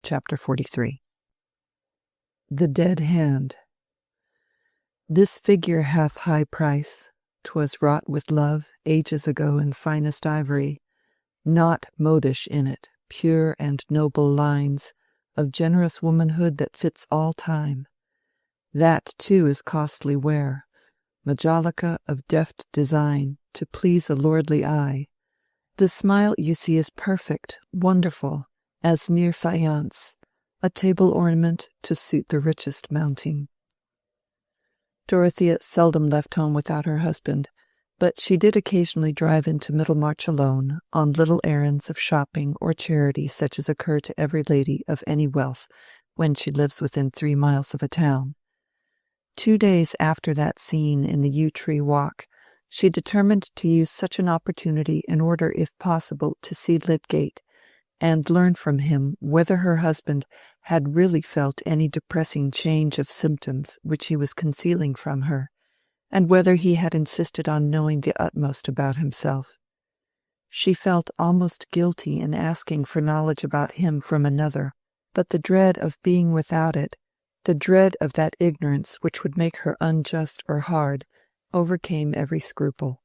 Chapter 43. The Dead Hand. This figure hath high price. 'Twas wrought with love ages ago in finest ivory, naught modish in it, pure and noble lines of generous womanhood that fits all time. That too is costly ware, majolica of deft design to please a lordly eye. The smile you see is perfect, wonderful, as mere faience, a table ornament to suit the richest mounting. Dorothea seldom left home without her husband, but she did occasionally drive into Middlemarch alone, on little errands of shopping or charity such as occur to every lady of any wealth when she lives within 3 miles of a town. 2 days after that scene in the yew tree walk, she determined to use such an opportunity in order, if possible, to see Lydgate, and learn from him whether her husband had really felt any depressing change of symptoms which he was concealing from her, and whether he had insisted on knowing the utmost about himself. She felt almost guilty in asking for knowledge about him from another, but the dread of being without it, the dread of that ignorance which would make her unjust or hard, overcame every scruple.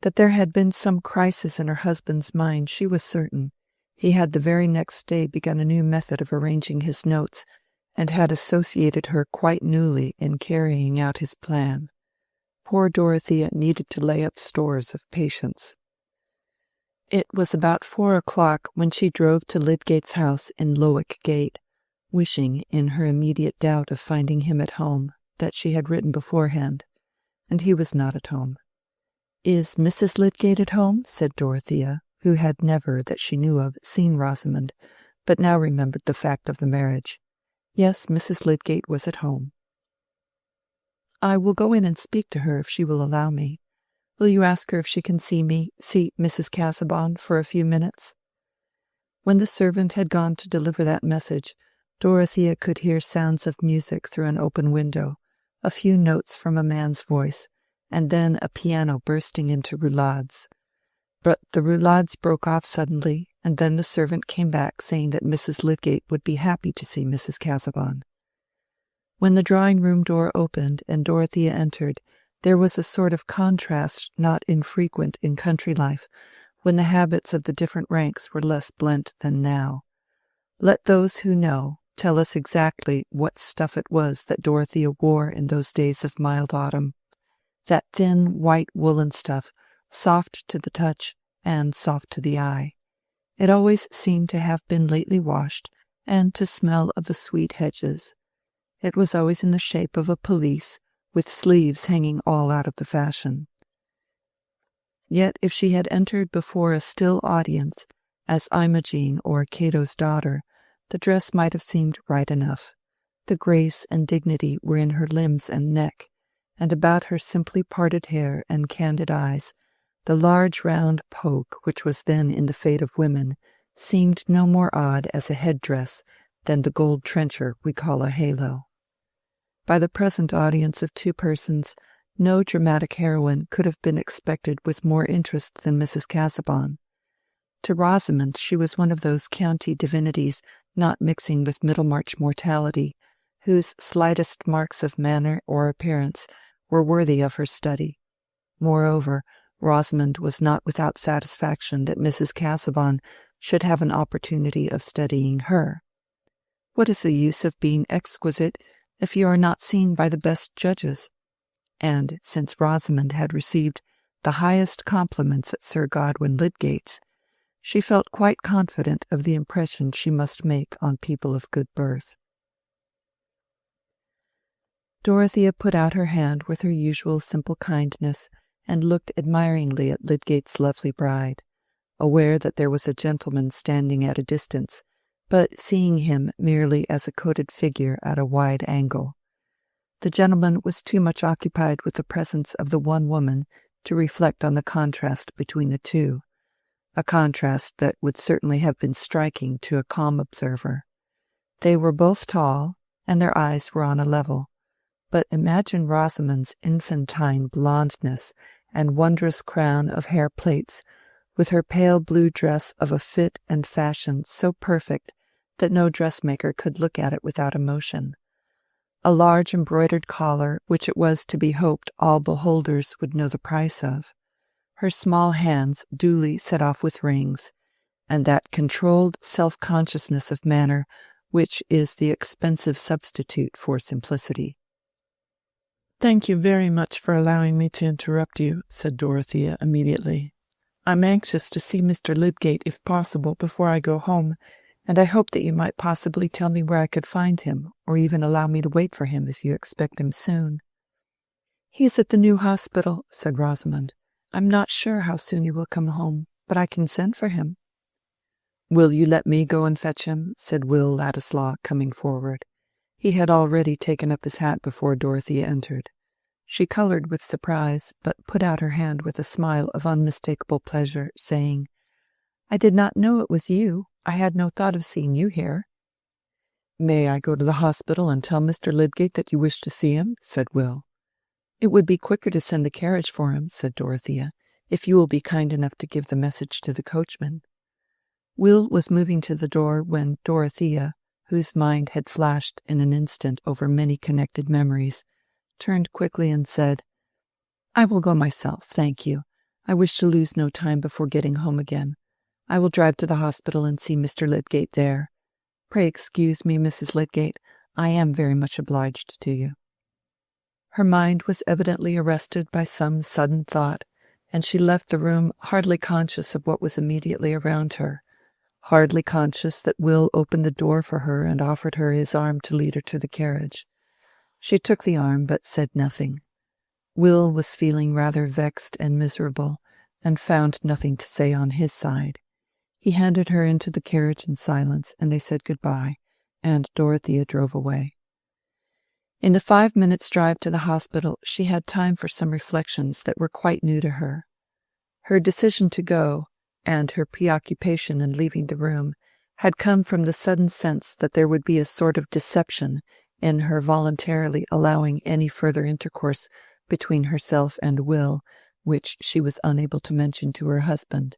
That there had been some crisis in her husband's mind she was certain. He had the very next day begun a new method of arranging his notes, and had associated her quite newly in carrying out his plan. Poor Dorothea needed to lay up stores of patience. It was about 4 o'clock when she drove to Lydgate's house in Lowick Gate, wishing, in her immediate doubt of finding him at home, that she had written beforehand, and he was not at home. "Is Mrs. Lydgate at home?" said Dorothea, who had never, that she knew of, seen Rosamond, but now remembered the fact of the marriage. Yes, Mrs. Lydgate was at home. "I will go in and speak to her if she will allow me. Will you ask her if she can see Mrs. Casaubon for a few minutes?" When the servant had gone to deliver that message, Dorothea could hear sounds of music through an open window, a few notes from a man's voice, and then a piano bursting into roulades. But the roulades broke off suddenly, and then the servant came back saying that Mrs. Lydgate would be happy to see Mrs. Casaubon. When the drawing-room door opened and Dorothea entered, there was a sort of contrast not infrequent in country life, when the habits of the different ranks were less blent than now. Let those who know tell us exactly what stuff it was that Dorothea wore in those days of mild autumn. That thin white woolen stuff, soft to the touch and soft to the eye. It always seemed to have been lately washed, and to smell of the sweet hedges. It was always in the shape of a pelisse, with sleeves hanging all out of the fashion. Yet if she had entered before a still audience, as Imogen or Cato's daughter, the dress might have seemed right enough. The grace and dignity were in her limbs and neck, and about her simply parted hair and candid eyes, the large round poke which was then in the fate of women seemed no more odd as a head-dress than the gold trencher we call a halo. By the present audience of 2 persons, no dramatic heroine could have been expected with more interest than Mrs. Casaubon. To Rosamond she was one of those county divinities not mixing with Middlemarch mortality, whose slightest marks of manner or appearance were worthy of her study. Moreover, Rosamond was not without satisfaction that Mrs. Casaubon should have an opportunity of studying her. What is the use of being exquisite if you are not seen by the best judges? And since Rosamond had received the highest compliments at Sir Godwin Lydgate's, she felt quite confident of the impression she must make on people of good birth. Dorothea put out her hand with her usual simple kindness, and looked admiringly at Lydgate's lovely bride, aware that there was a gentleman standing at a distance, but seeing him merely as a coated figure at a wide angle. The gentleman was too much occupied with the presence of the one woman to reflect on the contrast between the two, a contrast that would certainly have been striking to a calm observer. They were both tall, and their eyes were on a level, but imagine Rosamond's infantine blondness and wondrous crown of hair-plaits, with her pale blue dress of a fit and fashion so perfect that no dressmaker could look at it without emotion. A large embroidered collar, which it was to be hoped all beholders would know the price of, her small hands duly set off with rings, and that controlled self-consciousness of manner which is the expensive substitute for simplicity. "Thank you very much for allowing me to interrupt you," said Dorothea immediately. "I'm anxious to see Mr. Lydgate, if possible, before I go home, and I hope that you might possibly tell me where I could find him, or even allow me to wait for him if you expect him soon." "He is at the new hospital," said Rosamond. "I'm not sure how soon he will come home, but I can send for him." "Will you let me go and fetch him?" said Will Ladislaw, coming forward. He had already taken up his hat before Dorothea entered. She colored with surprise, but put out her hand with a smile of unmistakable pleasure, saying, "I did not know it was you. I had no thought of seeing you here." "May I go to the hospital and tell Mr. Lydgate that you wish to see him?" said Will. "It would be quicker to send the carriage for him," said Dorothea, "if you will be kind enough to give the message to the coachman." Will was moving to the door when Dorothea, whose mind had flashed in an instant over many connected memories, turned quickly and said, "I will go myself, thank you. I wish to lose no time before getting home again. I will drive to the hospital and see Mr. Lydgate there. Pray excuse me, Mrs. Lydgate. I am very much obliged to you." Her mind was evidently arrested by some sudden thought, and she left the room hardly conscious of what was immediately around her, hardly conscious that Will opened the door for her and offered her his arm to lead her to the carriage. She took the arm, but said nothing. Will was feeling rather vexed and miserable, and found nothing to say on his side. He handed her into the carriage in silence, and they said good-bye, and Dorothea drove away. In the 5 minutes' drive to the hospital she had time for some reflections that were quite new to her. Her decision to go, and her preoccupation in leaving the room, had come from the sudden sense that there would be a sort of deception in her voluntarily allowing any further intercourse between herself and Will, which she was unable to mention to her husband,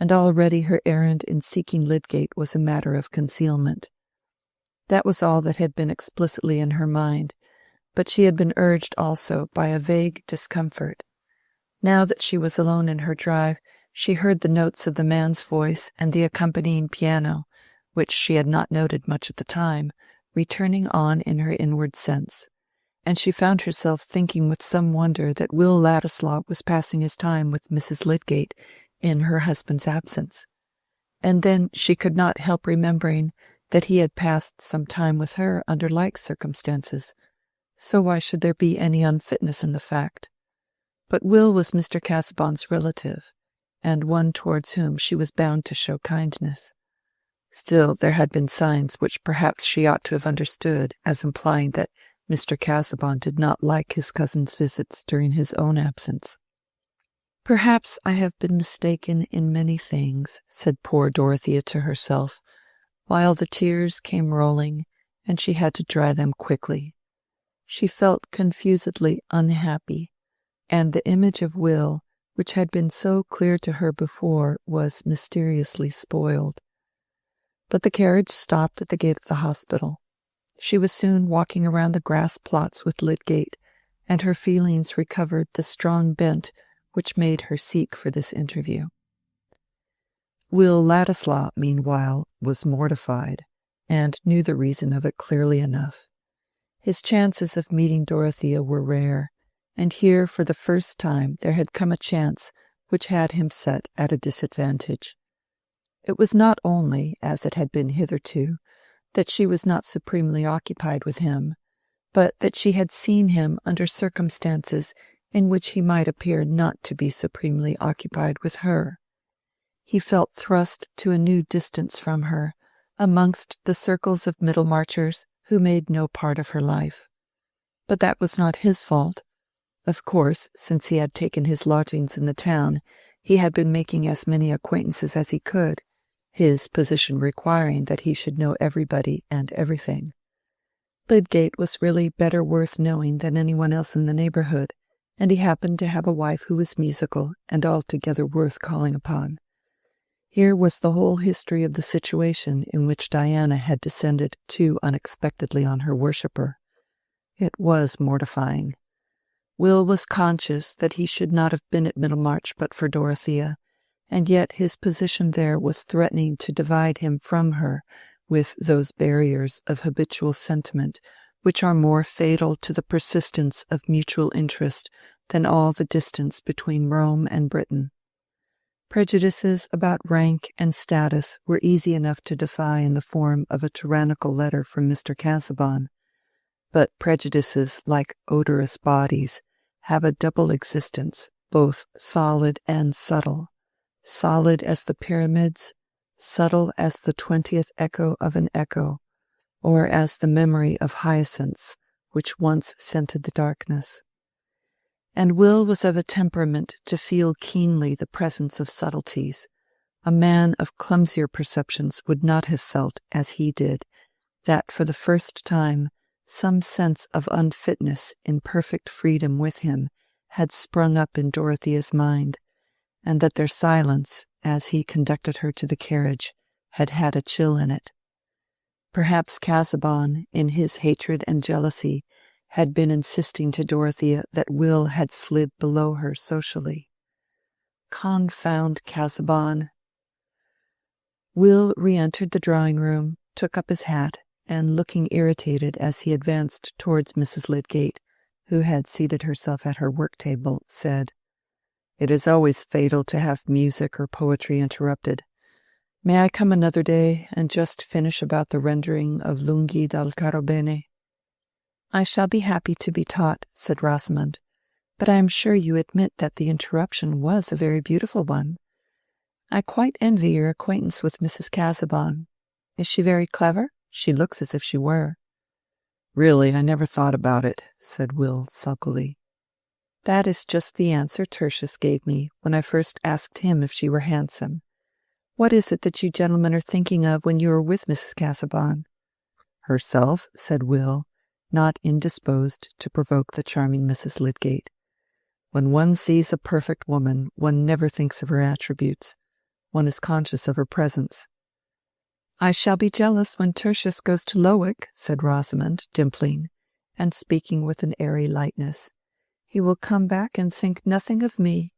and already her errand in seeking Lydgate was a matter of concealment. That was all that had been explicitly in her mind, but she had been urged also by a vague discomfort. Now that she was alone in her drive, she heard the notes of the man's voice and the accompanying piano, which she had not noted much at the time, returning on in her inward sense, and she found herself thinking with some wonder that Will Ladislaw was passing his time with Mrs. Lydgate in her husband's absence. And then she could not help remembering that he had passed some time with her under like circumstances, so why should there be any unfitness in the fact? But Will was Mr. Casaubon's relative, and one towards whom she was bound to show kindness. Still, there had been signs which perhaps she ought to have understood as implying that Mr. Casaubon did not like his cousin's visits during his own absence. "Perhaps I have been mistaken in many things," said poor Dorothea to herself, while the tears came rolling, and she had to dry them quickly. She felt confusedly unhappy, and the image of Will, which had been so clear to her before, was mysteriously spoiled. But the carriage stopped at the gate of the hospital. She was soon walking around the grass plots with Lydgate, and her feelings recovered the strong bent which made her seek for this interview. Will Ladislaw, meanwhile, was mortified, and knew the reason of it clearly enough. His chances of meeting Dorothea were rare, and here for the first time there had come a chance which had him set at a disadvantage. It was not only, as it had been hitherto, that she was not supremely occupied with him, but that she had seen him under circumstances in which he might appear not to be supremely occupied with her. He felt thrust to a new distance from her, amongst the circles of Middlemarchers who made no part of her life. But that was not his fault. Of course, since he had taken his lodgings in the town, he had been making as many acquaintances as he could, his position requiring that he should know everybody and everything. Lydgate was really better worth knowing than anyone else in the neighbourhood, and he happened to have a wife who was musical and altogether worth calling upon. Here was the whole history of the situation in which Diana had descended too unexpectedly on her worshipper. It was mortifying. Will was conscious that he should not have been at Middlemarch but for Dorothea, and yet his position there was threatening to divide him from her with those barriers of habitual sentiment which are more fatal to the persistence of mutual interest than all the distance between Rome and Britain. Prejudices about rank and status were easy enough to defy in the form of a tyrannical letter from Mr. Casaubon, but prejudices, like odorous bodies, have a double existence, both solid and subtle, solid as the pyramids, subtle as the 20th echo of an echo, or as the memory of hyacinths which once scented the darkness. And Will was of a temperament to feel keenly the presence of subtleties. A man of clumsier perceptions would not have felt, as he did, that for the first time some sense of unfitness in perfect freedom with him had sprung up in Dorothea's mind, and that their silence, as he conducted her to the carriage, had had a chill in it. Perhaps Casaubon, in his hatred and jealousy, had been insisting to Dorothea that Will had slid below her socially. Confound Casaubon! Will re-entered the drawing-room, took up his hat, and looking irritated as he advanced towards Mrs. Lydgate, who had seated herself at her work-table, said, "It is always fatal to have music or poetry interrupted. May I come another day and just finish about the rendering of Lunghi dal Caro Bene?" "I shall be happy to be taught," said Rosamond, "but I am sure you admit that the interruption was a very beautiful one. I quite envy your acquaintance with Mrs. Casaubon. Is she very clever? She looks as if she were." "Really, I never thought about it," said Will sulkily. "That is just the answer Tertius gave me when I first asked him if she were handsome. What is it that you gentlemen are thinking of when you are with Mrs. Casaubon?" "Herself," said Will, not indisposed to provoke the charming Mrs. Lydgate. "When one sees a perfect woman, one never thinks of her attributes. One is conscious of her presence." "I shall be jealous when Tertius goes to Lowick," said Rosamond, dimpling, and speaking with an airy lightness. "He will come back and think nothing of me."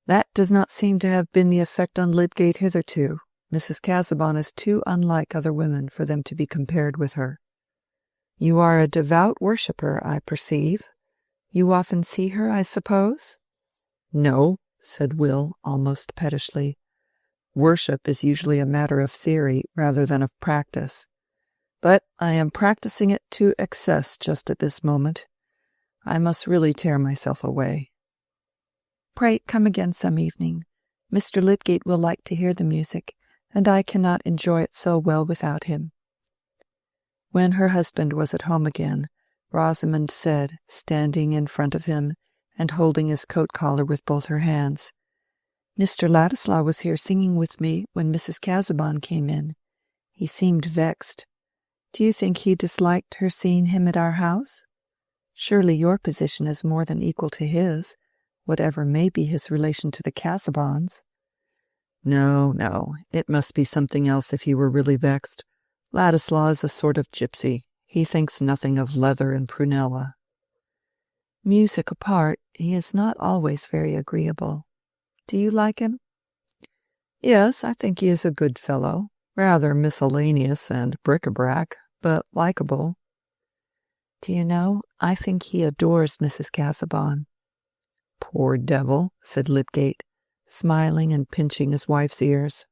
"That does not seem to have been the effect on Lydgate hitherto. Mrs. Casaubon is too unlike other women for them to be compared with her." "You are a devout worshipper, I perceive. You often see her, I suppose?" "No," said Will, almost pettishly. "Worship is usually a matter of theory rather than of practice. But I am practicing it to excess just at this moment. I must really tear myself away." "Pray come again some evening. Mr. Lydgate will like to hear the music, and I cannot enjoy it so well without him." When her husband was at home again, Rosamond said, standing in front of him and holding his coat-collar with both her hands, "Mr. Ladislaw was here singing with me when Mrs. Casaubon came in. He seemed vexed. Do you think he disliked her seeing him at our house? Surely your position is more than equal to his, whatever may be his relation to the Casaubons." "No, no, it must be something else if he were really vexed. Ladislaw is a sort of gypsy. He thinks nothing of leather and prunella." "Music apart, he is not always very agreeable. Do you like him?" "Yes, I think he is a good fellow. Rather miscellaneous and bric-a-brac, but likable." "Do you know, I think he adores Mrs. Casaubon." "Poor devil," said Lydgate, smiling and pinching his wife's ears.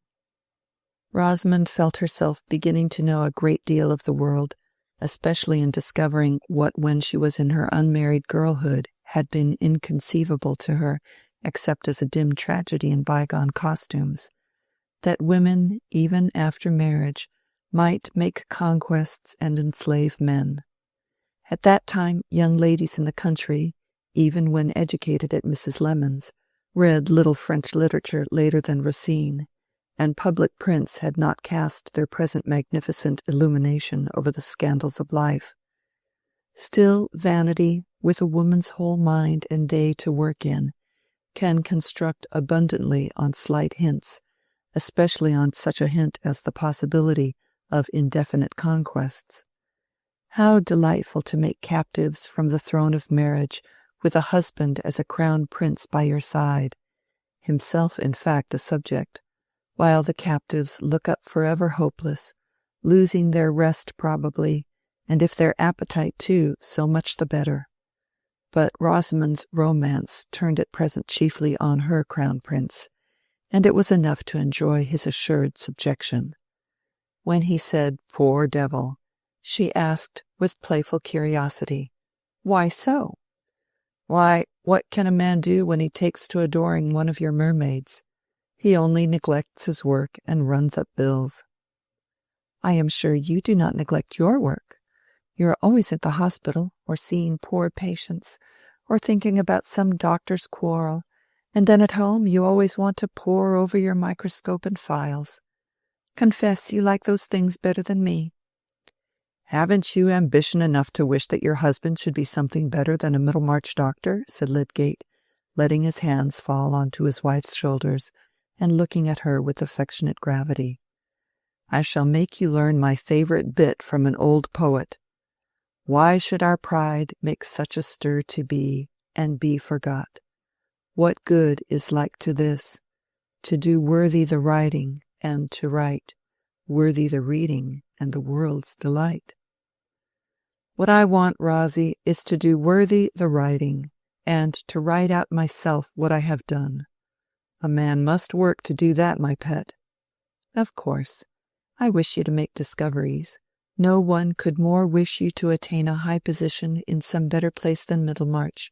Rosamond felt herself beginning to know a great deal of the world, especially in discovering what when she was in her unmarried girlhood had been inconceivable to her except as a dim tragedy in bygone costumes, that women, even after marriage, might make conquests and enslave men. At that time young ladies in the country, even when educated at Mrs. Lemon's, read little French literature later than Racine, and public prints had not cast their present magnificent illumination over the scandals of life. Still, vanity, with a woman's whole mind and day to work in, can construct abundantly on slight hints, especially on such a hint as the possibility of indefinite conquests. How delightful to make captives from the throne of marriage, with a husband as a crown prince by your side, himself in fact a subject, while the captives look up forever hopeless, losing their rest probably, and if their appetite too, so much the better. But Rosamond's romance turned at present chiefly on her crown prince, and it was enough to enjoy his assured subjection. When he said, "Poor devil," she asked, with playful curiosity, "Why so?" "Why, what can a man do when he takes to adoring one of your mermaids? He only neglects his work and runs up bills." "I am sure you do not neglect your work. You are always at the hospital, or seeing poor patients, or thinking about some doctor's quarrel, and then at home you always want to pore over your microscope and files. Confess you like those things better than me." "Haven't you ambition enough to wish that your husband should be something better than a Middlemarch doctor?" said Lydgate, letting his hands fall onto his wife's shoulders and looking at her with affectionate gravity. "I shall make you learn my favorite bit from an old poet. Why should our pride make such a stir to be, and be forgot? What good is like to this? To do worthy the writing, and to write, worthy the reading, and the world's delight." What I want, Rosie, is to do worthy the writing, and to write out myself what I have done. A man must work to do that, my pet. Of course. I wish you to make discoveries. No one could more wish you to attain a high position in some better place than Middlemarch.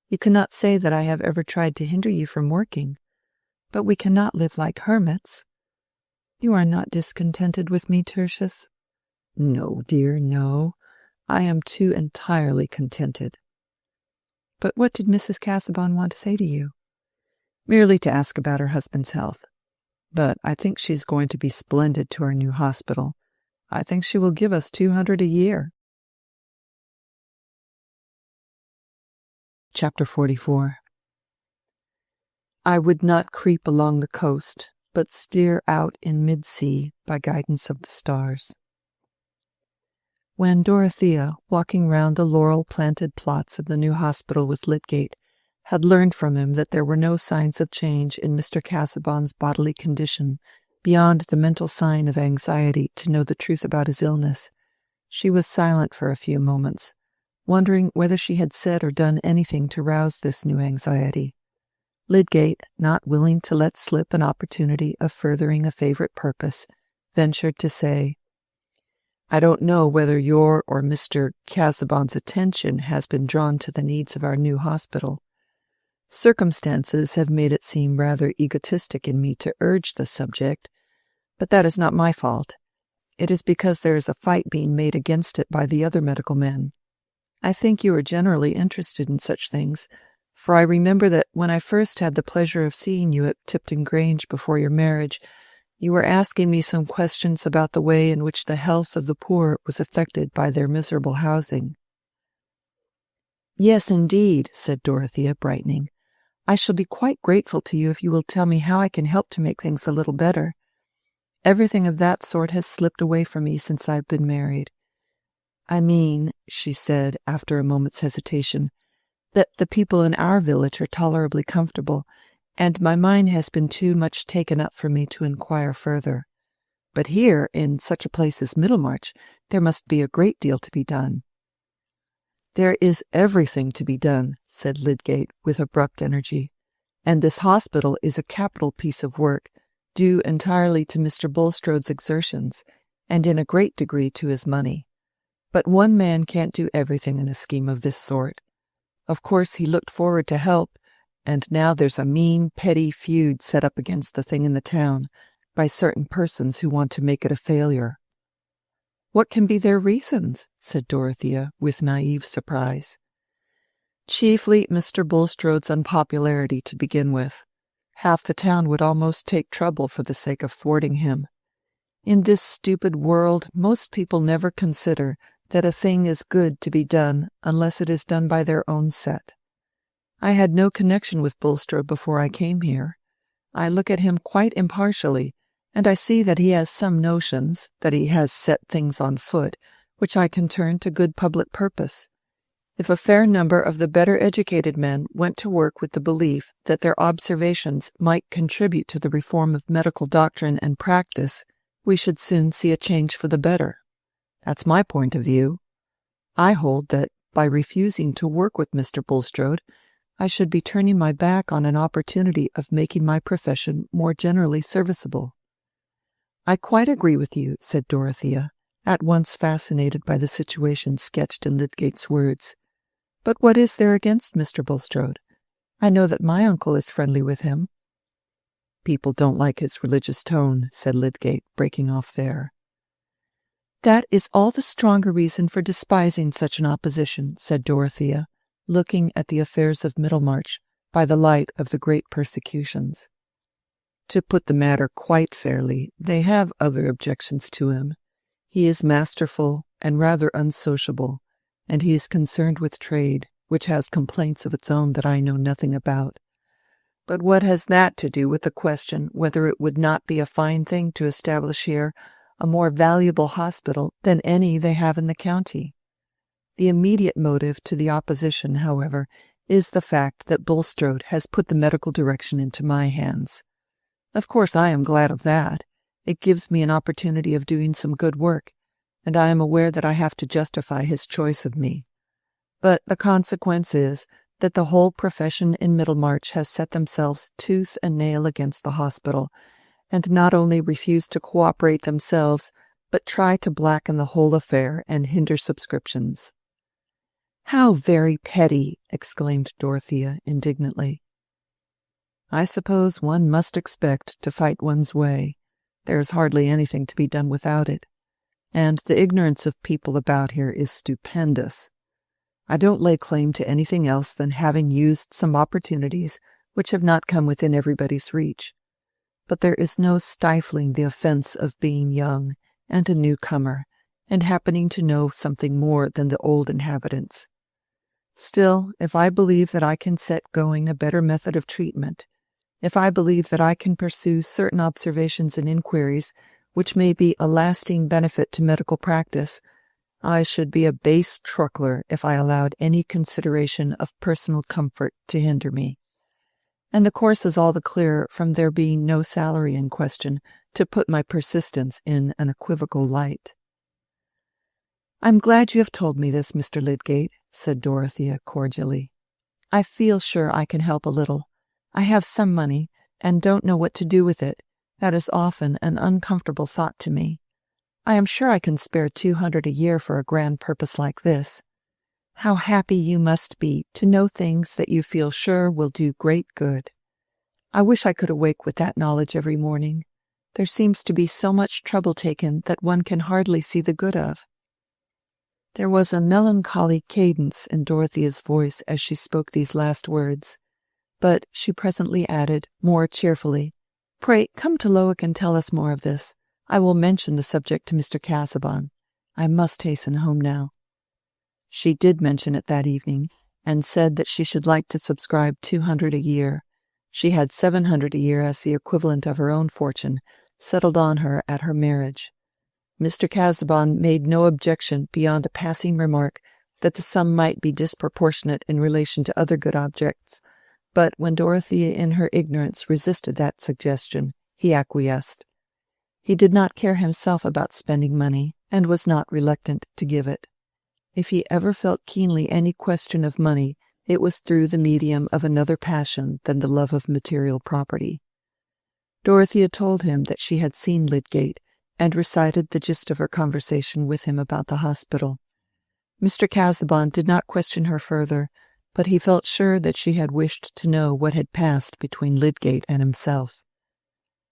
You cannot say that I have ever tried to hinder you from working, but we cannot live like hermits. You are not discontented with me, Tertius? No, dear, no. I am too entirely contented. But what did Mrs. Casaubon want to say to you? Merely to ask about her husband's health. But I think she is going to be splendid to our new hospital. I think she will give us 200 a year. Chapter 44. I would not creep along the coast, but steer out in mid-sea by guidance of the stars. When Dorothea, walking round the laurel-planted plots of the new hospital with Lydgate, had learned from him that there were no signs of change in Mr. Casaubon's bodily condition beyond the mental sign of anxiety to know the truth about his illness, she was silent for a few moments, wondering whether she had said or done anything to rouse this new anxiety. Lydgate, not willing to let slip an opportunity of furthering a favourite purpose, ventured to say, "I don't know whether your or Mr. Casaubon's attention has been drawn to the needs of our new hospital. Circumstances have made it seem rather egotistic in me to urge the subject, but that is not my fault. It is because there is a fight being made against it by the other medical men. I think you are generally interested in such things, for I remember that when I first had the pleasure of seeing you at Tipton Grange before your marriage, you were asking me some questions about the way in which the health of the poor was affected by their miserable housing." "Yes, indeed," said Dorothea, brightening. "I shall be quite grateful to you if you will tell me how I can help to make things a little better. Everything of that sort has slipped away from me since I've been married. I mean," she said, after a moment's hesitation, "that the people in our village are tolerably comfortable, and my mind has been too much taken up for me to inquire further. But here, in such a place as Middlemarch, there must be a great deal to be done." "There is everything to be done," said Lydgate, with abrupt energy, "and this hospital is a capital piece of work, due entirely to Mr. Bulstrode's exertions, and in a great degree to his money. But one man can't do everything in a scheme of this sort. Of course he looked forward to help, and now there's a mean, petty feud set up against the thing in the town, by certain persons who want to make it a failure." "What can be their reasons?" said Dorothea, with naive surprise. "Chiefly Mr. Bulstrode's unpopularity to begin with. Half the town would almost take trouble for the sake of thwarting him. In this stupid world most people never consider that a thing is good to be done unless it is done by their own set. I had no connection with Bulstrode before I came here. I look at him quite impartially, and I see that he has some notions, that he has set things on foot, which I can turn to good public purpose. If a fair number of the better educated men went to work with the belief that their observations might contribute to the reform of medical doctrine and practice, we should soon see a change for the better. That's my point of view. I hold that by refusing to work with Mr. Bulstrode, I should be turning my back on an opportunity of making my profession more generally serviceable. I quite agree with you, said Dorothea, at once fascinated by the situation sketched in Lydgate's words. But what is there against Mr. Bulstrode? I know that my uncle is friendly with him. People don't like his religious tone, said Lydgate, breaking off there. That is all the stronger reason for despising such an opposition, said Dorothea, looking at the affairs of Middlemarch by the light of the great persecutions. To put the matter quite fairly, they have other objections to him. He is masterful and rather unsociable, and he is concerned with trade, which has complaints of its own that I know nothing about. But what has that to do with the question whether it would not be a fine thing to establish here a more valuable hospital than any they have in the county? The immediate motive to the opposition, however, is the fact that Bulstrode has put the medical direction into my hands. Of course I am glad of that. It gives me an opportunity of doing some good work, and I am aware that I have to justify his choice of me. But the consequence is that the whole profession in Middlemarch has set themselves tooth and nail against the hospital, and not only refuse to cooperate themselves, but try to blacken the whole affair and hinder subscriptions. How very petty! Exclaimed Dorothea indignantly. I suppose one must expect to fight one's way. There is hardly anything to be done without it. And the ignorance of people about here is stupendous. I don't lay claim to anything else than having used some opportunities which have not come within everybody's reach. But there is no stifling the offense of being young and a newcomer, and happening to know something more than the old inhabitants. Still, if I believe that I can set going a better method of treatment, if I believe that I can pursue certain observations and inquiries which may be a lasting benefit to medical practice, I should be a base truckler if I allowed any consideration of personal comfort to hinder me. And the course is all the clearer from there being no salary in question to put my persistence in an equivocal light. "I'm glad you have told me this, Mr. Lydgate," said Dorothea cordially. "I feel sure I can help a little. I have some money, and don't know what to do with it. That is often an uncomfortable thought to me. I am sure I can spare 200 a year for a grand purpose like this. How happy you must be to know things that you feel sure will do great good. I wish I could awake with that knowledge every morning. There seems to be so much trouble taken that one can hardly see the good of." There was a melancholy cadence in Dorothea's voice as she spoke these last words, but she presently added, more cheerfully, "Pray come to Lowick and tell us more of this. I will mention the subject to Mr. Casaubon. I must hasten home now." She did mention it that evening, and said that she should like to subscribe 200 a year. She had 700 a year as the equivalent of her own fortune, settled on her at her marriage. Mr. Casaubon made no objection beyond a passing remark that the sum might be disproportionate in relation to other good objects, but when Dorothea in her ignorance resisted that suggestion, he acquiesced. He did not care himself about spending money, and was not reluctant to give it. If he ever felt keenly any question of money, it was through the medium of another passion than the love of material property. Dorothea told him that she had seen Lydgate, and recited the gist of her conversation with him about the hospital. Mr. Casaubon did not question her further, but he felt sure that she had wished to know what had passed between Lydgate and himself.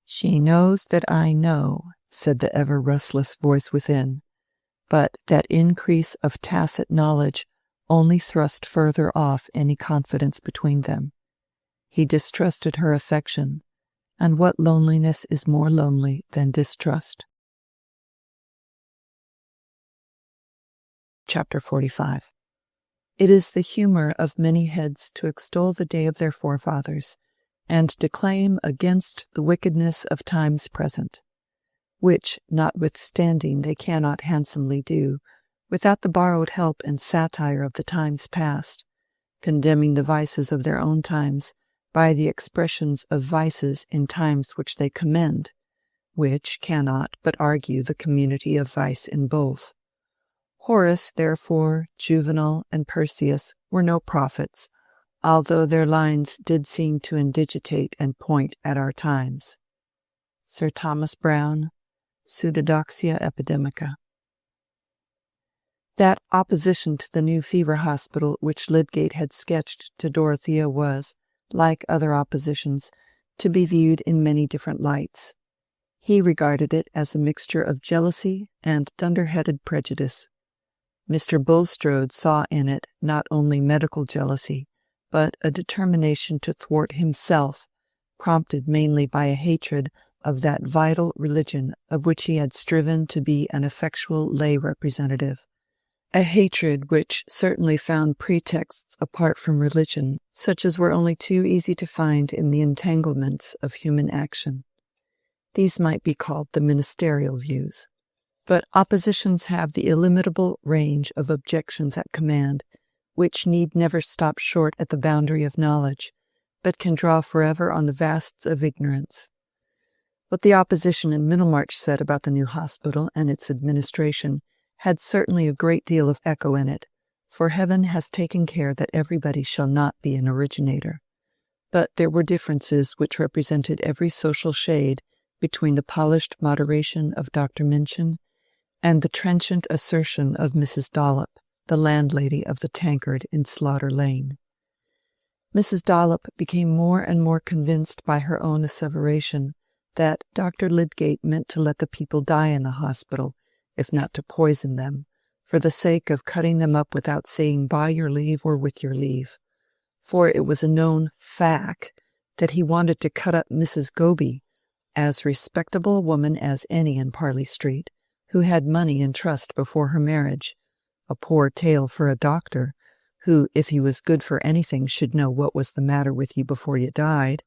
"She knows that I know," said the ever-restless voice within, but that increase of tacit knowledge only thrust further off any confidence between them. He distrusted her affection, and what loneliness is more lonely than distrust? Chapter 45. It is the humor of many heads to extol the day of their forefathers, and declaim against the wickedness of times present, which, notwithstanding, they cannot handsomely do, without the borrowed help and satire of the times past, condemning the vices of their own times by the expressions of vices in times which they commend, which cannot but argue the community of vice in both. Horace, therefore, Juvenal, and Persius were no prophets, although their lines did seem to indigitate and point at our times. Sir Thomas Browne, Pseudodoxia Epidemica. That opposition to the new fever hospital which Lydgate had sketched to Dorothea was, like other oppositions, to be viewed in many different lights. He regarded it as a mixture of jealousy and dunderheaded prejudice. Mr. Bulstrode saw in it not only medical jealousy, but a determination to thwart himself, prompted mainly by a hatred of that vital religion of which he had striven to be an effectual lay representative, a hatred which certainly found pretexts apart from religion, such as were only too easy to find in the entanglements of human action. These might be called the ministerial views. But oppositions have the illimitable range of objections at command, which need never stop short at the boundary of knowledge, but can draw forever on the vasts of ignorance. What the opposition in Middlemarch said about the new hospital and its administration had certainly a great deal of echo in it, for heaven has taken care that everybody shall not be an originator. But there were differences which represented every social shade between the polished moderation of Dr. Minchin and the trenchant assertion of Mrs. Dollop, the landlady of the Tankard in Slaughter Lane. Mrs. Dollop became more and more convinced by her own asseveration that Dr. Lydgate meant to let the people die in the hospital, if not to poison them, for the sake of cutting them up without saying by your leave or with your leave. For it was a known fact that he wanted to cut up Mrs. Goby, as respectable a woman as any in Parley Street, who had money in trust before her marriage, a poor tale for a doctor, who, if he was good for anything, should know what was the matter with you before you died,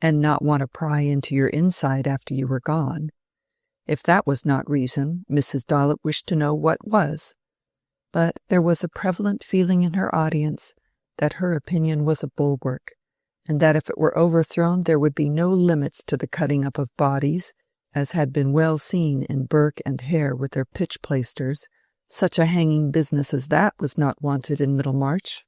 and not want to pry into your inside after you were gone. If that was not reason, Mrs. Dollop wished to know what was. But there was a prevalent feeling in her audience that her opinion was a bulwark, and that if it were overthrown there would be no limits to the cutting up of bodies, as had been well seen in Burke and Hare with their pitch-plaisters. Such a hanging business as that was not wanted in Middlemarch.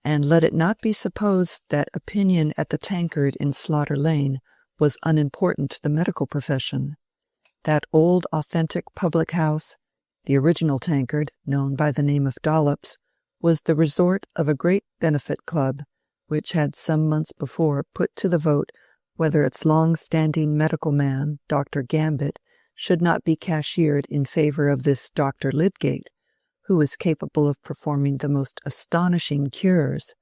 And let it not be supposed that opinion at the Tankard in Slaughter Lane was unimportant to the medical profession. That old authentic public house, the original Tankard, known by the name of Dollop's, was the resort of a great benefit club, which had some months before put to the vote whether its long-standing medical man, Dr. Gambit, should not be cashiered in favor of this Dr. Lydgate, who was capable of performing the most astonishing cures,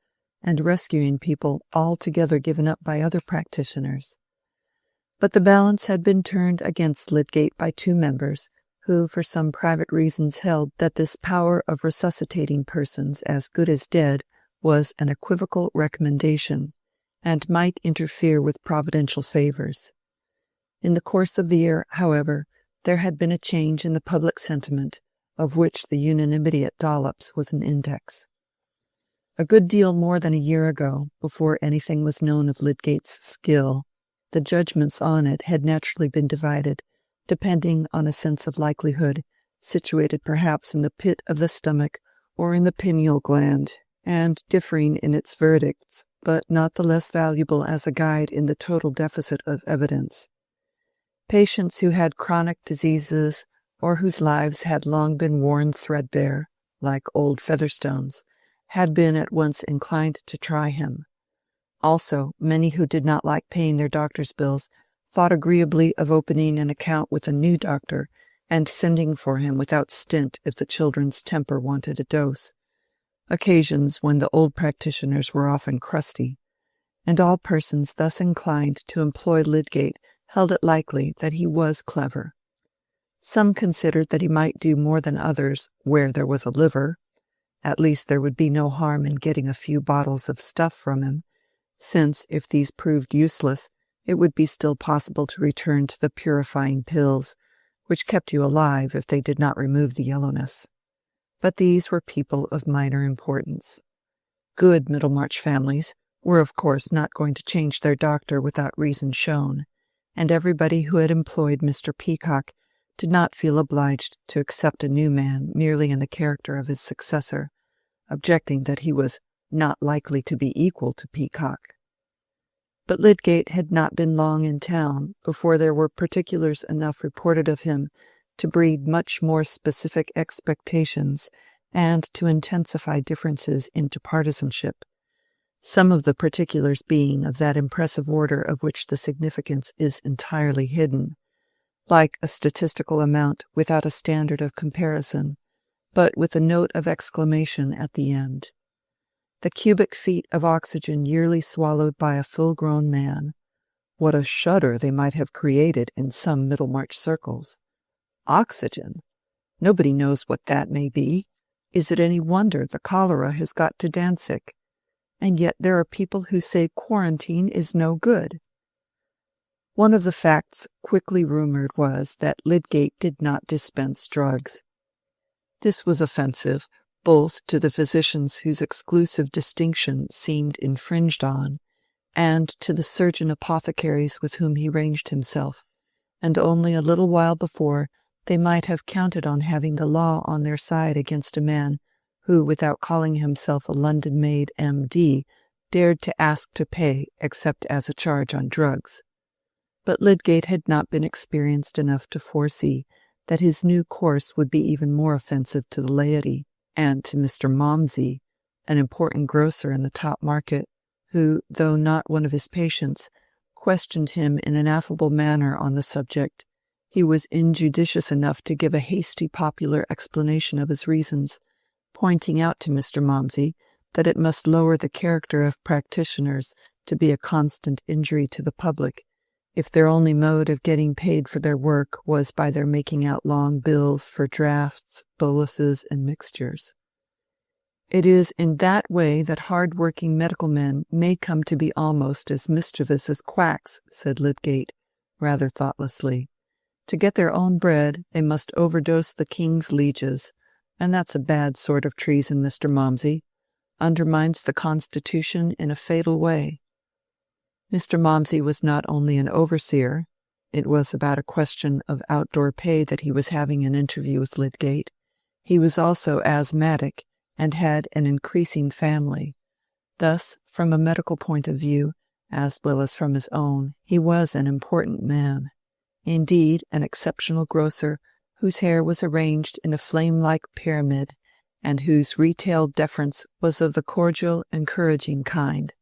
and rescuing people altogether given up by other practitioners. But the balance had been turned against Lydgate by two members, who for some private reasons held that this power of resuscitating persons as good as dead was an equivocal recommendation, and might interfere with providential favours. In the course of the year, however, there had been a change in the public sentiment, of which the unanimity at Dollop's was an index. A good deal more than a year ago, before anything was known of Lydgate's skill, the judgments on it had naturally been divided, depending on a sense of likelihood, situated perhaps in the pit of the stomach or in the pineal gland, and differing in its verdicts, but not the less valuable as a guide in the total deficit of evidence. Patients who had chronic diseases, or whose lives had long been worn threadbare, like old Featherstone's, had been at once inclined to try him. Also, many who did not like paying their doctor's bills thought agreeably of opening an account with a new doctor and sending for him without stint if the children's temper wanted a dose, occasions when the old practitioners were often crusty, and all persons thus inclined to employ Lydgate held it likely that he was clever. Some considered that he might do more than others where there was a liver. At least there would be no harm in getting a few bottles of stuff from him, since, if these proved useless, it would be still possible to return to the purifying pills, which kept you alive if they did not remove the yellowness. But these were people of minor importance. Good Middlemarch families were of course not going to change their doctor without reason shown, and everybody who had employed Mr. Peacock did not feel obliged to accept a new man merely in the character of his successor, objecting that he was not likely to be equal to Peacock. But Lydgate had not been long in town before there were particulars enough reported of him to breed much more specific expectations and to intensify differences into partisanship, some of the particulars being of that impressive order of which the significance is entirely hidden, like a statistical amount without a standard of comparison, but with a note of exclamation at the end. The cubic feet of oxygen yearly swallowed by a full-grown man. What a shudder they might have created in some Middlemarch circles. Oxygen? Nobody knows what that may be. Is it any wonder the cholera has got to Danzig? And yet there are people who say quarantine is no good. One of the facts quickly rumored was that Lydgate did not dispense drugs. This was offensive, both to the physicians whose exclusive distinction seemed infringed on, and to the surgeon apothecaries with whom he ranged himself, and only a little while before they might have counted on having the law on their side against a man who, without calling himself a London-made M.D., dared to ask to pay except as a charge on drugs. But Lydgate had not been experienced enough to foresee that his new course would be even more offensive to the laity, and to Mr. Momsey, an important grocer in the top market, who, though not one of his patients, questioned him in an affable manner on the subject. He was injudicious enough to give a hasty popular explanation of his reasons, pointing out to Mr. Momsey that it must lower the character of practitioners to be a constant injury to the public, if their only mode of getting paid for their work was by their making out long bills for draughts, boluses, and mixtures. It is in that way that hard-working medical men may come to be almost as mischievous as quacks, said Lydgate, rather thoughtlessly. To get their own bread, they must overdose the king's lieges, and that's a bad sort of treason, Mr. Momsey. Undermines the Constitution in a fatal way. Mr. Momsey was not only an overseer, it was about a question of outdoor pay that he was having an interview with Lydgate. He was also asthmatic, and had an increasing family. Thus, from a medical point of view, as well as from his own, he was an important man. Indeed, an exceptional grocer, whose hair was arranged in a flame-like pyramid, and whose retail deference was of the cordial, encouraging kind,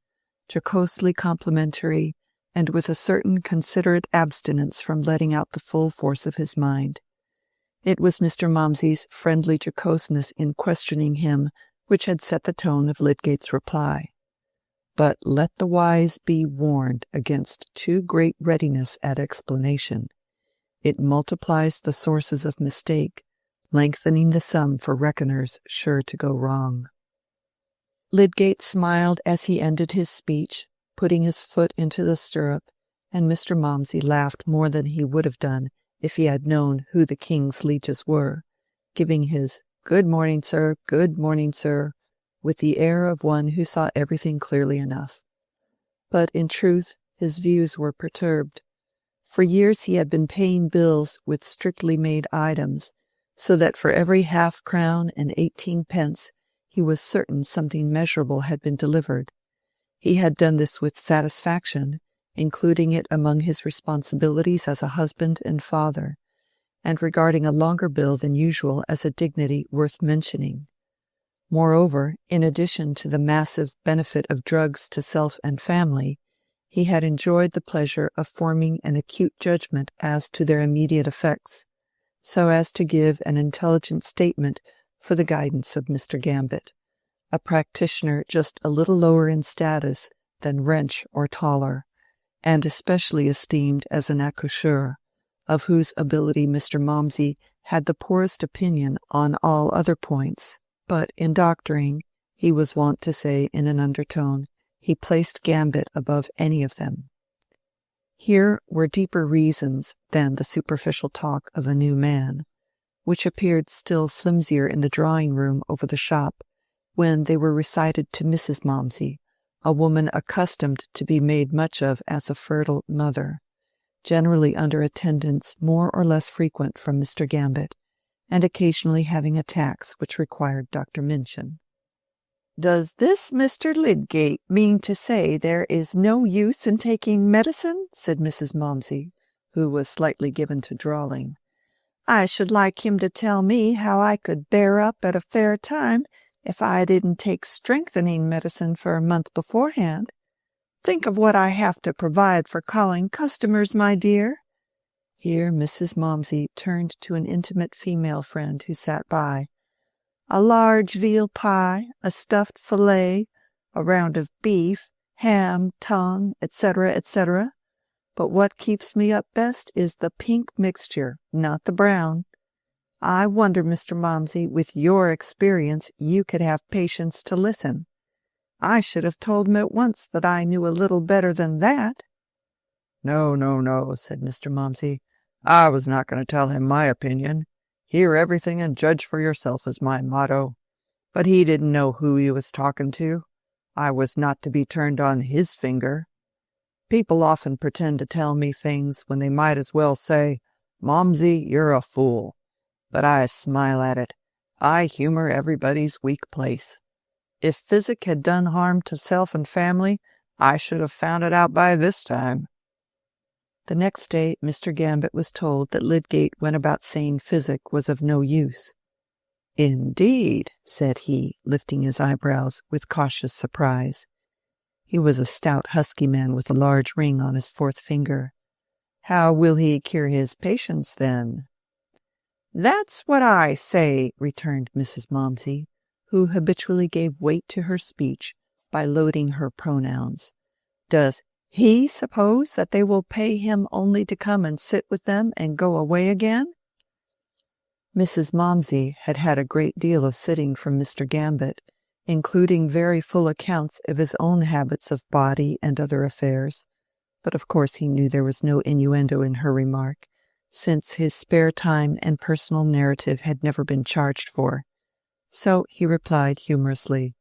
jocosely complimentary, and with a certain considerate abstinence from letting out the full force of his mind. It was Mr. Momsey's friendly jocoseness in questioning him which had set the tone of Lydgate's reply. But let the wise be warned against too great readiness at explanation. It multiplies the sources of mistake, lengthening the sum for reckoners sure to go wrong. Lydgate smiled as he ended his speech, putting his foot into the stirrup, and Mr. Momsey laughed more than he would have done if he had known who the king's lieges were, giving his "Good morning, sir, with the air of one who saw everything clearly enough. But in truth his views were perturbed. For years he had been paying bills with strictly made items, so that for every half-crown and 18 pence he was certain something measurable had been delivered. He had done this with satisfaction, including it among his responsibilities as a husband and father, and regarding a longer bill than usual as a dignity worth mentioning. Moreover, in addition to the massive benefit of drugs to self and family, he had enjoyed the pleasure of forming an acute judgment as to their immediate effects, so as to give an intelligent statement for the guidance of Mr. Gambit, a practitioner just a little lower in status than Wrench or Toller, and especially esteemed as an accoucheur, of whose ability Mr. Momsey had the poorest opinion on all other points, but in doctoring, he was wont to say in an undertone, He placed Gambit above any of them. Here were deeper reasons than the superficial talk of a new man, which appeared still flimsier in the drawing-room over the shop, when they were recited to Mrs. Momsey, a woman accustomed to be made much of as a fertile mother, generally under attendance more or less frequent from Mr. Gambit, and occasionally having attacks which required Dr. Minchin. "Does this Mr. Lydgate mean to say there is no use in taking medicine?" said Mrs. Momsey, who was slightly given to drawling. "I should like him to tell me how I could bear up at a fair time if I didn't take strengthening medicine for a month beforehand. Think of what I have to provide for calling customers, my dear." Here Mrs. Momsey turned to an intimate female friend who sat by. "A large veal pie, a stuffed fillet, a round of beef, ham, tongue, etc., etc. But what keeps me up best is the pink mixture, not the brown. I wonder, Mr. Momsey, with your experience, you could have patience to listen. I should have told him at once that I knew a little better than that." "No, no, no," said Mr. Momsey. "I was not going to tell him my opinion. Hear everything and judge for yourself is my motto. But he didn't know who he was talking to. I was not to be turned on his finger. People often pretend to tell me things when they might as well say, 'Momsey, you're a fool.' But I smile at it. I humor everybody's weak place. If physic had done harm to self and family, I should have found it out by this time." The next day Mr. Gambit was told that Lydgate went about saying physic was of no use. "Indeed," said he, lifting his eyebrows with cautious surprise. He was a stout, husky man with a large ring on his fourth finger. "How will he cure his patients, then?" "That's what I say," returned Mrs. Momsey, who habitually gave weight to her speech by loading her pronouns. "Does he suppose that they will pay him only to come and sit with them and go away again?" Mrs. Momsey had had a great deal of sitting from Mr. Gambit, including very full accounts of his own habits of body and other affairs, but of course he knew there was no innuendo in her remark, since his spare time and personal narrative had never been charged for. So he replied humorously,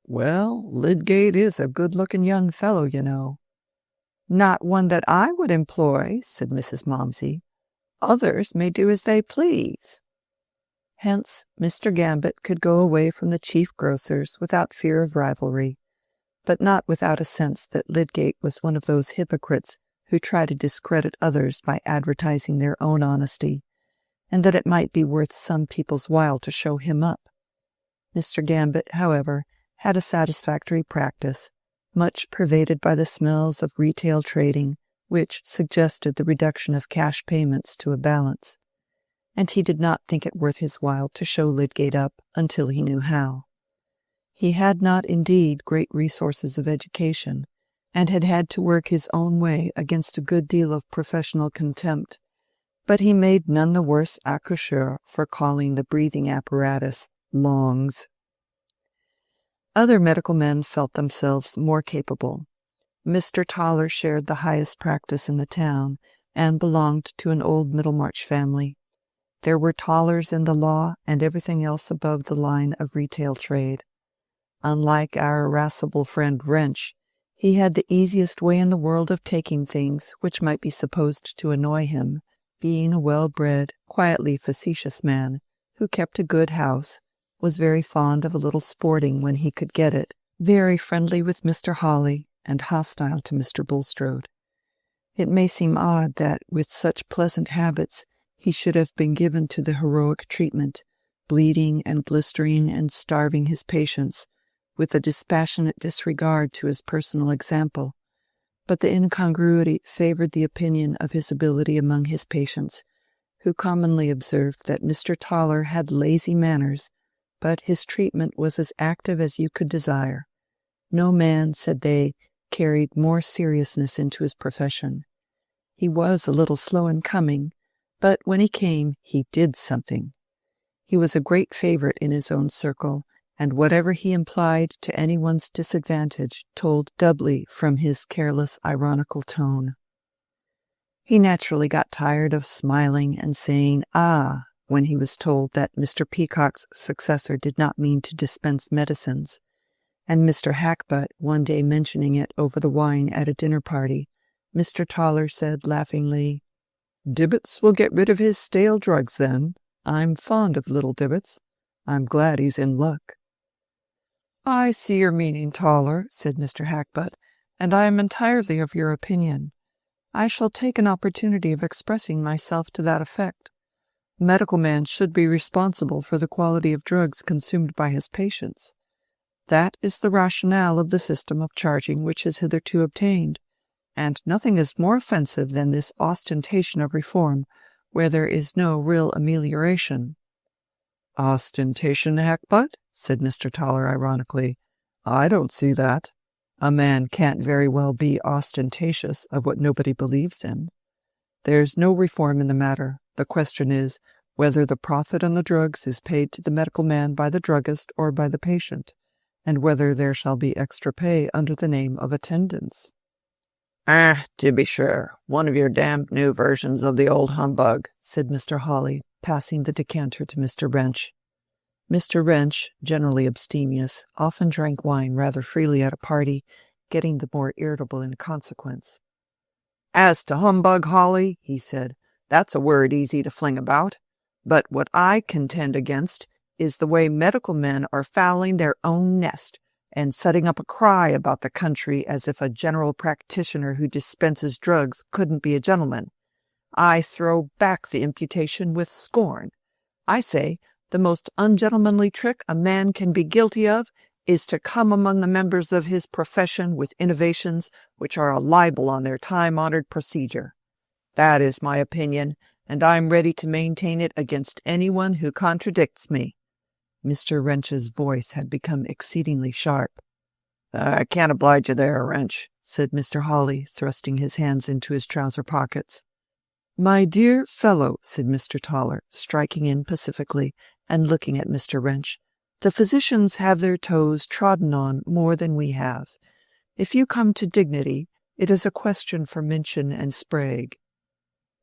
"Well, Lydgate is a good-looking young fellow, you know." "Not one that I would employ," said Mrs. Momsey. "Others may do as they please." Hence Mr. Gambit could go away from the chief grocer's without fear of rivalry, but not without a sense that Lydgate was one of those hypocrites who try to discredit others by advertising their own honesty, and that it might be worth some people's while to show him up. Mr. Gambit, however, had a satisfactory practice, much pervaded by the smells of retail trading, which suggested the reduction of cash payments to a balance, and he did not think it worth his while to show Lydgate up until he knew how. He had not indeed great resources of education, and had had to work his own way against a good deal of professional contempt, but he made none the worse accoucheur for calling the breathing apparatus lungs. Other medical men felt themselves more capable. Mr. Toller shared the highest practice in the town, and belonged to an old Middlemarch family. There were Tollers in the law and everything else above the line of retail trade. Unlike our irascible friend Wrench, he had the easiest way in the world of taking things which might be supposed to annoy him, being a well-bred, quietly facetious man, who kept a good house, was very fond of a little sporting when he could get it, very friendly with Mr. Hawley, and hostile to Mr. Bulstrode. It may seem odd that, with such pleasant habits, he should have been given to the heroic treatment, bleeding and blistering and starving his patients, with a dispassionate disregard to his personal example, but the incongruity favored the opinion of his ability among his patients, who commonly observed that Mr. Toller had lazy manners, but his treatment was as active as you could desire. No man, said they, carried more seriousness into his profession. He was a little slow in coming, but when he came he did something. He was a great favorite in his own circle, and whatever he implied to anyone's disadvantage told doubly from his careless, ironical tone. He naturally got tired of smiling and saying, "Ah," when he was told that Mr. Peacock's successor did not mean to dispense medicines, and Mr. Hackbutt one day mentioning it over the wine at a dinner party, Mr. Toller said laughingly, "Dibbets will get rid of his stale drugs then. I'm fond of little Dibbets. I'm glad he's in luck." "I see your meaning, Toller," said Mr. Hackbutt, "and I am entirely of your opinion. I shall take an opportunity of expressing myself to that effect. The medical man should be responsible for the quality of drugs consumed by his patients. That is the rationale of the system of charging which has hitherto obtained, and nothing is more offensive than this ostentation of reform, where there is no real amelioration." "Ostentation, Hackbutt?" said Mr. Toller ironically. "I don't see that. A man can't very well be ostentatious of what nobody believes in. There's no reform in the matter. The question is, whether the profit on the drugs is paid to the medical man by the druggist or by the patient, and whether there shall be extra pay under the name of attendance." "Ah, to be sure, one of your damned new versions of the old humbug," said Mr. Hawley, passing the decanter to Mr. Wrench. Mr. Wrench, generally abstemious, often drank wine rather freely at a party, getting the more irritable in consequence. "As to humbug, Hawley," he said, "that's a word easy to fling about. But what I contend against is the way medical men are fouling their own nest, and setting up a cry about the country as if a general practitioner who dispenses drugs couldn't be a gentleman. I throw back the imputation with scorn. I say, the most ungentlemanly trick a man can be guilty of is to come among the members of his profession with innovations which are a libel on their time-honored procedure. That is my opinion, and I'm ready to maintain it against anyone who contradicts me." Mr. Wrench's voice had become exceedingly sharp. "I can't oblige you there, Wrench," said Mr. Hawley, thrusting his hands into his trouser pockets. "My dear fellow," said Mr. Toller, striking in pacifically, and looking at Mr. Wrench, "the physicians have their toes trodden on more than we have. If you come to dignity, it is a question for Minchin and Sprague."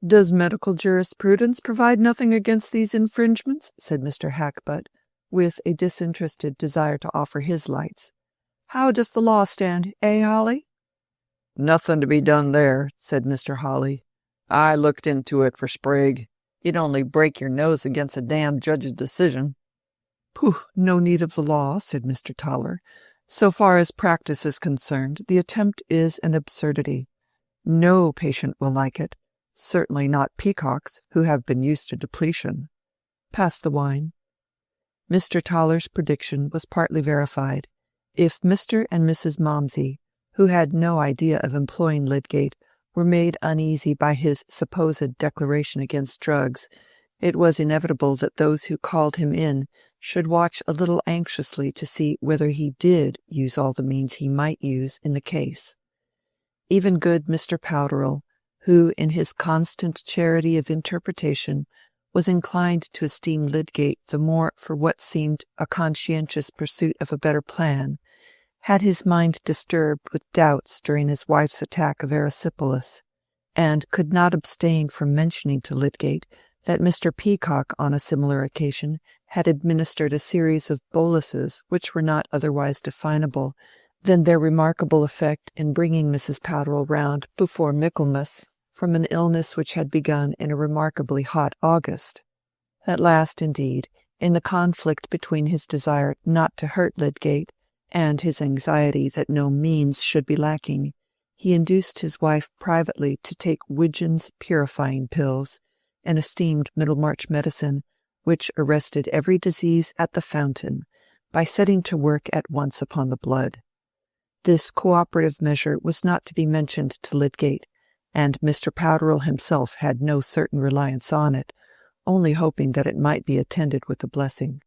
"Does medical jurisprudence provide nothing against these infringements?" said Mr. Hackbutt, with a disinterested desire to offer his lights. "How does the law stand, Hawley?" "Nothing to be done there," said Mr. Hawley. "I looked into it for Sprague. You'd only break your nose against a damned judge's decision." "Pooh, no need of the law," said Mr. Toller. "So far as practice is concerned, the attempt is an absurdity. No patient will like it, certainly not Peacocks, who have been used to depletion. Pass the wine." Mr. Toller's prediction was partly verified. If Mr. and Mrs. Momsey, who had no idea of employing Lydgate, were made uneasy by his supposed declaration against drugs, it was inevitable that those who called him in should watch a little anxiously to see whether he did use all the means he might use in the case. Even good Mr. Powderell, who in his constant charity of interpretation was inclined to esteem Lydgate the more for what seemed a conscientious pursuit of a better plan, had his mind disturbed with doubts during his wife's attack of erysipelas, and could not abstain from mentioning to Lydgate that Mr. Peacock on a similar occasion had administered a series of boluses which were not otherwise definable than their remarkable effect in bringing Mrs. Powderell round before Michaelmas from an illness which had begun in a remarkably hot August. At last, indeed, in the conflict between his desire not to hurt Lydgate and his anxiety that no means should be lacking, he induced his wife privately to take Widgeon's purifying pills, an esteemed Middlemarch medicine, which arrested every disease at the fountain, by setting to work at once upon the blood. This cooperative measure was not to be mentioned to Lydgate, and Mr. Powderell himself had no certain reliance on it, only hoping that it might be attended with a blessing.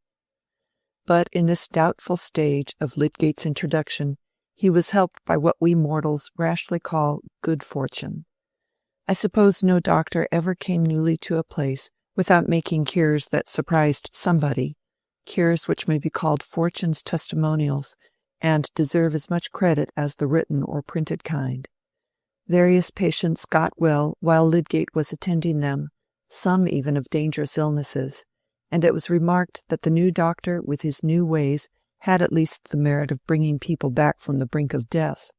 But in this doubtful stage of Lydgate's introduction, he was helped by what we mortals rashly call good fortune. I suppose no doctor ever came newly to a place without making cures that surprised somebody, cures which may be called fortune's testimonials, and deserve as much credit as the written or printed kind. Various patients got well while Lydgate was attending them, some even of dangerous illnesses, and it was remarked that the new doctor with his new ways had at least the merit of bringing people back from the brink of death.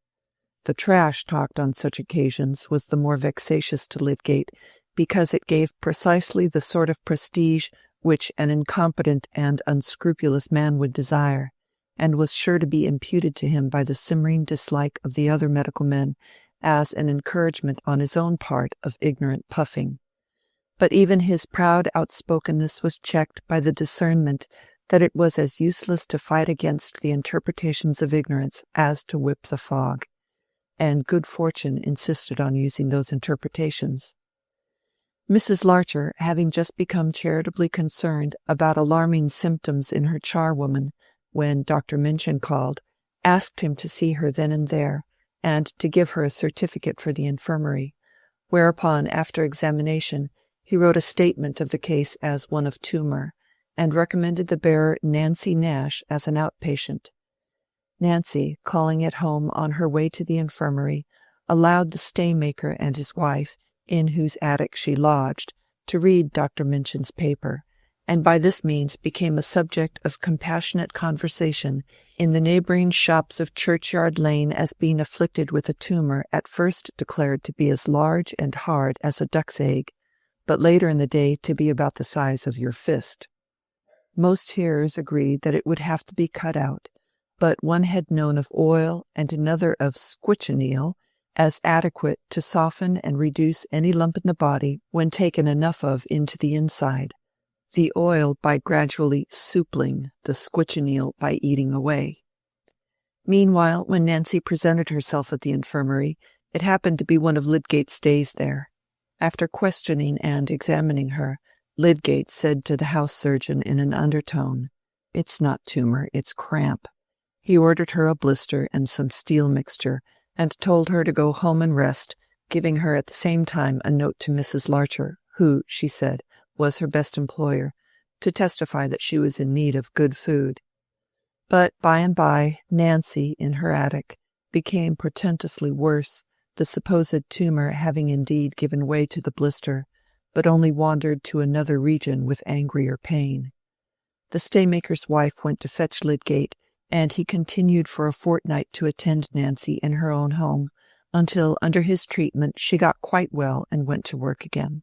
The trash talked on such occasions was the more vexatious to Lydgate because it gave precisely the sort of prestige which an incompetent and unscrupulous man would desire, and was sure to be imputed to him by the simmering dislike of the other medical men as an encouragement on his own part of ignorant puffing. But even his proud outspokenness was checked by the discernment that it was as useless to fight against the interpretations of ignorance as to whip the fog, and good fortune insisted on using those interpretations. Mrs. Larcher, having just become charitably concerned about alarming symptoms in her charwoman when Dr. Minchin called, asked him to see her then and there, and to give her a certificate for the infirmary, whereupon, after examination, he wrote a statement of the case as one of tumour, and recommended the bearer Nancy Nash as an outpatient. Nancy, calling at home on her way to the infirmary, allowed the staymaker and his wife, in whose attic she lodged, to read Dr. Minchin's paper, and by this means became a subject of compassionate conversation in the neighbouring shops of Churchyard Lane as being afflicted with a tumour at first declared to be as large and hard as a duck's egg, but later in the day to be about the size of your fist. Most hearers agreed that it would have to be cut out, but one had known of oil and another of squitchineal as adequate to soften and reduce any lump in the body when taken enough of into the inside, the oil by gradually soupling, the squitchineal by eating away. Meanwhile, when Nancy presented herself at the infirmary, it happened to be one of Lydgate's days there. After questioning and examining her, Lydgate said to the house surgeon in an undertone, "It's not tumour, it's cramp." He ordered her a blister and some steel mixture, and told her to go home and rest, giving her at the same time a note to Mrs. Larcher, who, she said, was her best employer, to testify that she was in need of good food. But by and by Nancy, in her attic, became portentously worse, the supposed tumour having indeed given way to the blister, but only wandered to another region with angrier pain. The staymaker's wife went to fetch Lydgate, and he continued for a fortnight to attend Nancy in her own home, until under his treatment she got quite well and went to work again.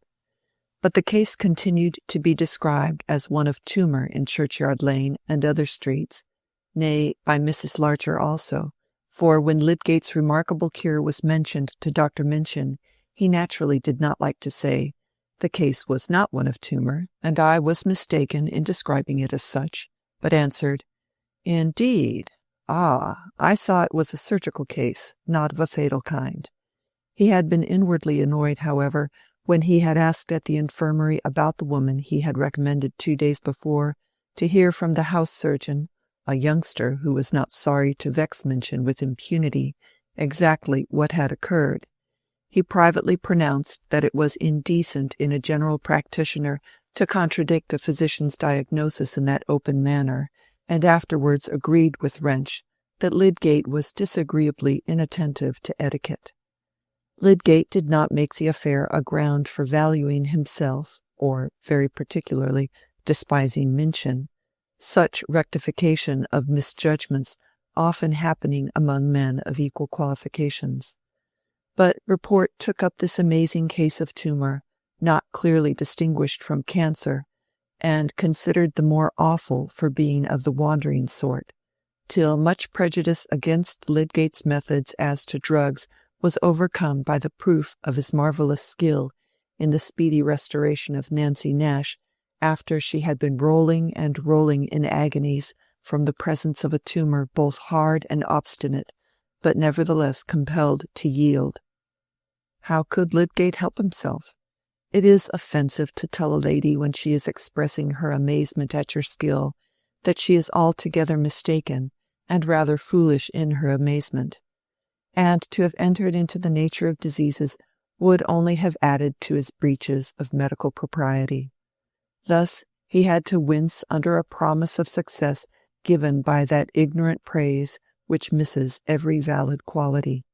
But the case continued to be described as one of tumour in Churchyard Lane and other streets, nay, by Mrs. Larcher also, for when Lydgate's remarkable cure was mentioned to Dr. Minchin, he naturally did not like to say, "The case was not one of tumour, and I was mistaken in describing it as such," but answered, "Indeed? Ah, I saw it was a surgical case, not of a fatal kind." He had been inwardly annoyed, however, when he had asked at the infirmary about the woman he had recommended 2 days before, to hear from the house surgeon, a youngster who was not sorry to vex Minchin with impunity, exactly what had occurred. He privately pronounced that it was indecent in a general practitioner to contradict a physician's diagnosis in that open manner, and afterwards agreed with Wrench that Lydgate was disagreeably inattentive to etiquette. Lydgate did not make the affair a ground for valuing himself, or, very particularly, despising Minchin, such rectification of misjudgments often happening among men of equal qualifications. But report took up this amazing case of tumour, not clearly distinguished from cancer, and considered the more awful for being of the wandering sort, till much prejudice against Lydgate's methods as to drugs was overcome by the proof of his marvellous skill in the speedy restoration of Nancy Nash after she had been rolling and rolling in agonies from the presence of a tumour both hard and obstinate, but nevertheless compelled to yield. How could Lydgate help himself? It is offensive to tell a lady when she is expressing her amazement at your skill that she is altogether mistaken and rather foolish in her amazement, and to have entered into the nature of diseases would only have added to his breaches of medical propriety. Thus He had to wince under a promise of success given by that ignorant praise which misses every valid quality.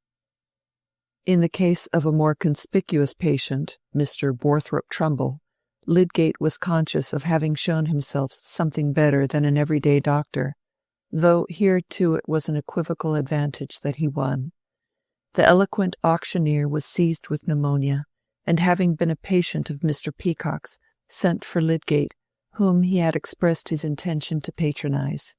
In the case of a more conspicuous patient, Mr. Borthrop Trumbull, Lydgate was conscious of having shown himself something better than an everyday doctor, though here too it was an equivocal advantage that he won. The eloquent auctioneer was seized with pneumonia, and having been a patient of Mr. Peacock's, sent for Lydgate, whom he had expressed his intention to patronize.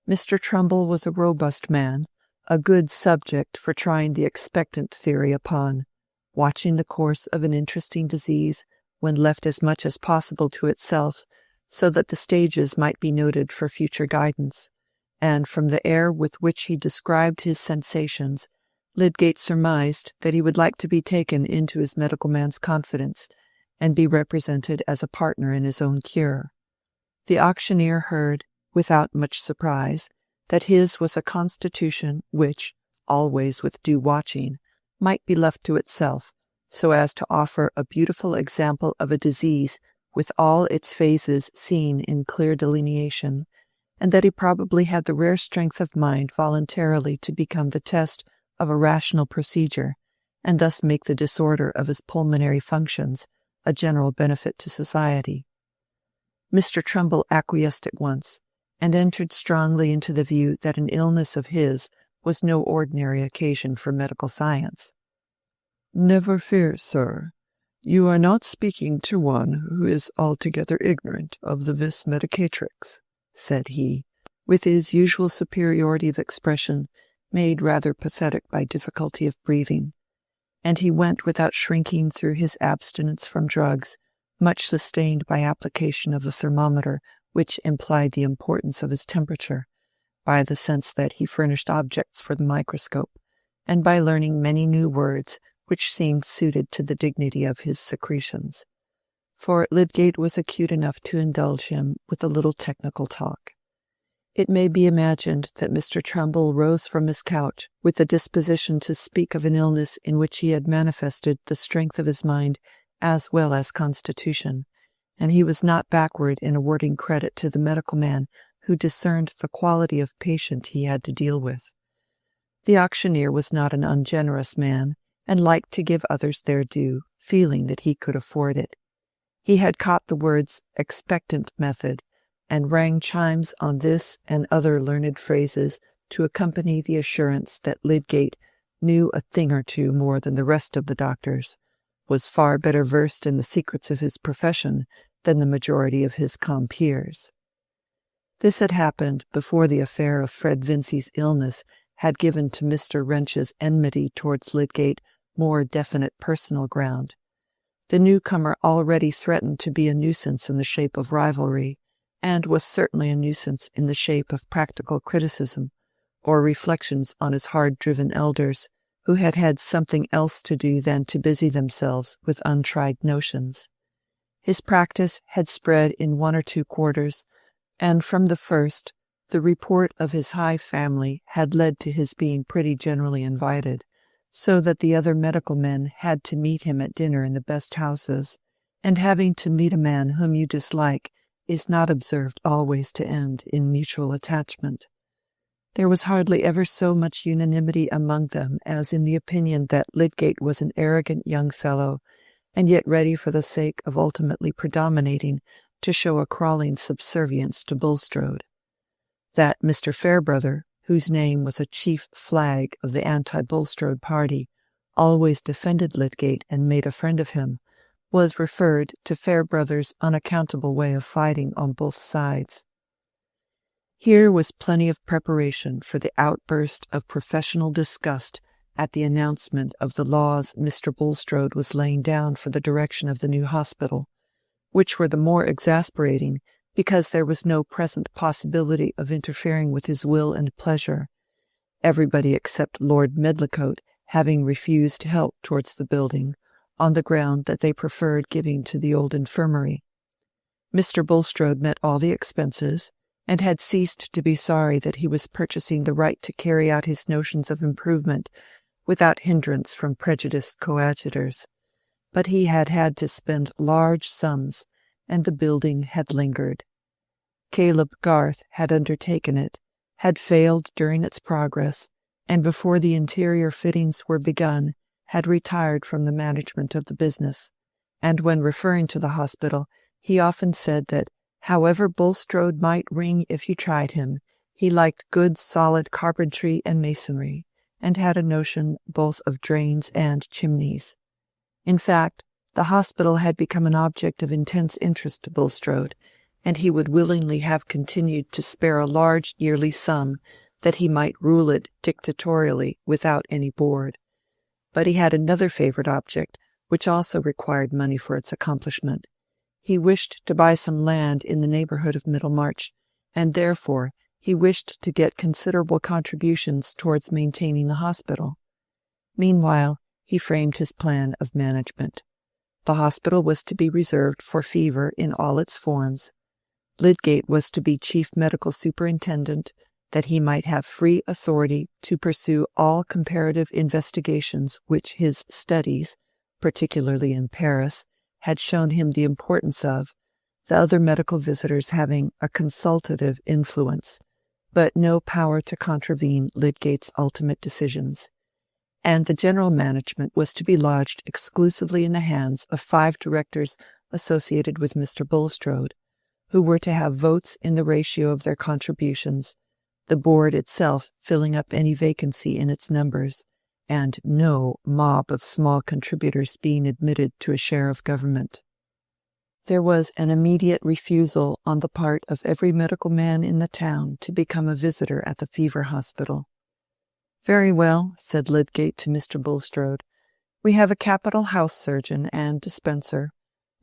Mr. Trumbull was a robust man, a good subject for trying the expectant theory upon, watching the course of an interesting disease when left as much as possible to itself, so that the stages might be noted for future guidance, and from the air with which he described his sensations, Lydgate surmised that he would like to be taken into his medical man's confidence, and be represented as a partner in his own cure. The auctioneer heard, without much surprise, that his was a constitution which, always with due watching, might be left to itself, so as to offer a beautiful example of a disease with all its phases seen in clear delineation, and that he probably had the rare strength of mind voluntarily to become the test of a rational procedure, and thus make the disorder of his pulmonary functions a general benefit to society. Mr. Trumbull acquiesced at once, and entered strongly into the view that an illness of his was no ordinary occasion for medical science. "Never fear, sir. You are not speaking to one who is altogether ignorant of the vis medicatrix," said he, with his usual superiority of expression, made rather pathetic by difficulty of breathing, and he went without shrinking through his abstinence from drugs, much sustained by application of the thermometer, which implied the importance of his temperature, by the sense that he furnished objects for the microscope, and by learning many new words which seemed suited to the dignity of his secretions. For Lydgate was acute enough to indulge him with a little technical talk. It may be imagined that Mr. Trumbull rose from his couch with a disposition to speak of an illness in which he had manifested the strength of his mind as well as constitution, and he was not backward in awarding credit to the medical man who discerned the quality of patient he had to deal with. The auctioneer was not an ungenerous man, and liked to give others their due, feeling that he could afford it. He had caught the words expectant method, and rang chimes on this and other learned phrases to accompany the assurance that Lydgate knew a thing or two more than the rest of the doctors, was far better versed in the secrets of his profession than the majority of his compeers. This had happened before the affair of Fred Vincey's illness had given to Mr. Wrench's enmity towards Lydgate more definite personal ground. The newcomer already threatened to be a nuisance in the shape of rivalry, and was certainly a nuisance in the shape of practical criticism, or reflections on his hard-driven elders, who had had something else to do than to busy themselves with untried notions. His practice had spread in one or two quarters, and from the first the report of his high family had led to his being pretty generally invited, so that the other medical men had to meet him at dinner in the best houses, and having to meet a man whom you dislike is not observed always to end in mutual attachment. There was hardly ever so much unanimity among them as in the opinion that Lydgate was an arrogant young fellow, and yet ready for the sake of ultimately predominating to show a crawling subservience to Bulstrode. That Mr. Fairbrother, whose name was a chief flag of the anti-Bulstrode party, always defended Lydgate and made a friend of him, was referred to Fairbrother's unaccountable way of fighting on both sides. Here was plenty of preparation for the outburst of professional disgust at the announcement of the laws Mr. Bulstrode was laying down for the direction of the new hospital, which were the more exasperating because there was no present possibility of interfering with his will and pleasure, everybody except Lord Medlicote having refused help towards the building, on the ground that they preferred giving to the old infirmary. Mr. Bulstrode met all the expenses, and had ceased to be sorry that he was purchasing the right to carry out his notions of improvement without hindrance from prejudiced coadjutors. But he had had to spend large sums, and the building had lingered. Caleb Garth had undertaken it, had failed during its progress, and before the interior fittings were begun, had retired from the management of the business, and when referring to the hospital, he often said that however Bulstrode might ring if you tried him, he liked good solid carpentry and masonry, and had a notion both of drains and chimneys. In fact, the hospital had become an object of intense interest to Bulstrode, and he would willingly have continued to spare a large yearly sum that he might rule it dictatorially without any board. But he had another favourite object, which also required money for its accomplishment. He wished to buy some land in the neighbourhood of Middlemarch, and therefore he wished to get considerable contributions towards maintaining the hospital. Meanwhile, he framed his plan of management. The hospital was to be reserved for fever in all its forms. Lydgate was to be chief medical superintendent, that he might have free authority to pursue all comparative investigations which his studies, particularly in Paris, had shown him the importance of, the other medical visitors having a consultative influence, but no power to contravene Lydgate's ultimate decisions. And the general management was to be lodged exclusively in the hands of 5 directors associated with Mr. Bulstrode, who were to have votes in the ratio of their contributions, the board itself filling up any vacancy in its numbers, and no mob of small contributors being admitted to a share of government. There was an immediate refusal on the part of every medical man in the town to become a visitor at the fever hospital. "Very well," said Lydgate to Mr. Bulstrode. "We have a capital house surgeon and dispenser,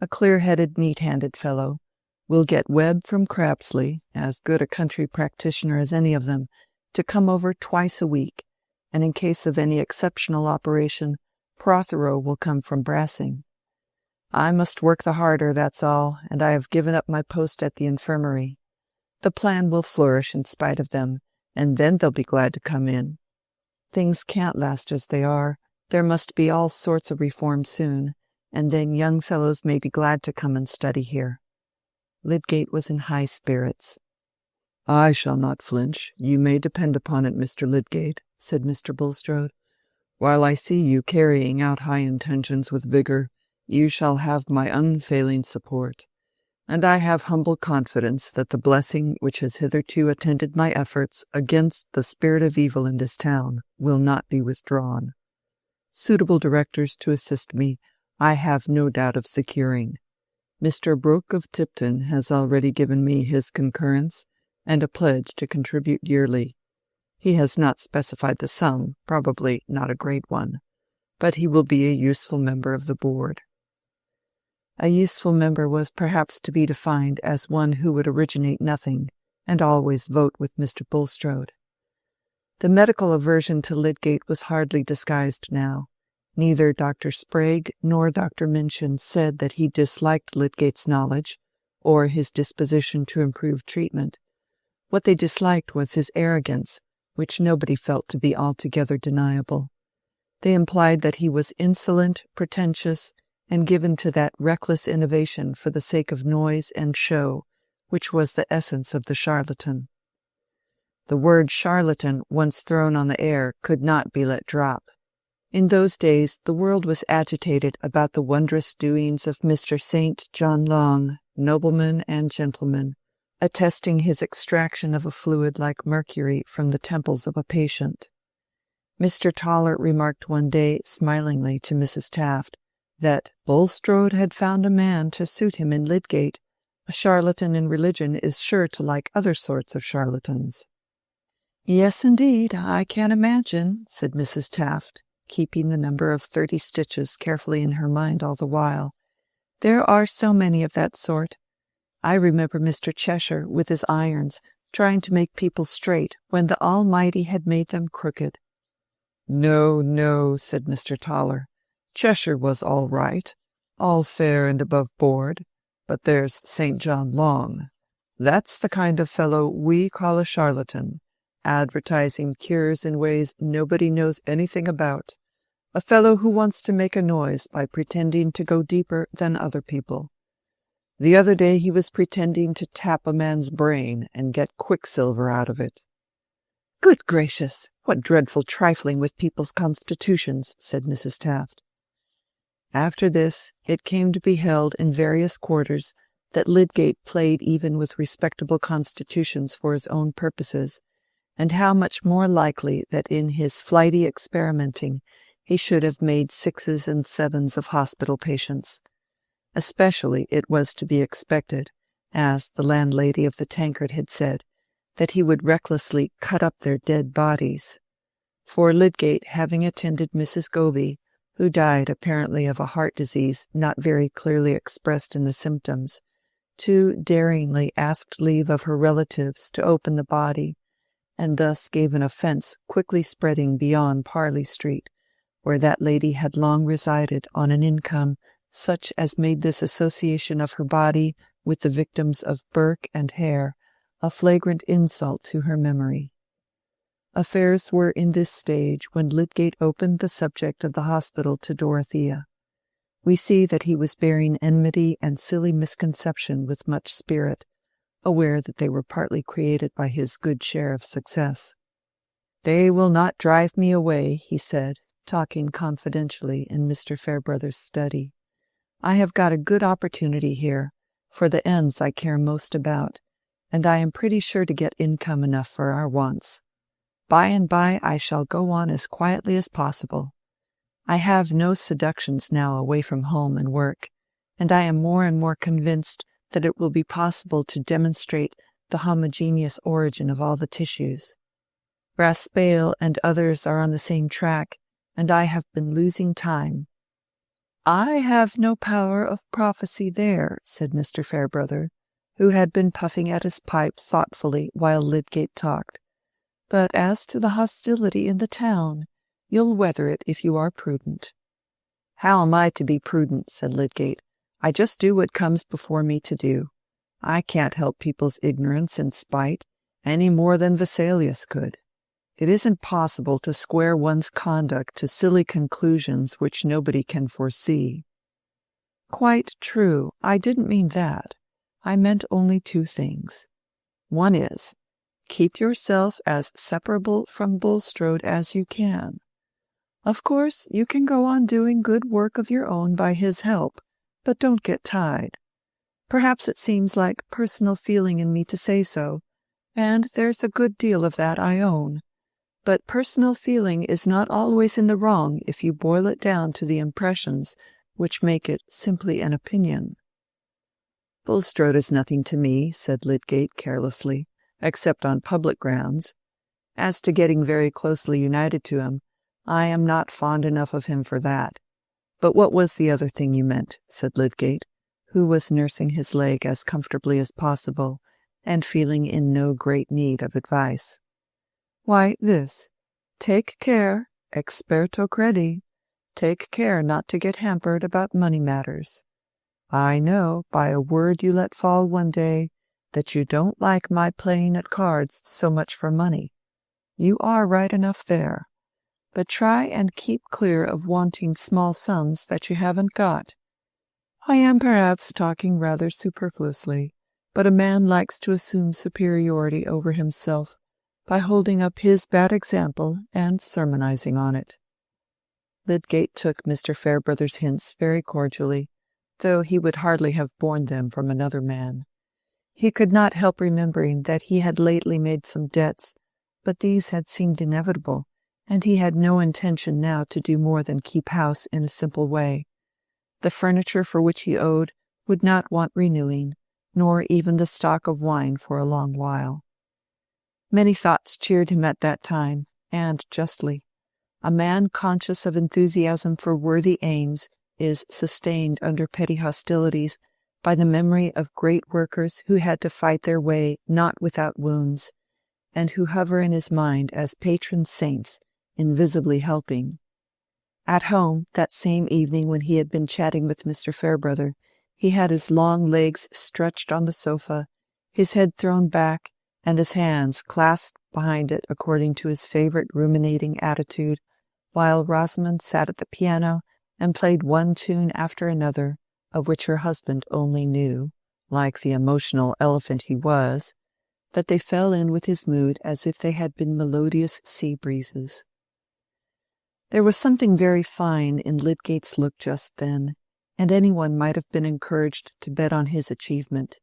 a clear-headed, neat-handed fellow. We'll get Webb from Crabsley, as good a country practitioner as any of them, to come over twice a week, and in case of any exceptional operation, Prothero will come from Brassing. I must work the harder, that's all, and I have given up my post at the infirmary. The plan will flourish in spite of them, and then they'll be glad to come in. Things can't last as they are. There must be all sorts of reform soon, and then young fellows may be glad to come and study here." Lydgate was in high spirits. "I shall not flinch, you may depend upon it, Mr. Lydgate," said Mr. Bulstrode. "While I see you carrying out high intentions with vigour, you shall have my unfailing support, and I have humble confidence that the blessing which has hitherto attended my efforts against the spirit of evil in this town will not be withdrawn. Suitable directors to assist me I have no doubt of securing. Mr. Brooke of Tipton has already given me his concurrence and a pledge to contribute yearly. He has not specified the sum, probably not a great one, but he will be a useful member of the board." A useful member was perhaps to be defined as one who would originate nothing, and always vote with Mr. Bulstrode. The medical aversion to Lydgate was hardly disguised now. Neither Dr. Sprague nor Dr. Minchin said that he disliked Lydgate's knowledge, or his disposition to improve treatment. What they disliked was his arrogance, which nobody felt to be altogether deniable. They implied that he was insolent, pretentious, and given to that reckless innovation for the sake of noise and show, which was the essence of the charlatan. The word charlatan, once thrown on the air, could not be let drop. In those days the world was agitated about the wondrous doings of Mr. St. John Long, nobleman and gentleman, attesting his extraction of a fluid like mercury from the temples of a patient. Mr. Toller remarked one day smilingly to Mrs. Taft that Bulstrode had found a man to suit him in Lydgate. A charlatan in religion is sure to like other sorts of charlatans. "Yes, indeed, I can imagine," said Mrs. Taft, keeping the number of 30 stitches carefully in her mind all the while. "There are so many of that sort. I remember Mr. Cheshire, with his irons, trying to make people straight when the Almighty had made them crooked." "No, no," said Mr. Toller. "Cheshire was all right, all fair and above board, but there's St. John Long. That's the kind of fellow we call a charlatan, advertising cures in ways nobody knows anything about. A fellow who wants to make a noise by pretending to go deeper than other people. The other day he was pretending to tap a man's brain and get quicksilver out of it." "Good gracious! What dreadful trifling with people's constitutions," said Mrs. Taft. After this, it came to be held in various quarters that Lydgate played even with respectable constitutions for his own purposes, and how much more likely that in his flighty experimenting he should have made 6s and 7s of hospital patients. Especially it was to be expected, as the landlady of the Tankard had said, that he would recklessly cut up their dead bodies. For Lydgate, having attended Mrs. Goby, who died apparently of a heart disease not very clearly expressed in the symptoms, too daringly asked leave of her relatives to open the body, and thus gave an offence quickly spreading beyond Parley Street, where that lady had long resided on an income such as made this association of her body with the victims of Burke and Hare a flagrant insult to her memory. Affairs were in this stage when Lydgate opened the subject of the hospital to Dorothea. We see that he was bearing enmity and silly misconception with much spirit, aware that they were partly created by his good share of success. "They will not drive me away," he said, talking confidentially in Mr. Fairbrother's study. "I have got a good opportunity here, for the ends I care most about, and I am pretty sure to get income enough for our wants. By and by I shall go on as quietly as possible. I have no seductions now away from home and work, and I am more and more convinced that it will be possible to demonstrate the homogeneous origin of all the tissues. Raspail and others are on the same track, and I have been losing time." "I have no power of prophecy there," said Mr. Fairbrother, who had been puffing at his pipe thoughtfully while Lydgate talked. "But as to the hostility in the town, you'll weather it if you are prudent." "How am I to be prudent?" said Lydgate. "I just do what comes before me to do. I can't help people's ignorance and spite, any more than Vesalius could. It isn't possible to square one's conduct to silly conclusions which nobody can foresee." "Quite true. I didn't mean that. I meant only 2 things. One is, keep yourself as separable from Bulstrode as you can. Of course, you can go on doing good work of your own by his help, but don't get tied. Perhaps it seems like personal feeling in me to say so, and there's a good deal of that, I own. But personal feeling is not always in the wrong if you boil it down to the impressions which make it simply an opinion." "Bulstrode is nothing to me," said Lydgate carelessly, "except on public grounds. As to getting very closely united to him, I am not fond enough of him for that. But what was the other thing you meant?" said Lydgate, who was nursing his leg as comfortably as possible, and feeling in no great need of advice. "Why, this. Take care, experto credi. Take care not to get hampered about money matters. I know, by a word you let fall one day, that you don't like my playing at cards so much for money. You are right enough there. But try and keep clear of wanting small sums that you haven't got. I am perhaps talking rather superfluously, but a man likes to assume superiority over himself by holding up his bad example and sermonizing on it." Lydgate took Mr. Fairbrother's hints very cordially, though he would hardly have borne them from another man. He could not help remembering that he had lately made some debts, but these had seemed inevitable, and he had no intention now to do more than keep house in a simple way. The furniture for which he owed would not want renewing, nor even the stock of wine for a long while. Many thoughts cheered him at that time, and justly. A man conscious of enthusiasm for worthy aims is sustained under petty hostilities by the memory of great workers who had to fight their way not without wounds, and who hover in his mind as patron saints, invisibly helping. At home, that same evening when he had been chatting with Mr. Fairbrother, he had his long legs stretched on the sofa, his head thrown back, and his hands clasped behind it according to his favourite ruminating attitude, while Rosamond sat at the piano and played one tune after another, of which her husband only knew, like the emotional elephant he was, that they fell in with his mood as if they had been melodious sea breezes. There was something very fine in Lydgate's look just then, and anyone might have been encouraged to bet on his achievement.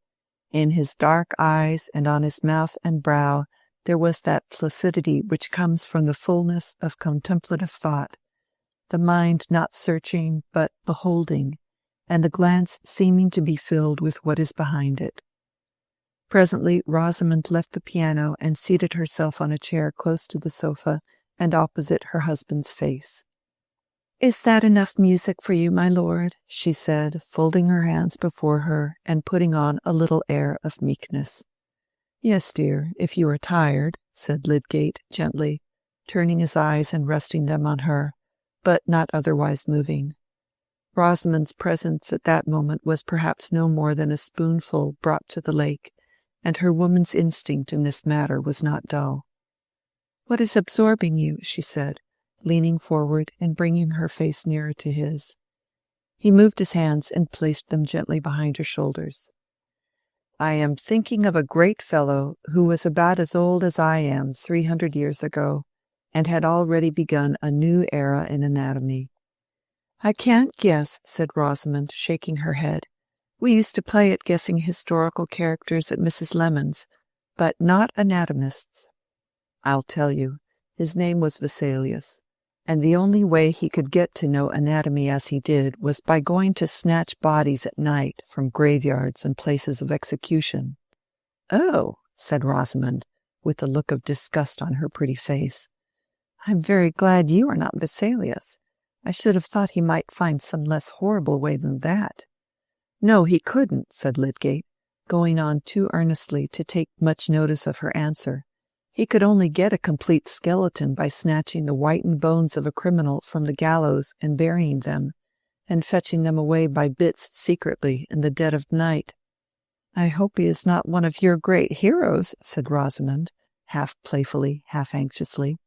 In his dark eyes and on his mouth and brow there was that placidity which comes from the fullness of contemplative thought, the mind not searching but beholding, and the glance seeming to be filled with what is behind it. Presently Rosamond left the piano and seated herself on a chair close to the sofa and opposite her husband's face. "Is that enough music for you, my lord?" she said, folding her hands before her and putting on a little air of meekness. "Yes, dear, if you are tired," said Lydgate gently, turning his eyes and resting them on her, but not otherwise moving. Rosamond's presence at that moment was perhaps no more than a spoonful brought to the lake, and her woman's instinct in this matter was not dull. "What is absorbing you?" she said, leaning forward and bringing her face nearer to his. He moved his hands and placed them gently behind her shoulders. "I am thinking of a great fellow who was about as old as I am 300 years ago, and had already begun a new era in anatomy." "I can't guess," said Rosamond, shaking her head. "We used to play at guessing historical characters at Mrs. Lemon's, but not anatomists." "I'll tell you. His name was Vesalius, and the only way he could get to know anatomy as he did was by going to snatch bodies at night from graveyards and places of execution." "Oh," said Rosamond, with a look of disgust on her pretty face. "I'm very glad you are not Vesalius. I should have thought he might find some less horrible way than that." "No, he couldn't," said Lydgate, going on too earnestly to take much notice of her answer. "He could only get a complete skeleton by snatching the whitened bones of a criminal from the gallows and burying them, and fetching them away by bits secretly in the dead of night." "I hope he is not one of your great heroes," said Rosamond, half playfully, half anxiously,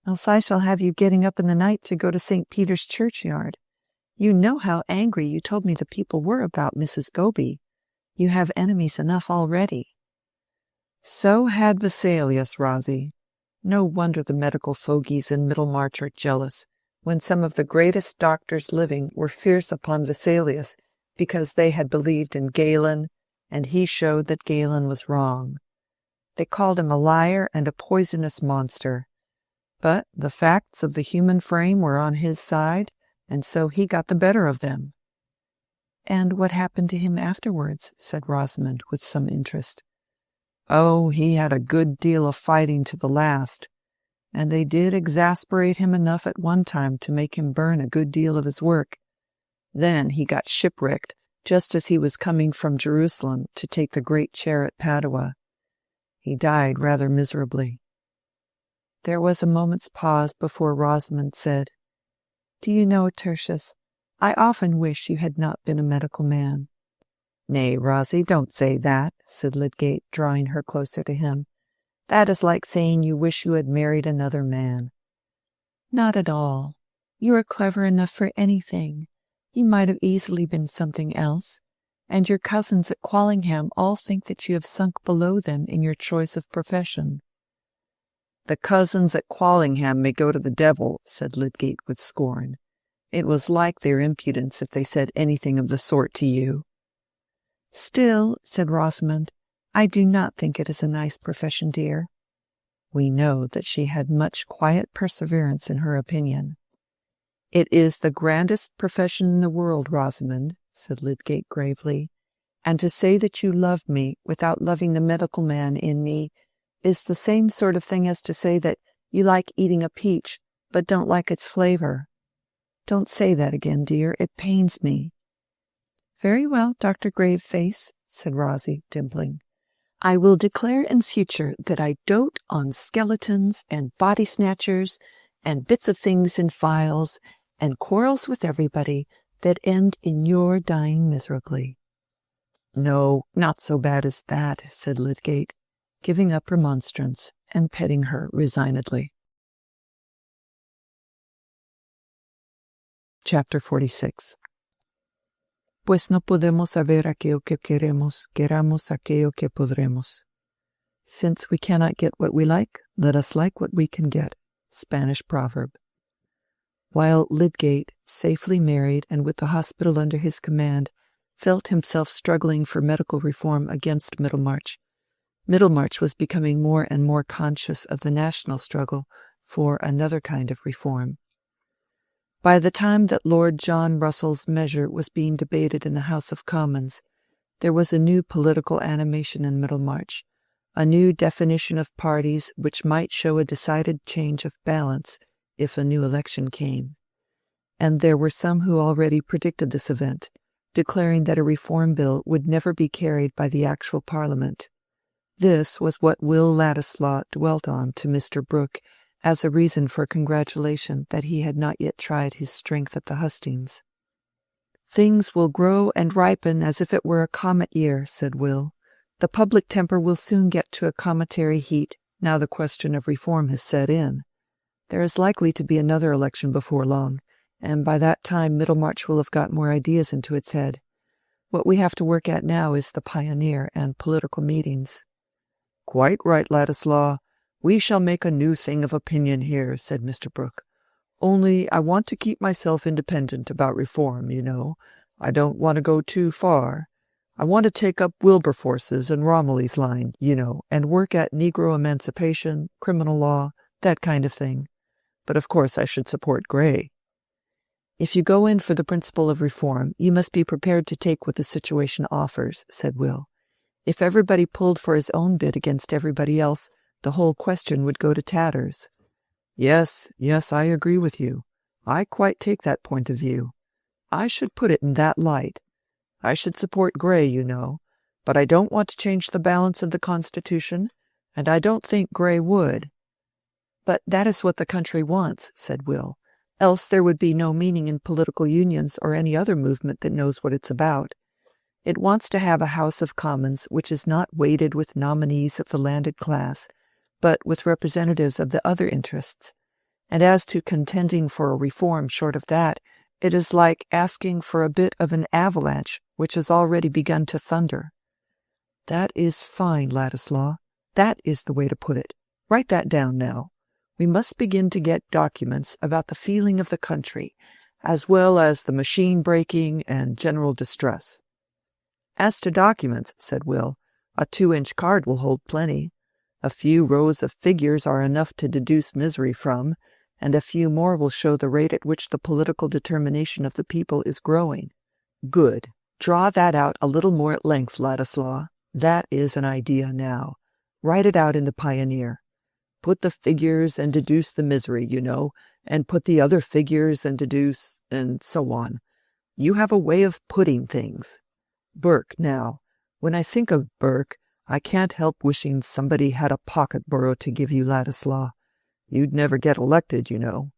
"else I shall have you getting up in the night to go to St. Peter's churchyard. You know how angry you told me the people were about Mrs. Goby. You have enemies enough already." "So had Vesalius, Rosie. No wonder the medical fogies in Middlemarch are jealous, when some of the greatest doctors living were fierce upon Vesalius because they had believed in Galen, and he showed that Galen was wrong. They called him a liar and a poisonous monster. But the facts of the human frame were on his side, and so he got the better of them." "And what happened to him afterwards?" said Rosamond, with some interest. "Oh, he had a good deal of fighting to the last, and they did exasperate him enough at one time to make him burn a good deal of his work. Then he got shipwrecked just as he was coming from Jerusalem to take the great chair at Padua. He died rather miserably." There was a moment's pause before Rosamond said, "Do you know, Tertius, I often wish you had not been a medical man." "Nay, Rosie, don't say that," said Lydgate, drawing her closer to him. "That is like saying you wish you had married another man." "Not at all. You are clever enough for anything. You might have easily been something else, and your cousins at Quallingham all think that you have sunk below them in your choice of profession." "The cousins at Quallingham may go to the devil," said Lydgate with scorn. "It was like their impudence if they said anything of the sort to you." "Still," said Rosamond, "I do not think it is a nice profession, dear." We know that she had much quiet perseverance in her opinion. "It is the grandest profession in the world, Rosamond," said Lydgate gravely, "and to say that you love me without loving the medical man in me is the same sort of thing as to say that you like eating a peach but don't like its flavor. Don't say that again, dear. It pains me." "Very well, Dr. Graveface," said Rosie, dimpling. "I will declare in future that I dote on skeletons and body snatchers and bits of things in files and quarrels with everybody that end in your dying miserably." "No, not so bad as that," said Lydgate, giving up remonstrance and petting her resignedly. Chapter 46. Pues no podemos saber aquello que queremos, queramos aquello que podremos. Since we cannot get what we like, let us like what we can get. Spanish proverb. While Lydgate, safely married and with the hospital under his command, felt himself struggling for medical reform against Middlemarch, Middlemarch was becoming more and more conscious of the national struggle for another kind of reform. By the time that Lord John Russell's measure was being debated in the House of Commons, there was a new political animation in Middlemarch, a new definition of parties which might show a decided change of balance if a new election came. And there were some who already predicted this event, declaring that a reform bill would never be carried by the actual Parliament. This was what Will Ladislaw dwelt on to Mr. Brooke as a reason for congratulation that he had not yet tried his strength at the hustings. "Things will grow and ripen as if it were a comet year," said Will. "The public temper will soon get to a cometary heat, now the question of reform has set in. There is likely to be another election before long, and by that time Middlemarch will have got more ideas into its head. What we have to work at now is the pioneer and political meetings." "Quite right, Ladislaw. We shall make a new thing of opinion here," said Mr. Brooke. "Only I want to keep myself independent about reform, you know. I don't want to go too far. I want to take up Wilberforce's and Romilly's line, you know, and work at Negro emancipation, criminal law, that kind of thing. But of course I should support Grey." "If you go in for the principle of reform, you must be prepared to take what the situation offers," said Will. "If everybody pulled for his own bit against everybody else, the whole question would go to tatters." Yes, I agree with you. I quite take that point of view. I should put it in that light. I should support Grey, you know, but I don't want to change the balance of the Constitution, and I don't think Grey would." "But that is what the country wants," said Will. "Else there would be no meaning in political unions or any other movement that knows what it's about. It wants to have a House of Commons which is not weighted with nominees of the landed class, but with representatives of the other interests. And as to contending for a reform short of that, it is like asking for a bit of an avalanche which has already begun to thunder." "That is fine, Ladislaw. That is the way to put it. Write that down now. We must begin to get documents about the feeling of the country, as well as the machine breaking and general distress." "As to documents," said Will, "a 2-inch card will hold plenty. A few rows of figures are enough to deduce misery from, and a few more will show the rate at which the political determination of the people is growing." "Good. Draw that out a little more at length, Ladislaw. That is an idea now. Write it out in the Pioneer. Put the figures and deduce the misery, you know, and put the other figures and deduce, and so on. You have a way of putting things. Burke, now. When I think of Burke, I can't help wishing somebody had a pocket-borough to give you, Ladislaw. You'd never get elected, you know.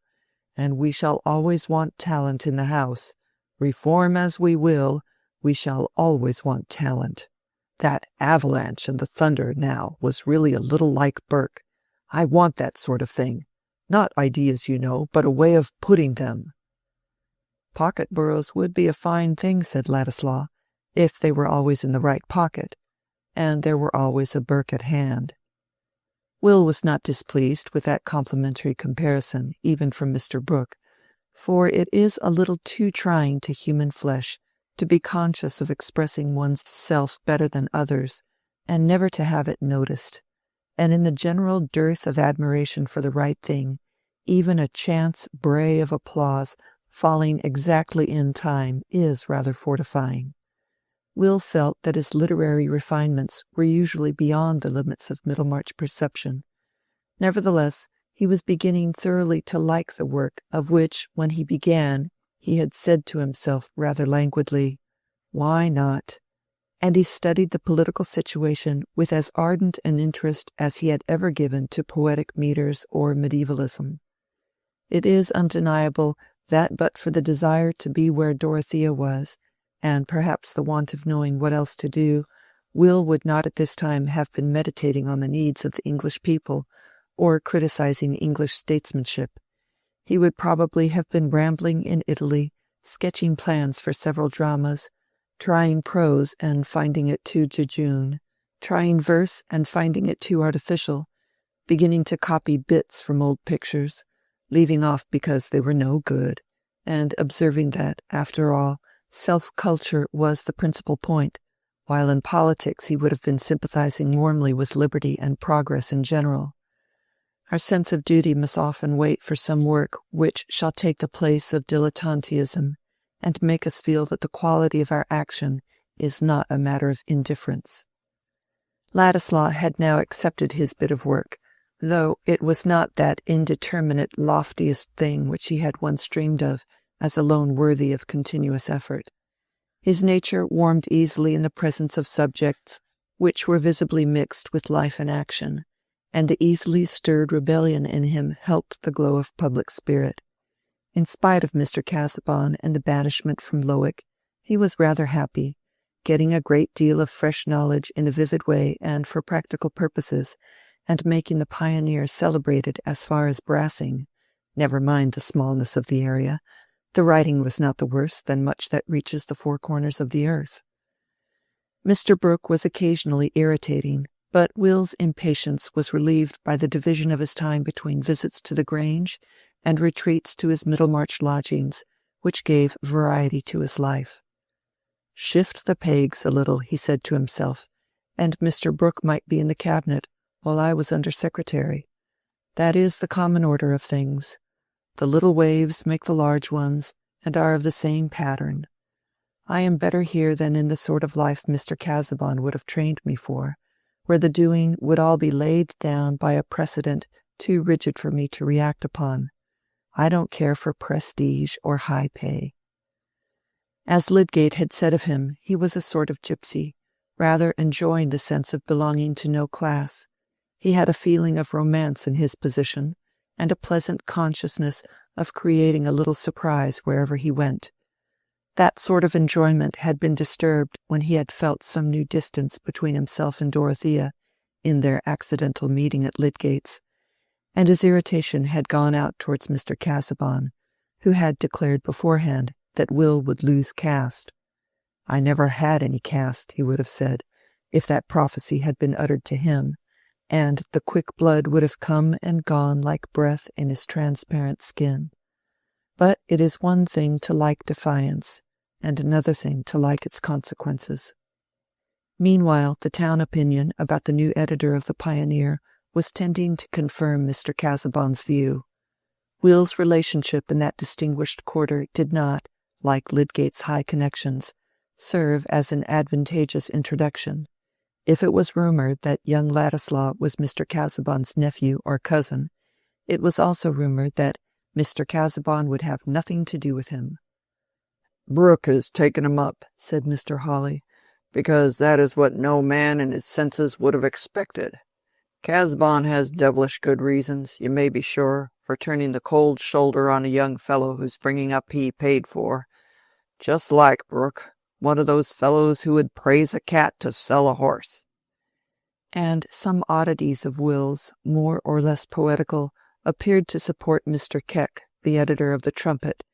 And we shall always want talent in the House. Reform as we will, we shall always want talent. That avalanche and the thunder, now, was really a little like Burke. I want that sort of thing. Not ideas, you know, but a way of putting them." "Pocket-boroughs would be a fine thing," said Ladislaw, "if they were always in the right pocket, and there were always a Burke at hand." Will was not displeased with that complimentary comparison, even from Mr. Brooke, for it is a little too trying to human flesh to be conscious of expressing one's self better than others, and never to have it noticed. And in the general dearth of admiration for the right thing, even a chance bray of applause falling exactly in time is rather fortifying. Will felt that his literary refinements were usually beyond the limits of Middlemarch perception. Nevertheless, he was beginning thoroughly to like the work of which, when he began, he had said to himself rather languidly, "Why not?" And he studied the political situation with as ardent an interest as he had ever given to poetic metres or medievalism. It is undeniable that but for the desire to be where Dorothea was, and perhaps the want of knowing what else to do, Will would not at this time have been meditating on the needs of the English people, or criticizing English statesmanship. He would probably have been rambling in Italy, sketching plans for several dramas, trying prose and finding it too jejune, trying verse and finding it too artificial, beginning to copy bits from old pictures, leaving off because they were no good, and observing that, after all, self-culture was the principal point, while in politics he would have been sympathizing warmly with liberty and progress in general. Our sense of duty must often wait for some work which shall take the place of dilettanteism, and make us feel that the quality of our action is not a matter of indifference. Ladislaw had now accepted his bit of work, though it was not that indeterminate, loftiest thing which he had once dreamed of as alone worthy of continuous effort. His nature warmed easily in the presence of subjects which were visibly mixed with life and action, and the easily stirred rebellion in him helped the glow of public spirit. In spite of Mr. Casaubon and the banishment from Lowick, he was rather happy, getting a great deal of fresh knowledge in a vivid way and for practical purposes, and making the Pioneer celebrated as far as Brassing. Never mind the smallness of the area. The writing was not the worse than much that reaches the four corners of the earth. Mr. Brooke was occasionally irritating, but Will's impatience was relieved by the division of his time between visits to the Grange and retreats to his Middlemarch lodgings, which gave variety to his life. "Shift the pegs a little," he said to himself, "and Mr. Brooke might be in the cabinet, while I was under secretary. That is the common order of things. The little waves make the large ones, and are of the same pattern. I am better here than in the sort of life Mr. Casaubon would have trained me for, where the doing would all be laid down by a precedent too rigid for me to react upon. I don't care for prestige or high pay." As Lydgate had said of him, he was a sort of gypsy, rather enjoying the sense of belonging to no class. He had a feeling of romance in his position, and a pleasant consciousness of creating a little surprise wherever he went. That sort of enjoyment had been disturbed when he had felt some new distance between himself and Dorothea in their accidental meeting at Lydgate's, and his irritation had gone out towards Mr. Casaubon, who had declared beforehand that Will would lose caste. "I never had any caste," he would have said, if that prophecy had been uttered to him, and the quick blood would have come and gone like breath in his transparent skin. But it is one thing to like defiance, and another thing to like its consequences. Meanwhile, the town opinion about the new editor of the Pioneer was tending to confirm Mr. Casaubon's view. Will's relationship in that distinguished quarter did not, like Lydgate's high connections, serve as an advantageous introduction. If it was rumored that young Ladislaw was Mr. Casaubon's nephew or cousin, it was also rumored that Mr. Casaubon would have nothing to do with him. "Brooke has taken him up," said Mr. Hawley, "because that is what no man in his senses would have expected. Casaubon has devilish good reasons, you may be sure, for turning the cold shoulder on a young fellow whose bringing up he paid for. Just like Brooke, one of those fellows who would praise a cat to sell a horse." And some oddities of Will's, more or less poetical, appeared to support Mr. Keck, the editor of the Trumpet,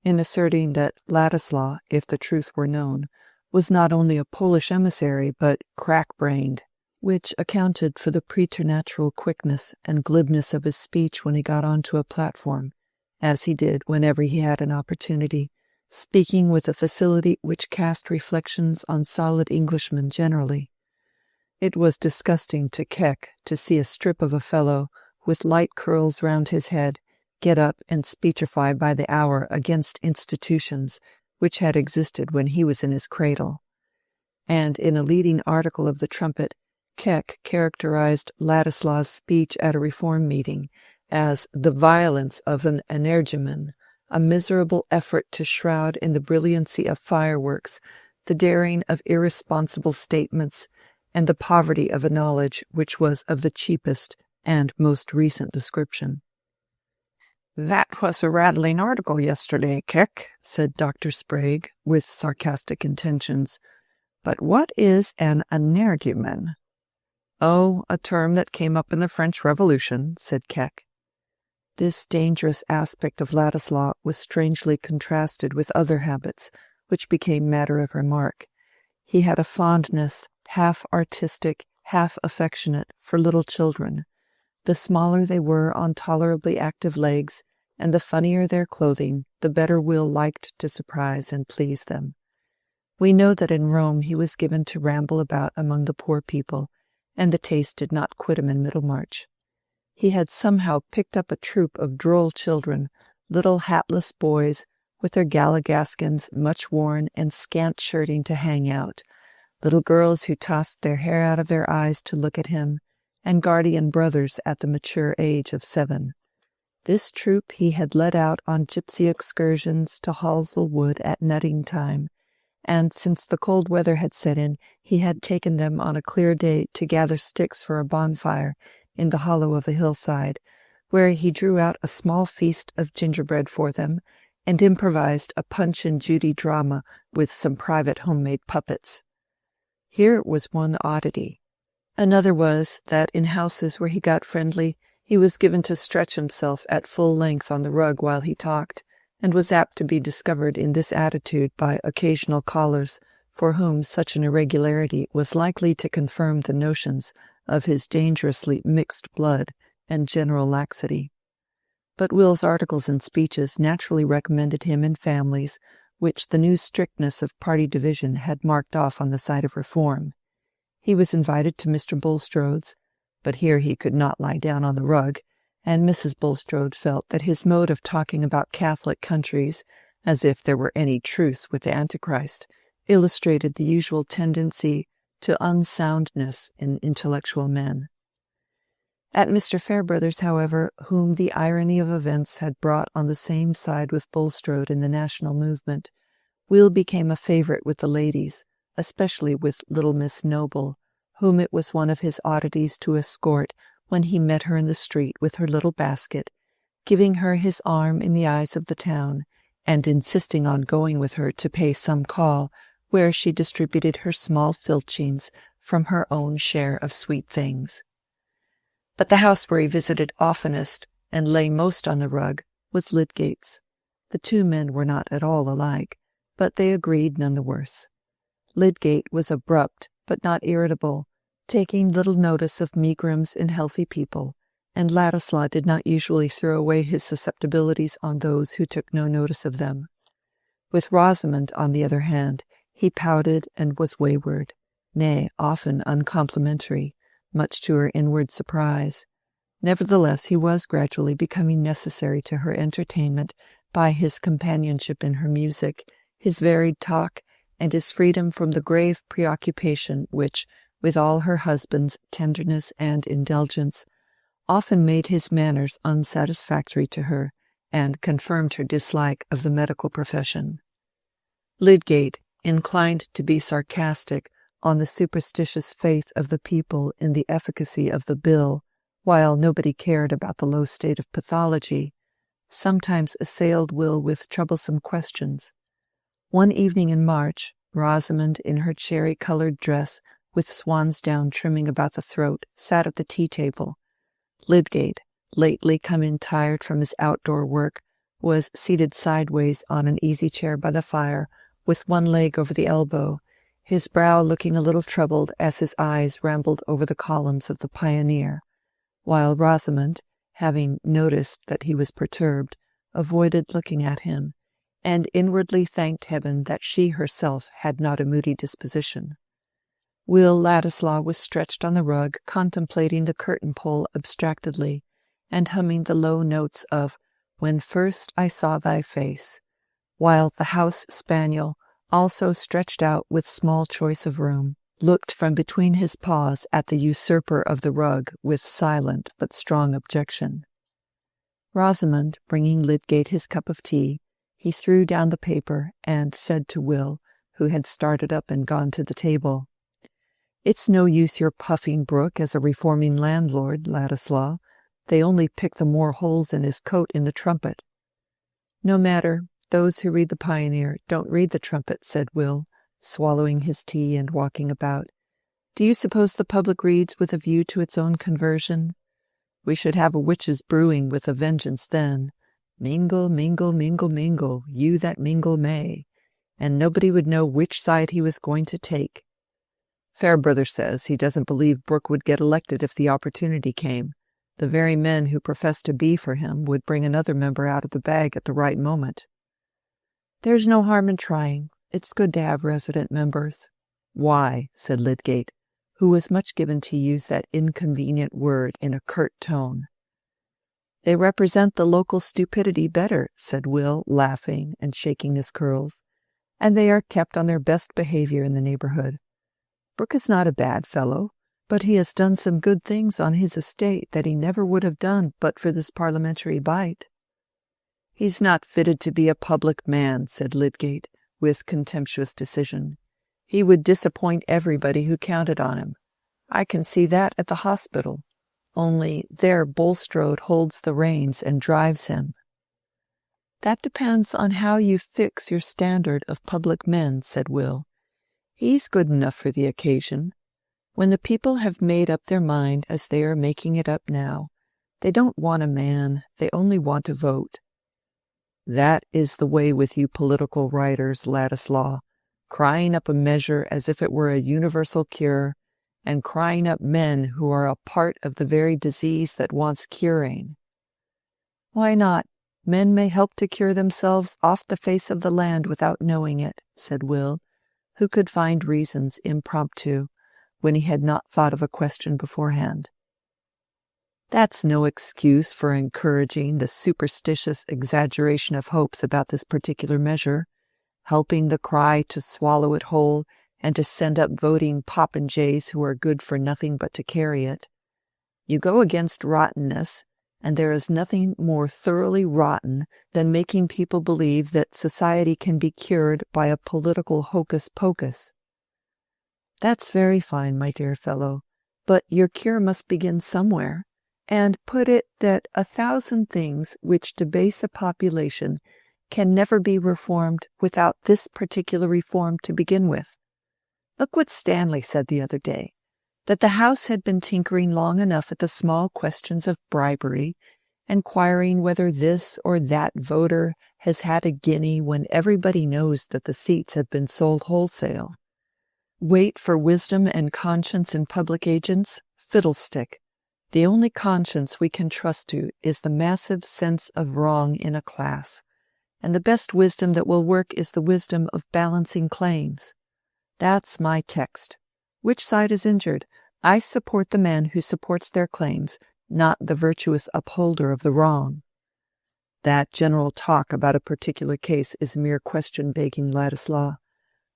in asserting that Ladislaw, if the truth were known, was not only a Polish emissary but crack-brained, which accounted for the preternatural quickness and glibness of his speech when he got onto a platform, as he did whenever he had an opportunity, speaking with a facility which cast reflections on solid Englishmen generally. It was disgusting to Keck to see a strip of a fellow, with light curls round his head, get up and speechify by the hour against institutions which had existed when he was in his cradle. And in a leading article of the Trumpet, Keck characterized Ladislaw's speech at a reform meeting as the violence of an energumen, a miserable effort to shroud in the brilliancy of fireworks the daring of irresponsible statements and the poverty of a knowledge which was of the cheapest and most recent description. "That was a rattling article yesterday, Keck," said Dr. Sprague, with sarcastic intentions. "But what is an energumen?" "Oh, a term that came up in the French Revolution," said Keck. This dangerous aspect of Ladislaw was strangely contrasted with other habits, which became matter of remark, He had a fondness, half artistic, half affectionate, for little children. The smaller they were on tolerably active legs, and the funnier their clothing, the better Will liked to surprise and please them. We know that in Rome he was given to ramble about among the poor people, and the taste did not quit him in Middlemarch. He had somehow picked up a troop of droll children, little hatless boys, with their galligaskins much worn and scant shirting to hang out, little girls who tossed their hair out of their eyes to look at him, and guardian brothers at the mature age of 7. This troop he had led out on gypsy excursions to Halsell Wood at nutting time, and since the cold weather had set in, he had taken them on a clear day to gather sticks for a bonfire in the hollow of a hillside, where he drew out a small feast of gingerbread for them, and improvised a Punch and Judy drama with some private homemade puppets. Here was one oddity. Another was that in houses where he got friendly, he was given to stretch himself at full length on the rug while he talked, and was apt to be discovered in this attitude by occasional callers, for whom such an irregularity was likely to confirm the notions of his dangerously mixed blood and general laxity. But Will's articles and speeches naturally recommended him in families which the new strictness of party division had marked off on the side of reform. He was invited to Mr. Bulstrode's, but here he could not lie down on the rug, and Mrs. Bulstrode felt that his mode of talking about Catholic countries, as if there were any truce with the Antichrist, illustrated the usual tendency to unsoundness in intellectual men. At Mr. Fairbrother's, however, whom the irony of events had brought on the same side with Bulstrode in the national movement, Will became a favourite with the ladies, especially with little Miss Noble, whom it was one of his oddities to escort when he met her in the street with her little basket, giving her his arm in the eyes of the town, and insisting on going with her to pay some call, where she distributed her small filchings from her own share of sweet things. But the house where he visited oftenest and lay most on the rug was Lydgate's. The two men were not at all alike, but they agreed none the worse. Lydgate was abrupt but not irritable, taking little notice of megrims in healthy people, and Ladislaw did not usually throw away his susceptibilities on those who took no notice of them. With Rosamond, on the other hand, he pouted and was wayward, nay, often uncomplimentary, much to her inward surprise. Nevertheless, he was gradually becoming necessary to her entertainment by his companionship in her music, his varied talk, and his freedom from the grave preoccupation which, with all her husband's tenderness and indulgence, often made his manners unsatisfactory to her, and confirmed her dislike of the medical profession. Lydgate, inclined to be sarcastic on the superstitious faith of the people in the efficacy of the bill, while nobody cared about the low state of pathology, sometimes assailed Will with troublesome questions. One evening in March, Rosamond, in her cherry-coloured dress with swansdown trimming about the throat, sat at the tea-table. Lydgate, lately come in tired from his outdoor work, was seated sideways on an easy-chair by the fire, with one leg over the elbow, his brow looking a little troubled as his eyes rambled over the columns of the Pioneer, while Rosamond, having noticed that he was perturbed, avoided looking at him, and inwardly thanked heaven that she herself had not a moody disposition. Will Ladislaw was stretched on the rug, contemplating the curtain-pole abstractedly, and humming the low notes of "When First I Saw Thy Face," while the house spaniel, also stretched out with small choice of room, looked from between his paws at the usurper of the rug with silent but strong objection. Rosamond, bringing Lydgate his cup of tea, he threw down the paper and said to Will, who had started up and gone to the table, "It's no use your puffing Brooke as a reforming landlord, Ladislaw. They only pick the more holes in his coat in the Trumpet." "No matter. Those who read the Pioneer don't read the Trumpet," said Will, swallowing his tea and walking about. "Do you suppose the public reads with a view to its own conversion? We should have a witches' brewing with a vengeance then. Mingle, mingle, mingle, mingle, you that mingle may. and nobody would know which side he was going to take. Fairbrother says he doesn't believe Brooke would get elected if the opportunity came. The very men who profess to be for him would bring another member out of the bag at the right moment. There's no harm in trying. It's good to have resident members. Why? Said Lydgate, who was much given to use that inconvenient word in a curt tone. They represent the local stupidity better, said Will, laughing and shaking his curls, and they are kept on their best behavior in the neighborhood. Brooke is not a bad fellow, but he has done some good things on his estate that he never would have done but for this parliamentary bite. He's not fitted to be a public man, said Lydgate, with contemptuous decision. He would disappoint everybody who counted on him. I can see that at the hospital. Only there Bulstrode holds the reins and drives him. That depends on how you fix your standard of public men, said Will. He's good enough for the occasion. When the people have made up their mind as they are making it up now, they don't want a man, they only want a vote. That is the way with you political writers, Ladislaw, crying up a measure as if it were a universal cure, and crying up men who are a part of the very disease that wants curing. Why not? Men may help to cure themselves off the face of the land without knowing it, said Will, who could find reasons impromptu when he had not thought of a question beforehand. That's no excuse for encouraging the superstitious exaggeration of hopes about this particular measure, helping the cry to swallow it whole and to send up voting popinjays who are good for nothing but to carry it. You go against rottenness, and there is nothing more thoroughly rotten than making people believe that society can be cured by a political hocus-pocus. That's very fine, my dear fellow, but your cure must begin somewhere, and put it that 1,000 things which debase a population can never be reformed without this particular reform to begin with. Look what Stanley said the other day, that the House had been tinkering long enough at the small questions of bribery, enquiring whether this or that voter has had a guinea when everybody knows that the seats have been sold wholesale. Wait for wisdom and conscience in public agents? Fiddlestick. The only conscience we can trust to is the massive sense of wrong in a class, and the best wisdom that will work is the wisdom of balancing claims. That's my text. Which side is injured? I support the man who supports their claims, not the virtuous upholder of the wrong. That general talk about a particular case is mere question-begging, Ladislaw.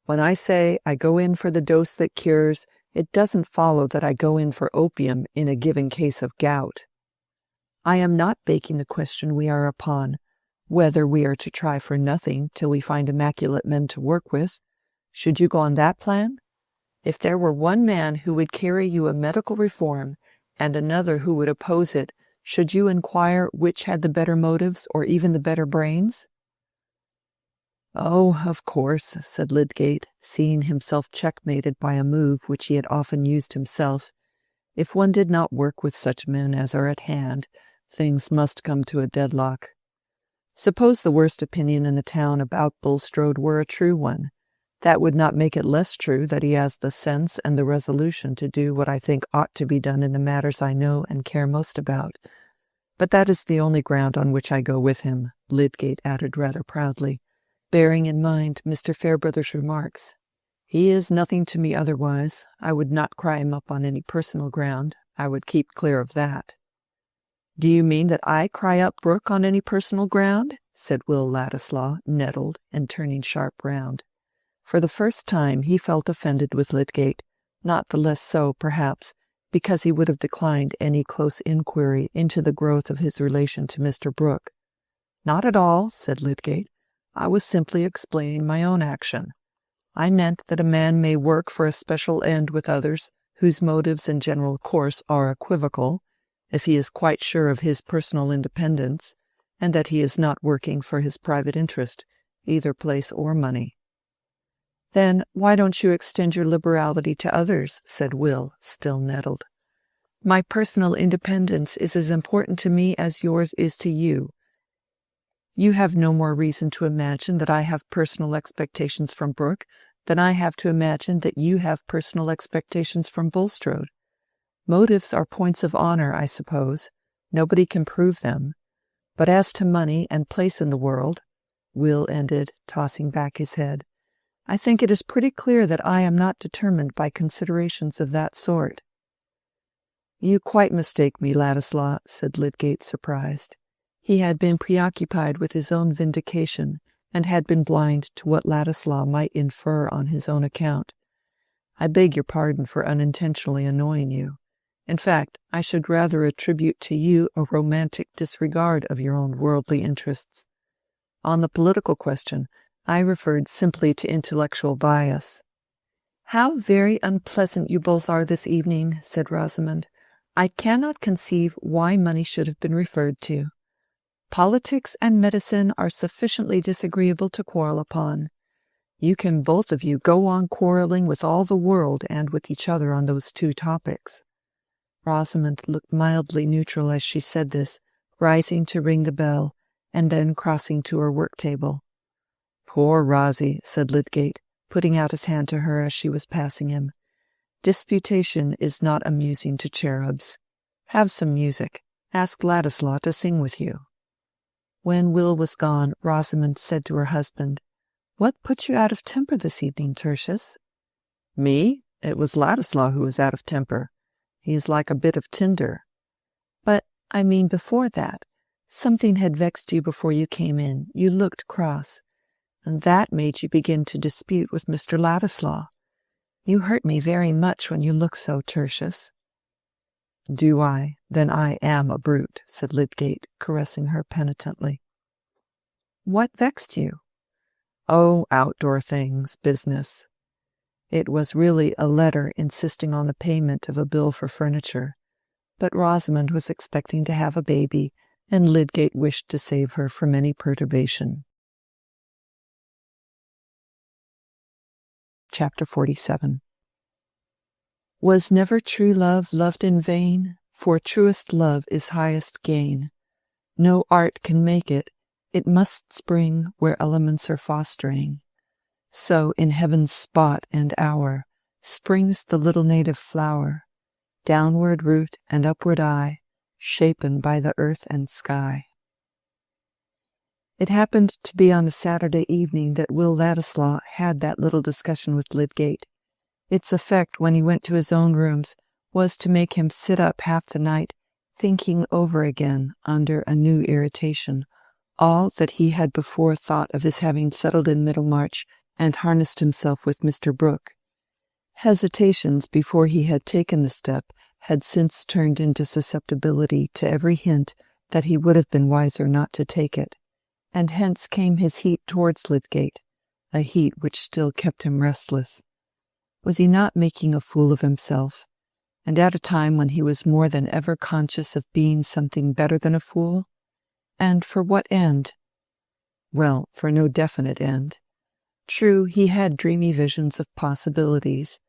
When I say I go in for the dose that cures, it doesn't follow that I go in for opium in a given case of gout. I am not begging the question we are upon, whether we are to try for nothing till we find immaculate men to work with. Should you go on that plan? If there were one man who would carry you a medical reform, and another who would oppose it, should you inquire which had the better motives or even the better brains? Oh, of course, said Lydgate, seeing himself checkmated by a move which he had often used himself. If one did not work with such men as are at hand, things must come to a deadlock. Suppose the worst opinion in the town about Bulstrode were a true one. That would not make it less true that he has the sense and the resolution to do what I think ought to be done in the matters I know and care most about. But that is the only ground on which I go with him, Lydgate added rather proudly, bearing in mind Mr. Fairbrother's remarks. He is nothing to me otherwise. I would not cry him up on any personal ground. I would keep clear of that. Do you mean that I cry up Brooke on any personal ground? Said Will Ladislaw, nettled, and turning sharp round. For the first time he felt offended with Lydgate, not the less so, perhaps, because he would have declined any close inquiry into the growth of his relation to Mr. Brooke. Not at all, said Lydgate. I was simply explaining my own action. I meant that a man may work for a special end with others whose motives and general course are equivocal, if he is quite sure of his personal independence, and that he is not working for his private interest, either place or money. Then why don't you extend your liberality to others? Said Will, still nettled. My personal independence is as important to me as yours is to you. You have no more reason to imagine that I have personal expectations from Brooke than I have to imagine that you have personal expectations from Bulstrode. Motives are points of honor, I suppose. Nobody can prove them. But as to money and place in the world," Will ended, tossing back his head, "I think it is pretty clear that I am not determined by considerations of that sort." "You quite mistake me, Ladislaw," said Lydgate, surprised. He had been preoccupied with his own vindication, and had been blind to what Ladislaw might infer on his own account. "I beg your pardon for unintentionally annoying you. In fact, I should rather attribute to you a romantic disregard of your own worldly interests. On the political question, I referred simply to intellectual bias." "How very unpleasant you both are this evening," said Rosamond. "I cannot conceive why money should have been referred to. Politics and medicine are sufficiently disagreeable to quarrel upon. You can both of you go on quarrelling with all the world and with each other on those two topics." Rosamond looked mildly neutral as she said this, rising to ring the bell, and then crossing to her work-table. "Poor Rosie," said Lydgate, putting out his hand to her as she was passing him. "Disputation is not amusing to cherubs. Have some music. Ask Ladislaw to sing with you." When Will was gone, Rosamond said to her husband, "What put you out of temper this evening, Tertius?" "Me? It was Ladislaw who was out of temper. He is like a bit of tinder." "But I mean before that. Something had vexed you before you came in. You looked cross. And that made you begin to dispute with Mr. Ladislaw. You hurt me very much when you look so, Tertius." "Do I? Then I am a brute," said Lydgate, caressing her penitently. "What vexed you?" "Oh, outdoor things, business." It was really a letter insisting on the payment of a bill for furniture, but Rosamond was expecting to have a baby, and Lydgate wished to save her from any perturbation. Chapter 47. "Was never true love loved in vain? For truest love is highest gain. No art can make it, it must spring where elements are fostering. So in heaven's spot and hour springs the little native flower, downward root and upward eye, shapen by the earth and sky." It happened to be on a Saturday evening that Will Ladislaw had that little discussion with Lydgate. Its effect, when he went to his own rooms, was to make him sit up half the night, thinking over again, under a new irritation, all that he had before thought of his having settled in Middlemarch and harnessed himself with Mr. Brooke. Hesitations before he had taken the step had since turned into susceptibility to every hint that he would have been wiser not to take it, and hence came his heat towards Lydgate, a heat which still kept him restless. Was he not making a fool of himself, and at a time when he was more than ever conscious of being something better than a fool? And for what end? Well, for no definite end. True, he had dreamy visions of possibilities.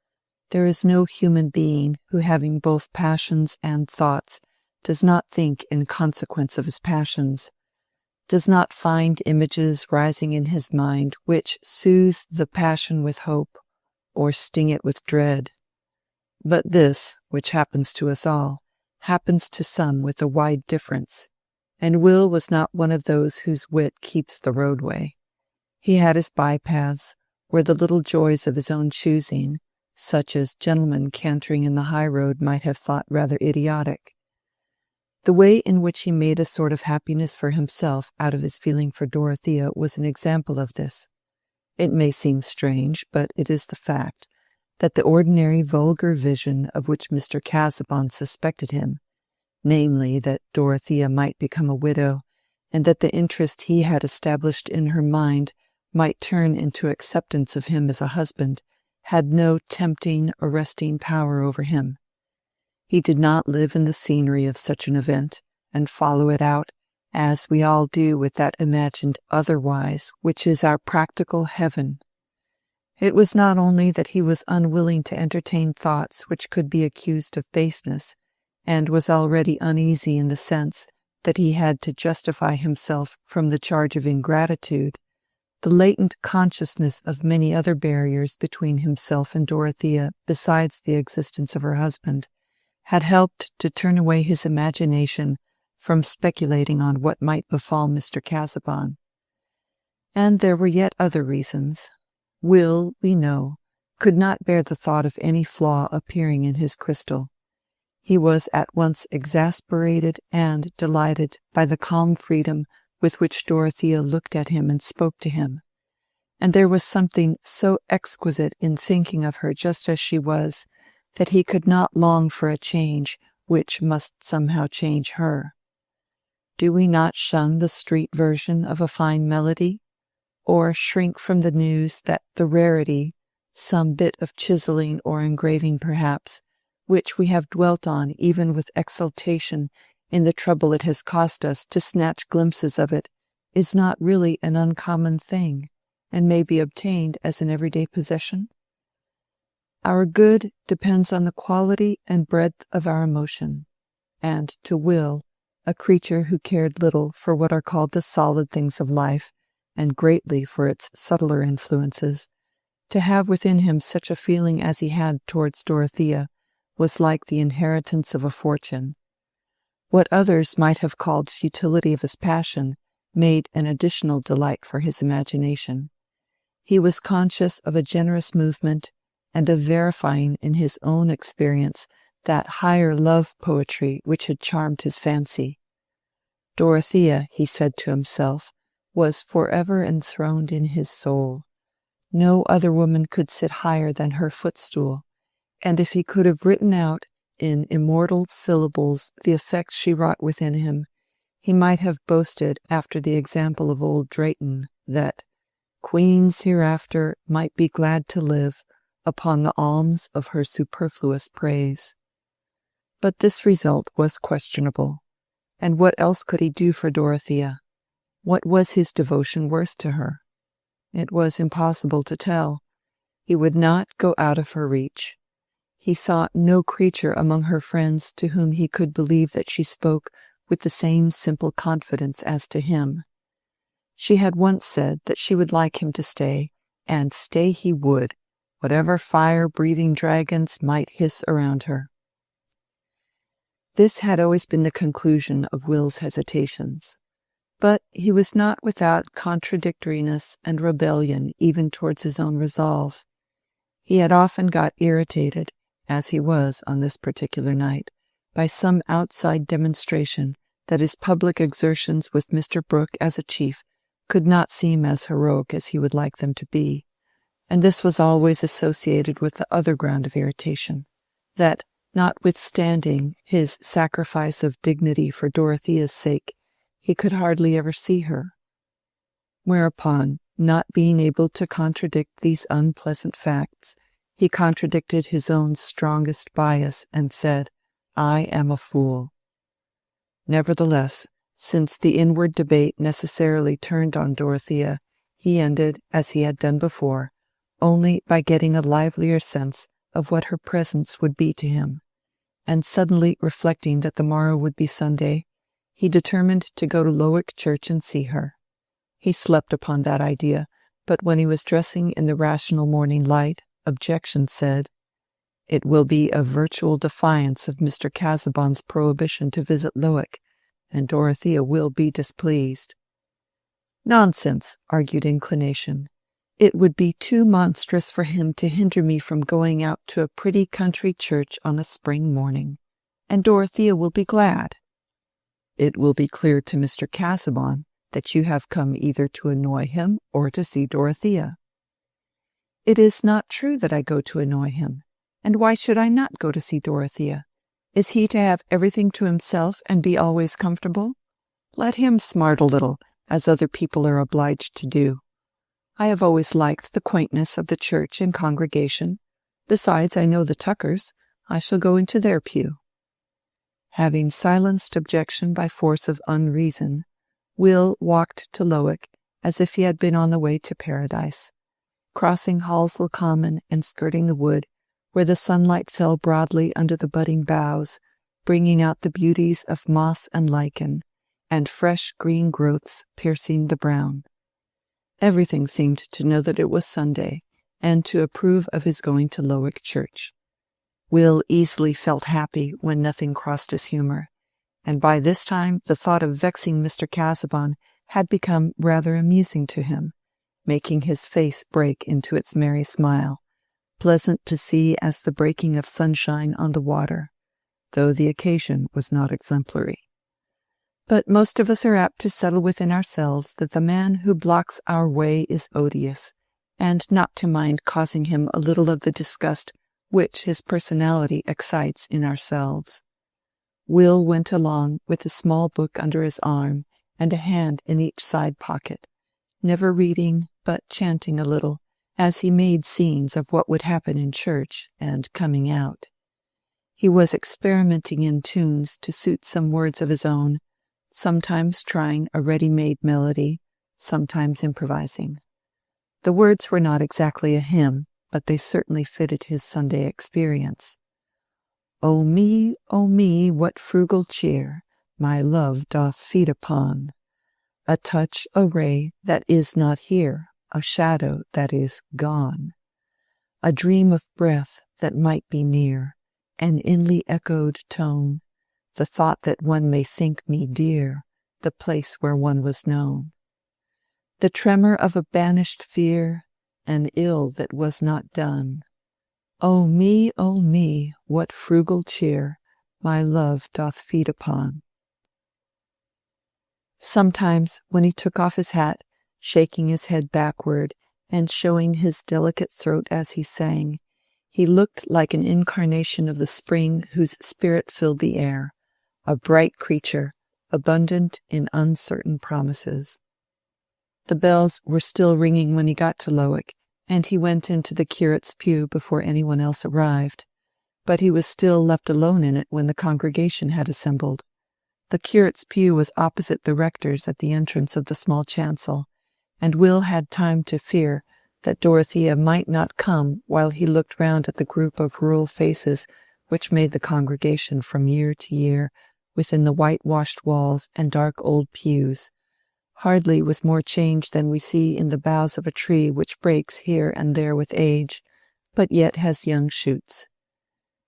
There is no human being who, having both passions and thoughts, does not think in consequence of his passions, does not find images rising in his mind which soothe the passion with hope, or sting it with dread. But this, which happens to us all, happens to some with a wide difference, and Will was not one of those whose wit keeps the roadway. He had his bypaths, where the little joys of his own choosing, such as gentlemen cantering in the high road might have thought rather idiotic. The way in which he made a sort of happiness for himself out of his feeling for Dorothea was an example of this. It may seem strange, but it is the fact, that the ordinary vulgar vision of which Mr. Casaubon suspected him, namely that Dorothea might become a widow, and that the interest he had established in her mind might turn into acceptance of him as a husband, had no tempting, arresting power over him. He did not live in the scenery of such an event, and follow it out, as we all do with that imagined otherwise which is our practical heaven. It was not only that he was unwilling to entertain thoughts which could be accused of baseness, and was already uneasy in the sense that he had to justify himself from the charge of ingratitude, the latent consciousness of many other barriers between himself and Dorothea besides the existence of her husband, had helped to turn away his imagination from speculating on what might befall Mr. Casaubon. And there were yet other reasons. Will, we know, could not bear the thought of any flaw appearing in his crystal. He was at once exasperated and delighted by the calm freedom with which Dorothea looked at him and spoke to him, and there was something so exquisite in thinking of her just as she was, that he could not long for a change which must somehow change her. Do we not shun the street version of a fine melody, or shrink from the news that the rarity, some bit of chiseling or engraving perhaps, which we have dwelt on even with exultation in the trouble it has cost us to snatch glimpses of it, is not really an uncommon thing, and may be obtained as an everyday possession? Our good depends on the quality and breadth of our emotion, and to Will, a creature who cared little for what are called the solid things of life, and greatly for its subtler influences, to have within him such a feeling as he had towards Dorothea was like the inheritance of a fortune. What others might have called futility of his passion made an additional delight for his imagination. He was conscious of a generous movement, and of verifying in his own experience that higher love poetry which had charmed his fancy. Dorothea, he said to himself, was forever enthroned in his soul. No other woman could sit higher than her footstool, and if he could have written out in immortal syllables the effect she wrought within him, he might have boasted, after the example of old Drayton, that queens hereafter might be glad to live upon the alms of her superfluous praise. But this result was questionable, and what else could he do for Dorothea? What was his devotion worth to her? It was impossible to tell. He would not go out of her reach. He saw no creature among her friends to whom he could believe that she spoke with the same simple confidence as to him. She had once said that she would like him to stay, and stay he would, whatever fire-breathing dragons might hiss around her. This had always been the conclusion of Will's hesitations. But he was not without contradictoriness and rebellion even towards his own resolve. He had often got irritated, as he was on this particular night, by some outside demonstration that his public exertions with Mr. Brooke as a chief could not seem as heroic as he would like them to be, and this was always associated with the other ground of irritation, that, notwithstanding his sacrifice of dignity for Dorothea's sake, he could hardly ever see her. Whereupon, not being able to contradict these unpleasant facts, he contradicted his own strongest bias and said, "I am a fool." Nevertheless, since the inward debate necessarily turned on Dorothea, he ended, as he had done before, only by getting a livelier sense of what her presence would be to him, and suddenly reflecting that the morrow would be Sunday, he determined to go to Lowick Church and see her. He slept upon that idea, but when he was dressing in the rational morning light, objection said, "It will be a virtual defiance of Mr. Casaubon's prohibition to visit Lowick, and Dorothea will be displeased." "Nonsense," argued inclination. "It would be too monstrous for him to hinder me from going out to a pretty country church on a spring morning, and Dorothea will be glad." "It will be clear to Mr. Casaubon that you have come either to annoy him or to see Dorothea." "It is not true that I go to annoy him, and why should I not go to see Dorothea? Is he to have everything to himself and be always comfortable? Let him smart a little, as other people are obliged to do. I have always liked the quaintness of the church and congregation. Besides, I know the Tuckers. I shall go into their pew." Having silenced objection by force of unreason, Will walked to Lowick as if he had been on the way to paradise. Crossing Halsell Common and skirting the wood, where the sunlight fell broadly under the budding boughs, bringing out the beauties of moss and lichen, and fresh green growths piercing the brown. Everything seemed to know that it was Sunday, and to approve of his going to Lowick Church. Will easily felt happy when nothing crossed his humour, and by this time the thought of vexing Mr. Casaubon had become rather amusing to him, making his face break into its merry smile, pleasant to see as the breaking of sunshine on the water, though the occasion was not exemplary. But most of us are apt to settle within ourselves that the man who blocks our way is odious, and not to mind causing him a little of the disgust which his personality excites in ourselves. Will went along with a small book under his arm and a hand in each side pocket, never reading but chanting a little, as he made scenes of what would happen in church and coming out. He was experimenting in tunes to suit some words of his own, sometimes trying a ready-made melody, sometimes improvising. The words were not exactly a hymn, but they certainly fitted his Sunday experience. O me, what frugal cheer my love doth feed upon! A touch, a ray that is not here, a shadow that is gone. A dream of breath that might be near, an inly echoed tone, the thought that one may think me dear, the place where one was known. The tremor of a banished fear, an ill that was not done. O me, what frugal cheer my love doth feed upon! Sometimes, when he took off his hat, shaking his head backward and showing his delicate throat as he sang, he looked like an incarnation of the spring whose spirit filled the air, a bright creature, abundant in uncertain promises. The bells were still ringing when he got to Lowick, and he went into the curate's pew before anyone else arrived. But he was still left alone in it when the congregation had assembled. The curate's pew was opposite the rector's at the entrance of the small chancel, and Will had time to fear that Dorothea might not come while he looked round at the group of rural faces which made the congregation from year to year within the whitewashed walls and dark old pews. Hardly was more change than we see in the boughs of a tree which breaks here and there with age, but yet has young shoots.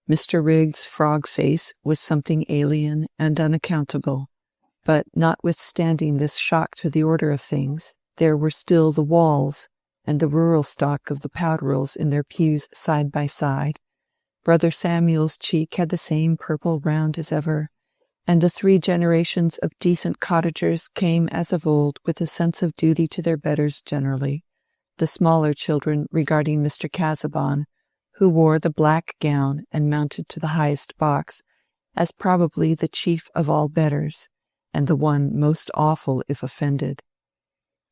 Mr. Riggs's frog face was something alien and unaccountable, but notwithstanding this shock to the order of things, there were still the Walls, and the rural stock of the Powderells in their pews side by side. Brother Samuel's cheek had the same purple round as ever, and the 3 generations of decent cottagers came as of old with a sense of duty to their betters generally, the smaller children regarding Mr. Casaubon, who wore the black gown and mounted to the highest box, as probably the chief of all betters, and the one most awful if offended.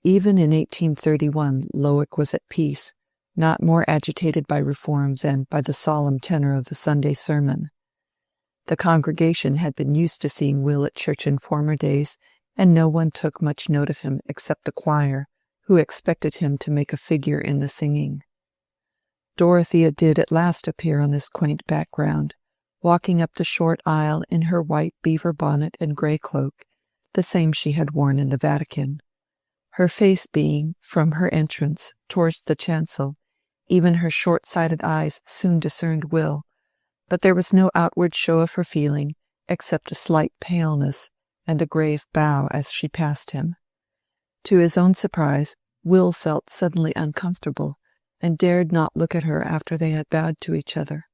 Even in 1831 Lowick was at peace, not more agitated by reform than by the solemn tenor of the Sunday sermon. The congregation had been used to seeing Will at church in former days, and no one took much note of him except the choir, who expected him to make a figure in the singing. Dorothea did at last appear on this quaint background, walking up the short aisle in her white beaver bonnet and grey cloak, the same she had worn in the Vatican. Her face being, from her entrance, towards the chancel, even her short-sighted eyes soon discerned Will, but there was no outward show of her feeling, except a slight paleness and a grave bow as she passed him. To his own surprise, Will felt suddenly uncomfortable, and dared not look at her after they had bowed to each other.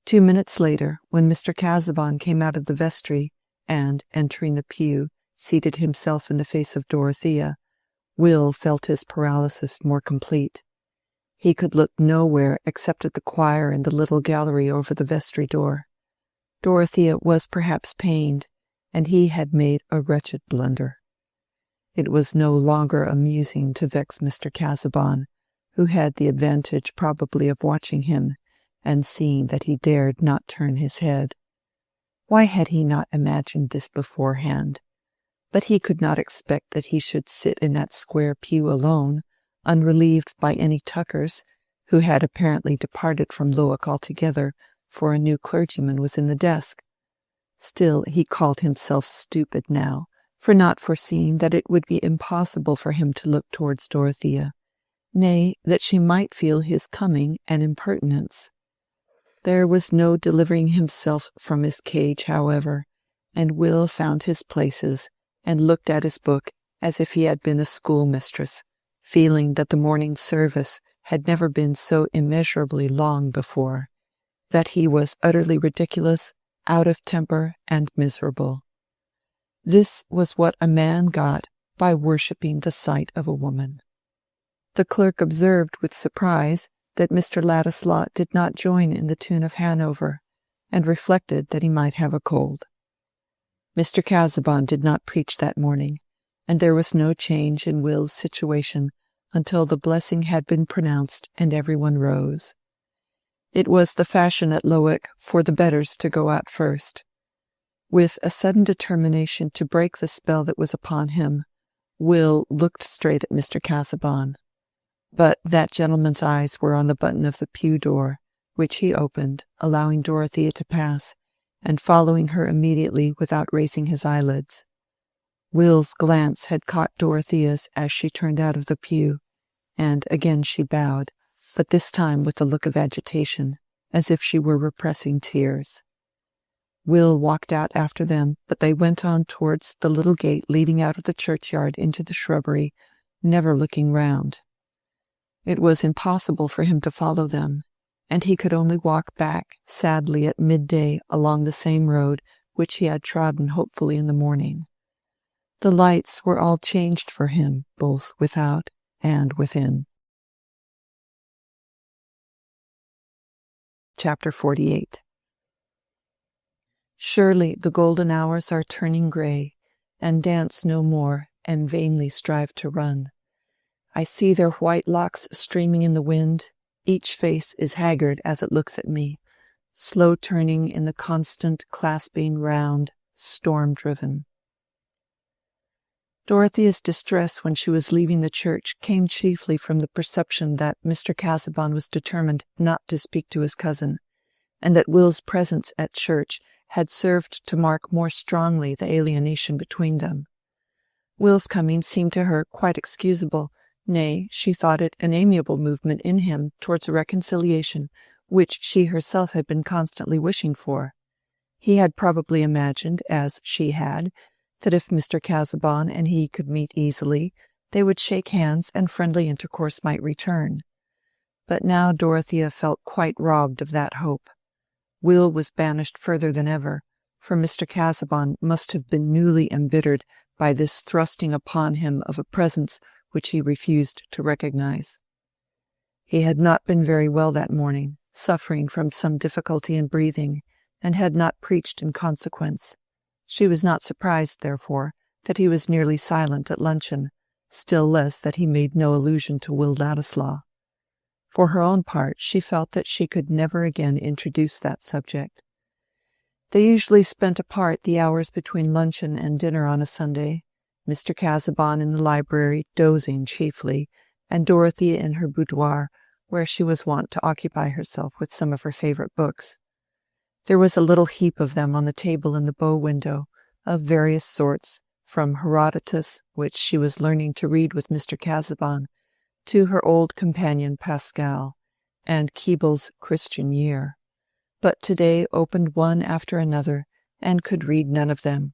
2 minutes later, when Mr. Casaubon came out of the vestry, and, entering the pew, seated himself in the face of Dorothea, Will felt his paralysis more complete. He could look nowhere except at the choir and the little gallery over the vestry door. Dorothea was perhaps pained, and he had made a wretched blunder. It was no longer amusing to vex Mr. Casaubon, who had the advantage probably of watching him, and seeing that he dared not turn his head. Why had he not imagined this beforehand? But he could not expect that he should sit in that square pew alone, unrelieved by any Tuckers, who had apparently departed from Lowick altogether, for a new clergyman was in the desk. Still he called himself stupid now, for not foreseeing that it would be impossible for him to look towards Dorothea, nay, that she might feel his coming an impertinence. There was no delivering himself from his cage, however, and Will found his places and looked at his book as if he had been a schoolmistress, feeling that the morning service had never been so immeasurably long before, that he was utterly ridiculous, out of temper, and miserable. This was what a man got by worshipping the sight of a woman. The clerk observed with surprise that Mr. Ladislaw did not join in the tune of Hanover, and reflected that he might have a cold. Mr. Casaubon did not preach that morning, and there was no change in Will's situation until the blessing had been pronounced and everyone rose. It was the fashion at Lowick for the betters to go out first. With a sudden determination to break the spell that was upon him, Will looked straight at Mr. Casaubon. But that gentleman's eyes were on the button of the pew door, which he opened, allowing Dorothea to pass, and following her immediately without raising his eyelids. Will's glance had caught Dorothea's as she turned out of the pew, and again she bowed, but this time with a look of agitation, as if she were repressing tears. Will walked out after them, but they went on towards the little gate leading out of the churchyard into the shrubbery, never looking round. It was impossible for him to follow them, and he could only walk back sadly at midday along the same road which he had trodden hopefully in the morning. The lights were all changed for him, both without and within. Chapter 48. Surely the golden hours are turning grey, and dance no more, and vainly strive to run. I see their white locks streaming in the wind, each face is haggard as it looks at me, slow turning in the constant clasping round, storm-driven. Dorothea's distress when she was leaving the church came chiefly from the perception that Mr. Casaubon was determined not to speak to his cousin, and that Will's presence at church had served to mark more strongly the alienation between them. Will's coming seemed to her quite excusable, nay, she thought it an amiable movement in him towards a reconciliation which she herself had been constantly wishing for. He had probably imagined, as she had, that if Mr. Casaubon and he could meet easily, they would shake hands and friendly intercourse might return. But now Dorothea felt quite robbed of that hope. Will was banished further than ever, for Mr. Casaubon must have been newly embittered by this thrusting upon him of a presence which he refused to recognize. He had not been very well that morning, suffering from some difficulty in breathing, and had not preached in consequence. She was not surprised, therefore, that he was nearly silent at luncheon, still less that he made no allusion to Will Ladislaw. For her own part, she felt that she could never again introduce that subject. They usually spent apart the hours between luncheon and dinner on a Sunday, Mr. Casaubon in the library dozing chiefly, and Dorothea in her boudoir, where she was wont to occupy herself with some of her favourite books. There was a little heap of them on the table in the bow window, of various sorts, from Herodotus, which she was learning to read with Mr. Casaubon, to her old companion Pascal, and Keble's Christian Year, but today opened one after another, and could read none of them.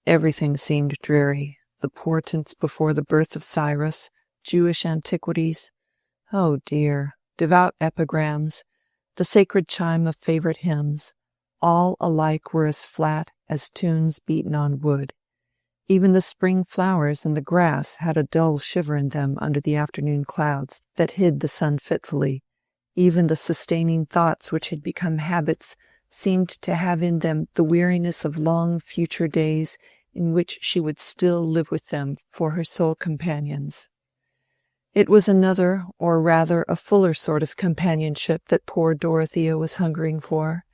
Everything seemed dreary, the portents before the birth of Cyrus, Jewish antiquities, oh dear, devout epigrams, the sacred chime of favourite hymns, all alike were as flat as tunes beaten on wood. Even the spring flowers and the grass had a dull shiver in them under the afternoon clouds that hid the sun fitfully. Even the sustaining thoughts which had become habits seemed to have in them the weariness of long future days in which she would still live with them for her sole companions. It was another, or rather a fuller sort of companionship that poor Dorothea was hungering for,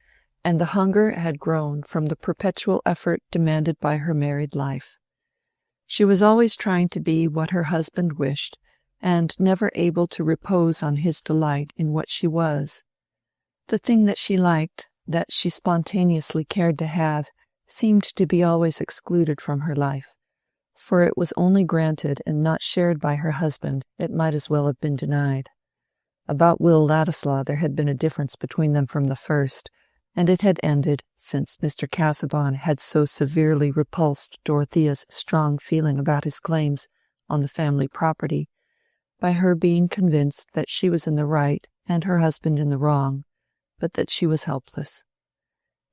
and the hunger had grown from the perpetual effort demanded by her married life. She was always trying to be what her husband wished, and never able to repose on his delight in what she was. The thing that she liked, that she spontaneously cared to have, seemed to be always excluded from her life, For it was only granted and not shared by her husband, it might as well have been denied. About Will Ladislaw there had been a difference between them from the first, and it had ended, since Mr. Casaubon had so severely repulsed Dorothea's strong feeling about his claims on the family property, by her being convinced that she was in the right and her husband in the wrong, but that she was helpless.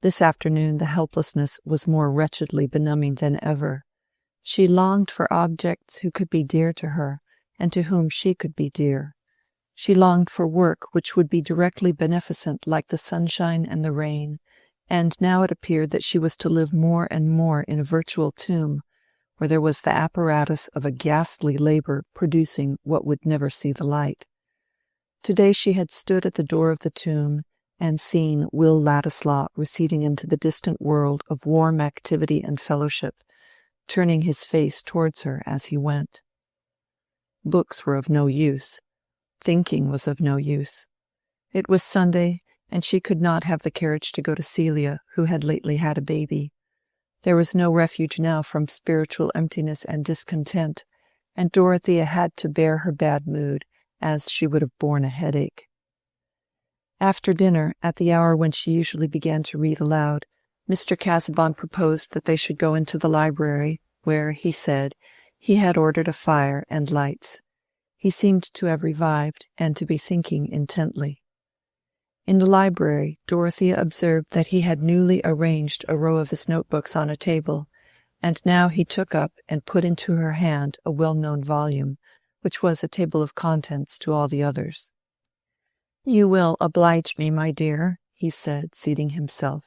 This afternoon the helplessness was more wretchedly benumbing than ever. She longed for objects who could be dear to her, and to whom she could be dear. She longed for work which would be directly beneficent like the sunshine and the rain, and now it appeared that she was to live more and more in a virtual tomb, where there was the apparatus of a ghastly labor producing what would never see the light. Today she had stood at the door of the tomb and seen Will Ladislaw receding into the distant world of warm activity and fellowship, turning his face towards her as he went. Books were of no use. Thinking was of no use. It was Sunday, and she could not have the courage to go to Celia, who had lately had a baby. There was no refuge now from spiritual emptiness and discontent, and Dorothea had to bear her bad mood as she would have borne a headache. After dinner, at the hour when she usually began to read aloud, Mr. Casaubon proposed that they should go into the library, where, he said, he had ordered a fire and lights. He seemed to have revived, and to be thinking intently. In the library, Dorothea observed that he had newly arranged a row of his notebooks on a table, and now he took up and put into her hand a well-known volume, which was a table of contents to all the others. "You will oblige me, my dear," he said, seating himself,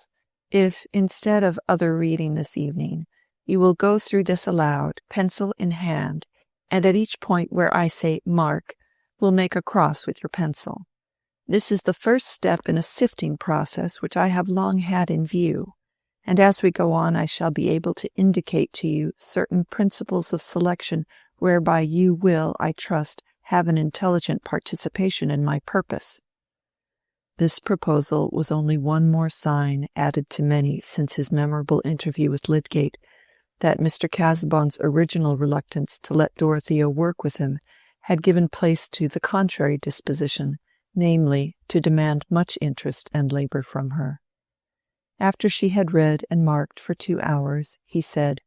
"if, instead of other reading this evening, you will go through this aloud, pencil in hand, and at each point where I say 'mark,' will make a cross with your pencil. This is the first step in a sifting process which I have long had in view, and as we go on I shall be able to indicate to you certain principles of selection whereby you will, I trust, have an intelligent participation in my purpose." This proposal was only one more sign, added to many since his memorable interview with Lydgate, that Mr. Casaubon's original reluctance to let Dorothea work with him had given place to the contrary disposition, namely, to demand much interest and labor from her. After she had read and marked for 2 hours, he said,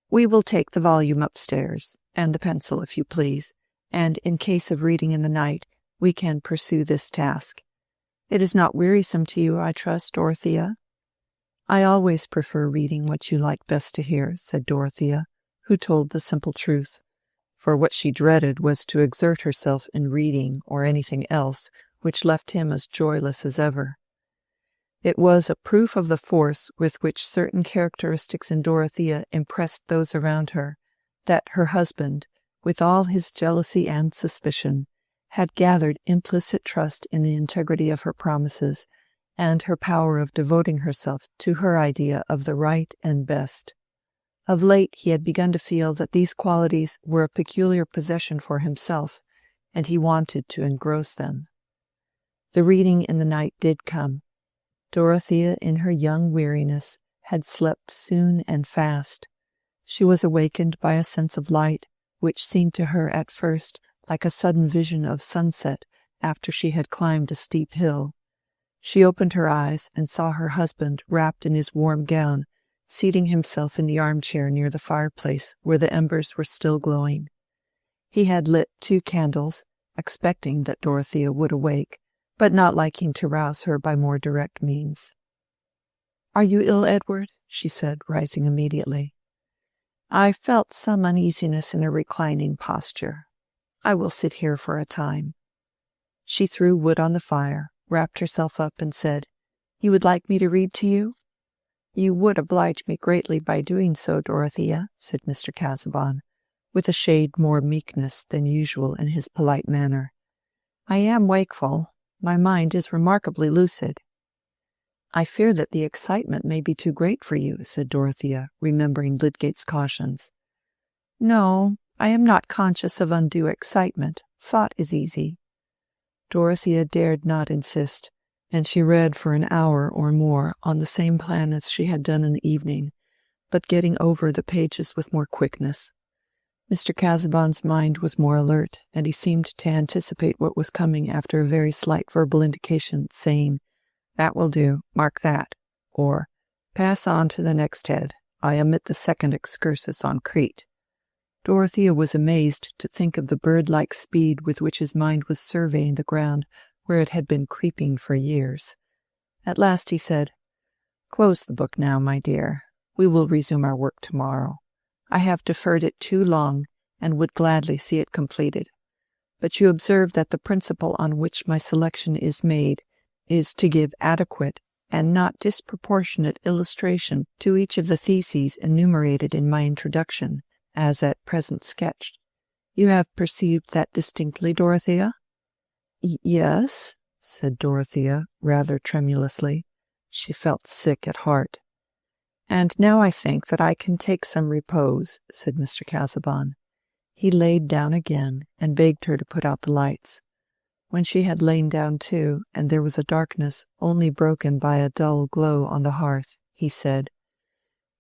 "We will take the volume upstairs, and the pencil, if you please, and in case of reading in the night, we can pursue this task. It is not wearisome to you, I trust, Dorothea?" "I always prefer reading what you like best to hear," said Dorothea, who told the simple truth, for what she dreaded was to exert herself in reading or anything else which left him as joyless as ever. It was a proof of the force with which certain characteristics in Dorothea impressed those around her, that her husband, with all his jealousy and suspicion, had gathered implicit trust in the integrity of her promises, and her power of devoting herself to her idea of the right and best. Of late he had begun to feel that these qualities were a peculiar possession for himself, and he wanted to engross them. The reading in the night did come. Dorothea, in her young weariness, had slept soon and fast. She was awakened by a sense of light, which seemed to her at first like a sudden vision of sunset after she had climbed a steep hill. She opened her eyes and saw her husband, wrapped in his warm gown, seating himself in the armchair near the fireplace where the embers were still glowing. He had lit 2 candles, expecting that Dorothea would awake, but not liking to rouse her by more direct means. "Are you ill, Edward?" she said, rising immediately. "I felt some uneasiness in a reclining posture. I will sit here for a time." She threw wood on the fire, wrapped herself up, and said, "You would like me to read to you?" "You would oblige me greatly by doing so, Dorothea," said Mr. Casaubon, with a shade more meekness than usual in his polite manner. "I am wakeful. My mind is remarkably lucid." "I fear that the excitement may be too great for you," said Dorothea, remembering Lydgate's cautions. "No, I am not conscious of undue excitement. Thought is easy." Dorothea dared not insist, and she read for an hour or more on the same plan as she had done in the evening, but getting over the pages with more quickness. Mr. Casaubon's mind was more alert, and he seemed to anticipate what was coming after a very slight verbal indication, saying, "That will do, mark that," or "Pass on to the next head. I omit the second excursus on Crete." Dorothea was amazed to think of the bird-like speed with which his mind was surveying the ground where it had been creeping for years. At last he said, "Close the book now, my dear. We will resume our work tomorrow. I have deferred it too long, and would gladly see it completed. But you observe that the principle on which my selection is made is to give adequate and not disproportionate illustration to each of the theses enumerated in my introduction, as at present sketched. You have perceived that distinctly, Dorothea?" "Yes," said Dorothea, rather tremulously. She felt sick at heart. "And now I think that I can take some repose," said Mr. Casaubon. He laid down again, and begged her to put out the lights. When she had lain down too, and there was a darkness only broken by a dull glow on the hearth, he said,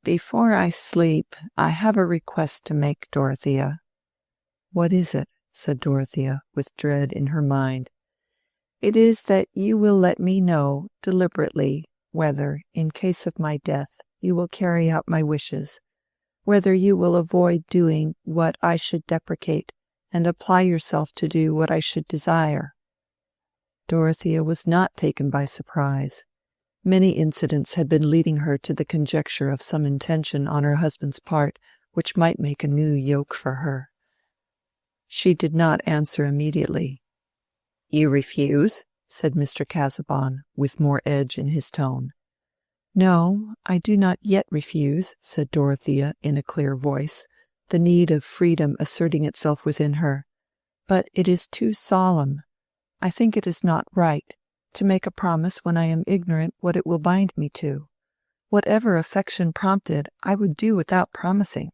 "Before I sleep, I have a request to make, Dorothea." "What is it?" said Dorothea, with dread in her mind. "It is that you will let me know, deliberately, whether, in case of my death, you will carry out my wishes, whether you will avoid doing what I should deprecate, and apply yourself to do what I should desire." Dorothea was not taken by surprise. Many incidents had been leading her to the conjecture of some intention on her husband's part which might make a new yoke for her. She did not answer immediately. "You refuse?" said Mr. Casaubon, with more edge in his tone. "No, I do not yet refuse," said Dorothea in a clear voice, the need of freedom asserting itself within her. "But it is too solemn. I think it is not right to make a promise when I am ignorant what it will bind me to. Whatever affection prompted, I would do without promising."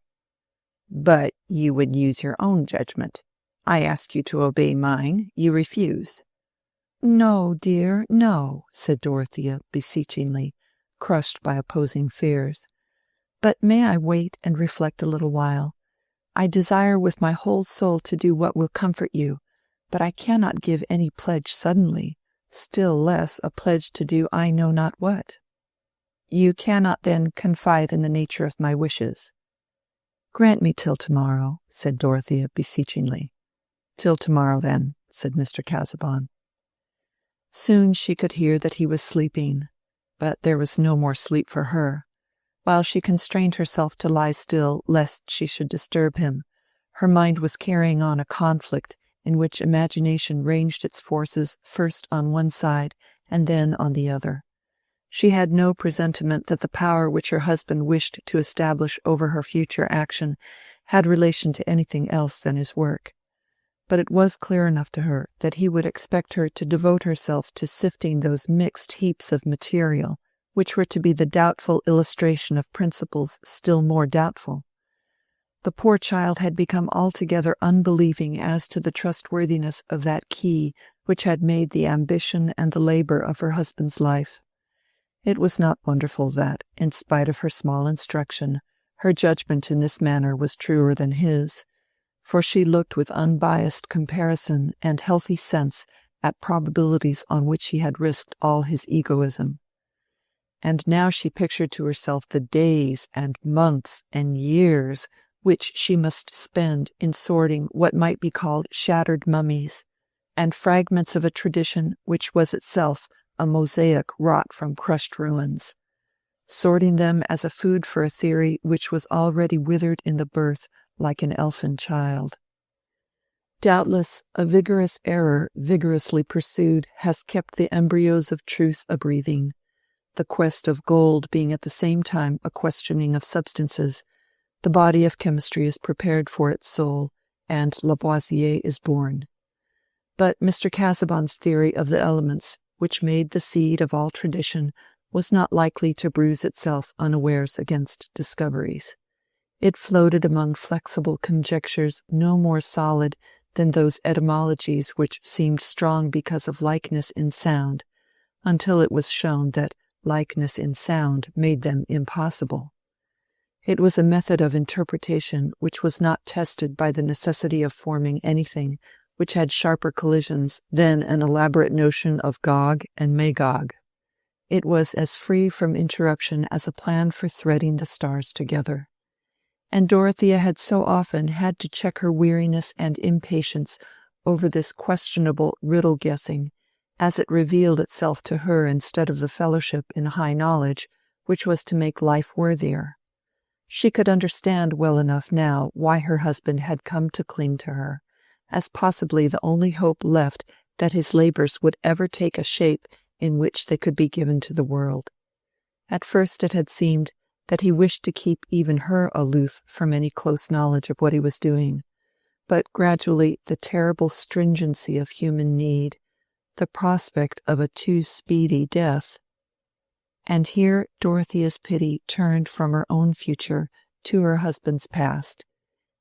"But you would use your own judgment. I ask you to obey mine. You refuse." "No, dear, no," said Dorothea beseechingly, crushed by opposing fears. "But may I wait and reflect a little while? I desire with my whole soul to do what will comfort you, but I cannot give any pledge suddenly, still less a pledge to do I know not what." "You cannot, then, confide in the nature of my wishes?" "Grant me till tomorrow," said Dorothea beseechingly. "Till tomorrow, then," said Mr. Casaubon. Soon she could hear that he was sleeping, but there was no more sleep for her. While she constrained herself to lie still lest she should disturb him, her mind was carrying on a conflict in which imagination ranged its forces first on one side and then on the other. She had no presentiment that the power which her husband wished to establish over her future action had relation to anything else than his work. But it was clear enough to her that he would expect her to devote herself to sifting those mixed heaps of material which were to be the doubtful illustration of principles still more doubtful. The poor child had become altogether unbelieving as to the trustworthiness of that key which had made the ambition and the labor of her husband's life. It was not wonderful that, in spite of her small instruction, her judgment in this matter was truer than his, for she looked with unbiased comparison and healthy sense at probabilities on which he had risked all his egoism. And now she pictured to herself the days and months and years which she must spend in sorting what might be called shattered mummies, and fragments of a tradition which was itself a mosaic wrought from crushed ruins, sorting them as a food for a theory which was already withered in the birth like an elfin child. Doubtless a vigorous error vigorously pursued has kept the embryos of truth a-breathing, the quest of gold being at the same time a questioning of substances. The body of chemistry is prepared for its soul, and Lavoisier is born. But Mr. Casaubon's theory of the elements, which made the seed of all tradition, was not likely to bruise itself unawares against discoveries. It floated among flexible conjectures no more solid than those etymologies which seemed strong because of likeness in sound, until it was shown that likeness in sound made them impossible. It was a method of interpretation which was not tested by the necessity of forming anything which had sharper collisions than an elaborate notion of Gog and Magog. It was as free from interruption as a plan for threading the stars together. And Dorothea had so often had to check her weariness and impatience over this questionable riddle-guessing, as it revealed itself to her instead of the fellowship in high knowledge which was to make life worthier. She could understand well enough now why her husband had come to cling to her, as possibly the only hope left that his labors would ever take a shape in which they could be given to the world. At first it had seemed that he wished to keep even her aloof from any close knowledge of what he was doing, but gradually the terrible stringency of human need, the prospect of a too speedy death. And here Dorothea's pity turned from her own future to her husband's past,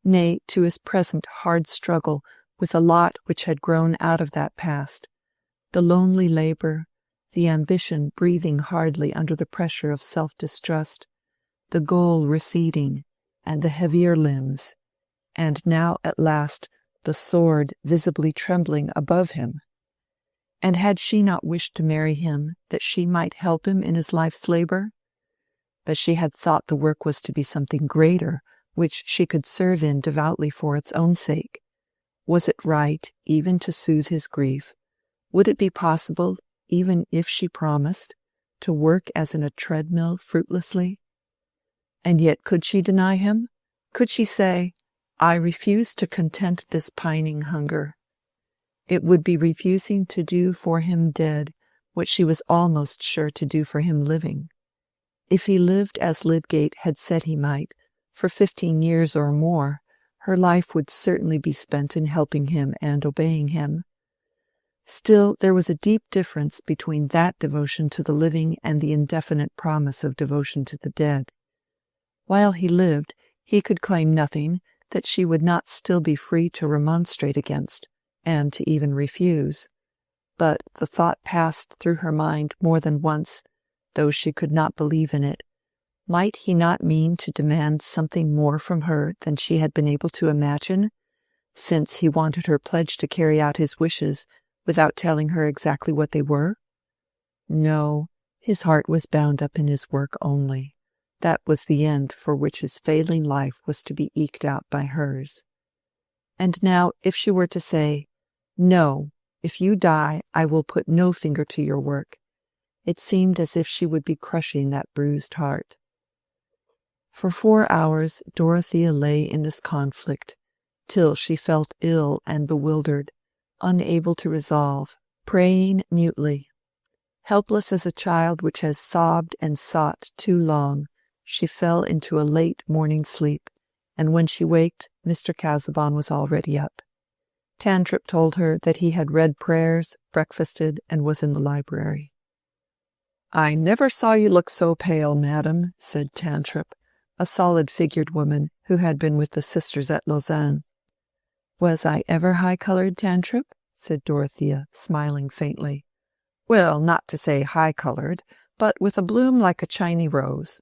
nay, to his present hard struggle with a lot which had grown out of that past, the lonely labor, the ambition breathing hardly under the pressure of self-distrust, the goal receding, and the heavier limbs, and now at last the sword visibly trembling above him. And had she not wished to marry him that she might help him in his life's labor? But she had thought the work was to be something greater, which she could serve in devoutly for its own sake. Was it right even to soothe his grief? Would it be possible, even if she promised, to work as in a treadmill fruitlessly? And yet could she deny him? Could she say, "I refuse to content this pining hunger"? It would be refusing to do for him dead what she was almost sure to do for him living. If he lived as Lydgate had said he might, for 15 years or more, her life would certainly be spent in helping him and obeying him. Still, there was a deep difference between that devotion to the living and the indefinite promise of devotion to the dead. While he lived, he could claim nothing that she would not still be free to remonstrate against, and to even refuse. But the thought passed through her mind more than once, though she could not believe in it. Might he not mean to demand something more from her than she had been able to imagine, since he wanted her pledge to carry out his wishes without telling her exactly what they were? No, his heart was bound up in his work only. That was the end for which his failing life was to be eked out by hers. And now, if she were to say, "No, if you die, I will put no finger to your work," it seemed as if she would be crushing that bruised heart. For 4 hours Dorothea lay in this conflict, till she felt ill and bewildered, unable to resolve, praying mutely. Helpless as a child which has sobbed and sought too long, she fell into a late morning sleep, and when she waked, Mr. Casaubon was already up. Tantripp told her that he had read prayers, breakfasted, and was in the library. "I never saw you look so pale, madam," said Tantripp, a solid-figured woman who had been with the sisters at Lausanne. "Was I ever high-coloured, Tantripp?" said Dorothea, smiling faintly. "Well, not to say high-coloured, but with a bloom like a Chinese rose.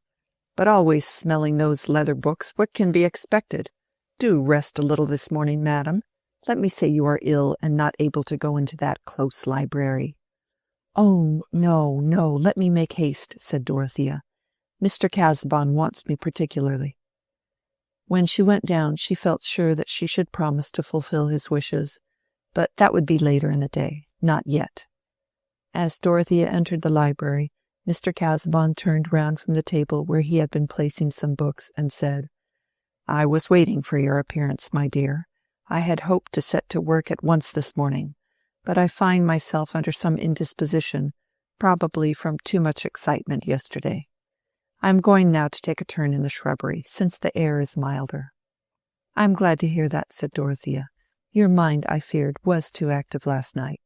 But always smelling those leather books, what can be expected? Do rest a little this morning, madam. Let me say you are ill and not able to go into that close library." "Oh, no, no, let me make haste," said Dorothea. "Mr. Casaubon wants me particularly." When she went down she felt sure that she should promise to fulfill his wishes, but that would be later in the day, not yet. As Dorothea entered the library, Mr. Casaubon turned round from the table where he had been placing some books, and said, "I was waiting for your appearance, my dear. I had hoped to set to work at once this morning, but I find myself under some indisposition, probably from too much excitement yesterday. I am going now to take a turn in the shrubbery, since the air is milder." "I am glad to hear that," said Dorothea. "Your mind, I feared, was too active last night."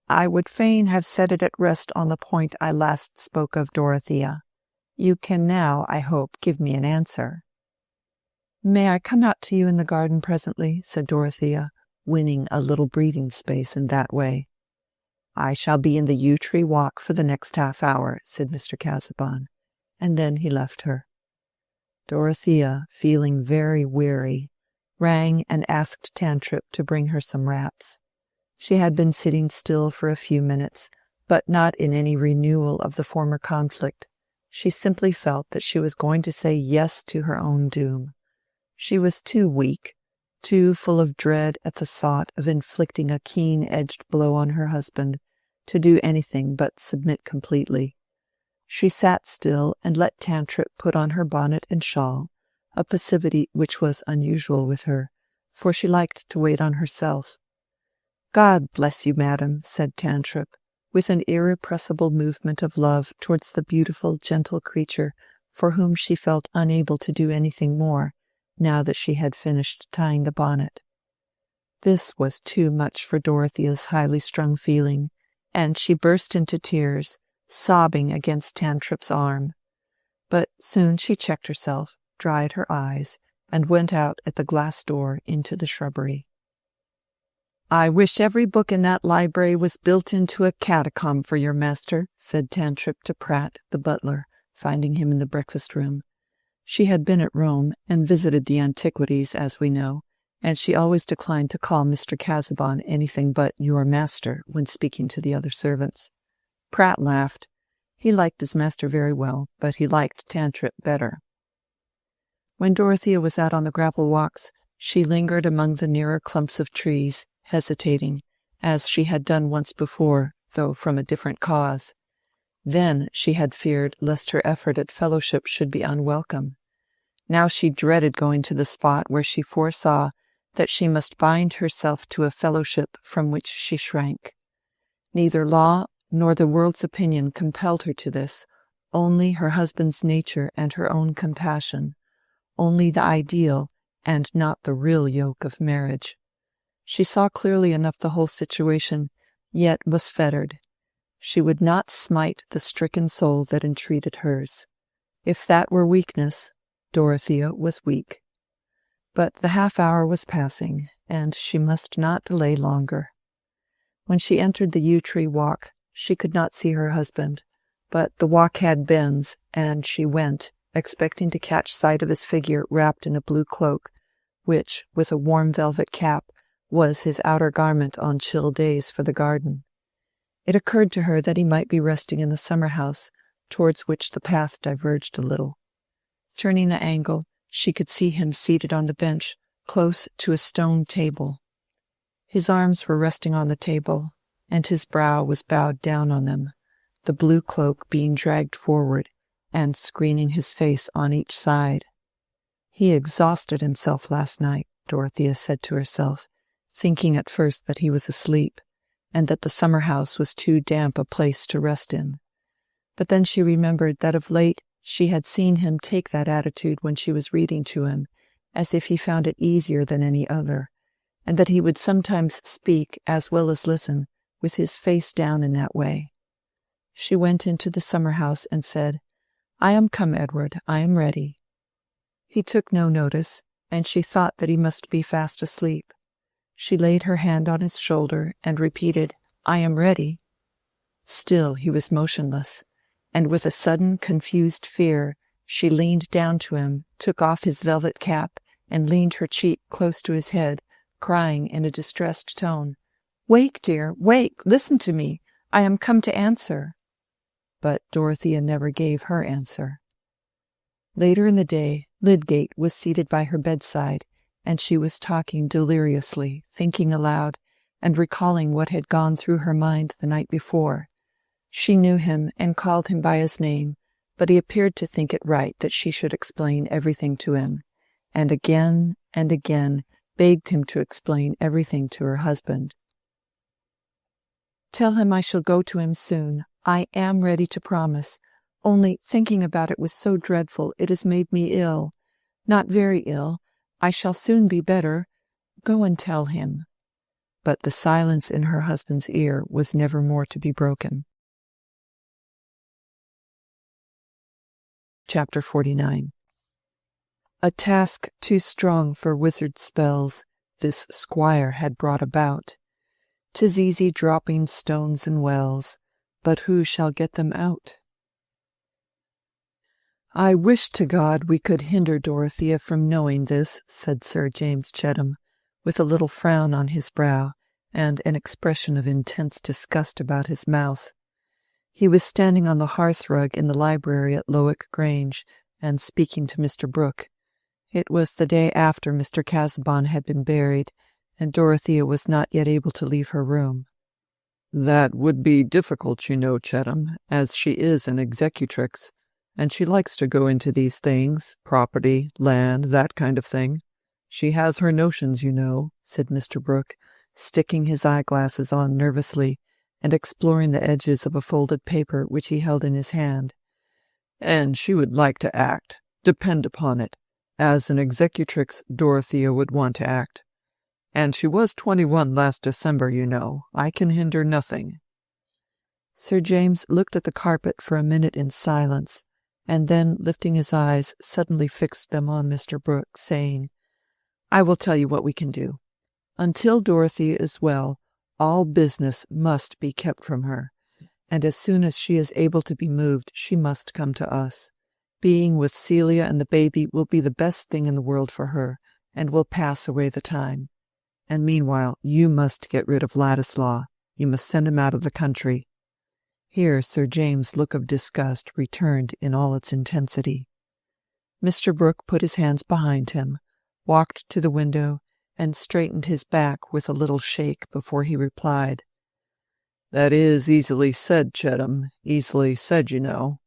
"I would fain have set it at rest on the point I last spoke of, Dorothea. You can now, I hope, give me an answer." "May I come out to you in the garden presently?" said Dorothea, winning a little breathing space in that way. "I shall be in the yew tree walk for the next half-hour," said Mr. Casaubon, and then he left her. Dorothea, feeling very weary, rang and asked Tantripp to bring her some wraps. She had been sitting still for a few minutes, but not in any renewal of the former conflict. She simply felt that she was going to say yes to her own doom. She was too weak, too full of dread at the thought of inflicting a keen-edged blow on her husband, to do anything but submit completely. She sat still and let Tantripp put on her bonnet and shawl, a passivity which was unusual with her, for she liked to wait on herself. "God bless you, madam," said Tantripp, with an irrepressible movement of love towards the beautiful, gentle creature for whom she felt unable to do anything more, now that she had finished tying the bonnet. This was too much for Dorothea's highly strung feeling, and she burst into tears, sobbing against Tantripp's arm. But soon she checked herself, dried her eyes, and went out at the glass door into the shrubbery. "I wish every book in that library was built into a catacomb for your master," said Tantripp to Pratt, the butler, finding him in the breakfast-room. She had been at Rome, and visited the antiquities, as we know, and she always declined to call Mr. Casaubon anything but "your master" when speaking to the other servants. Pratt laughed. He liked his master very well, but he liked Tantripp better. When Dorothea was out on the gravel walks, she lingered among the nearer clumps of trees, hesitating, as she had done once before, though from a different cause. Then she had feared lest her effort at fellowship should be unwelcome. Now she dreaded going to the spot where she foresaw that she must bind herself to a fellowship from which she shrank. Neither law nor the world's opinion compelled her to this, only her husband's nature and her own compassion, only the ideal and not the real yoke of marriage. She saw clearly enough the whole situation, yet was fettered. She would not smite the stricken soul that entreated hers. If that were weakness, Dorothea was weak. But the half-hour was passing, and she must not delay longer. When she entered the yew-tree walk, she could not see her husband, but the walk had bends, and she went, expecting to catch sight of his figure wrapped in a blue cloak, which, with a warm velvet cap, was his outer garment on chill days for the garden. It occurred to her that he might be resting in the summer-house, towards which the path diverged a little. Turning the angle, she could see him seated on the bench, close to a stone table. His arms were resting on the table, and his brow was bowed down on them, the blue cloak being dragged forward, and screening his face on each side. "He exhausted himself last night," Dorothea said to herself, thinking at first that he was asleep, and that the summer-house was too damp a place to rest in. But then she remembered that of late she had seen him take that attitude when she was reading to him, as if he found it easier than any other, and that he would sometimes speak as well as listen, with his face down in that way. She went into the summer-house and said, "I am come, Edward, I am ready." He took no notice, and she thought that he must be fast asleep. She laid her hand on his shoulder and repeated, "I am ready." Still he was motionless, and with a sudden confused fear she leaned down to him, took off his velvet cap, and leaned her cheek close to his head, crying in a distressed tone, "Wake, dear, wake! Listen to me! I am come to answer." But Dorothea never gave her answer. Later in the day, Lydgate was seated by her bedside, and she was talking deliriously, thinking aloud, and recalling what had gone through her mind the night before. She knew him and called him by his name, but he appeared to think it right that she should explain everything to him, and again begged him to explain everything to her husband. "Tell him I shall go to him soon. I am ready to promise. Only thinking about it was so dreadful, it has made me ill. Not very ill. I shall soon be better. Go and tell him." But the silence in her husband's ear was never more to be broken. Chapter 49. A task too strong for wizard spells this squire had brought about. 'Tis easy dropping stones in wells, but who shall get them out? "I wish to God we could hinder Dorothea from knowing this," said Sir James Chettam, with a little frown on his brow and an expression of intense disgust about his mouth. He was standing on the hearth-rug in the library at Lowick Grange, and speaking to Mr. Brooke. It was the day after Mr. Casaubon had been buried, and Dorothea was not yet able to leave her room. "That would be difficult, you know, Chettam, as she is an executrix, and she likes to go into these things, property, land, that kind of thing. She has her notions, you know," said Mr. Brooke, sticking his eyeglasses on nervously, and exploring the edges of a folded paper which he held in his hand. "And she would like to act, depend upon it, as an executrix Dorothea would want to act. And she was 21 last December, you know. I can hinder nothing." Sir James looked at the carpet for a minute in silence, and then, lifting his eyes, suddenly fixed them on Mr. Brooke, saying, "I will tell you what we can do. Until Dorothea is well, all business must be kept from her, and as soon as she is able to be moved, she must come to us. Being with Celia and the baby will be the best thing in the world for her, and will pass away the time. And meanwhile you must get rid of Ladislaw. You must send him out of the country." Here Sir James's look of disgust returned in all its intensity. Mr. Brooke put his hands behind him, walked to the window, and straightened his back with a little shake before he replied, "That is easily said, Chettam, easily said, you know."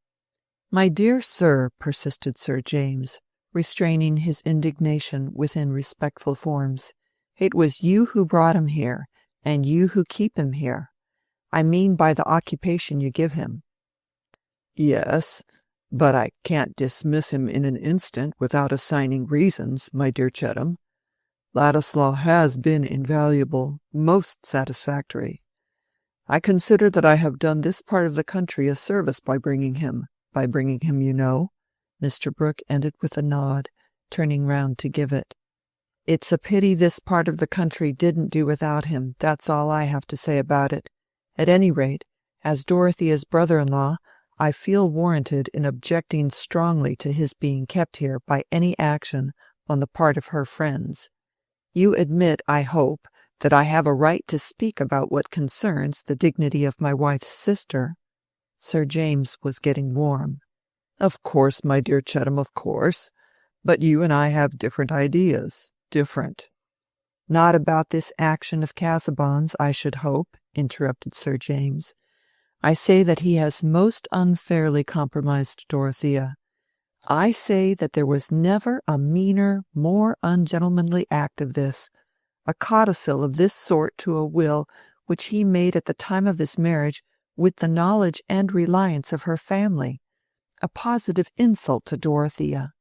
"My dear sir," persisted Sir James, restraining his indignation within respectful forms, "it was you who brought him here, and you who keep him here. I mean by the occupation you give him." "Yes, but I can't dismiss him in an instant without assigning reasons, my dear Chettam. Ladislaw has been invaluable, most satisfactory. I consider that I have done this part of the country a service by bringing him, you know." Mr. Brooke ended with a nod, turning round to give it. "It's a pity this part of the country didn't do without him, that's all I have to say about it. At any rate, as Dorothea's brother-in-law, I feel warranted in objecting strongly to his being kept here by any action on the part of her friends. You admit, I hope, that I have a right to speak about what concerns the dignity of my wife's sister." Sir James was getting warm. "Of course, my dear Chettam, of course. But you and I have different ideas. Different." "Not about this action of Casaubon's, I should hope," interrupted Sir James. "I say that he has most unfairly compromised Dorothea. I say that there was never a meaner, more ungentlemanly act of this, a codicil of this sort to a will which he made at the time of this marriage with the knowledge and reliance of her family, a positive insult to Dorothea."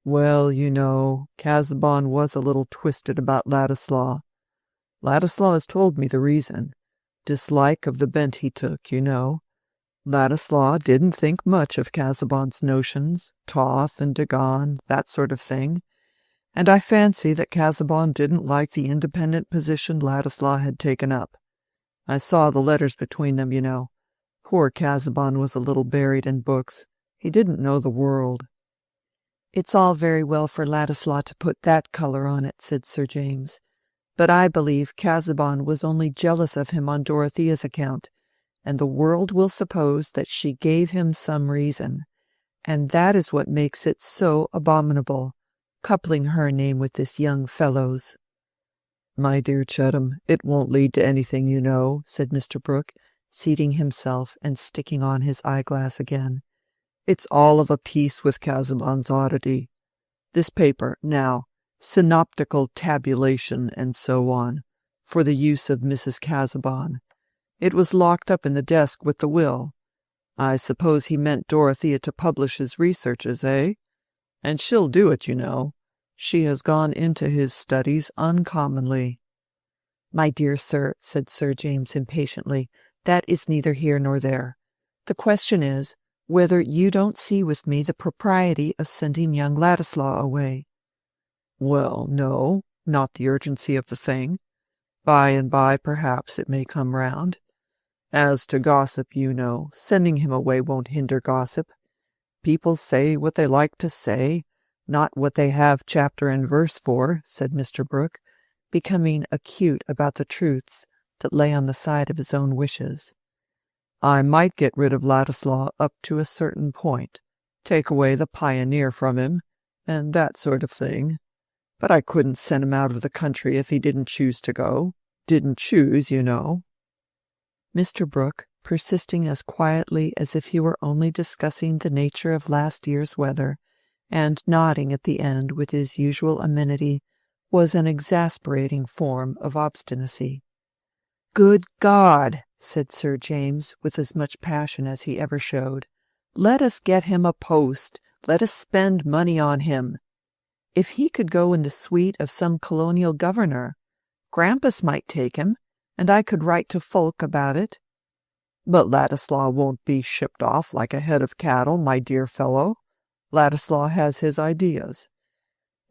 "Well, you know, Casaubon was a little twisted about Ladislaw. Ladislaw has told me the reason. Dislike of the bent he took, you know. Ladislaw didn't think much of Casaubon's notions, Toth and Dagon, that sort of thing, and I fancy that Casaubon didn't like the independent position Ladislaw had taken up. I saw the letters between them, you know. Poor Casaubon was a little buried in books. He didn't know the world." "It's all very well for Ladislaw to put that colour on it," said Sir James, "but I believe Casaubon was only jealous of him on Dorothea's account, and the world will suppose that she gave him some reason, and that is what makes it so abominable, coupling her name with this young fellow's." "My dear Chettam, it won't lead to anything, you know," said Mr. Brooke, seating himself and sticking on his eyeglass again. "It's all of a piece with Casaubon's oddity. This paper, now, synoptical tabulation and so on, for the use of Mrs. Casaubon. It was locked up in the desk with the will. I suppose he meant Dorothea to publish his researches, eh? And she'll do it, you know. She has gone into his studies uncommonly." "My dear sir," said Sir James impatiently, "that is neither here nor there. The question is, whether you don't see with me the propriety of sending young Ladislaw away." "Well, no, not the urgency of the thing. By and by, perhaps, it may come round. As to gossip, you know, sending him away won't hinder gossip. people say what they like to say, not what they have chapter and verse for," said Mr. Brooke, becoming acute about the truths that lay on the side of his own wishes. "I might get rid of Ladislaw up to a certain point, take away the pioneer from him, and that sort of thing. But I couldn't send him out of the country if he didn't choose to go. Didn't choose, you know." Mr. Brooke, persisting as quietly as if he were only discussing the nature of last year's weather, and nodding at the end with his usual amenity, was an exasperating form of obstinacy. "Good God!" said Sir James, with as much passion as he ever showed. "Let us get him a post. Let us spend money on him. If he could go in the suite of some colonial governor, Grampus might take him, and I could write to Fulk about it." "But Ladislaw won't be shipped off like a head of cattle, my dear fellow. Ladislaw has his ideas.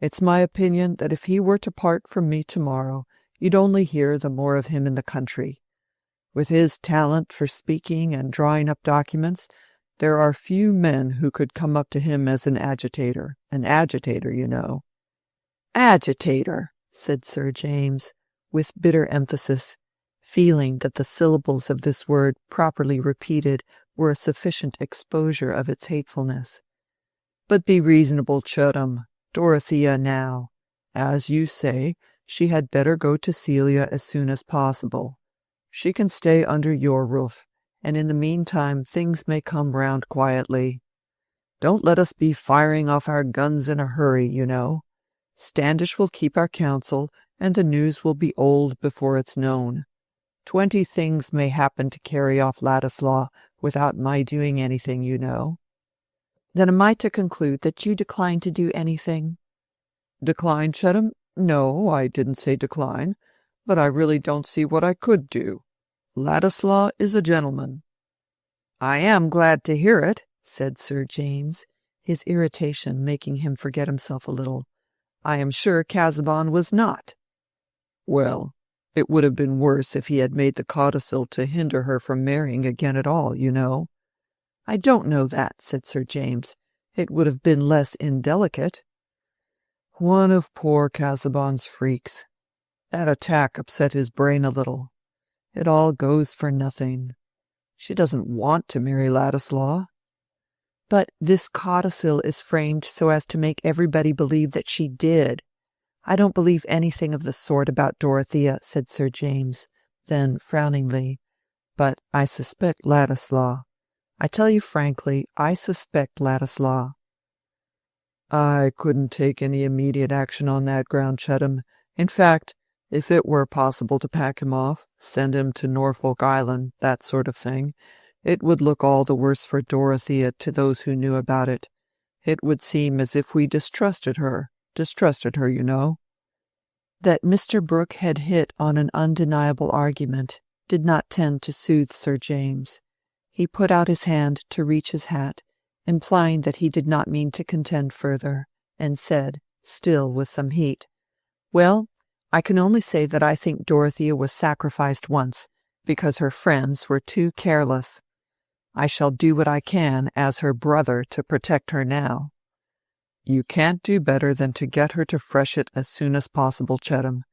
It's my opinion that if he were to part from me tomorrow, you'd only hear the more of him in the country. With his talent for speaking and drawing up documents, there are few men who could come up to him as an agitator, you know." "Agitator!" said Sir James, with bitter emphasis, feeling that the syllables of this word properly repeated were a sufficient exposure of its hatefulness. "But be reasonable, Chatham. Dorothea now. As you say, she had better go to Celia as soon as possible. She can stay under your roof, and in the meantime things may come round quietly. Don't let us be firing off our guns in a hurry, you know. Standish will keep our counsel, and the news will be old before it's known. 20 things may happen to carry off Ladislaw without my doing anything, you know." "Then am I to conclude that you decline to do anything?" "Decline, Chettam? No, I didn't say decline, but I really don't see what I could do. Ladislaw is a gentleman." "I am glad to hear it," said Sir James, his irritation making him forget himself a little. "I am sure Casaubon was not." "Well, it would have been worse if he had made the codicil to hinder her from marrying again at all, you know." "I don't know that," said Sir James. "It would have been less indelicate." "One of poor Casaubon's freaks. That attack upset his brain a little. It all goes for nothing. She doesn't want to marry Ladislaw." "But this codicil is framed so as to make everybody believe that she did. I don't believe anything of the sort about Dorothea," said Sir James. Then, frowningly, "But I suspect Ladislaw. I tell you frankly, I suspect Ladislaw." "I couldn't take any immediate action on that ground, Chettam. In fact, if it were possible to pack him off, send him to Norfolk Island, that sort of thing, it would look all the worse for Dorothea to those who knew about it. It would seem as if we distrusted her, you know." That Mr. Brooke had hit on an undeniable argument did not tend to soothe Sir James. He put out his hand to reach his hat, implying that he did not mean to contend further, and said, still with some heat, "Well, I can only say that I think Dorothea was sacrificed once, because her friends were too careless. I shall do what I can as her brother to protect her now." "You can't do better than to get her to Freshitt as soon as possible, Chettam.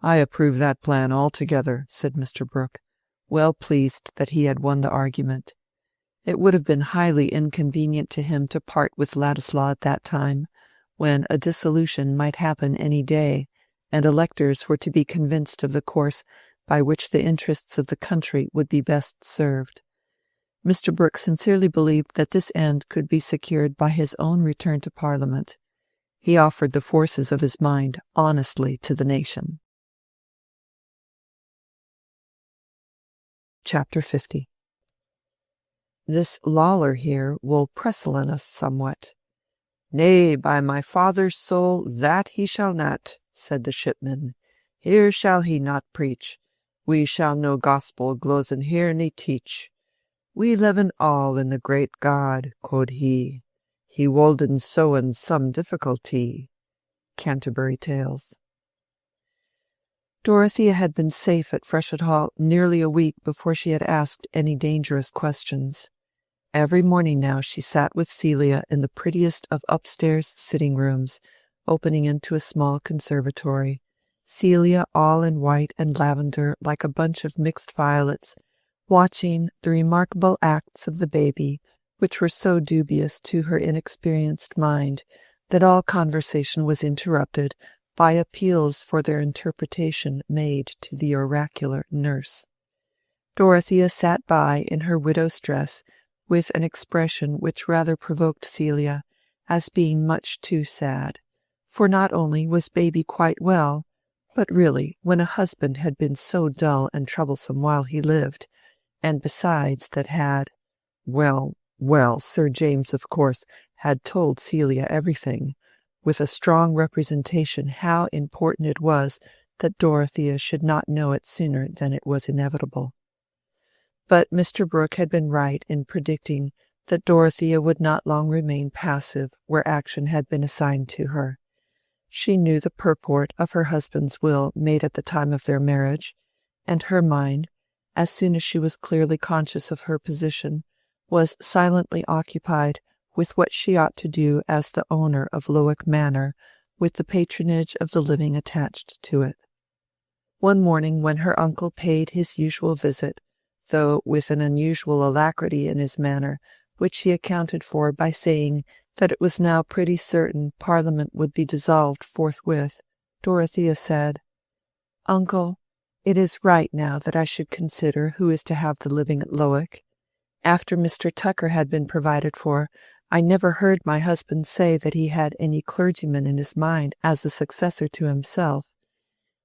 I approve that plan altogether," said Mr. Brooke, well pleased that he had won the argument. It would have been highly inconvenient to him to part with Ladislaw at that time, when a dissolution might happen any day, and electors were to be convinced of the course by which the interests of the country would be best served. Mr. Brooke sincerely believed that this end could be secured by his own return to Parliament. He offered the forces of his mind honestly to the nation. Chapter 50. This Lawler here will precellen us somewhat. "Nay, by my father's soul, that he shall not," said the shipman. "Here shall he not preach. We shall no gospel glosen here ne teach. We leven all in the great God, quod he. He wolden so in some difficulty." Canterbury Tales. Dorothea had been safe at Freshitt Hall nearly a week before she had asked any dangerous questions. Every morning now she sat with Celia in the prettiest of upstairs sitting rooms, opening into a small conservatory, Celia all in white and lavender like a bunch of mixed violets, watching the remarkable acts of the baby, which were so dubious to her inexperienced mind that all conversation was interrupted by appeals for their interpretation made to the oracular nurse. Dorothea sat by in her widow's dress, with an expression which rather provoked Celia, as being much too sad, for not only was baby quite well, but really, when a husband had been so dull and troublesome while he lived, and besides that well, Sir James, of course, had told Celia everything, with a strong representation how important it was that Dorothea should not know it sooner than it was inevitable. But Mr. Brooke had been right in predicting that Dorothea would not long remain passive where action had been assigned to her. She knew the purport of her husband's will made at the time of their marriage, and her mind, as soon as she was clearly conscious of her position, was silently occupied with what she ought to do as the owner of Lowick Manor, with the patronage of the living attached to it. One morning when her uncle paid his usual visit, though with an unusual alacrity in his manner, which he accounted for by saying that it was now pretty certain Parliament would be dissolved forthwith, Dorothea said, "Uncle, it is right now that I should consider who is to have the living at Lowick. After Mr. Tucker had been provided for, I never heard my husband say that he had any clergyman in his mind as a successor to himself.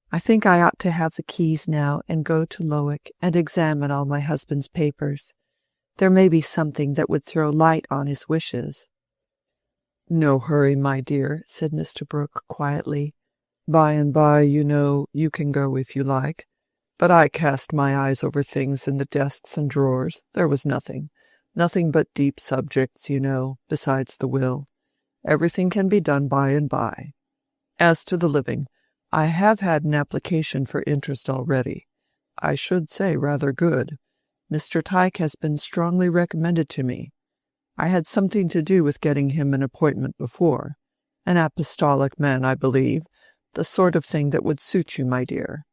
I think I ought to have the keys now and go to Lowick and examine all my husband's papers. There may be something that would throw light on his wishes." "No hurry, my dear," said Mr. Brooke quietly. "By and by, you know, you can go if you like. But I cast my eyes over things in the desks and drawers. There was nothing but deep subjects, you know, besides the will. Everything can be done by and by. As to the living, I have had an application for interest already. I should say rather good. Mr. Tyke has been strongly recommended to me. I had something to do with getting him an appointment before. An apostolic man, I believe, the sort of thing that would suit you, my dear."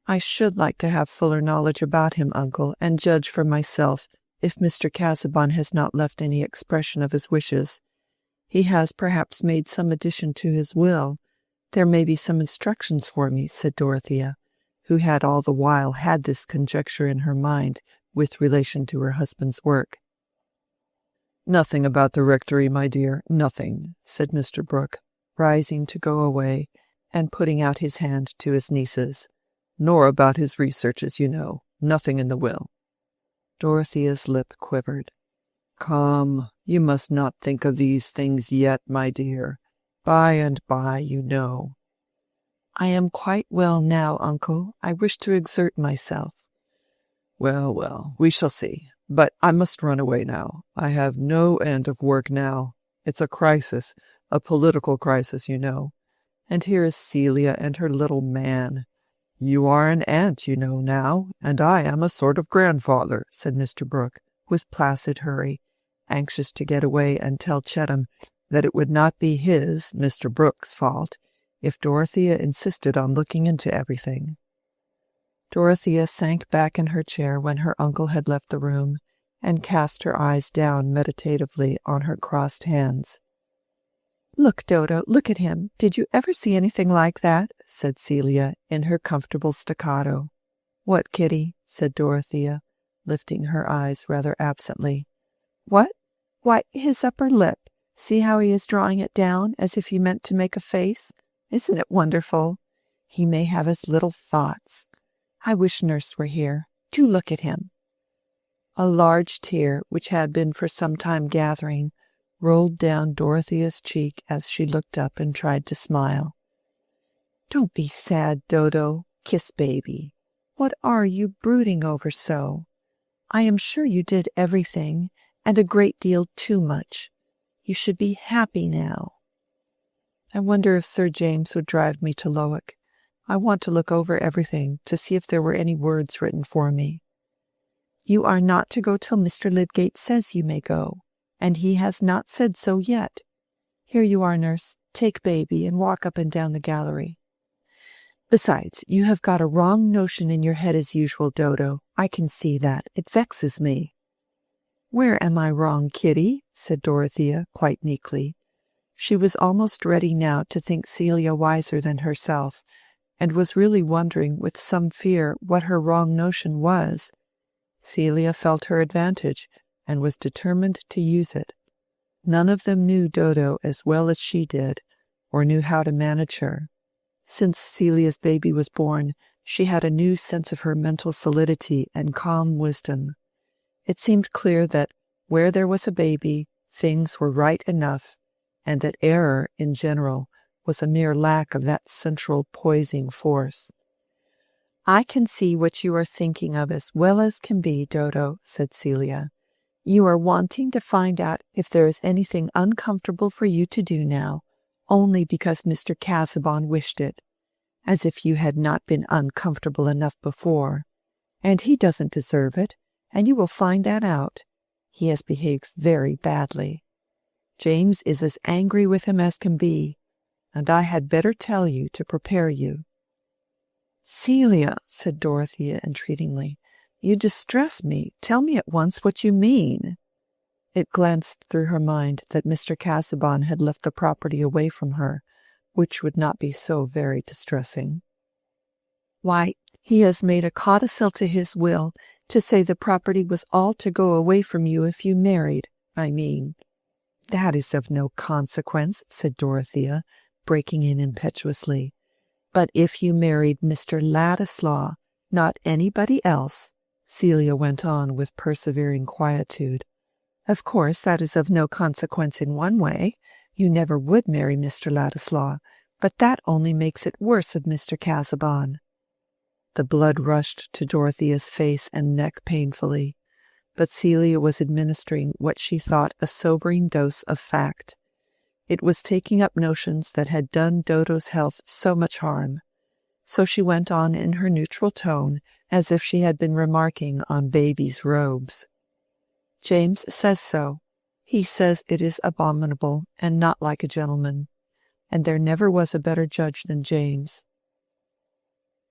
"I should like to have fuller knowledge about him, uncle, and judge for myself if Mr. Casaubon has not left any expression of his wishes. He has perhaps made some addition to his will. There may be some instructions for me," said Dorothea, who had all the while had this conjecture in her mind with relation to her husband's work. "Nothing about the rectory, my dear, nothing," said Mr. Brooke, rising to go away, and putting out his hand to his nieces. "Nor about his researches, you know. Nothing in the will." Dorothea's lip quivered. "Come, you must not think of these things yet, my dear. By and by, you know." "I am quite well now, uncle. I wish to exert myself." Well, we shall see. But I must run away now. I have no end of work now. It's a crisis, a political crisis, you know. And here is Celia and her little man. You are an aunt, you know, now, and I am a sort of grandfather," said Mr. Brooke, with placid hurry, anxious to get away and tell Chettam that it would not be his, Mr. Brooke's, fault if Dorothea insisted on looking into everything. Dorothea sank back in her chair when her uncle had left the room, and cast her eyes down meditatively on her crossed hands. "Look, Dodo, look at him. Did you ever see anything like that?" said Celia, in her comfortable staccato. "What, Kitty?" said Dorothea, lifting her eyes rather absently. "What? Why, his upper lip. See how he is drawing it down, as if he meant to make a face? Isn't it wonderful? He may have his little thoughts. I wish nurse were here. Do look at him." A large tear, which had been for some time gathering, rolled down Dorothea's cheek as she looked up and tried to smile. "Don't be sad, Dodo. Kiss baby. What are you brooding over so? I am sure you did everything, and a great deal too much. You should be happy now. I wonder if Sir James would drive me to Lowick. I want to look over everything, to see if there were any words written for me." You are not to go till Mr. Lydgate says you may go, and he has not said so yet. Here you are, nurse. Take baby and walk up and down the gallery. Besides, you have got a wrong notion in your head as usual, Dodo. I can see that. It vexes me." "Where am I wrong, Kitty?" said Dorothea, quite meekly. She was almost ready now to think Celia wiser than herself, and was really wondering with some fear what her wrong notion was. Celia felt her advantage, and was determined to use it. None of them knew Dodo as well as she did, or knew how to manage her. Since Celia's baby was born, she had a new sense of her mental solidity and calm wisdom. It seemed clear that where there was a baby, things were right enough, and that error, in general, was a mere lack of that central poising force. "I can see what you are thinking of as well as can be, Dodo," said Celia. "You are wanting to find out if there is anything uncomfortable for you to do now, only because Mr. Casaubon wished it, as if you had not been uncomfortable enough before. And he doesn't deserve it, and you will find that out. He has behaved very badly. James is as angry with him as can be, and I had better tell you to prepare you." "Celia," said Dorothea entreatingly, "you distress me. Tell me at once what you mean." It glanced through her mind that Mr. Casaubon had left the property away from her, which would not be so very distressing. "Why, he has made a codicil to his will to say the property was all to go away from you if you married, I mean." "That is of no consequence," said Dorothea, breaking in impetuously. "But if you married Mr. Ladislaw, not anybody else," Celia went on with persevering quietude, "of course that is of no consequence in one way. You never would marry Mr. Ladislaw, but that only makes it worse of Mr. Casaubon." The blood rushed to Dorothea's face and neck painfully, but Celia was administering what she thought a sobering dose of fact. It was taking up notions that had done Dodo's health so much harm. So she went on in her neutral tone, as if she had been remarking on baby's robes. "James says so. He says it is abominable, and not like a gentleman. And there never was a better judge than James."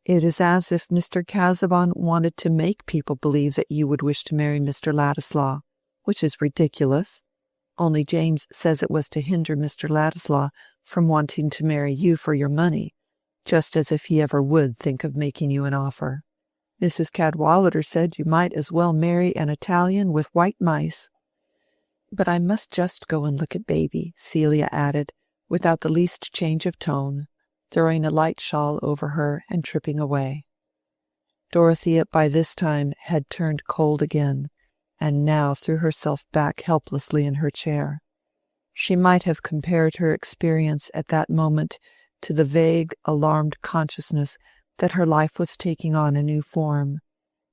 "It is as if Mr. Casaubon wanted to make people believe that you would wish to marry Mr. Ladislaw, which is ridiculous. Only James says it was to hinder Mr. Ladislaw from wanting to marry you for your money, just as if he ever would think of making you an offer. Mrs. Cadwallader said you might as well marry an Italian with white mice. But I must just go and look at baby," Celia added, without the least change of tone, throwing a light shawl over her and tripping away. Dorothea by this time had turned cold again, and now threw herself back helplessly in her chair. She might have compared her experience at that moment to the vague, alarmed consciousness that her life was taking on a new form,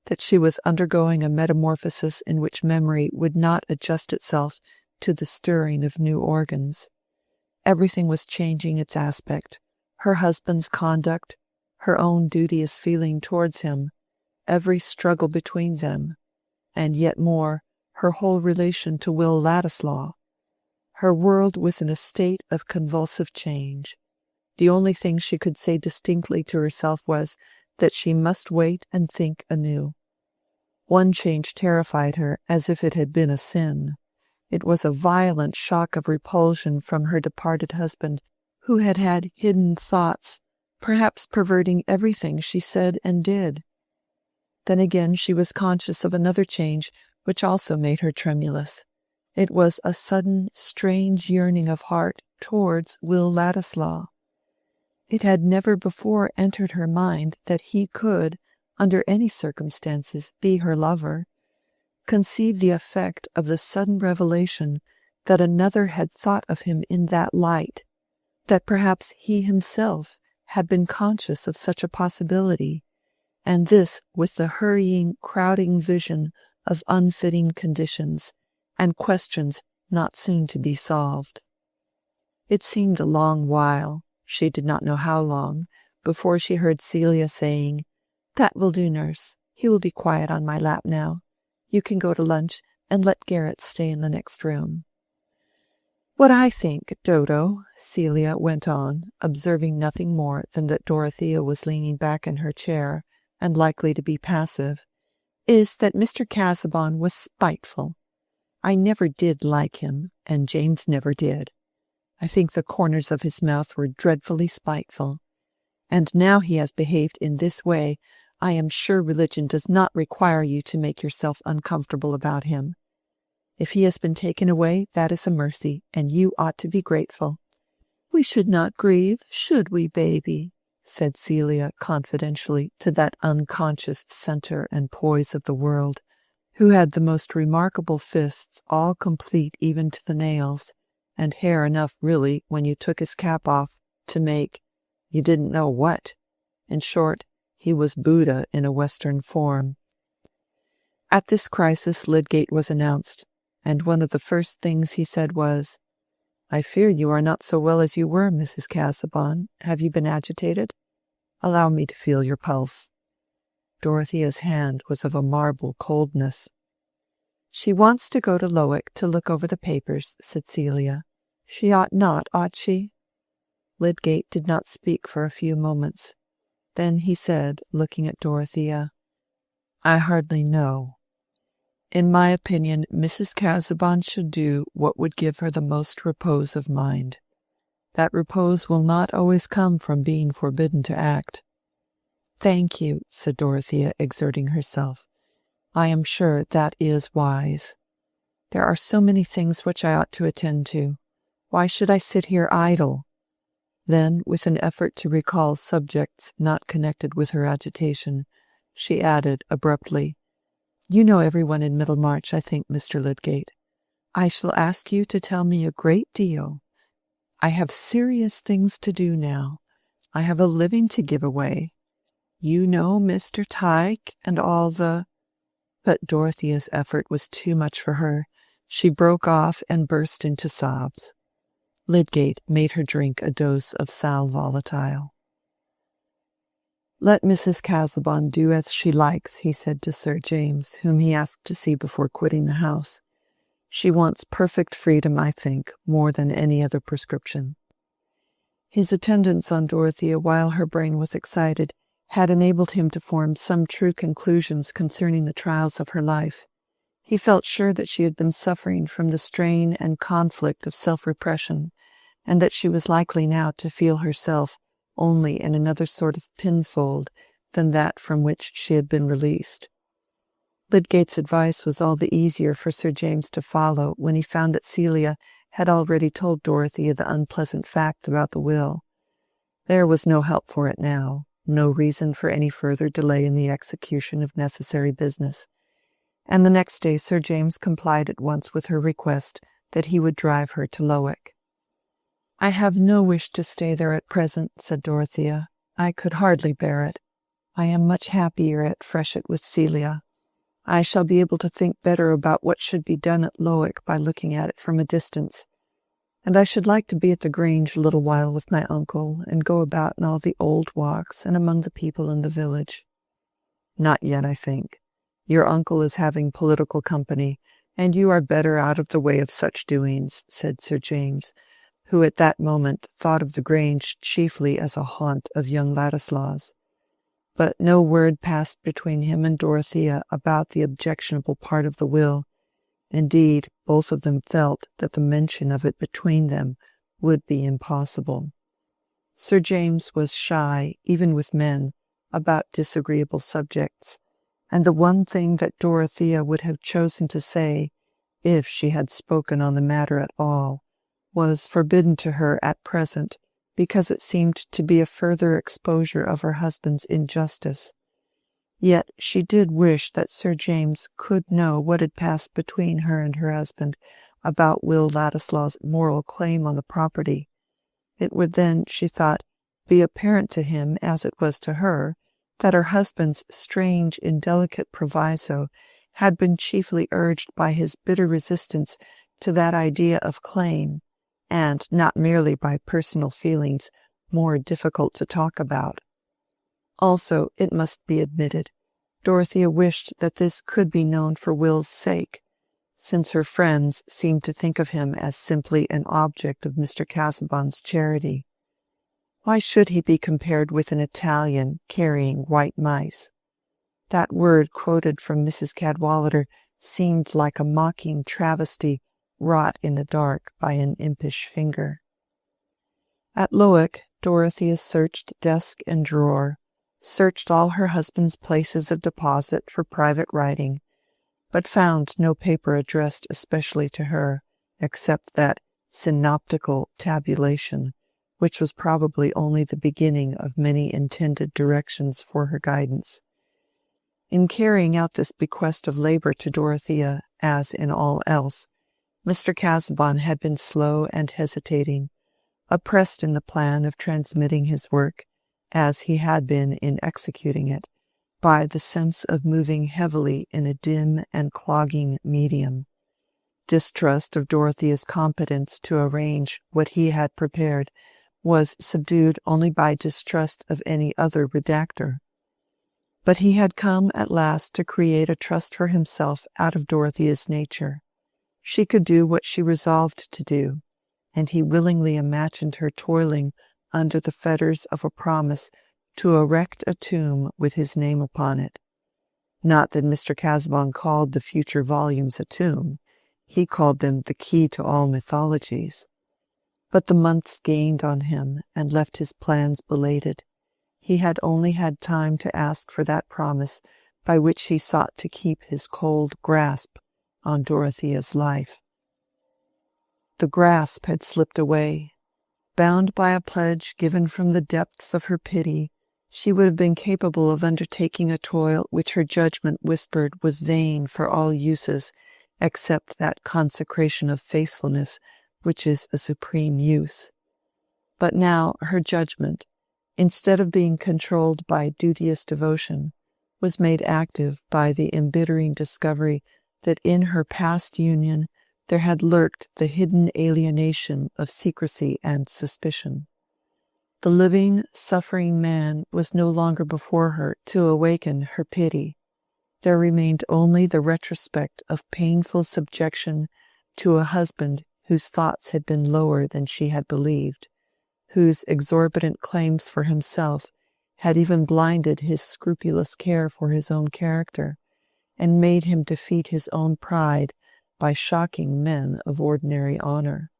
that she was undergoing a metamorphosis in which memory would not adjust itself to the stirring of new organs. Everything was changing its aspect, her husband's conduct, her own duteous feeling towards him, every struggle between them, and yet more, her whole relation to Will Ladislaw. Her world was in a state of convulsive change. The only thing she could say distinctly to herself was that she must wait and think anew. One change terrified her as if it had been a sin. It was a violent shock of repulsion from her departed husband, who had had hidden thoughts, perhaps perverting everything she said and did. Then again she was conscious of another change which also made her tremulous. It was a sudden, strange yearning of heart towards Will Ladislaw. It had never before entered her mind that he could, under any circumstances, be her lover. Conceive the effect of the sudden revelation that another had thought of him in that light, that perhaps he himself had been conscious of such a possibility, and this with the hurrying, crowding vision of unfitting conditions, and questions not soon to be solved. It seemed a long while, she did not know how long, before she heard Celia saying, "That will do, nurse. He will be quiet on my lap now. You can go to lunch, and let Garrett stay in the next room." "What I think, Dodo," Celia went on, observing nothing more than that Dorothea was leaning back in her chair, and likely to be passive, "is that Mr. Casaubon was spiteful. I never did like him, and James never did. I think the corners of his mouth were dreadfully spiteful. And now he has behaved in this way, I am sure religion does not require you to make yourself uncomfortable about him. If he has been taken away, that is a mercy, and you ought to be grateful." "We should not grieve, should we, baby?" said Celia confidentially to that unconscious centre and poise of the world, who had the most remarkable fists, all complete even to the nails, and hair enough really, when you took his cap off, to make you didn't know what. In short, he was Buddha in a Western form. At this crisis Lydgate was announced, and one of the first things he said was, "I fear you are not so well as you were, Mrs. Casaubon. Have you been agitated? Allow me to feel your pulse." Dorothea's hand was of a marble coldness. "She wants to go to Lowick to look over the papers," said Celia. "She ought not, ought she?" Lydgate did not speak for a few moments. Then he said, looking at Dorothea, "I hardly know. In my opinion, Mrs. Casaubon should do what would give her the most repose of mind. That repose will not always come from being forbidden to act." "Thank you," said Dorothea, exerting herself. "I am sure that is wise. There are so many things which I ought to attend to. Why should I sit here idle?" Then, with an effort to recall subjects not connected with her agitation, she added abruptly, "You know everyone in Middlemarch, I think, Mr. Lydgate. I shall ask you to tell me a great deal. I have serious things to do now. I have a living to give away. You know Mr. Tyke and all the—" But Dorothea's effort was too much for her. She broke off and burst into sobs. Lydgate made her drink a dose of sal volatile. "Let Mrs. Casaubon do as she likes," he said to Sir James, whom he asked to see before quitting the house. "She wants perfect freedom, I think, more than any other prescription." His attendance on Dorothea while her brain was excited had enabled him to form some true conclusions concerning the trials of her life. He felt sure that she had been suffering from the strain and conflict of self-repression, and that she was likely now to feel herself only in another sort of pinfold than that from which she had been released. Lydgate's advice was all the easier for Sir James to follow when he found that Celia had already told Dorothea the unpleasant fact about the will. There was no help for it now, no reason for any further delay in the execution of necessary business, and the next day Sir James complied at once with her request that he would drive her to Lowick. "I have no wish to stay there at present," said Dorothea. "I could hardly bear it. I am much happier at Freshitt with Celia. I shall be able to think better about what should be done at Lowick by looking at it from a distance. And I should like to be at the Grange a little while with my uncle, and go about in all the old walks and among the people in the village." "Not yet, I think. Your uncle is having political company, and you are better out of the way of such doings," said Sir James, who at that moment thought of the Grange chiefly as a haunt of young Ladislaws. But no word passed between him and Dorothea about the objectionable part of the will. Indeed, both of them felt that the mention of it between them would be impossible. Sir James was shy, even with men, about disagreeable subjects, and the one thing that Dorothea would have chosen to say, if she had spoken on the matter at all, was forbidden to her at present, because it seemed to be a further exposure of her husband's injustice. Yet she did wish that Sir James could know what had passed between her and her husband about Will Ladislaw's moral claim on the property. It would then, she thought, be apparent to him, as it was to her, that her husband's strange, indelicate proviso had been chiefly urged by his bitter resistance to that idea of claim, and not merely by personal feelings more difficult to talk about. Also, it must be admitted, Dorothea wished that this could be known for Will's sake, since her friends seemed to think of him as simply an object of Mr. Casaubon's charity. Why should he be compared with an Italian carrying white mice? That word quoted from Mrs. Cadwallader seemed like a mocking travesty wrought in the dark by an impish finger. At Lowick, Dorothea searched desk and drawer, searched all her husband's places of deposit for private writing, but found no paper addressed especially to her, except that synoptical tabulation, which was probably only the beginning of many intended directions for her guidance. In carrying out this bequest of labor to Dorothea, as in all else, Mr. Casaubon had been slow and hesitating, oppressed in the plan of transmitting his work, as he had been in executing it, by the sense of moving heavily in a dim and clogging medium. Distrust of Dorothea's competence to arrange what he had prepared was subdued only by distrust of any other redactor. But he had come at last to create a trust for himself out of Dorothea's nature. She could do what she resolved to do, and he willingly imagined her toiling under the fetters of a promise to erect a tomb with his name upon it. Not that Mr. Casaubon called the future volumes a tomb. He called them the key to all mythologies. But the months gained on him and left his plans belated. He had only had time to ask for that promise by which he sought to keep his cold grasp on Dorothea's life. The grasp had slipped away. Bound by a pledge given from the depths of her pity, she would have been capable of undertaking a toil which her judgment whispered was vain for all uses except that consecration of faithfulness which is a supreme use. But now her judgment, instead of being controlled by duteous devotion, was made active by the embittering discovery that in her past union there had lurked the hidden alienation of secrecy and suspicion. The living, suffering man was no longer before her to awaken her pity. There remained only the retrospect of painful subjection to a husband whose thoughts had been lower than she had believed, whose exorbitant claims for himself had even blinded his scrupulous care for his own character, and made him defeat his own pride by shocking men of ordinary honor.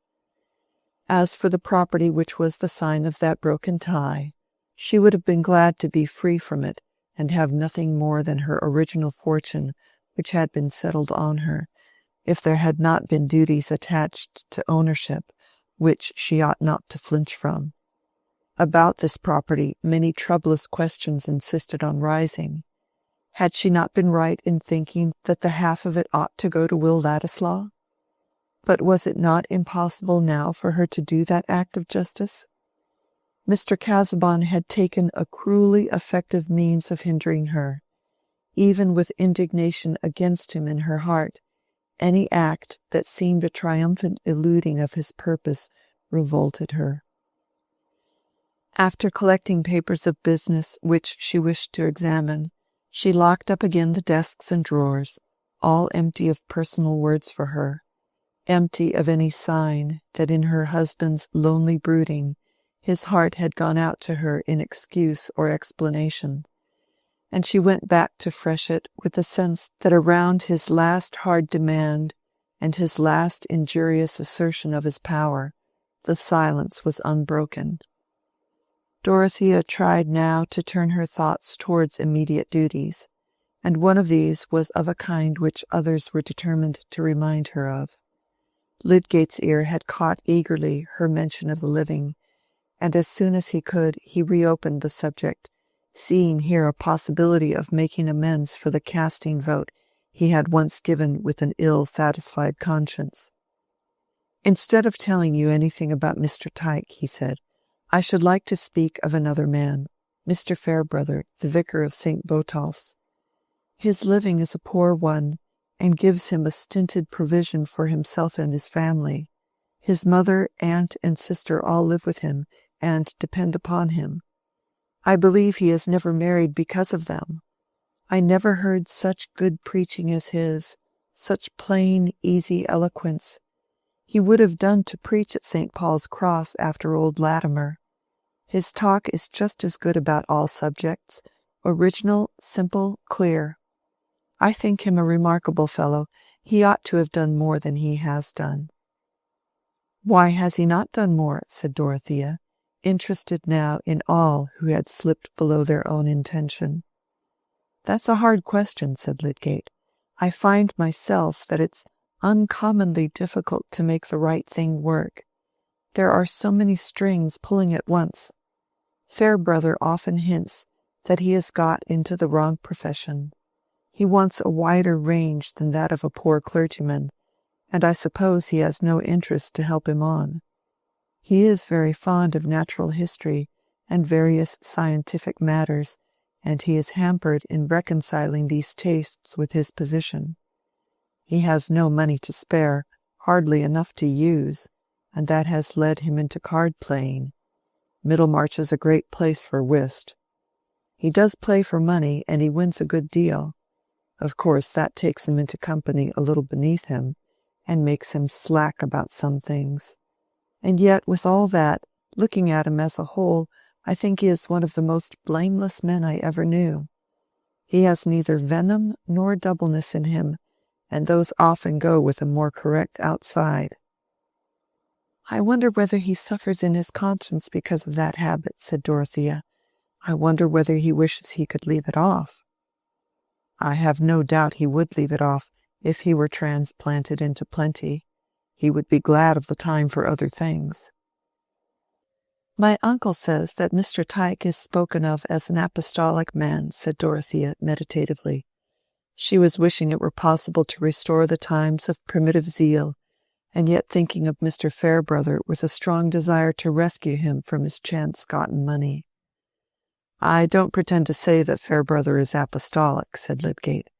As for the property which was the sign of that broken tie, she would have been glad to be free from it and have nothing more than her original fortune which had been settled on her, if there had not been duties attached to ownership which she ought not to flinch from. About this property many troublous questions insisted on rising. Had she not been right in thinking that the half of it ought to go to Will Ladislaw? But was it not impossible now for her to do that act of justice? Mr. Casaubon had taken a cruelly effective means of hindering her. Even with indignation against him in her heart, any act that seemed a triumphant eluding of his purpose revolted her. After collecting papers of business which she wished to examine, she locked up again the desks and drawers, all empty of personal words for her, empty of any sign that in her husband's lonely brooding his heart had gone out to her in excuse or explanation, and she went back to Freshitt with the sense that around his last hard demand and his last injurious assertion of his power, the silence was unbroken. Dorothea tried now to turn her thoughts towards immediate duties, and one of these was of a kind which others were determined to remind her of. Lydgate's ear had caught eagerly her mention of the living, and as soon as he could, he reopened the subject, seeing here a possibility of making amends for the casting vote he had once given with an ill-satisfied conscience. "Instead of telling you anything about Mr. Tyke," he said, "I should like to speak of another man, Mr. Fairbrother, the vicar of St. Botolph's. His living is a poor one, and gives him a stinted provision for himself and his family. His mother, aunt, and sister all live with him, and depend upon him. I believe he has never married because of them. I never heard such good preaching as his, such plain, easy eloquence. He would have done to preach at St. Paul's Cross after old Latimer. His talk is just as good about all subjects, original, simple, clear. I think him a remarkable fellow. He ought to have done more than he has done." "Why has he not done more?" said Dorothea, interested now in all who had slipped below their own intention. "That's a hard question," said Lydgate. "I find myself that it's uncommonly difficult to make the right thing work. There are so many strings pulling at once. Fairbrother often hints that he has got into the wrong profession. He wants a wider range than that of a poor clergyman, and I suppose he has no interest to help him on. He is very fond of natural history and various scientific matters, and he is hampered in reconciling these tastes with his position. He has no money to spare, hardly enough to use, and that has led him into card-playing. Middlemarch is a great place for whist. He does play for money, and he wins a good deal. Of course that takes him into company a little beneath him, and makes him slack about some things. And yet, with all that, looking at him as a whole, I think he is one of the most blameless men I ever knew. He has neither venom nor doubleness in him, and those often go with a more correct outside." "I wonder whether he suffers in his conscience because of that habit," said Dorothea. "I wonder whether he wishes he could leave it off." "I have no doubt he would leave it off if he were transplanted into plenty. He would be glad of the time for other things." "My uncle says that Mr. Tyke is spoken of as an apostolic man," said Dorothea meditatively. She was wishing it were possible to restore the times of primitive zeal, and yet thinking of Mr. Fairbrother with a strong desire to rescue him from his chance-gotten money. "I don't pretend to say that Fairbrother is apostolic," said Lydgate.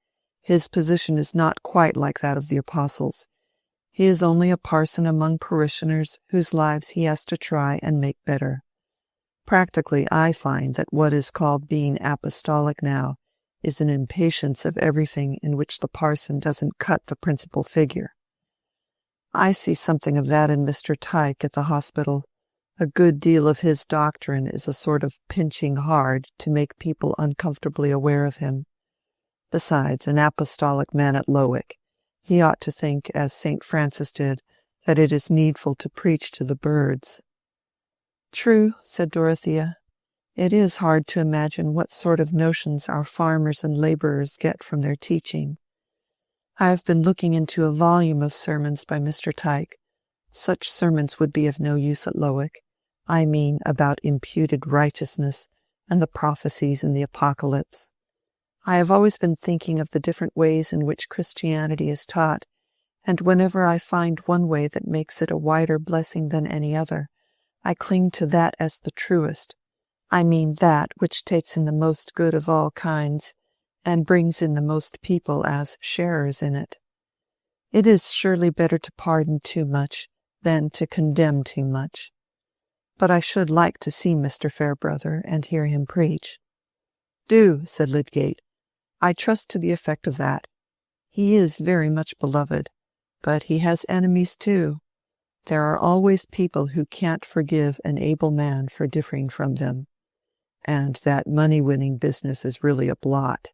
"His position is not quite like that of the apostles. He is only a parson among parishioners whose lives he has to try and make better. Practically, I find that what is called being apostolic now is an impatience of everything in which the parson doesn't cut the principal figure. I see something of that in Mr. Tyke at the hospital. A good deal of his doctrine is a sort of pinching hard to make people uncomfortably aware of him. Besides, an apostolic man at Lowick, he ought to think, as St. Francis did, that it is needful to preach to the birds." "True," said Dorothea. "It is hard to imagine what sort of notions our farmers and labourers get from their teaching. I have been looking into a volume of sermons by Mr. Tyke. Such sermons would be of no use at Lowick. I mean about imputed righteousness and the prophecies in the Apocalypse. I have always been thinking of the different ways in which Christianity is taught, and whenever I find one way that makes it a wider blessing than any other, I cling to that as the truest. I mean that which takes in the most good of all kinds, and brings in the most people as sharers in it. It is surely better to pardon too much than to condemn too much. But I should like to see Mr. Fairbrother and hear him preach." "Do," said Lydgate. "I trust to the effect of that. He is very much beloved, but he has enemies too. There are always people who can't forgive an able man for differing from them. And that money-winning business is really a blot.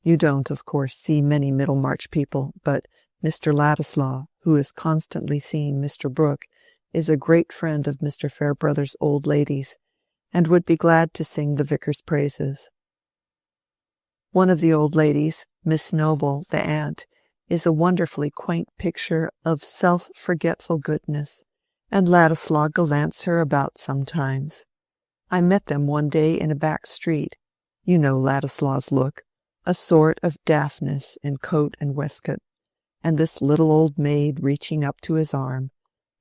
You don't, of course, see many Middlemarch people, but Mr. Ladislaw, who is constantly seeing Mr. Brooke, is a great friend of Mr. Fairbrother's old ladies, and would be glad to sing the vicar's praises. One of the old ladies, Miss Noble, the aunt, is a wonderfully quaint picture of self-forgetful goodness, and Ladislaw gallants her about sometimes. I met them one day in a back street. You know Ladislaw's look, a sort of daftness in coat and waistcoat, and this little old maid reaching up to his arm.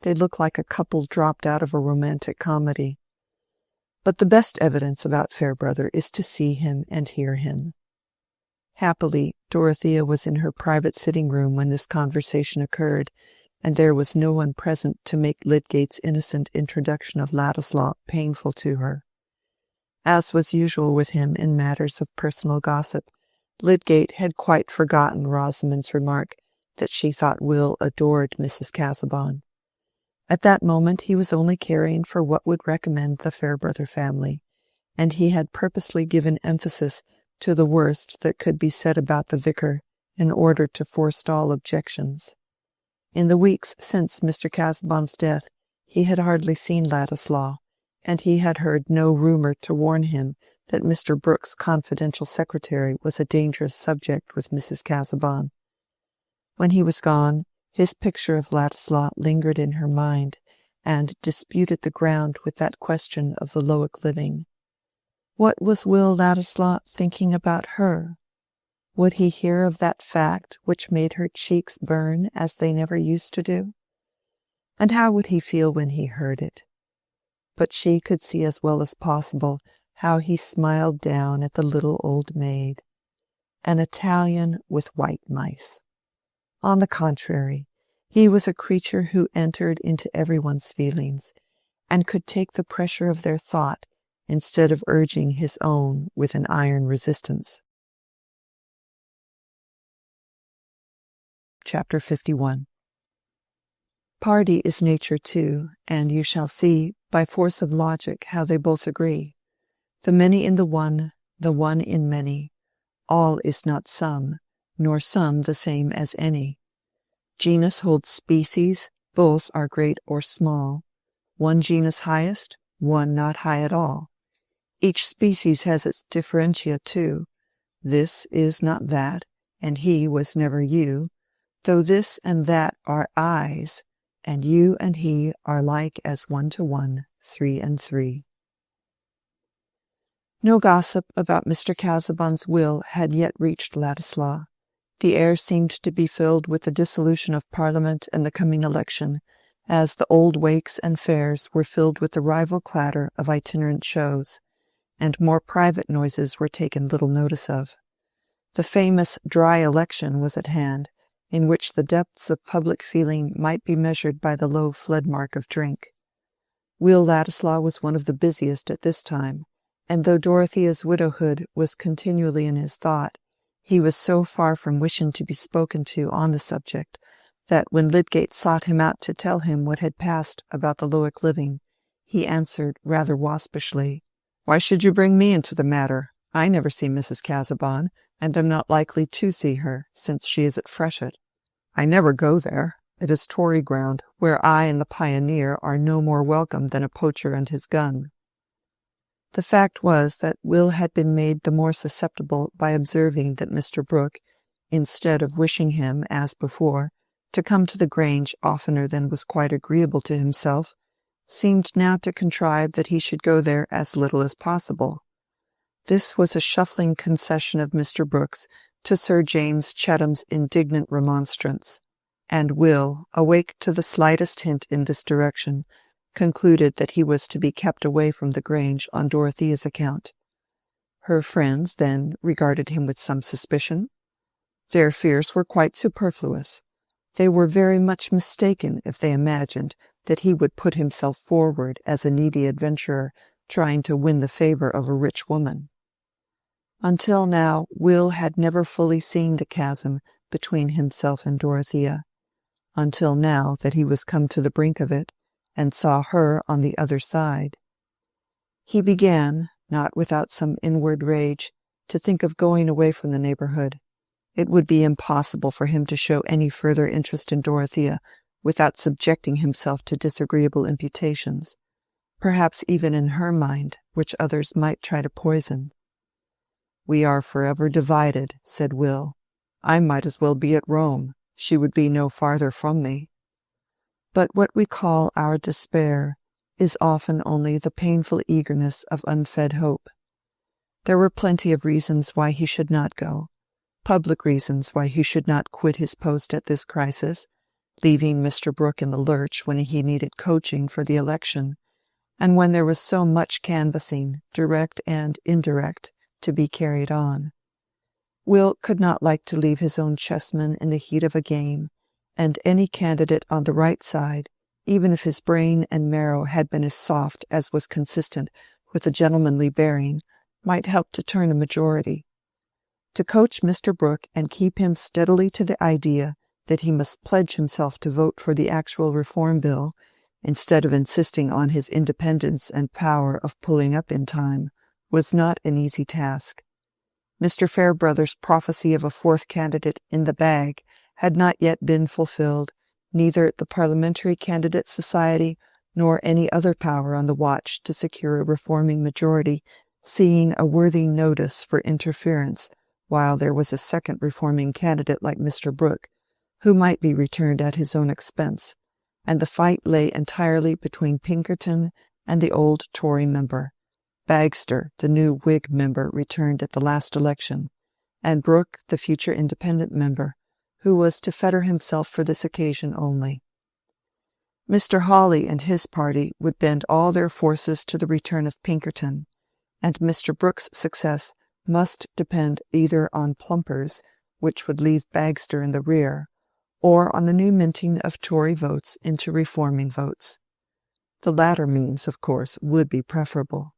They look like a couple dropped out of a romantic comedy. But the best evidence about Fairbrother is to see him and hear him. Happily, Dorothea was in her private sitting-room when this conversation occurred, and there was no one present to make Lydgate's innocent introduction of Ladislaw painful to her. As was usual with him in matters of personal gossip, Lydgate had quite forgotten Rosamond's remark that she thought Will adored Mrs. Casaubon. At that moment he was only caring for what would recommend the Fairbrother family, and he had purposely given emphasis to the worst that could be said about the vicar in order to forestall objections. In the weeks since Mr. Casaubon's death he had hardly seen Ladislaw, and he had heard no rumour to warn him that Mr. Brooke's confidential secretary was a dangerous subject with Mrs. Casaubon. When he was gone, his picture of Ladislaw lingered in her mind, and disputed the ground with that question of the Lowick living. What was Will Ladislaw thinking about her? Would he hear of that fact which made her cheeks burn as they never used to do? And how would he feel when he heard it? But she could see as well as possible how he smiled down at the little old maid. An Italian with white mice. On the contrary, he was a creature who entered into everyone's feelings, and could take the pressure of their thought instead of urging his own with an iron resistance. Chapter 51. Party is nature too, and you shall see, by force of logic, how they both agree. The many in the one in many. All is not some, nor some the same as any. Genus holds species, both are great or small. One genus highest, one not high at all. Each species has its differentia too. This is not that, and he was never you, though this and that are I's, and you and he are like as 1 to 1, 3 and 3. No gossip about Mr. Casaubon's will had yet reached Ladislaw. The air seemed to be filled with the dissolution of Parliament and the coming election, as the old wakes and fairs were filled with the rival clatter of itinerant shows, and more private noises were taken little notice of. The famous dry election was at hand, in which the depths of public feeling might be measured by the low flood mark of drink. Will Ladislaw was one of the busiest at this time, and though Dorothea's widowhood was continually in his thought, he was so far from wishing to be spoken to on the subject, that when Lydgate sought him out to tell him what had passed about the Lowick living, he answered rather waspishly, "Why should you bring me into the matter? I never see Mrs. Casaubon, and am not likely to see her, since she is at Freshitt. I never go there. It is Tory ground, where I and the pioneer are no more welcome than a poacher and his gun." The fact was that Will had been made the more susceptible by observing that Mr. Brooke, instead of wishing him, as before, to come to the Grange oftener than was quite agreeable to himself, seemed now to contrive that he should go there as little as possible. This was a shuffling concession of Mr. Brooke's to Sir James Chetham's indignant remonstrance, and Will, awake to the slightest hint in this direction, concluded that he was to be kept away from the Grange on Dorothea's account. Her friends, then, regarded him with some suspicion. Their fears were quite superfluous. They were very much mistaken if they imagined that he would put himself forward as a needy adventurer trying to win the favour of a rich woman. Until now, Will had never fully seen the chasm between himself and Dorothea, until now that he was come to the brink of it, and saw her on the other side. He began, not without some inward rage, to think of going away from the neighbourhood. It would be impossible for him to show any further interest in Dorothea without subjecting himself to disagreeable imputations, perhaps even in her mind, which others might try to poison. "We are forever divided," said Will. "I might as well be at Rome. She would be no farther from me." But what we call our despair is often only the painful eagerness of unfed hope. There were plenty of reasons why he should not go, public reasons why he should not quit his post at this crisis, leaving Mr. Brooke in the lurch when he needed coaching for the election, and when there was so much canvassing, direct and indirect, to be carried on. Will could not like to leave his own chessmen in the heat of a game, and any candidate on the right side, even if his brain and marrow had been as soft as was consistent with a gentlemanly bearing, might help to turn a majority. To coach Mr. Brooke and keep him steadily to the idea that he must pledge himself to vote for the actual reform bill, instead of insisting on his independence and power of pulling up in time, was not an easy task. Mr. Fairbrother's prophecy of a fourth candidate in the bag had not yet been fulfilled, neither the Parliamentary Candidate Society nor any other power on the watch to secure a reforming majority seeing a worthy notice for interference while there was a second reforming candidate like Mr. Brooke, who might be returned at his own expense, and the fight lay entirely between Pinkerton and the old Tory member. Bagster, the new Whig member returned at the last election, and Brooke, the future independent member, who was to fetter himself for this occasion only. Mr. Hawley and his party would bend all their forces to the return of Pinkerton, and Mr. Brooke's success must depend either on plumpers, which would leave Bagster in the rear, or on the new minting of Tory votes into reforming votes. The latter means, of course, would be preferable.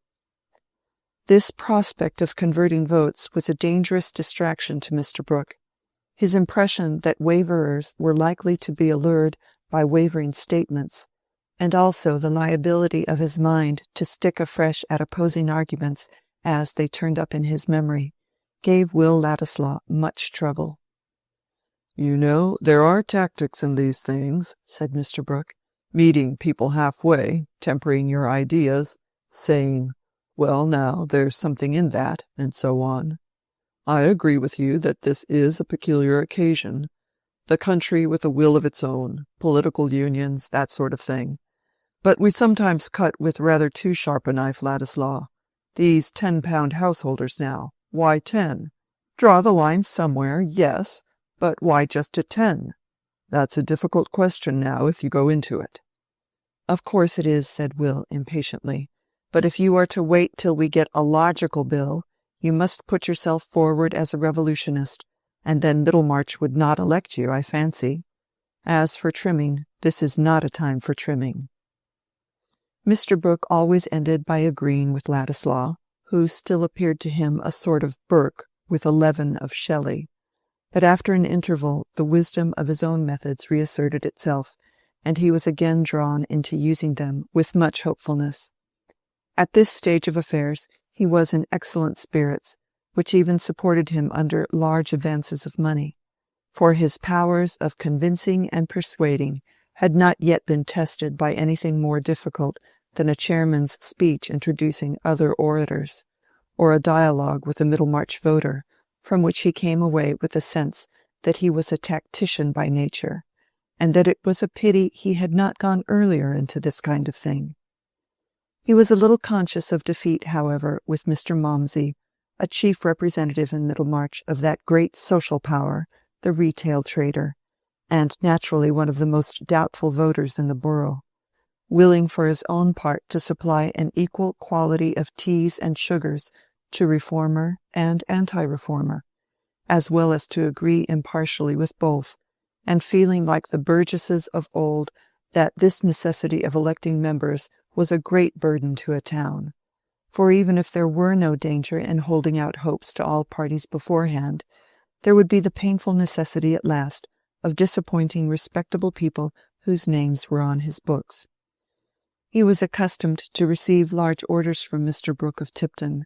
This prospect of converting votes was a dangerous distraction to Mr. Brooke. His impression that waverers were likely to be allured by wavering statements, and also the liability of his mind to stick afresh at opposing arguments as they turned up in his memory, gave Will Ladislaw much trouble. "You know, there are tactics in these things," said Mr. Brooke. "Meeting people halfway, tempering your ideas, saying, 'Well, now, there's something in that,' and so on. I agree with you that this is a peculiar occasion. The country with a will of its own, political unions, that sort of thing. But we sometimes cut with rather too sharp a knife, Ladislaw. These 10-pound householders now, why 10? Draw the line somewhere, yes, but why just at 10? That's a difficult question now if you go into it." "Of course it is," said Will impatiently. "But if you are to wait till we get a logical bill, you must put yourself forward as a revolutionist, and then Middlemarch would not elect you, I fancy. As for trimming, this is not a time for trimming." Mr. Brooke always ended by agreeing with Ladislaw, who still appeared to him a sort of Burke with a leaven of Shelley. But after an interval the wisdom of his own methods reasserted itself, and he was again drawn into using them with much hopefulness. At this stage of affairs he was in excellent spirits, which even supported him under large advances of money, for his powers of convincing and persuading had not yet been tested by anything more difficult than a chairman's speech introducing other orators, or a dialogue with a Middlemarch voter, from which he came away with the sense that he was a tactician by nature, and that it was a pity he had not gone earlier into this kind of thing. He was a little conscious of defeat, however, with Mr. Malmsey, a chief representative in Middlemarch of that great social power, the retail trader, and naturally one of the most doubtful voters in the borough, willing for his own part to supply an equal quality of teas and sugars to reformer and anti-reformer, as well as to agree impartially with both, and feeling like the burgesses of old that this necessity of electing members was a great burden to a town. For even if there were no danger in holding out hopes to all parties beforehand, there would be the painful necessity at last of disappointing respectable people whose names were on his books. He was accustomed to receive large orders from Mr. Brooke of Tipton,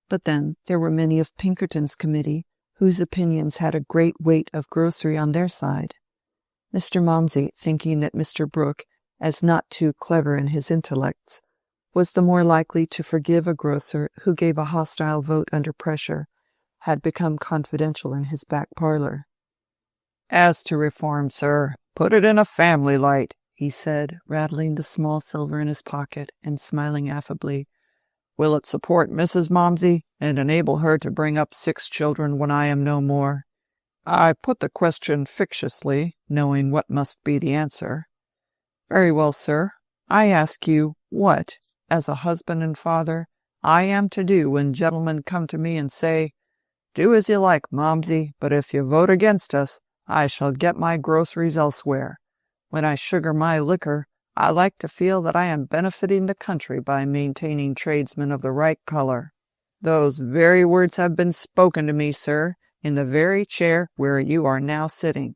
but then there were many of Pinkerton's committee whose opinions had a great weight of grocery on their side. Mr. Malmsey, thinking that Mr. Brooke, as not too clever in his intellects, was the more likely to forgive a grocer who gave a hostile vote under pressure, had become confidential in his back parlour. "As to reform, sir, put it in a family light," he said, rattling the small silver in his pocket and smiling affably. "Will it support Mrs. Malmsey, and enable her to bring up 6 children when I am no more? I put the question fictiously, knowing what must be the answer. Very well, sir. I ask you what, as a husband and father, I am to do when gentlemen come to me and say, 'Do as you like, Malmsey, but if you vote against us, I shall get my groceries elsewhere. When I sugar my liquor, I like to feel that I am benefiting the country by maintaining tradesmen of the right color.' Those very words have been spoken to me, sir, in the very chair where you are now sitting.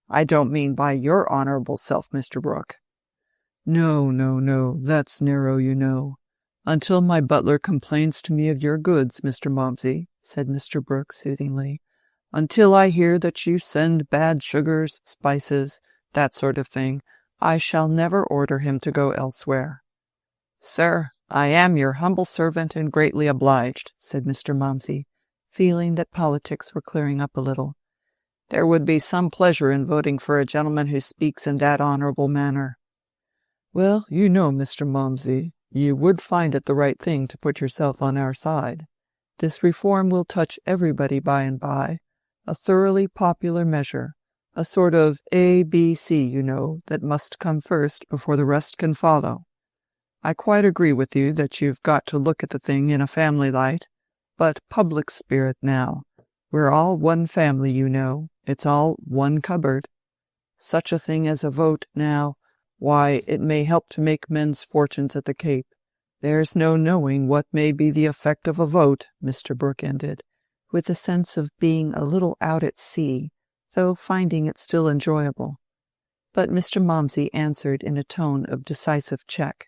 I don't mean by your honorable self, Mr. Brooke. No, no, no, that's narrow, you know. Until my butler complains to me of your goods, Mr. Mopsy, said Mr. Brooke soothingly, until I hear that you send bad sugars, spices, that sort of thing, I shall never order him to go elsewhere. Sir, I am your humble servant and greatly obliged, said Mr. Mopsy, feeling that politics were clearing up a little. There would be some pleasure in voting for a gentleman who speaks in that honorable manner. Well, you know, Mr. Mopsy, you would find it the right thing to put yourself on our side. This reform will touch everybody by and by, a thoroughly popular measure, a sort of ABC, you know, that must come first before the rest can follow. I quite agree with you that you've got to look at the thing in a family light, but public spirit now. We're all one family, you know. It's all one cupboard. Such a thing as a vote, now, why, it may help to make men's fortunes at the Cape. There's no knowing what may be the effect of a vote, Mr. Brooke ended, with a sense of being a little out at sea, though finding it still enjoyable. But Mr. Mopsy answered in a tone of decisive check.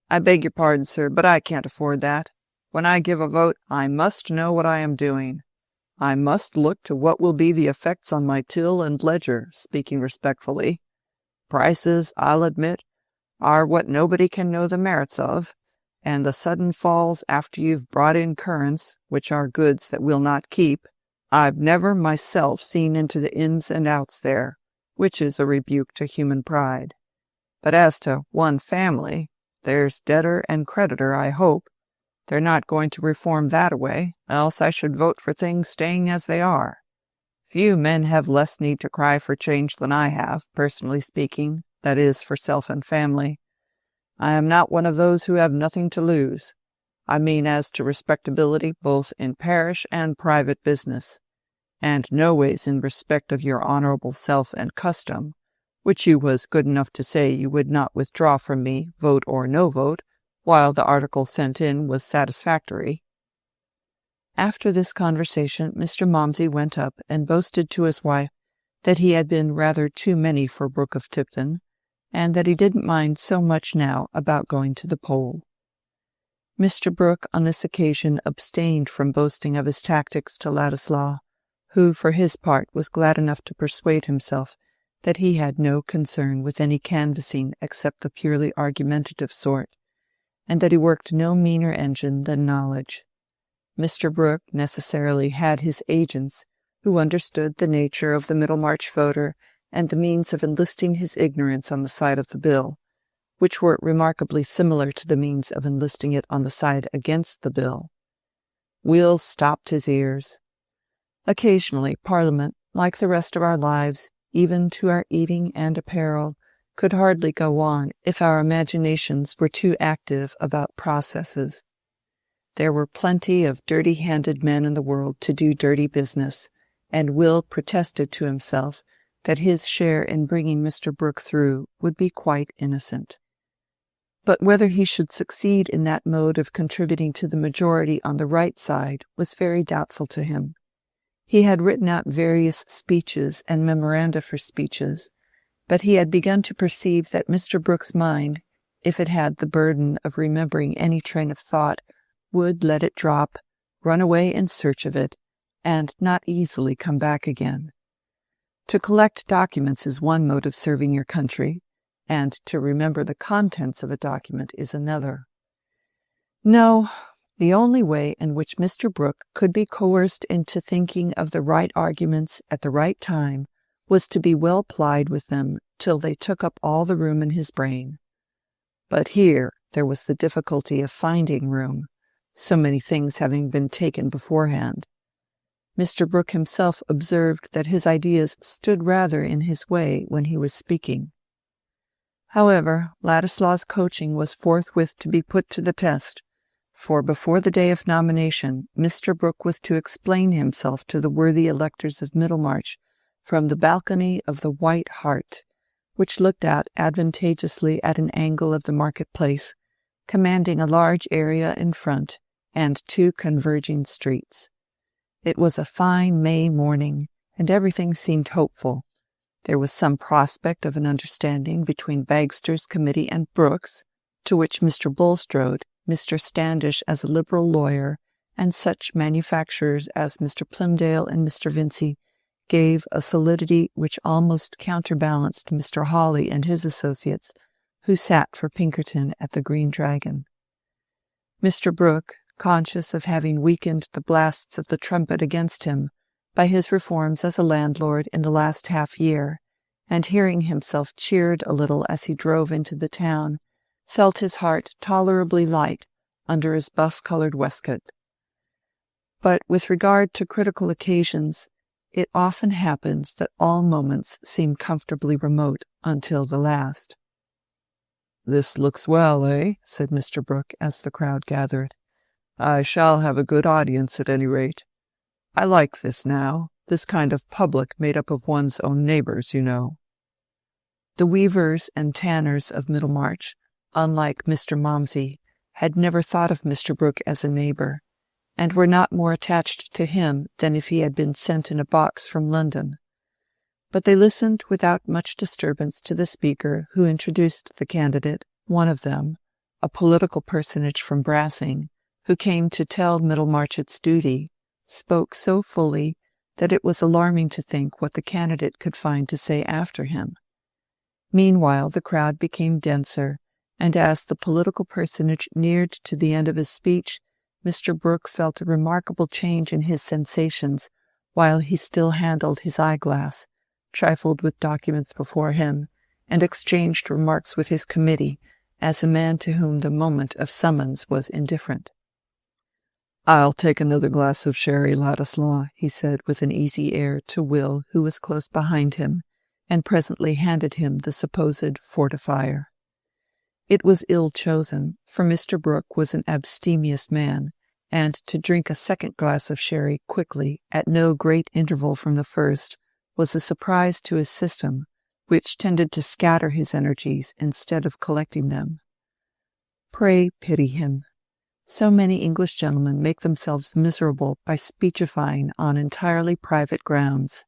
I beg your pardon, sir, but I can't afford that. When I give a vote, I must know what I am doing. I must look to what will be the effects on my till and ledger, speaking respectfully. Prices, I'll admit, are what nobody can know the merits of, and the sudden falls after you've brought in currents, which are goods that will not keep, I've never myself seen into the ins and outs there, which is a rebuke to human pride. But as to one family, there's debtor and creditor, I hope. They're not going to reform that away, else I should vote for things staying as they are. Few men have less need to cry for change than I have, personally speaking, that is, for self and family. I am not one of those who have nothing to lose. I mean as to respectability both in parish and private business, and no ways in respect of your honorable self and custom, which you was good enough to say you would not withdraw from me, vote or no vote, while the article sent in was satisfactory. After this conversation, Mr. Mopsy went up and boasted to his wife that he had been rather too many for Brooke of Tipton, and that he didn't mind so much now about going to the poll. Mr. Brooke on this occasion abstained from boasting of his tactics to Ladislaw, who for his part was glad enough to persuade himself that he had no concern with any canvassing except the purely argumentative sort, and that he worked no meaner engine than knowledge. Mr. Brooke necessarily had his agents, who understood the nature of the Middlemarch voter and the means of enlisting his ignorance on the side of the bill, which were remarkably similar to the means of enlisting it on the side against the bill. Will stopped his ears. Occasionally Parliament, like the rest of our lives, even to our eating and apparel, could hardly go on if our imaginations were too active about processes. There were plenty of dirty-handed men in the world to do dirty business, and Will protested to himself that his share in bringing Mr. Brooke through would be quite innocent. But whether he should succeed in that mode of contributing to the majority on the right side was very doubtful to him. He had written out various speeches and memoranda for speeches, but he had begun to perceive that Mr. Brooke's mind, if it had the burden of remembering any train of thought, would let it drop, run away in search of it, and not easily come back again. To collect documents is one mode of serving your country, and to remember the contents of a document is another. No, the only way in which Mr. Brooke could be coerced into thinking of the right arguments at the right time was to be well plied with them till they took up all the room in his brain. But here there was the difficulty of finding room, so many things having been taken beforehand. Mr. Brooke himself observed that his ideas stood rather in his way when he was speaking. However, Ladislaw's coaching was forthwith to be put to the test, for before the day of nomination Mr. Brooke was to explain himself to the worthy electors of Middlemarch from the balcony of the White Hart, which looked out advantageously at an angle of the market-place, commanding a large area in front and two converging streets. It was a fine May morning, and everything seemed hopeful. There was some prospect of an understanding between Bagster's committee and Brooke's, to which Mr. Bulstrode, Mr. Standish as a Liberal lawyer, and such manufacturers as Mr. Plymdale and Mr. Vincey gave a solidity which almost counterbalanced Mr. Hawley and his associates, who sat for Pinkerton at the Green Dragon. Mr. Brooke, conscious of having weakened the blasts of the trumpet against him by his reforms as a landlord in the last half-year, and hearing himself cheered a little as he drove into the town, felt his heart tolerably light under his buff-coloured waistcoat. But with regard to critical occasions, it often happens that all moments seem comfortably remote until the last. "This looks well, eh?" said Mr. Brooke as the crowd gathered. "I shall have a good audience at any rate. I like this now, this kind of public made up of one's own neighbours, you know." The weavers and tanners of Middlemarch, unlike Mr. Momsey, had never thought of Mr. Brooke as a neighbour, and were not more attached to him than if he had been sent in a box from London. But they listened without much disturbance to the speaker who introduced the candidate, one of them, a political personage from Brassing, who came to tell Middlemarch its duty, spoke so fully that it was alarming to think what the candidate could find to say after him. Meanwhile the crowd became denser, and as the political personage neared to the end of his speech, Mr. Brooke felt a remarkable change in his sensations while he still handled his eyeglass, trifled with documents before him, and exchanged remarks with his committee as a man to whom the moment of summons was indifferent. "I'll take another glass of sherry, Ladislaw," he said with an easy air to Will, who was close behind him, and presently handed him the supposed fortifier. It was ill chosen, for Mr. Brooke was an abstemious man, and to drink a second glass of sherry quickly, at no great interval from the first, was a surprise to his system, which tended to scatter his energies instead of collecting them. Pray pity him. So many English gentlemen make themselves miserable by speechifying on entirely private grounds,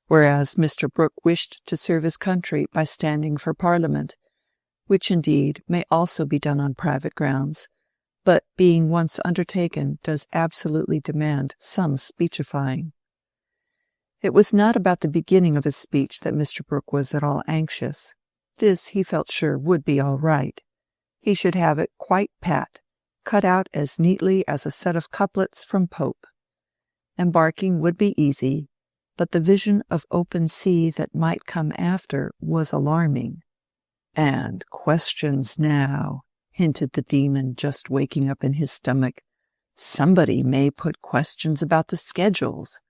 whereas Mr. Brooke wished to serve his country by standing for Parliament, which indeed may also be done on private grounds, but being once undertaken does absolutely demand some speechifying. It was not about the beginning of his speech that Mr. Brooke was at all anxious. This he felt sure would be all right. He should have it quite pat, cut out as neatly as a set of couplets from Pope. Embarking would be easy, but the vision of open sea that might come after was alarming. "And questions now," hinted the demon just waking up in his stomach. "Somebody may put questions about the schedules.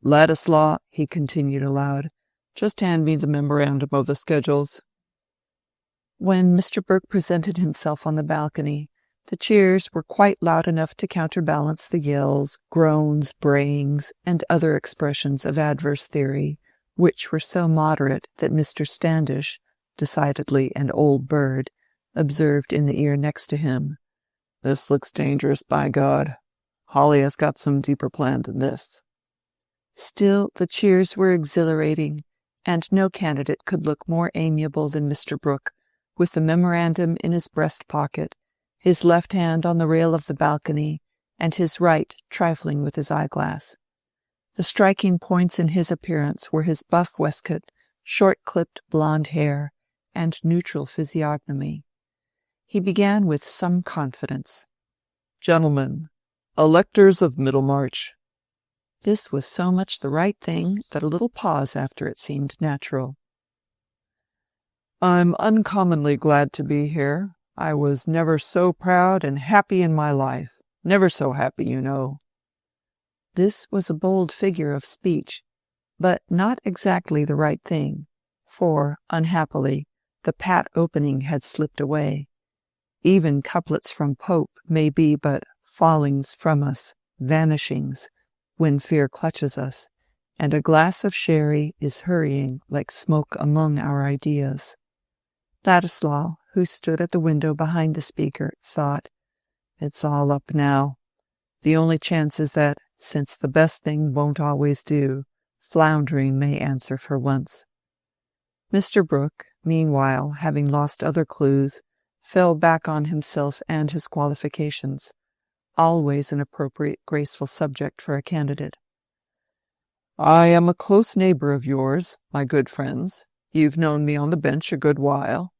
Ladislaw," he continued aloud, "just hand me the memorandum of the schedules." When Mr. Brooke presented himself on the balcony, the cheers were quite loud enough to counterbalance the yells, groans, brayings, and other expressions of adverse theory, which were so moderate that Mr. Standish, decidedly an old bird, observed in the ear next to him, "This looks dangerous, by God. Hawley has got some deeper plan than this." Still the cheers were exhilarating, and no candidate could look more amiable than Mr. Brooke, with the memorandum in his breast-pocket, his left hand on the rail of the balcony, and his right trifling with his eyeglass. The striking points in his appearance were his buff waistcoat, short-clipped blonde hair, and neutral physiognomy. He began with some confidence. "Gentlemen, electors of Middlemarch." This was so much the right thing that a little pause after it seemed natural. "I'm uncommonly glad to be here. I was never so proud and happy in my life. Never so happy, you know." This was a bold figure of speech, but not exactly the right thing, for, unhappily, the pat opening had slipped away. Even couplets from Pope may be but fallings from us, vanishings, when fear clutches us, and a glass of sherry is hurrying like smoke among our ideas. Ladislaw, who stood at the window behind the speaker, thought, "It's all up now. The only chance is that, since the best thing won't always do. Floundering may answer for once. Mr. Brooke, meanwhile, having lost other clues, fell back on himself and his qualifications. Always an appropriate, graceful subject for a candidate. I am a close neighbor of yours, my good friends. You've known me on the bench a good while.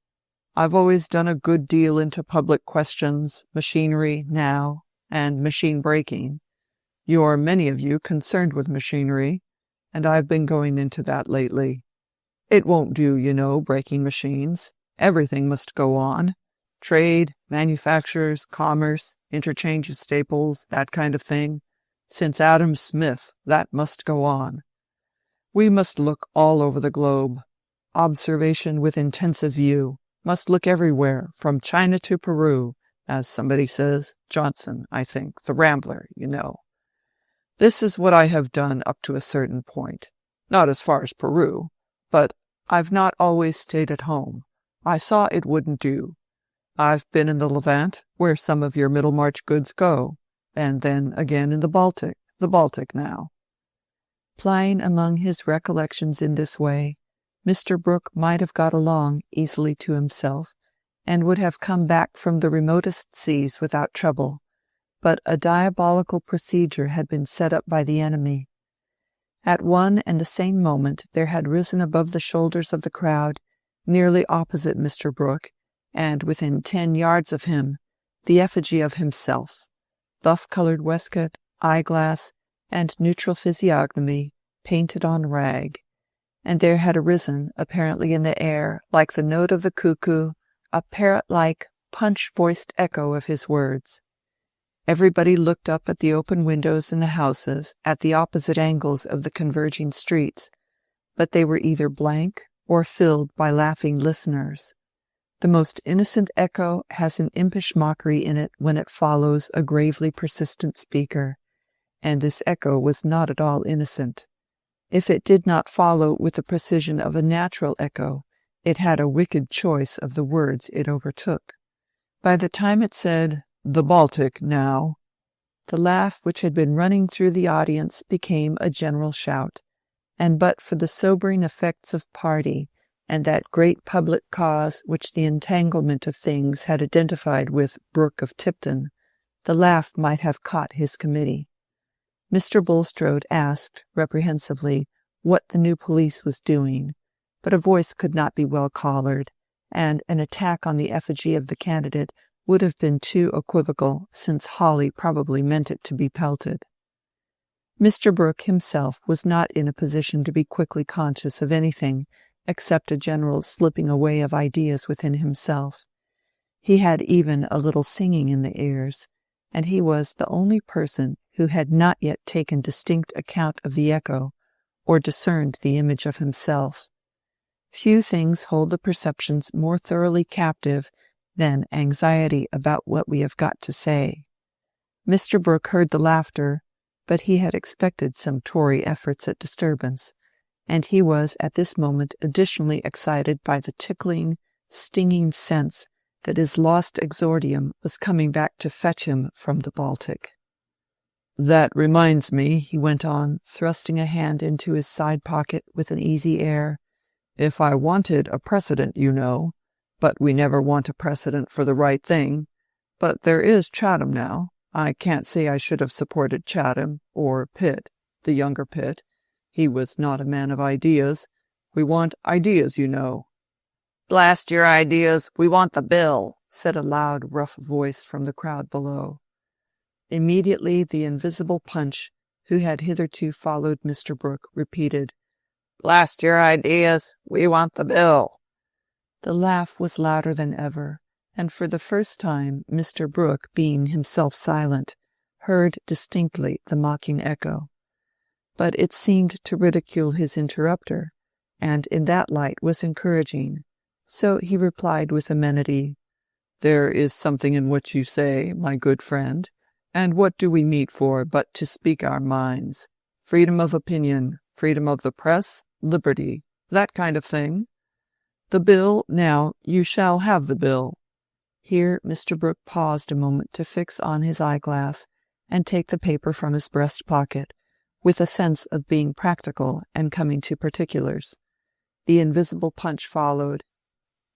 I've always done a good deal into public questions, machinery now, and machine breaking. You're many of you concerned with machinery, and I've been going into that lately. It won't do, you know, breaking machines. Everything must go on. Trade, manufactures, commerce, interchange of staples, that kind of thing. Since Adam Smith, that must go on. We must look all over the globe. Observation with intensive view. Must look everywhere, from China to Peru, as somebody says, Johnson, I think, the Rambler, you know. This is what I have done up to a certain point. Not as far as Peru, but I've not always stayed at home. I saw it wouldn't do. I've been in the Levant, where some of your Middlemarch goods go, and then again in the Baltic now. Plying among his recollections in this way, Mr. Brooke might have got along easily to himself, and would have come back from the remotest seas without trouble, but a diabolical procedure had been set up by the enemy. At one and the same moment there had risen above the shoulders of the crowd, nearly opposite Mr. Brooke, and within 10 yards of him, the effigy of himself, buff-colored waistcoat, eyeglass, and neutral physiognomy painted on rag, and there had arisen, apparently in the air, like the note of the cuckoo, a parrot-like, punch-voiced echo of his words. Everybody looked up at the open windows in the houses at the opposite angles of the converging streets, but they were either blank or filled by laughing listeners. The most innocent echo has an impish mockery in it when it follows a gravely persistent speaker, and this echo was not at all innocent. If it did not follow with the precision of a natural echo, it had a wicked choice of the words it overtook. By the time it said, "The Baltic now," the laugh which had been running through the audience became a general shout, and but for the sobering effects of party, and that great public cause which the entanglement of things had identified with Brooke of Tipton, the laugh might have caught his committee. Mr. Bulstrode asked, reprehensively, what the new police was doing, but a voice could not be well collared, and an attack on the effigy of the candidate would have been too equivocal, since Hawley probably meant it to be pelted. Mr. Brooke himself was not in a position to be quickly conscious of anything except a general slipping away of ideas within himself. He had even a little singing in the ears, and he was the only person who had not yet taken distinct account of the echo, or discerned the image of himself. Few things hold the perceptions more thoroughly captive than anxiety about what we have got to say. Mr. Brooke heard the laughter, but he had expected some Tory efforts at disturbance, and he was at this moment additionally excited by the tickling, stinging sense that his lost exordium was coming back to fetch him from the Baltic. "That reminds me," he went on, thrusting a hand into his side pocket with an easy air, "if I wanted a precedent, you know, but we never want a precedent for the right thing, but there is Chatham now. I can't say I should have supported Chatham, or Pitt, the younger Pitt. He was not a man of ideas. We want ideas, you know." "Blast your ideas, we want the bill," said a loud, rough voice from the crowd below. Immediately the invisible Punch, who had hitherto followed Mr. Brooke, repeated, "Blast your ideas, we want the bill." The laugh was louder than ever, and for the first time Mr. Brooke, being himself silent, heard distinctly the mocking echo. But it seemed to ridicule his interrupter, and in that light was encouraging, so he replied with amenity, "There is something in what you say, my good friend, and what do we meet for but to speak our minds? Freedom of opinion, freedom of the press, liberty, that kind of thing. The bill, now, you shall have the bill." Here Mr. Brooke paused a moment to fix on his eyeglass, and take the paper from his breast pocket, with a sense of being practical and coming to particulars. The invisible punch followed.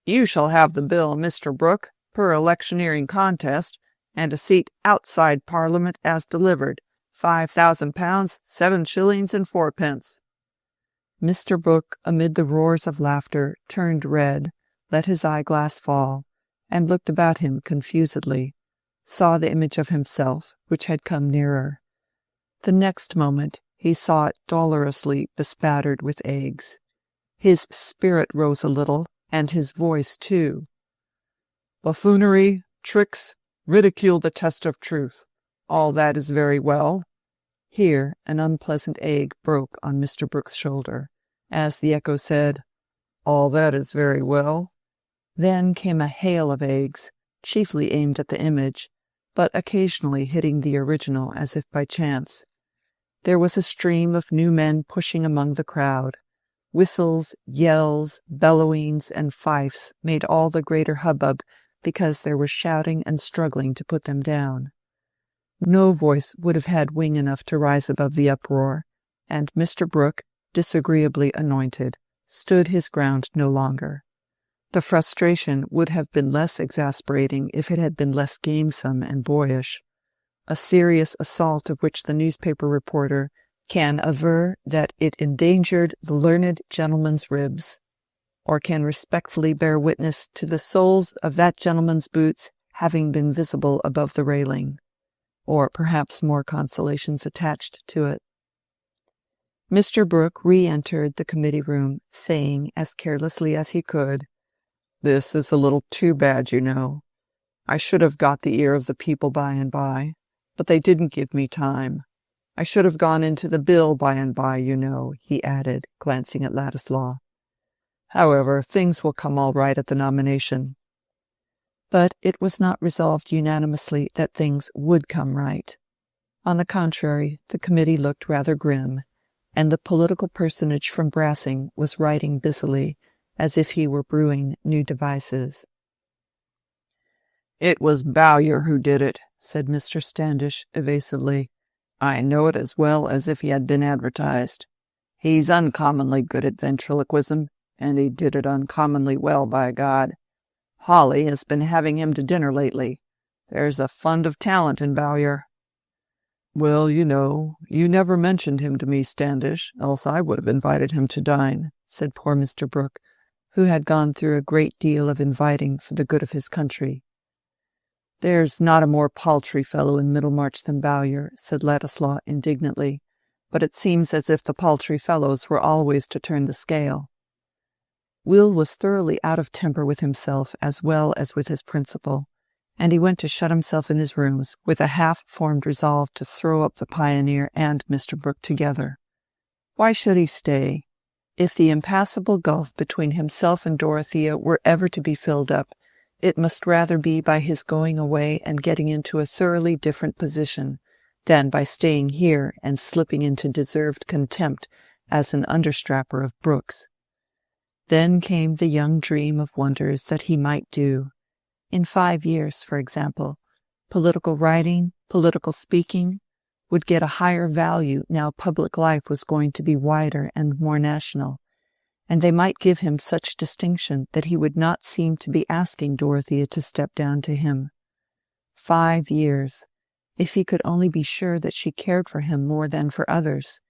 "You shall have the bill, Mr. Brooke, per electioneering contest, and a seat outside Parliament as delivered. £5,000, 7 shillings and 4 pence." Mr. Brooke, amid the roars of laughter, turned red, let his eyeglass fall, and looked about him confusedly, saw the image of himself, which had come nearer. The next moment he saw it dolorously bespattered with eggs. His spirit rose a little, and his voice too. "Buffoonery, tricks, ridicule the test of truth. All that is very well." Here an unpleasant egg broke on Mr. Brooke's shoulder, as the echo said, "All that is very well." Then came a hail of eggs, chiefly aimed at the image, but occasionally hitting the original as if by chance. There was a stream of new men pushing among the crowd. Whistles, yells, bellowings, and fifes made all the greater hubbub because there was shouting and struggling to put them down. No voice would have had wing enough to rise above the uproar, and Mr. Brooke, disagreeably anointed, stood his ground no longer. The frustration would have been less exasperating if it had been less gamesome and boyish. A serious assault of which the newspaper reporter can aver that it endangered the learned gentleman's ribs, or can respectfully bear witness to the soles of that gentleman's boots having been visible above the railing, or perhaps more consolations attached to it. Mr. Brooke re-entered the committee room, saying as carelessly as he could, "This is a little too bad, you know. I should have got the ear of the people by and by, but they didn't give me time. I should have gone into the bill by and by, you know," he added, glancing at Ladislaw. "However, things will come all right at the nomination." But it was not resolved unanimously that things would come right. On the contrary, the committee looked rather grim, and the political personage from Brassing was writing busily, as if he were brewing new devices. "It was Bowyer who did it," said Mr. Standish evasively. "I know it as well as if he had been advertised. He's uncommonly good at ventriloquism, and he did it uncommonly well, by God. Holly has been having him to dinner lately. There's a fund of talent in Bowyer." "Well, you know, you never mentioned him to me, Standish, else I would have invited him to dine," said poor Mr. Brooke, who had gone through a great deal of inviting for the good of his country. "There's not a more paltry fellow in Middlemarch than Bowyer," said Ladislaw indignantly, "but it seems as if the paltry fellows were always to turn the scale." Will was thoroughly out of temper with himself as well as with his principal, and he went to shut himself in his rooms with a half-formed resolve to throw up the Pioneer and Mr. Brooke together. Why should he stay? If the impassable gulf between himself and Dorothea were ever to be filled up, it must rather be by his going away and getting into a thoroughly different position than by staying here and slipping into deserved contempt as an understrapper of Brooke's. Then came the young dream of wonders that he might do. In 5 years, for example, political writing, political speaking, would get a higher value now public life was going to be wider and more national, and they might give him such distinction that he would not seem to be asking Dorothea to step down to him. 5 years! If he could only be sure that she cared for him more than for others!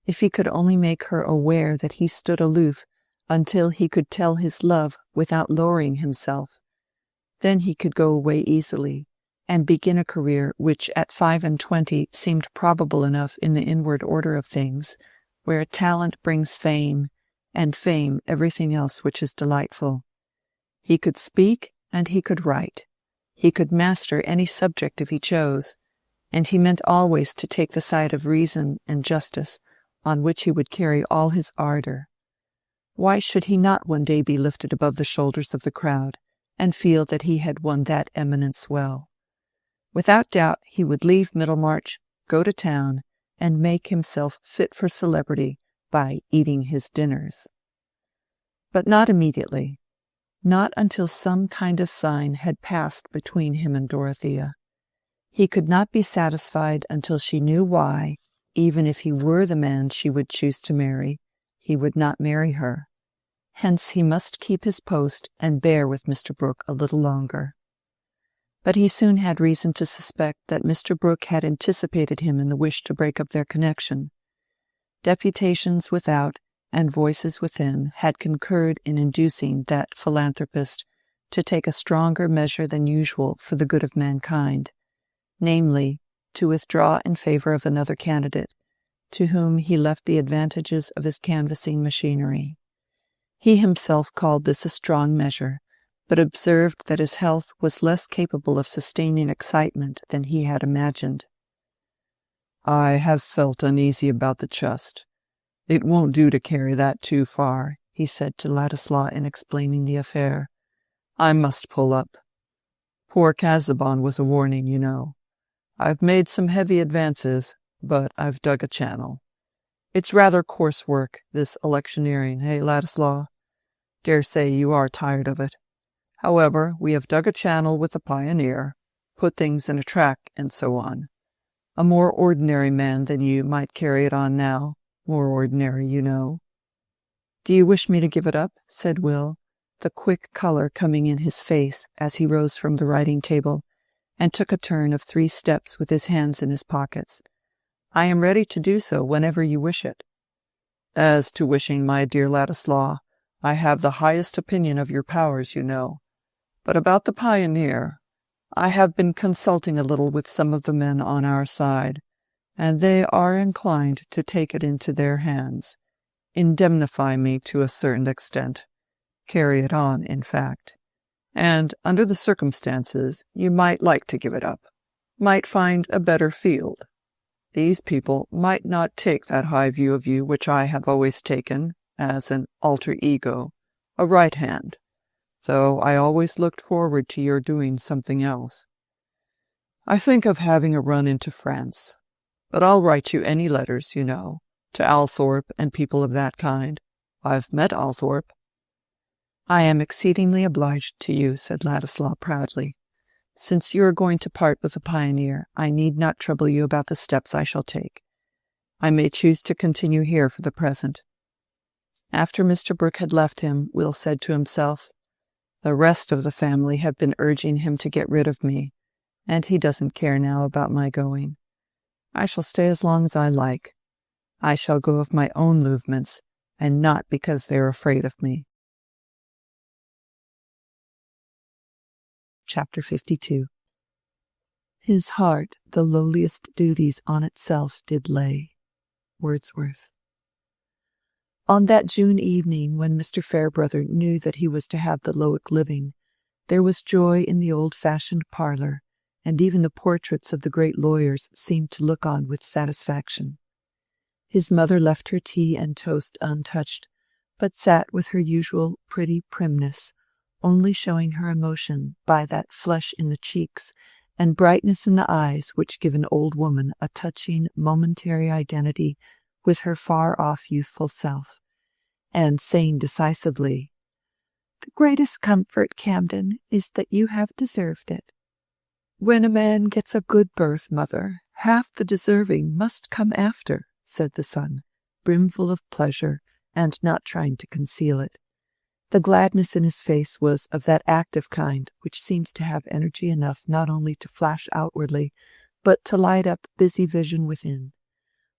If he could only make her aware that he stood aloof until he could tell his love without lowering himself! Then he could go away easily, and begin a career which at 25 seemed probable enough in the inward order of things, where talent brings fame, and fame everything else which is delightful. He could speak and he could write. He could master any subject if he chose, and he meant always to take the side of reason and justice, on which he would carry all his ardor. Why should he not one day be lifted above the shoulders of the crowd, and feel that he had won that eminence well? Without doubt he would leave Middlemarch, go to town, and make himself fit for celebrity by eating his dinners. But not immediately. Not until some kind of sign had passed between him and Dorothea. He could not be satisfied until she knew why, even if he were the man she would choose to marry, he would not marry her. Hence he must keep his post and bear with Mr. Brooke a little longer. But he soon had reason to suspect that Mr. Brooke had anticipated him in the wish to break up their connection. Deputations without and voices within had concurred in inducing that philanthropist to take a stronger measure than usual for the good of mankind, namely, to withdraw in favor of another candidate, to whom he left the advantages of his canvassing machinery. He himself called this a strong measure, but observed that his health was less capable of sustaining excitement than he had imagined. "I have felt uneasy about the chest. It won't do to carry that too far," he said to Ladislaw in explaining the affair. "I must pull up. Poor Casaubon was a warning, you know. I've made some heavy advances, but I've dug a channel. It's rather coarse work, this electioneering, eh, Ladislaw? Dare say you are tired of it. However, we have dug a channel with the Pioneer, put things in a track, and so on. A more ordinary man than you might carry it on now. More ordinary, you know." "Do you wish me to give it up?" said Will, the quick color coming in his face as he rose from the writing-table and took a turn of 3 steps with his hands in his pockets. "I am ready to do so whenever you wish it." "As to wishing, my dear Ladislaw, I have the highest opinion of your powers, you know. But about the Pioneer, I have been consulting a little with some of the men on our side, and they are inclined to take it into their hands, indemnify me to a certain extent, carry it on, in fact. And under the circumstances, you might like to give it up, might find a better field. These people might not take that high view of you which I have always taken, as an alter ego, a right hand, though I always looked forward to your doing something else. I think of having a run into France, but I'll write you any letters, you know, to Althorpe and people of that kind. I've met Althorpe." "I am exceedingly obliged to you," said Ladislaw proudly. "Since you are going to part with the Pioneer, I need not trouble you about the steps I shall take. I may choose to continue here for the present." After Mr. Brooke had left him, Will said to himself, "The rest of the family have been urging him to get rid of me, and he doesn't care now about my going. I shall stay as long as I like. I shall go of my own movements, and not because they are afraid of me." Chapter 52. His heart the lowliest duties on itself did lay. Wordsworth. On that June evening when Mr. Fairbrother knew that he was to have the Lowick living, there was joy in the old-fashioned parlour, and even the portraits of the great lawyers seemed to look on with satisfaction. His mother left her tea and toast untouched, but sat with her usual pretty primness, only showing her emotion by that flush in the cheeks and brightness in the eyes which give an old woman a touching momentary identity with her far-off youthful self, and saying decisively, "The greatest comfort, Camden, is that you have deserved it." "When a man gets a good birth, mother, half the deserving must come after," said the son, brimful of pleasure, and not trying to conceal it. The gladness in his face was of that active kind which seems to have energy enough not only to flash outwardly, but to light up busy vision within.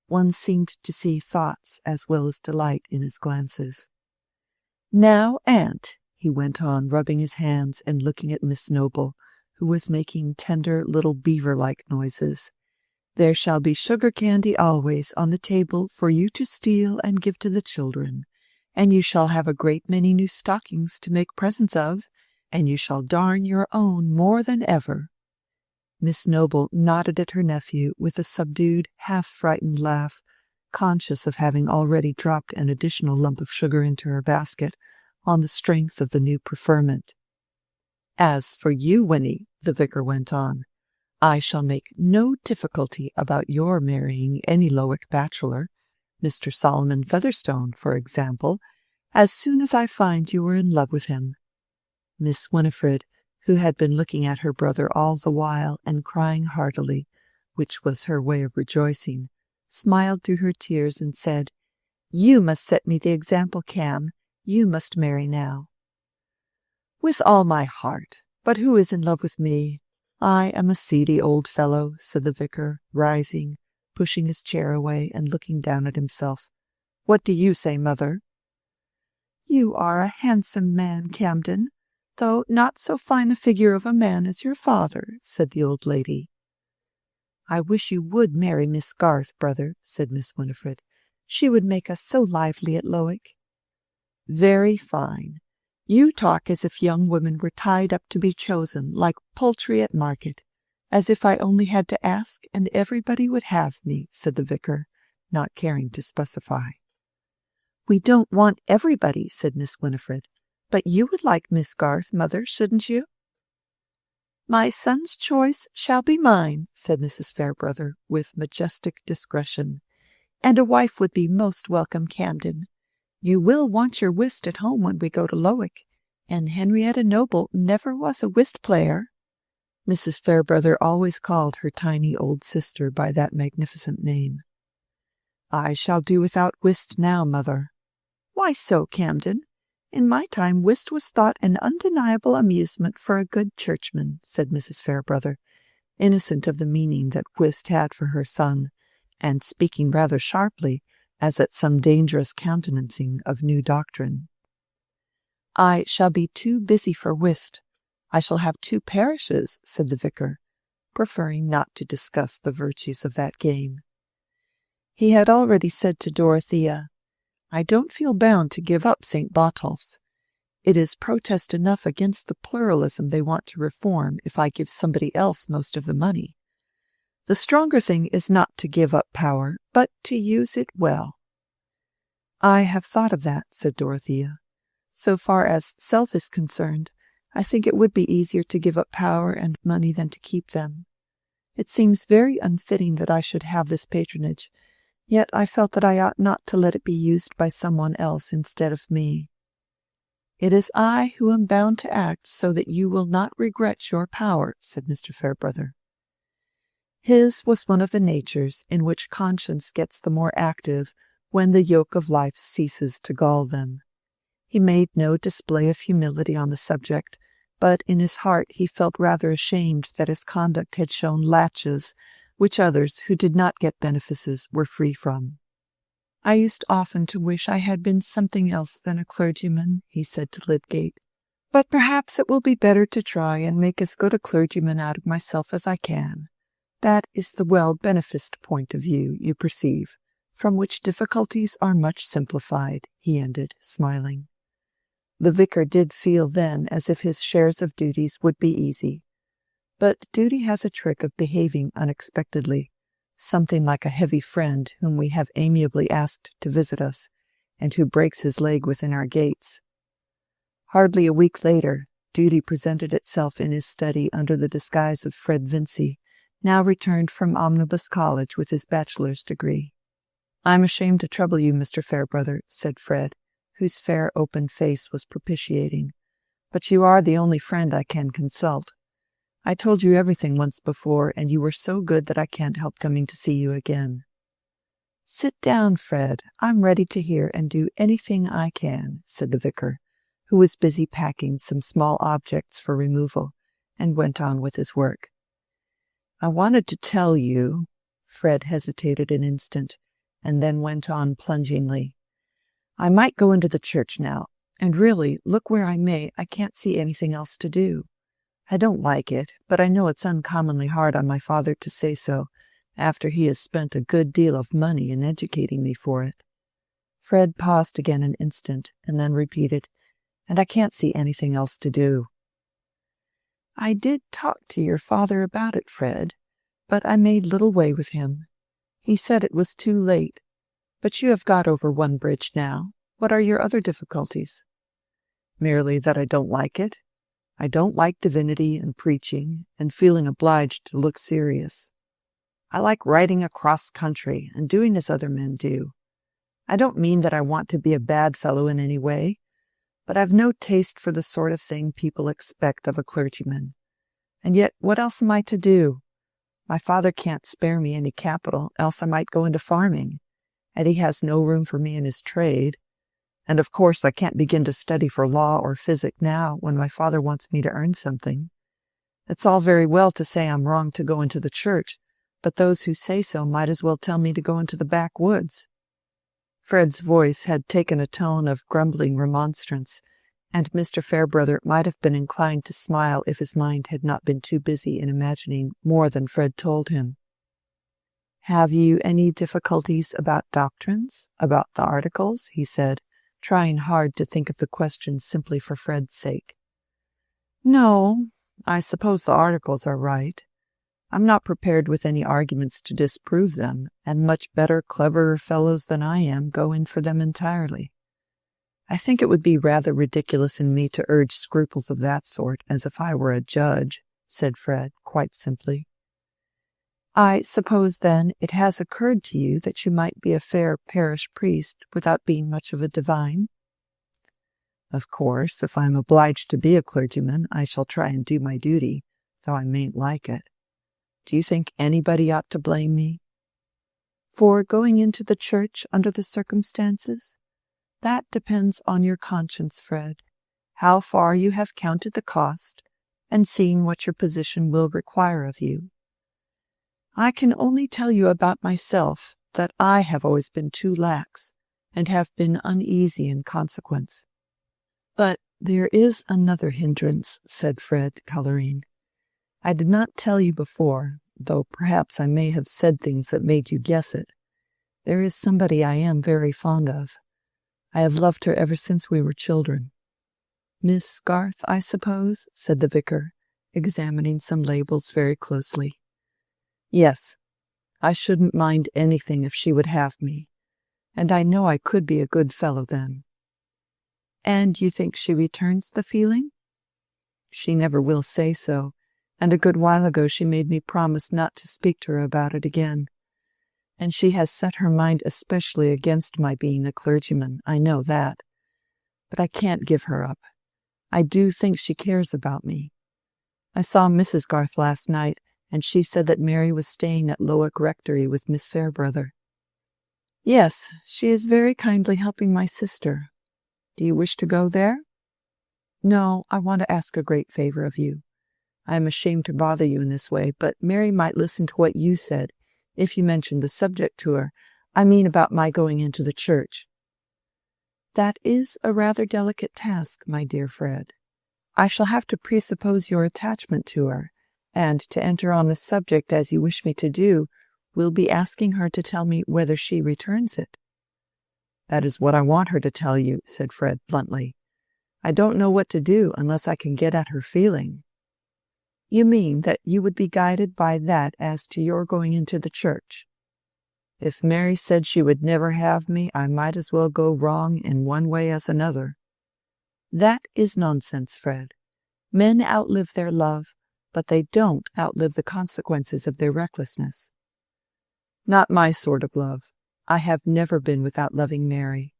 One seemed to see thoughts as well as delight in his glances. "Now, aunt," he went on, rubbing his hands and looking at Miss Noble, who was making tender little beaver-like noises, "there shall be sugar candy always on the table for you to steal and give to the children, and you shall have a great many new stockings to make presents of, and you shall darn your own more than ever." Miss Noble nodded at her nephew with a subdued, half-frightened laugh, conscious of having already dropped an additional lump of sugar into her basket on the strength of the new preferment. "As for you, Winnie," the vicar went on, "I shall make no difficulty about your marrying any Lowick bachelor, Mr. Solomon Featherstone, for example, as soon as I find you are in love with him." Miss Winifred, who had been looking at her brother all the while and crying heartily, which was her way of rejoicing, smiled through her tears and said, "You must set me the example, Cam. You must marry now." "With all my heart. But who is in love with me? I am a seedy old fellow," said the vicar, rising, pushing his chair away and looking down at himself. "What do you say, mother?" "You are a handsome man, Camden, though not so fine a figure of a man as your father," said the old lady. "I wish you would marry Miss Garth, brother," said Miss Winifred. "She would make us so lively at Lowick." "Very fine. You talk as if young women were tied up to be chosen, like poultry at market, as if I only had to ask and everybody would have me," said the vicar, not caring to specify. "We don't want everybody," said Miss Winifred. "But you would like Miss Garth, mother, shouldn't you?" "My son's choice shall be mine," said Mrs. Fairbrother, with majestic discretion. "And a wife would be most welcome, Camden. You will want your whist at home when we go to Lowick, and Henrietta Noble never was a whist player." Mrs. Fairbrother always called her tiny old sister by that magnificent name. "I shall do without whist now, mother." "Why so, Camden? In my time whist was thought an undeniable amusement for a good churchman," said Mrs. Fairbrother, innocent of the meaning that whist had for her son, and speaking rather sharply, as at some dangerous countenancing of new doctrine. "I shall be too busy for whist. I shall have 2 parishes," said the vicar, preferring not to discuss the virtues of that game. He had already said to Dorothea, "I don't feel bound to give up St. Botolph's. It is protest enough against the pluralism they want to reform if I give somebody else most of the money. The stronger thing is not to give up power, but to use it well." "I have thought of that," said Dorothea. "So far as self is concerned, I think it would be easier to give up power and money than to keep them. It seems very unfitting that I should have this patronage, yet I felt that I ought not to let it be used by someone else instead of me." "It is I who am bound to act so that you will not regret your power," said Mr. Fairbrother. His was one of the natures in which conscience gets the more active when the yoke of life ceases to gall them. He made no display of humility on the subject, but in his heart he felt rather ashamed that his conduct had shown laches which others who did not get benefices were free from. "I used often to wish I had been something else than a clergyman," he said to Lydgate, "but perhaps it will be better to try and make as good a clergyman out of myself as I can. That is the well-beneficed point of view, you perceive, from which difficulties are much simplified," he ended, smiling. The vicar did feel then as if his shares of duties would be easy. But duty has a trick of behaving unexpectedly, something like a heavy friend whom we have amiably asked to visit us, and who breaks his leg within our gates. Hardly a week later, duty presented itself in his study under the disguise of Fred Vincy, now returned from Omnibus College with his bachelor's degree. "I'm ashamed to trouble you, Mr. Fairbrother," said Fred, whose fair open face was propitiating, "but you are the only friend I can consult. I told you everything once before, and you were so good that I can't help coming to see you again." "Sit down, Fred. I'm ready to hear and do anything I can," said the vicar, who was busy packing some small objects for removal, and went on with his work. "I wanted to tell you—" Fred hesitated an instant, and then went on plungingly. "I might go into the church now, and really, look where I may, I can't see anything else to do. I don't like it, but I know it's uncommonly hard on my father to say so, after he has spent a good deal of money in educating me for it." Fred paused again an instant, and then repeated, "And I can't see anything else to do." "I did talk to your father about it, Fred, but I made little way with him. He said it was too late. But you have got over one bridge now. What are your other difficulties?" "Merely that I don't like it. I don't like divinity and preaching, and feeling obliged to look serious. I like riding across country, and doing as other men do. I don't mean that I want to be a bad fellow in any way, but I've no taste for the sort of thing people expect of a clergyman. And yet what else am I to do? My father can't spare me any capital, else I might go into farming, and he has no room for me in his trade. And of course I can't begin to study for law or physic now when my father wants me to earn something. It's all very well to say I'm wrong to go into the church, but those who say so might as well tell me to go into the backwoods." Fred's voice had taken a tone of grumbling remonstrance, and Mr. Fairbrother might have been inclined to smile if his mind had not been too busy in imagining more than Fred told him. "Have you any difficulties about doctrines, about the articles?" he said, trying hard to think of the question simply for Fred's sake. "No, I suppose the articles are right. I'm not prepared with any arguments to disprove them, and much better, cleverer fellows than I am go in for them entirely. I think it would be rather ridiculous in me to urge scruples of that sort as if I were a judge," said Fred, quite simply. "I suppose, then, it has occurred to you that you might be a fair parish priest without being much of a divine?" "Of course, if I am obliged to be a clergyman, I shall try and do my duty, though I mayn't like it. Do you think anybody ought to blame me?" "For going into the church under the circumstances? That depends on your conscience, Fred, how far you have counted the cost, and seen what your position will require of you. I can only tell you about myself that I have always been too lax, and have been uneasy in consequence." "But there is another hindrance," said Fred, coloring. "I did not tell you before, though perhaps I may have said things that made you guess it. There is somebody I am very fond of. I have loved her ever since we were children." "Miss Garth, I suppose?" said the vicar, examining some labels very closely. "Yes. I shouldn't mind anything if she would have me, and I know I could be a good fellow then." "And you think she returns the feeling?" "She never will say so, and a good while ago she made me promise not to speak to her about it again. And she has set her mind especially against my being a clergyman, I know that. But I can't give her up. I do think she cares about me. I saw Mrs. Garth last night, and she said that Mary was staying at Lowick Rectory with Miss Fairbrother." "Yes, she is very kindly helping my sister. Do you wish to go there?" "No, I want to ask a great favor of you. I am ashamed to bother you in this way, but Mary might listen to what you said, if you mentioned the subject to her. I mean about my going into the church." "That is a rather delicate task, my dear Fred. I shall have to presuppose your attachment to her, and to enter on the subject as you wish me to do, will be asking her to tell me whether she returns it." "That is what I want her to tell you," said Fred bluntly. "I don't know what to do unless I can get at her feeling." "You mean that you would be guided by that as to your going into the church?" "If Mary said she would never have me, I might as well go wrong in one way as another." "That is nonsense, Fred. Men outlive their love, but they don't outlive the consequences of their recklessness." "Not my sort of love. I have never been without loving Mary.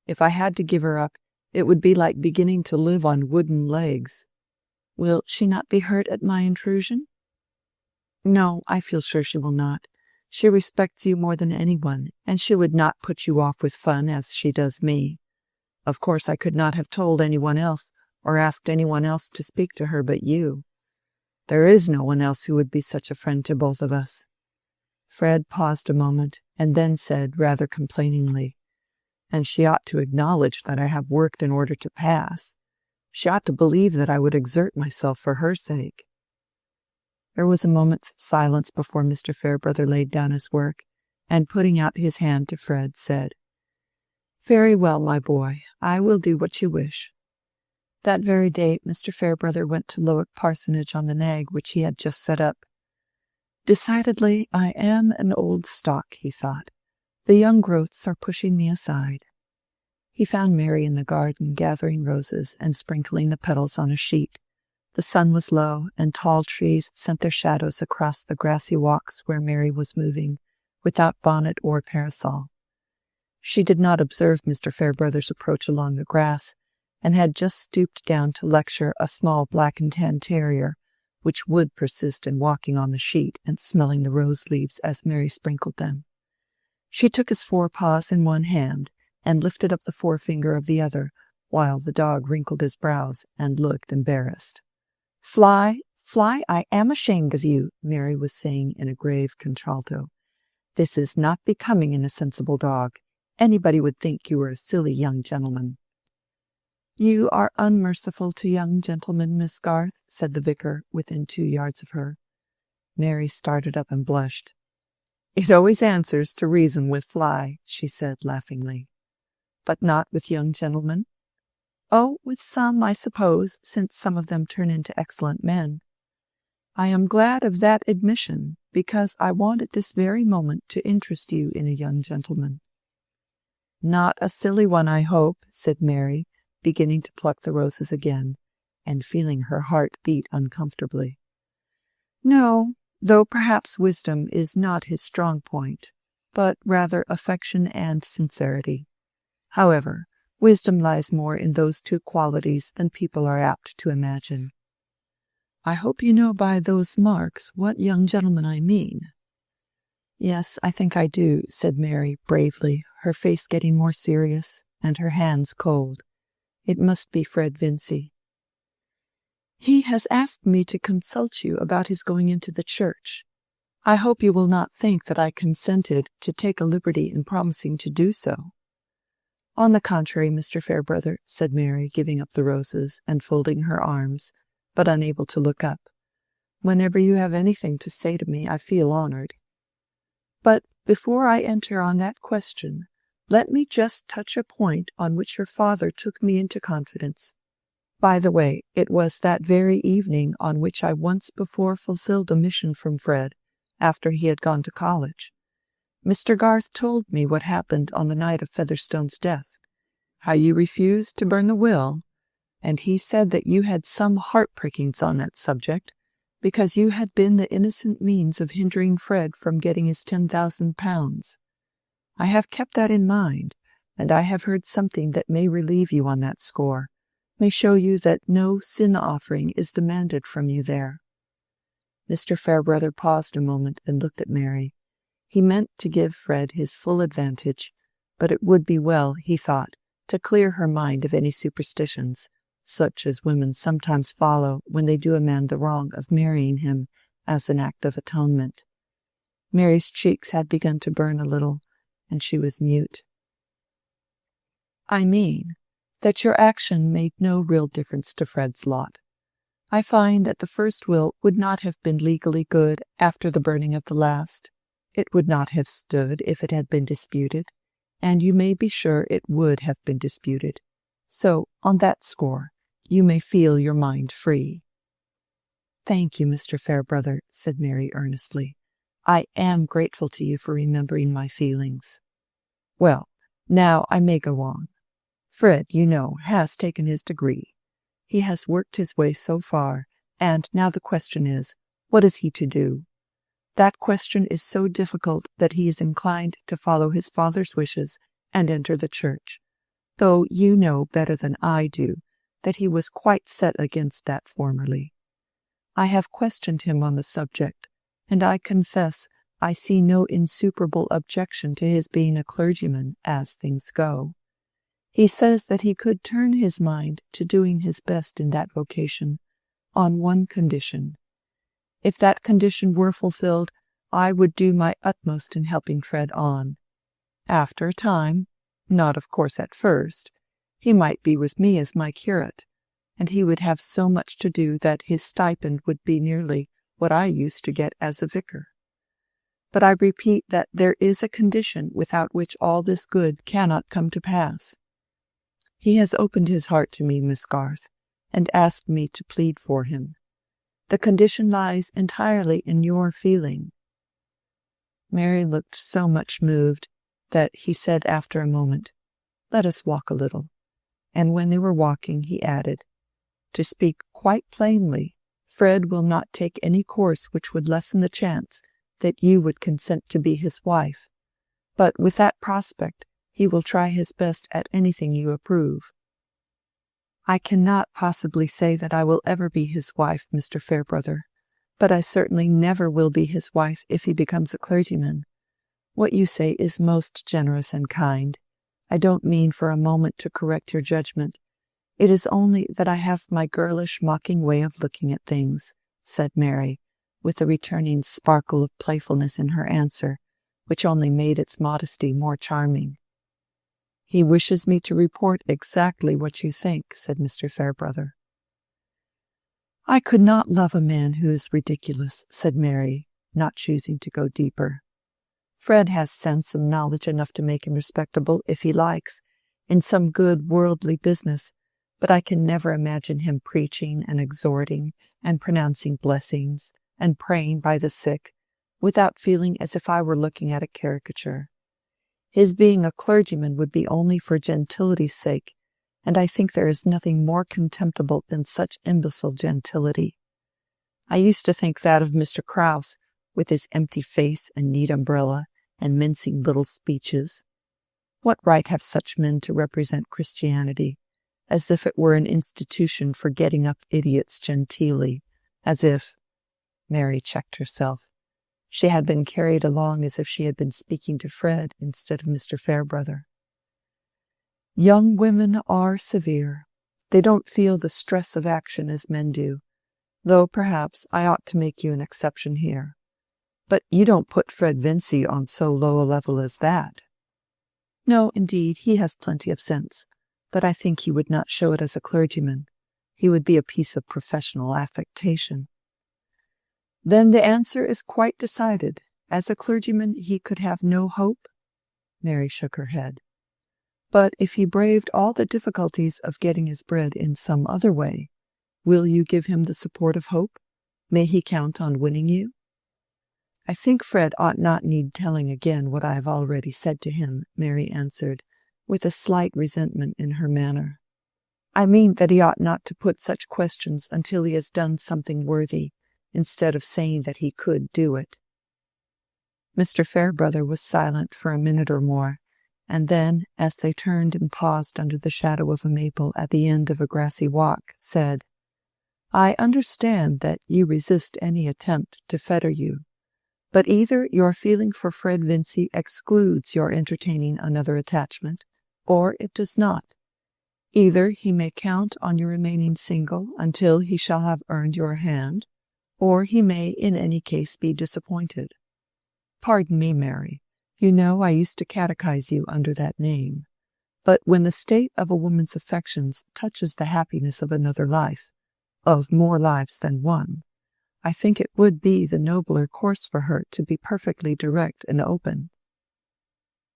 If I had to give her up, it would be like beginning to live on wooden legs." "Will she not be hurt at my intrusion?" "No, I feel sure she will not. She respects you more than anyone, and she would not put you off with fun as she does me. Of course I could not have told anyone else, or asked anyone else to speak to her but you. There is no one else who would be such a friend to both of us." Fred paused a moment, and then said, rather complainingly, "And she ought to acknowledge that I have worked in order to pass. She ought to believe that I would exert myself for her sake." There was a moment's silence before Mr. Fairbrother laid down his work, and putting out his hand to Fred, said, "Very well, my boy, I will do what you wish." That very day Mr. Fairbrother went to Lowick Parsonage on the nag which he had just set up. "Decidedly, I am an old stock," he thought. "The young growths are pushing me aside." He found Mary in the garden gathering roses and sprinkling the petals on a sheet. The sun was low, and tall trees sent their shadows across the grassy walks where Mary was moving, without bonnet or parasol. She did not observe Mr. Fairbrother's approach along the grass, and had just stooped down to lecture a small black and tan terrier, which would persist in walking on the sheet and smelling the rose leaves as Mary sprinkled them. She took his forepaws in one hand and lifted up the forefinger of the other, while the dog wrinkled his brows and looked embarrassed. "Fly, Fly, I am ashamed of you," Mary was saying in a grave contralto. "This is not becoming in a sensible dog. Anybody would think you were a silly young gentleman." "You are unmerciful to young gentlemen, Miss Garth," said the vicar, within 2 yards of her. Mary started up and blushed. "It always answers to reason with Fly," she said laughingly. "But not with young gentlemen?" "Oh, with some, I suppose, since some of them turn into excellent men." "I am glad of that admission, because I want at this very moment to interest you in a young gentleman." "Not a silly one, I hope," said Mary, beginning to pluck the roses again, and feeling her heart beat uncomfortably. "No, though perhaps wisdom is not his strong point, but rather affection and sincerity. However, wisdom lies more in those two qualities than people are apt to imagine." "I hope you know by those marks what young gentleman I mean." "Yes, I think I do," said Mary bravely, her face getting more serious, and her hands cold. "It must be Fred Vincy." "He has asked me to consult you about his going into the church. I hope you will not think that I consented to take a liberty in promising to do so." "On the contrary, Mr. Fairbrother," said Mary, giving up the roses and folding her arms, but unable to look up. "Whenever you have anything to say to me, I feel honored. But before I enter on that question, let me just touch a point on which your father took me into confidence. By the way, it was that very evening on which I once before fulfilled a mission from Fred, after he had gone to college. Mr. Garth told me what happened on the night of Featherstone's death, how you refused to burn the will, and he said that you had some heart-breakings on that subject, because you had been the innocent means of hindering Fred from getting his £10,000. I have kept that in mind, and I have heard something that may relieve you on that score, may show you that no sin-offering is demanded from you there." Mr. Fairbrother paused a moment and looked at Mary. He meant to give Fred his full advantage, but it would be well, he thought, to clear her mind of any superstitions, such as women sometimes follow when they do a man the wrong of marrying him as an act of atonement. Mary's cheeks had begun to burn a little, and she was mute. "I mean that your action made no real difference to Fred's lot. I find that the first will would not have been legally good after the burning of the last. It would not have stood if it had been disputed, and you may be sure it would have been disputed. So, on that score, you may feel your mind free." "Thank you, Mr. Fairbrother," said Mary earnestly. "I am grateful to you for remembering my feelings." "Well, now I may go on. Fred, you know, has taken his degree. He has worked his way so far, and now the question is, what is he to do? That question is so difficult that he is inclined to follow his father's wishes and enter the church, though you know better than I do that he was quite set against that formerly. I have questioned him on the subject, and I confess I see no insuperable objection to his being a clergyman as things go. He says that he could turn his mind to doing his best in that vocation, on one condition. If that condition were fulfilled, I would do my utmost in helping Fred on. After a time, not of course at first, he might be with me as my curate, and he would have so much to do that his stipend would be nearly what I used to get as a vicar. But I repeat that there is a condition without which all this good cannot come to pass. He has opened his heart to me, Miss Garth, and asked me to plead for him. The condition lies entirely in your feeling." Mary looked so much moved that he said after a moment, "Let us walk a little." And when they were walking, he added, "To speak quite plainly, Fred will not take any course which would lessen the chance that you would consent to be his wife, but with that prospect he will try his best at anything you approve." I cannot possibly say that I will ever be his wife, Mr. Fairbrother, but I certainly never will be his wife if he becomes a clergyman. What you say is most generous and kind. I don't mean for a moment to correct your judgment. It is only that I have my girlish, mocking way of looking at things," said Mary, with a returning sparkle of playfulness in her answer, which only made its modesty more charming. "He wishes me to report exactly what you think," said Mr. Fairbrother. "I could not love a man who is ridiculous," said Mary, not choosing to go deeper. "Fred has sense and knowledge enough to make him respectable, if he likes, in some good worldly business, but I can never imagine him preaching and exhorting and pronouncing blessings and praying by the sick, without feeling as if I were looking at a caricature. His being a clergyman would be only for gentility's sake, and I think there is nothing more contemptible than such imbecile gentility. I used to think that of Mr. Krause, with his empty face and neat umbrella and mincing little speeches. What right have such men to represent Christianity, as if it were an institution for getting up idiots genteelly, as if—" Mary checked herself. She had been carried along as if she had been speaking to Fred instead of Mr. Fairbrother. "Young women are severe. They don't feel the stress of action as men do, though perhaps I ought to make you an exception here. But you don't put Fred Vincy on so low a level as that." "No, indeed, he has plenty of sense, but I think he would not show it as a clergyman. He would be a piece of professional affectation." "Then the answer is quite decided. As a clergyman he could have no hope?" Mary shook her head. "But if he braved all the difficulties of getting his bread in some other way, will you give him the support of hope? May he count on winning you?" "I think Fred ought not need telling again what I have already said to him," Mary answered, with a slight resentment in her manner. "I mean that he ought not to put such questions until he has done something worthy, instead of saying that he could do it." Mr. Fairbrother was silent for a minute or more, and then, as they turned and paused under the shadow of a maple at the end of a grassy walk, said, "I understand that you resist any attempt to fetter you, but either your feeling for Fred Vincy excludes your entertaining another attachment, or it does not. Either he may count on your remaining single until he shall have earned your hand, or he may in any case be disappointed. Pardon me, Mary, you know I used to catechize you under that name, but when the state of a woman's affections touches the happiness of another life, of more lives than one, I think it would be the nobler course for her to be perfectly direct and open."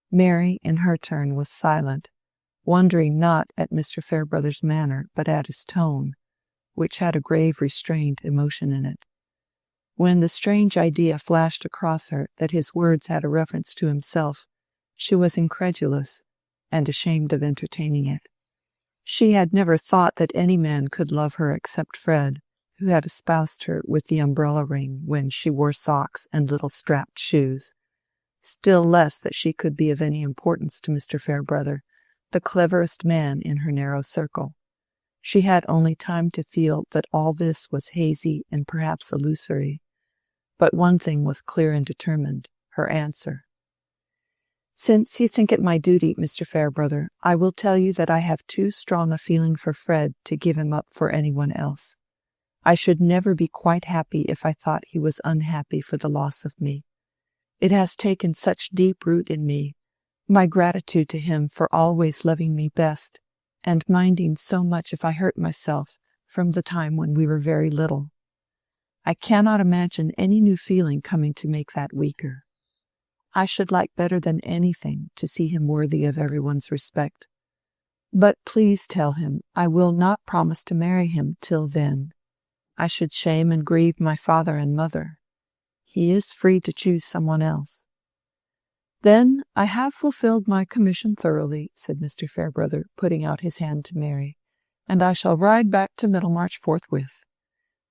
Mary, in her turn, was silent, wondering not at Mr. Fairbrother's manner, but at his tone, which had a grave restrained emotion in it. When the strange idea flashed across her that his words had a reference to himself, she was incredulous, and ashamed of entertaining it. She had never thought that any man could love her except Fred, who had espoused her with the umbrella ring when she wore socks and little strapped shoes. Still less that she could be of any importance to Mr. Fairbrother, the cleverest man in her narrow circle. She had only time to feel that all this was hazy and perhaps illusory. But one thing was clear and determined, her answer. "Since you think it my duty, Mr. Fairbrother, I will tell you that I have too strong a feeling for Fred to give him up for anyone else. I should never be quite happy if I thought he was unhappy for the loss of me. It has taken such deep root in me, my gratitude to him for always loving me best, and minding so much if I hurt myself from the time when we were very little. I cannot imagine any new feeling coming to make that weaker. I should like better than anything to see him worthy of everyone's respect. But please tell him I will not promise to marry him till then. I should shame and grieve my father and mother. He is free to choose someone else." "Then I have fulfilled my commission thoroughly," said Mr. Fairbrother, putting out his hand to Mary, "and I shall ride back to Middlemarch forthwith.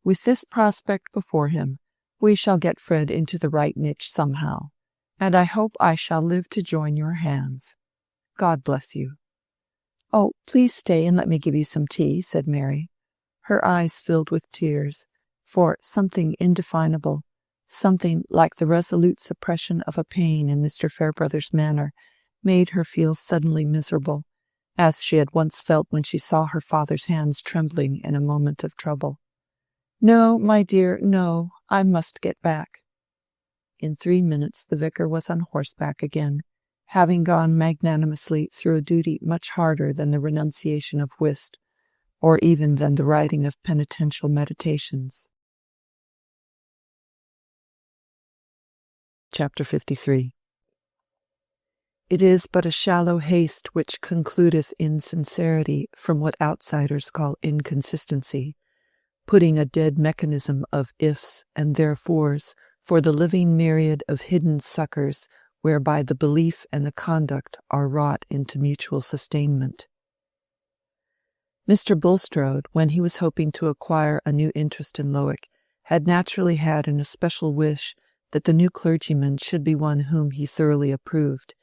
With this prospect before him, we shall get Fred into the right niche somehow, and I hope I shall live to join your hands. God bless you." "Oh, please stay and let me give you some tea," said Mary. Her eyes filled with tears, for something indefinable, something like the resolute suppression of a pain in Mr. Fairbrother's manner, made her feel suddenly miserable, as she had once felt when she saw her father's hands trembling in a moment of trouble. "No, my dear, no, I must get back." In 3 minutes the vicar was on horseback again, having gone magnanimously through a duty much harder than the renunciation of whist, or even than the writing of penitential meditations. Chapter 53. It is but a shallow haste which concludeth insincerity from what outsiders call inconsistency, putting a dead mechanism of ifs and therefores for the living myriad of hidden suckers whereby the belief and the conduct are wrought into mutual sustainment. Mr. Bulstrode, when he was hoping to acquire a new interest in Lowick, had naturally had an especial wish that the new clergyman should be one whom he thoroughly approved,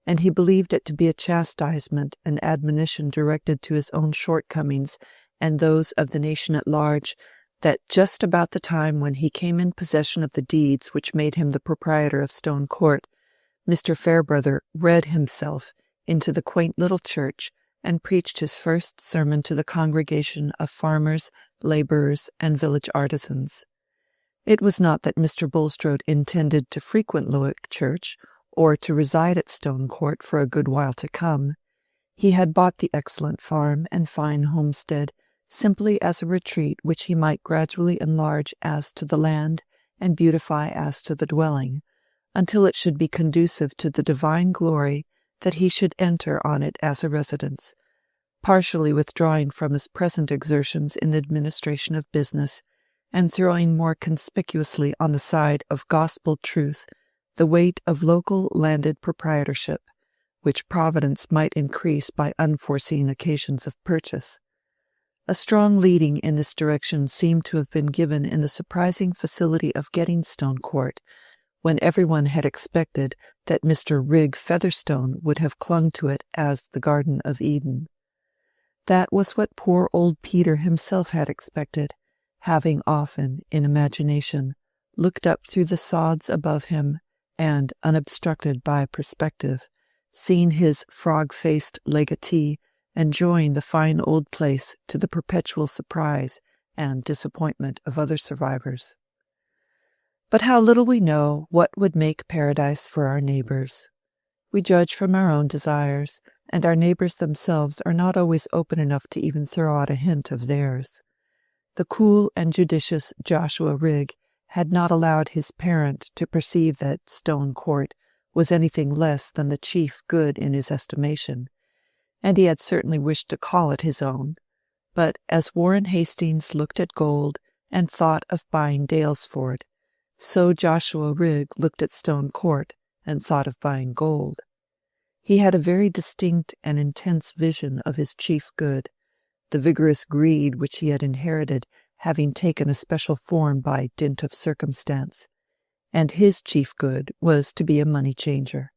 and he believed it to be a chastisement and admonition directed to his own shortcomings and those of the nation at large, that just about the time when he came in possession of the deeds which made him the proprietor of Stone Court, Mr. Fairbrother read himself into the quaint little church and preached his first sermon to the congregation of farmers, labourers, and village artisans. It was not that Mr. Bulstrode intended to frequent Lowick Church, or to reside at Stone Court for a good while to come. He had bought the excellent farm and fine homestead simply as a retreat which he might gradually enlarge as to the land and beautify as to the dwelling, until it should be conducive to the divine glory that he should enter on it as a residence, partially withdrawing from his present exertions in the administration of business, and throwing more conspicuously on the side of gospel truth the weight of local landed proprietorship, which Providence might increase by unforeseen occasions of purchase. A strong leading in this direction seemed to have been given in the surprising facility of getting Stone Court, when everyone had expected that Mr. Rigg Featherstone would have clung to it as the Garden of Eden. That was what poor old Peter himself had expected, having often, in imagination, looked up through the sods above him, and, unobstructed by perspective, seen his frog-faced legatee enjoying the fine old place to the perpetual surprise and disappointment of other survivors. But how little we know what would make paradise for our neighbours. We judge from our own desires, and our neighbours themselves are not always open enough to even throw out a hint of theirs. The cool and judicious Joshua Rigg had not allowed his parent to perceive that Stone Court was anything less than the chief good in his estimation, and he had certainly wished to call it his own. But as Warren Hastings looked at gold and thought of buying Dalesford, so Joshua Rigg looked at Stone Court and thought of buying gold. He had a very distinct and intense vision of his chief good, the vigorous greed which he had inherited having taken a special form by dint of circumstance, and his chief good was to be a money-changer.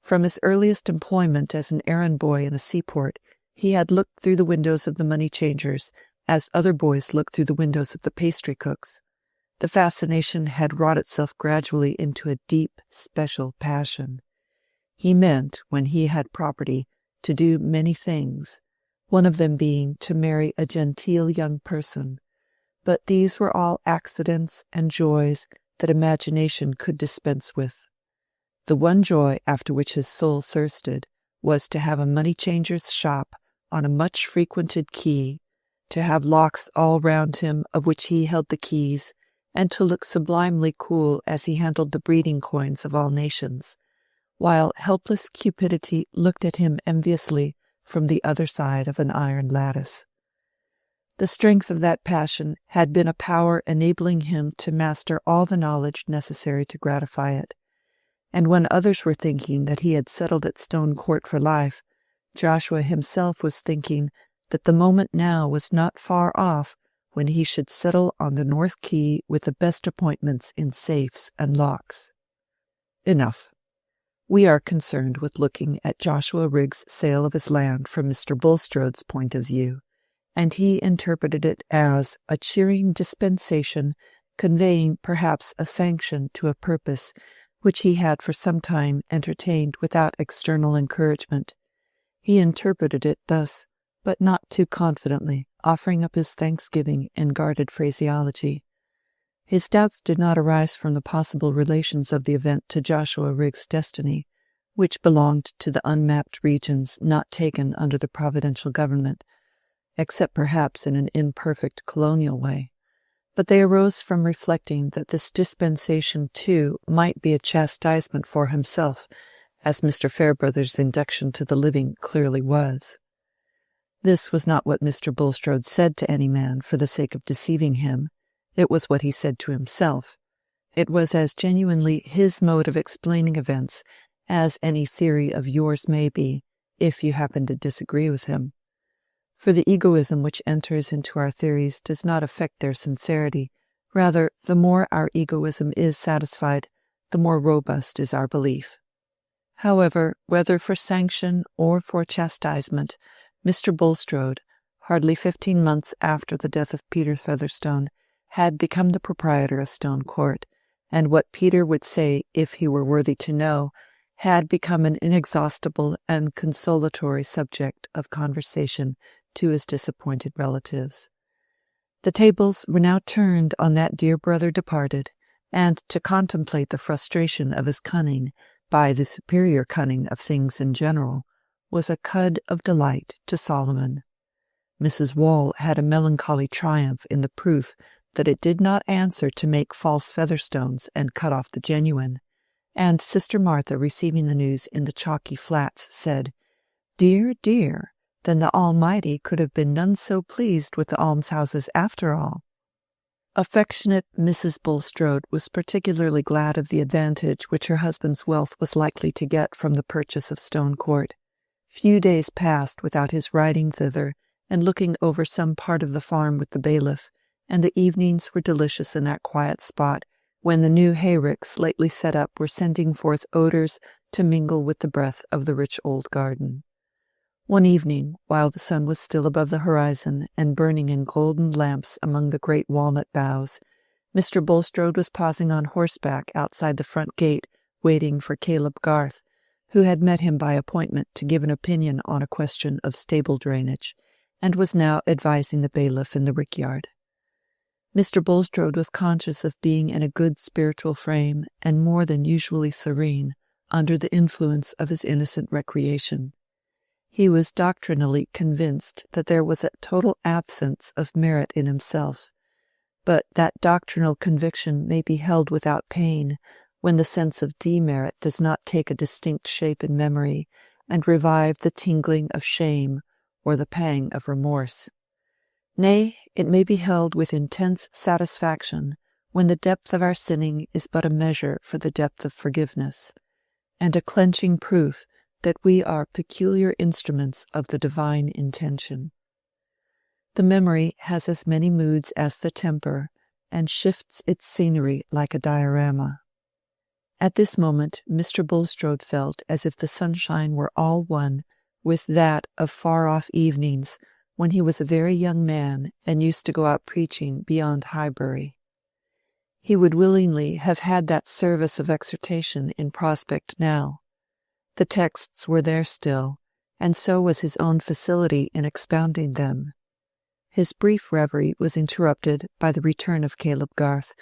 From his earliest employment as an errand-boy in a seaport, he had looked through the windows of the money-changers as other boys look through the windows of the pastry-cooks. The fascination had wrought itself gradually into a deep, special passion. He meant, when he had property, to do many things, one of them being to marry a genteel young person, but these were all accidents and joys that imagination could dispense with. The one joy after which his soul thirsted was to have a money-changer's shop on a much-frequented quay, to have locks all round him of which he held the keys, and to look sublimely cool as he handled the breeding coins of all nations, while helpless cupidity looked at him enviously from the other side of an iron lattice. The strength of that passion had been a power enabling him to master all the knowledge necessary to gratify it, and when others were thinking that he had settled at Stone Court for life, Joshua himself was thinking that the moment now was not far off when he should settle on the North Quay with the best appointments in safes and locks. Enough. We are concerned with looking at Joshua Rigg's sale of his land from Mr. Bulstrode's point of view, and he interpreted it as a cheering dispensation conveying perhaps a sanction to a purpose which he had for some time entertained without external encouragement. He interpreted it thus, but not too confidently, offering up his thanksgiving in guarded phraseology. His doubts did not arise from the possible relations of the event to Joshua Rigg's destiny, which belonged to the unmapped regions not taken under the providential government, except perhaps in an imperfect colonial way. But they arose from reflecting that this dispensation, too, might be a chastisement for himself, as Mr. Fairbrother's induction to the living clearly was. This was not what Mr. Bulstrode said to any man for the sake of deceiving him. It was what he said to himself. It was as genuinely his mode of explaining events as any theory of yours may be, if you happen to disagree with him. For the egoism which enters into our theories does not affect their sincerity. Rather, the more our egoism is satisfied, the more robust is our belief. However, whether for sanction or for chastisement, Mr. Bulstrode, hardly 15 months after the death of Peter Featherstone, had become the proprietor of Stone Court, and what Peter would say, if he were worthy to know, had become an inexhaustible and consolatory subject of conversation to his disappointed relatives. The tables were now turned on that dear brother departed, and to contemplate the frustration of his cunning by the superior cunning of things in general was a cud of delight to Solomon. Mrs. Wall had a melancholy triumph in the proof that it did not answer to make false Featherstones and cut off the genuine, and Sister Martha, receiving the news in the chalky flats, said, "Dear, dear, then the Almighty could have been none so pleased with the almshouses after all." Affectionate Mrs. Bulstrode was particularly glad of the advantage which her husband's wealth was likely to get from the purchase of Stone Court. Few days passed without his riding thither and looking over some part of the farm with the bailiff, and the evenings were delicious in that quiet spot when the new hayricks lately set up were sending forth odours to mingle with the breath of the rich old garden. One evening, while the sun was still above the horizon and burning in golden lamps among the great walnut boughs, Mr. Bulstrode was pausing on horseback outside the front gate, waiting for Caleb Garth, who had met him by appointment to give an opinion on a question of stable drainage, and was now advising the bailiff in the rickyard. Mr. Bulstrode was conscious of being in a good spiritual frame and more than usually serene under the influence of his innocent recreation. He was doctrinally convinced that there was a total absence of merit in himself, but that doctrinal conviction may be held without pain when the sense of demerit does not take a distinct shape in memory and revive the tingling of shame or the pang of remorse. Nay, it may be held with intense satisfaction when the depth of our sinning is but a measure for the depth of forgiveness, and a clenching proof that we are peculiar instruments of the divine intention. The memory has as many moods as the temper, and shifts its scenery like a diorama. At this moment Mr. Bulstrode felt as if the sunshine were all one with that of far-off evenings when he was a very young man and used to go out preaching beyond Highbury. He would willingly have had that service of exhortation in prospect now. The texts were there still, and so was his own facility in expounding them. His brief reverie was interrupted by the return of Caleb Garth,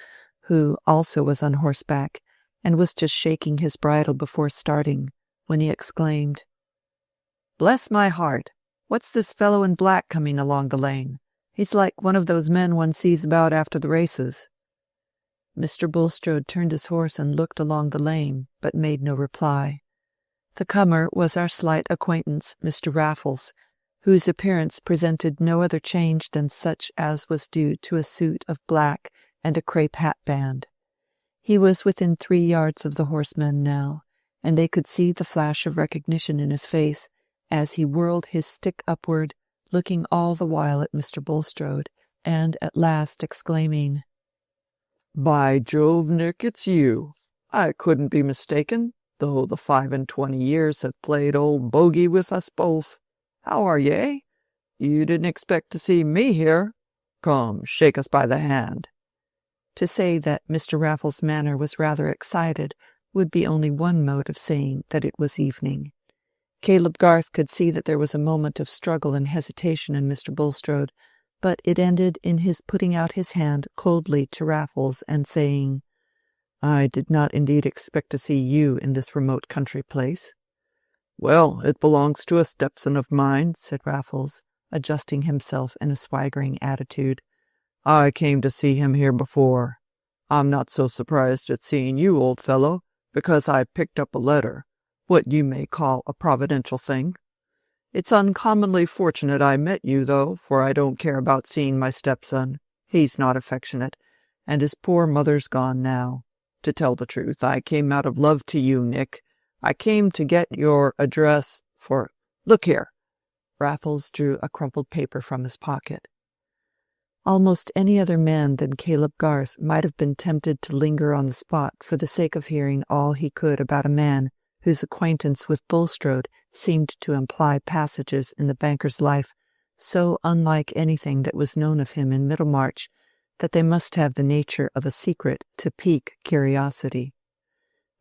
who also was on horseback, and was just shaking his bridle before starting, when he exclaimed, "Bless my heart! What's this fellow in black coming along the lane? He's like one of those men one sees about after the races." Mr. Bulstrode turned his horse and looked along the lane, but made no reply. The comer was our slight acquaintance, Mr. Raffles, whose appearance presented no other change than such as was due to a suit of black and a crape hat-band. He was within 3 yards of the horsemen now, and they could see the flash of recognition in his face as he whirled his stick upward, looking all the while at Mr. Bulstrode, and at last exclaiming, "By Jove, Nick, it's you! I couldn't be mistaken. though the 25 years have played old bogey with us both. How are ye, eh? You didn't expect to see me here. Come, shake us by the hand." To say that Mr. Raffles's manner was rather excited would be only one mode of saying that it was evening. Caleb Garth could see that there was a moment of struggle and hesitation in Mr. Bulstrode, but it ended in his putting out his hand coldly to Raffles and saying, "I did not indeed expect to see you in this remote country place." "Well, it belongs to a stepson of mine," said Raffles, adjusting himself in a swaggering attitude. "I came to see him here before. I'm not so surprised at seeing you, old fellow, because I picked up a letter, what you may call a providential thing. It's uncommonly fortunate I met you, though, for I don't care about seeing my stepson. He's not affectionate, and his poor mother's gone now. To tell the truth, I came out of love to you, Nick. I came to get your address for— Look here." Raffles drew a crumpled paper from his pocket. Almost any other man than Caleb Garth might have been tempted to linger on the spot for the sake of hearing all he could about a man whose acquaintance with Bulstrode seemed to imply passages in the banker's life so unlike anything that was known of him in Middlemarch that they must have the nature of a secret to pique curiosity.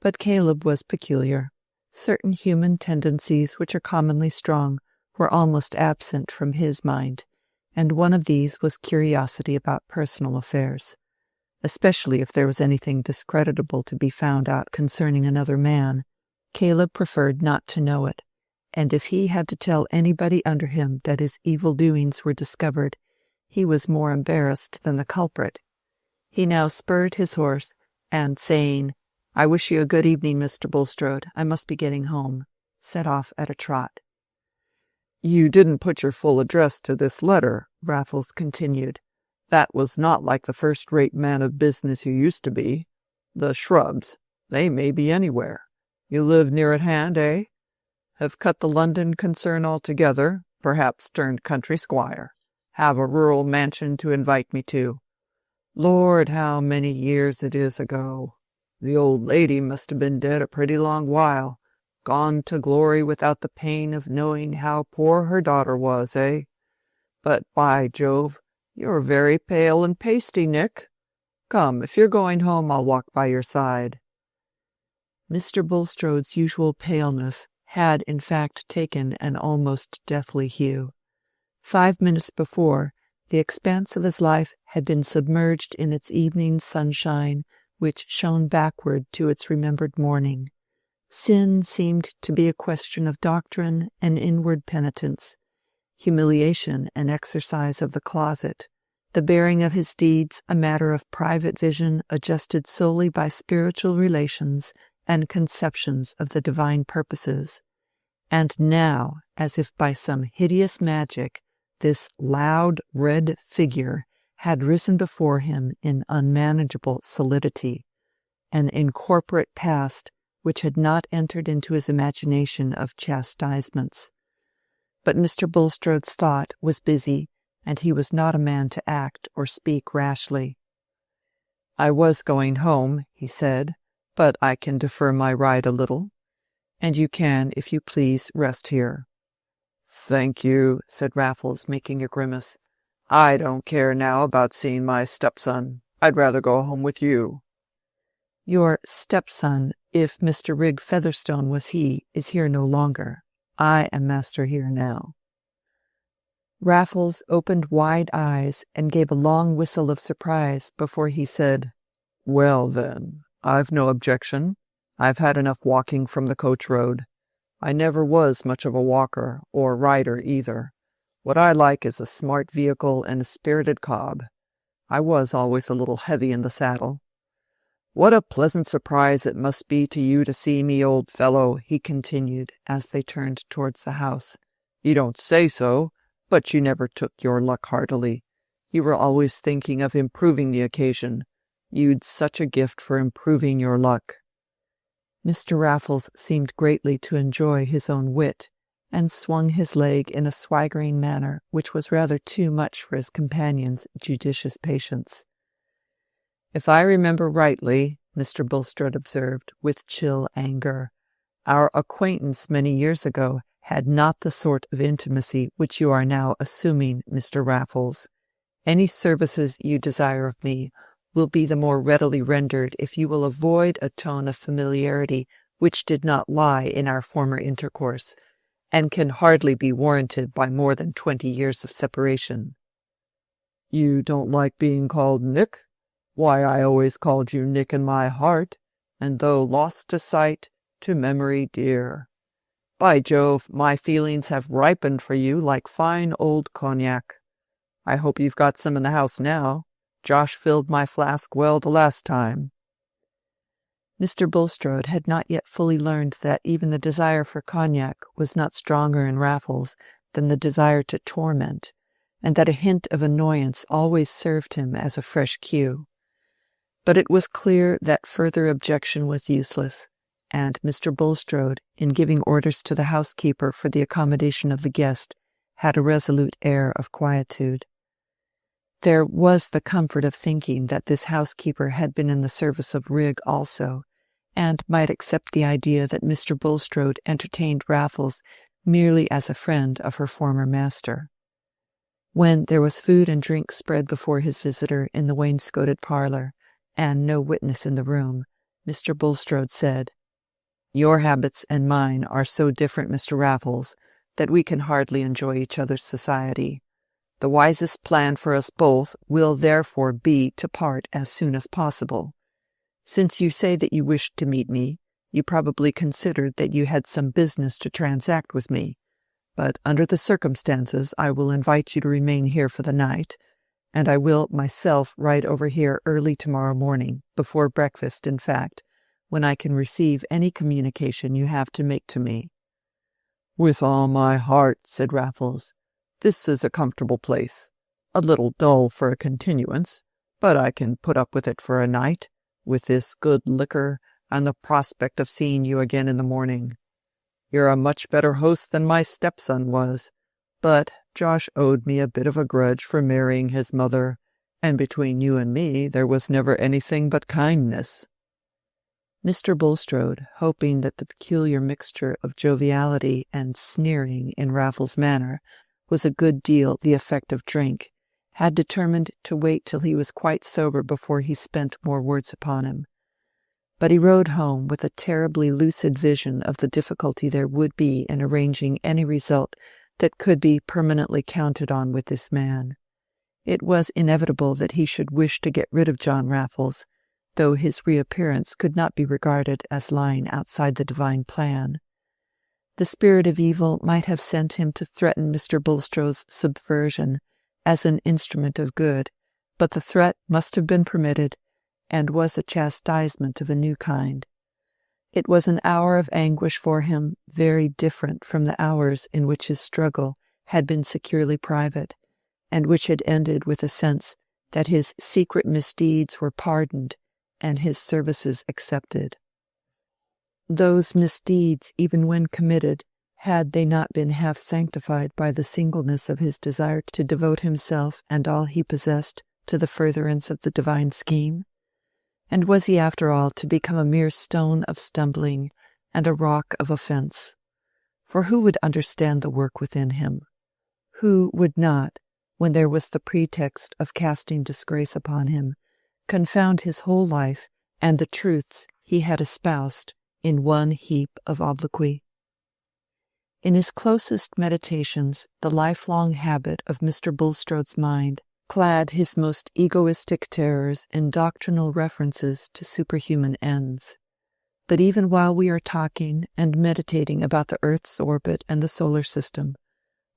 But Caleb was peculiar. Certain human tendencies which are commonly strong were almost absent from his mind, and one of these was curiosity about personal affairs, especially if there was anything discreditable to be found out concerning another man. Caleb preferred not to know it, and if he had to tell anybody under him that his evil doings were discovered, he was more embarrassed than the culprit. He now spurred his horse, and saying, "I wish you a good evening, Mr. Bulstrode. I must be getting home," set off at a trot. "You didn't put your full address to this letter," Raffles continued. "That was not like the first-rate man of business you used to be. The Shrubs, they may be anywhere. You live near at hand, eh? Have cut the London concern altogether, perhaps turned country squire. Have a rural mansion to invite me to. Lord, how many years it is ago! The old lady must have been dead a pretty long while, gone to glory without the pain of knowing how poor her daughter was, eh? But, by Jove, you're very pale and pasty, Nick. Come, if you're going home, I'll walk by your side." Mr. Bulstrode's usual paleness had in fact taken an almost deathly hue. 5 minutes before, the expanse of his life had been submerged in its evening sunshine, which shone backward to its remembered morning. Sin seemed to be a question of doctrine and inward penitence, humiliation an exercise of the closet, the bearing of his deeds a matter of private vision adjusted solely by spiritual relations and conceptions of the divine purposes. And now, as if by some hideous magic, this loud red figure had risen before him in unmanageable solidity, an incorporate past which had not entered into his imagination of chastisements. But Mr. Bulstrode's thought was busy, and he was not a man to act or speak rashly. "I was going home," he said, "but I can defer my ride a little. And you can, if you please, rest here." "Thank you," said Raffles, making a grimace. "I don't care now about seeing my stepson. I'd rather go home with you." "Your stepson, if Mr. Rigg Featherstone was he, is here no longer. I am master here now." Raffles opened wide eyes and gave a long whistle of surprise before he said, "Well, then, I've no objection. I've had enough walking from the coach road. I never was much of a walker, or rider either. What I like is a smart vehicle and a spirited cob. I was always a little heavy in the saddle. What a pleasant surprise it must be to you to see me, old fellow," he continued, as they turned towards the house. "You don't say so, but you never took your luck heartily. You were always thinking of improving the occasion. You'd such a gift for improving your luck." Mr. Raffles seemed greatly to enjoy his own wit, and swung his leg in a swaggering manner which was rather too much for his companion's judicious patience. "If I remember rightly," Mr. Bulstrode observed, with chill anger, Our acquaintance many years ago had not the sort of intimacy which you are now assuming, Mr. Raffles. Any services you desire of me will be the more readily rendered if you will avoid a tone of familiarity which did not lie in our former intercourse, and can hardly be warranted by more than 20 years of separation." "You don't like being called Nick? Why, I always called you Nick in my heart, and though lost to sight, to memory dear. By Jove, my feelings have ripened for you like fine old cognac. I hope you've got some in the house now. Josh filled my flask well the last time." Mr. Bulstrode had not yet fully learned that even the desire for cognac was not stronger in Raffles than the desire to torment, and that a hint of annoyance always served him as a fresh cue. But it was clear that further objection was useless, and Mr. Bulstrode, in giving orders to the housekeeper for the accommodation of the guest, had a resolute air of quietude. There was the comfort of thinking that this housekeeper had been in the service of Rigg also, and might accept the idea that Mr. Bulstrode entertained Raffles merely as a friend of her former master. When there was food and drink spread before his visitor in the wainscoted parlour, and no witness in the room, Mr. Bulstrode said, "Your habits and mine are so different, Mr. Raffles, that we can hardly enjoy each other's society. The wisest plan for us both will therefore be to part as soon as possible. Since you say that you wished to meet me, you probably considered that you had some business to transact with me, but under the circumstances I will invite you to remain here for the night, and I will myself ride over here early tomorrow morning, before breakfast, in fact, when I can receive any communication you have to make to me." "With all my heart," said Raffles. "This is a comfortable place. A little dull for a continuance, but I can put up with it for a night, with this good liquor and the prospect of seeing you again in the morning. You're a much better host than my stepson was, but Josh owed me a bit of a grudge for marrying his mother, and between you and me there was never anything but kindness." Mr. Bulstrode, hoping that the peculiar mixture of joviality and sneering in Raffles' manner was a good deal the effect of drink, had determined to wait till he was quite sober before he spent more words upon him. But he rode home with a terribly lucid vision of the difficulty there would be in arranging any result that could be permanently counted on with this man. It was inevitable that he should wish to get rid of John Raffles, though his reappearance could not be regarded as lying outside the divine plan. The spirit of evil might have sent him to threaten Mr. Bulstrode's subversion as an instrument of good, but the threat must have been permitted, and was a chastisement of a new kind. It was an hour of anguish for him, very different from the hours in which his struggle had been securely private, and which had ended with a sense that his secret misdeeds were pardoned and his services accepted. Those misdeeds, even when committed, had they not been half sanctified by the singleness of his desire to devote himself and all he possessed to the furtherance of the divine scheme? And was he after all to become a mere stone of stumbling and a rock of offence? For who would understand the work within him? Who would not, when there was the pretext of casting disgrace upon him, confound his whole life and the truths he had espoused in one heap of obloquy? In his closest meditations, the lifelong habit of Mr. Bulstrode's mind clad his most egoistic terrors in doctrinal references to superhuman ends. But even while we are talking and meditating about the earth's orbit and the solar system,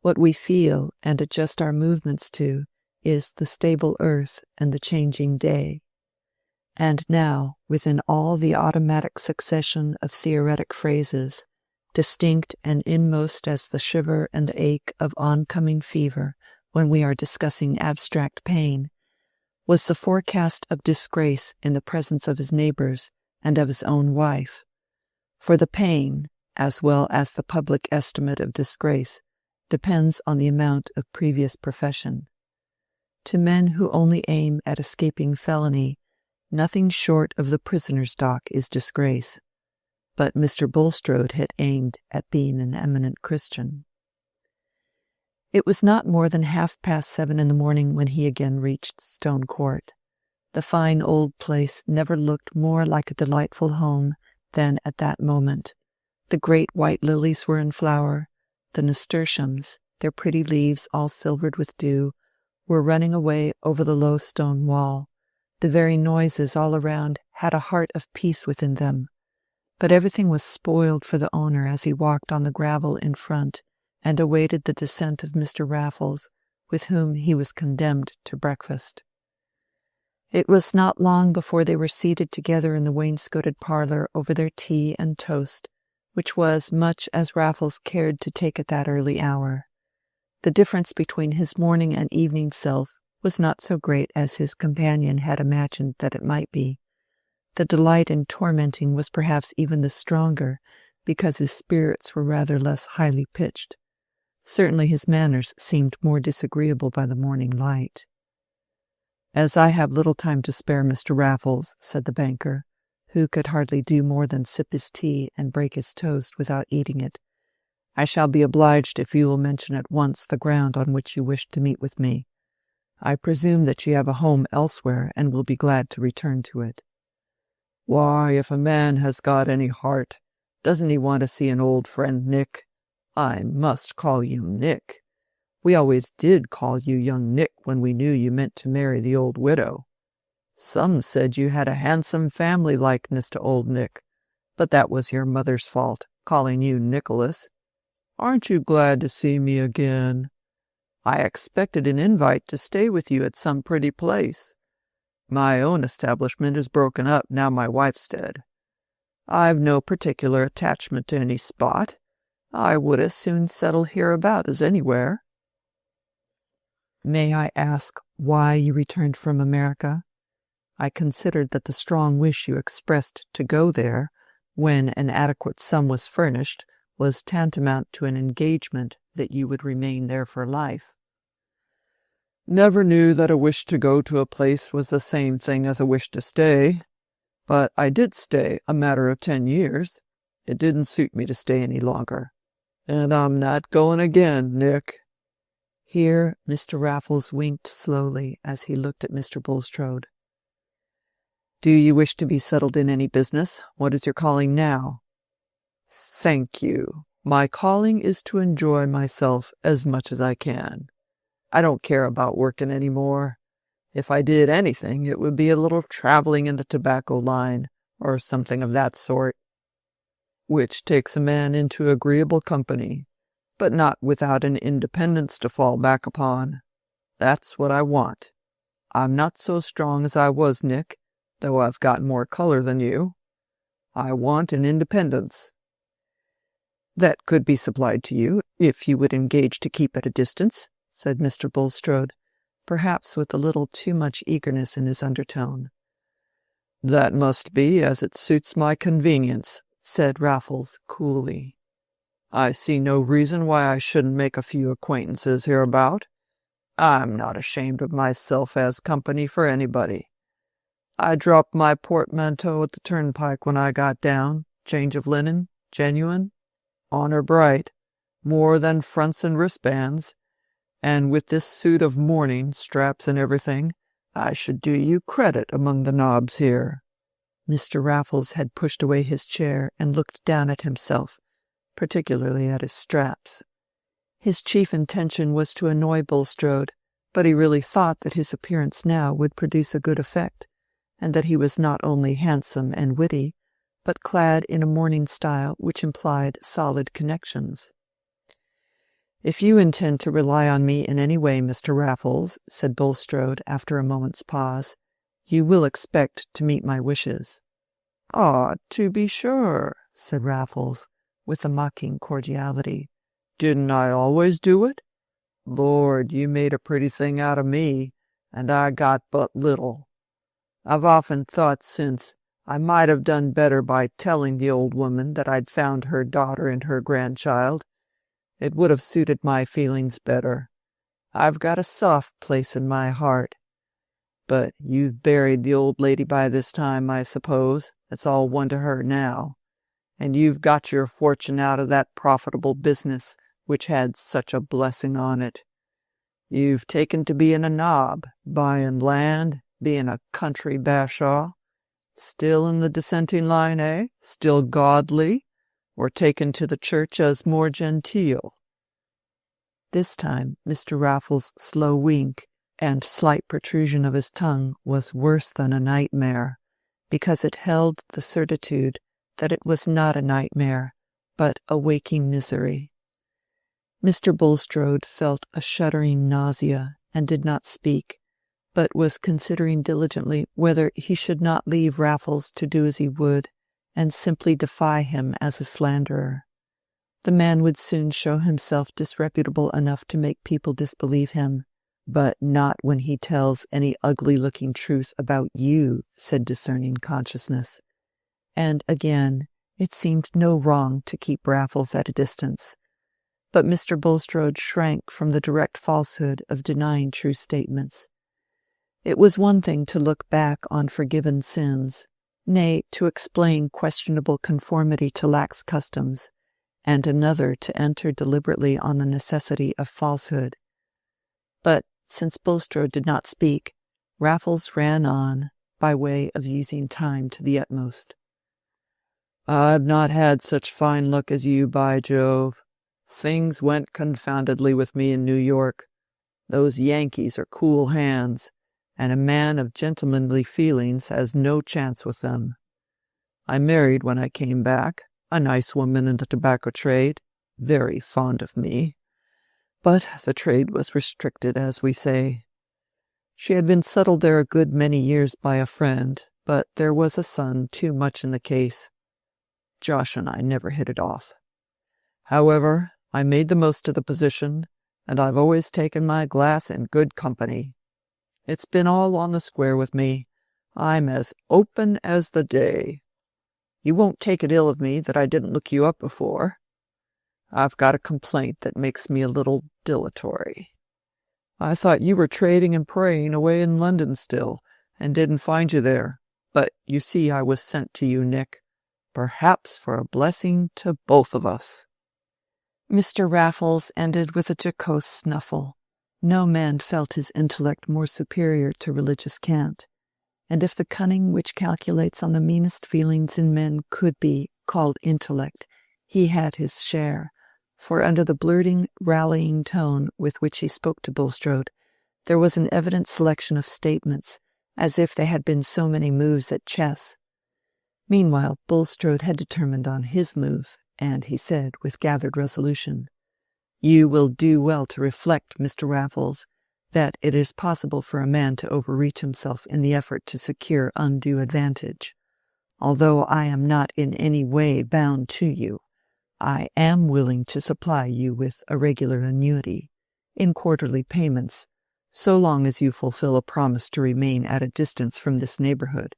what we feel and adjust our movements to is the stable earth and the changing day. And now, within all the automatic succession of theoretic phrases, distinct and inmost as the shiver and the ache of oncoming fever when we are discussing abstract pain, was the forecast of disgrace in the presence of his neighbours and of his own wife. For the pain, as well as the public estimate of disgrace, depends on the amount of previous profession. To men who only aim at escaping felony, nothing short of the prisoner's dock is disgrace. but Mr. Bulstrode had aimed at being an eminent Christian. It was not more than 7:30 in the morning when he again reached Stone Court. The fine old place never looked more like a delightful home than at that moment. The great white lilies were in flower. The nasturtiums, their pretty leaves all silvered with dew, were running away over the low stone wall. The very noises all around had a heart of peace within them. But everything was spoiled for the owner as he walked on the gravel in front and awaited the descent of Mr. Raffles, with whom he was condemned to breakfast. It was not long before they were seated together in the wainscoted parlour over their tea and toast, which was much as Raffles cared to take at that early hour. The difference between his morning and evening self was not so great as his companion had imagined that it might be. The delight in tormenting was perhaps even the stronger, because his spirits were rather less highly pitched. Certainly his manners seemed more disagreeable by the morning light. "As I have little time to spare, Mr. Raffles," said the banker, who could hardly do more than sip his tea and break his toast without eating it, "I shall be obliged if you will mention at once the ground on which you wish to meet with me. I presume that you have a home elsewhere and will be glad to return to it." "Why, if a man has got any heart, doesn't he want to see an old friend, Nick? I must call you Nick. We always did call you young Nick when we knew you meant to marry the old widow. Some said you had a handsome family likeness to old Nick, but that was your mother's fault, calling you Nicholas. Aren't you glad to see me again? I expected an invite to stay with you at some pretty place. My own establishment is broken up now my wife's dead. I've no particular attachment to any spot. I would as soon settle hereabout as anywhere." "May I ask why you returned from America? I considered that the strong wish you expressed to go there, when an adequate sum was furnished, was tantamount to an engagement that you would remain there for life." "Never knew that a wish to go to a place was the same thing as a wish to stay. But I did stay a matter of 10 years. It didn't suit me to stay any longer. And I'm not going again, Nick." Here Mr. Raffles winked slowly as he looked at Mr. Bulstrode. "Do you wish to be settled in any business? What is your calling now?" "Thank you. My calling is to enjoy myself as much as I can. I don't care about working any more. If I did anything, it would be a little traveling in the tobacco line, or something of that sort, which takes a man into agreeable company, but not without an independence to fall back upon. That's what I want. I'm not so strong as I was, Nick, though I've got more color than you. I want an independence. That could be supplied to you, if you would engage to keep at a distance," said Mr. Bulstrode, perhaps with a little too much eagerness in his undertone. "That must be as it suits my convenience," said Raffles coolly. "I see no reason why I shouldn't make a few acquaintances hereabout. I'm not ashamed of myself as company for anybody. I dropped my portmanteau at the turnpike when I got down. Change of linen, genuine, honor bright, more than fronts and wristbands. And with this suit of mourning, straps and everything, I should do you credit among the nobs here." Mr. Raffles had pushed away his chair and looked down at himself, particularly at his straps. His chief intention was to annoy Bulstrode, but he really thought that his appearance now would produce a good effect, and that he was not only handsome and witty, but clad in a mourning style which implied solid connections. "If you intend to rely on me in any way, Mr. Raffles," said Bulstrode after a moment's pause, "you will expect to meet my wishes." "Ah, to be sure," said Raffles, with a mocking cordiality. "Didn't I always do it? Lord, you made a pretty thing out of me, and I got but little. I've often thought since I might have done better by telling the old woman that I'd found her daughter and her grandchild. It would have suited my feelings better. I've got a soft place in my heart. But you've buried the old lady by this time, I suppose. It's all one to her now. and you've got your fortune out of that profitable business which had such a blessing on it. You've taken to being a nob, buying land, being a country bashaw. Still in the dissenting line, eh? Still godly? Or taken to the church as more genteel?" This time Mr. Raffles' slow wink and slight protrusion of his tongue was worse than a nightmare, because it held the certitude that it was not a nightmare, but a waking misery. Mr. Bulstrode felt a shuddering nausea and did not speak, but was considering diligently whether he should not leave Raffles to do as he would, and simply defy him as a slanderer. The man would soon show himself disreputable enough to make people disbelieve him, but not when he tells any ugly-looking truth about you, said discerning consciousness. And again, it seemed no wrong to keep Raffles at a distance. But Mr. Bulstrode shrank from the direct falsehood of denying true statements. It was one thing to look back on forgiven sins, nay, to explain questionable conformity to lax customs, and another to enter deliberately on the necessity of falsehood. But since Bulstrode did not speak, Raffles ran on, by way of using time to the utmost. "I've not had such fine luck as you, by Jove. Things went confoundedly with me in New York. Those Yankees are cool hands, and a man of gentlemanly feelings has no chance with them. I married when I came back, a nice woman in the tobacco trade, very fond of me. But the trade was restricted, as we say. She had been settled there a good many years by a friend, but there was a son too much in the case. Josh and I never hit it off. However, I made the most of the position, and I've always taken my glass in good company. It's been all on the square with me. I'm as open as the day. You won't take it ill of me that I didn't look you up before. I've got a complaint that makes me a little dilatory. I thought you were trading and praying away in London still, and didn't find you there. But you see I was sent to you, Nick, perhaps for a blessing to both of us." Mr. Raffles ended with a jocose snuffle. No man felt his intellect more superior to religious cant, and if the cunning which calculates on the meanest feelings in men could be called intellect, he had his share, for under the blurting, rallying tone with which he spoke to Bulstrode, there was an evident selection of statements, as if they had been so many moves at chess. Meanwhile Bulstrode had determined on his move, and he said, with gathered resolution, "You will do well to reflect, Mr. Raffles, that it is possible for a man to overreach himself in the effort to secure undue advantage. Although I am not in any way bound to you, I am willing to supply you with a regular annuity, in quarterly payments, so long as you fulfill a promise to remain at a distance from this neighborhood.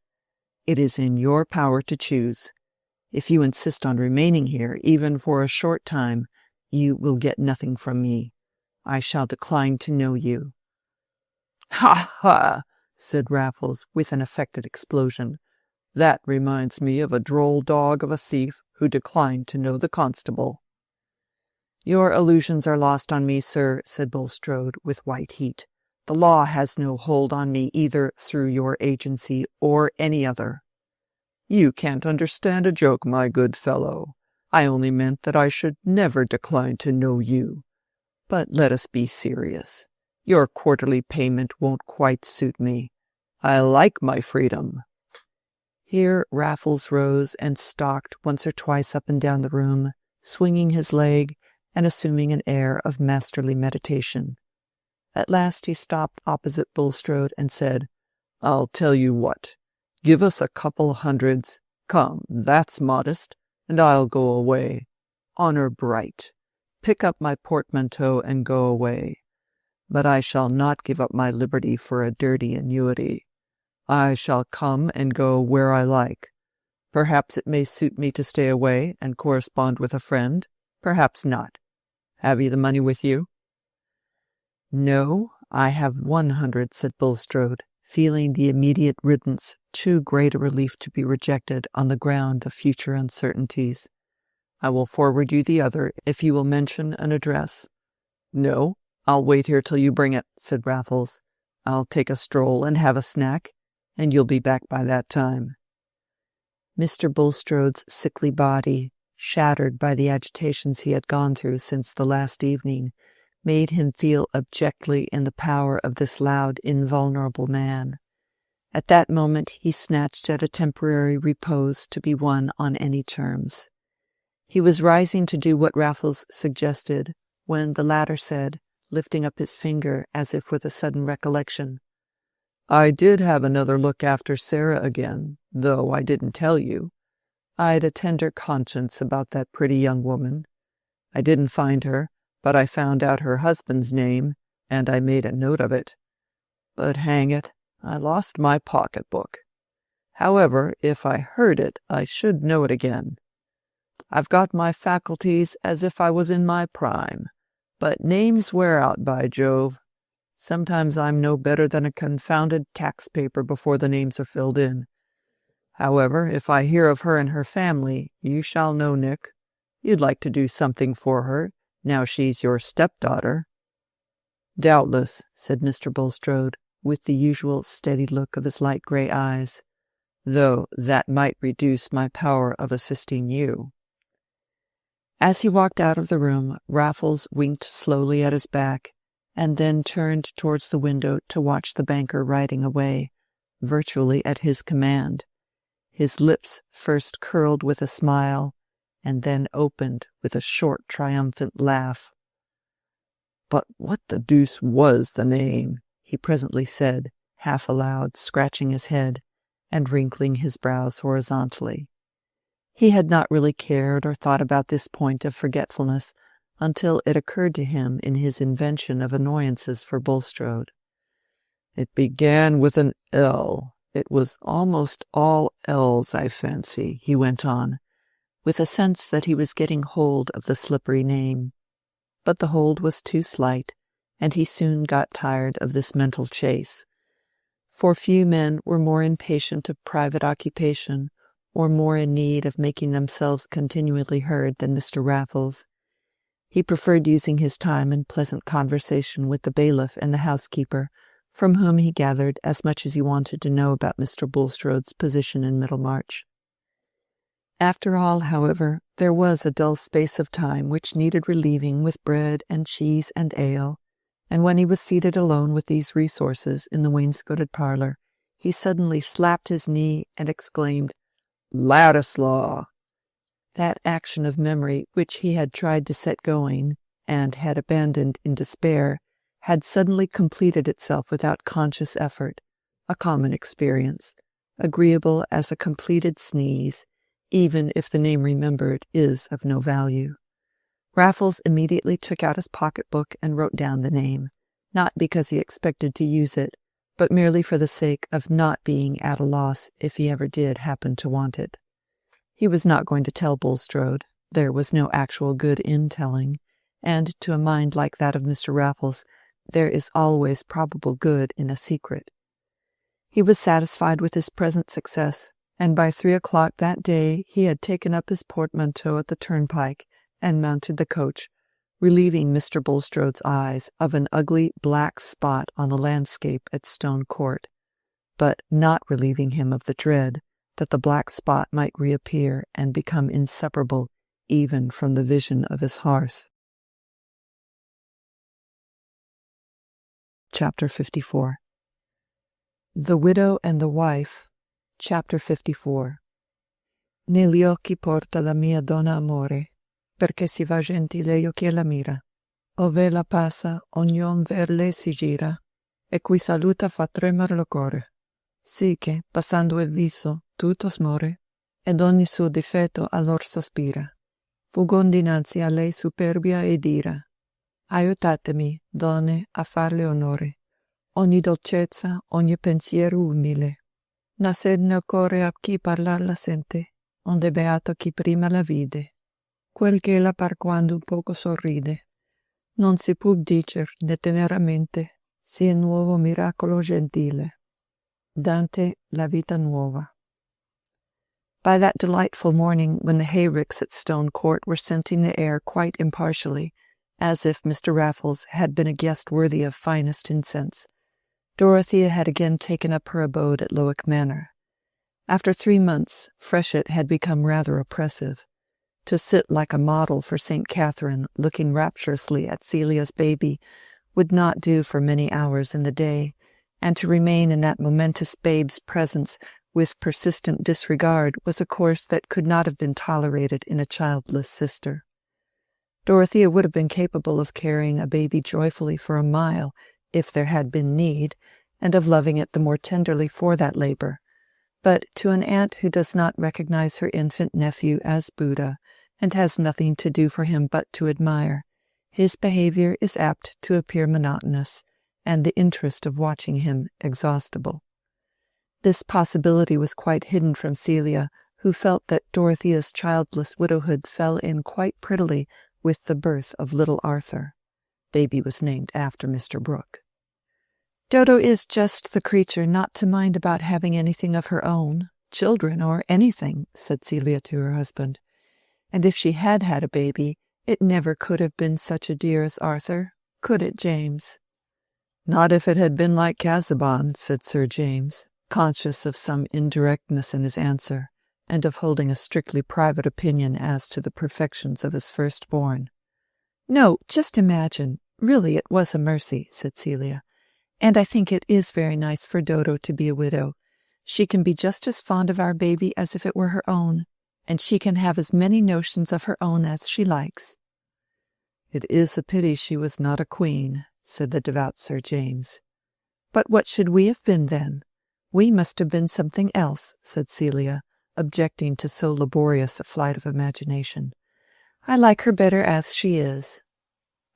It is in your power to choose. If you insist on remaining here, even for a short time, you will get nothing from me. I shall decline to know you." "Ha, ha!" said Raffles, with an affected explosion. "That reminds me of a droll dog of a thief who declined to know the constable." "Your allusions are lost on me, sir," said Bulstrode, with white heat. "The law has no hold on me either through your agency or any other." "You can't understand a joke, my good fellow. I only meant that I should never decline to know you. But let us be serious. Your quarterly payment won't quite suit me. I like my freedom." Here Raffles rose and stalked once or twice up and down the room, swinging his leg and assuming an air of masterly meditation. At last he stopped opposite Bulstrode and said, "I'll tell you what. Give us a couple hundreds. Come, that's modest, and I'll go away. Honor bright. Pick up my portmanteau and go away. But I shall not give up my liberty for a dirty annuity. I shall come and go where I like. Perhaps it may suit me to stay away and correspond with a friend, perhaps not. Have you the money with you?" "No, I have 100, said Bulstrode, feeling the immediate riddance too great a relief to be rejected on the ground of future uncertainties. I will forward you the other if you will mention an address. No, I'll wait here till you bring it, said Raffles. I'll take a stroll and have a snack, and you'll be back by that time. Mr. Bulstrode's sickly body, shattered by the agitations he had gone through since the last evening, made him feel abjectly in the power of this loud, invulnerable man. At that moment he snatched at a temporary repose to be won on any terms. He was rising to do what Raffles suggested, when the latter said, lifting up his finger as if with a sudden recollection, I did have another look after Sarah again, though I didn't tell you. I'd a tender conscience about that pretty young woman. I didn't find her, but I found out her husband's name, and I made a note of it. But hang it, I lost my pocketbook. However, if I heard it, I should know it again. I've got my faculties as if I was in my prime, but names wear out, by Jove. Sometimes I'm no better than a confounded tax paper before the names are filled in. However, if I hear of her and her family, you shall know, Nick. You'd like to do something for her, now she's your stepdaughter. Doubtless, said Mr. Bulstrode, with the usual steady look of his light grey eyes, though that might reduce my power of assisting you. As he walked out of the room, Raffles winked slowly at his back, and then turned towards the window to watch the banker riding away, virtually at his command. His lips first curled with a smile, and then opened with a short triumphant laugh. But what the deuce was the name? He presently said, half aloud, scratching his head, and wrinkling his brows horizontally. He had not really cared or thought about this point of forgetfulness until it occurred to him in his invention of annoyances for Bulstrode. It began with an L. It was almost all L's, I fancy, he went on, with a sense that he was getting hold of the slippery name. But the hold was too slight, and he soon got tired of this mental chase. For few men were more impatient of private occupation, or more in need of making themselves continually heard than Mr. Raffles. He preferred using his time in pleasant conversation with the bailiff and the housekeeper, from whom he gathered as much as he wanted to know about Mr. Bulstrode's position in Middlemarch. After all, however, there was a dull space of time which needed relieving with bread and cheese and ale, and when he was seated alone with these resources in the wainscoted parlour, he suddenly slapped his knee and exclaimed, Ladislaw! That action of memory which he had tried to set going, and had abandoned in despair, had suddenly completed itself without conscious effort, a common experience, agreeable as a completed sneeze, even if the name remembered is of no value. Raffles immediately took out his pocket-book and wrote down the name, not because he expected to use it, but merely for the sake of not being at a loss if he ever did happen to want it. He was not going to tell Bulstrode. There was no actual good in telling, and to a mind like that of Mr. Raffles, there is always probable good in a secret. He was satisfied with his present success, and by 3 o'clock that day he had taken up his portmanteau at the turnpike and mounted the coach, relieving Mr. Bulstrode's eyes of an ugly black spot on the landscape at Stone Court, but not relieving him of the dread that the black spot might reappear and become inseparable even from the vision of his hearth. Chapter 54. The Widow and the Wife. Chapter 54. Negli occhi porta la mia donna amore, perché si va gentile io che la mira. Ove la passa, ognon ver le si gira, e qui saluta fa tremar lo core. Sì che, passando il viso, tutto smore, ed ogni suo difetto allor sospira. Fugon dinanzi a lei superbia ed ira. Aiutatemi, donne, a farle onore. Ogni dolcezza, ogni pensiero umile. Nascer nel core a chi parlar la sente, onde beato chi prima la vide. Quel che la par quando un poco sorride. Non si può dicer né tener a mente, sia nuovo miracolo gentile. Dante La Vita Nuova. By that delightful morning when the hayricks at Stone Court were scenting the air quite impartially, as if Mr. Raffles had been a guest worthy of finest incense, Dorothea had again taken up her abode at Lowick Manor. After 3 months, freshet had become rather oppressive. To sit like a model for St. Catherine, looking rapturously at Celia's baby, would not do for many hours in the day, and to remain in that momentous babe's presence with persistent disregard was a course that could not have been tolerated in a childless sister. Dorothea would have been capable of carrying a baby joyfully for a mile, if there had been need, and of loving it the more tenderly for that labor. But to an aunt who does not recognize her infant nephew as Buddha, and has nothing to do for him but to admire, his behavior is apt to appear monotonous, and the interest of watching him exhaustible. This possibility was quite hidden from Celia, who felt that Dorothea's childless widowhood fell in quite prettily with the birth of little Arthur. Baby was named after Mr. Brooke. Dodo is just the creature not to mind about having anything of her own, children or anything, said Celia to her husband. And if she had had a baby, it never could have been such a dear as Arthur, could it, James? Not if it had been like Casaubon, said Sir James, conscious of some indirectness in his answer, and of holding a strictly private opinion as to the perfections of his firstborn. No, just imagine. Really, it was a mercy, said Celia. And I think it is very nice for Dodo to be a widow. She can be just as fond of our baby as if it were her own, and she can have as many notions of her own as she likes. It is a pity she was not a queen, said the devout Sir James. But what should we have been then? We must have been something else, said Celia, objecting to so laborious a flight of imagination. I like her better as she is.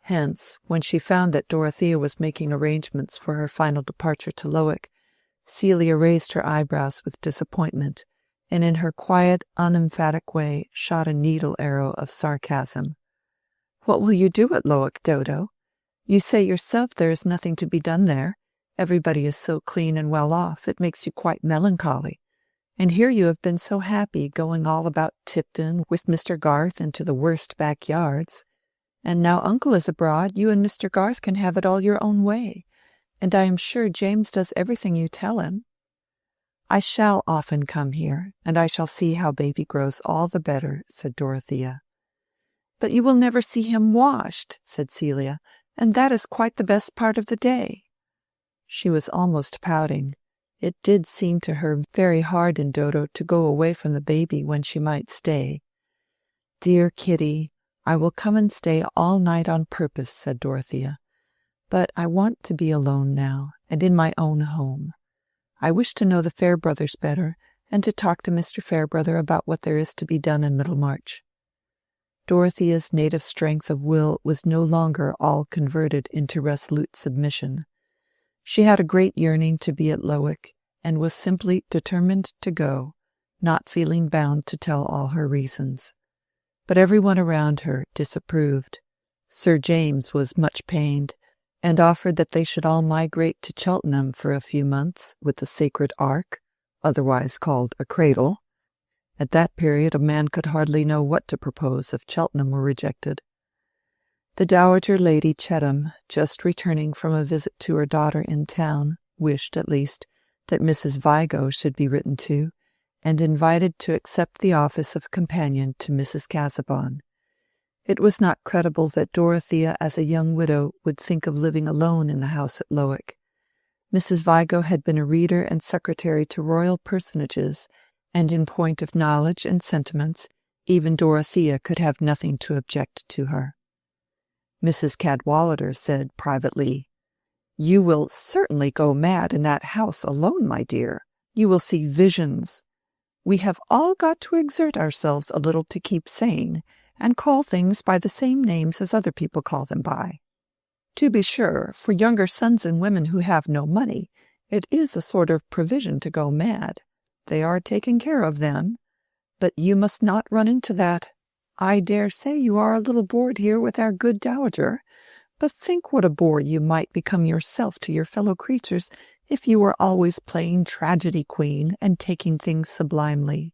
Hence, when she found that Dorothea was making arrangements for her final departure to Lowick, Celia raised her eyebrows with disappointment, and in her quiet, unemphatic way shot a needle arrow of sarcasm. What will you do at Lowick, Dodo? You say yourself there is nothing to be done there. Everybody is so clean and well off, it makes you quite melancholy. And here you have been so happy, going all about Tipton with Mr. Garth into the worst backyards. And now uncle is abroad, you and Mr. Garth can have it all your own way. And I am sure James does everything you tell him. I shall often come here, and I shall see how baby grows all the better, said Dorothea. But you will never see him washed, said Celia, and that is quite the best part of the day. She was almost pouting. It did seem to her very hard in Dodo to go away from the baby when she might stay. Dear Kitty, I will come and stay all night on purpose, said Dorothea. But I want to be alone now, and in my own home. I wish to know the Fairbrothers better, and to talk to Mr. Fairbrother about what there is to be done in Middlemarch. Dorothea's native strength of will was no longer all converted into resolute submission. She had a great yearning to be at Lowick, and was simply determined to go, not feeling bound to tell all her reasons. But everyone around her disapproved. Sir James was much pained, and offered that they should all migrate to Cheltenham for a few months with the sacred ark, otherwise called a cradle. At that period a man could hardly know what to propose if Cheltenham were rejected. The Dowager Lady Chettam, just returning from a visit to her daughter in town, wished, at least, that Mrs. Vigo should be written to, and invited to accept the office of companion to Mrs. Casaubon. It was not credible that Dorothea as a young widow would think of living alone in the house at Lowick. Mrs. Vigo had been a reader and secretary to royal personages, and in point of knowledge and sentiments, even Dorothea could have nothing to object to her. Mrs. Cadwallader said privately, "You will certainly go mad in that house alone, my dear. You will see visions. We have all got to exert ourselves a little to keep sane, and call things by the same names as other people call them by. To be sure, for younger sons and women who have no money, it is a sort of provision to go mad. They are taken care of then. But you must not run into that. I dare say you are a little bored here with our good dowager, but think what a bore you might become yourself to your fellow creatures if you were always playing tragedy queen and taking things sublimely.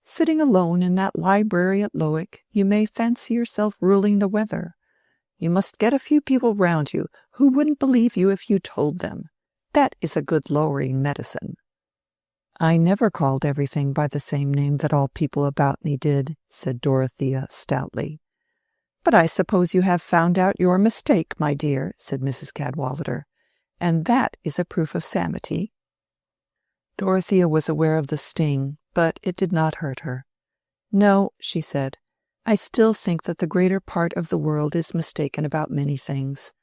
Sitting alone in that library at Lowick, you may fancy yourself ruling the weather. You must get a few people round you who wouldn't believe you if you told them. That is a good lowering medicine." "I never called everything by the same name that all people about me did," said Dorothea stoutly. "But I suppose you have found out your mistake, my dear," said Mrs. Cadwallader, "and that is a proof of sanity." Dorothea was aware of the sting, but it did not hurt her. "No," she said, "I still think that the greater part of the world is mistaken about many things.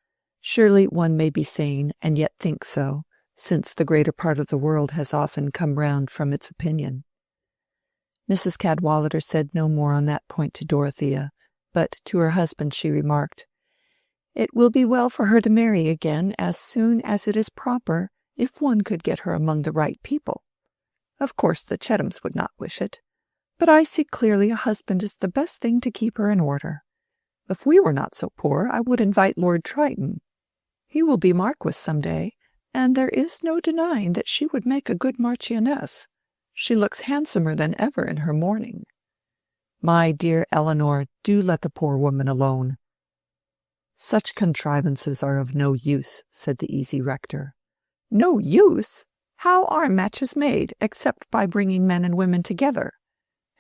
Surely one may be sane and yet think so, since the greater part of the world has often come round from its opinion." Mrs. Cadwallader said no more on that point to Dorothea, but to her husband she remarked, "It will be well for her to marry again as soon as it is proper, if one could get her among the right people. Of course the Chetams would not wish it, but I see clearly a husband is the best thing to keep her in order. If we were not so poor, I would invite Lord Triton. He will be Marquis some day, and there is no denying that she would make a good Marchioness. She looks handsomer than ever in her mourning." "My dear Eleanor, do let the poor woman alone." "Such contrivances are of no use," said the easy rector. "No use? How are matches made, except by bringing men and women together?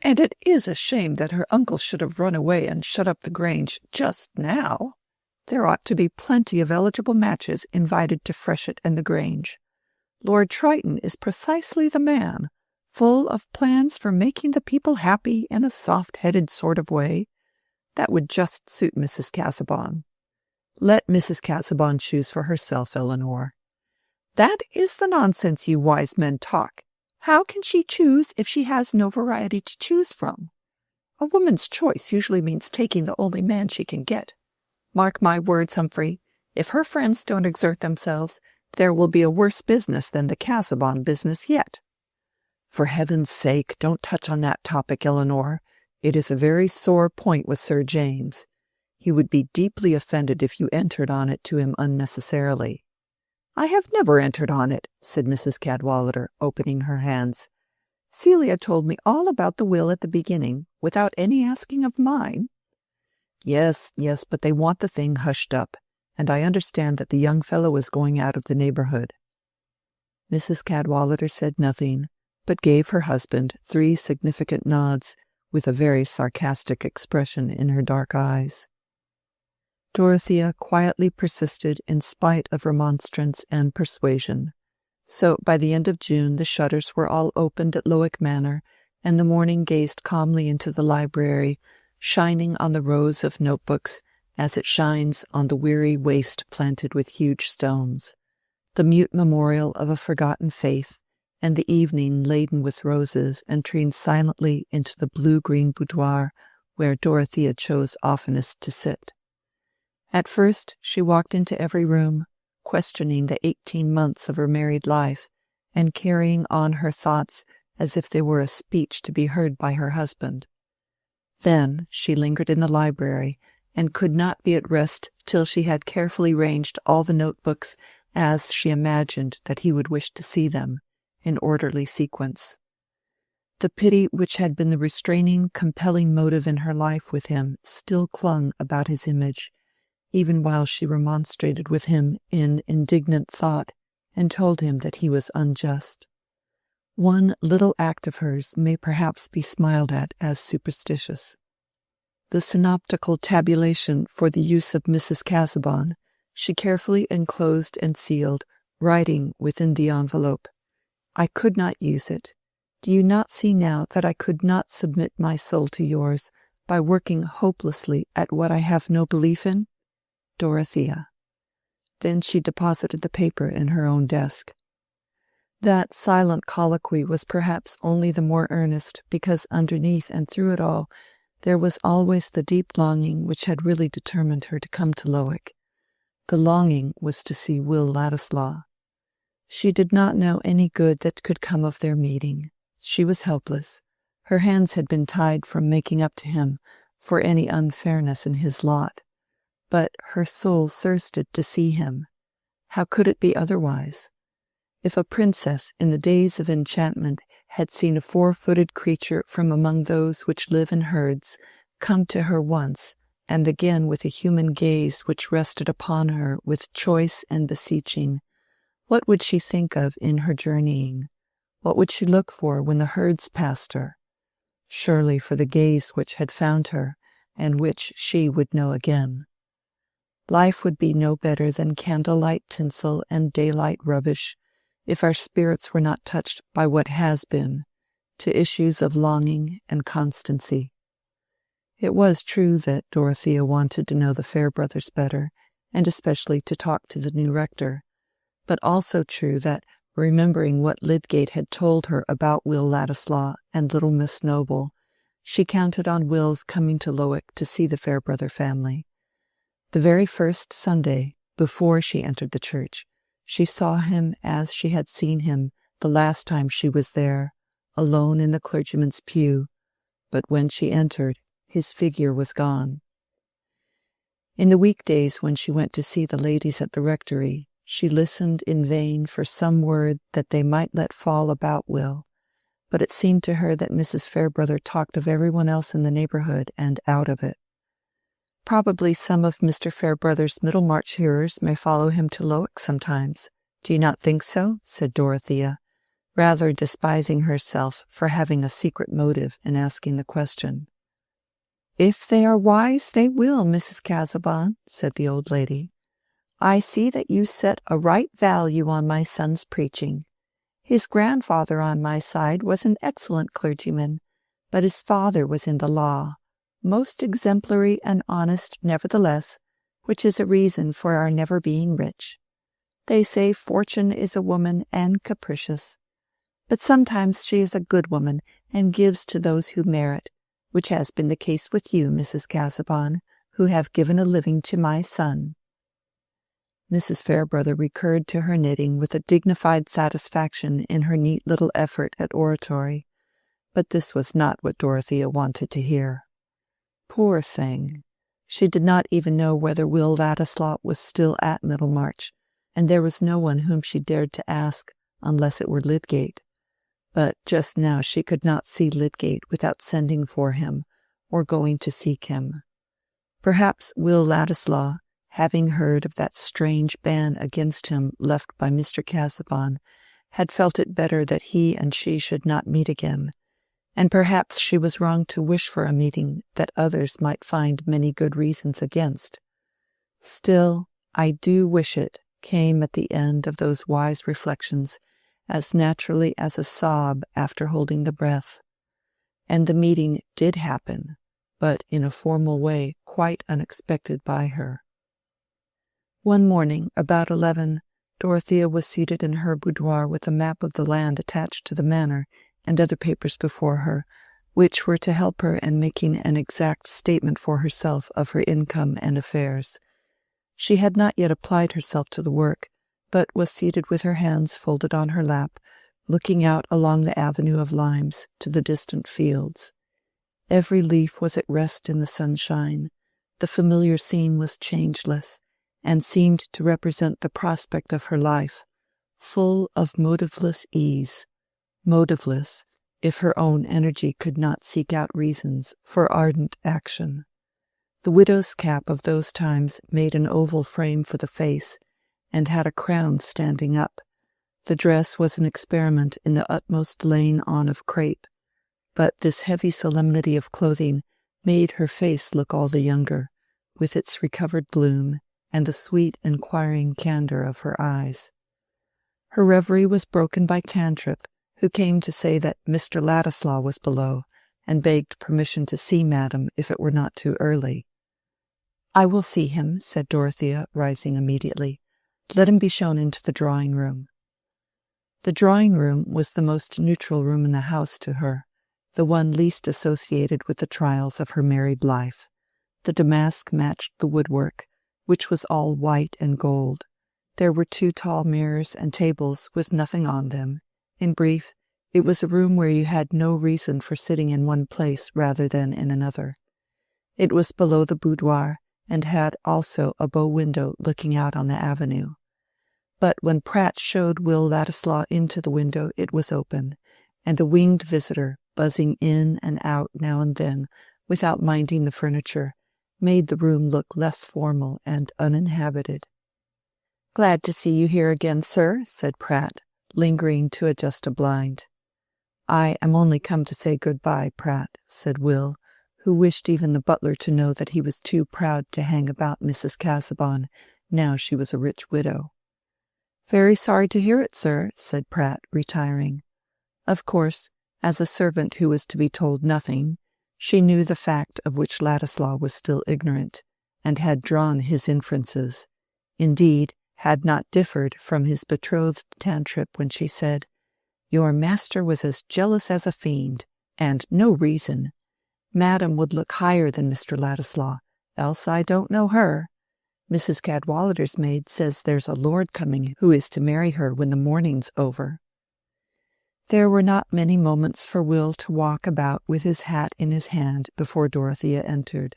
And it is a shame that her uncle should have run away and shut up the Grange just now. There ought to be plenty of eligible matches invited to Freshitt and the Grange. Lord Triton is precisely the man, full of plans for making the people happy in a soft-headed sort of way. That would just suit Mrs. Casaubon. Let Mrs. Casaubon choose for herself, Eleanor." "That is the nonsense you wise men talk. How can she choose if she has no variety to choose from? A woman's choice usually means taking the only man she can get. Mark my words, Humphrey, if her friends don't exert themselves, there will be a worse business than the Casaubon business yet." "For heaven's sake, don't touch on that topic, Eleanor. It is a very sore point with Sir James. He would be deeply offended if you entered on it to him unnecessarily." "I have never entered on it," said Mrs. Cadwallader, opening her hands. "Celia told me all about the will at the beginning, without any asking of mine." Yes, but they want the thing hushed up, and I understand that the young fellow is going out of the neighbourhood." Mrs. Cadwallader said nothing, but gave her husband 3 significant nods, with a very sarcastic expression in her dark eyes. Dorothea quietly persisted in spite of remonstrance and persuasion. So by the end of June the shutters were all opened at Lowick Manor, and the morning gazed calmly into the library, shining on the rows of notebooks as it shines on the weary waste planted with huge stones, the mute memorial of a forgotten faith, and the evening laden with roses entering silently into the blue-green boudoir where Dorothea chose oftenest to sit. At first she walked into every room, questioning the 18 months of her married life, and carrying on her thoughts as if they were a speech to be heard by her husband. Then she lingered in the library, and could not be at rest till she had carefully ranged all the notebooks as she imagined that he would wish to see them, in orderly sequence. The pity which had been the restraining, compelling motive in her life with him still clung about his image, even while she remonstrated with him in indignant thought and told him that he was unjust. One little act of hers may perhaps be smiled at as superstitious. The synoptical tabulation for the use of Mrs. Casaubon she carefully enclosed and sealed, writing within the envelope, "I could not use it. Do you not see now that I could not submit my soul to yours by working hopelessly at what I have no belief in? Dorothea." Then she deposited the paper in her own desk. That silent colloquy was perhaps only the more earnest because underneath and through it all there was always the deep longing which had really determined her to come to Lowick. The longing was to see Will Ladislaw. She did not know any good that could come of their meeting. She was helpless. Her hands had been tied from making up to him for any unfairness in his lot. But her soul thirsted to see him. How could it be otherwise? If a princess in the days of enchantment had seen a 4-footed creature from among those which live in herds come to her once, and again with a human gaze which rested upon her with choice and beseeching, what would she think of in her journeying? What would she look for when the herds passed her? Surely for the gaze which had found her, and which she would know again. Life would be no better than candlelight tinsel and daylight rubbish, if our spirits were not touched by what has been, to issues of longing and constancy. It was true that Dorothea wanted to know the Fairbrothers better, and especially to talk to the new rector, but also true that, remembering what Lydgate had told her about Will Ladislaw and little Miss Noble, she counted on Will's coming to Lowick to see the Fairbrother family. The very first Sunday, before she entered the church, she saw him as she had seen him the last time she was there, alone in the clergyman's pew, but when she entered, his figure was gone. In the weekdays when she went to see the ladies at the rectory, she listened in vain for some word that they might let fall about Will, but it seemed to her that Mrs. Fairbrother talked of everyone else in the neighbourhood and out of it. Probably some of Mr. Fairbrother's Middlemarch hearers may follow him to Lowick sometimes. Do you not think so? Said Dorothea, rather despising herself for having a secret motive in asking the question. If they are wise, they will, Mrs. Casaubon, said the old lady. I see that you set a right value on my son's preaching. His grandfather on my side was an excellent clergyman, but his father was in the law, most exemplary and honest nevertheless, which is a reason for our never being rich. They say fortune is a woman and capricious, but sometimes she is a good woman and gives to those who merit, which has been the case with you, Mrs. Casaubon, who have given a living to my son. Mrs. Fairbrother recurred to her knitting with a dignified satisfaction in her neat little effort at oratory, but this was not what Dorothea wanted to hear. Poor thing! She did not even know whether Will Ladislaw was still at Middlemarch, and there was no one whom she dared to ask, unless it were Lydgate. But just now she could not see Lydgate without sending for him, or going to seek him. Perhaps Will Ladislaw, having heard of that strange ban against him left by Mr. Casaubon, had felt it better that he and she should not meet again, and perhaps she was wrong to wish for a meeting that others might find many good reasons against. Still, I do wish it came at the end of those wise reflections as naturally as a sob after holding the breath. And the meeting did happen, but in a formal way quite unexpected by her. One morning, about 11, Dorothea was seated in her boudoir with a map of the land attached to the manor and other papers before her, which were to help her in making an exact statement for herself of her income and affairs. She had not yet applied herself to the work, but was seated with her hands folded on her lap, looking out along the avenue of limes to the distant fields. Every leaf was at rest in the sunshine. The familiar scene was changeless, and seemed to represent the prospect of her life, full of motiveless ease, motiveless if her own energy could not seek out reasons for ardent action. The widow's cap of those times made an oval frame for the face, and had a crown standing up. The dress was an experiment in the utmost laying on of crape, but this heavy solemnity of clothing made her face look all the younger, with its recovered bloom, and the sweet inquiring candour of her eyes. Her reverie was broken by Tantripp, who came to say that Mr. Ladislaw was below, and begged permission to see Madam if it were not too early. "I will see him," said Dorothea, rising immediately. "Let him be shown into the drawing-room." The drawing-room was the most neutral room in the house to her, the one least associated with the trials of her married life. The damask matched the woodwork, which was all white and gold. There were 2 tall mirrors and tables with nothing on them. In brief, it was a room where you had no reason for sitting in one place rather than in another. It was below the boudoir, and had also a bow window looking out on the avenue. But when Pratt showed Will Ladislaw into the window, it was open, and a winged visitor, buzzing in and out now and then, without minding the furniture, made the room look less formal and uninhabited. "Glad to see you here again, sir," said Pratt, lingering to adjust a blind. "I am only come to say good-bye, Pratt," said Will, who wished even the butler to know that he was too proud to hang about Mrs. Casaubon, now she was a rich widow. "Very sorry to hear it, sir," said Pratt, retiring. Of course, as a servant who was to be told nothing, she knew the fact of which Ladislaw was still ignorant, and had drawn his inferences, indeed, had not differed from his betrothed Tantripp when she said, "Your master was as jealous as a fiend, and no reason. Madam would look higher than Mr. Ladislaw, else I don't know her. Mrs. Cadwallader's maid says there's a lord coming who is to marry her when the mourning's over." There were not many moments for Will to walk about with his hat in his hand before Dorothea entered.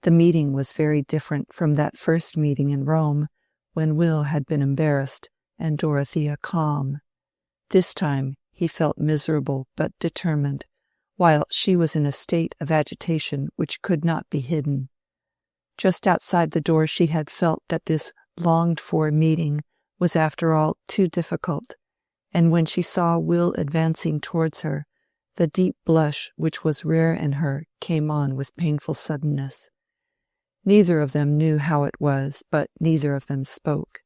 The meeting was very different from that first meeting in Rome, when Will had been embarrassed and Dorothea calm. This time he felt miserable but determined, while she was in a state of agitation which could not be hidden. Just outside the door she had felt that this longed-for meeting was after all too difficult, and when she saw Will advancing towards her, the deep blush which was rare in her came on with painful suddenness. Neither of them knew how it was, but neither of them spoke.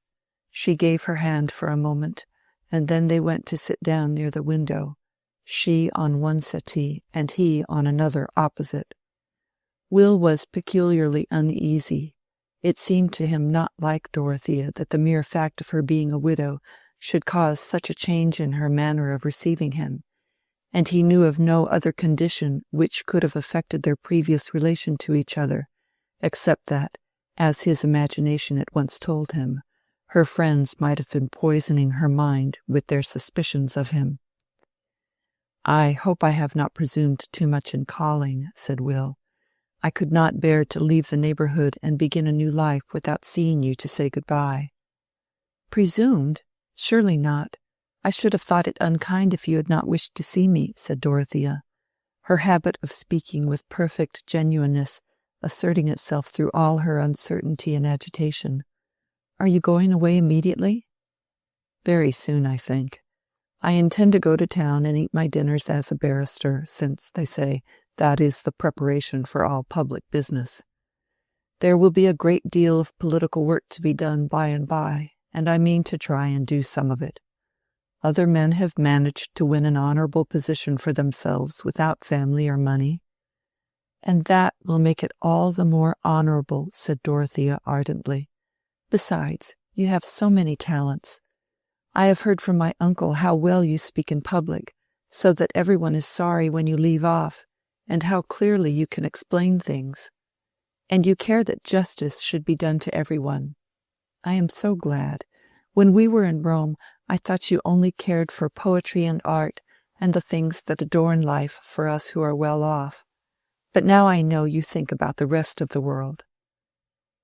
She gave her hand for a moment, and then they went to sit down near the window, she on one settee and he on another opposite. Will was peculiarly uneasy. It seemed to him not like Dorothea that the mere fact of her being a widow should cause such a change in her manner of receiving him, and he knew of no other condition which could have affected their previous relation to each other, except that, as his imagination at once told him, her friends might have been poisoning her mind with their suspicions of him. "I hope I have not presumed too much in calling," said Will. "I could not bear to leave the neighborhood and begin a new life without seeing you to say good-bye." "Presumed? Surely not. I should have thought it unkind if you had not wished to see me," said Dorothea, her habit of speaking with perfect genuineness asserting itself through all her uncertainty and agitation. "Are you going away immediately?" "Very soon, I think. I intend to go to town and eat my dinners as a barrister, since, they say, that is the preparation for all public business. There will be a great deal of political work to be done by and by, and I mean to try and do some of it. Other men have managed to win an honorable position for themselves without family or money." "And that will make it all the more honorable," said Dorothea ardently. "Besides, you have so many talents. I have heard from my uncle how well you speak in public, so that everyone is sorry when you leave off, and how clearly you can explain things. And you care that justice should be done to everyone. I am so glad. When we were in Rome, I thought you only cared for poetry and art and the things that adorn life for us who are well off. But now I know you think about the rest of the world."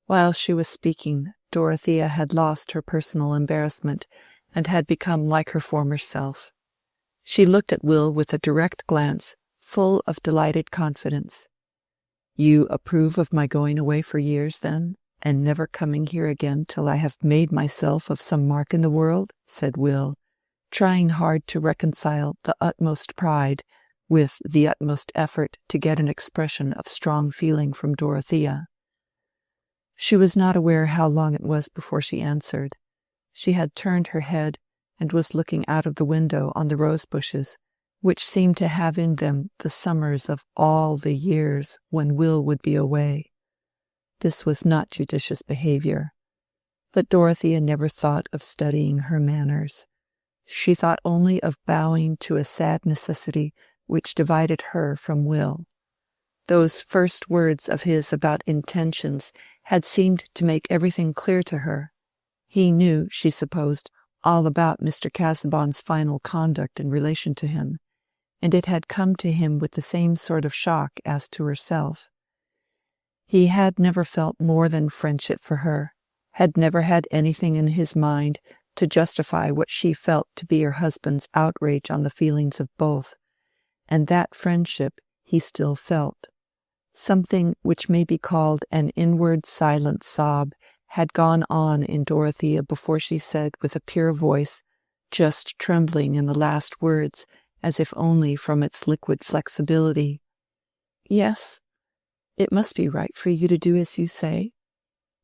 While she was speaking, Dorothea had lost her personal embarrassment and had become like her former self. She looked at Will with a direct glance, full of delighted confidence. "You approve of my going away for years, then, and never coming here again till I have made myself of some mark in the world?" said Will, trying hard to reconcile the utmost pride with the utmost effort to get an expression of strong feeling from Dorothea. She was not aware how long it was before she answered. She had turned her head and was looking out of the window on the rose-bushes, which seemed to have in them the summers of all the years when Will would be away. This was not judicious behavior. But Dorothea never thought of studying her manners. She thought only of bowing to a sad necessity which divided her from Will. Those first words of his about intentions had seemed to make everything clear to her. He knew, she supposed, all about Mr. Casaubon's final conduct in relation to him, and it had come to him with the same sort of shock as to herself. He had never felt more than friendship for her, had never had anything in his mind to justify what she felt to be her husband's outrage on the feelings of both, and that friendship he still felt. Something which may be called an inward silent sob had gone on in Dorothea before she said with a pure voice, just trembling in the last words as if only from its liquid flexibility, "Yes, it must be right for you to do as you say.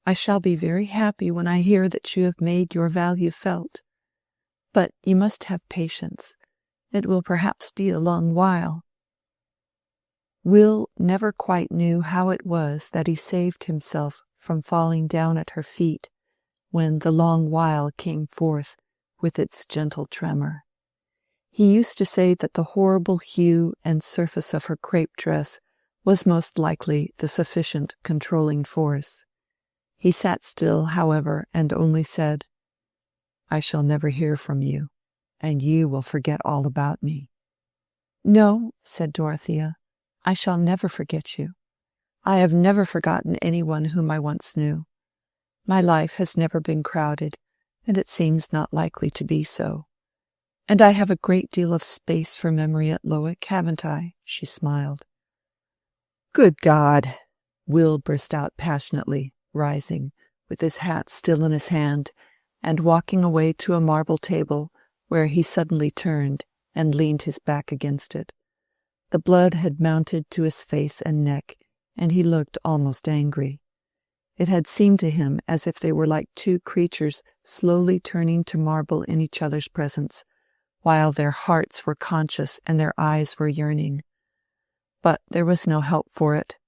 I shall be very happy when I hear that you have made your value felt. But you must have patience. It will perhaps be a long while." Will never quite knew how it was that he saved himself from falling down at her feet when the long while came forth with its gentle tremor. He used to say that the horrible hue and surface of her crepe dress was most likely the sufficient controlling force. He sat still, however, and only said, "I shall never hear from you, and you will forget all about me." "No," said Dorothea, "I shall never forget you. I have never forgotten anyone whom I once knew. My life has never been crowded, and it seems not likely to be so. And I have a great deal of space for memory at Lowick, haven't I?" she smiled. "Good God!" Will burst out passionately, rising, with his hat still in his hand, and walking away to a marble table, where he suddenly turned and leaned his back against it. The blood had mounted to his face and neck, and he looked almost angry. It had seemed to him as if they were like two creatures slowly turning to marble in each other's presence, while their hearts were conscious and their eyes were yearning. But there was no help for it.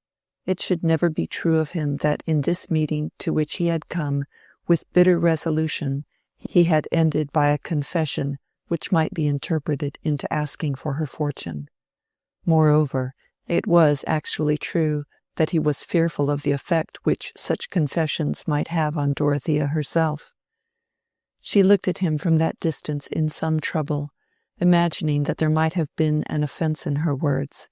It should never be true of him that in this meeting to which he had come with bitter resolution he had ended by a confession which might be interpreted into asking for her fortune. Moreover, it was actually true that he was fearful of the effect which such confessions might have on Dorothea herself. She looked at him from that distance in some trouble, imagining that there might have been an offense in her words.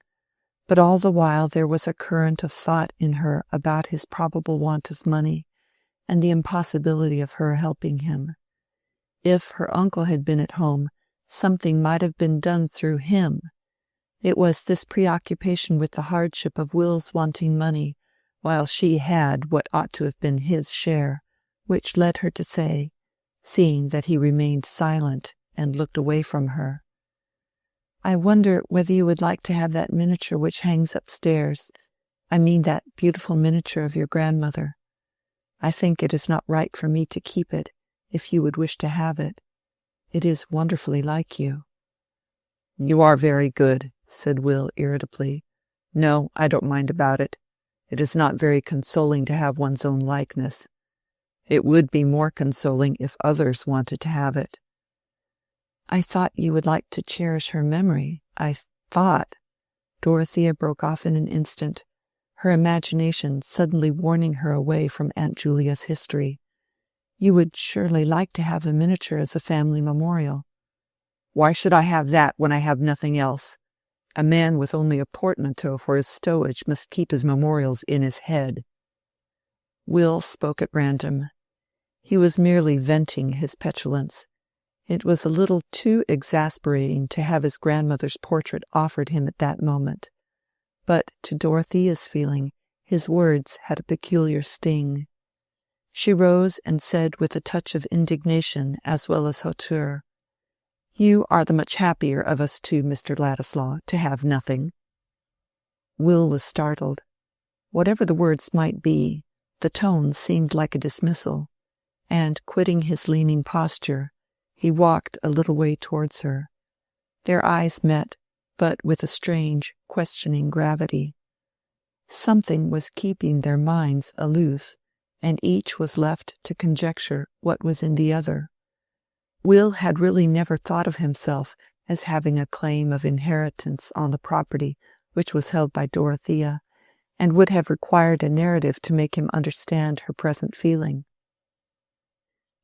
But all the while there was a current of thought in her about his probable want of money, and the impossibility of her helping him. If her uncle had been at home, something might have been done through him. It was this preoccupation with the hardship of Will's wanting money, while she had what ought to have been his share, which led her to say, seeing that he remained silent and looked away from her, "I wonder whether you would like to have that miniature which hangs upstairs. I mean that beautiful miniature of your grandmother. I think it is not right for me to keep it, if you would wish to have it. It is wonderfully like you." "You are very good," said Will irritably. "No, I don't mind about it. It is not very consoling to have one's own likeness. It would be more consoling if others wanted to have it." "I thought you would like to cherish her memory. I thought—" Dorothea broke off in an instant, her imagination suddenly warning her away from Aunt Julia's history. "You would surely like to have the miniature as a family memorial." "Why should I have that when I have nothing else? A man with only a portmanteau for his stowage must keep his memorials in his head." Will spoke at random. He was merely venting his petulance. It was a little too exasperating to have his grandmother's portrait offered him at that moment. But to Dorothea's feeling, his words had a peculiar sting. She rose and said with a touch of indignation as well as hauteur, "You are the much happier of us two, Mr. Ladislaw, to have nothing." Will was startled. Whatever the words might be, the tone seemed like a dismissal, and quitting his leaning posture, he walked a little way towards her. Their eyes met, but with a strange, questioning gravity. Something was keeping their minds aloof, and each was left to conjecture what was in the other. Will had really never thought of himself as having a claim of inheritance on the property which was held by Dorothea, and would have required a narrative to make him understand her present feeling.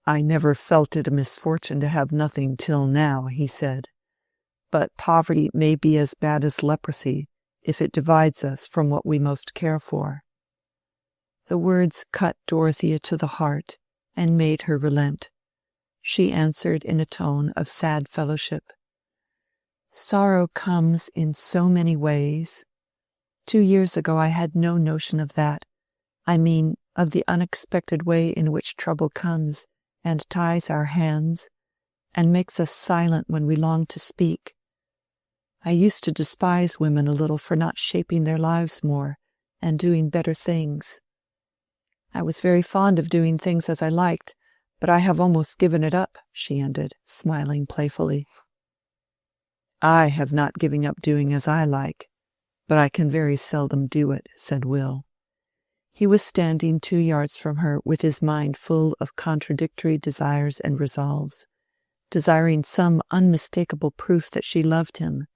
"I never felt it a misfortune to have nothing till now," he said. "But poverty may be as bad as leprosy if it divides us from what we most care for." The words cut Dorothea to the heart and made her relent. she answered in a tone of sad fellowship. Sorrow comes in so many ways. 2 years ago I had no notion of that. I mean, of the unexpected way in which trouble comes and ties our hands and makes us silent when we long to speak. I used to despise women a little for not shaping their lives more and doing better things. I was very fond of doing things as I liked, but I have almost given it up, she ended, smiling playfully. I have not given up doing as I like, but I can very seldom do it, said Will. He was standing 2 yards from her with his mind full of contradictory desires and resolves, desiring some unmistakable proof that she loved him,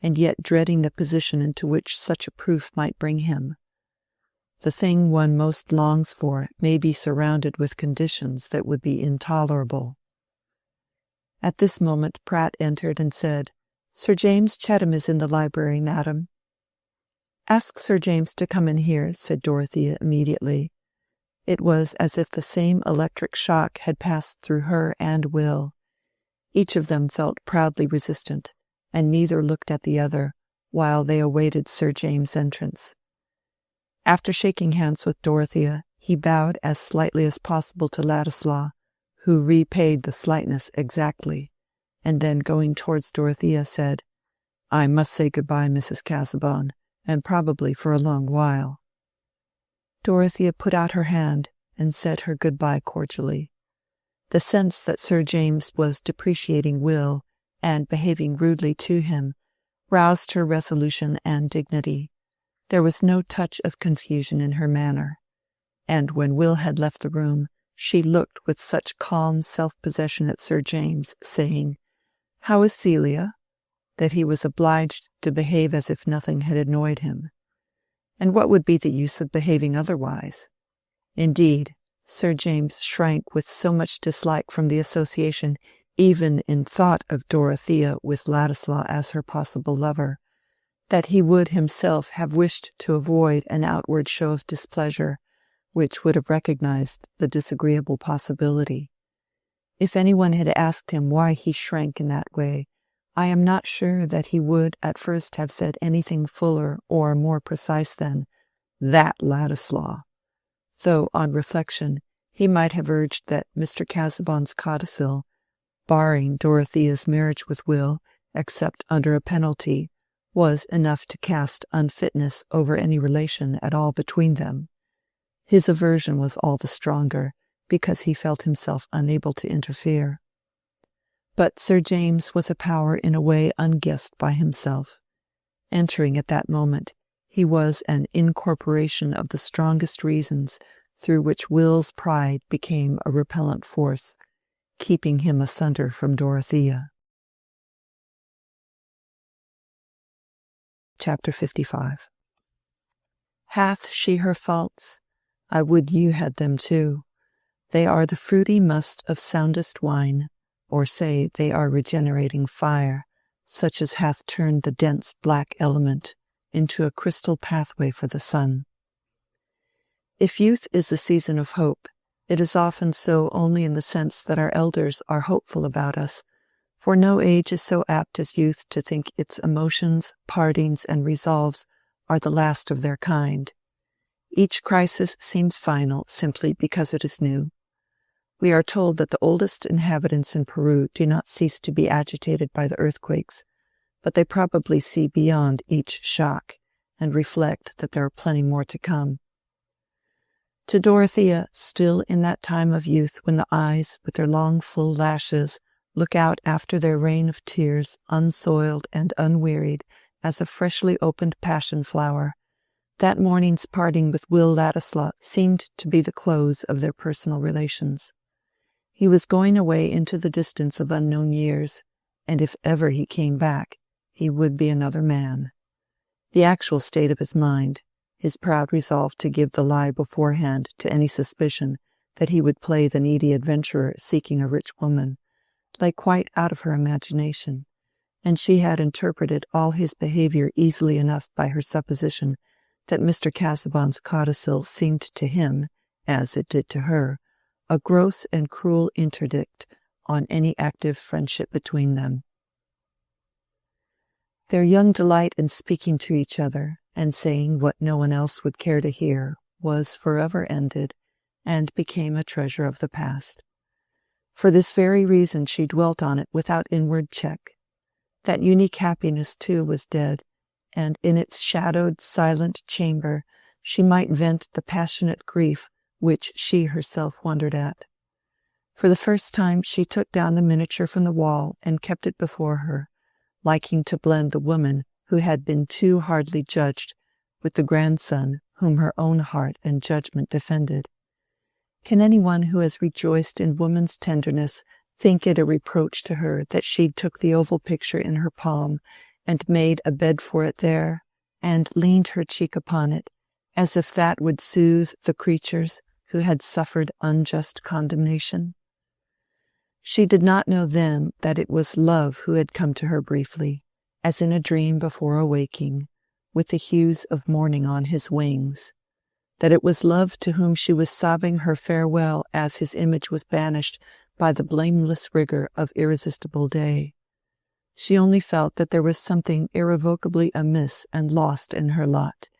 and yet dreading the position into which such a proof might bring him. The thing one most longs for may be surrounded with conditions that would be intolerable. At this moment Pratt entered and said, Sir James Chatham is in the library, madam. Ask Sir James to come in here, said Dorothea immediately. It was as if the same electric shock had passed through her and Will. Each of them felt proudly resistant, and neither looked at the other, while they awaited Sir James' entrance. After shaking hands with Dorothea, he bowed as slightly as possible to Ladislaw, who repaid the slightness exactly, and then going towards Dorothea said, I must say good-bye, Mrs. Casaubon, and probably for a long while. Dorothea put out her hand and said her good-bye cordially. The sense that Sir James was depreciating Will and behaving rudely to him roused her resolution and dignity. There was no touch of confusion in her manner, and when Will had left the room, she looked with such calm self-possession at Sir James, saying, How is Celia? That he was obliged to behave as if nothing had annoyed him. And what would be the use of behaving otherwise? Indeed, Sir James shrank with so much dislike from the association, even in thought of Dorothea with Ladislaw as her possible lover, that he would himself have wished to avoid an outward show of displeasure, which would have recognized the disagreeable possibility. If anyone had asked him why he shrank in that way, I am not sure that he would at first have said anything fuller or more precise than, that Ladislaw, though on reflection he might have urged that Mr. Casaubon's codicil, barring Dorothea's marriage with Will, except under a penalty, was enough to cast unfitness over any relation at all between them. His aversion was all the stronger, because he felt himself unable to interfere. But Sir James was a power in a way unguessed by himself. Entering at that moment, he was an incorporation of the strongest reasons through which Will's pride became a repellent force, keeping him asunder from Dorothea. Chapter 55. Hath she her faults? I would you had them too. They are the fruity must of soundest wine, or say they are regenerating fire, such as hath turned the dense black element into a crystal pathway for the sun. If youth is the season of hope, it is often so only in the sense that our elders are hopeful about us, for no age is so apt as youth to think its emotions, partings, and resolves are the last of their kind. Each crisis seems final simply because it is new. We are told that the oldest inhabitants in Peru do not cease to be agitated by the earthquakes, but they probably see beyond each shock, and reflect that there are plenty more to come. To Dorothea, still in that time of youth when the eyes, with their long full lashes, look out after their rain of tears, unsoiled and unwearied as a freshly opened passion flower, that morning's parting with Will Ladislaw seemed to be the close of their personal relations. He was going away into the distance of unknown years, and if ever he came back, he would be another man. The actual state of his mind, his proud resolve to give the lie beforehand to any suspicion that he would play the needy adventurer seeking a rich woman, lay quite out of her imagination, and she had interpreted all his behavior easily enough by her supposition that Mr. Casaubon's codicil seemed to him, as it did to her, a gross and cruel interdict on any active friendship between them. Their young delight in speaking to each other and saying what no one else would care to hear was forever ended and became a treasure of the past. For this very reason she dwelt on it without inward check. That unique happiness, too, was dead, and in its shadowed, silent chamber she might vent the passionate grief which she herself wondered at. For the first time she took down the miniature from the wall and kept it before her, liking to blend the woman who had been too hardly judged with the grandson whom her own heart and judgment defended. Can anyone who has rejoiced in woman's tenderness think it a reproach to her that she took the oval picture in her palm and made a bed for it there, and leaned her cheek upon it, as if that would soothe the creatures who had suffered unjust condemnation? She did not know then that it was love who had come to her briefly, as in a dream before awaking, with the hues of morning on his wings, that it was love to whom she was sobbing her farewell as his image was banished by the blameless rigor of irresistible day. She only felt that there was something irrevocably amiss and lost in her lot,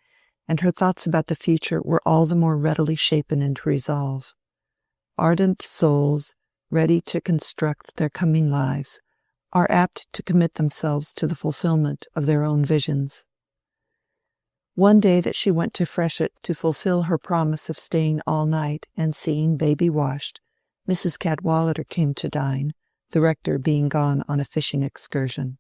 and her thoughts about the future were all the more readily shapen into resolve. Ardent souls, ready to construct their coming lives, are apt to commit themselves to the fulfillment of their own visions. One day that she went to Freshitt to fulfill her promise of staying all night and seeing baby washed, Mrs. Cadwallader came to dine, the rector being gone on a fishing excursion.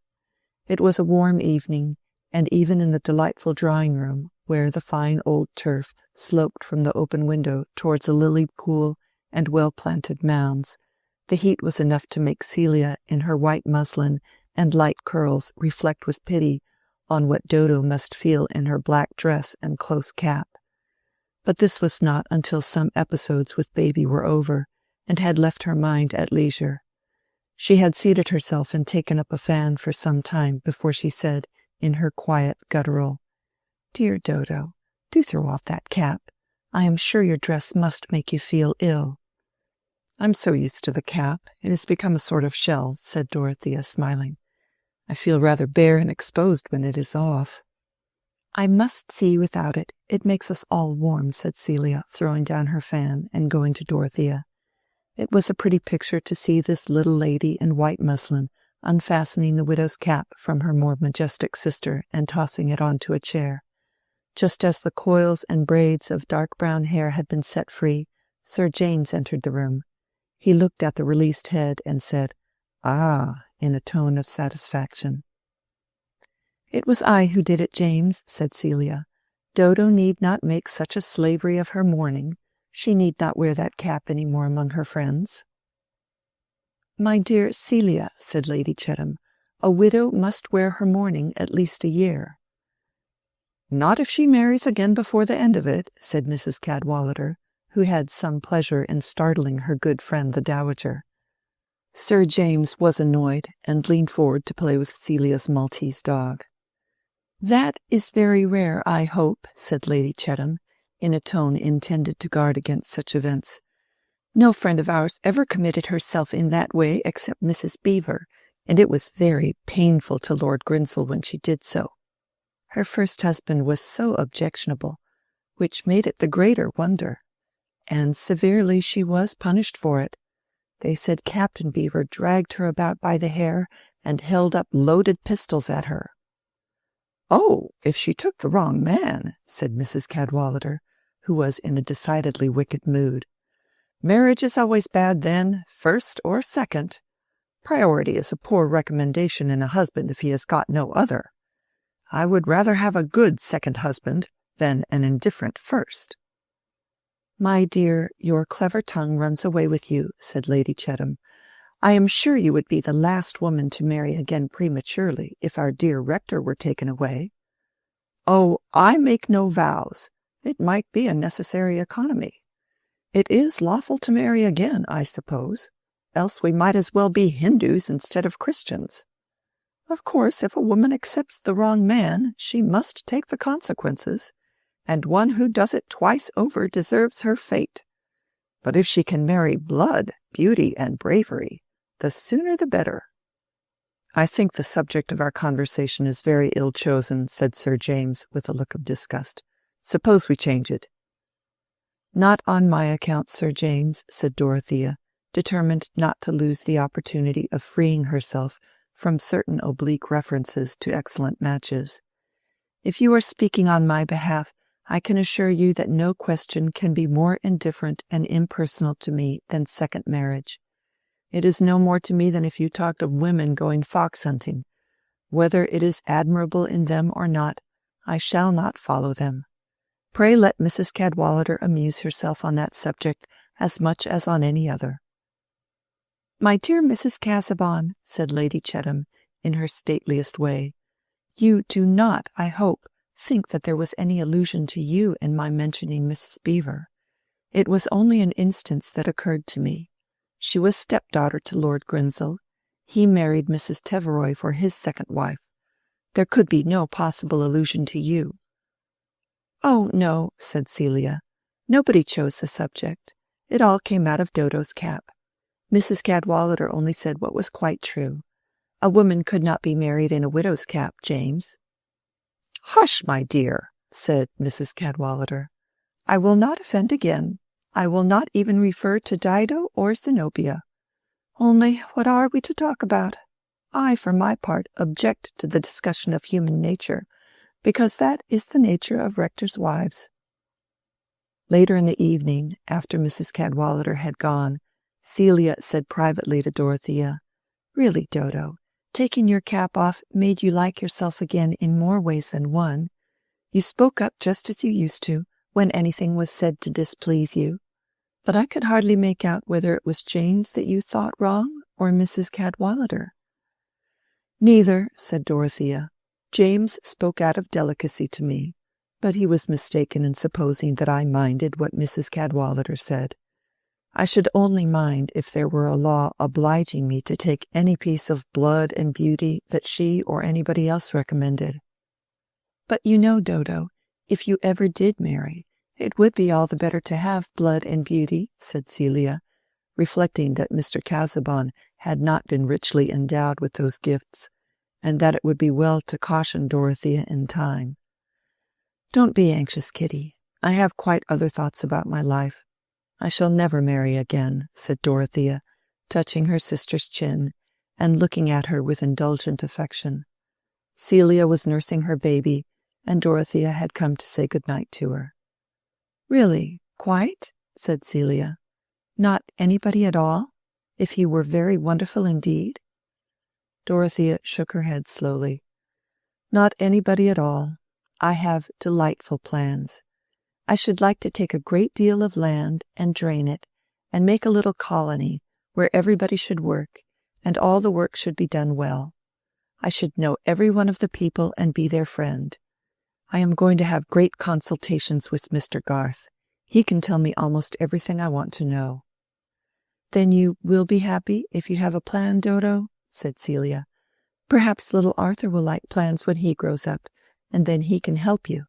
It was a warm evening, and even in the delightful drawing-room, where the fine old turf sloped from the open window towards a lily pool and well-planted mounds, the heat was enough to make Celia, in her white muslin and light curls, reflect with pity on what Dodo must feel in her black dress and close cap. But this was not until some episodes with baby were over, and had left her mind at leisure. She had seated herself and taken up a fan for some time before she said, in her quiet guttural, "Dear Dodo, do throw off that cap. I am sure your dress must make you feel ill." "I'm so used to the cap, it has become a sort of shell," said Dorothea, smiling. "I feel rather bare and exposed when it is off." "I must see you without it. It makes us all warm," said Celia, throwing down her fan and going to Dorothea. It was a pretty picture to see this little lady in white muslin unfastening the widow's cap from her more majestic sister and tossing it on to a chair. Just as the coils and braids of dark brown hair had been set free, Sir James entered the room. He looked at the released head and said, "Ah," in a tone of satisfaction. "It was I who did it, James," said Celia. "Dodo need not make such a slavery of her mourning. She need not wear that cap any more among her friends." "My dear Celia," said Lady Chettam, "a widow must wear her mourning at least a year." "Not if she marries again before the end of it," said Mrs. Cadwallader, who had some pleasure in startling her good friend the Dowager. Sir James was annoyed, and leaned forward to play with Celia's Maltese dog. "That is very rare, I hope," said Lady Chettam, in a tone intended to guard against such events. "No friend of ours ever committed herself in that way except Mrs. Beaver, and it was very painful to Lord Grinsell when she did so. Her first husband was so objectionable, which made it the greater wonder. And severely she was punished for it. They said Captain Beaver dragged her about by the hair and held up loaded pistols at her." "Oh, if she took the wrong man," said Mrs. Cadwallader, who was in a decidedly wicked mood. "Marriage is always bad then, first or second. Priority is a poor recommendation in a husband if he has got no other. I would rather have a good second husband than an indifferent first." "My dear, your clever tongue runs away with you," said Lady Chettam. "I am sure you would be the last woman to marry again prematurely if our dear rector were taken away." "Oh, I make no vows. It might be a necessary economy. It is lawful to marry again, I suppose, else we might as well be Hindus instead of Christians. Of course, if a woman accepts the wrong man, she must take the consequences, and one who does it twice over deserves her fate. But if she can marry blood, beauty, and bravery, the sooner the better." "I think the subject of our conversation is very ill chosen," said Sir James, with a look of disgust. "Suppose we change it." "Not on my account, Sir James," said Dorothea, determined not to lose the opportunity of freeing herself from certain oblique references to excellent matches. "If you are speaking on my behalf, I can assure you that no question can be more indifferent and impersonal to me than second marriage. It is no more to me than if you talked of women going fox-hunting. Whether it is admirable in them or not, I shall not follow them. Pray let Mrs. Cadwallader amuse herself on that subject as much as on any other." "My dear Mrs. Casaubon," said Lady Chettam, in her stateliest way, "you do not, I hope, think that there was any allusion to you in my mentioning Mrs. Beevor. It was only an instance that occurred to me. She was stepdaughter to Lord Grinsell. He married Mrs. Teveroy for his second wife. There could be no possible allusion to you." "Oh, no," said Celia. "Nobody chose the subject. It all came out of Dodo's cap. Mrs. Cadwallader only said what was quite true. A woman could not be married in a widow's cap, James." "Hush, my dear," said Mrs. Cadwallader. "I will not offend again. I will not even refer to Dido or Zenobia. Only what are we to talk about? I, for my part, object to the discussion of human nature, because that is the nature of rectors' wives." Later in the evening, after Mrs. Cadwallader had gone, Celia said privately to Dorothea, "Really, Dodo, taking your cap off made you like yourself again in more ways than one. You spoke up just as you used to, when anything was said to displease you. But I could hardly make out whether it was James that you thought wrong, or Mrs. Cadwallader." "Neither," said Dorothea. "James spoke out of delicacy to me, but he was mistaken in supposing that I minded what Mrs. Cadwallader said. I should only mind if there were a law obliging me to take any piece of blood and beauty that she or anybody else recommended." "But you know, Dodo, if you ever did marry, it would be all the better to have blood and beauty," said Celia, reflecting that Mr. Casaubon had not been richly endowed with those gifts, and that it would be well to caution Dorothea in time. "Don't be anxious, Kitty. I have quite other thoughts about my life. I shall never marry again," said Dorothea, touching her sister's chin, and looking at her with indulgent affection. Celia was nursing her baby, and Dorothea had come to say good night to her. "Really, quite?" said Celia. "Not anybody at all, if he were very wonderful indeed?" Dorothea shook her head slowly. "Not anybody at all. I have delightful plans. I should like to take a great deal of land and drain it, and make a little colony where everybody should work, and all the work should be done well. I should know every one of the people and be their friend. I am going to have great consultations with Mr. Garth. He can tell me almost everything I want to know." "Then you will be happy if you have a plan, Dodo?" said Celia. "Perhaps little Arthur will like plans when he grows up, and then he can help you."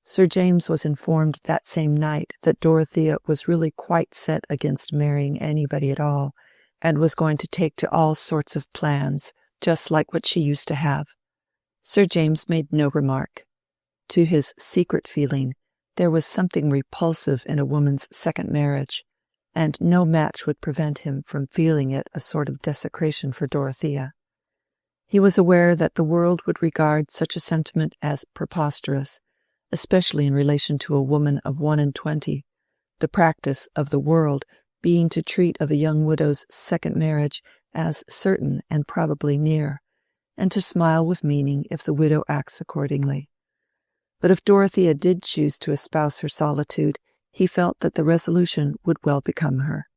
Sir James was informed that same night that Dorothea was really quite set against marrying anybody at all, and was going to take to all sorts of plans, just like what she used to have. Sir James made no remark. To his secret feeling, there was something repulsive in a woman's second marriage, and no match would prevent him from feeling it a sort of desecration for Dorothea. He was aware that the world would regard such a sentiment as preposterous, especially in relation to a woman of 21, the practice of the world being to treat of a young widow's second marriage as certain and probably near, and to smile with meaning if the widow acts accordingly. But if Dorothea did choose to espouse her solitude, he felt that the resolution would well become her.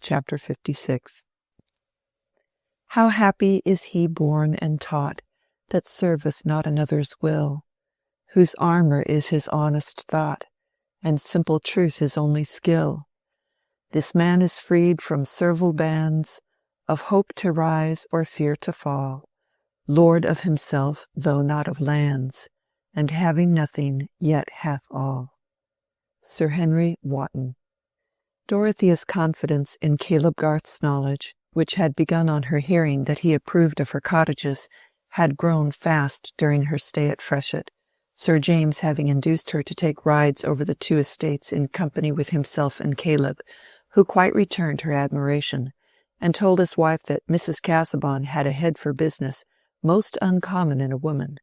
Chapter 56. How happy is he born and taught, that serveth not another's will, whose armour is his honest thought, and simple truth his only skill. This man is freed from servile bands, of hope to rise or fear to fall, lord of himself, though not of lands, and having nothing, yet hath all. Sir Henry Wotton. Dorothea's confidence in Caleb Garth's knowledge, which had begun on her hearing that he approved of her cottages, had grown fast during her stay at Freshitt, Sir James having induced her to take rides over the two estates in company with himself and Caleb, who quite returned her admiration, and told his wife that Mrs. Casaubon had a head for business most uncommon in a woman.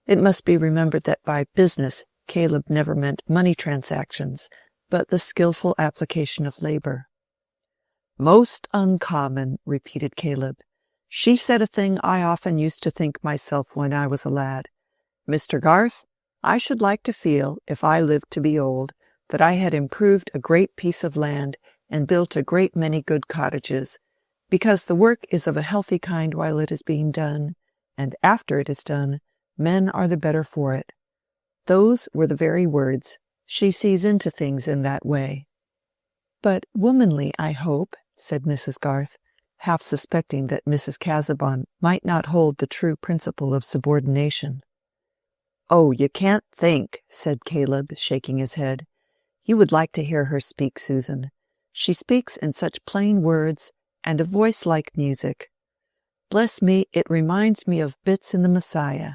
It must be remembered that by business Caleb never meant money transactions, but the skilful application of labor. "Most uncommon," repeated Caleb. "She said a thing I often used to think myself when I was a lad. Mr. Garth, I should like to feel, if I lived to be old, that I had improved a great piece of land and built a great many good cottages, because the work is of a healthy kind while it is being done, and after it is done, men are the better for it. Those were the very words. She sees into things in that way." "But womanly, I hope," said Mrs. Garth, half suspecting that Mrs. Casaubon might not hold the true principle of subordination. "Oh, you can't think," said Caleb, shaking his head. "You would like to hear her speak, Susan. She speaks in such plain words, and a voice like music. Bless me, it reminds me of bits in the Messiah.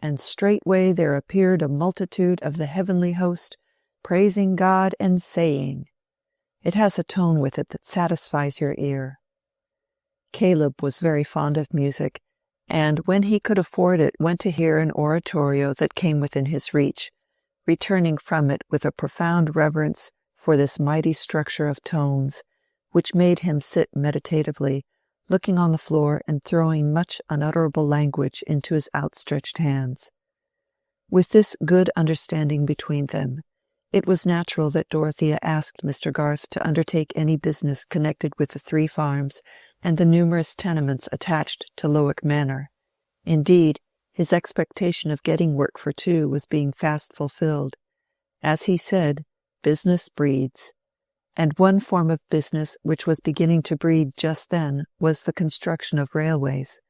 And straightway there appeared a multitude of the heavenly host, praising God and saying. It has a tone with it that satisfies your ear." Caleb was very fond of music, and when he could afford it went to hear an oratorio that came within his reach, returning from it with a profound reverence for this mighty structure of tones, which made him sit meditatively, looking on the floor and throwing much unutterable language into his outstretched hands. With this good understanding between them, it was natural that Dorothea asked Mr. Garth to undertake any business connected with the 3 farms and the numerous tenements attached to Lowick Manor. Indeed, his expectation of getting work for 2 was being fast fulfilled. As he said, business breeds. And one form of business which was beginning to breed just then was the construction of railways.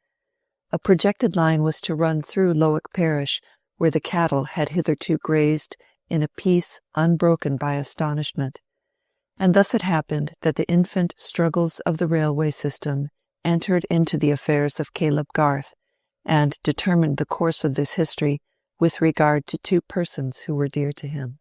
A projected line was to run through Lowick parish, where the cattle had hitherto grazed in a peace unbroken by astonishment. And thus it happened that the infant struggles of the railway system entered into the affairs of Caleb Garth, and determined the course of this history with regard to 2 persons who were dear to him.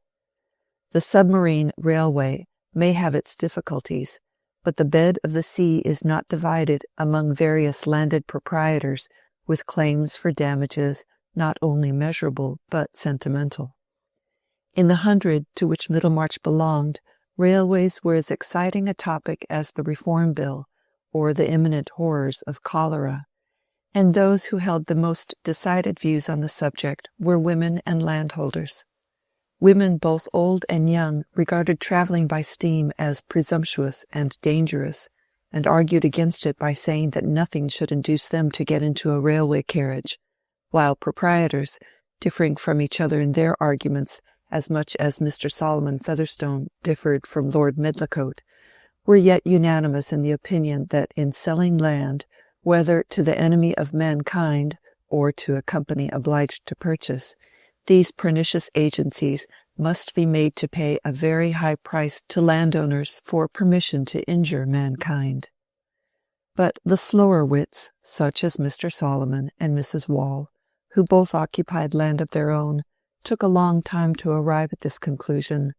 The submarine railway may have its difficulties, but the bed of the sea is not divided among various landed proprietors with claims for damages not only measurable but sentimental. In the 100 to which Middlemarch belonged, railways were as exciting a topic as the Reform Bill or the imminent horrors of cholera, and those who held the most decided views on the subject were women and landholders. Women both old and young regarded traveling by steam as presumptuous and dangerous, and argued against it by saying that nothing should induce them to get into a railway carriage, while proprietors, differing from each other in their arguments as much as Mr. Solomon Featherstone differed from Lord Medlicote, were yet unanimous in the opinion that in selling land, whether to the enemy of mankind or to a company obliged to purchase, these pernicious agencies must be made to pay a very high price to landowners for permission to injure mankind. But the slower wits, such as Mr. Solomon and Mrs. Wall, who both occupied land of their own, took a long time to arrive at this conclusion,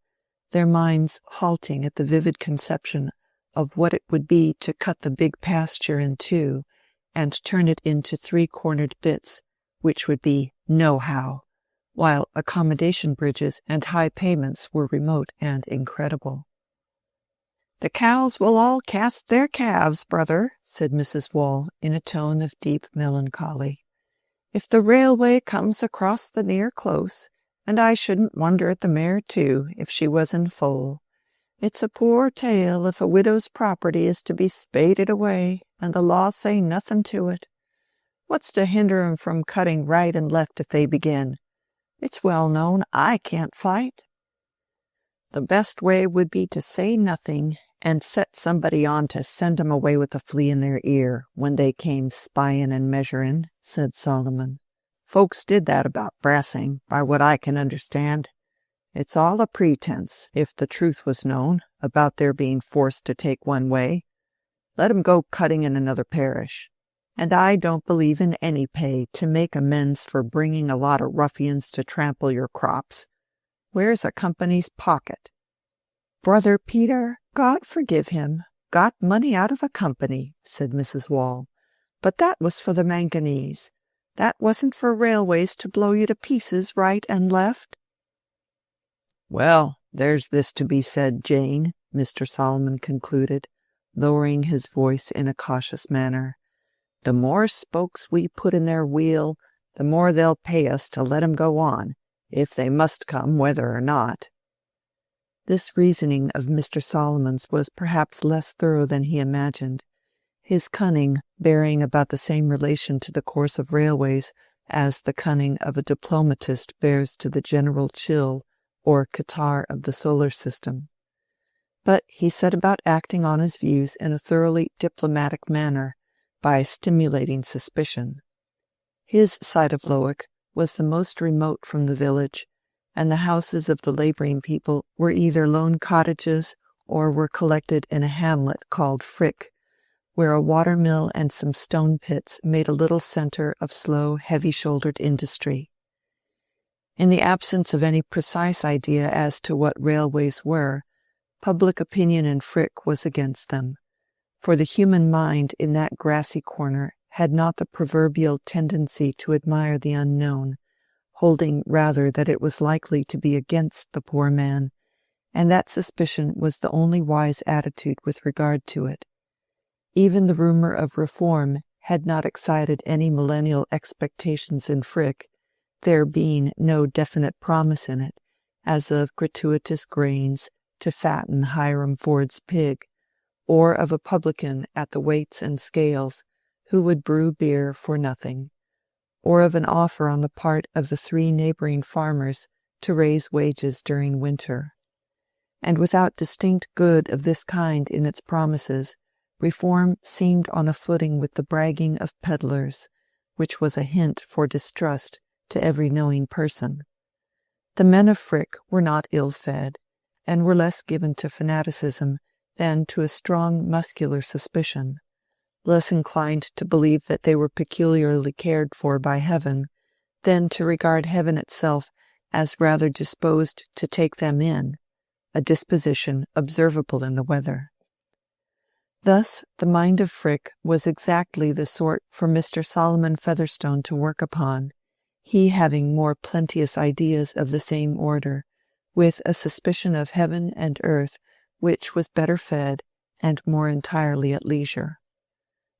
their minds halting at the vivid conception of what it would be to cut the big pasture in 2 and turn it into 3-cornered bits, which would be no-how, while accommodation bridges and high payments were remote and incredible. "The cows will all cast their calves, brother," said Mrs. Wall in a tone of deep melancholy, "if the railway comes across the near close, and I shouldn't wonder at the mare too, if she was in foal. It's a poor tale if a widow's property is to be spaded away, and the law say nothing to it. What's to hinder 'em from cutting right and left if they begin? It's well known I can't fight." "The best way would be to say nothing, and set somebody on to send 'em away with a flea in their ear when they came spying and measuring," said Solomon. "Folks did that about Brassing, by what I can understand. It's all a pretense, if the truth was known, about their being forced to take one way. Let 'em go cutting in another parish. And I don't believe in any pay to make amends for bringing a lot of ruffians to trample your crops. Where's a company's pocket?" "Brother Peter, God forgive him, got money out of a company," said Mrs. Wall. "But that was for the manganese. That wasn't for railways to blow you to pieces right and left." "Well, there's this to be said, Jane," Mr. Solomon concluded, lowering his voice in a cautious manner. "The more spokes we put in their wheel, the more they'll pay us to let 'em go on, if they must come whether or not." This reasoning of Mr. Solomon's was perhaps less thorough than he imagined, his cunning bearing about the same relation to the course of railways as the cunning of a diplomatist bears to the general chill or catarrh of the solar system. But he set about acting on his views in a thoroughly diplomatic manner, by stimulating suspicion. His side of Lowick was the most remote from the village, and the houses of the labouring people were either lone cottages or were collected in a hamlet called Frick, where a water-mill and some stone pits made a little centre of slow, heavy-shouldered industry. In the absence of any precise idea as to what railways were, public opinion in Frick was against them, for the human mind in that grassy corner had not the proverbial tendency to admire the unknown, holding rather that it was likely to be against the poor man, and that suspicion was the only wise attitude with regard to it. Even the rumour of reform had not excited any millennial expectations in Frick, there being no definite promise in it, as of gratuitous grains to fatten Hiram Ford's pig, or of a publican at the weights and scales who would brew beer for nothing, or of an offer on the part of the 3 neighbouring farmers to raise wages during winter. And without distinct good of this kind in its promises, reform seemed on a footing with the bragging of peddlers, which was a hint for distrust to every knowing person. The men of Frick were not ill-fed, and were less given to fanaticism than to a strong muscular suspicion, less inclined to believe that they were peculiarly cared for by heaven than to regard heaven itself as rather disposed to take them in, a disposition observable in the weather. Thus the mind of Frick was exactly the sort for Mr. Solomon Featherstone to work upon, he having more plenteous ideas of the same order, with a suspicion of heaven and earth which was better fed and more entirely at leisure.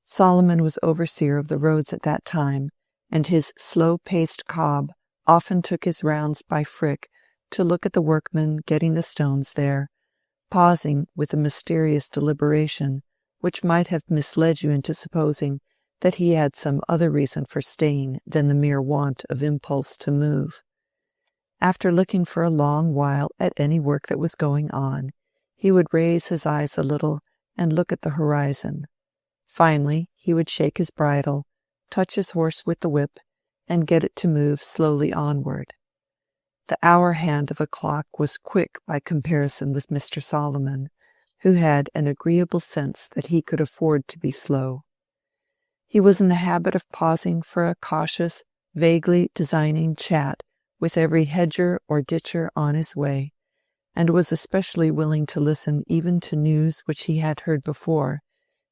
Solomon was overseer of the roads at that time, and his slow-paced cob often took his rounds by Frick to look at the workmen getting the stones there, pausing with a mysterious deliberation which might have misled you into supposing that he had some other reason for staying than the mere want of impulse to move. After looking for a long while at any work that was going on, he would raise his eyes a little and look at the horizon. Finally, he would shake his bridle, touch his horse with the whip, and get it to move slowly onward. The hour hand of a clock was quick by comparison with Mr. Solomon, who had an agreeable sense that he could afford to be slow. He was in the habit of pausing for a cautious, vaguely designing chat with every hedger or ditcher on his way, and was especially willing to listen even to news which he had heard before,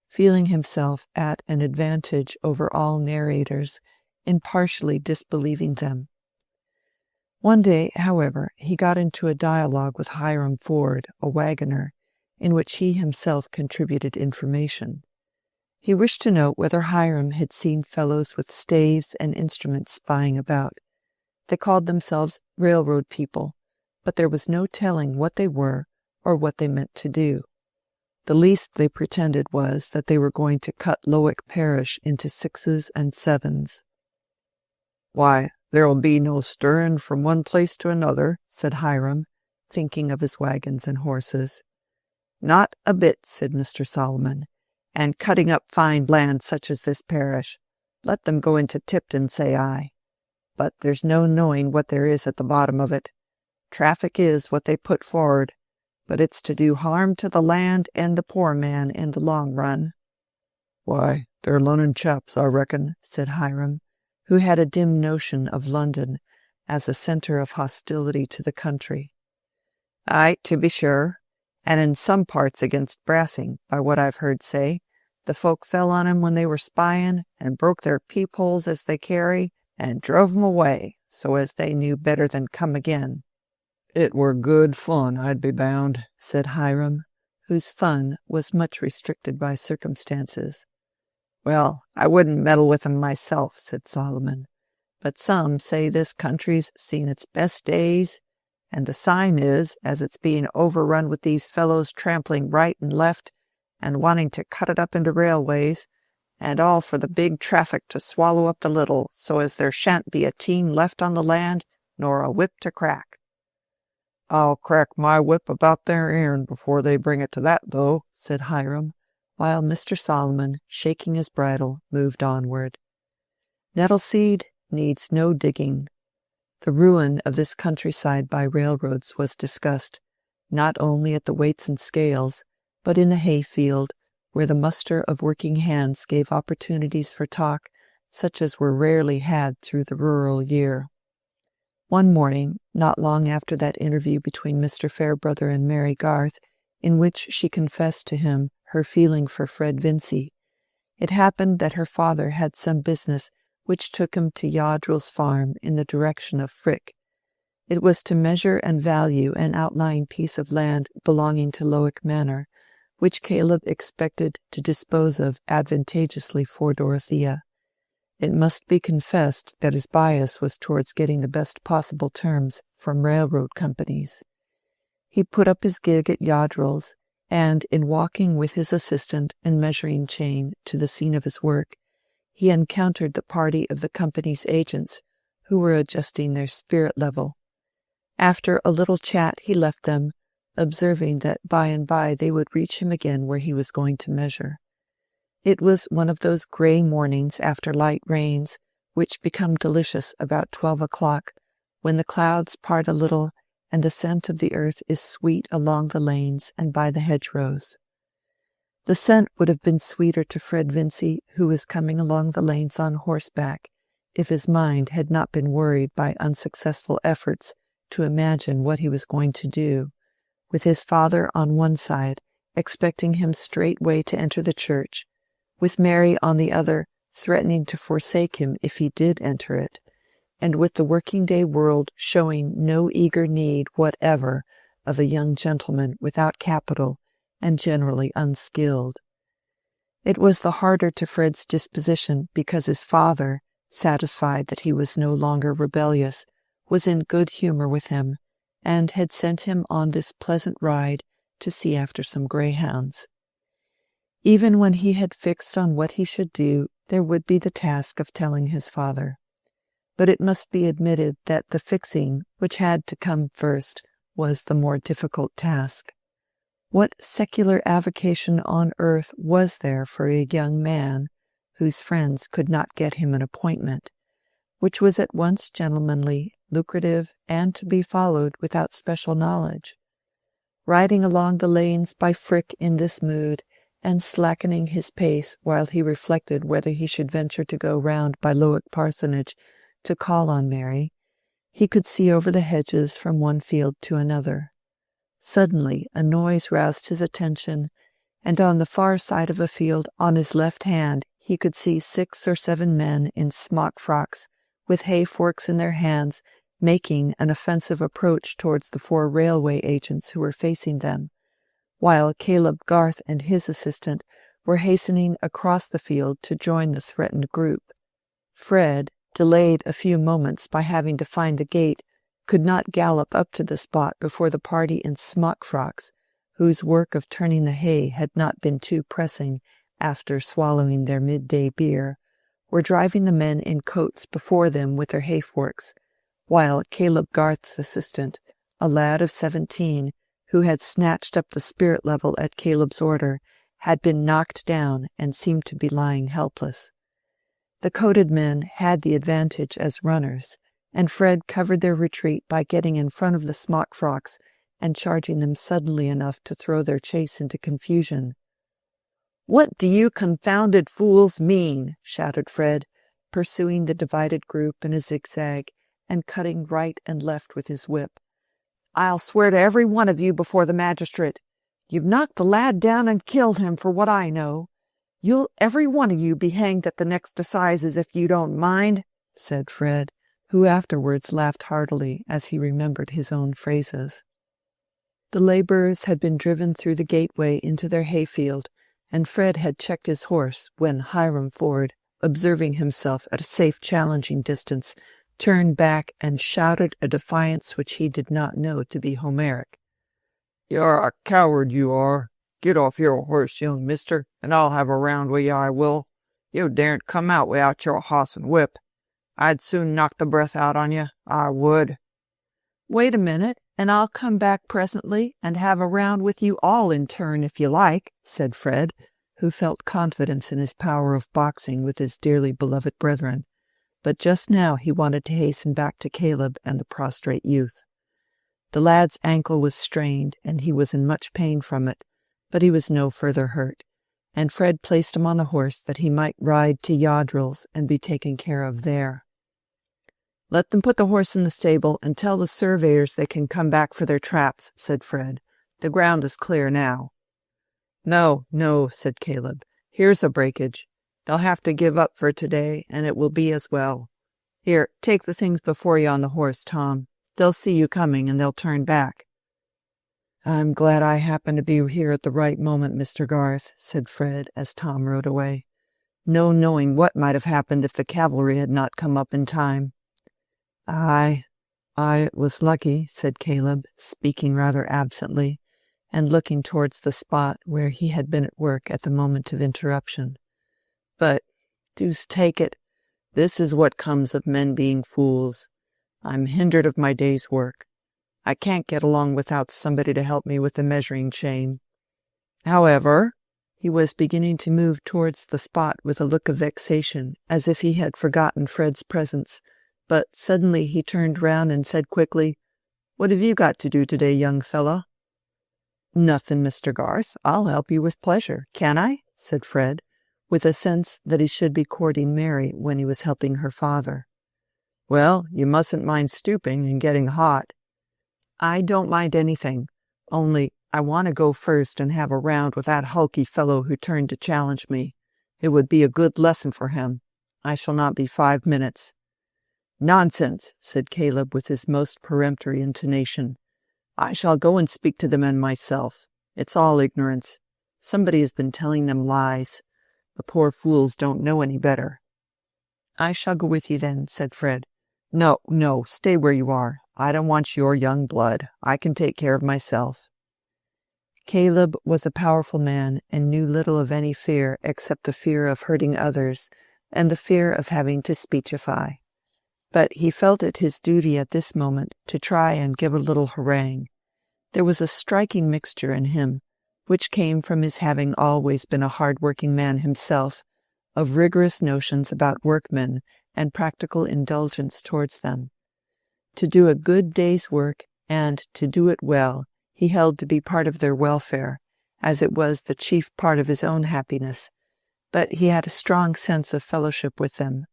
feeling himself at an advantage over all narrators in partially disbelieving them. One day, however, he got into a dialogue with Hiram Ford, a wagoner, in which he himself contributed information. He wished to know whether Hiram had seen fellows with staves and instruments spying about. They called themselves railroad people, but there was no telling what they were or what they meant to do. The least they pretended was that they were going to cut Lowick parish into 6s and 7s. "Why, there'll be no stirring from one place to another," said Hiram, thinking of his wagons and horses. "Not a bit," said Mr. Solomon, "and cutting up fine land such as this parish. Let them go into Tipton, say I. But there's no knowing what there is at the bottom of it. traffic is what they put forward, but it's to do harm to the land and the poor man in the long run." "Why, they're Lunnon chaps, I reckon," said Hiram, who had a dim notion of London as a centre of hostility to the country. "Ay, to be sure, and in some parts against Brassing, by what I've heard say. The folk fell on 'em when they were spying, and broke their peepholes as they carry, and drove 'em away, so as they knew better than come again." "It were good fun, I'd be bound," said Hiram, whose fun was much restricted by circumstances. "Well, I wouldn't meddle with 'em myself," said Solomon, "but some say this country's seen its best days, and the sign is as it's being overrun with these fellows trampling right and left, and wanting to cut it up into railways, and all for the big traffic to swallow up the little, so as there shan't be a team left on the land, nor a whip to crack." "I'll crack my whip about their earn before they bring it to that, though," said Hiram, while Mr. Solomon, shaking his bridle, moved onward. Nettleseed needs no digging. The ruin of this countryside by railroads was discussed, not only at the weights and scales, but in the hayfield, where the muster of working hands gave opportunities for talk such as were rarely had through the rural year. One morning, not long after that interview between Mr. Fairbrother and Mary Garth, in which she confessed to him her feeling for Fred Vincy, it happened that her father had some business which took him to Yodrell's farm in the direction of Frick. It was to measure and value an outlying piece of land belonging to Lowick Manor, which Caleb expected to dispose of advantageously for Dorothea. It must be confessed that his bias was towards getting the best possible terms from railroad companies. He put up his gig at Yodrell's, and in walking with his assistant and measuring chain to the scene of his work, he encountered the party of the company's agents, who were adjusting their spirit level. After a little chat he left them, observing that by and by they would reach him again where he was going to measure. It was one of those grey mornings after light rains, which become delicious about 12 o'clock, when the clouds part a little, and the scent of the earth is sweet along the lanes and by the hedgerows. The scent would have been sweeter to Fred Vincy, who was coming along the lanes on horseback, if his mind had not been worried by unsuccessful efforts to imagine what he was going to do, with his father on one side, expecting him straightway to enter the church, with Mary on the other, threatening to forsake him if he did enter it, and with the working-day world showing no eager need whatever of a young gentleman without capital and generally unskilled. It was the harder to Fred's disposition because his father, satisfied that he was no longer rebellious, was in good humour with him, and had sent him on this pleasant ride to see after some greyhounds. Even when he had fixed on what he should do, there would be the task of telling his father. But it must be admitted that the fixing, which had to come first, was the more difficult task. What secular avocation on earth was there for a young man whose friends could not get him an appointment, which was at once gentlemanly, lucrative, and to be followed without special knowledge? Riding along the lanes by Frick in this mood, and slackening his pace while he reflected whether he should venture to go round by Lowick Parsonage to call on Mary, he could see over the hedges from one field to another. Suddenly a noise roused his attention, and on the far side of a field on his left hand he could see 6 or 7 men in smock frocks, with hay-forks in their hands, making an offensive approach towards the 4 railway agents who were facing them, while Caleb Garth and his assistant were hastening across the field to join the threatened group. Fred, delayed a few moments by having to find the gate, could not gallop up to the spot before the party in smock frocks, whose work of turning the hay had not been too pressing after swallowing their midday beer, were driving the men in coats before them with their hay-forks, while Caleb Garth's assistant, a lad of 17, who had snatched up the spirit level at Caleb's order, had been knocked down and seemed to be lying helpless. The coated men had the advantage as runners, and Fred covered their retreat by getting in front of the smock frocks and charging them suddenly enough to throw their chase into confusion. "What do you confounded fools mean?" shouted Fred, pursuing the divided group in a zigzag and cutting right and left with his whip. "I'll swear to every one of you before the magistrate. You've knocked the lad down and killed him, for what I know. You'll every one of you be hanged at the next assizes if you don't mind," said Fred, who afterwards laughed heartily as he remembered his own phrases. The laborers had been driven through the gateway into their hayfield, and Fred had checked his horse when Hiram Ford, observing himself at a safe challenging distance, turned back and shouted a defiance which he did not know to be Homeric. "You're a coward, you are. Get off your horse, young mister, and I'll have a round with you, I will. You daren't come out without your hoss and whip. I'd soon knock the breath out on you, I would." "Wait a minute, and I'll come back presently and have a round with you all in turn, if you like," said Fred, who felt confidence in his power of boxing with his dearly beloved brethren. But just now he wanted to hasten back to Caleb and the prostrate youth. The lad's ankle was strained, and he was in much pain from it, but he was no further hurt, and Fred placed him on the horse that he might ride to Yoddrill's and be taken care of there. "Let them put the horse in the stable, and tell the surveyors they can come back for their traps," said Fred. "The ground is clear now." "No, no," said Caleb. "Here's a breakage. They'll have to give up for today, and it will be as well. Here, take the things before you on the horse, Tom. They'll see you coming, and they'll turn back." "I'm glad I happened to be here at the right moment, Mr. Garth," said Fred as Tom rode away. "No knowing what might have happened if the cavalry had not come up in time." I was lucky," said Caleb, speaking rather absently, and looking towards the spot where he had been at work at the moment of interruption. "But, deuce take it, this is what comes of men being fools. I'm hindered of my day's work. I can't get along without somebody to help me with the measuring chain. However," he was beginning to move towards the spot with a look of vexation, as if he had forgotten Fred's presence, but suddenly he turned round and said quickly, "What have you got to do today, young fellow?" "Nothing, Mr. Garth. I'll help you with pleasure. Can I?" said Fred, with a sense that he should be courting Mary when he was helping her father. "Well, you mustn't mind stooping and getting hot." "I don't mind anything, only I want to go first and have a round with that hulky fellow who turned to challenge me. It would be a good lesson for him. I shall not be 5 minutes." "Nonsense," said Caleb with his most peremptory intonation. "I shall go and speak to the men myself. It's all ignorance. Somebody has been telling them lies. The poor fools don't know any better." "I shall go with you then," said Fred. "No, no, stay where you are. I don't want your young blood. I can take care of myself." Caleb was a powerful man and knew little of any fear except the fear of hurting others and the fear of having to speechify. But he felt it his duty at this moment to try and give a little harangue. There was a striking mixture in him, which came from his having always been a hard-working man himself, of rigorous notions about workmen and practical indulgence towards them. To do a good day's work, and to do it well, he held to be part of their welfare, as it was the chief part of his own happiness, but he had a strong sense of fellowship with them.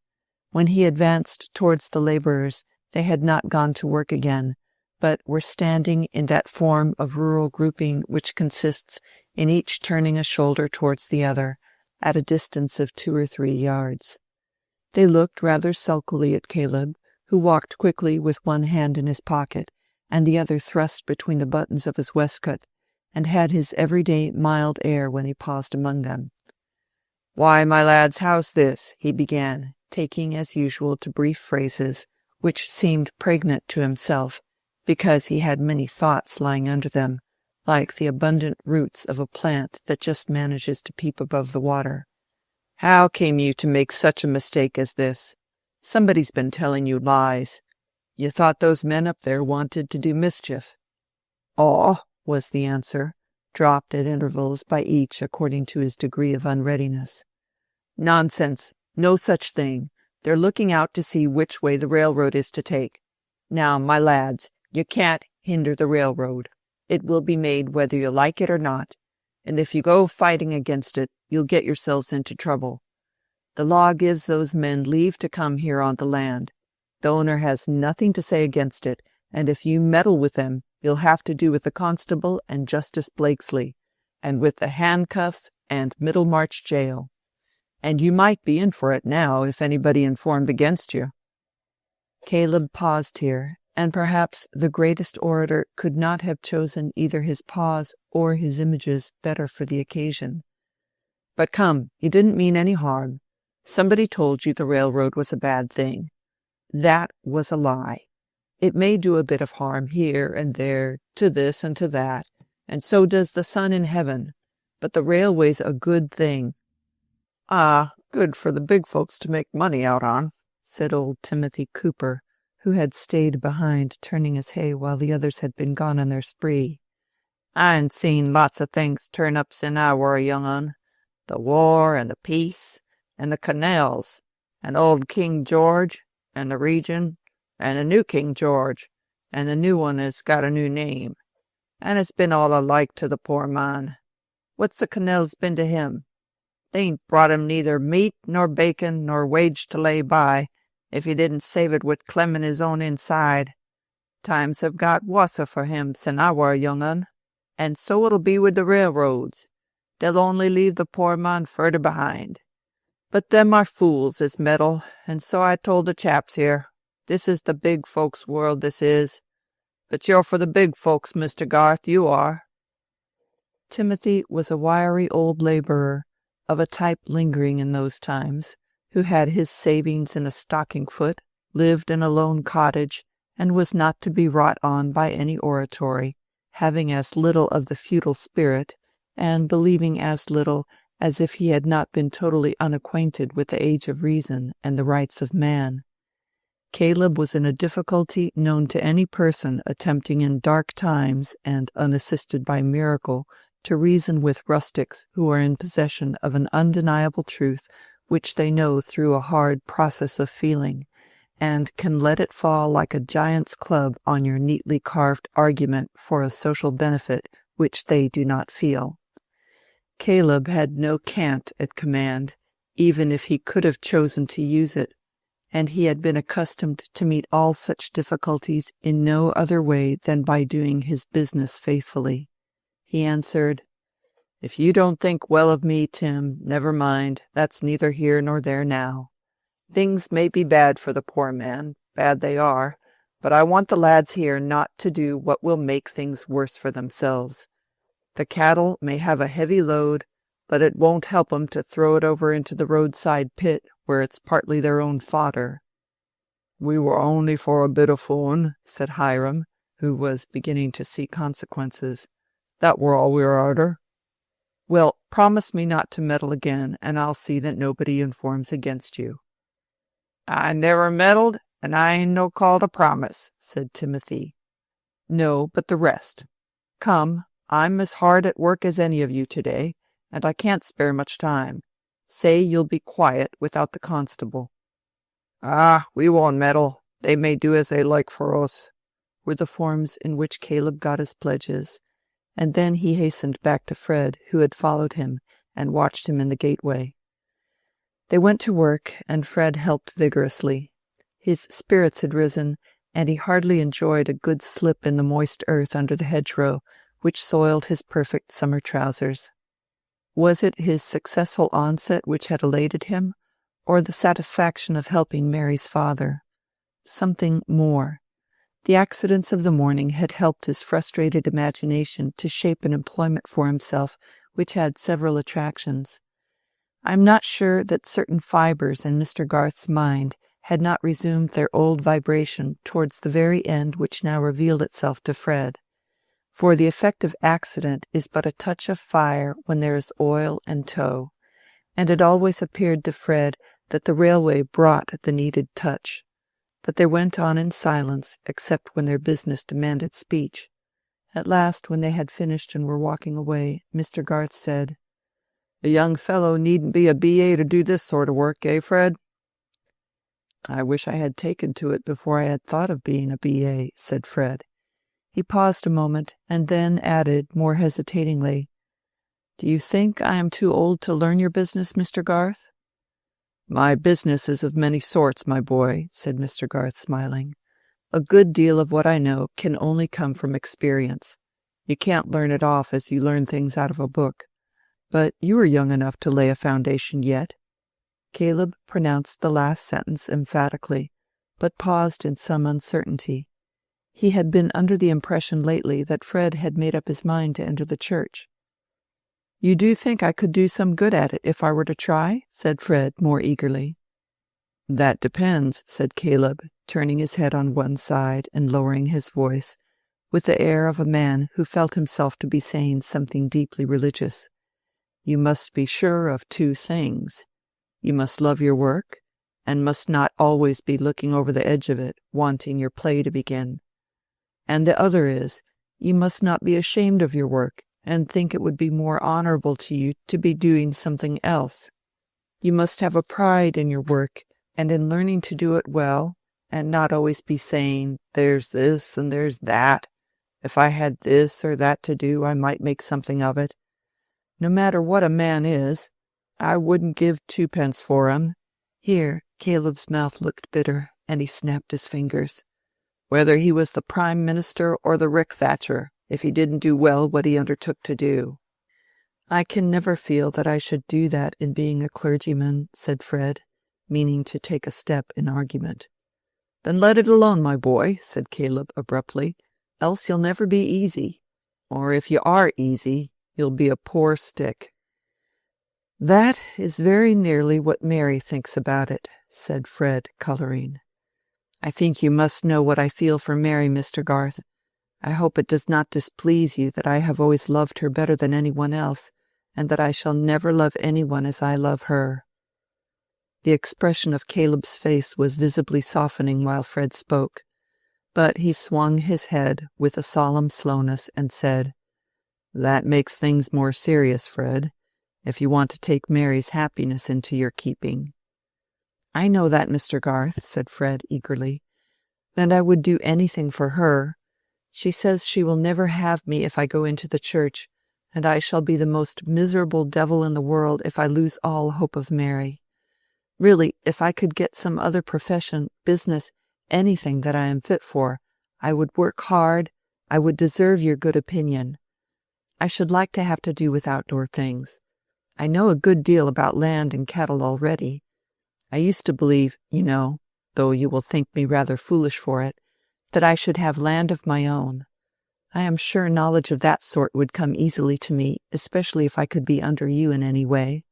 When he advanced towards the laborers, they had not gone to work again, but were standing in that form of rural grouping which consists in each turning a shoulder towards the other, at a distance of 2 or 3 yards. They looked rather sulkily at Caleb, who walked quickly with one hand in his pocket and the other thrust between the buttons of his waistcoat, and had his everyday mild air when he paused among them. "Why, my lads, how's this?" he began, taking as usual to brief phrases which seemed pregnant to himself, because he had many thoughts lying under them, like the abundant roots of a plant that just manages to peep above the water. "How came you to make such a mistake as this? Somebody's been telling you lies. You thought those men up there wanted to do mischief." "Aw," was the answer, dropped at intervals by each according to his degree of unreadiness. "Nonsense. No such thing. They're looking out to see which way the railroad is to take. Now, my lads, you can't hinder the railroad. It will be made whether you like it or not, and if you go fighting against it, you'll get yourselves into trouble. The law gives those men leave to come here on the land. The owner has nothing to say against it, and if you meddle with them, you'll have to do with the constable and Justice Blakesley, and with the handcuffs and Middlemarch jail. And you might be in for it now if anybody informed against you." Caleb paused here, and perhaps the greatest orator could not have chosen either his pause or his images better for the occasion. "But come, you didn't mean any harm. Somebody told you the railroad was a bad thing. That was a lie. It may do a bit of harm here and there, to this and to that, and so does the sun in heaven, but the railway's a good thing." "Ah, good for the big folks to make money out on," said old Timothy Cooper, who had stayed behind turning his hay while the others had been gone on their spree. "I'n seen lots of things turn up sin' I were a young un. The war and the peace, and the canals, and old King George, and the Region, and the new King George, and the new one has got a new name. And it's been all alike to the poor man. What's the canals been to him? They ain't brought him neither meat nor bacon nor wage to lay by, if he didn't save it with clemmin' his own inside. Times have got wusser for him sin' I were a young un, and so it'll be with the railroads. They'll only leave the poor man furder behind. But them are fools as meddle, and so I told the chaps here. This is the big folks' world, this is. But you're for the big folks, Mr. Garth, you are." Timothy was a wiry old laborer, of a type lingering in those times, who had his savings in a stocking foot, lived in a lone cottage, and was not to be wrought on by any oratory, having as little of the feudal spirit, and believing as little as if he had not been totally unacquainted with the age of reason and the rights of man. Caleb was in a difficulty known to any person attempting in dark times and unassisted by miracle to reason with rustics who are in possession of an undeniable truth which they know through a hard process of feeling, and can let it fall like a giant's club on your neatly carved argument for a social benefit which they do not feel. Caleb had no cant at command, even if he could have chosen to use it, and he had been accustomed to meet all such difficulties in no other way than by doing his business faithfully. He answered, "If you don't think well of me, Tim, never mind, that's neither here nor there now. Things may be bad for the poor man, bad they are, but I want the lads here not to do what will make things worse for themselves. The cattle may have a heavy load, but it won't help 'em to throw it over into the roadside pit, where it's partly their own fodder." "We were only for a bit of fun," said Hiram, who was beginning to see consequences. "That were all we were arter." "Well, promise me not to meddle again, and I'll see that nobody informs against you." "I never meddled, and I ain't no call to promise," said Timothy. "No, but the rest. Come, I'm as hard at work as any of you today, and I can't spare much time. Say you'll be quiet without the constable." "Ah, we won't meddle. They may do as they like for us," were the forms in which Caleb got his pledges, and then he hastened back to Fred, who had followed him, and watched him in the gateway. They went to work, and Fred helped vigorously. His spirits had risen, and he hardly enjoyed a good slip in the moist earth under the hedgerow, which soiled his perfect summer trousers. Was it his successful onset which had elated him, or the satisfaction of helping Mary's father? Something more. The accidents of the morning had helped his frustrated imagination to shape an employment for himself which had several attractions. I am not sure that certain fibres in Mr. Garth's mind had not resumed their old vibration towards the very end which now revealed itself to Fred. For the effect of accident is but a touch of fire when there is oil and tow, and it always appeared to Fred that the railway brought the needed touch. But they went on in silence, except when their business demanded speech. At last, when they had finished and were walking away, Mr. Garth said, "A young fellow needn't be a B.A. to do this sort of work, eh, Fred?" I wish I had taken to it before I had thought of being a B.A., said Fred. He paused a moment, and then added, more hesitatingly, Do you think I am too old to learn your business, Mr. Garth? My business is of many sorts, my boy, said Mr. Garth, smiling. A good deal of what I know can only come from experience. You can't learn it off as you learn things out of a book. But you are young enough to lay a foundation yet. Caleb pronounced the last sentence emphatically, but paused in some uncertainty. He had been under the impression lately that Fred had made up his mind to enter the church. You do think I could do some good at it if I were to try? Said Fred more eagerly. That depends, said Caleb, turning his head on one side and lowering his voice, with the air of a man who felt himself to be saying something deeply religious. You must be sure of two things. You must love your work, and must not always be looking over the edge of it, wanting your play to begin. And the other is, you must not be ashamed of your work, and think it would be more honorable to you to be doing something else. You must have a pride in your work, and in learning to do it well, and not always be saying, there's this and there's that. If I had this or that to do, I might make something of it. No matter what a man is, I wouldn't give 2 pence for him. Here Caleb's mouth looked bitter, and he snapped his fingers. Whether he was the Prime Minister or the rick thatcher, if he didn't do well what he undertook to do. I can never feel that I should do that in being a clergyman, said Fred, meaning to take a step in argument. Then let it alone, my boy, said Caleb abruptly, else you'll never be easy. Or if you are easy, you'll be a poor stick. That is very nearly what Mary thinks about it, said Fred, colouring. I think you must know what I feel for Mary, Mr. Garth. I hope it does not displease you that I have always loved her better than anyone else, and that I shall never love anyone as I love her. The expression of Caleb's face was visibly softening while Fred spoke, but he swung his head with a solemn slowness and said, That makes things more serious, Fred, if you want to take Mary's happiness into your keeping. I know that, Mr. Garth, said Fred eagerly, and I would do anything for her. She says she will never have me if I go into the church, and I shall be the most miserable devil in the world if I lose all hope of Mary. Really, if I could get some other profession, business, anything that I am fit for, I would work hard, I would deserve your good opinion. I should like to have to do with outdoor things. I know a good deal about land and cattle already. I used to believe, you know, though you will think me rather foolish for it, that I should have land of my own. I am sure knowledge of that sort would come easily to me, especially if I could be under you in any way.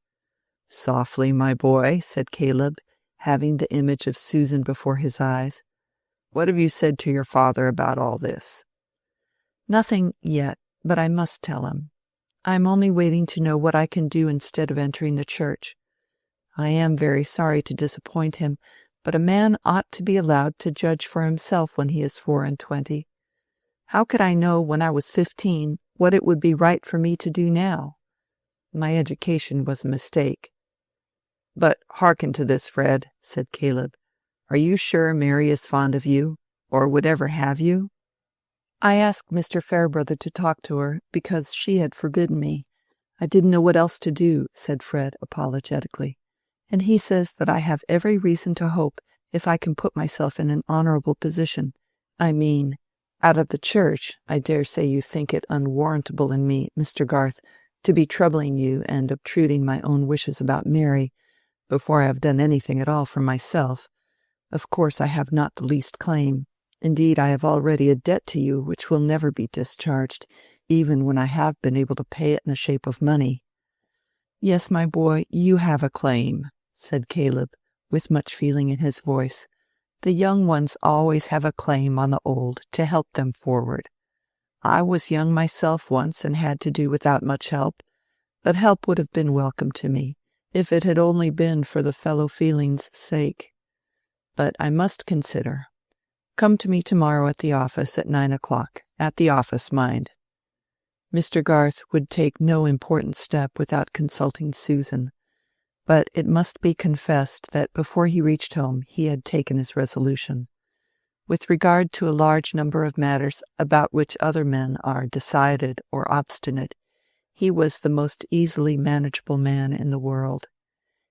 Softly, my boy, said Caleb, having the image of Susan before his eyes. What have you said to your father about all this? Nothing yet, but I must tell him. I am only waiting to know what I can do instead of entering the church. I am very sorry to disappoint him, but a man ought to be allowed to judge for himself when he is 24. How could I know when I was 15 what it would be right for me to do now? My education was a mistake. But hearken to this, Fred, said Caleb. Are you sure Mary is fond of you, or would ever have you? I asked Mr. Fairbrother to talk to her, because she had forbidden me. I didn't know what else to do, said Fred apologetically. And he says that I have every reason to hope, if I can put myself in an honorable position. I mean, out of the church. I dare say you think it unwarrantable in me, Mr. Garth, to be troubling you and obtruding my own wishes about Mary, before I have done anything at all for myself. Of course I have not the least claim. Indeed, I have already a debt to you which will never be discharged, even when I have been able to pay it in the shape of money. Yes, my boy, you have a claim, said Caleb, with much feeling in his voice. The young ones always have a claim on the old to help them forward. I was young myself once and had to do without much help, but help would have been welcome to me, if it had only been for the fellow feeling's sake. But I must consider. Come to me tomorrow at the office at 9 o'clock. At the office, mind. Mr. Garth would take no important step without consulting Susan, But it must be confessed that before he reached home he had taken his resolution. With regard to a large number of matters about which other men are decided or obstinate, he was the most easily manageable man in the world.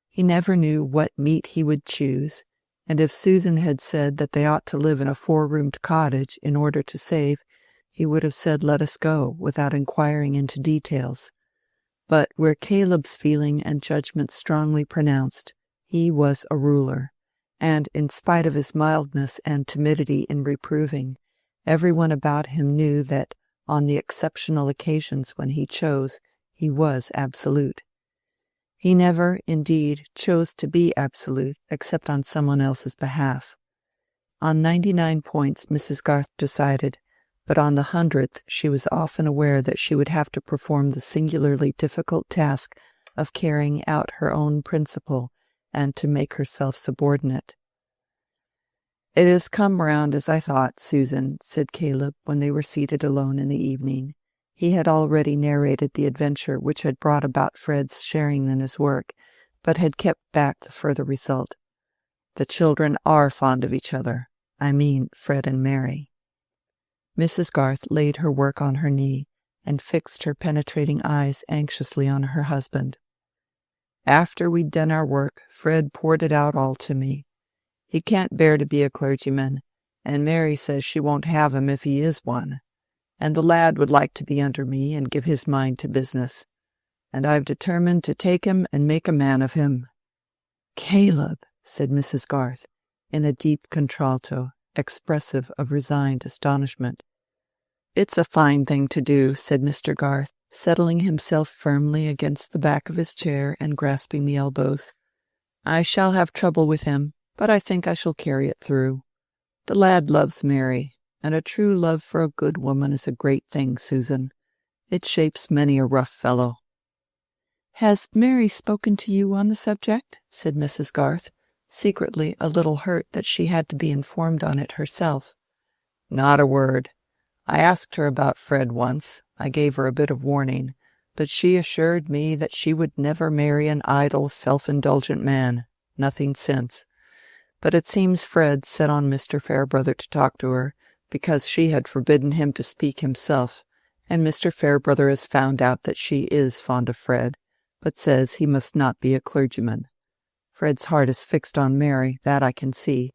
He never knew what meat he would choose, and if Susan had said that they ought to live in a 4-roomed cottage in order to save, he would have said let us go, without inquiring into details. But where Caleb's feeling and judgment strongly pronounced, he was a ruler, and in spite of his mildness and timidity in reproving, everyone about him knew that on the exceptional occasions when he chose, he was absolute. He never, indeed, chose to be absolute except on someone else's behalf. On 99 points Mrs. Garth decided, but on the 100th she was often aware that she would have to perform the singularly difficult task of carrying out her own principle and to make herself subordinate. "It has come round as I thought, Susan," said Caleb when they were seated alone in the evening. He had already narrated the adventure which had brought about Fred's sharing in his work, but had kept back the further result. "The children are fond of each other. I mean Fred and Mary." Mrs. Garth laid her work on her knee, and fixed her penetrating eyes anxiously on her husband. "After we'd done our work, Fred poured it out all to me. He can't bear to be a clergyman, and Mary says she won't have him if he is one. And the lad would like to be under me and give his mind to business. And I've determined to take him and make a man of him." "Caleb," said Mrs. Garth, in a deep contralto, expressive of resigned astonishment. "It's a fine thing to do," said Mr. Garth, settling himself firmly against the back of his chair and grasping the elbows. "I shall have trouble with him, but I think I shall carry it through. The lad loves Mary, and a true love for a good woman is a great thing, Susan. It shapes many a rough fellow." "Has Mary spoken to you on the subject?" said Mrs. Garth, secretly a little hurt that she had to be informed on it herself. "Not a word. I asked her about Fred once. I gave her a bit of warning, but she assured me that she would never marry an idle, self-indulgent man. Nothing since. But it seems Fred set on Mr. Fairbrother to talk to her, because she had forbidden him to speak himself, and Mr. Fairbrother has found out that she is fond of Fred, but says he must not be a clergyman. Fred's heart is fixed on Mary, that I can see.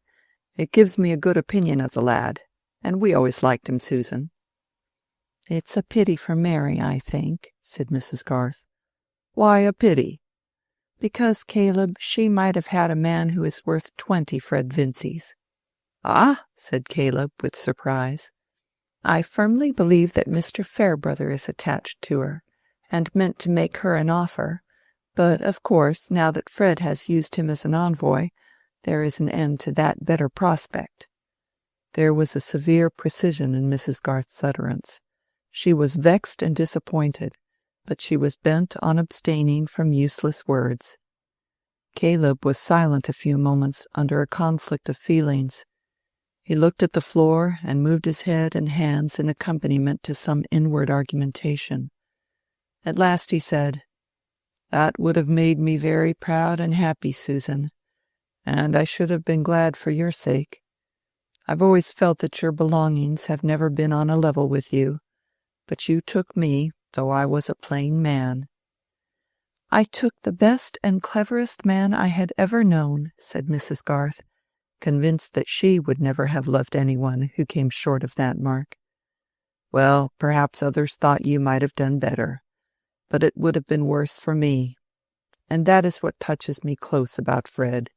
It gives me a good opinion of the lad, and we always liked him, Susan." "It's a pity for Mary, I think," said Mrs. Garth. "Why a pity?" "Because, Caleb, she might have had a man who is worth 20 Fred Vincy's." "Ah?" said Caleb, with surprise. "I firmly believe that Mr. Fairbrother is attached to her, and meant to make her an offer. But, of course, now that Fred has used him as an envoy, there is an end to that better prospect." There was a severe precision in Mrs. Garth's utterance. She was vexed and disappointed, but she was bent on abstaining from useless words. Caleb was silent a few moments under a conflict of feelings. He looked at the floor and moved his head and hands in accompaniment to some inward argumentation. At last he said, "That would have made me very proud and happy, Susan, and I should have been glad for your sake. I've always felt that your belongings have never been on a level with you, but you took me, though I was a plain man." "I took the best and cleverest man I had ever known," said Mrs. Garth, convinced that she would never have loved anyone who came short of that mark. "Well, perhaps others thought you might have done better, but it would have been worse for me. And that is what touches me close about Fred.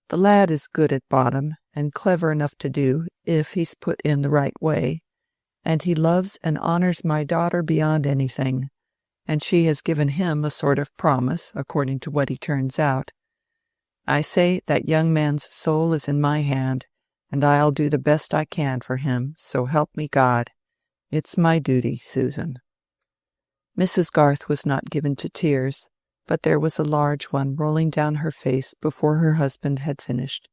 The lad is good at bottom, and clever enough to do, if he's put in the right way, and he loves and honors my daughter beyond anything, and she has given him a sort of promise, according to what he turns out. I say that young man's soul is in my hand, and I'll do the best I can for him, so help me God. It's my duty, Susan." Mrs. Garth was not given to tears, but there was a large one rolling down her face before her husband had finished.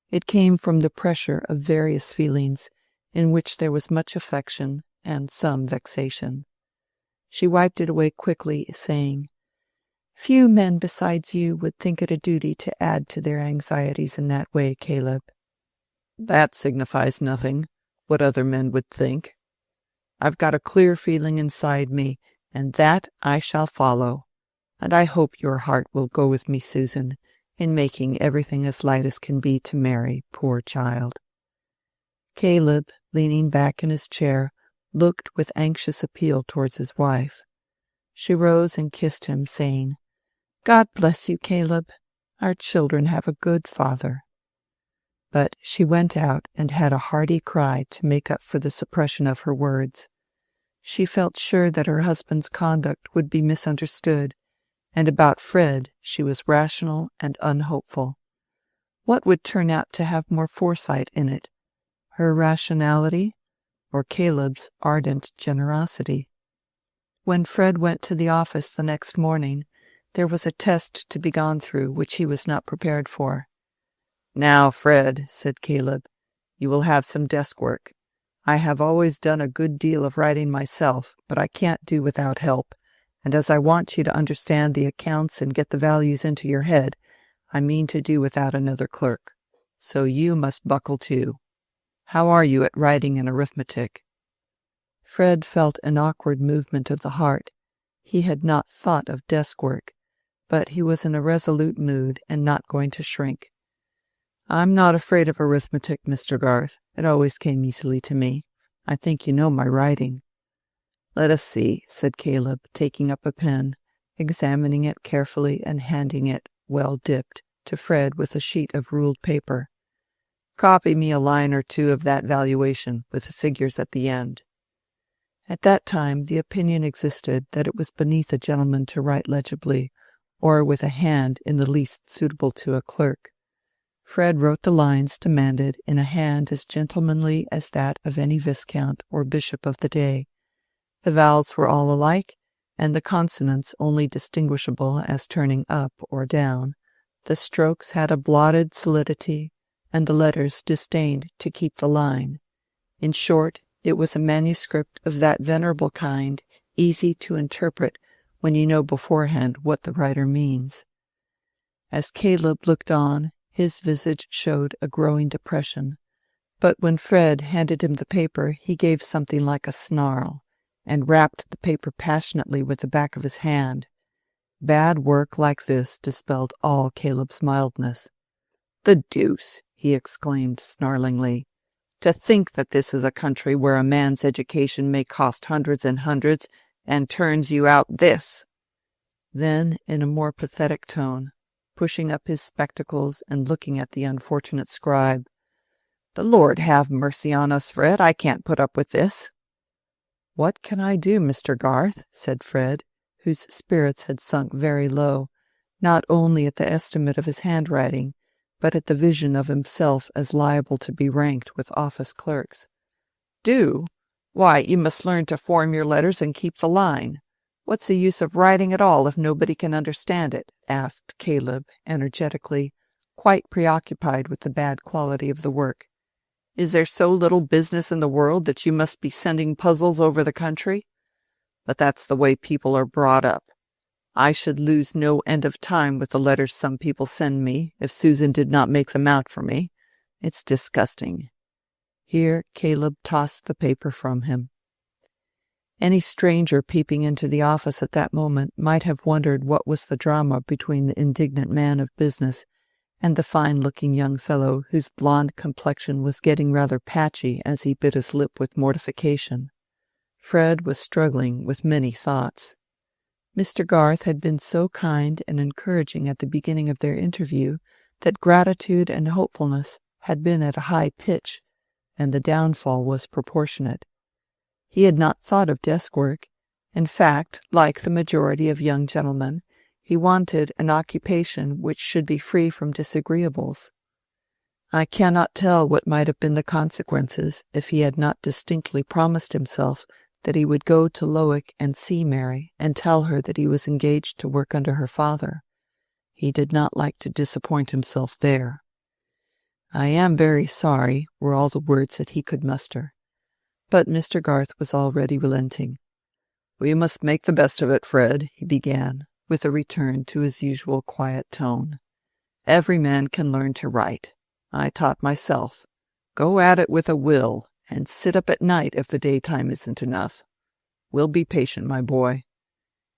It came from the pressure of various feelings, in which there was much affection and some vexation. She wiped it away quickly, saying, Few men besides you would think it a duty to add to their anxieties in that way, Caleb. That signifies nothing, what other men would think. I've got a clear feeling inside me, and that I shall follow. And I hope your heart will go with me, Susan, in making everything as light as can be to Mary, poor child. Caleb, leaning back in his chair, looked with anxious appeal towards his wife. She rose and kissed him, saying, "God bless you, Caleb. Our children have a good father." But she went out and had a hearty cry to make up for the suppression of her words. She felt sure that her husband's conduct would be misunderstood, and about Fred she was rational and unhopeful. What would turn out to have more foresight in it, her rationality or Caleb's ardent generosity? When Fred went to the office the next morning, there was a test to be gone through which he was not prepared for. "Now, Fred," said Caleb, "you will have some desk work. I have always done a good deal of writing myself, but I can't do without help, and as I want you to understand the accounts and get the values into your head, I mean to do without another clerk. So you must buckle to. How are you at writing and arithmetic?" Fred felt an awkward movement of the heart. He had not thought of desk work, but he was in a resolute mood and not going to shrink. "I'm not afraid of arithmetic, Mr. Garth. It always came easily to me. I think you know my writing." "Let us see," said Caleb, taking up a pen, examining it carefully and handing it, well dipped, to Fred with a sheet of ruled paper. "Copy me a line or two of that valuation, with the figures at the end." At that time the opinion existed that it was beneath a gentleman to write legibly, or with a hand in the least suitable to a clerk. Fred wrote the lines demanded in a hand as gentlemanly as that of any viscount or bishop of the day. The vowels were all alike, and the consonants only distinguishable as turning up or down. The strokes had a blotted solidity, and the letters disdained to keep the line. In short, it was a manuscript of that venerable kind, easy to interpret when you know beforehand what the writer means. As Caleb looked on, his visage showed a growing depression, but when Fred handed him the paper he gave something like a snarl, and rapped the paper passionately with the back of his hand. Bad work like this dispelled all Caleb's mildness. "The deuce!" he exclaimed snarlingly. "To think that this is a country where a man's education may cost hundreds and hundreds, and turns you out this!" Then, in a more pathetic tone, pushing up his spectacles and looking at the unfortunate scribe, "The Lord have mercy on us, Fred, I can't put up with this." "What can I do, Mr. Garth?" said Fred, whose spirits had sunk very low, not only at the estimate of his handwriting, but at the vision of himself as liable to be ranked with office clerks. "Do? Why, you must learn to form your letters and keep the line. What's the use of writing at all if nobody can understand it?" asked Caleb energetically, quite preoccupied with the bad quality of the work. "Is there so little business in the world that you must be sending puzzles over the country? But that's the way people are brought up. I should lose no end of time with the letters some people send me if Susan did not make them out for me. It's disgusting." Here Caleb tossed the paper from him. Any stranger peeping into the office at that moment might have wondered what was the drama between the indignant man of business and the fine-looking young fellow whose blond complexion was getting rather patchy as he bit his lip with mortification. Fred was struggling with many thoughts. Mr. Garth had been so kind and encouraging at the beginning of their interview that gratitude and hopefulness had been at a high pitch, and the downfall was proportionate. He had not thought of desk work. In fact, like the majority of young gentlemen, he wanted an occupation which should be free from disagreeables. I cannot tell what might have been the consequences if he had not distinctly promised himself that he would go to Lowick and see Mary and tell her that he was engaged to work under her father. He did not like to disappoint himself there. "I am very sorry," were all the words that he could muster. But Mr. Garth was already relenting. "We must make the best of it, Fred," he began, with a return to his usual quiet tone. "Every man can learn to write. I taught myself. Go at it with a will, and sit up at night if the daytime isn't enough. We'll be patient, my boy.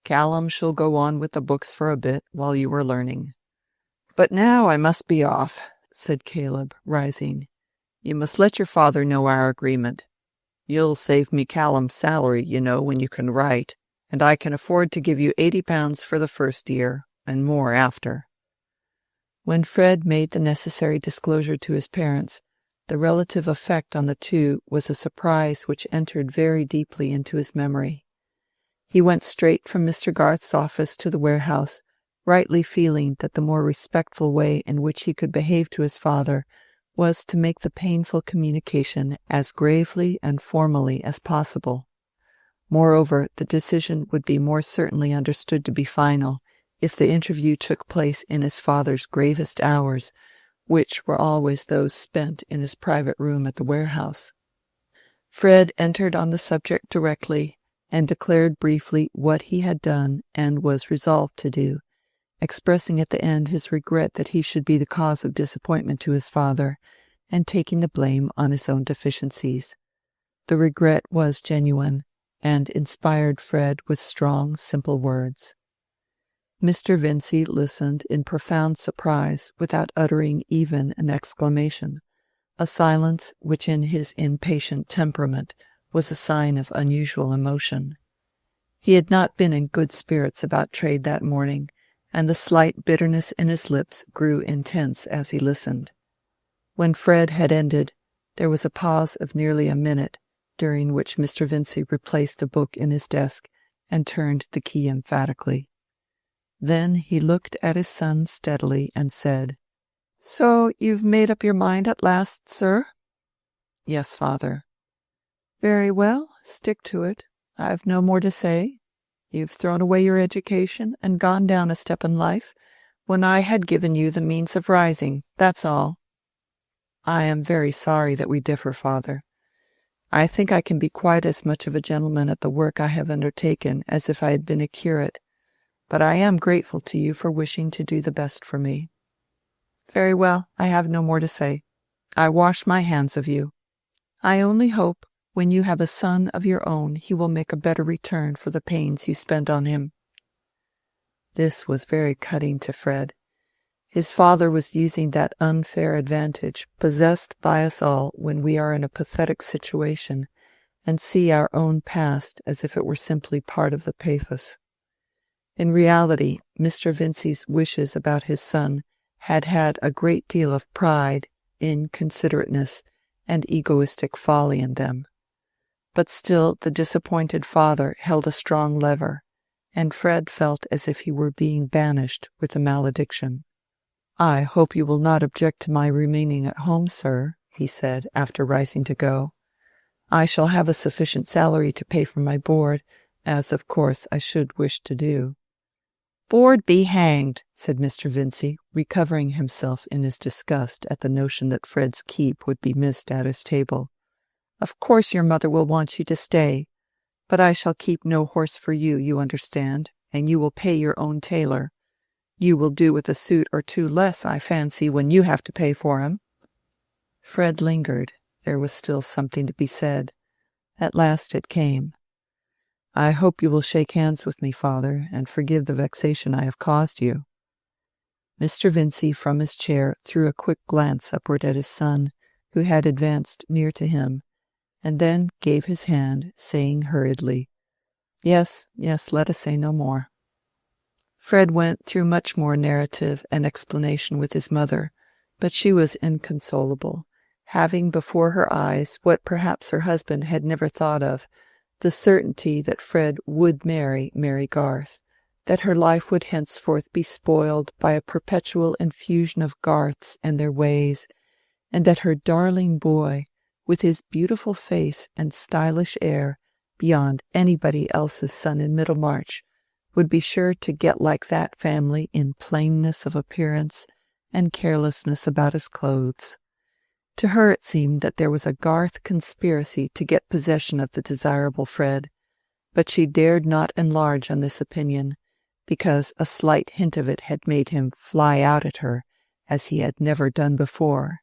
Callum shall go on with the books for a bit while you are learning. But now I must be off," said Caleb, rising. "You must let your father know our agreement. You'll save me Callum's salary, you know, when you can write, and I can afford to give you £80 for the first year, and more after." When Fred made the necessary disclosure to his parents, the relative effect on the two was a surprise which entered very deeply into his memory. He went straight from Mr. Garth's office to the warehouse, rightly feeling that the more respectful way in which he could behave to his father was to make the painful communication as gravely and formally as possible. Moreover, the decision would be more certainly understood to be final if the interview took place in his father's gravest hours, which were always those spent in his private room at the warehouse. Fred entered on the subject directly, and declared briefly what he had done and was resolved to do, expressing at the end his regret that he should be the cause of disappointment to his father, and taking the blame on his own deficiencies. The regret was genuine, and inspired Fred with strong, simple words. Mr. Vincey listened in profound surprise without uttering even an exclamation, a silence which in his impatient temperament was a sign of unusual emotion. He had not been in good spirits about trade that morning, and the slight bitterness in his lips grew intense as he listened. When Fred had ended, there was a pause of nearly a minute, during which Mr. Vincey replaced a book in his desk and turned the key emphatically. Then he looked at his son steadily and said, "So you've made up your mind at last, sir?" "Yes, father." "Very well, stick to it. I've no more to say. You've thrown away your education and gone down a step in life, when I had given you the means of rising, that's all." "I am very sorry that we differ, father. I think I can be quite as much of a gentleman at the work I have undertaken as if I had been a curate, but I am grateful to you for wishing to do the best for me." "Very well, I have no more to say. I wash my hands of you. I only hope when you have a son of your own he will make a better return for the pains you spend on him." This was very cutting to Fred. His father was using that unfair advantage possessed by us all when we are in a pathetic situation and see our own past as if it were simply part of the pathos. In reality, Mr. Vincey's wishes about his son had had a great deal of pride, inconsiderateness, and egoistic folly in them. But still the disappointed father held a strong lever, and Fred felt as if he were being banished with a malediction. "I hope you will not object to my remaining at home, sir," he said, after rising to go. "I shall have a sufficient salary to pay for my board, as of course I should wish to do." "Board be hanged," said Mr. Vincey, recovering himself in his disgust at the notion that Fred's keep would be missed at his table. "Of course your mother will want you to stay, but I shall keep no horse for you, you understand, and you will pay your own tailor. You will do with a suit or two less, I fancy, when you have to pay for him." Fred lingered. There was still something to be said. At last it came. "I hope you will shake hands with me, father, and forgive the vexation I have caused you." Mr. Vincey from his chair threw a quick glance upward at his son, who had advanced near to him, and then gave his hand, saying hurriedly, "Yes, yes, let us say no more." Fred went through much more narrative and explanation with his mother, but she was inconsolable, having before her eyes what perhaps her husband had never thought of, the certainty that Fred would marry Mary Garth, that her life would henceforth be spoiled by a perpetual infusion of Garths and their ways, and that her darling boy, with his beautiful face and stylish air, beyond anybody else's son in Middlemarch, would be sure to get like that family in plainness of appearance and carelessness about his clothes. To her it seemed that there was a Garth conspiracy to get possession of the desirable Fred, but she dared not enlarge on this opinion, because a slight hint of it had made him fly out at her as he had never done before.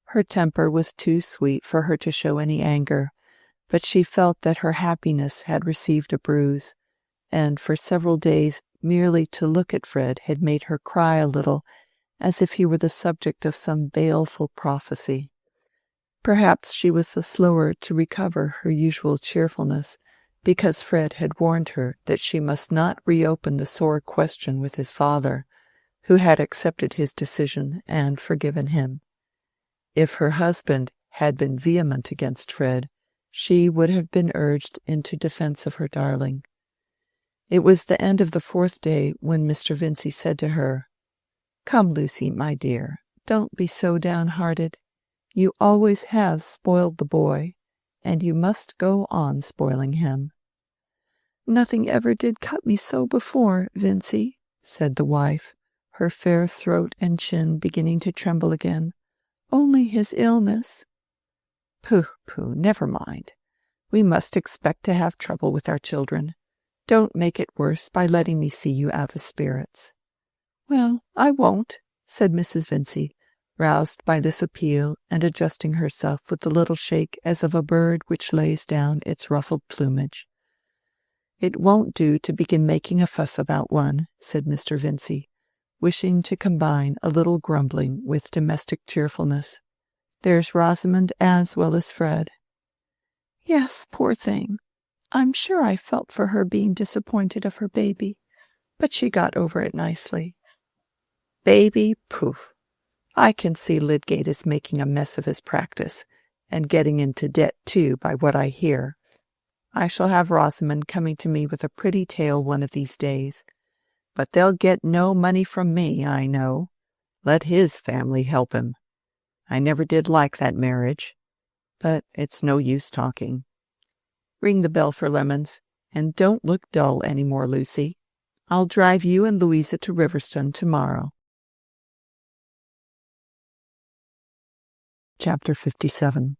Her temper was too sweet for her to show any anger, but she felt that her happiness had received a bruise, and for several days merely to look at Fred had made her cry a little, as if he were the subject of some baleful prophecy. Perhaps she was the slower to recover her usual cheerfulness, because Fred had warned her that she must not reopen the sore question with his father, who had accepted his decision and forgiven him. If her husband had been vehement against Fred, she would have been urged into defense of her darling. It was the end of the 4th day when Mr. Vincey said to her, "Come, Lucy, my dear, don't be so downhearted. You always have spoiled the boy, and you must go on spoiling him." "Nothing ever did cut me so before, Vincey," said the wife, her fair throat and chin beginning to tremble again. "Only his illness." "Pooh, pooh, never mind. We must expect to have trouble with our children. Don't make it worse by letting me see you out of spirits." "Well, I won't," said Mrs. Vincey, roused by this appeal and adjusting herself with a little shake as of a bird which lays down its ruffled plumage. "It won't do to begin making a fuss about one," said Mr. Vincey, wishing to combine a little grumbling with domestic cheerfulness. "There's Rosamond as well as Fred." "Yes, poor thing. I'm sure I felt for her being disappointed of her baby, but she got over it nicely." "Baby, poof! I can see Lydgate is making a mess of his practice, and getting into debt too, by what I hear. I shall have Rosamond coming to me with a pretty tale one of these days. But they'll get no money from me, I know. Let his family help him. I never did like that marriage. But it's no use talking. Ring the bell for lemons, and don't look dull any more, Lucy. I'll drive you and Louisa to Riverston tomorrow." Chapter 57.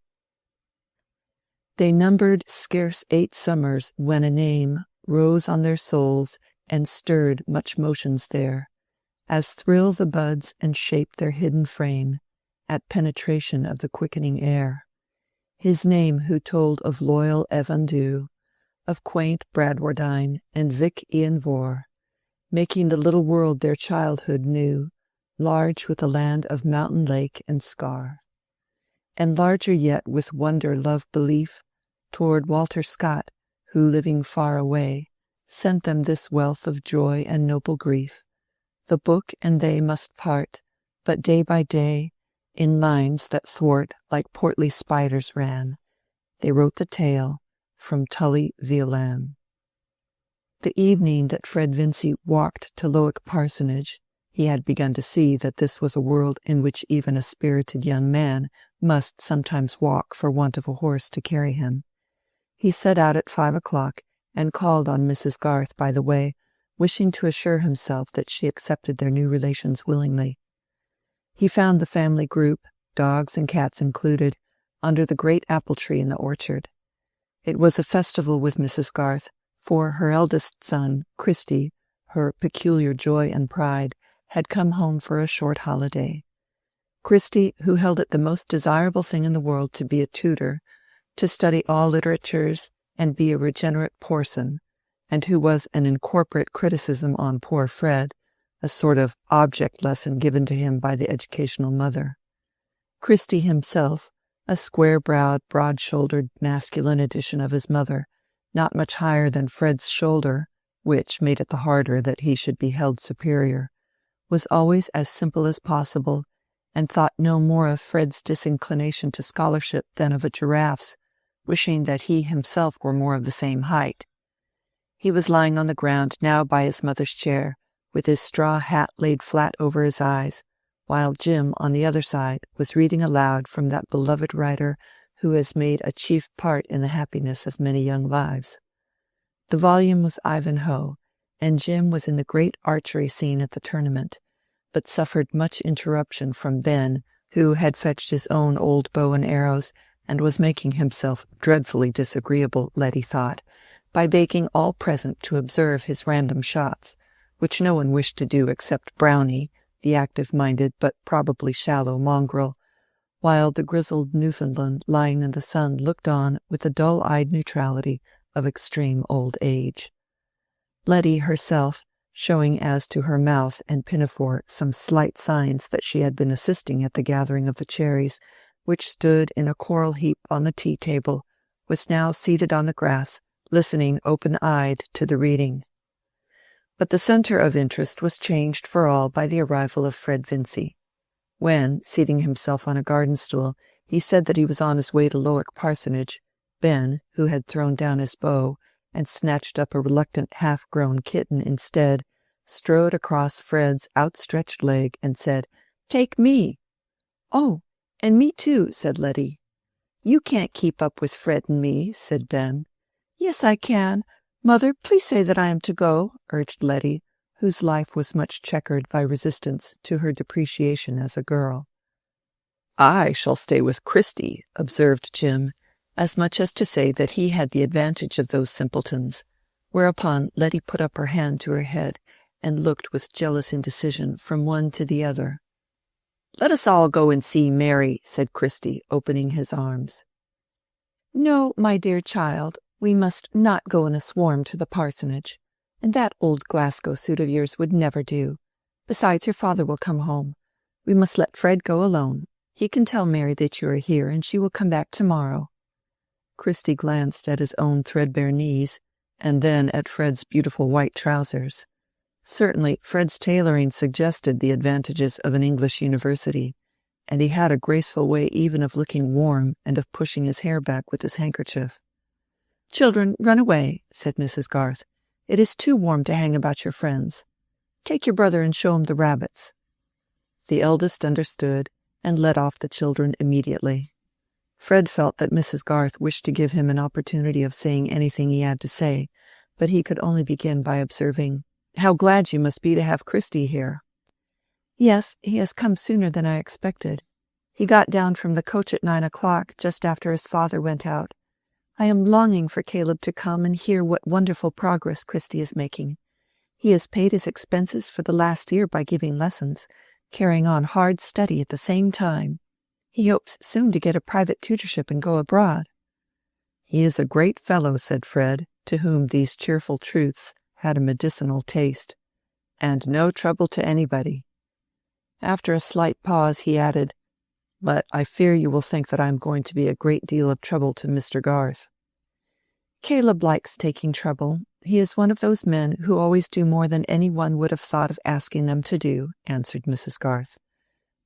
They numbered scarce 8 summers when a name rose on their souls and stirred much motions there, as thrill the buds and shape their hidden frame at penetration of the quickening air. His name who told of loyal Evan Dhu, of quaint Bradwardine and Vic Ian Vohr, making the little world their childhood knew, large with a land of mountain lake and scar. And larger yet with wonder love belief toward Walter Scott, who, living far away, sent them this wealth of joy and noble grief. The book and they must part, but day by day, in lines that thwart like portly spiders ran, they wrote the tale from Tully Veolan. The evening that Fred Vincey walked to Lowick Parsonage, he had begun to see that this was a world in which even a spirited young man must sometimes walk for want of a horse to carry him. He set out at 5 o'clock and called on Mrs. Garth by the way, wishing to assure himself that she accepted their new relations willingly. He found the family group, dogs and cats included, under the great apple tree in the orchard. It was a festival with Mrs. Garth, for her eldest son, Christy, her peculiar joy and pride, had come home for a short holiday. Christy, who held it the most desirable thing in the world to be a tutor, to study all literatures and be a regenerate Porson, and who was an incorporate criticism on poor Fred, a sort of object lesson given to him by the educational mother. Christy himself, a square-browed, broad-shouldered, masculine edition of his mother, not much higher than Fred's shoulder, which made it the harder that he should be held superior, was always as simple as possible, and thought no more of Fred's disinclination to scholarship than of a giraffe's, wishing that he himself were more of the same height. He was lying on the ground now by his mother's chair, with his straw hat laid flat over his eyes, while Jim, on the other side, was reading aloud from that beloved writer who has made a chief part in the happiness of many young lives. The volume was Ivanhoe, and Jim was in the great archery scene at the tournament, but suffered much interruption from Ben, who had fetched his own old bow and arrows, and was making himself dreadfully disagreeable, Letty thought, by begging all present to observe his random shots, which no one wished to do except Brownie, the active-minded but probably shallow mongrel, while the grizzled Newfoundland lying in the sun looked on with the dull-eyed neutrality of extreme old age. Letty herself, showing as to her mouth and pinafore some slight signs that she had been assisting at the gathering of the cherries, which stood in a coral heap on the tea-table, was now seated on the grass, listening open-eyed to the reading. But the centre of interest was changed for all by the arrival of Fred Vincy. When, seating himself on a garden-stool, he said that he was on his way to Lowick Parsonage, Ben, who had thrown down his bow and snatched up a reluctant half-grown kitten instead, strode across Fred's outstretched leg and said, "Take me." "Oh, and me too," said Letty. "You can't keep up with Fred and me," said Ben. "Yes, I can. Mother, please say that I am to go," urged Letty, whose life was much checkered by resistance to her depreciation as a girl. "I shall stay with Christy," observed Jim, as much as to say that he had the advantage of those simpletons, whereupon Letty put up her hand to her head and looked with jealous indecision from one to the other. "Let us all go and see Mary," said Christy, opening his arms. "No, my dear child, we must not go in a swarm to the parsonage, and that old Glasgow suit of yours would never do. Besides, your father will come home. We must let Fred go alone. He can tell Mary that you are here, and she will come back tomorrow." Christy glanced at his own threadbare knees, and then at Fred's beautiful white trousers. Certainly, Fred's tailoring suggested the advantages of an English university, and he had a graceful way even of looking warm and of pushing his hair back with his handkerchief. "Children, run away," said Mrs. Garth. "It is too warm to hang about your friends. Take your brother and show him the rabbits." The eldest understood, and led off the children immediately. Fred felt that Mrs. Garth wished to give him an opportunity of saying anything he had to say, but he could only begin by observing, "How glad you must be to have Christy here." "Yes, he has come sooner than I expected. He got down from the coach at 9 o'clock, just after his father went out. I am longing for Caleb to come and hear what wonderful progress Christy is making. He has paid his expenses for the last year by giving lessons, carrying on hard study at the same time. He hopes soon to get a private tutorship and go abroad." "He is a great fellow," said Fred, to whom these cheerful truths had a medicinal taste. "And no trouble to anybody." After a slight pause he added, "But I fear you will think that I am going to be a great deal of trouble to Mr. Garth." "Caleb likes taking trouble. He is one of those men who always do more than any one would have thought of asking them to do," answered Mrs. Garth.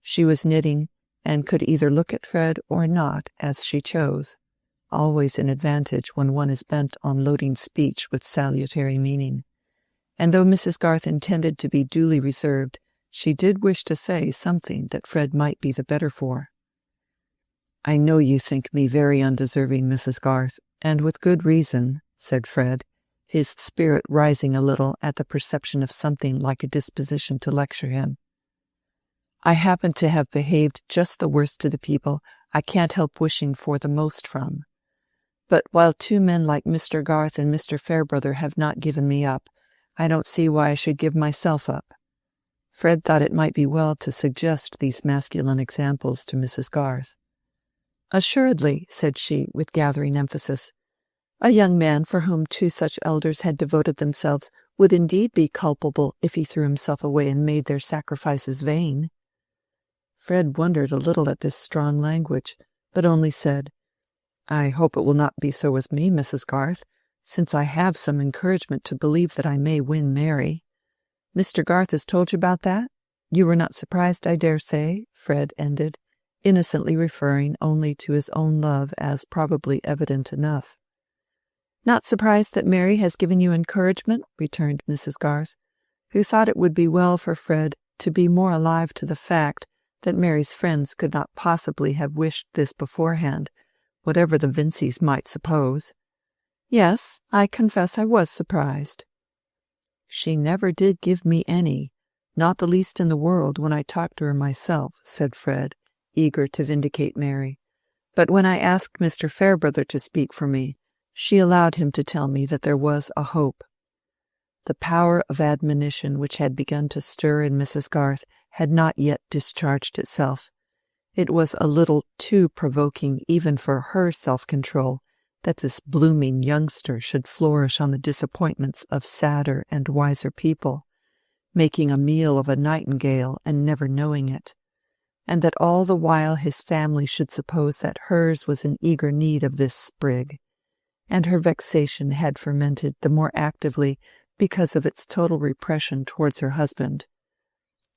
She was knitting, and could either look at Fred or not, as she chose, always an advantage when one is bent on loading speech with salutary meaning. And though Mrs. Garth intended to be duly reserved, she did wish to say something that Fred might be the better for. "I know you think me very undeserving, Mrs. Garth, and with good reason," said Fred, his spirit rising a little at the perception of something like a disposition to lecture him. "I happen to have behaved just the worst to the people I can't help wishing for the most from. But while two men like Mr. Garth and Mr. Fairbrother have not given me up, I don't see why I should give myself up." Fred thought it might be well to suggest these masculine examples to Mrs. Garth. "Assuredly," said she, with gathering emphasis. "A young man for whom two such elders had devoted themselves would indeed be culpable if he threw himself away and made their sacrifices vain." Fred wondered a little at this strong language, but only said, "I hope it will not be so with me, Mrs. Garth, since I have some encouragement to believe that I may win Mary. Mr. Garth has told you about that? You were not surprised, I dare say," Fred ended, innocently referring only to his own love as probably evident enough. "Not surprised that Mary has given you encouragement?" returned Mrs. Garth, who thought it would be well for Fred to be more alive to the fact that Mary's friends could not possibly have wished this beforehand, whatever the Vincys might suppose. "Yes, I confess I was surprised." "She never did give me any, not the least in the world when I talked to her myself," said Fred, eager to vindicate Mary. "But when I asked Mr. Fairbrother to speak for me, she allowed him to tell me that there was a hope." The power of admonition which had begun to stir in Mrs. Garth had not yet discharged itself. It was a little too provoking even for her self-control that this blooming youngster should flourish on the disappointments of sadder and wiser people, making a meal of a nightingale and never knowing it, and that all the while his family should suppose that hers was in eager need of this sprig, and her vexation had fermented the more actively because of its total repression towards her husband.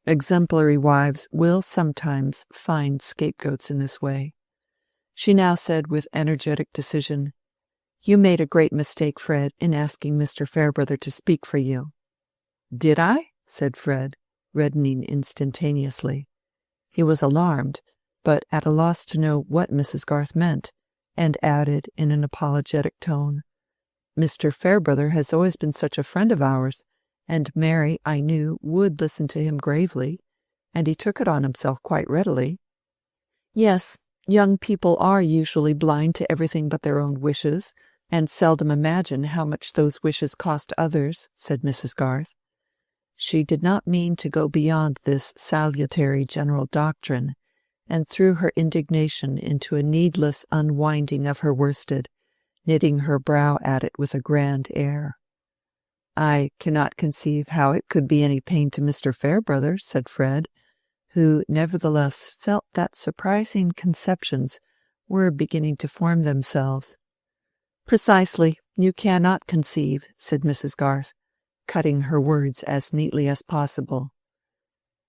Exemplary wives will sometimes find scapegoats in this way. She now said with energetic decision, "You made a great mistake, Fred, in asking Mr. Fairbrother to speak for you." "Did I?" said Fred, reddening instantaneously. He was alarmed, but at a loss to know what Mrs. Garth meant, and added in an apologetic tone, "Mr. Fairbrother has always been such a friend of ours, and Mary, I knew, would listen to him gravely, and he took it on himself quite readily." "Yes, young people are usually blind to everything but their own wishes, and seldom imagine how much those wishes cost others," said Mrs. Garth. She did not mean to go beyond this salutary general doctrine, and threw her indignation into a needless unwinding of her worsted, knitting her brow at it with a grand air. "I cannot conceive how it could be any pain to Mr. Fairbrother," said Fred, who nevertheless felt that surprising conceptions were beginning to form themselves. "Precisely, you cannot conceive," said Mrs. Garth, cutting her words as neatly as possible.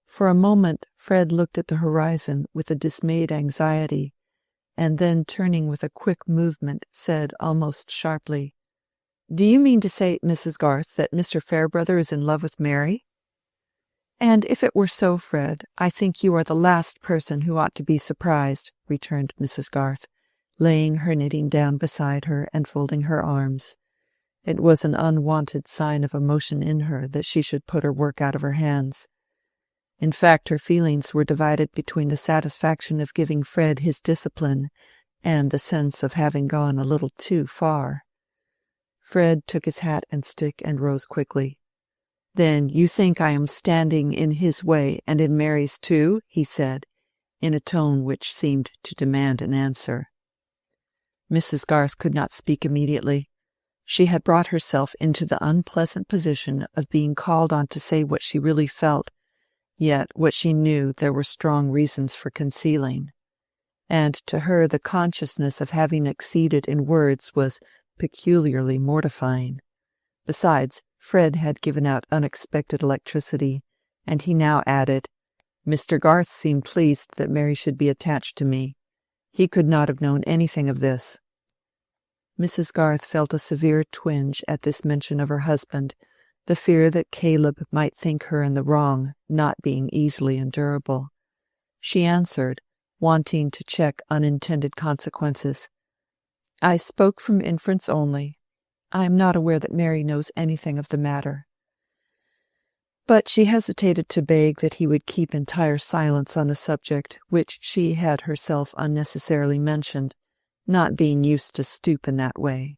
For a moment Fred looked at the horizon with a dismayed anxiety, and then turning with a quick movement, said almost sharply, "Do you mean to say, Mrs. Garth, that Mr. Fairbrother is in love with Mary?" "And if it were so, Fred, I think you are the last person who ought to be surprised," returned Mrs. Garth, laying her knitting down beside her and folding her arms. It was an unwonted sign of emotion in her that she should put her work out of her hands. In fact, her feelings were divided between the satisfaction of giving Fred his discipline and the sense of having gone a little too far. Fred took his hat and stick and rose quickly. "Then you think I am standing in his way and in Mary's too?" he said, in a tone which seemed to demand an answer. Mrs. Garth could not speak immediately. She had brought herself into the unpleasant position of being called on to say what she really felt, yet what she knew there were strong reasons for concealing. And to her the consciousness of having exceeded in words was peculiarly mortifying. Besides, Fred had given out unexpected electricity, and he now added, "Mr. Garth seemed pleased that Mary should be attached to me. He could not have known anything of this." Mrs. Garth felt a severe twinge at this mention of her husband, the fear that Caleb might think her in the wrong not being easily endurable. She answered, wanting to check unintended consequences, "I spoke from inference only. I am not aware that Mary knows anything of the matter." But she hesitated to beg that he would keep entire silence on a subject which she had herself unnecessarily mentioned, not being used to stoop in that way,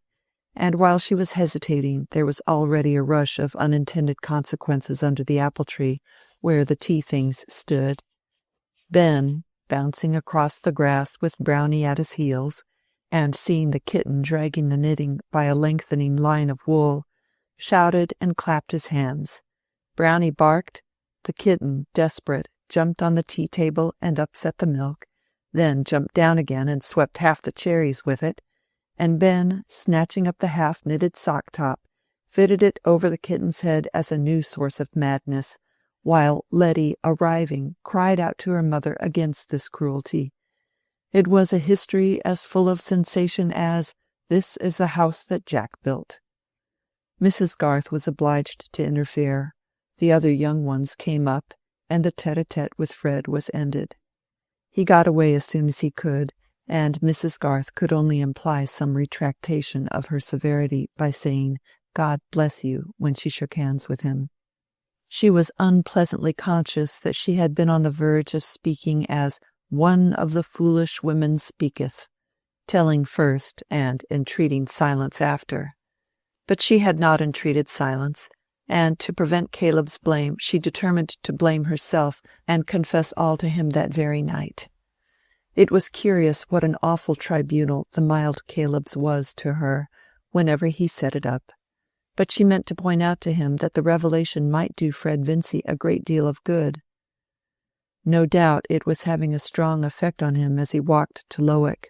and while she was hesitating there was already a rush of unintended consequences under the apple-tree where the tea-things stood. Ben, bouncing across the grass with Brownie at his heels, and seeing the kitten dragging the knitting by a lengthening line of wool, shouted and clapped his hands. Brownie barked. The kitten, desperate, jumped on the tea-table and upset the milk, then jumped down again and swept half the cherries with it, and Ben, snatching up the half-knitted sock-top, fitted it over the kitten's head as a new source of madness, while Letty, arriving, cried out to her mother against this cruelty. It was a history as full of sensation as "This is the house that Jack built." Mrs. Garth was obliged to interfere. The other young ones came up, and the tete-a-tete with Fred was ended. He got away as soon as he could, and Mrs. Garth could only imply some retractation of her severity by saying, "God bless you," when she shook hands with him. She was unpleasantly conscious that she had been on the verge of speaking as "one of the foolish women speaketh," telling first and entreating silence after. But she had not entreated silence, and to prevent Caleb's blame, she determined to blame herself and confess all to him that very night. It was curious what an awful tribunal the mild Caleb's was to her, whenever he set it up. But she meant to point out to him that the revelation might do Fred Vincy a great deal of good. No doubt it was having a strong effect on him as he walked to Lowick.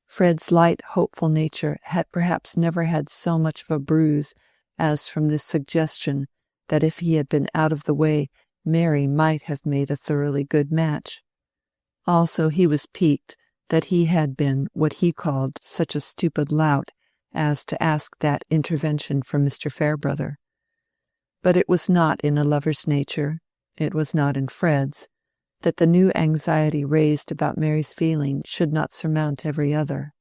Fred's light, hopeful nature had perhaps never had so much of a bruise as from this suggestion that if he had been out of the way, Mary might have made a thoroughly good match. Also he was piqued that he had been what he called such a stupid lout as to ask that intervention from Mr. Fairbrother. But it was not in a lover's nature, it was not in Fred's, that the new anxiety raised about Mary's feeling should not surmount every other.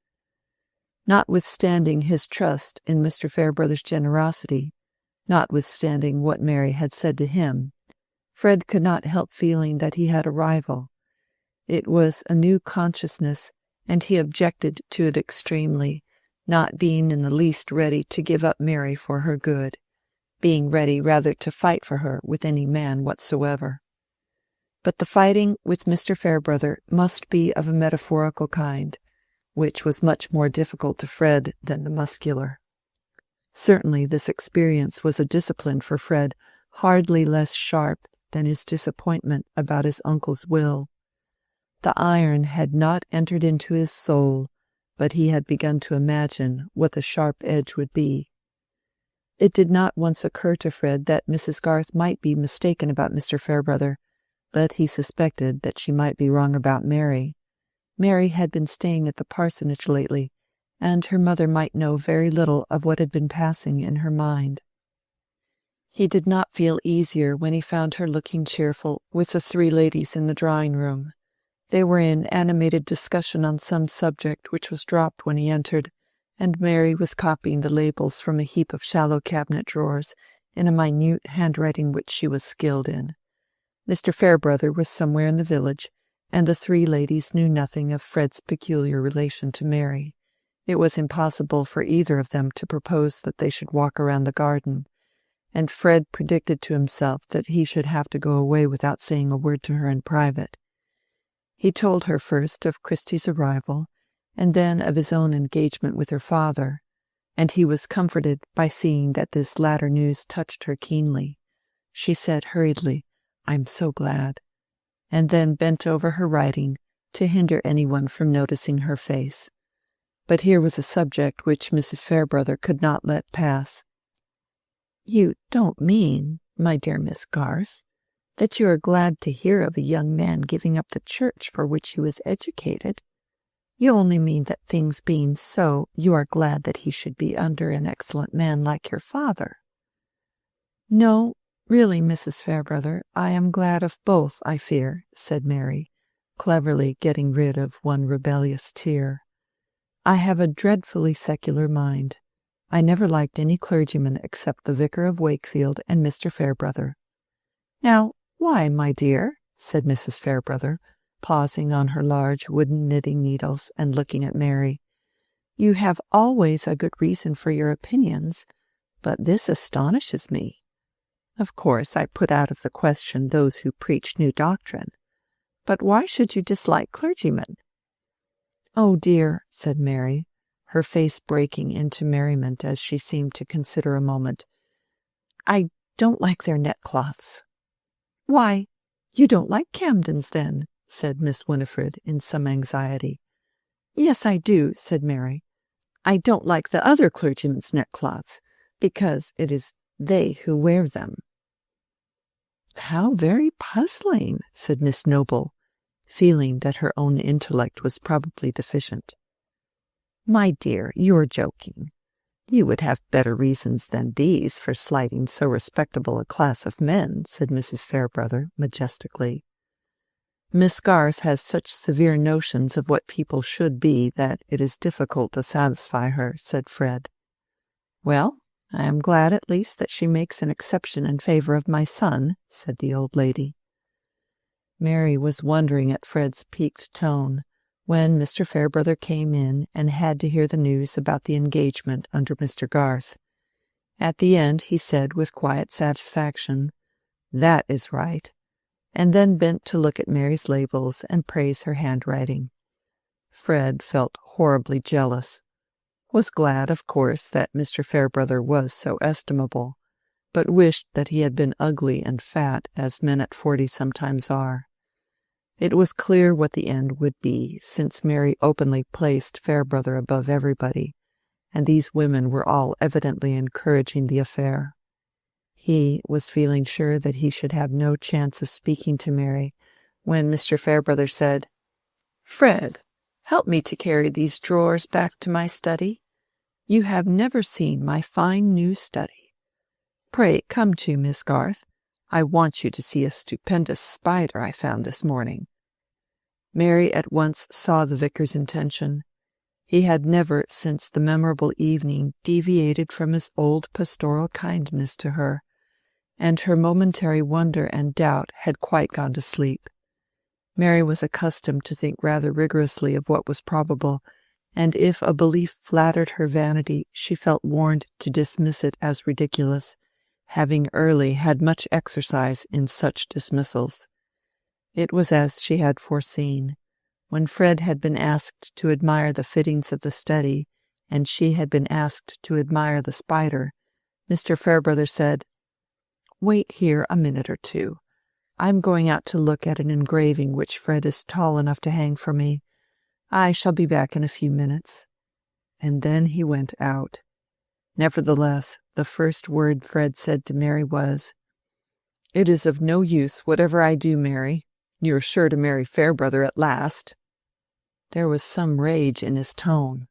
Notwithstanding his trust in Mr. Fairbrother's generosity, notwithstanding what Mary had said to him, Fred could not help feeling that he had a rival. It was a new consciousness, and he objected to it extremely, not being in the least ready to give up Mary for her good, being ready rather to fight for her with any man whatsoever. But the fighting with Mr. Fairbrother must be of a metaphorical kind, which was much more difficult to Fred than the muscular. Certainly this experience was a discipline for Fred hardly less sharp than his disappointment about his uncle's will. The iron had not entered into his soul, but he had begun to imagine what the sharp edge would be. It did not once occur to Fred that Mrs. Garth might be mistaken about Mr. Fairbrother, but he suspected that she might be wrong about Mary. Mary had been staying at the parsonage lately, and her mother might know very little of what had been passing in her mind. He did not feel easier when he found her looking cheerful with the three ladies in the drawing-room. They were in animated discussion on some subject which was dropped when he entered, and Mary was copying the labels from a heap of shallow cabinet drawers in a minute handwriting which she was skilled in. Mr. Fairbrother was somewhere in the village, and the three ladies knew nothing of Fred's peculiar relation to Mary. It was impossible for either of them to propose that they should walk around the garden, and Fred predicted to himself that he should have to go away without saying a word to her in private. He told her first of Christie's arrival, and then of his own engagement with her father, and he was comforted by seeing that this latter news touched her keenly. She said hurriedly, "I'm so glad," and then bent over her writing to hinder anyone from noticing her face. But here was a subject which Mrs. Fairbrother could not let pass. "You don't mean, my dear Miss Garth, that you are glad to hear of a young man giving up the church for which he was educated. You only mean that things being so, you are glad that he should be under an excellent man like your father." "No, really, Mrs. Fairbrother, I am glad of both, I fear," said Mary, cleverly getting rid of one rebellious tear. "I have a dreadfully secular mind. I never liked any clergyman except the Vicar of Wakefield and Mr. Fairbrother." "Now, why, my dear?" said Mrs. Fairbrother, pausing on her large wooden knitting needles and looking at Mary. "You have always a good reason for your opinions, but this astonishes me. Of course, I put out of the question those who preach new doctrine. But why should you dislike clergymen?" "Oh dear," said Mary, her face breaking into merriment as she seemed to consider a moment, "I don't like their neckcloths." "Why, you don't like Camden's, then?" said Miss Winifred in some anxiety. "Yes, I do," said Mary. "I don't like the other clergymen's neckcloths, because it is they who wear them." "How very puzzling," said Miss Noble, feeling that her own intellect was probably deficient. "My dear, you're joking. You would have better reasons than these for slighting so respectable a class of men," said Mrs. Fairbrother majestically. "Miss Garth has such severe notions of what people should be that it is difficult to satisfy her," said Fred. "Well, I am glad at least that she makes an exception in favor of my son," said the old lady. Mary was wondering at Fred's piqued tone when Mr. Fairbrother came in and had to hear the news about the engagement under Mr. Garth. At the end he said with quiet satisfaction, "That is right," and then bent to look at Mary's labels and praise her handwriting. Fred felt horribly jealous, was glad, of course, that Mr. Fairbrother was so estimable, but wished that he had been ugly and fat, as men at 40 sometimes are. It was clear what the end would be, since Mary openly placed Fairbrother above everybody, and these women were all evidently encouraging the affair. He was feeling sure that he should have no chance of speaking to Mary, when Mr. Fairbrother said, "Fred, help me to carry these drawers back to my study. You have never seen my fine new study. Pray come too, Miss Garth. I want you to see a stupendous spider I found this morning." Mary at once saw the vicar's intention. He had never since the memorable evening deviated from his old pastoral kindness to her, and her momentary wonder and doubt had quite gone to sleep. Mary was accustomed to think rather rigorously of what was probable, and if a belief flattered her vanity, she felt warned to dismiss it as ridiculous, having early had much exercise in such dismissals. It was as she had foreseen. When Fred had been asked to admire the fittings of the study, and she had been asked to admire the spider, Mr. Fairbrother said, "Wait here a minute or two. I'm going out to look at an engraving which Fred is tall enough to hang for me. I shall be back in a few minutes." And then he went out. Nevertheless, the first word Fred said to Mary was, "It is of no use whatever I do, Mary. You're sure to marry Fairbrother at last." There was some rage in his tone.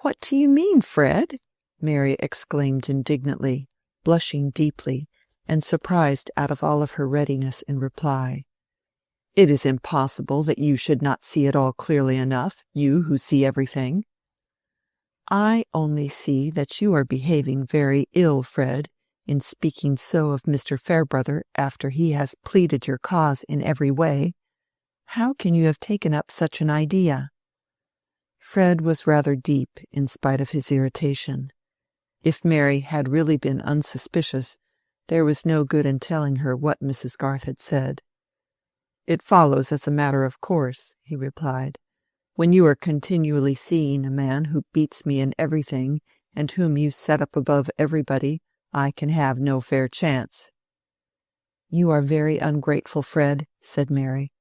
"What do you mean, Fred?" Mary exclaimed indignantly, blushing deeply, and surprised out of all of her readiness in reply. "It is impossible that you should not see it all clearly enough, you who see everything." "I only see that you are behaving very ill, Fred, in speaking so of Mr. Fairbrother after he has pleaded your cause in every way. How can you have taken up such an idea?" Fred was rather deep, in spite of his irritation. If Mary had really been unsuspicious, there was no good in telling her what Mrs. Garth had said. "It follows as a matter of course," he replied. "When you are continually seeing a man who beats me in everything, and whom you set up above everybody, I can have no fair chance." "You are very ungrateful, Fred," said Mary.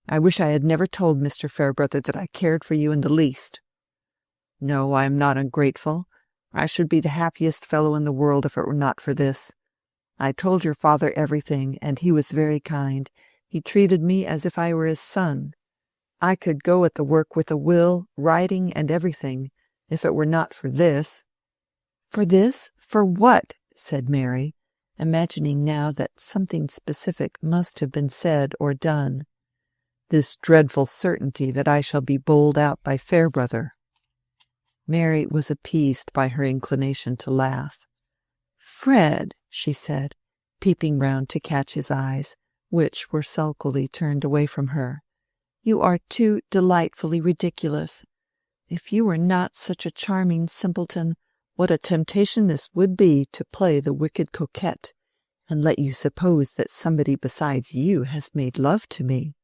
"I wish I had never told Mr. Fairbrother that I cared for you in the least." "No, I am not ungrateful. I should be the happiest fellow in the world if it were not for this. I told your father everything, and he was very kind. He treated me as if I were his son. I could go at the work with a will, writing and everything, if it were not for this." "For this? For what?" said Mary, imagining now that something specific must have been said or done. "This dreadful certainty that I shall be bowled out by Fairbrother." Mary was appeased by her inclination to laugh. "Fred," she said, peeping round to catch his eyes, which were sulkily turned away from her, "you are too delightfully ridiculous. If you were not such a charming simpleton, what a temptation this would be to play the wicked coquette, and let you suppose that somebody besides you has made love to me."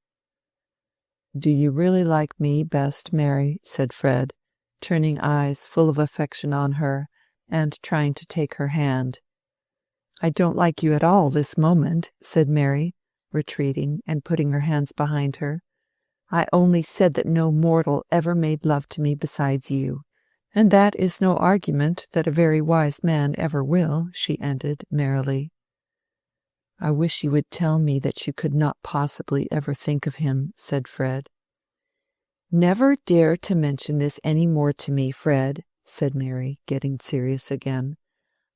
"Do you really like me best, Mary?" said Fred, turning eyes full of affection on her, and trying to take her hand. "I don't like you at all this moment," said Mary, retreating and putting her hands behind her. "I only said that no mortal ever made love to me besides you, and that is no argument that a very wise man ever will," she ended merrily. "I wish you would tell me that you could not possibly ever think of him," said Fred. "Never dare to mention this any more to me, Fred," said Mary, getting serious again.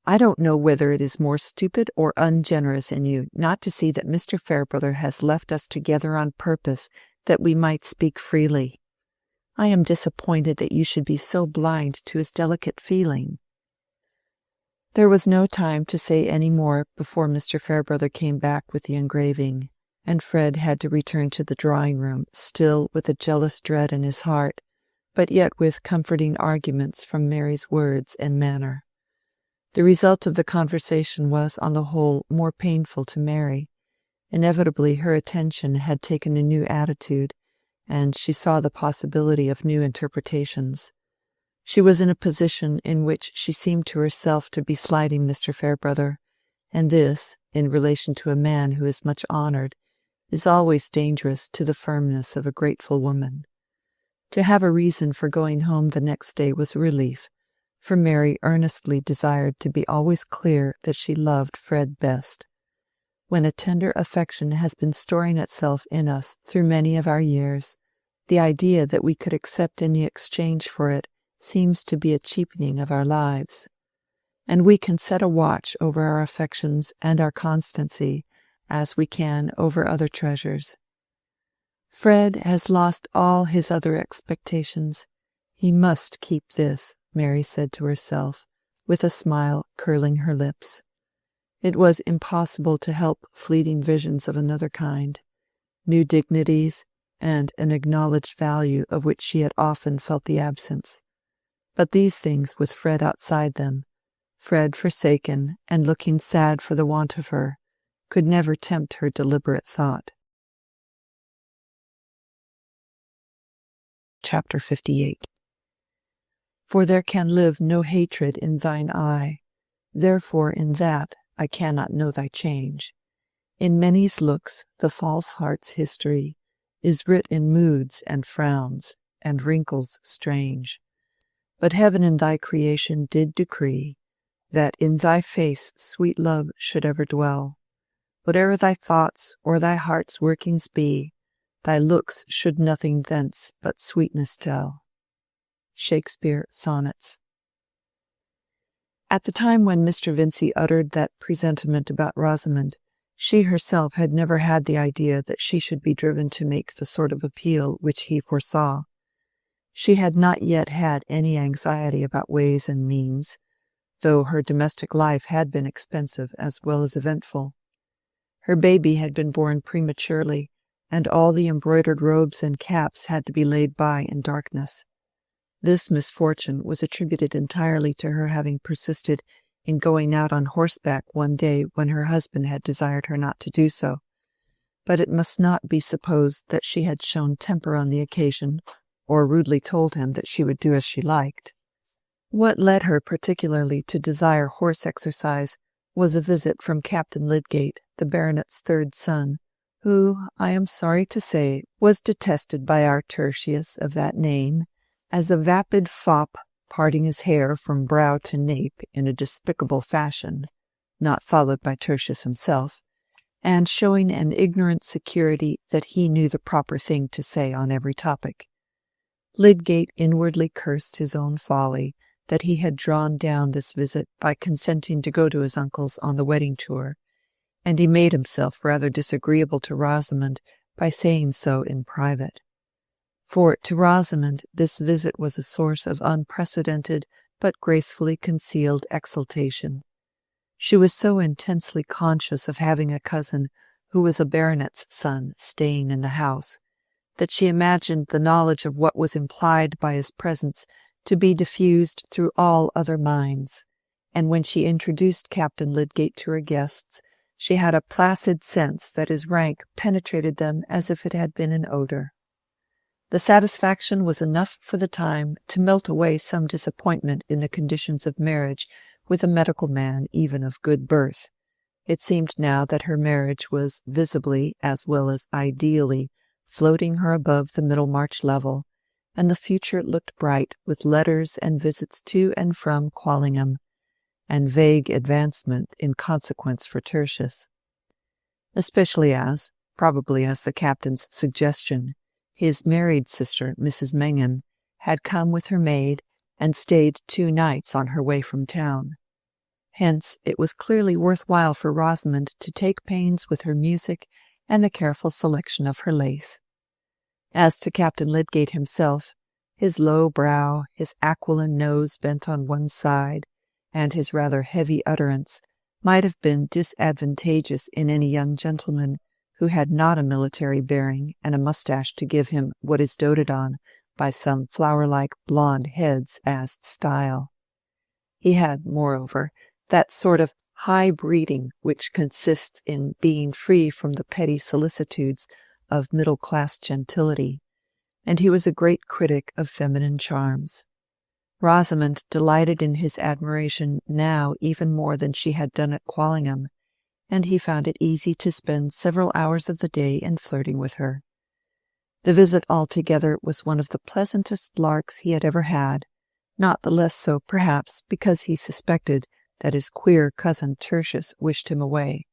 "I don't know whether it is more stupid or ungenerous in you not to see that Mr. Fairbrother has left us together on purpose that we might speak freely. I am disappointed that you should be so blind to his delicate feeling." There was no time to say any more before Mr. Fairbrother came back with the engraving, and Fred had to return to the drawing-room, still with a jealous dread in his heart, but yet with comforting arguments from Mary's words and manner. The result of the conversation was, on the whole, more painful to Mary. Inevitably her attention had taken a new attitude, and she saw the possibility of new interpretations. She was in a position in which she seemed to herself to be slighting Mr. Fairbrother, and this, in relation to a man who is much honored, is always dangerous to the firmness of a grateful woman. To have a reason for going home the next day was a relief, for Mary earnestly desired to be always clear that she loved Fred best. When a tender affection has been storing itself in us through many of our years, the idea that we could accept any exchange for it seems to be a cheapening of our lives. And we can set a watch over our affections and our constancy, as we can over other treasures. Fred has lost all his other expectations. He must keep this, Mary said to herself, with a smile curling her lips. It was impossible to help fleeting visions of another kind, new dignities, and an acknowledged value of which she had often felt the absence. But these things, with Fred outside them, Fred forsaken and looking sad for the want of her, could never tempt her deliberate thought. Chapter 58. For there can live no hatred in thine eye, therefore in that I cannot know thy change. In many's looks the false heart's history is writ in moods and frowns, and wrinkles strange. But heaven in thy creation did decree that in thy face sweet love should ever dwell. Whate'er thy thoughts or thy heart's workings be, thy looks should nothing thence but sweetness tell. Shakespeare Sonnets. At the time when Mr. Vincey uttered that presentiment about Rosamond, she herself had never had the idea that she should be driven to make the sort of appeal which he foresaw. She had not yet had any anxiety about ways and means, though her domestic life had been expensive as well as eventful. Her baby had been born prematurely, and all the embroidered robes and caps had to be laid by in darkness. This misfortune was attributed entirely to her having persisted in going out on horseback one day when her husband had desired her not to do so, but it must not be supposed that she had shown temper on the occasion, or rudely told him that she would do as she liked. What led her particularly to desire horse exercise was a visit from Captain Lydgate, the baronet's third son, who, I am sorry to say, was detested by our Tertius of that name as a vapid fop parting his hair from brow to nape in a despicable fashion, not followed by Tertius himself, and showing an ignorant security that he knew the proper thing to say on every topic. Lydgate inwardly cursed his own folly that he had drawn down this visit by consenting to go to his uncle's on the wedding tour, and he made himself rather disagreeable to Rosamond by saying so in private. For to Rosamond this visit was a source of unprecedented but gracefully concealed exultation. She was so intensely conscious of having a cousin who was a baronet's son staying in the house, that she imagined the knowledge of what was implied by his presence to be diffused through all other minds, and when she introduced Captain Lydgate to her guests, she had a placid sense that his rank penetrated them as if it had been an odour. The satisfaction was enough for the time to melt away some disappointment in the conditions of marriage with a medical man even of good birth. It seemed now that her marriage was visibly as well as ideally floating her above the Middlemarch level, and the future looked bright with letters and visits to and from Quallingham, and vague advancement in consequence for Tertius. Especially as, probably as the captain's suggestion, his married sister, Mrs. Mengan, had come with her maid and stayed 2 nights on her way from town. Hence it was clearly worth while for Rosamond to take pains with her music and the careful selection of her lace. As to Captain Lydgate himself, his low brow, his aquiline nose bent on one side, and his rather heavy utterance might have been disadvantageous in any young gentleman who had not a military bearing and a moustache to give him what is doted on by some flower-like blonde heads as style. He had, moreover, that sort of high breeding which consists in being free from the petty solicitudes of middle-class gentility, and he was a great critic of feminine charms. Rosamond delighted in his admiration now even more than she had done at Quallingham, and he found it easy to spend several hours of the day in flirting with her. The visit altogether was one of the pleasantest larks he had ever had, not the less so, perhaps, because he suspected that his queer cousin Tertius wished him away,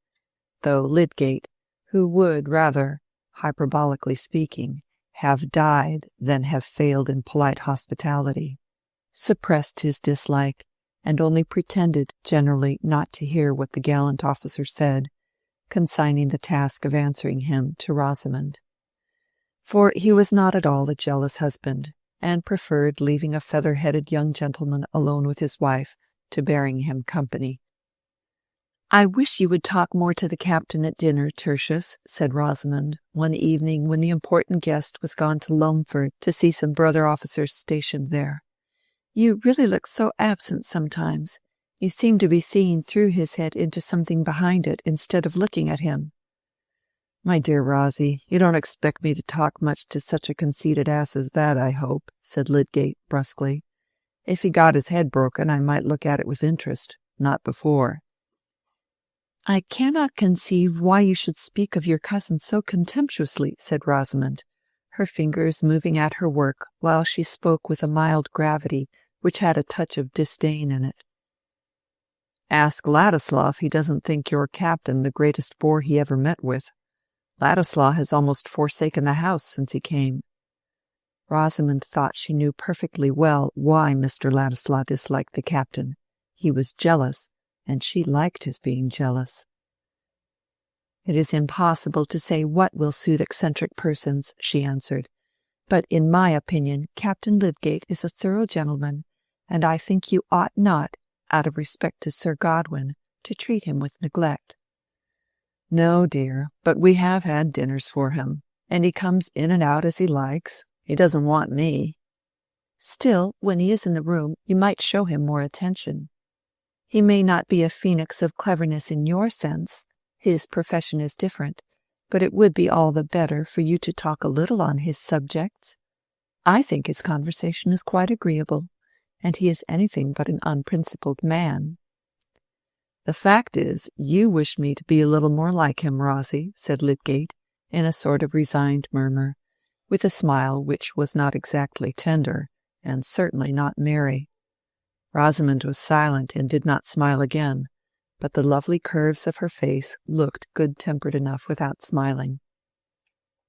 though Lydgate, who would rather, hyperbolically speaking, have died than have failed in polite hospitality, suppressed his dislike, and only pretended generally not to hear what the gallant officer said, consigning the task of answering him to Rosamond. For he was not at all a jealous husband, and preferred leaving a feather-headed young gentleman alone with his wife to bearing him company. "I wish you would talk more to the captain at dinner, Tertius," said Rosamond, one evening when the important guest was gone to Loamford to see some brother officers stationed there. "You really look so absent sometimes. You seem to be seeing through his head into something behind it instead of looking at him." "My dear Rosie, you don't expect me to talk much to such a conceited ass as that, I hope," said Lydgate brusquely. "If he got his head broken, I might look at it with interest. Not before." "I cannot conceive why you should speak of your cousin so contemptuously," said Rosamond, her fingers moving at her work while she spoke with a mild gravity which had a touch of disdain in it. "Ask Ladislaw if he doesn't think your captain the greatest bore he ever met with. Ladislaw has almost forsaken the house since he came." Rosamond thought she knew perfectly well why Mr. Ladislaw disliked the captain. He was jealous, and she liked his being jealous. "It is impossible to say what will suit eccentric persons," she answered. "But in my opinion Captain Lydgate is a thorough gentleman, and I think you ought not, out of respect to Sir Godwin, to treat him with neglect." "No, dear, but we have had dinners for him, and he comes in and out as he likes. He doesn't want me." "Still, when he is in the room, you might show him more attention. He may not be a phoenix of cleverness in your sense. His profession is different, but it would be all the better for you to talk a little on his subjects. I think his conversation is quite agreeable, and he is anything but an unprincipled man." "The fact is, you wish me to be a little more like him, Rosie," said Lydgate, in a sort of resigned murmur, with a smile which was not exactly tender, and certainly not merry. Rosamond was silent and did not smile again, but the lovely curves of her face looked good-tempered enough without smiling.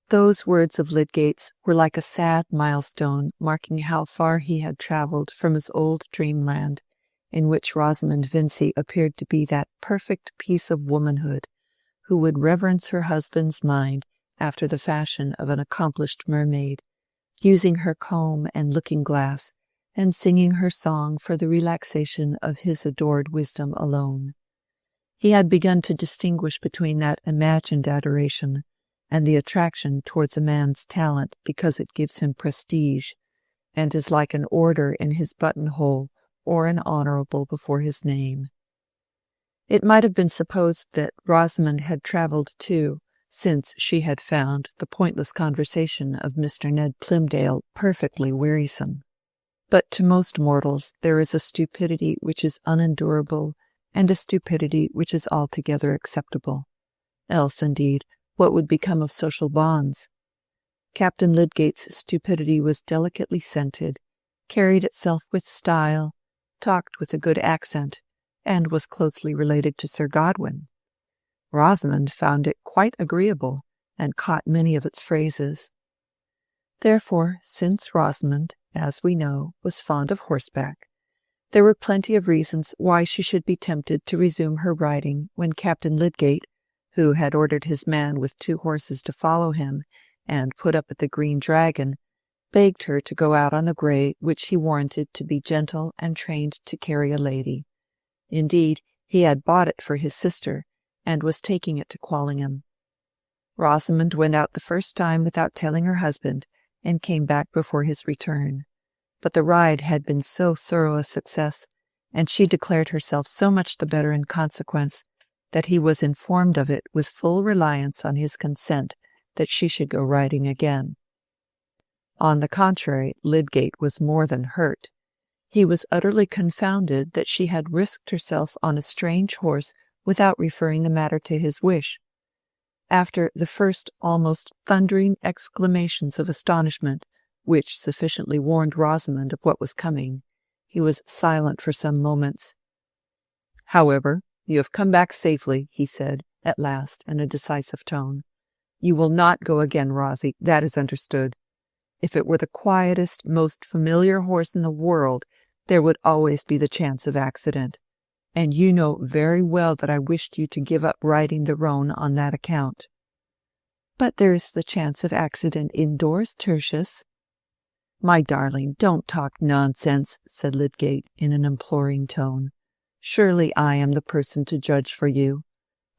Those words of Lydgate's were like a sad milestone marking how far he had travelled from his old dreamland, in which Rosamond Vincy appeared to be that perfect piece of womanhood who would reverence her husband's mind after the fashion of an accomplished mermaid, using her comb and looking-glass, and singing her song for the relaxation of his adored wisdom alone. He had begun to distinguish between that imagined adoration and the attraction towards a man's talent because it gives him prestige, and is like an order in his buttonhole or an honourable before his name. It might have been supposed that Rosamond had travelled too, since she had found the pointless conversation of Mr. Ned Plymdale perfectly wearisome. But to most mortals there is a stupidity which is unendurable, and a stupidity which is altogether acceptable. Else, indeed, what would become of social bonds? Captain Lydgate's stupidity was delicately scented, carried itself with style, talked with a good accent, and was closely related to Sir Godwin. Rosamond found it quite agreeable, and caught many of its phrases. Therefore, since Rosamond, as we know, was fond of horseback, there were plenty of reasons why she should be tempted to resume her riding when Captain Lydgate, who had ordered his man with 2 horses to follow him and put up at the Green Dragon, begged her to go out on the grey which he warranted to be gentle and trained to carry a lady. Indeed, he had bought it for his sister, and was taking it to Quallingham. Rosamond went out the first time without telling her husband, and came back before his return. But the ride had been so thorough a success, and she declared herself so much the better in consequence that he was informed of it with full reliance on his consent that she should go riding again. On the contrary, Lydgate was more than hurt. He was utterly confounded that she had risked herself on a strange horse without referring the matter to his wish. After the first almost thundering exclamations of astonishment, which sufficiently warned Rosamond of what was coming, he was silent for some moments. "However, you have come back safely," he said, at last, in a decisive tone. "You will not go again, Rosie, that is understood. If it were the quietest, most familiar horse in the world, there would always be the chance of accident, and you know very well that I wished you to give up riding the roan on that account." "But there is the chance of accident indoors, Tertius." "My darling, don't talk nonsense," said Lydgate, in an imploring tone. "Surely I am the person to judge for you.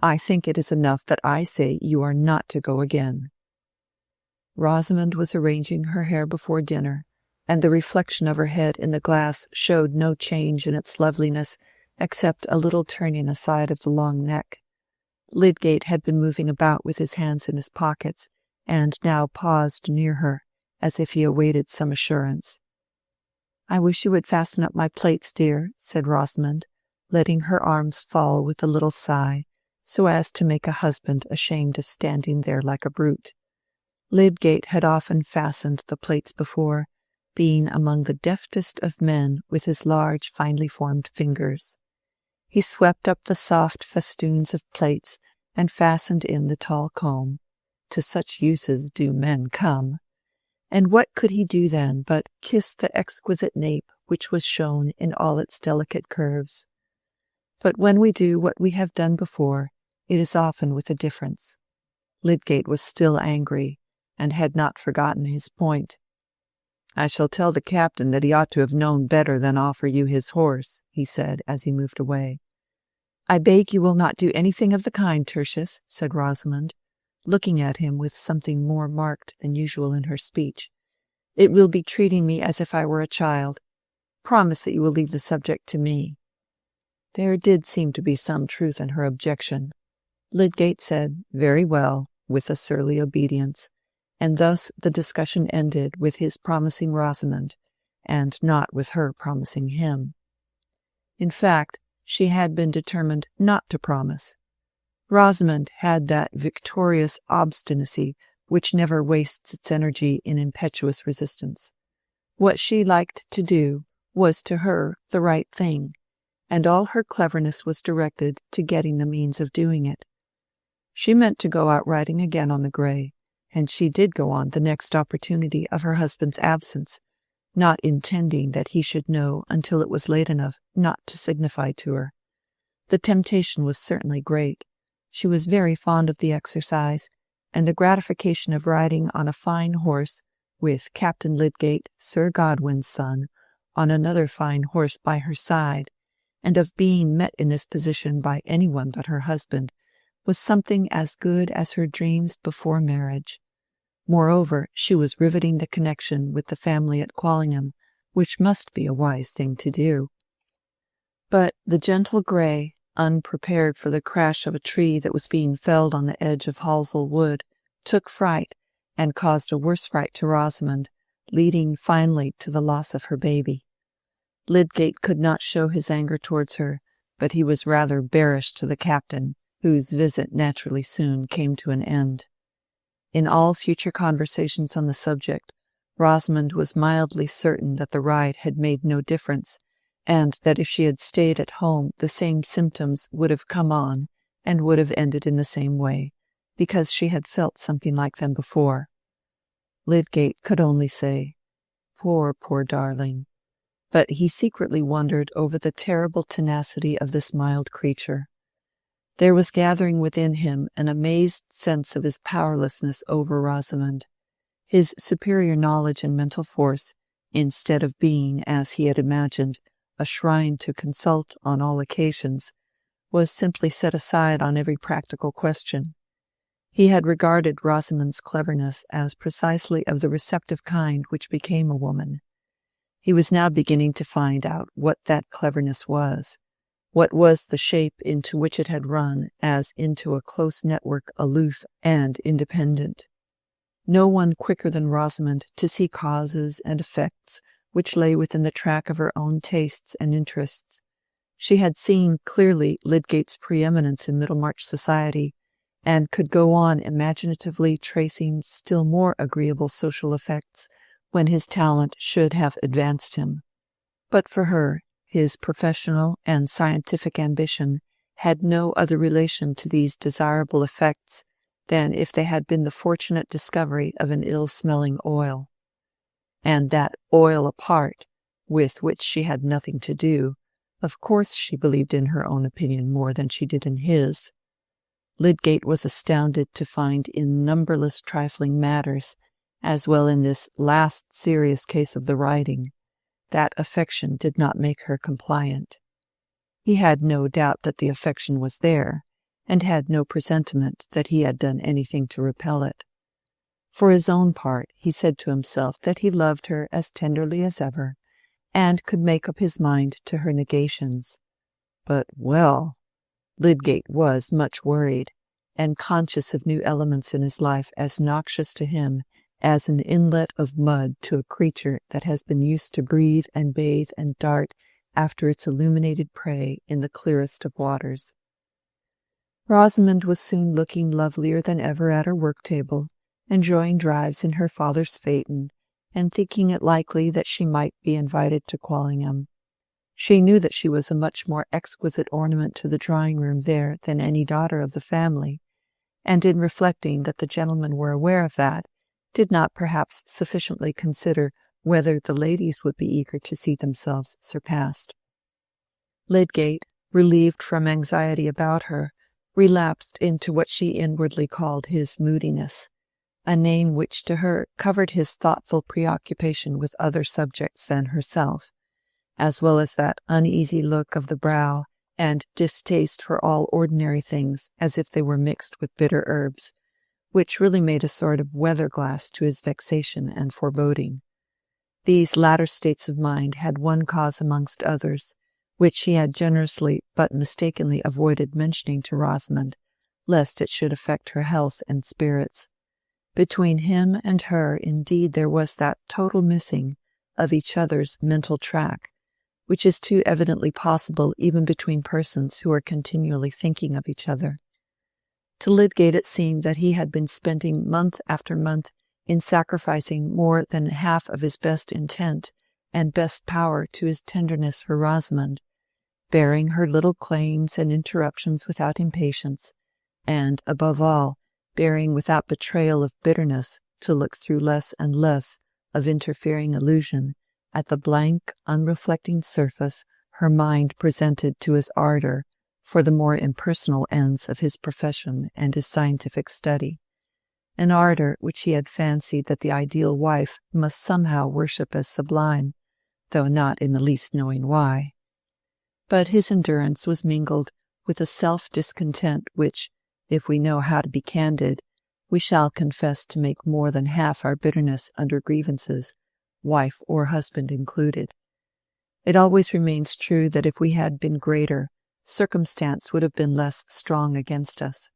I think it is enough that I say you are not to go again." Rosamond was arranging her hair before dinner, and the reflection of her head in the glass showed no change in its loveliness except a little turning aside of the long neck. Lydgate had been moving about with his hands in his pockets, and now paused near her, as if he awaited some assurance. "I wish you would fasten up my plaits, dear," said Rosamond, letting her arms fall with a little sigh, so as to make a husband ashamed of standing there like a brute. Lydgate had often fastened the plaits before, being among the deftest of men with his large, finely formed fingers. He swept up the soft festoons of plaits and fastened in the tall comb. To such uses do men come. And what could he do then but kiss the exquisite nape which was shown in all its delicate curves? But when we do what we have done before, it is often with a difference. Lydgate was still angry, and had not forgotten his point. "I shall tell the captain that he ought to have known better than offer you his horse," he said, as he moved away. "I beg you will not do anything of the kind, Tertius," said Rosamond, looking at him with something more marked than usual in her speech. "It will be treating me as if I were a child. Promise that you will leave the subject to me." There did seem to be some truth in her objection. Lydgate said, "Very well," with a surly obedience, and thus the discussion ended with his promising Rosamond, and not with her promising him. In fact, she had been determined not to promise. Rosamond had that victorious obstinacy which never wastes its energy in impetuous resistance. What she liked to do was to her the right thing, and all her cleverness was directed to getting the means of doing it. She meant to go out riding again on the grey, and she did go on the next opportunity of her husband's absence, not intending that he should know until it was late enough not to signify to her. The temptation was certainly great. She was very fond of the exercise, and the gratification of riding on a fine horse, with Captain Lydgate, Sir Godwin's son, on another fine horse by her side, and of being met in this position by anyone but her husband, was something as good as her dreams before marriage. Moreover, she was riveting the connection with the family at Quallingham, which must be a wise thing to do. But the gentle grey, unprepared for the crash of a tree that was being felled on the edge of Halsell Wood, took fright, and caused a worse fright to Rosamond, leading finally to the loss of her baby. Lydgate could not show his anger towards her, but he was rather bearish to the captain, whose visit naturally soon came to an end. In all future conversations on the subject, Rosamond was mildly certain that the ride had made no difference, and that if she had stayed at home the same symptoms would have come on and would have ended in the same way, because she had felt something like them before. Lydgate could only say, "Poor, poor darling," but he secretly wondered over the terrible tenacity of this mild creature. There was gathering within him an amazed sense of his powerlessness over Rosamond. His superior knowledge and mental force, instead of being, as he had imagined, a shrine to consult on all occasions, was simply set aside on every practical question. He had regarded Rosamond's cleverness as precisely of the receptive kind which became a woman. He was now beginning to find out what that cleverness was, what was the shape into which it had run as into a close network aloof and independent. No one quicker than Rosamond to see causes and effects which lay within the track of her own tastes and interests. She had seen clearly Lydgate's preeminence in Middlemarch society, and could go on imaginatively tracing still more agreeable social effects when his talent should have advanced him. But for her, his professional and scientific ambition had no other relation to these desirable effects than if they had been the fortunate discovery of an ill-smelling oil. And that oil apart, with which she had nothing to do, of course she believed in her own opinion more than she did in his. Lydgate was astounded to find in numberless trifling matters, as well in this last serious case of the writing, that affection did not make her compliant. He had no doubt that the affection was there, and had no presentiment that he had done anything to repel it. For his own part, he said to himself that he loved her as tenderly as ever, and could make up his mind to her negations. But, well, Lydgate was much worried, and conscious of new elements in his life as noxious to him as an inlet of mud to a creature that has been used to breathe and bathe and dart after its illuminated prey in the clearest of waters. Rosamond was soon looking lovelier than ever at her work-table, enjoying drives in her father's phaeton, and thinking it likely that she might be invited to Quallingham. She knew that she was a much more exquisite ornament to the drawing-room there than any daughter of the family, and in reflecting that the gentlemen were aware of that, did not perhaps sufficiently consider whether the ladies would be eager to see themselves surpassed. Lydgate, relieved from anxiety about her, relapsed into what she inwardly called his moodiness, a name which to her covered his thoughtful preoccupation with other subjects than herself, as well as that uneasy look of the brow and distaste for all ordinary things as if they were mixed with bitter herbs, which really made a sort of weather-glass to his vexation and foreboding. These latter states of mind had one cause amongst others, which he had generously but mistakenly avoided mentioning to Rosamond, lest it should affect her health and spirits. Between him and her, indeed, there was that total missing of each other's mental track, which is too evidently possible even between persons who are continually thinking of each other. To Lydgate it seemed that he had been spending month after month in sacrificing more than half of his best intent and best power to his tenderness for Rosamond, bearing her little claims and interruptions without impatience, and, above all, bearing without betrayal of bitterness to look through less and less of interfering illusion at the blank, unreflecting surface her mind presented to his ardour for the more impersonal ends of his profession and his scientific study, an ardour which he had fancied that the ideal wife must somehow worship as sublime, though not in the least knowing why. But his endurance was mingled with a self-discontent which, if we know how to be candid, we shall confess to make more than half our bitterness under grievances, wife or husband included. It always remains true that if we had been greater, circumstance would have been less strong against us.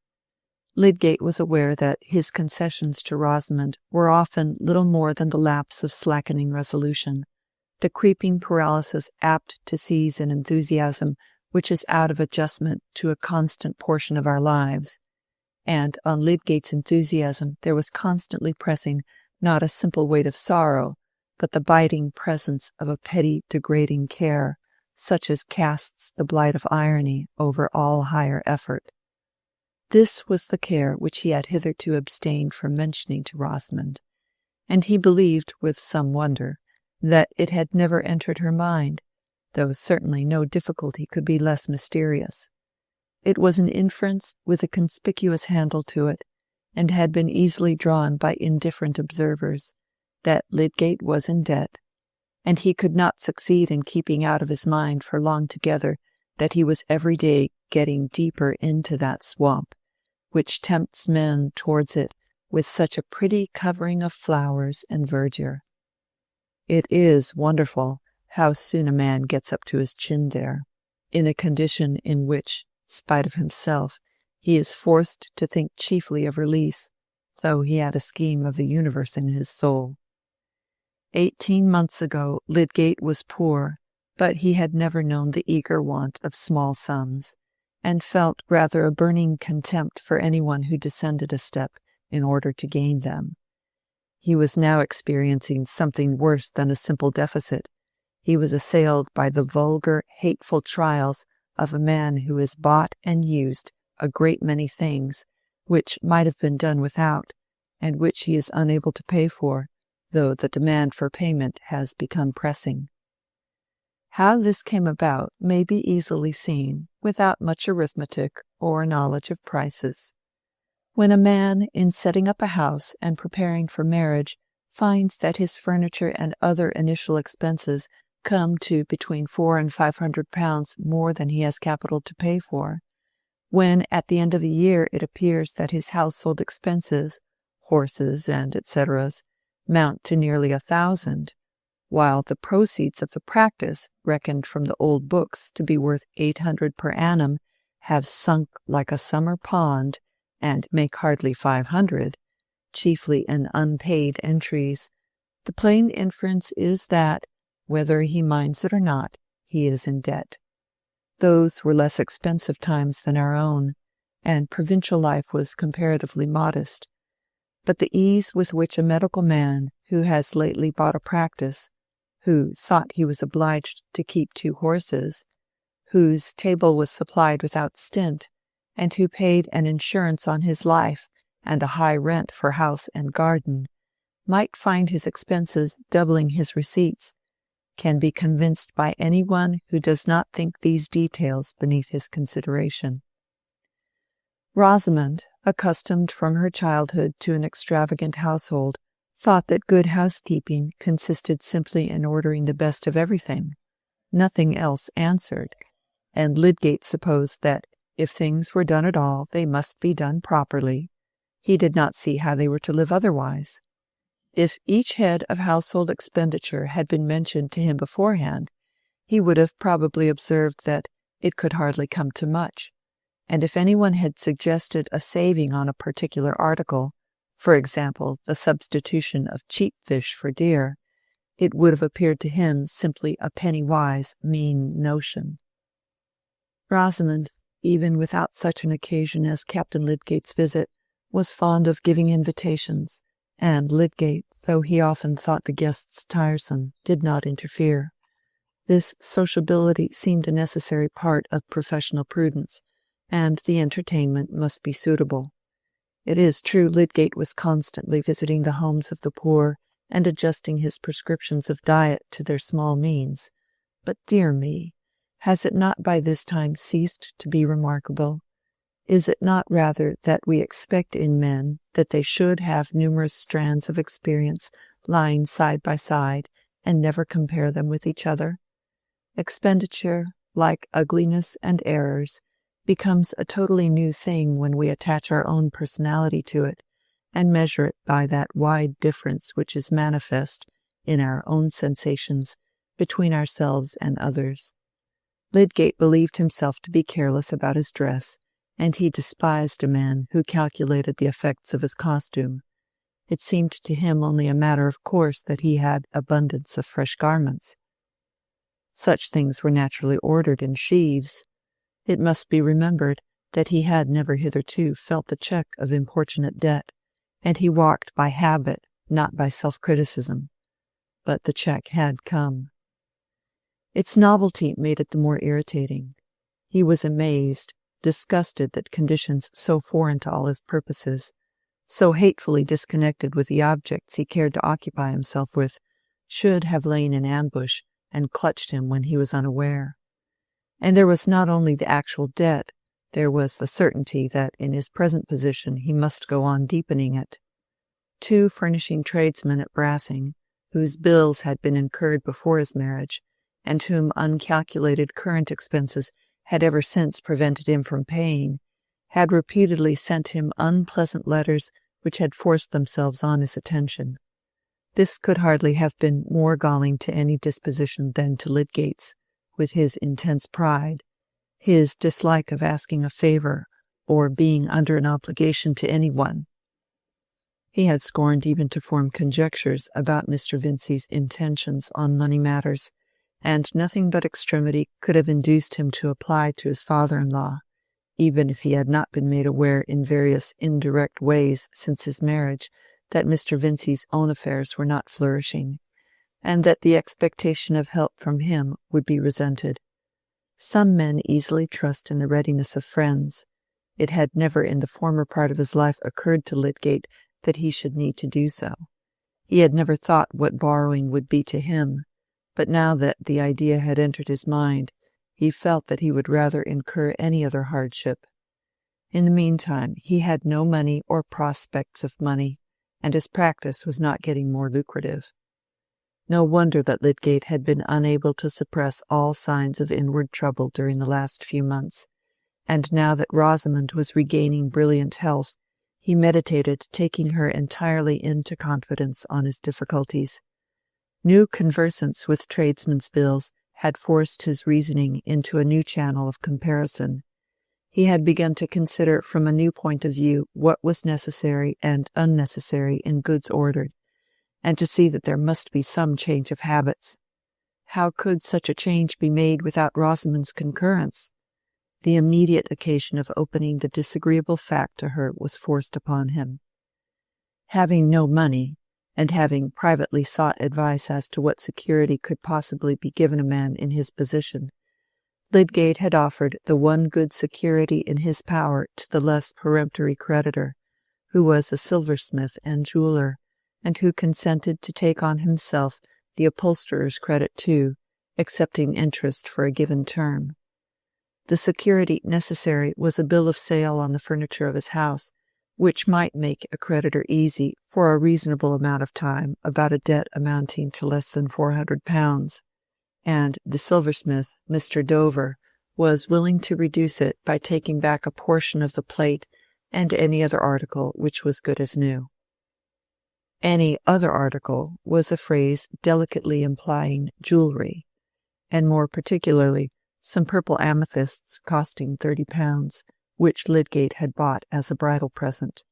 Lydgate was aware that his concessions to Rosamond were often little more than the lapse of slackening resolution, the creeping paralysis apt to seize an enthusiasm which is out of adjustment to a constant portion of our lives, and on Lydgate's enthusiasm there was constantly pressing not a simple weight of sorrow, but the biting presence of a petty degrading care, such as casts the blight of irony over all higher effort. This was the care which he had hitherto abstained from mentioning to Rosamond, and he believed, with some wonder, that it had never entered her mind, though certainly no difficulty could be less mysterious. It was an inference with a conspicuous handle to it, and had been easily drawn by indifferent observers, that Lydgate was in debt, and he could not succeed in keeping out of his mind for long together that he was every day getting deeper into that swamp, which tempts men towards it with such a pretty covering of flowers and verdure. It is wonderful how soon a man gets up to his chin there, in a condition in which, spite of himself, he is forced to think chiefly of release, though he had a scheme of the universe in his soul. 18 months ago Lydgate was poor, but he had never known the eager want of small sums, and felt rather a burning contempt for anyone who descended a step in order to gain them. He was now experiencing something worse than a simple deficit. He was assailed by the vulgar, hateful trials of a man who has bought and used a great many things which might have been done without, and which he is unable to pay for, though the demand for payment has become pressing. How this came about may be easily seen without much arithmetic or knowledge of prices. When a man, in setting up a house and preparing for marriage, finds that his furniture and other initial expenses come to between £400 and £500 more than he has capital to pay for, when at the end of the year it appears that his household expenses, horses and etc., mount to nearly 1,000, while the proceeds of the practice, reckoned from the old books to be worth 800 per annum, have sunk like a summer pond, and make hardly 500, chiefly in unpaid entries, the plain inference is that, whether he minds it or not, he is in debt. Those were less expensive times than our own, and provincial life was comparatively modest. But the ease with which a medical man who has lately bought a practice, who thought he was obliged to keep 2 horses, whose table was supplied without stint, and who paid an insurance on his life and a high rent for house and garden, might find his expenses doubling his receipts, can be convinced by anyone who does not think these details beneath his consideration. Rosamond, accustomed from her childhood to an extravagant household, thought that good housekeeping consisted simply in ordering the best of everything. Nothing else answered, and Lydgate supposed that if things were done at all, they must be done properly. He did not see how they were to live otherwise. If each head of household expenditure had been mentioned to him beforehand, he would have probably observed that it could hardly come to much, and if anyone had suggested a saving on a particular article, for example, the substitution of cheap fish for dear, it would have appeared to him simply a penny-wise, mean notion. Rosamond, even without such an occasion as Captain Lydgate's visit, was fond of giving invitations, and Lydgate, though he often thought the guests tiresome, did not interfere. This sociability seemed a necessary part of professional prudence, and the entertainment must be suitable. It is true Lydgate was constantly visiting the homes of the poor and adjusting his prescriptions of diet to their small means, but, dear me, has it not by this time ceased to be remarkable? Is it not rather that we expect in men that they should have numerous strands of experience lying side by side and never compare them with each other? Expenditure, like ugliness and errors, becomes a totally new thing when we attach our own personality to it and measure it by that wide difference which is manifest in our own sensations between ourselves and others. Lydgate believed himself to be careless about his dress, and he despised a man who calculated the effects of his costume. It seemed to him only a matter of course that he had abundance of fresh garments. Such things were naturally ordered in sheaves. It must be remembered that he had never hitherto felt the check of importunate debt, and he walked by habit, not by self-criticism. But the check had come. Its novelty made it the more irritating. He was amazed, disgusted that conditions so foreign to all his purposes, so hatefully disconnected with the objects he cared to occupy himself with, should have lain in ambush and clutched him when he was unaware. And there was not only the actual debt, there was the certainty that in his present position he must go on deepening it. 2 furnishing tradesmen at Brassing, whose bills had been incurred before his marriage, and whom uncalculated current expenses had ever since prevented him from paying, had repeatedly sent him unpleasant letters which had forced themselves on his attention. This could hardly have been more galling to any disposition than to Lydgate's, with his intense pride, his dislike of asking a favor or being under an obligation to anyone. He had scorned even to form conjectures about Mr. Vincey's intentions on money matters, and nothing but extremity could have induced him to apply to his father-in-law, even if he had not been made aware in various indirect ways since his marriage that Mr. Vincey's own affairs were not flourishing, and that the expectation of help from him would be resented. Some men easily trust in the readiness of friends. It had never in the former part of his life occurred to Lydgate that he should need to do so. He had never thought what borrowing would be to him, but now that the idea had entered his mind, he felt that he would rather incur any other hardship. In the meantime, he had no money or prospects of money, and his practice was not getting more lucrative. No wonder that Lydgate had been unable to suppress all signs of inward trouble during the last few months, and now that Rosamond was regaining brilliant health, he meditated taking her entirely into confidence on his difficulties. New conversance with tradesmen's bills had forced his reasoning into a new channel of comparison. He had begun to consider from a new point of view what was necessary and unnecessary in goods ordered, and to see that there must be some change of habits. How could such a change be made without Rosamond's concurrence? The immediate occasion of opening the disagreeable fact to her was forced upon him. Having no money, and having privately sought advice as to what security could possibly be given a man in his position, Lydgate had offered the one good security in his power to the less peremptory creditor, who was a silversmith and jeweller, and who consented to take on himself the upholsterer's credit too, accepting interest for a given term. The security necessary was a bill of sale on the furniture of his house, which might make a creditor easy for a reasonable amount of time about a debt amounting to less than £400, and the silversmith, Mr. Dover, was willing to reduce it by taking back a portion of the plate and any other article which was good as new. Any other article was a phrase delicately implying jewellery, and more particularly some purple amethysts costing £30, which Lydgate had bought as a bridal present.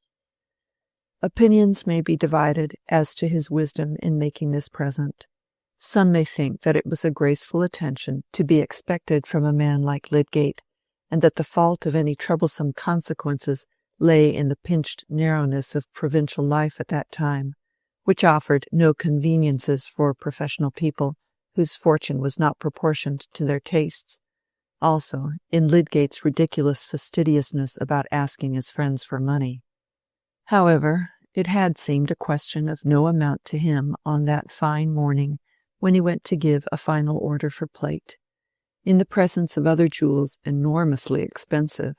Opinions may be divided as to his wisdom in making this present. Some may think that it was a graceful attention to be expected from a man like Lydgate, and that the fault of any troublesome consequences lay in the pinched narrowness of provincial life at that time, which offered no conveniences for professional people whose fortune was not proportioned to their tastes. Also, in Lydgate's ridiculous fastidiousness about asking his friends for money. However, it had seemed a question of no amount to him on that fine morning when he went to give a final order for plate, in the presence of other jewels enormously expensive,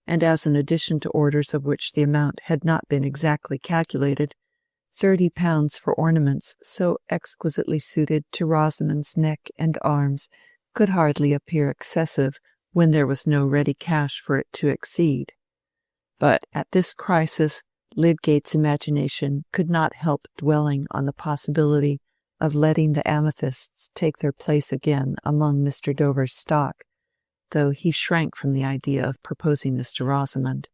and as an addition to orders of which the amount had not been exactly calculated, £30 for ornaments so exquisitely suited to Rosamond's neck and arms could hardly appear excessive when there was no ready cash for it to exceed. But at this crisis Lydgate's imagination could not help dwelling on the possibility of letting the amethysts take their place again among Mr. Dover's stock, though he shrank from the idea of proposing this to Rosamond.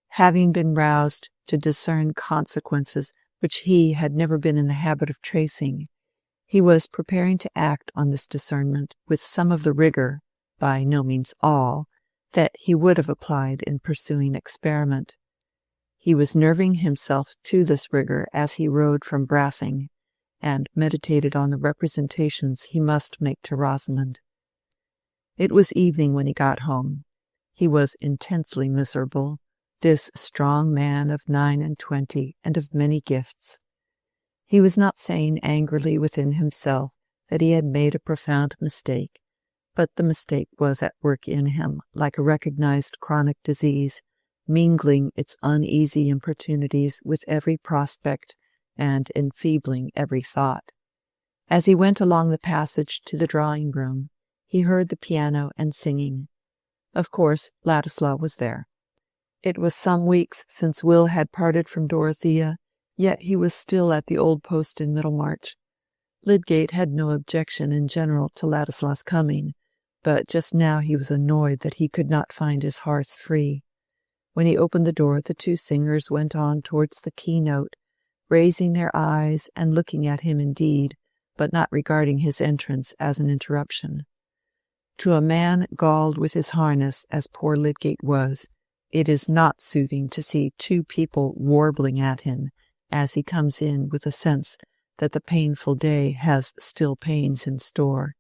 Having been roused to discern consequences which he had never been in the habit of tracing, he was preparing to act on this discernment with some of the rigour, by no means all, that he would have applied in pursuing experiment. He was nerving himself to this rigour as he rode from Brassing, and meditated on the representations he must make to Rosamond. It was evening when he got home. He was intensely miserable, this strong man of 29 and of many gifts. He was not saying angrily within himself that he had made a profound mistake, but the mistake was at work in him like a recognized chronic disease, mingling its uneasy importunities with every prospect and enfeebling every thought. As he went along the passage to the drawing-room, he heard the piano and singing. Of course, Ladislaw was there. It was some weeks since Will had parted from Dorothea, Yet he was still at the old post in Middlemarch. Lydgate had no objection in general to Ladislaw's coming, but just now he was annoyed that he could not find his hearth free. When he opened the door, the two singers went on towards the keynote, raising their eyes and looking at him indeed, but not regarding his entrance as an interruption. To a man galled with his harness, as poor Lydgate was, it is not soothing to see two people warbling at him as he comes in with a sense that the painful day has still pains in store.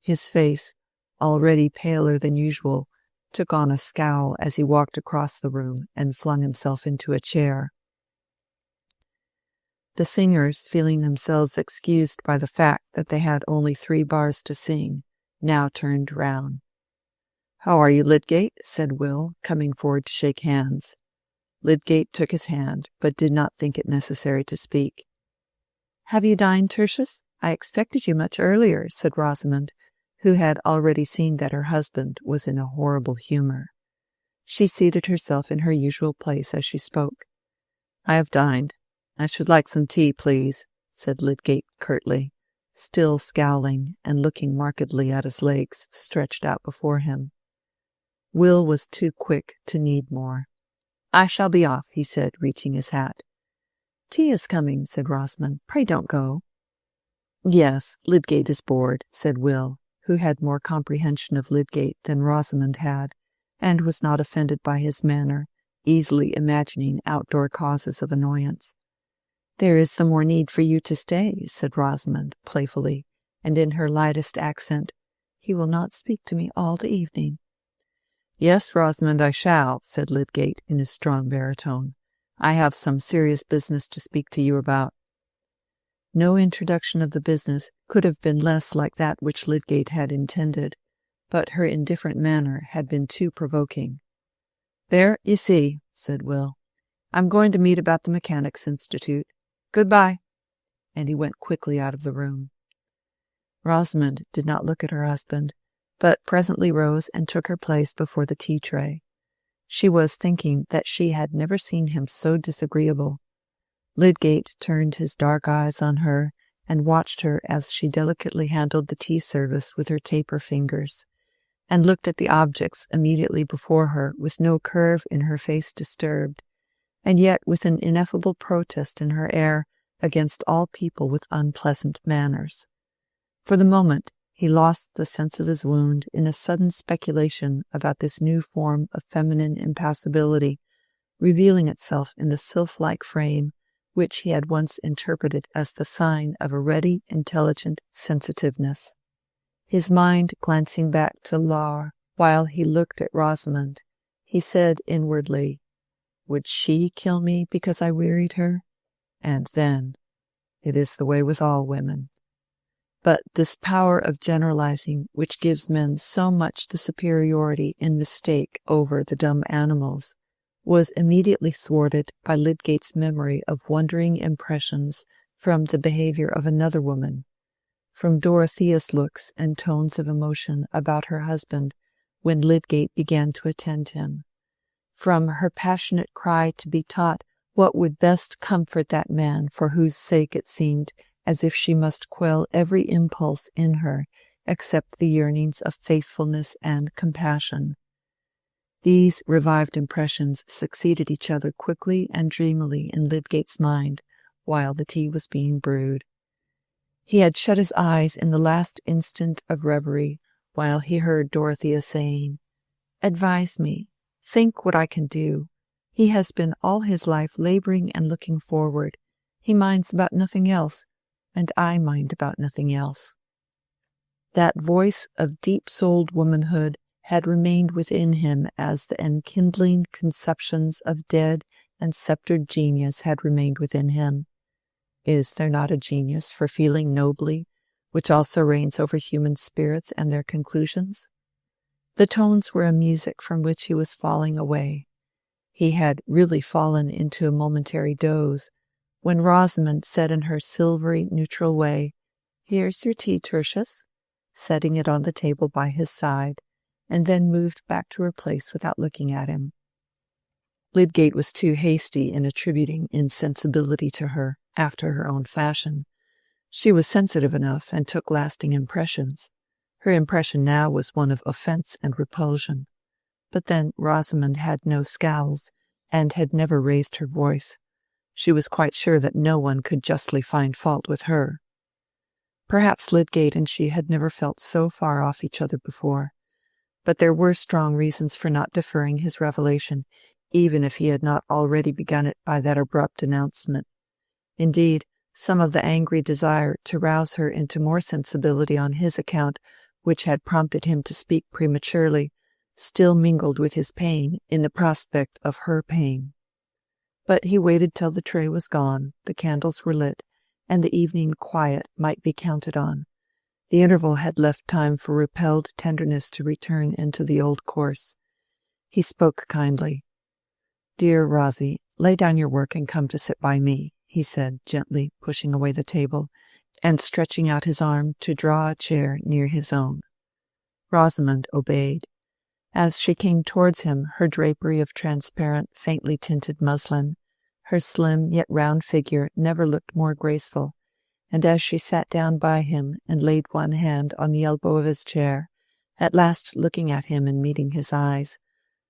His face, already paler than usual, took on a scowl as he walked across the room and flung himself into a chair. The singers, feeling themselves excused by the fact that they had only 3 bars to sing, now turned round. "How are you, Lydgate?" said Will, coming forward to shake hands. Lydgate took his hand, but did not think it necessary to speak. "Have you dined, Tertius? I expected you much earlier," said Rosamond, who had already seen that her husband was in a horrible humour. She seated herself in her usual place as she spoke. "I have dined. I should like some tea, please," said Lydgate curtly, still scowling and looking markedly at his legs stretched out before him. Will was too quick to need more. "I shall be off," he said, reaching his hat. "Tea is coming," said Rosamond. "Pray don't go." "Yes, Lydgate is bored," said Will, who had more comprehension of Lydgate than Rosamond had, and was not offended by his manner, easily imagining outdoor causes of annoyance. "There is the more need for you to stay," said Rosamond, playfully, and in her lightest accent. "He will not speak to me all the evening." "Yes, Rosamond, I shall," said Lydgate in his strong baritone. "I have some serious business to speak to you about." No introduction of the business could have been less like that which Lydgate had intended, but her indifferent manner had been too provoking. "There, you see," said Will. "I'm going to meet about the Mechanics' Institute. Good-bye." And he went quickly out of the room. Rosamond did not look at her husband, but presently rose and took her place before the tea-tray. She was thinking that she had never seen him so disagreeable. Lydgate turned his dark eyes on her and watched her as she delicately handled the tea-service with her taper fingers, and looked at the objects immediately before her with no curve in her face disturbed, and yet with an ineffable protest in her air against all people with unpleasant manners. For the moment he lost the sense of his wound in a sudden speculation about this new form of feminine impassibility revealing itself in the sylph-like frame which he had once interpreted as the sign of a ready, intelligent sensitiveness. His mind glancing back to Laure while he looked at Rosamond, he said inwardly, "Would she kill me because I wearied her?" And then, "It is the way with all women." But this power of generalizing which gives men so much the superiority in mistake over the dumb animals was immediately thwarted by Lydgate's memory of wondering impressions from the behaviour of another woman, from Dorothea's looks and tones of emotion about her husband when Lydgate began to attend him, from her passionate cry to be taught what would best comfort that man for whose sake it seemed as if she must quell every impulse in her except the yearnings of faithfulness and compassion. These revived impressions succeeded each other quickly and dreamily in Lydgate's mind while the tea was being brewed. He had shut his eyes in the last instant of reverie while he heard Dorothea saying, "Advise me. Think what I can do. He has been all his life labouring and looking forward. He minds about nothing else, and I mind about nothing else." That voice of deep-souled womanhood had remained within him as the enkindling conceptions of dead and sceptred genius had remained within him. Is there not a genius for feeling nobly, which also reigns over human spirits and their conclusions? The tones were a music from which he was falling away. He had really fallen into a momentary doze, when Rosamond said in her silvery, neutral way, "Here's your tea, Tertius," setting it on the table by his side, and then moved back to her place without looking at him. Lydgate was too hasty in attributing insensibility to her, after her own fashion. She was sensitive enough and took lasting impressions. Her impression now was one of offence and repulsion. But then Rosamond had no scowls, and had never raised her voice. She was quite sure that no one could justly find fault with her. Perhaps Lydgate and she had never felt so far off each other before, but there were strong reasons for not deferring his revelation, even if he had not already begun it by that abrupt announcement. Indeed, some of the angry desire to rouse her into more sensibility on his account, which had prompted him to speak prematurely, still mingled with his pain in the prospect of her pain. But he waited till the tray was gone, the candles were lit, and the evening quiet might be counted on. The interval had left time for repelled tenderness to return into the old course. He spoke kindly. "Dear Rosie, lay down your work and come to sit by me," he said, gently pushing away the table, and stretching out his arm to draw a chair near his own. Rosamond obeyed. As she came towards him, her drapery of transparent, faintly tinted muslin, her slim yet round figure never looked more graceful, and as she sat down by him and laid one hand on the elbow of his chair, at last looking at him and meeting his eyes,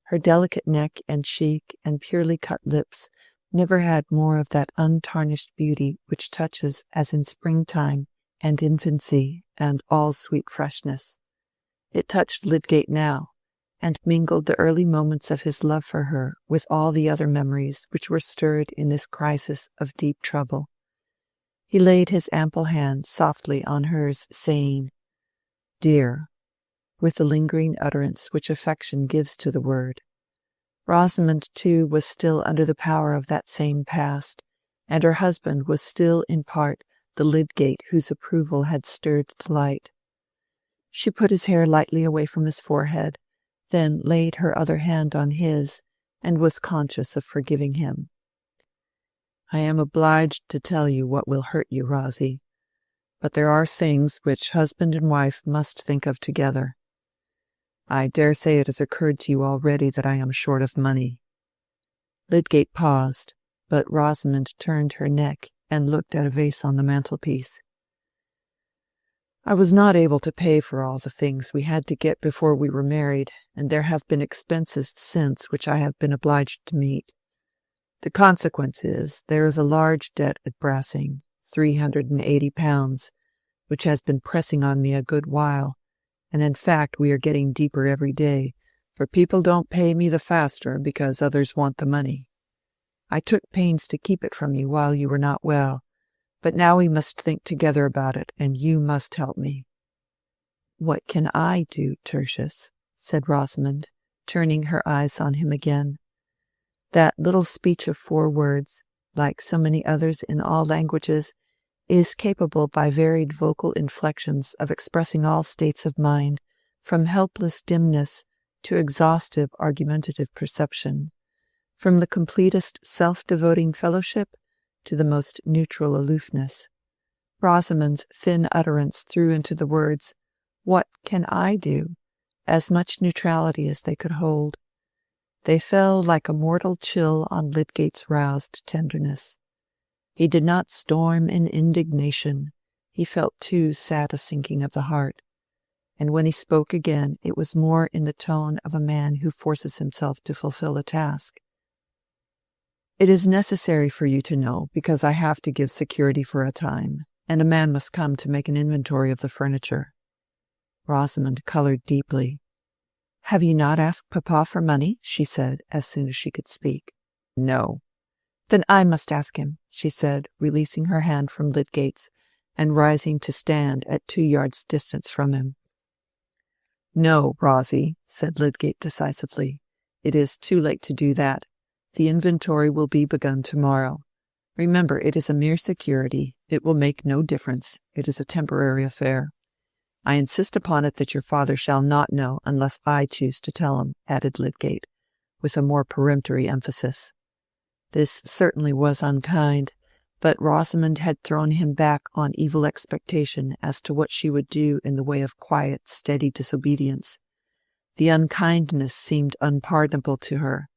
her delicate neck and cheek and purely cut lips never had more of that untarnished beauty which touches as in springtime and infancy and all sweet freshness. It touched Lydgate now, and mingled the early moments of his love for her with all the other memories which were stirred in this crisis of deep trouble. He laid his ample hand softly on hers, saying, "Dear," with the lingering utterance which affection gives to the word. Rosamond, too, was still under the power of that same past, and her husband was still in part the Lydgate whose approval had stirred delight. She put his hair lightly away from his forehead, then laid her other hand on his, and was conscious of forgiving him. "I am obliged to tell you what will hurt you, Rosie, but there are things which husband and wife must think of together. I dare say it has occurred to you already that I am short of money." Lydgate paused, but Rosamond turned her neck and looked at a vase on the mantelpiece. "I was not able to pay for all the things we had to get before we were married, and there have been expenses since which I have been obliged to meet. The consequence is there is a large debt at Brassing, £380, which has been pressing on me a good while, and in fact we are getting deeper every day, for people don't pay me the faster because others want the money. I took pains to keep it from you while you were not well, but now we must think together about it, and you must help me." "What can I do, Tertius?" said Rosamond, turning her eyes on him again. That little speech of 4 words, like so many others in all languages, is capable by varied vocal inflections of expressing all states of mind, from helpless dimness to exhaustive argumentative perception, from the completest self-devoting fellowship to the most neutral aloofness. Rosamond's thin utterance threw into the words, "What can I do?" as much neutrality as they could hold. They fell like a mortal chill on Lydgate's roused tenderness. He did not storm in indignation. He felt too sad a sinking of the heart, and when he spoke again it was more in the tone of a man who forces himself to fulfill a task. "It is necessary for you to know, because I have to give security for a time, and a man must come to make an inventory of the furniture." Rosamond coloured deeply. "Have you not asked Papa for money?" she said, as soon as she could speak. "No." "Then I must ask him," she said, releasing her hand from Lydgate's, and rising to stand at 2 yards' distance from him. "No, Rosie," said Lydgate decisively. "It is too late to do that. The inventory will be begun tomorrow. Remember, it is a mere security. It will make no difference. It is a temporary affair. I insist upon it that your father shall not know unless I choose to tell him," added Lydgate, with a more peremptory emphasis. This certainly was unkind, but Rosamond had thrown him back on evil expectation as to what she would do in the way of quiet, steady disobedience. The unkindness seemed unpardonable to her,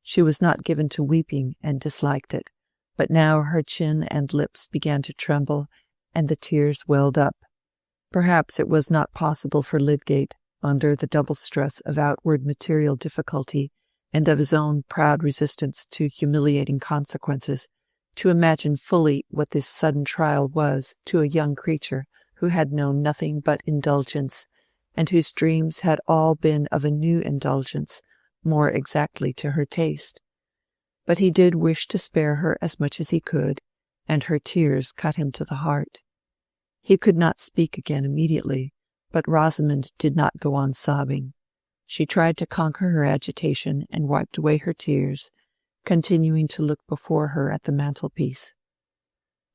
She was not given to weeping and disliked it, but now her chin and lips began to tremble, and the tears welled up. Perhaps it was not possible for Lydgate, under the double stress of outward material difficulty and of his own proud resistance to humiliating consequences, to imagine fully what this sudden trial was to a young creature who had known nothing but indulgence, and whose dreams had all been of a new indulgence, more exactly to her taste. But he did wish to spare her as much as he could, and her tears cut him to the heart. He could not speak again immediately, but Rosamond did not go on sobbing. She tried to conquer her agitation and wiped away her tears, continuing to look before her at the mantelpiece.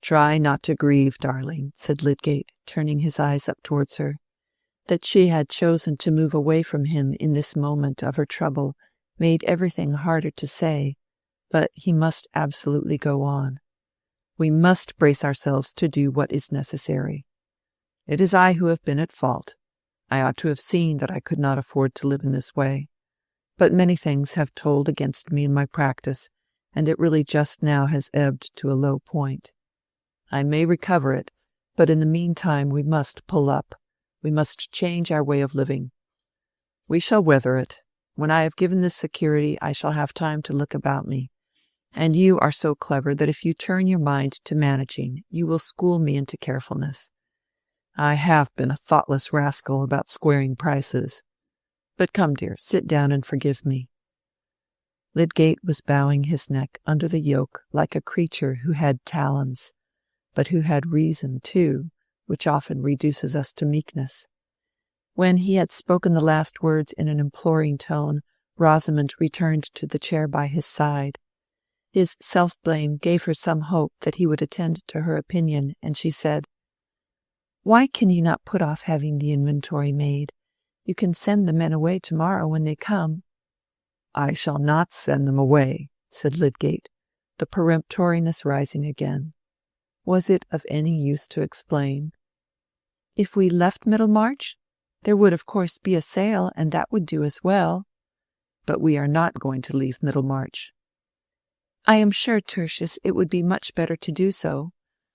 "Try not to grieve, darling," said Lydgate, turning his eyes up towards her. That she had chosen to move away from him in this moment of her trouble made everything harder to say, but he must absolutely go on. "We must brace ourselves to do what is necessary. It is I who have been at fault. I ought to have seen that I could not afford to live in this way. But many things have told against me in my practice, and it really just now has ebbed to a low point. I may recover it, but in the meantime we must pull up. We must change our way of living. We shall weather it. When I have given this security, I shall have time to look about me. And you are so clever that if you turn your mind to managing, you will school me into carefulness. I have been a thoughtless rascal about squaring prices. But come, dear, sit down and forgive me." Lydgate was bowing his neck under the yoke like a creature who had talons, but who had reason too, which often reduces us to meekness. When he had spoken the last words in an imploring tone, Rosamond returned to the chair by his side. His self-blame gave her some hope that he would attend to her opinion, and she said, "Why can you not put off having the inventory made? You can send the men away tomorrow when they come." "I shall not send them away," said Lydgate, the peremptoriness rising again. Was it of any use to explain? "If we left Middlemarch? There would of course be a sale, and that would do as well." "But we are not going to leave Middlemarch." "I am sure, Tertius, it would be much better to do so.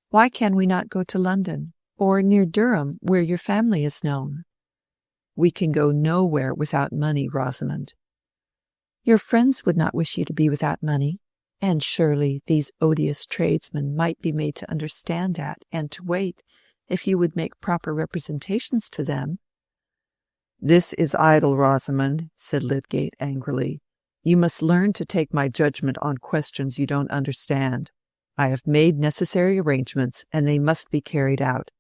Why can we not go to London, or near Durham, where your family is known?" "We can go nowhere without money, Rosamond." "Your friends would not wish you to be without money, and surely these odious tradesmen might be made to understand that, and to wait, if you would make proper representations to them." "This is idle, Rosamond," said Lydgate angrily. "You must learn to take my judgment on questions you don't understand. I have made necessary arrangements, and they must be carried out.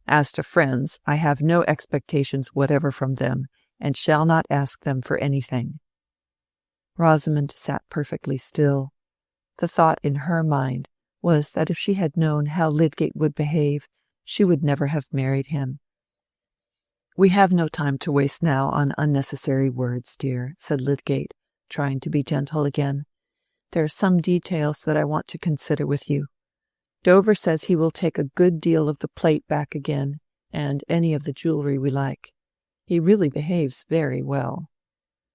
As to friends, I have no expectations whatever from them, and shall not ask them for anything." Rosamond sat perfectly still. The thought in her mind was that if she had known how Lydgate would behave, she would never have married him. "We have no time to waste now on unnecessary words, dear," said Lydgate, trying to be gentle again. "There are some details that I want to consider with you. Dover says he will take a good deal of the plate back again, and any of the jewelry we like. He really behaves very well."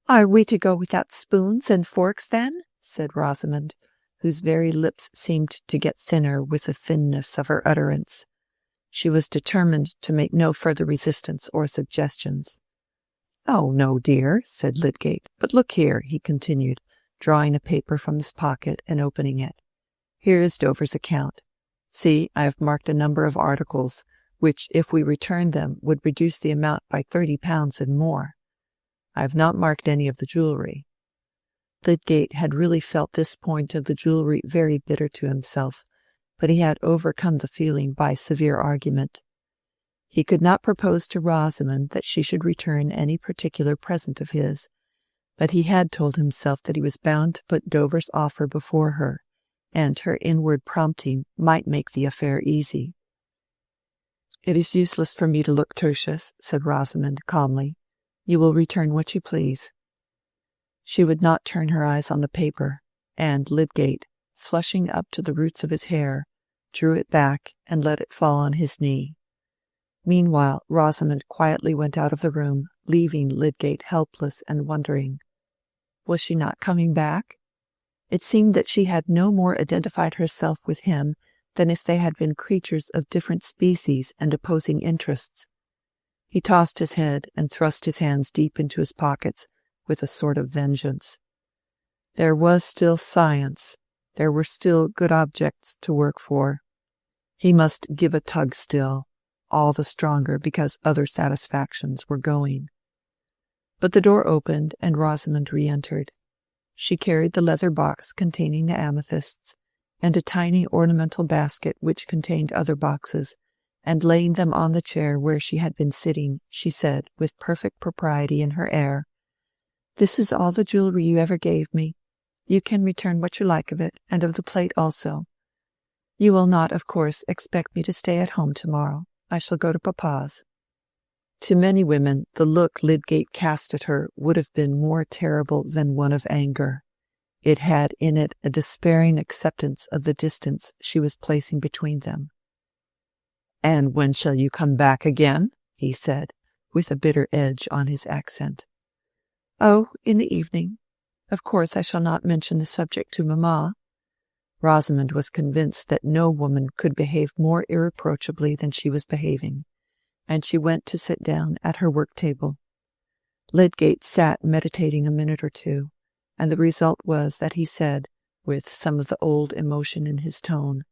"Are we to go without spoons and forks, then?" said Rosamond, whose very lips seemed to get thinner with the thinness of her utterance. She was determined to make no further resistance or suggestions. "Oh, no, dear," said Lydgate. "But look here," he continued, drawing a paper from his pocket and opening it. "Here is Dover's account. See, I have marked a number of articles, which, if we returned them, would reduce the amount by £30 and more. I have not marked any of the jewelry." Lydgate had really felt this point of the jewelry very bitter to himself, but he had overcome the feeling by severe argument. He could not propose to Rosamond that she should return any particular present of his, but he had told himself that he was bound to put Dover's offer before her, and her inward prompting might make the affair easy. "It is useless for me to look, Tertius," said Rosamond calmly. "You will return what you please." She would not turn her eyes on the paper, and Lydgate, flushing up to the roots of his hair, drew it back and let it fall on his knee. Meanwhile Rosamond quietly went out of the room, leaving Lydgate helpless and wondering. Was she not coming back? It seemed that she had no more identified herself with him than if they had been creatures of different species and opposing interests. He tossed his head and thrust his hands deep into his pockets with a sort of vengeance. There was still science. There were still good objects to work for. He must give a tug still, all the stronger because other satisfactions were going. But the door opened and Rosamond re-entered. She carried the leather box containing the amethysts, and a tiny ornamental basket which contained other boxes, and laying them on the chair where she had been sitting, she said, with perfect propriety in her air, "This is all the jewelry you ever gave me. You can return what you like of it, and of the plate also. You will not, of course, expect me to stay at home tomorrow. I shall go to papa's." To many women, the look Lydgate cast at her would have been more terrible than one of anger. It had in it a despairing acceptance of the distance she was placing between them. "And when shall you come back again?" he said, with a bitter edge on his accent. "Oh, in the evening. Of course I shall not mention the subject to mamma." Rosamond was convinced that no woman could behave more irreproachably than she was behaving, and she went to sit down at her work-table. Lydgate sat meditating a minute or two, and the result was that he said, with some of the old emotion in his tone,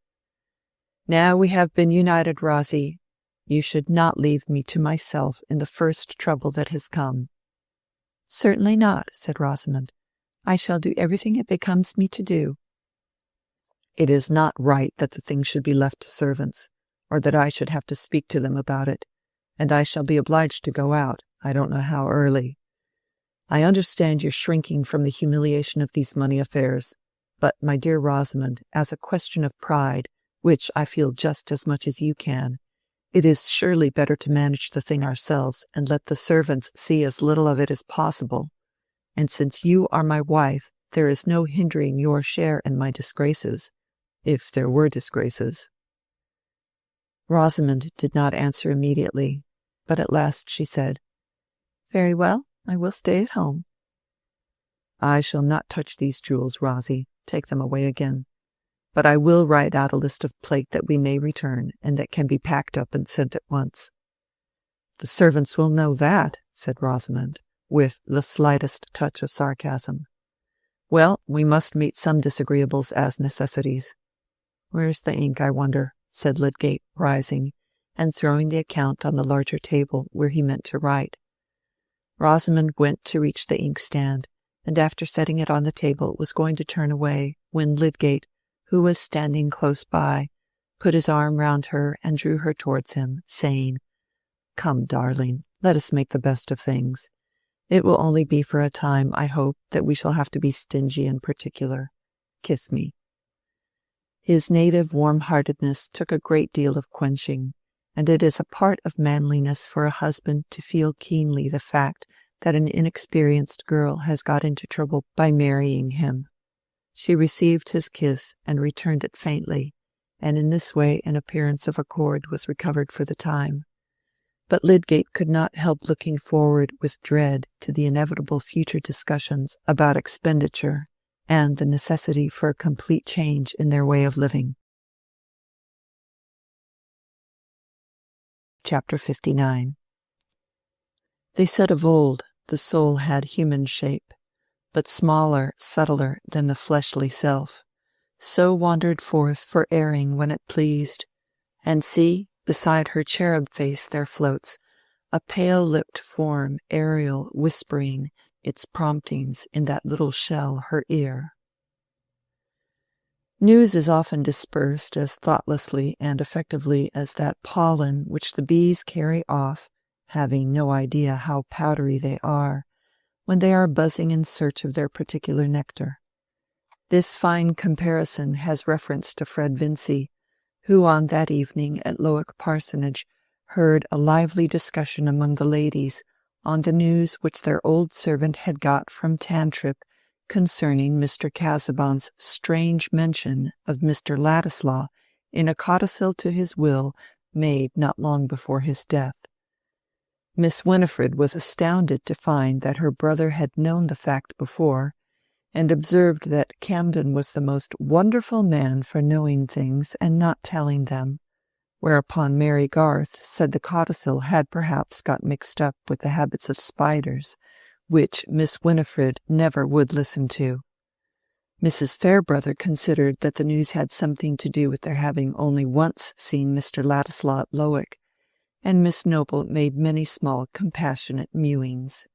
"Now we have been united, Rosie, you should not leave me to myself in the first trouble that has come." "Certainly not," said Rosamond. "I shall do everything it becomes me to do." "It is not right that the thing should be left to servants, or that I should have to speak to them about it, and I shall be obliged to go out, I don't know how early. I understand you're shrinking from the humiliation of these money affairs, but, my dear Rosamond, as a question of pride, which I feel just as much as you can, it is surely better to manage the thing ourselves and let the servants see as little of it as possible. And since you are my wife, there is no hindering your share in my disgraces, if there were disgraces." Rosamond did not answer immediately, but at last she said, "Very well, I will stay at home." "I shall not touch these jewels, Rosie. Take them away again. But I will write out a list of plate that we may return, and that can be packed up and sent at once." "The servants will know that," said Rosamond, with the slightest touch of sarcasm. "Well, we must meet some disagreeables as necessities. Where's the ink, I wonder?" said Lydgate, rising, and throwing the account on the larger table where he meant to write. Rosamond went to reach the inkstand, and after setting it on the table was going to turn away, when Lydgate, who was standing close by, put his arm round her and drew her towards him, saying, "Come, darling, let us make the best of things. It will only be for a time, I hope, that we shall have to be stingy and particular. Kiss me." His native warm-heartedness took a great deal of quenching, and it is a part of manliness for a husband to feel keenly the fact that an inexperienced girl has got into trouble by marrying him. She received his kiss and returned it faintly, and in this way an appearance of accord was recovered for the time. But Lydgate could not help looking forward with dread to the inevitable future discussions about expenditure and the necessity for a complete change in their way of living. Chapter 59. They said of old the soul had human shape, but smaller, subtler than the fleshly self, so wandered forth for airing when it pleased. And see, beside her cherub face there floats a pale-lipped form, aerial, whispering its promptings in that little shell, her ear. News is often dispersed as thoughtlessly and effectively as that pollen which the bees carry off, having no idea how powdery they are, when they are buzzing in search of their particular nectar. This fine comparison has reference to Fred Vincy, who on that evening at Lowick Parsonage heard a lively discussion among the ladies on the news which their old servant had got from Tantripp concerning Mr. Casaubon's strange mention of Mr. Ladislaw in a codicil to his will made not long before his death. Miss Winifred was astounded to find that her brother had known the fact before, and observed that Camden was the most wonderful man for knowing things and not telling them, whereupon Mary Garth said the codicil had perhaps got mixed up with the habits of spiders, which Miss Winifred never would listen to. Mrs. Fairbrother considered that the news had something to do with their having only once seen Mr. Ladislaw at Lowick, and Miss Noble made many small compassionate mewings.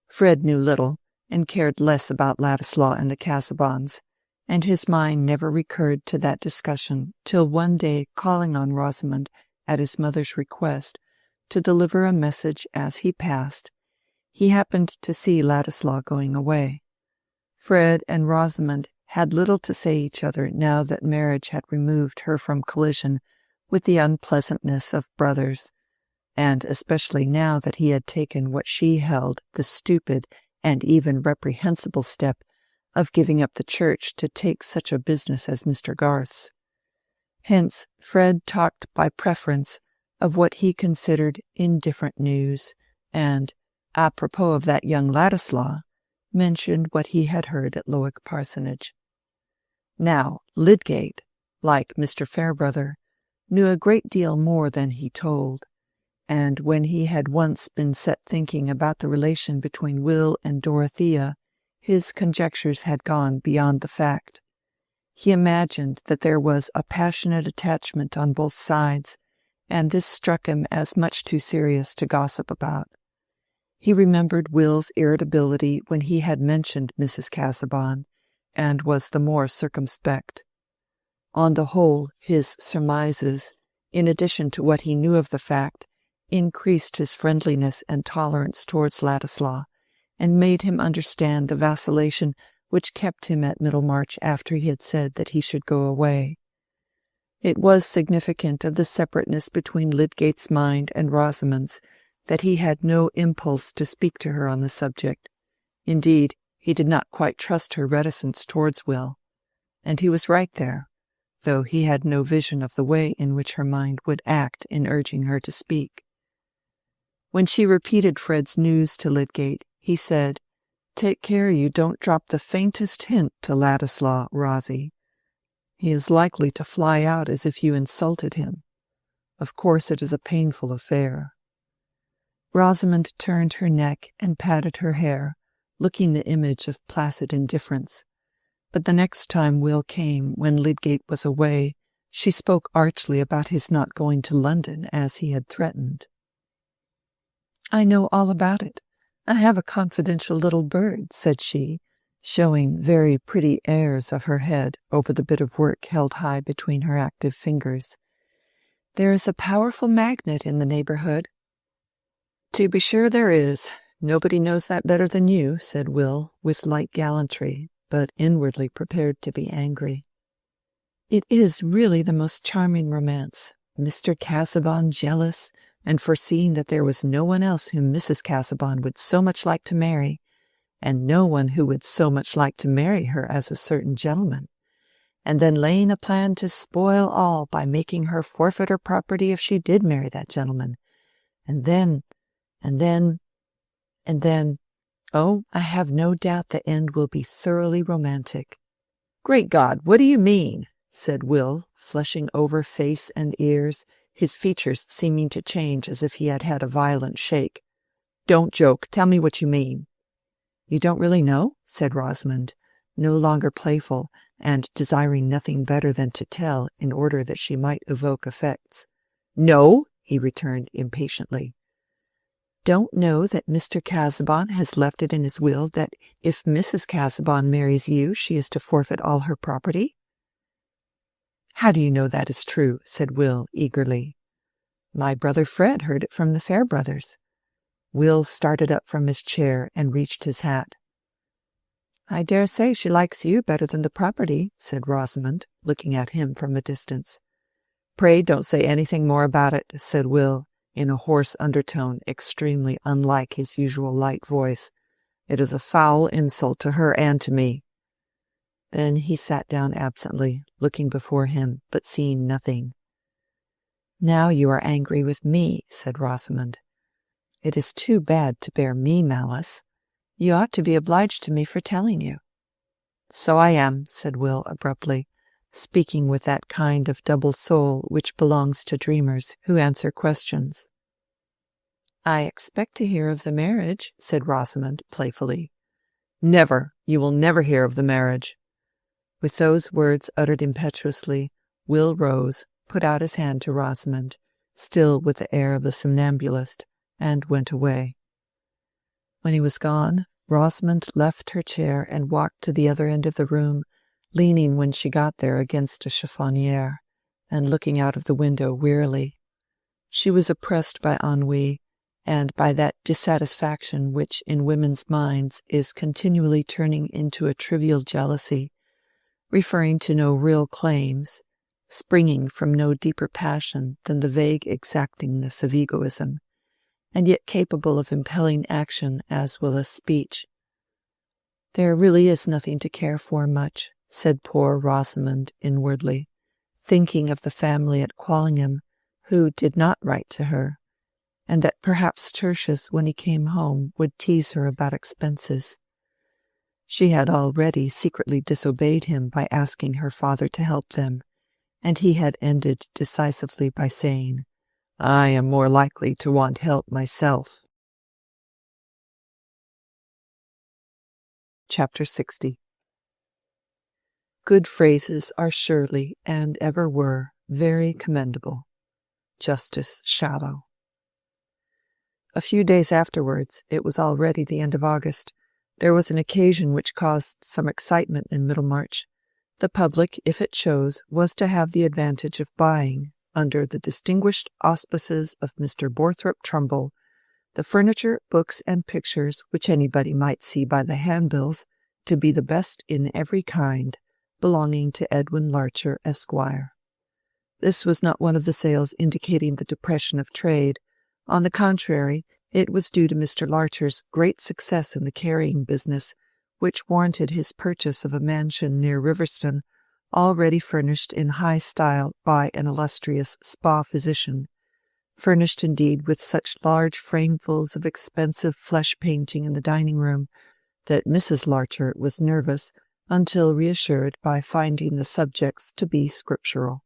Fred knew little, and cared less about Ladislaw and the Casaubons, and his mind never recurred to that discussion till one day, calling on Rosamond at his mother's request to deliver a message as he passed, he happened to see Ladislaw going away. Fred and Rosamond had little to say each other now that marriage had removed her from collision with the unpleasantness of brothers, and especially now that he had taken what she held the stupid and even reprehensible step of giving up the church to take such a business as Mr. Garth's. Hence Fred talked by preference of what he considered indifferent news, and, apropos of that young Ladislaw, mentioned what he had heard at Lowick Parsonage. Now Lydgate, like Mr. Fairbrother, knew a great deal more than he told, and when he had once been set thinking about the relation between Will and Dorothea, his conjectures had gone beyond the fact. He imagined that there was a passionate attachment on both sides, and this struck him as much too serious to gossip about. He remembered Will's irritability when he had mentioned Mrs. Casaubon, and was the more circumspect. On the whole, his surmises, in addition to what he knew of the fact, increased his friendliness and tolerance towards Ladislaw, and made him understand the vacillation which kept him at Middlemarch after he had said that he should go away. It was significant of the separateness between Lydgate's mind and Rosamond's that he had no impulse to speak to her on the subject. Indeed, he did not quite trust her reticence towards Will, and he was right there, though he had no vision of the way in which her mind would act in urging her to speak. When she repeated Fred's news to Lydgate, he said, "Take care you don't drop the faintest hint to Ladislaw, Rosie. He is likely to fly out as if you insulted him. Of course it is a painful affair." Rosamond turned her neck and patted her hair, looking the image of placid indifference. But the next time Will came, when Lydgate was away, she spoke archly about his not going to London as he had threatened. "I know all about it. I have a confidential little bird," said she, showing very pretty airs of her head over the bit of work held high between her active fingers. "There is a powerful magnet in the neighbourhood." "To be sure there is. Nobody knows that better than you," said Will, with light gallantry, but inwardly prepared to be angry. "It is really the most charming romance. Mr. Casaubon jealous, and foreseeing that there was no one else whom Mrs. Casaubon would so much like to marry, and no one who would so much like to marry her as a certain gentleman, and then laying a plan to spoil all by making her forfeit her property if she did marry that gentleman, and then, oh, I have no doubt the end will be thoroughly romantic." "Great God, what do you mean?" said Will, flushing over face and ears, his features seeming to change as if he had had a violent shake. "Don't joke. Tell me what you mean." "You don't really know?" said Rosamond, no longer playful, and desiring nothing better than to tell in order that she might evoke effects. "No," he returned impatiently. "Don't know that Mr. Casaubon has left it in his will that if Mrs. Casaubon marries you she is to forfeit all her property?" "How do you know that is true?" said Will eagerly. "My brother Fred heard it from the Fairbrothers." Will started up from his chair and reached his hat. "I dare say she likes you better than the property," said Rosamond, looking at him from a distance. "Pray don't say anything more about it," said Will, in a hoarse undertone extremely unlike his usual light voice. "It is a foul insult to her and to me." Then he sat down absently, looking before him, but seeing nothing. "Now you are angry with me," said Rosamond. "It is too bad to bear me malice. You ought to be obliged to me for telling you." "So I am," said Will abruptly, speaking with that kind of double soul which belongs to dreamers who answer questions. "I expect to hear of the marriage," said Rosamond playfully. "Never! You will never hear of the marriage." With those words uttered impetuously, Will rose, put out his hand to Rosamond, still with the air of the somnambulist, and went away. When he was gone, Rosamond left her chair and walked to the other end of the room, leaning when she got there against a chiffoniere, and looking out of the window wearily. She was oppressed by ennui, and by that dissatisfaction which in women's minds is continually turning into a trivial jealousy, referring to no real claims, springing from no deeper passion than the vague exactingness of egoism, and yet capable of impelling action as well as speech. "There really is nothing to care for much," said poor Rosamond inwardly, thinking of the family at Quallingham who did not write to her, and that perhaps Tertius, when he came home, would tease her about expenses. She had already secretly disobeyed him by asking her father to help them, and he had ended decisively by saying, "I am more likely to want help myself." Chapter 60. Good phrases are surely, and ever were, very commendable. Justice Shallow. A few days afterwards, it was already the end of August, there was an occasion which caused some excitement in Middlemarch. The public, if it chose, was to have the advantage of buying, under the distinguished auspices of Mr. Borthrop Trumbull, the furniture, books, and pictures which anybody might see by the handbills to be the best in every kind, belonging to Edwin Larcher, Esquire. This was not one of the sales indicating the depression of trade. On the contrary, it was due to Mr. Larcher's great success in the carrying business, which warranted his purchase of a mansion near Riverston, already furnished in high style by an illustrious spa physician, furnished indeed with such large framefuls of expensive flesh painting in the dining-room that Mrs. Larcher was nervous until reassured by finding the subjects to be scriptural.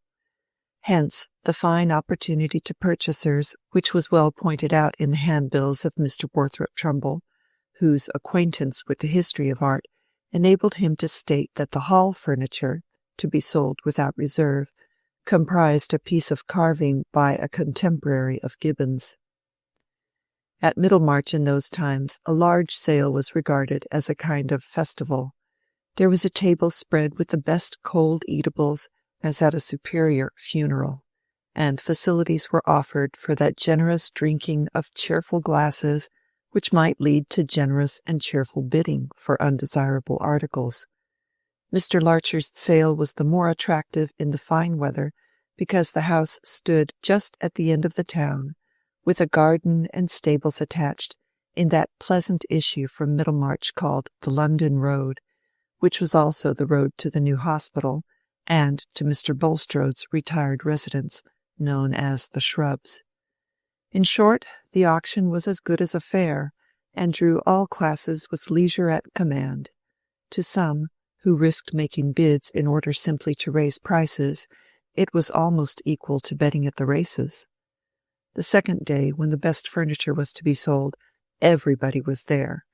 Hence the fine opportunity to purchasers which was well pointed out in the handbills of Mr. Borthrop Trumbull, whose acquaintance with the history of art enabled him to state that the hall furniture, to be sold without reserve, comprised a piece of carving by a contemporary of Gibbon's. At Middlemarch in those times a large sale was regarded as a kind of festival. There was a table spread with the best cold eatables, as at a superior funeral, and facilities were offered for that generous drinking of cheerful glasses which might lead to generous and cheerful bidding for undesirable articles. Mr. Larcher's sale was the more attractive in the fine weather because the house stood just at the end of the town, with a garden and stables attached, in that pleasant issue from Middlemarch called the London Road, which was also the road to the new hospital, and to Mr. Bulstrode's retired residence, known as the Shrubs. In short, the auction was as good as a fair, and drew all classes with leisure at command. To some, who risked making bids in order simply to raise prices, it was almost equal to betting at the races. The second day, when the best furniture was to be sold, everybody was there.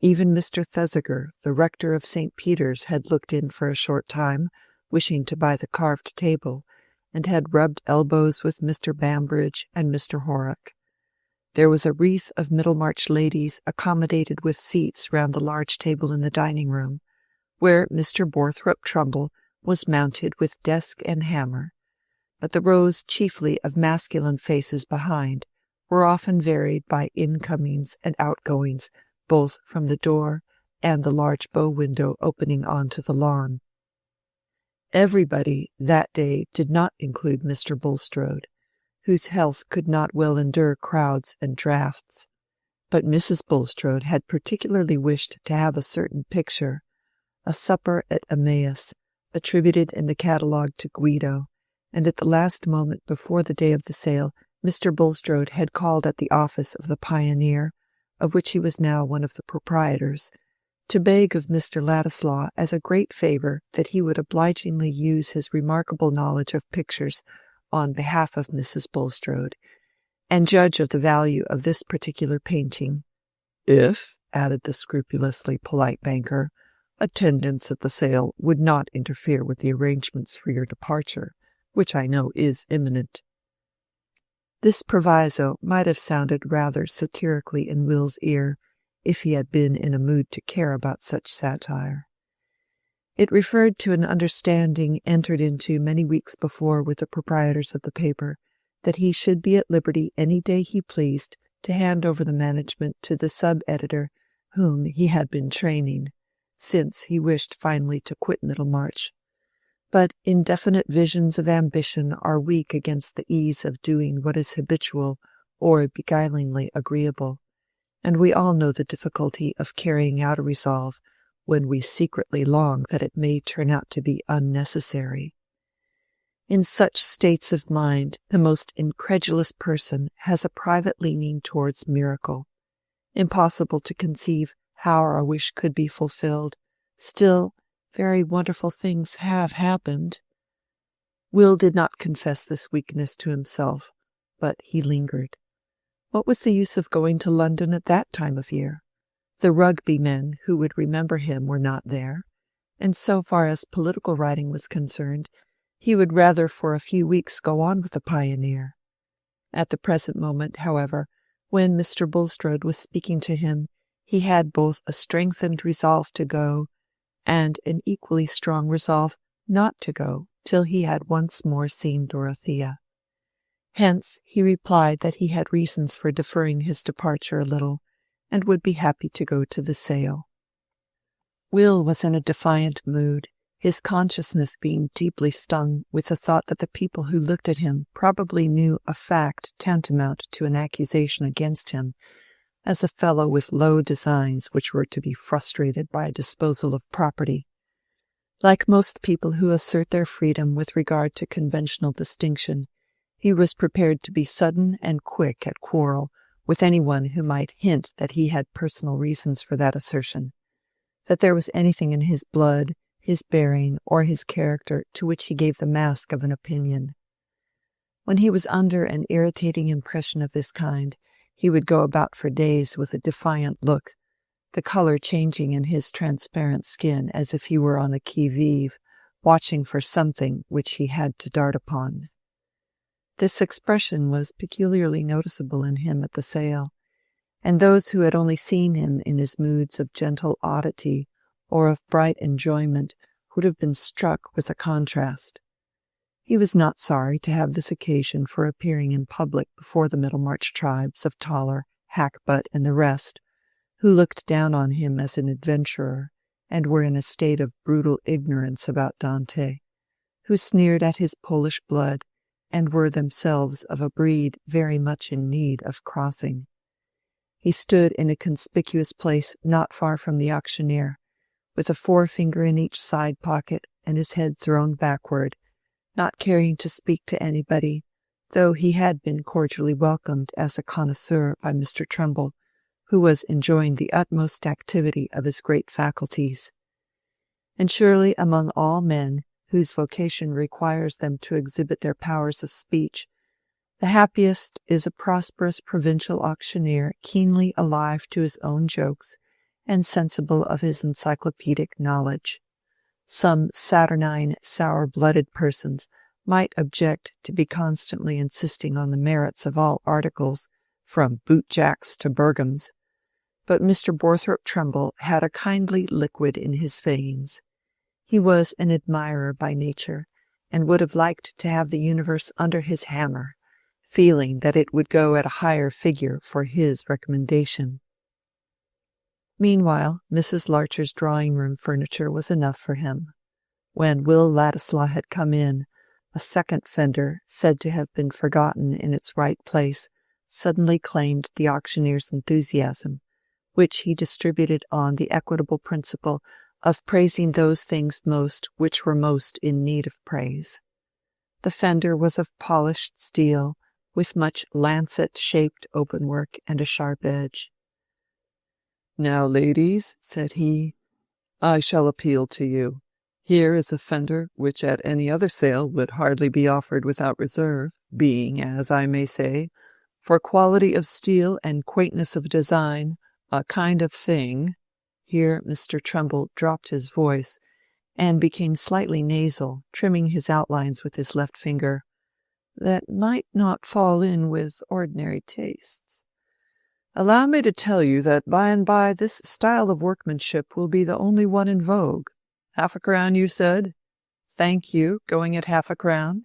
Even Mr. Thesiger, the rector of St. Peter's, had looked in for a short time, wishing to buy the carved table, and had rubbed elbows with Mr. Bambridge and Mr. Horrock. There was a wreath of Middlemarch ladies accommodated with seats round the large table in the dining-room, where Mr. Borthrop Trumbull was mounted with desk and hammer, but the rows chiefly of masculine faces behind were often varied by incomings and outgoings both from the door and the large bow window opening on to the lawn. Everybody that day did not include Mr. Bulstrode, whose health could not well endure crowds and draughts, but Mrs. Bulstrode had particularly wished to have a certain picture, a supper at Emmaus, attributed in the catalogue to Guido, and at the last moment before the day of the sale Mr. Bulstrode had called at the office of the Pioneer, of which he was now one of the proprietors, to beg of Mr. Ladislaw as a great favour that he would obligingly use his remarkable knowledge of pictures on behalf of Mrs. Bulstrode, and judge of the value of this particular painting, if, added the scrupulously polite banker, attendance at the sale would not interfere with the arrangements for your departure, which I know is imminent. This proviso might have sounded rather satirically in Will's ear, if he had been in a mood to care about such satire. It referred to an understanding entered into many weeks before with the proprietors of the paper, that he should be at liberty any day he pleased to hand over the management to the sub-editor whom he had been training, since he wished finally to quit Middlemarch. But indefinite visions of ambition are weak against the ease of doing what is habitual or beguilingly agreeable, and we all know the difficulty of carrying out a resolve when we secretly long that it may turn out to be unnecessary. In such states of mind, the most incredulous person has a private leaning towards miracle. Impossible to conceive how our wish could be fulfilled, still very wonderful things have happened. Will did not confess this weakness to himself, but he lingered. What was the use of going to London at that time of year? The Rugby men who would remember him were not there, and so far as political writing was concerned, he would rather for a few weeks go on with the Pioneer. At the present moment, however, when Mr. Bulstrode was speaking to him, he had both a strengthened resolve to go, and an equally strong resolve not to go till he had once more seen Dorothea. Hence he replied that he had reasons for deferring his departure a little, and would be happy to go to the sale. Will was in a defiant mood, his consciousness being deeply stung with the thought that the people who looked at him probably knew a fact tantamount to an accusation against him, as a fellow with low designs which were to be frustrated by a disposal of property. Like most people who assert their freedom with regard to conventional distinction, he was prepared to be sudden and quick at quarrel with any one who might hint that he had personal reasons for that assertion, that there was anything in his blood, his bearing, or his character to which he gave the mask of an opinion. When he was under an irritating impression of this kind, he would go about for days with a defiant look, the colour changing in his transparent skin as if he were on the qui-vive, watching for something which he had to dart upon. This expression was peculiarly noticeable in him at the sale, and those who had only seen him in his moods of gentle oddity or of bright enjoyment would have been struck with the contrast. He was not sorry to have this occasion for appearing in public before the Middlemarch tribes of Toller, Hackbutt, and the rest, who looked down on him as an adventurer, and were in a state of brutal ignorance about Dante, who sneered at his Polish blood, and were themselves of a breed very much in need of crossing. He stood in a conspicuous place not far from the auctioneer, with a forefinger in each side pocket and his head thrown backward, not caring to speak to anybody, though he had been cordially welcomed as a connoisseur by Mr. Trumbull, who was enjoying the utmost activity of his great faculties. And surely among all men whose vocation requires them to exhibit their powers of speech, the happiest is a prosperous provincial auctioneer keenly alive to his own jokes and sensible of his encyclopedic knowledge. Some saturnine, sour-blooded persons might object to be constantly insisting on the merits of all articles, from bootjacks to Bergams, but Mr. Borthrop Trumbull had a kindly liquid in his veins. He was an admirer by nature, and would have liked to have the universe under his hammer, feeling that it would go at a higher figure for his recommendation. Meanwhile, Mrs. Larcher's drawing-room furniture was enough for him. When Will Ladislaw had come in, a second fender, said to have been forgotten in its right place, suddenly claimed the auctioneer's enthusiasm, which he distributed on the equitable principle of praising those things most which were most in need of praise. The fender was of polished steel, with much lancet-shaped openwork and a sharp edge. "Now, ladies," said he, I shall appeal to you. Here is a fender which at any other sale would hardly be offered without reserve, being, as I may say, for quality of steel and quaintness of design, a kind of thing—" here Mr. Trumbull dropped his voice, and became slightly nasal, trimming his outlines with his left finger, "that might not fall in with ordinary tastes. Allow me to tell you that by and by this style of workmanship will be the only one in vogue. Half a crown, you said? Thank you, going at half a crown.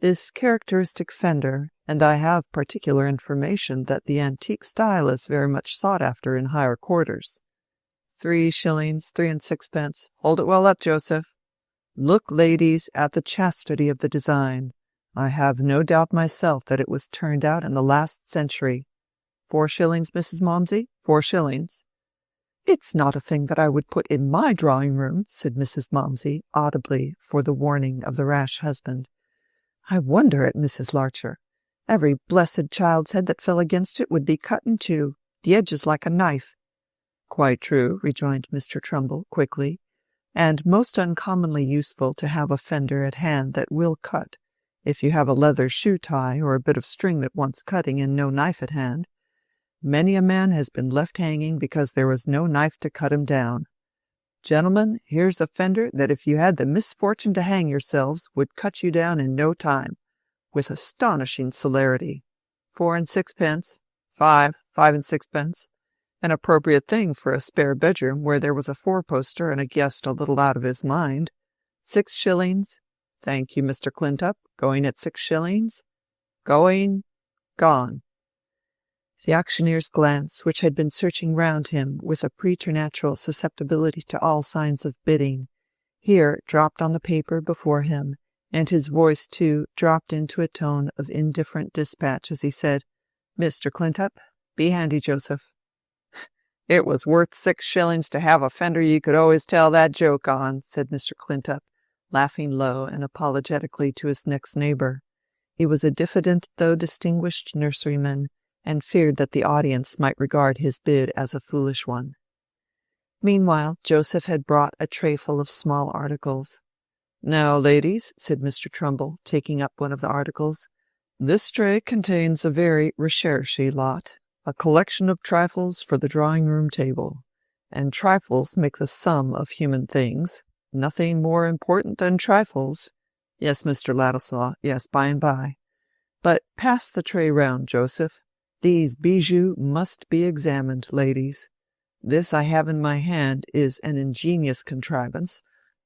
This characteristic fender, and I have particular information that the antique style is very much sought after in higher quarters. 3 shillings, 3 and 6pence. Hold it well up, Joseph. Look, ladies, at the chastity of the design. I have no doubt myself that it was turned out in the last century. 4 shillings, Mrs. Momsey? 4 shillings. "It's not a thing that I would put in my drawing-room," said Mrs. Momsey, audibly, for the warning of the rash husband. "I wonder at Mrs. Larcher. Every blessed child's head that fell against it would be cut in two, the edges like a knife." "Quite true," rejoined Mr. Trumbull, quickly, "and most uncommonly useful to have a fender at hand that will cut, if you have a leather shoe-tie or a bit of string that wants cutting and no knife at hand. Many a man has been left hanging because there was no knife to cut him down. Gentlemen, here's a fender that if you had the misfortune to hang yourselves would cut you down in no time, with astonishing celerity. 4 and 6pence, 5 and 6pence, an appropriate thing for a spare bedroom where there was a 4-poster and a guest a little out of his mind. 6 shillings. Thank you, Mr. Clintup. Going at 6 shillings? Going, gone." The auctioneer's glance, which had been searching round him with a preternatural susceptibility to all signs of bidding, here dropped on the paper before him, and his voice, too, dropped into a tone of indifferent dispatch as he said, "Mr. Clintup, be handy, Joseph." "It was worth 6 shillings to have a fender you could always tell that joke on," said Mr. Clintup, laughing low and apologetically to his next neighbour. He was a diffident though distinguished nurseryman, and feared that the audience might regard his bid as a foolish one. Meanwhile, Joseph had brought a trayful of small articles. "Now, ladies," said Mr. Trumbull, taking up one of the articles, "this tray contains a very recherché lot, a collection of trifles for the drawing-room table. And trifles make the sum of human things. Nothing more important than trifles. Yes, Mr. Ladislaw, yes, by and by. But pass the tray round, Joseph. These bijoux must be examined, ladies. This I have in my hand is an ingenious contrivance,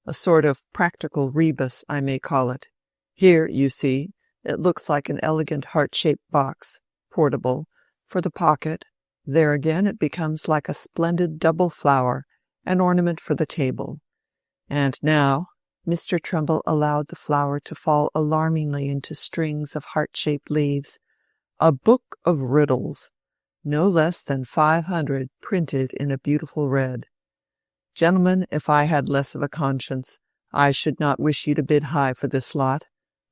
a sort of practical rebus, I may call it. Here, you see, it looks like an elegant heart-shaped box, portable, for the pocket. There again it becomes like a splendid double flower, an ornament for the table. And now," Mr. Trumbull allowed the flower to fall alarmingly into strings of heart-shaped leaves, "a book of riddles, no less than 500 printed in a beautiful red. Gentlemen, if I had less of a conscience, I should not wish you to bid high for this lot.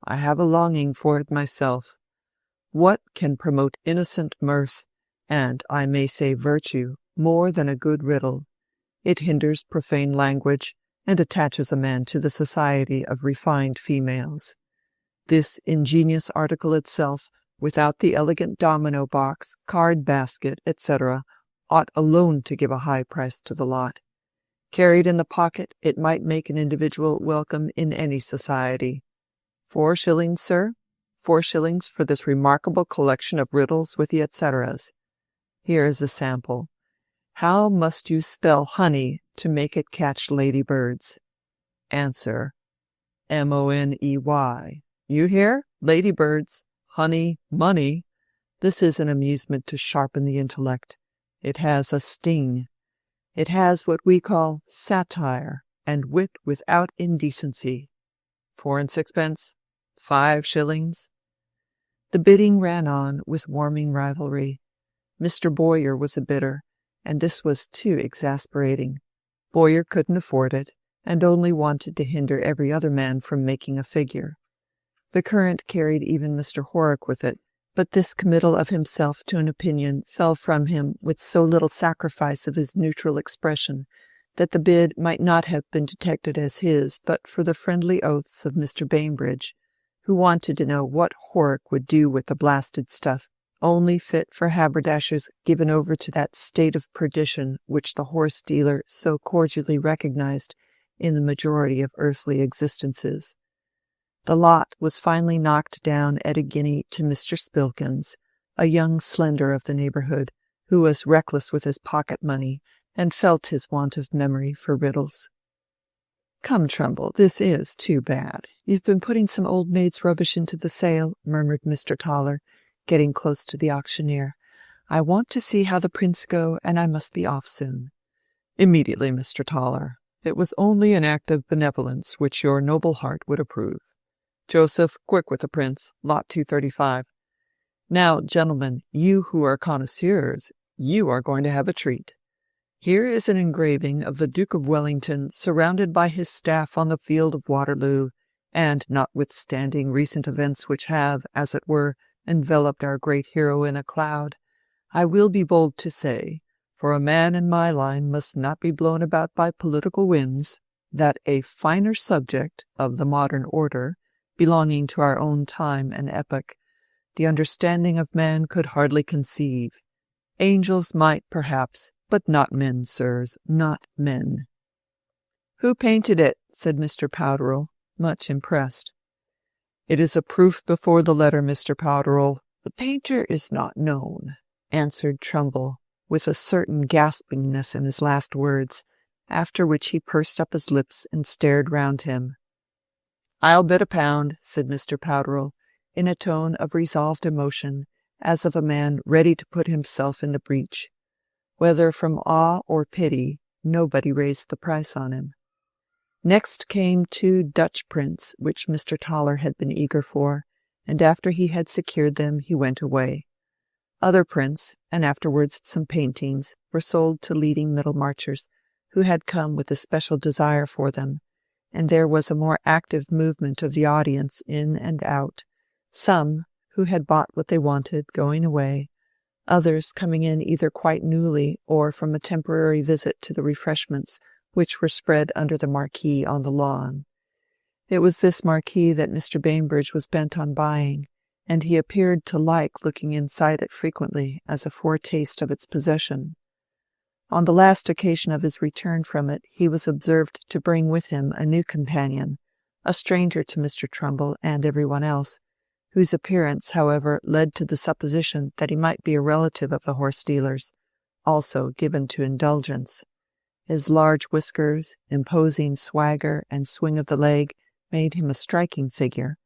I have a longing for it myself. What can promote innocent mirth, and I may say virtue, more than a good riddle? It hinders profane language, and attaches a man to the society of refined females. This ingenious article itself, without the elegant domino box, card basket, etc., ought alone to give a high price to the lot. Carried in the pocket, it might make an individual welcome in any society. 4 shillings, sir? 4 shillings for this remarkable collection of riddles with the etceteras. Here is a sample. How must you spell honey to make it catch ladybirds? Answer. Money. You hear? Ladybirds. Honey, money. This is an amusement to sharpen the intellect. It has a sting. It has what we call satire, and wit without indecency. 4 and 6pence. 5 shillings. The bidding ran on with warming rivalry. Mr. Bowyer was a bidder, and this was too exasperating. Bowyer couldn't afford it, and only wanted to hinder every other man from making a figure. The current carried even Mr. Horrock with it, but this committal of himself to an opinion fell from him with so little sacrifice of his neutral expression that the bid might not have been detected as his but for the friendly oaths of Mr. Bainbridge, who wanted to know what Horrocks would do with the blasted stuff, only fit for haberdashers given over to that state of perdition which the horse-dealer so cordially recognized in the majority of earthly existences. The lot was finally knocked down at a guinea to Mr. Spilkins, a young slender of the neighbourhood, who was reckless with his pocket-money and felt his want of memory for riddles. "Come, Trumbull, this is too bad. You've been putting some old maid's rubbish into the sale," murmured Mr. Toller, getting close to the auctioneer. "I want to see how the prints go, and I must be off soon." "Immediately, Mr. Toller. It was only an act of benevolence which your noble heart would approve. Joseph, quick with the prints, lot 235. Now, gentlemen, you who are connoisseurs, you are going to have a treat. Here is an engraving of the Duke of Wellington surrounded by his staff on the field of Waterloo, and notwithstanding recent events which have, as it were, enveloped our great hero in a cloud, I will be bold to say, for a man in my line must not be blown about by political winds, that a finer subject of the modern order, belonging to our own time and epoch, the understanding of man could hardly conceive. Angels might, perhaps, but not men, sirs, not men." "Who painted it?" said Mr. Powderell, much impressed. "It is a proof before the letter, Mr. Powderell. The painter is not known," answered Trumbull, with a certain gaspingness in his last words, after which he pursed up his lips and stared round him. "I'll bet £1," said Mr. Powderell, in a tone of resolved emotion, as of a man ready to put himself in the breach. Whether from awe or pity, nobody raised the price on him. Next came 2 Dutch prints, which Mr. Toller had been eager for, and after he had secured them he went away. Other prints, and afterwards some paintings, were sold to leading Middlemarchers, who had come with a special desire for them, and there was a more active movement of the audience in and out, some, who had bought what they wanted, going away, others coming in either quite newly or from a temporary visit to the refreshments which were spread under the marquee on the lawn. It was this marquee that Mr. Bainbridge was bent on buying, and he appeared to like looking inside it frequently as a foretaste of its possession. On the last occasion of his return from it he was observed to bring with him a new companion, a stranger to Mr. Trumbull and every one else, whose appearance, however, led to the supposition that he might be a relative of the horse-dealer's, also given to indulgence. His large whiskers, imposing swagger, and swing of the leg made him a striking figure,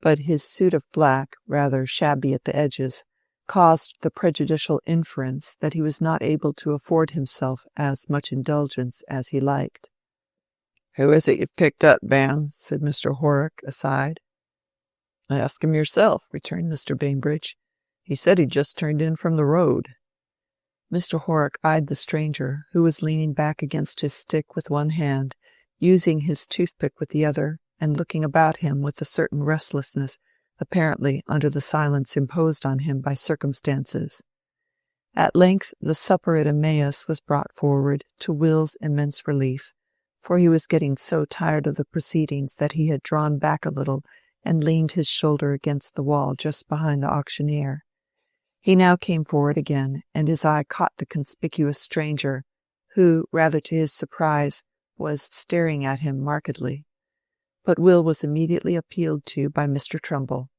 but his suit of black, rather shabby at the edges, caused the prejudicial inference that he was not able to afford himself as much indulgence as he liked. "Who is it you've picked up, Bam?" said Mr. Horrocks, aside. "Ask him yourself," returned Mr. Bainbridge. "He said he'd just turned in from the road." Mr. Horrocks eyed the stranger, who was leaning back against his stick with one hand, using his toothpick with the other, and looking about him with a certain restlessness, apparently under the silence imposed on him by circumstances. At length the supper at Emmaus was brought forward, to Will's immense relief, for he was getting so tired of the proceedings that he had drawn back a little and leaned his shoulder against the wall just behind the auctioneer. He now came forward again, and his eye caught the conspicuous stranger, who, rather to his surprise, was staring at him markedly. But Will was immediately appealed to by Mr. Trumbull.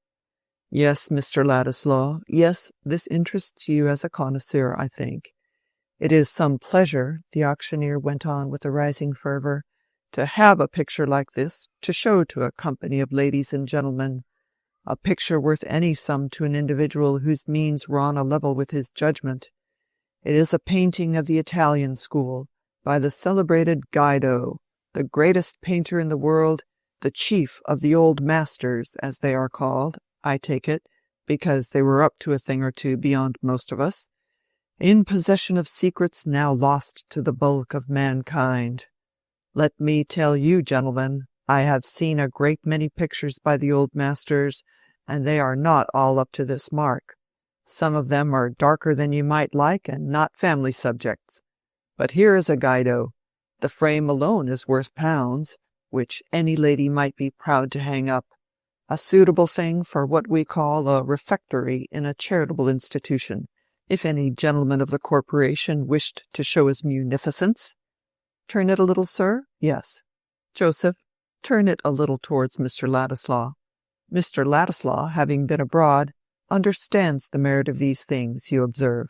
"Yes, Mr. Ladislaw, yes, this interests you as a connoisseur, I think. It is some pleasure," the auctioneer went on with a rising fervour, "to have a picture like this to show to a company of ladies and gentlemen, a picture worth any sum to an individual whose means were on a level with his judgment. It is a painting of the Italian school, by the celebrated Guido, the greatest painter in the world, the chief of the old masters, as they are called, I take it, because they were up to a thing or two beyond most of us, in possession of secrets now lost to the bulk of mankind. Let me tell you, gentlemen, I have seen a great many pictures by the old masters, and they are not all up to this mark. Some of them are darker than you might like, and not family subjects. But here is a Guido, The frame alone is worth pounds, which any lady might be proud to hang up. A suitable thing for what we call a refectory in a charitable institution, if any gentleman of the corporation wished to show his munificence. Turn it a little, sir? Yes. Joseph, turn it a little towards Mr. Ladislaw. Mr. Ladislaw, having been abroad, understands the merit of these things, you observe.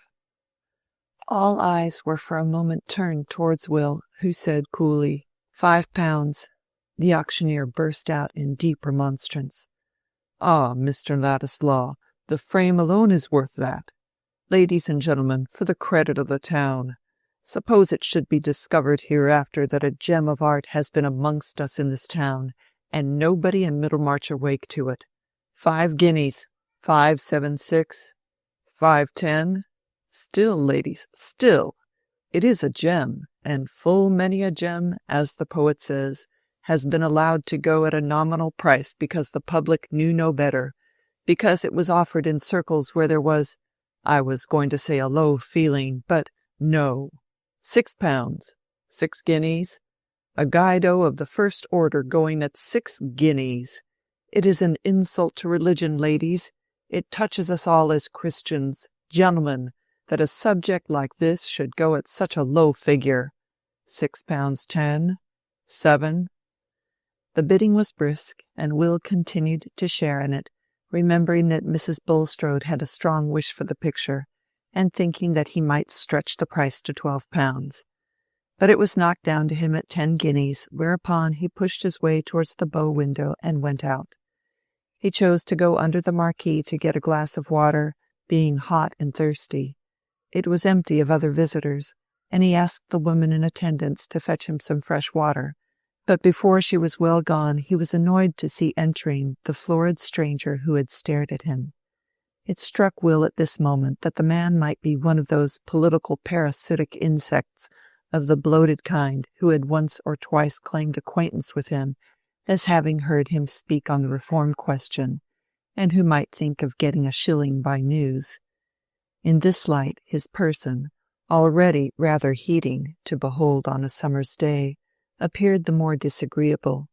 All eyes were for a moment turned towards Will, who said coolly, £5. The auctioneer burst out in deep remonstrance. Ah, Mr. Ladislaw, the frame alone is worth that. Ladies and gentlemen, for the credit of the town, suppose it should be discovered hereafter that a gem of art has been amongst us in this town, and nobody in Middlemarch awake to it. 5 guineas, 576, 510. Still, ladies, still, it is a gem, and full many a gem, as the poet says, has been allowed to go at a nominal price because the public knew no better, because it was offered in circles where there was, I was going to say a low feeling, but no. £6, 6 guineas, a guido of the first order going at 6 guineas. It is an insult to religion, ladies. It touches us all as Christians, gentlemen, that a subject like this should go at such a low figure. £6 10, 7. The bidding was brisk, and Will continued to share in it, remembering that Mrs. Bulstrode had a strong wish for the picture, and thinking that he might stretch the price to £12. But it was knocked down to him at 10 guineas, whereupon he pushed his way towards the bow window and went out. He chose to go under the marquee to get a glass of water, being hot and thirsty. It was empty of other visitors, and he asked the woman in attendance to fetch him some fresh water. But before she was well gone, he was annoyed to see entering the florid stranger who had stared at him. It struck Will at this moment that the man might be one of those political parasitic insects of the bloated kind who had once or twice claimed acquaintance with him as having heard him speak on the reform question, and who might think of getting a shilling by news. In this light his person, already rather heating to behold on a summer's day, appeared the more disagreeable,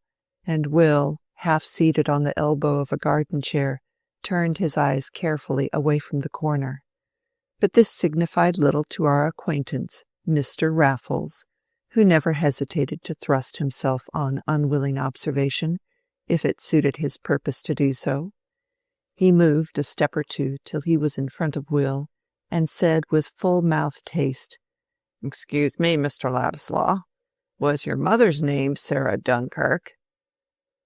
and Will, half seated on the elbow of a garden chair, turned his eyes carefully away from the corner. But this signified little to our acquaintance, Mr. Raffles, who never hesitated to thrust himself on unwilling observation, if it suited his purpose to do so. He moved a step or two till he was in front of Will, and said with full-mouthed haste, "Excuse me, Mr. Ladislaw, was your mother's name Sarah Dunkirk?"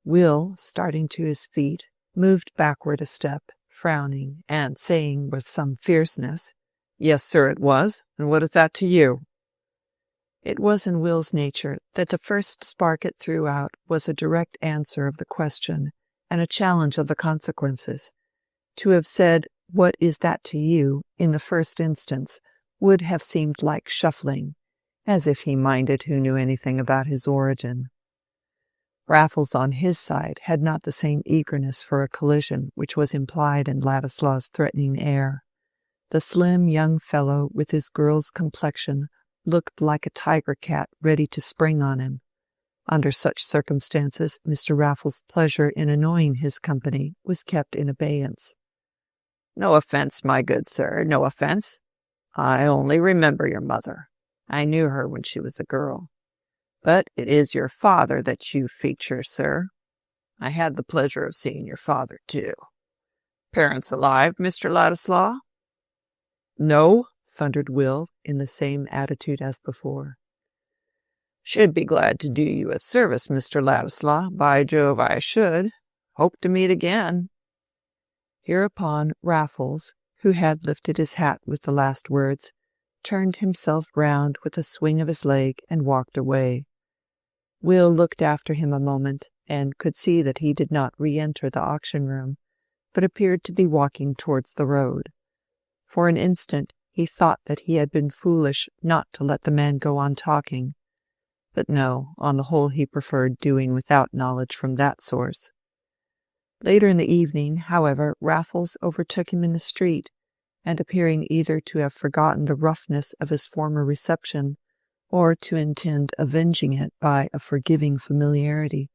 Will, starting to his feet, moved backward a step, frowning, and saying with some fierceness, "Yes, sir, it was. And what is that to you?" It was in Will's nature that the first spark it threw out was a direct answer of the question, and a challenge of the consequences. To have said, "What is that to you?" in the first instance would have seemed like shuffling, as if he minded who knew anything about his origin. Raffles, on his side, had not the same eagerness for a collision which was implied in Ladislaw's threatening air. The slim young fellow with his girl's complexion looked like a tiger-cat ready to spring on him. Under such circumstances, Mr. Raffles' pleasure in annoying his company was kept in abeyance. "No offence, my good sir, no offence. I only remember your mother. I knew her when she was a girl. But it is your father that you feature, sir. I had the pleasure of seeing your father, too. Parents alive, Mr. Ladislaw?" "No," thundered Will, in the same attitude as before. "Should be glad to do you a service, Mr. Ladislaw. By Jove, I should. Hope to meet again." Hereupon Raffles, who had lifted his hat with the last words, turned himself round with a swing of his leg and walked away. Will looked after him a moment, and could see that he did not re-enter the auction-room, but appeared to be walking towards the road. For an instant he thought that he had been foolish not to let the man go on talking, but no, on the whole he preferred doing without knowledge from that source. Later in the evening, however, Raffles overtook him in the street, and appearing either to have forgotten the roughness of his former reception, or to intend avenging it by a forgiving familiarity,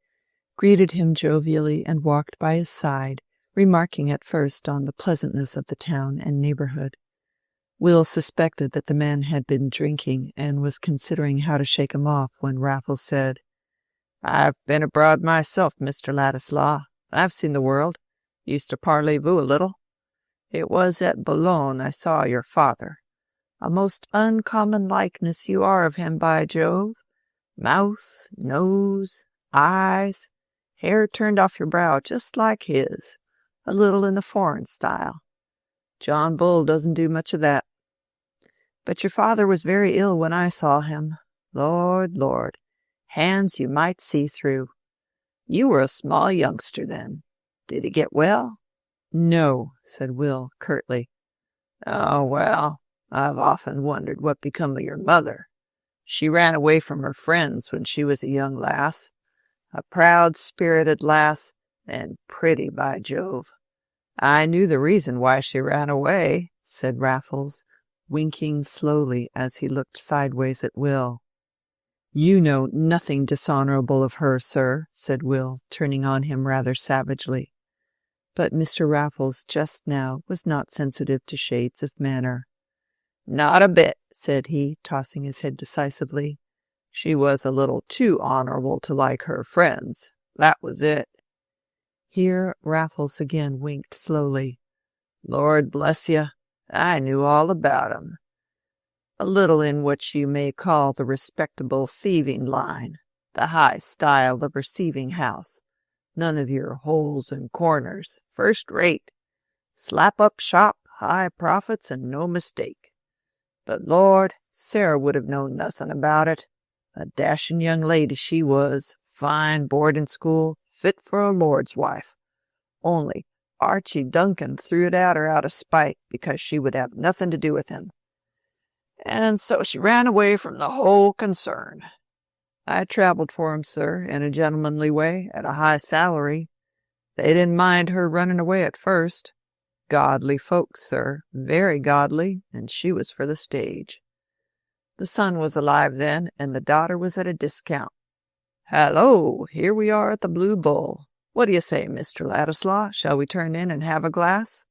greeted him jovially and walked by his side, remarking at first on the pleasantness of the town and neighborhood. Will suspected that the man had been drinking and was considering how to shake him off when Raffles said, "I've been abroad myself, Mr. Ladislaw. I've seen the world. Used to parlez-vous a little. It was at Boulogne I saw your father. A most uncommon likeness you are of him, by Jove. Mouth, nose, eyes, hair turned off your brow just like his, a little in the foreign style. John Bull doesn't do much of that. But your father was very ill when I saw him. Lord, Lord, hands you might see through. You were a small youngster then. Did he get well?" "No," said Will, curtly. "Oh, well, I've often wondered what become of your mother. She ran away from her friends when she was a young lass. A proud, spirited lass, and pretty, by Jove." "I knew the reason why she ran away," said Raffles, winking slowly as he looked sideways at Will. "You know nothing dishonorable of her, sir," said Will, turning on him rather savagely. But Mr. Raffles just now was not sensitive to shades of manner. "Not a bit," said he, tossing his head decisively. "She was a little too honorable to like her friends. That was it." Here Raffles again winked slowly. "Lord bless you, I knew all about 'em. A little in what you may call the respectable thieving line, the high style of receiving house. None of your holes and corners. First rate. Slap-up shop, high profits, and no mistake. But, Lord, Sarah would have known nothing about it. A dashing young lady she was, fine boarding school, fit for a lord's wife. Only Archie Duncan threw it at her out of spite because she would have nothing to do with him. And so she ran away from the whole concern. I travelled for 'em, sir, in a gentlemanly way, at a high salary. They didn't mind her running away at first. Godly folks, sir, very godly, and she was for the stage. The son was alive then, and the daughter was at a discount. Hallo, here we are at the Blue Bull. What do you say, Mr. Ladislaw? Shall we turn in and have a glass?"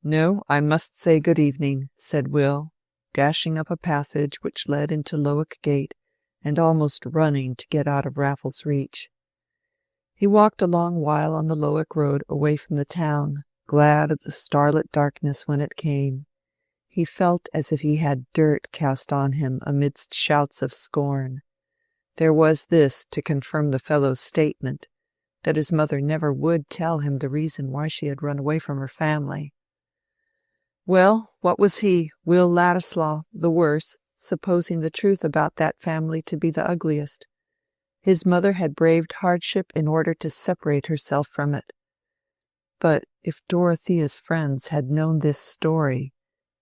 "No, I must say good evening," said Will, dashing up a passage which led into Lowick Gate, and almost running to get out of Raffles' reach. He walked a long while on the Lowick road away from the town, glad of the starlit darkness when it came. He felt as if he had dirt cast on him amidst shouts of scorn. There was this to confirm the fellow's statement, that his mother never would tell him the reason why she had run away from her family. Well, what was he, Will Ladislaw, the worse, supposing the truth about that family to be the ugliest? His mother had braved hardship in order to separate herself from it. But if Dorothea's friends had known this story,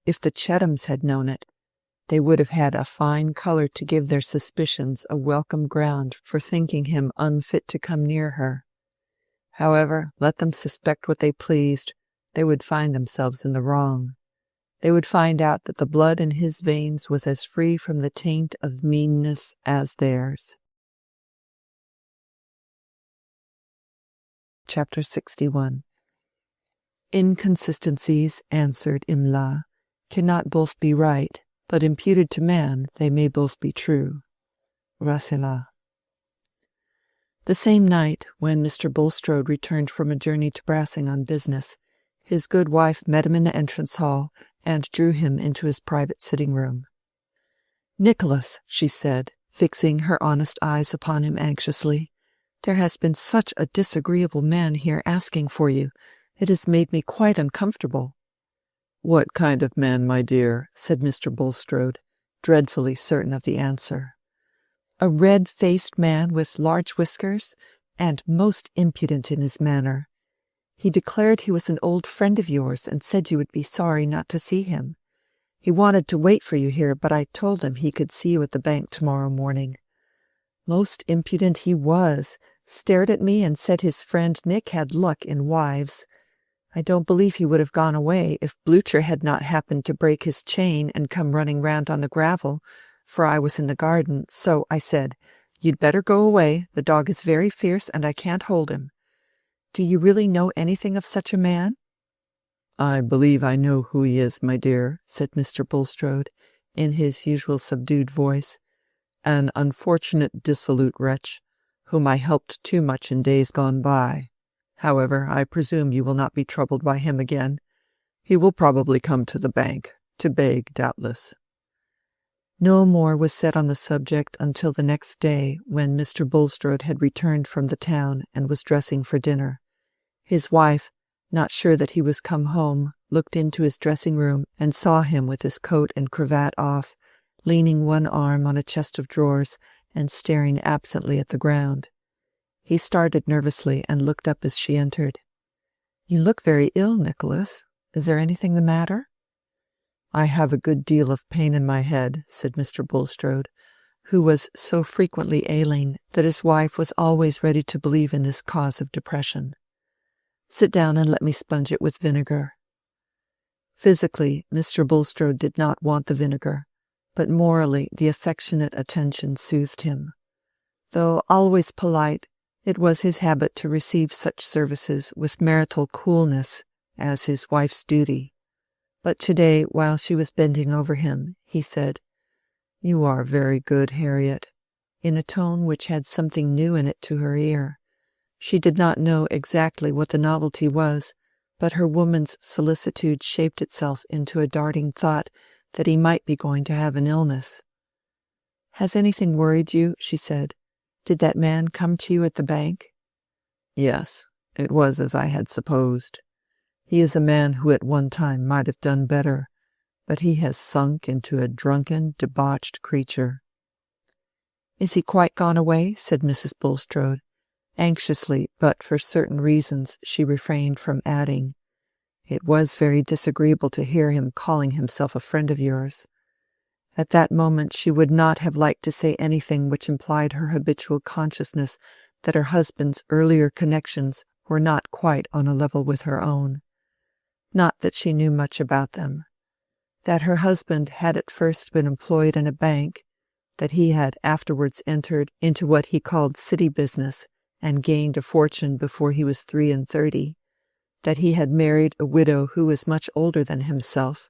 if the Chethams had known it, they would have had a fine colour to give their suspicions a welcome ground for thinking him unfit to come near her. However, let them suspect what they pleased, they would find themselves in the wrong. They would find out that the blood in his veins was as free from the taint of meanness as theirs. Chapter 61. Inconsistencies, answered Imla, cannot both be right, but imputed to man they may both be true. Rasselas. The same night, when Mr. Bulstrode returned from a journey to Brassing on business, his good wife met him in the entrance hall and drew him into his private sitting-room. "Nicholas," she said, fixing her honest eyes upon him anxiously, "there has been such a disagreeable man here asking for you. It has made me quite uncomfortable." "What kind of man, my dear?" said Mr. Bulstrode, dreadfully certain of the answer. "A red-faced man with large whiskers, and most impudent in his manner. He declared he was an old friend of yours, and said you would be sorry not to see him. He wanted to wait for you here, but I told him he could see you at the bank tomorrow morning. Most impudent he was, stared at me and said his friend Nick had luck in wives. I don't believe he would have gone away if Blucher had not happened to break his chain and come running round on the gravel, for I was in the garden, so I said, 'You'd better go away. The dog is very fierce, and I can't hold him.' Do you really know anything of such a man?" "I believe I know who he is, my dear," said Mr. Bulstrode, in his usual subdued voice. "An unfortunate dissolute wretch, whom I helped too much in days gone by. However, I presume you will not be troubled by him again. He will probably come to the bank, to beg, doubtless." No more was said on the subject until the next day, when Mr. Bulstrode had returned from the town and was dressing for dinner. His wife, not sure that he was come home, looked into his dressing-room and saw him with his coat and cravat off, leaning one arm on a chest of drawers and staring absently at the ground. He started nervously and looked up as she entered. "You look very ill, Nicholas. Is there anything the matter?" "I have a good deal of pain in my head," said Mr. Bulstrode, who was so frequently ailing that his wife was always ready to believe in this cause of depression. "Sit down and let me sponge it with vinegar." Physically, Mr. Bulstrode did not want the vinegar, but morally the affectionate attention soothed him. Though always polite, it was his habit to receive such services with marital coolness as his wife's duty. But today, while she was bending over him, he said, "You are very good, Harriet," in a tone which had something new in it to her ear. She did not know exactly what the novelty was, but her woman's solicitude shaped itself into a darting thought that he might be going to have an illness. "Has anything worried you?" she said. "Did that man come to you at the bank?" "Yes, it was as I had supposed. He is a man who at one time might have done better, but he has sunk into a drunken, debauched creature." "Is he quite gone away?" said Mrs. Bulstrode, anxiously, but for certain reasons she refrained from adding, "It was very disagreeable to hear him calling himself a friend of yours." At that moment she would not have liked to say anything which implied her habitual consciousness that her husband's earlier connections were not quite on a level with her own. Not that she knew much about them. That her husband had at first been employed in a bank, that he had afterwards entered into what he called city business and gained a fortune before he was 33, that he had married a widow who was much older than himself,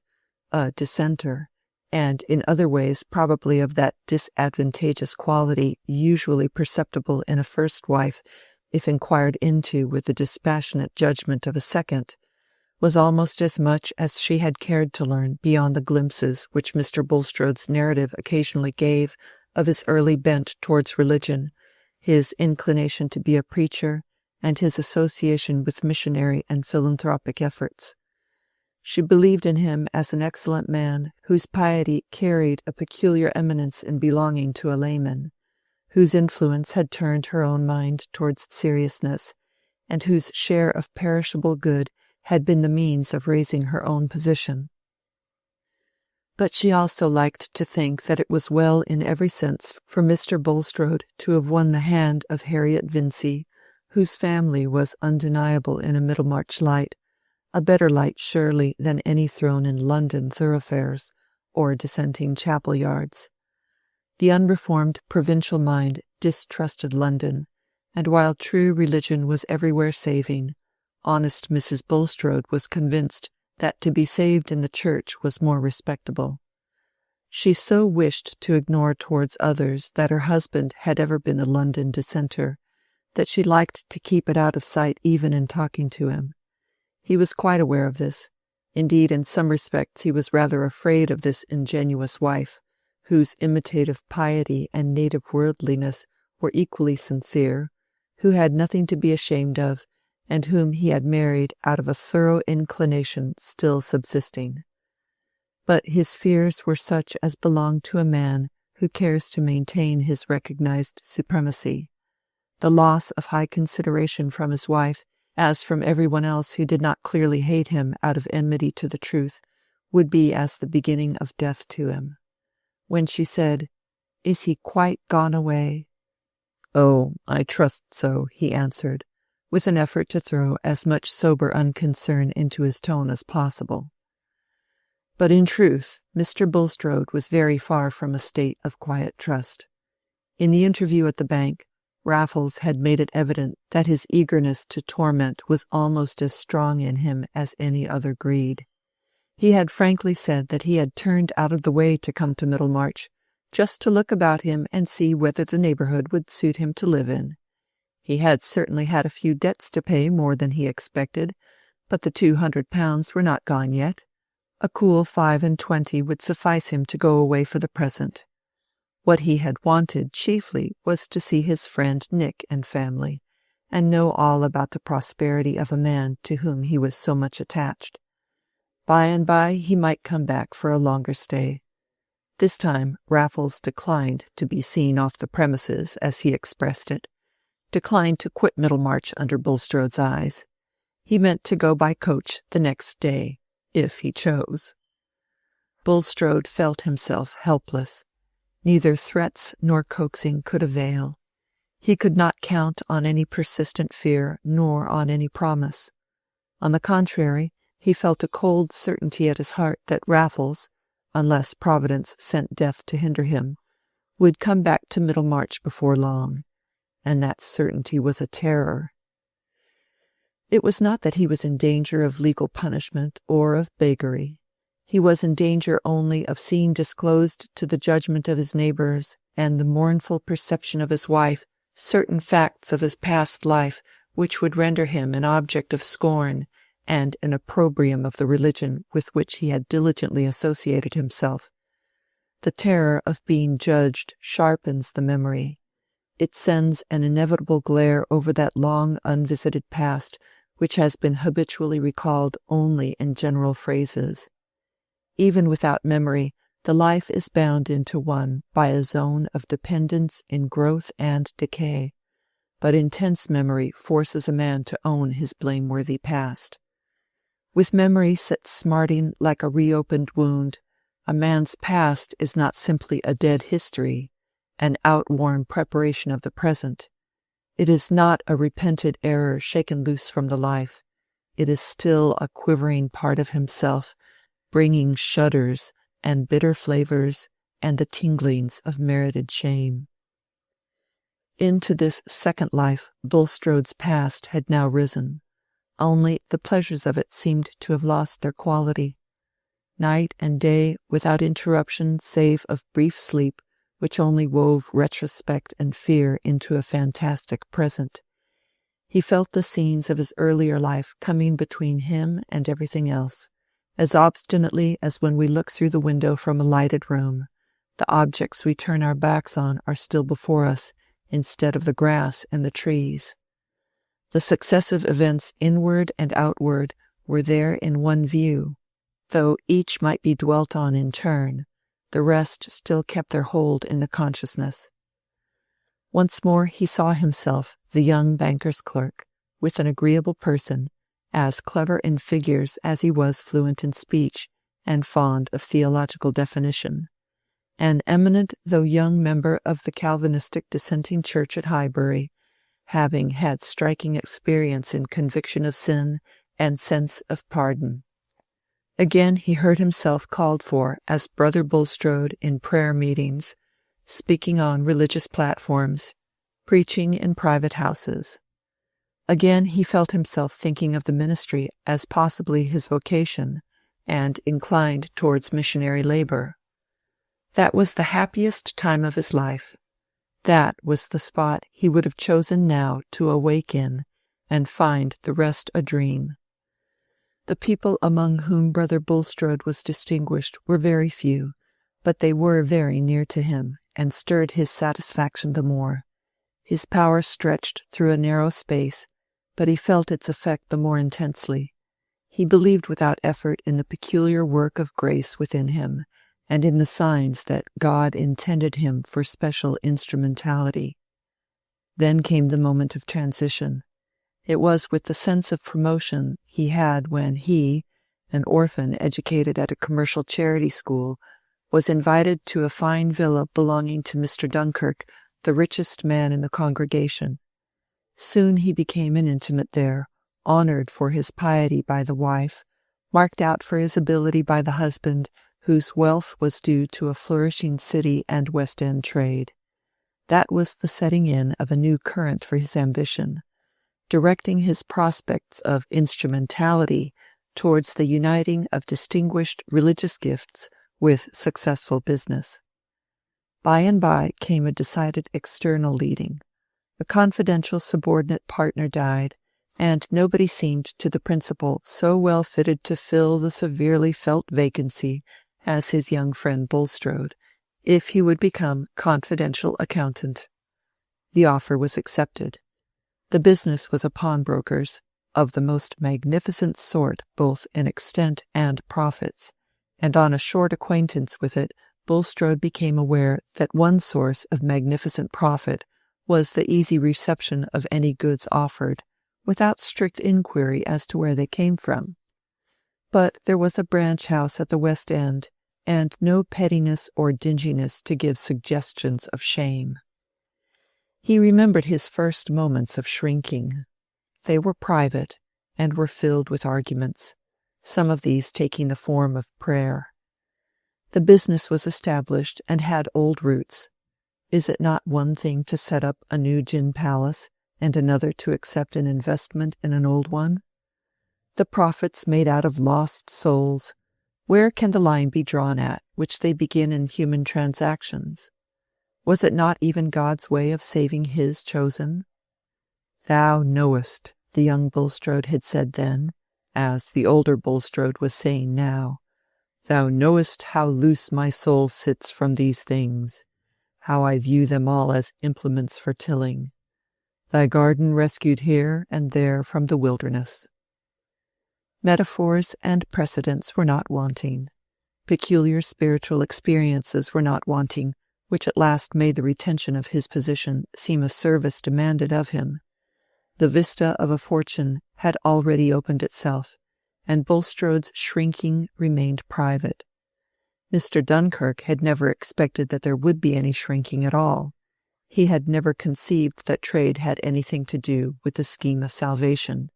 a dissenter, and in other ways probably of that disadvantageous quality usually perceptible in a first wife if inquired into with the dispassionate judgment of a second, was almost as much as she had cared to learn beyond the glimpses which Mr. Bulstrode's narrative occasionally gave of his early bent towards religion, his inclination to be a preacher, and his association with missionary and philanthropic efforts. She believed in him as an excellent man whose piety carried a peculiar eminence in belonging to a layman, whose influence had turned her own mind towards seriousness, and whose share of perishable good had been the means of raising her own position. But she also liked to think that it was well in every sense for Mr. Bulstrode to have won the hand of Harriet Vincey, whose family was undeniable in a Middlemarch light, a better light surely than any thrown in London thoroughfares or dissenting chapel yards. The unreformed provincial mind distrusted London, and while true religion was everywhere saving, honest Mrs. Bulstrode was convinced that to be saved in the church was more respectable. She so wished to ignore towards others that her husband had ever been a London dissenter, that she liked to keep it out of sight even in talking to him. He was quite aware of this. Indeed, in some respects he was rather afraid of this ingenuous wife, whose imitative piety and native worldliness were equally sincere, who had nothing to be ashamed of, and whom he had married out of a thorough inclination still subsisting. But his fears were such as belong to a man who cares to maintain his recognized supremacy. The loss of high consideration from his wife, as from everyone else who did not clearly hate him out of enmity to the truth, would be as the beginning of death to him. When she said, "Is he quite gone away?" "Oh, I trust so," he answered, with an effort to throw as much sober unconcern into his tone as possible. But in truth, Mr. Bulstrode was very far from a state of quiet trust. In the interview at the bank, Raffles had made it evident that his eagerness to torment was almost as strong in him as any other greed. He had frankly said that he had turned out of the way to come to Middlemarch, just to look about him and see whether the neighbourhood would suit him to live in. He had certainly had a few debts to pay more than he expected, but the £200 were not gone yet. A cool 25 would suffice him to go away for the present. What he had wanted chiefly was to see his friend Nick and family, and know all about the prosperity of a man to whom he was so much attached. By and by he might come back for a longer stay. This time Raffles declined to be seen off the premises, as he expressed it, declined to quit Middlemarch under Bulstrode's eyes. He meant to go by coach the next day, if he chose. Bulstrode felt himself helpless. Neither threats nor coaxing could avail. He could not count on any persistent fear, nor on any promise. On the contrary, he felt a cold certainty at his heart that Raffles, unless Providence sent death to hinder him, would come back to Middlemarch before long, and that certainty was a terror. It was not that he was in danger of legal punishment or of beggary. He was in danger only of seeing disclosed to the judgment of his neighbours and the mournful perception of his wife certain facts of his past life which would render him an object of scorn and an opprobrium of the religion with which he had diligently associated himself. The terror of being judged sharpens the memory. It sends an inevitable glare over that long unvisited past which has been habitually recalled only in general phrases. Even without memory, the life is bound into one by a zone of dependence in growth and decay, but intense memory forces a man to own his blameworthy past. With memory set smarting like a reopened wound, a man's past is not simply a dead history, an outworn preparation of the present. It is not a repented error shaken loose from the life. It is still a quivering part of himself, bringing shudders and bitter flavours and the tinglings of merited shame. Into this second life Bulstrode's past had now risen, only the pleasures of it seemed to have lost their quality. Night and day, without interruption save of brief sleep, which only wove retrospect and fear into a fantastic present. He felt the scenes of his earlier life coming between him and everything else, as obstinately as when we look through the window from a lighted room. The objects we turn our backs on are still before us, instead of the grass and the trees. The successive events inward and outward were there in one view. Though each might be dwelt on in turn, the rest still kept their hold in the consciousness. Once more he saw himself, the young banker's clerk, with an agreeable person, as clever in figures as he was fluent in speech, and fond of theological definition, an eminent though young member of the Calvinistic dissenting church at Highbury, having had striking experience in conviction of sin and sense of pardon. Again he heard himself called for as Brother Bulstrode in prayer meetings, speaking on religious platforms, preaching in private houses. Again he felt himself thinking of the ministry as possibly his vocation, and inclined towards missionary labour. That was the happiest time of his life. That was the spot he would have chosen now to awake in, and find the rest a dream. The people among whom Brother Bulstrode was distinguished were very few, but they were very near to him, and stirred his satisfaction the more. His power stretched through a narrow space, but he felt its effect the more intensely. He believed without effort in the peculiar work of grace within him, and in the signs that God intended him for special instrumentality. Then came the moment of transition. It was with the sense of promotion he had when he, an orphan educated at a commercial charity school, was invited to a fine villa belonging to Mr. Dunkirk, the richest man in the congregation. Soon he became an intimate there, honoured for his piety by the wife, marked out for his ability by the husband whose wealth was due to a flourishing city and West End trade. That was the setting in of a new current for his ambition, directing his prospects of instrumentality towards the uniting of distinguished religious gifts with successful business. By and by came a decided external leading. A confidential subordinate partner died, and nobody seemed to the principal so well fitted to fill the severely felt vacancy as his young friend Bulstrode, if he would become confidential accountant. The offer was accepted. The business was a pawnbroker's, of the most magnificent sort both in extent and profits, and on a short acquaintance with it Bulstrode became aware that one source of magnificent profit was the easy reception of any goods offered, without strict inquiry as to where they came from. But there was a branch house at the West End, and no pettiness or dinginess to give suggestions of shame. He remembered his first moments of shrinking. They were private, and were filled with arguments, some of these taking the form of prayer. The business was established and had old roots. Is it not one thing to set up a new gin palace, and another to accept an investment in an old one? The profits made out of lost souls, where can the line be drawn at which they begin in human transactions? Was it not even God's way of saving his chosen? "Thou knowest," the young Bulstrode had said then, as the older Bulstrode was saying now, "thou knowest how loose my soul sits from these things, how I view them all as implements for tilling. Thy garden rescued here and there from the wilderness." Metaphors and precedents were not wanting. Peculiar spiritual experiences were not wanting, which at last made the retention of his position seem a service demanded of him. The vista of a fortune had already opened itself, and Bulstrode's shrinking remained private. Mr. Dunkirk had never expected that there would be any shrinking at all. He had never conceived that trade had anything to do with the scheme of salvation.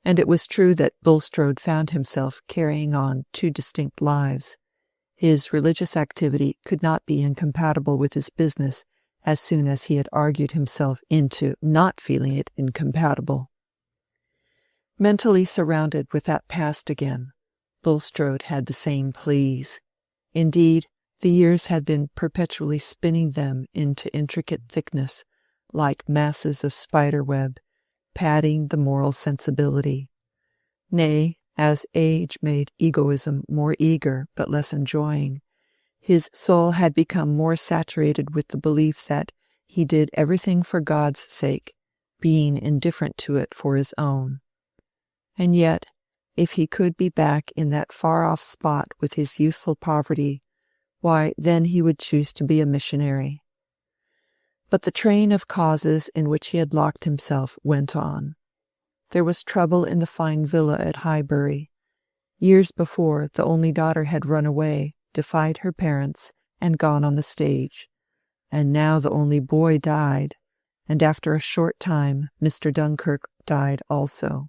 And it was true that Bulstrode found himself carrying on two distinct lives. His religious activity could not be incompatible with his business as soon as he had argued himself into not feeling it incompatible. Mentally surrounded with that past again, Bulstrode had the same pleas. Indeed, the years had been perpetually spinning them into intricate thickness, like masses of spider-web, padding the moral sensibility. Nay, as age made egoism more eager but less enjoying, his soul had become more saturated with the belief that he did everything for God's sake, being indifferent to it for his own. And yet, if he could be back in that far-off spot with his youthful poverty, why, then he would choose to be a missionary. But the train of causes in which he had locked himself went on. There was trouble in the fine villa at Highbury. Years before, the only daughter had run away, defied her parents, and gone on the stage. And now the only boy died, and after a short time Mr. Dunkirk died also.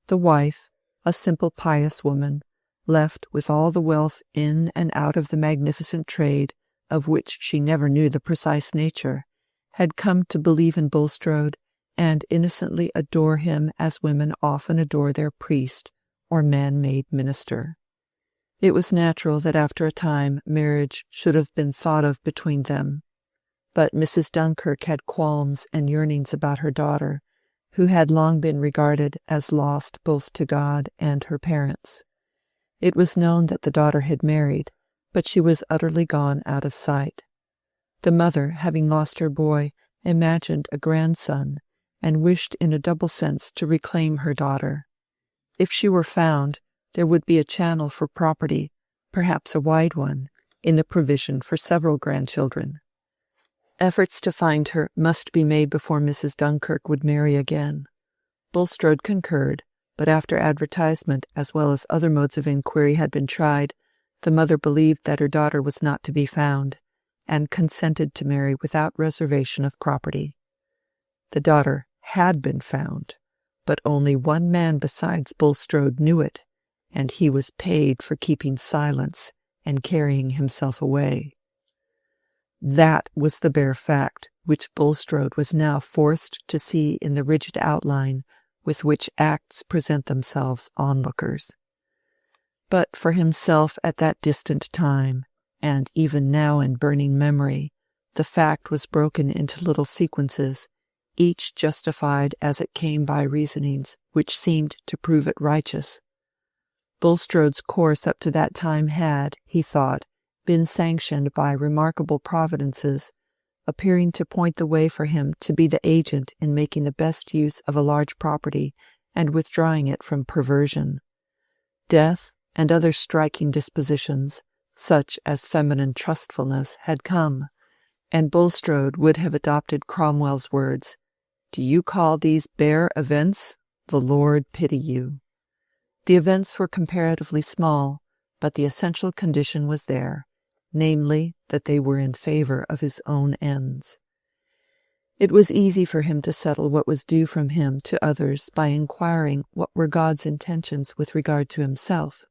The wife, a simple pious woman, left with all the wealth in and out of the magnificent trade, of which she never knew the precise nature, had come to believe in Bulstrode and innocently adore him as women often adore their priest or man-made minister. It was natural that after a time marriage should have been thought of between them, but Mrs. Dunkirk had qualms and yearnings about her daughter, who had long been regarded as lost both to God and her parents. It was known that the daughter had married, but she was utterly gone out of sight. The mother, having lost her boy, imagined a grandson, and wished in a double sense to reclaim her daughter. If she were found, there would be a channel for property, perhaps a wide one, in the provision for several grandchildren. Efforts to find her must be made before Mrs. Dunkirk would marry again. Bulstrode concurred, but after advertisement as well as other modes of inquiry had been tried, the mother believed that her daughter was not to be found, and consented to marry without reservation of property. The daughter had been found, but only one man besides Bulstrode knew it, and he was paid for keeping silence and carrying himself away. That was the bare fact which Bulstrode was now forced to see in the rigid outline with which acts present themselves onlookers. But for himself at that distant time, and even now in burning memory, the fact was broken into little sequences, each justified as it came by reasonings which seemed to prove it righteous. Bulstrode's course up to that time had, he thought, been sanctioned by remarkable providences, appearing to point the way for him to be the agent in making the best use of a large property and withdrawing it from perversion. Death and other striking dispositions, such as feminine trustfulness, had come, and Bulstrode would have adopted Cromwell's words, "Do you call these bare events? The Lord pity you." The events were comparatively small, but the essential condition was there, namely, that they were in favor of his own ends. It was easy for him to settle what was due from him to others by inquiring what were God's intentions with regard to himself.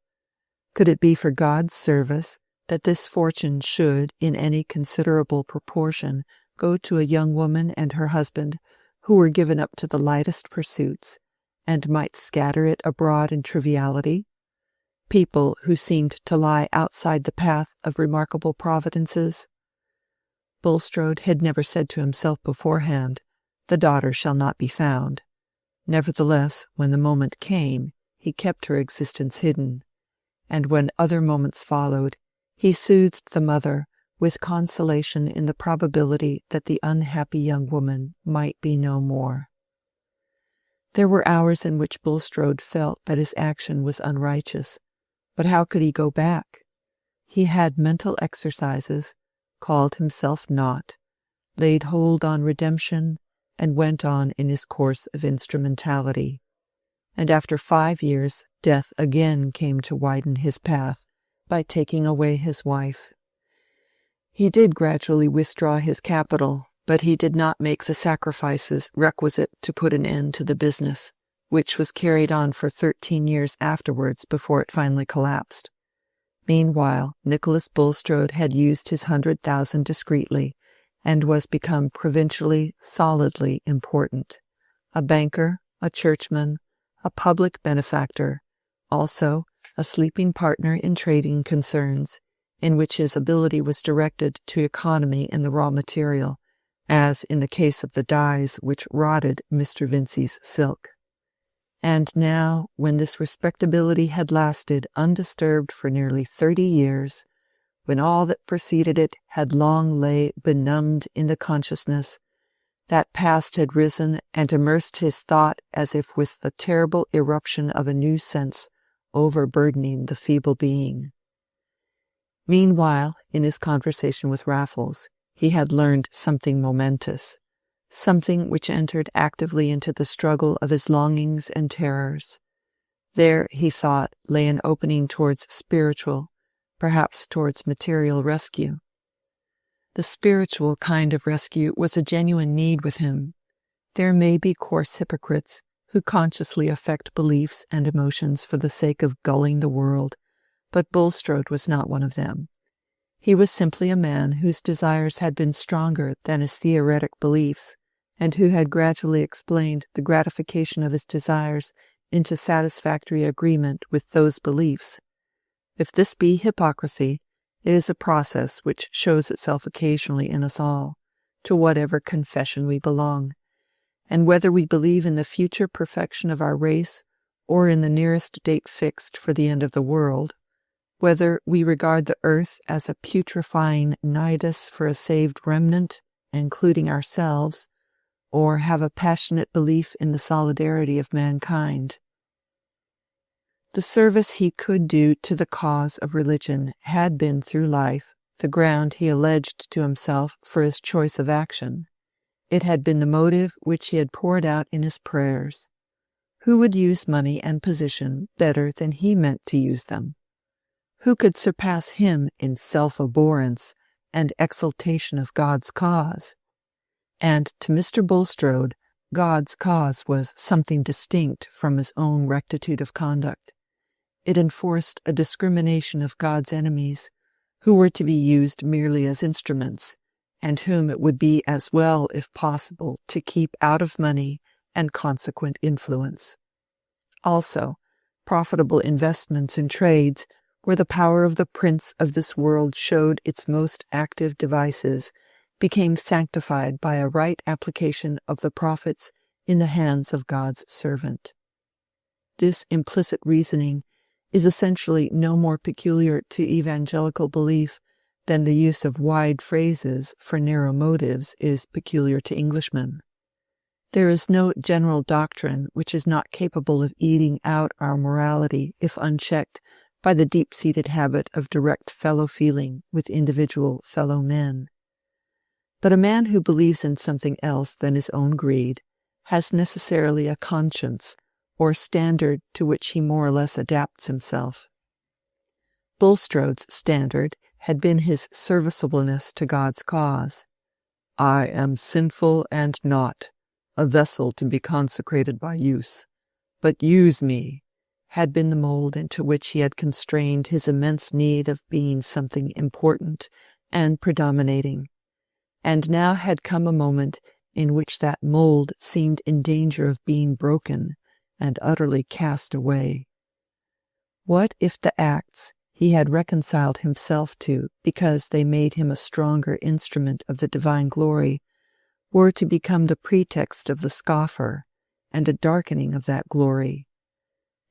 Could it be for God's service that this fortune should, in any considerable proportion, go to a young woman and her husband who were given up to the lightest pursuits, and might scatter it abroad in triviality? People who seemed to lie outside the path of remarkable providences? Bulstrode had never said to himself beforehand, "The daughter shall not be found." Nevertheless, when the moment came, he kept her existence hidden, and when other moments followed, he soothed the mother with consolation in the probability that the unhappy young woman might be no more. There were hours in which Bulstrode felt that his action was unrighteous, but how could he go back? He had mental exercises, called himself not, laid hold on redemption, and went on in his course of instrumentality. And after 5 years, death again came to widen his path by taking away his wife. He did gradually withdraw his capital, but he did not make the sacrifices requisite to put an end to the business, which was carried on for 13 years afterwards before it finally collapsed. Meanwhile, Nicholas Bulstrode had used his 100,000 discreetly, and was become provincially, solidly important. A banker, a churchman, a public benefactor, also a sleeping partner in trading concerns, in which his ability was directed to economy in the raw material, as in the case of the dyes which rotted Mr. Vincey's silk. And now, when this respectability had lasted undisturbed for nearly 30 years, when all that preceded it had long lay benumbed in the consciousness, that past had risen and immersed his thought as if with the terrible eruption of a new sense overburdening the feeble being. Meanwhile, in his conversation with Raffles, he had learned something momentous, something which entered actively into the struggle of his longings and terrors. There, he thought, lay an opening towards spiritual, perhaps towards material rescue. The spiritual kind of rescue was a genuine need with him. There may be coarse hypocrites who consciously affect beliefs and emotions for the sake of gulling the world, but Bulstrode was not one of them. He was simply a man whose desires had been stronger than his theoretic beliefs, and who had gradually explained the gratification of his desires into satisfactory agreement with those beliefs. If this be hypocrisy, it is a process which shows itself occasionally in us all, to whatever confession we belong, and whether we believe in the future perfection of our race, or in the nearest date fixed for the end of the world, whether we regard the earth as a putrefying nidus for a saved remnant, including ourselves, or have a passionate belief in the solidarity of mankind. The service he could do to the cause of religion had been through life the ground he alleged to himself for his choice of action. It had been the motive which he had poured out in his prayers. Who would use money and position better than he meant to use them? Who could surpass him in self-abhorrence and exaltation of God's cause? And to Mr. Bulstrode, God's cause was something distinct from his own rectitude of conduct. it enforced a discrimination of God's enemies, who were to be used merely as instruments, and whom it would be as well, if possible, to keep out of money and consequent influence. Also, profitable investments in trades where the power of the prince of this world showed its most active devices became sanctified by a right application of the profits in the hands of God's servant. This implicit reasoning is essentially no more peculiar to evangelical belief than the use of wide phrases for narrow motives is peculiar to Englishmen. There is no general doctrine which is not capable of eating out our morality if unchecked by the deep-seated habit of direct fellow-feeling with individual fellow-men. But a man who believes in something else than his own greed has necessarily a conscience, or standard to which he more or less adapts himself. Bulstrode's standard had been his serviceableness to God's cause. "I am sinful and naught, a vessel to be consecrated by use, but use me," had been the mold into which he had constrained his immense need of being something important and predominating. And now had come a moment in which that mold seemed in danger of being broken and utterly cast away. What if the acts he had reconciled himself to because they made him a stronger instrument of the divine glory were to become the pretext of the scoffer and a darkening of that glory?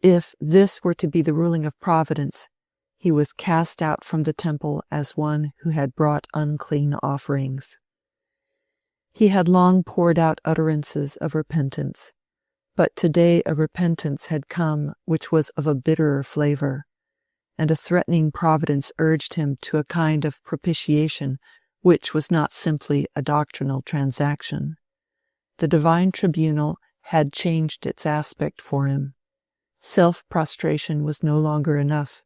If this were to be the ruling of Providence, he was cast out from the temple as one who had brought unclean offerings. He had long poured out utterances of repentance, but today a repentance had come which was of a bitterer flavor, and a threatening providence urged him to a kind of propitiation which was not simply a doctrinal transaction. The divine tribunal had changed its aspect for him. Self-prostration was no longer enough,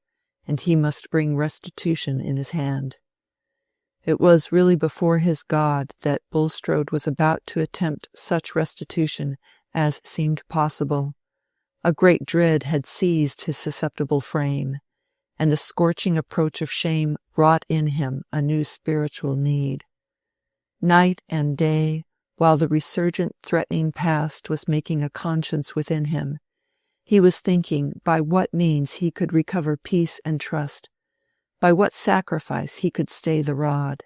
and he must bring restitution in his hand. It was really before his God that Bulstrode was about to attempt such restitution as seemed possible. A great dread had seized his susceptible frame, and the scorching approach of shame wrought in him a new spiritual need. Night and day, while the resurgent threatening past was making a conscience within him, he was thinking by what means he could recover peace and trust, by what sacrifice he could stay the rod.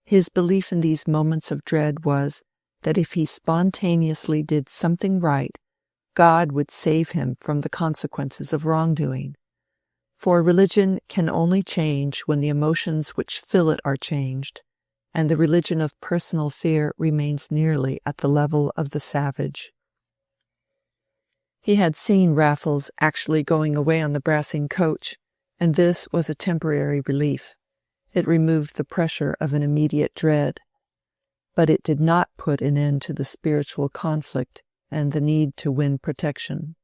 His belief in these moments of dread was that if he spontaneously did something right, God would save him from the consequences of wrongdoing. For religion can only change when the emotions which fill it are changed, and the religion of personal fear remains nearly at the level of the savage. He had seen Raffles actually going away on the Brassing coach, and this was a temporary relief. It removed the pressure of an immediate dread. But it did not put an end to the spiritual conflict and the need to win protection.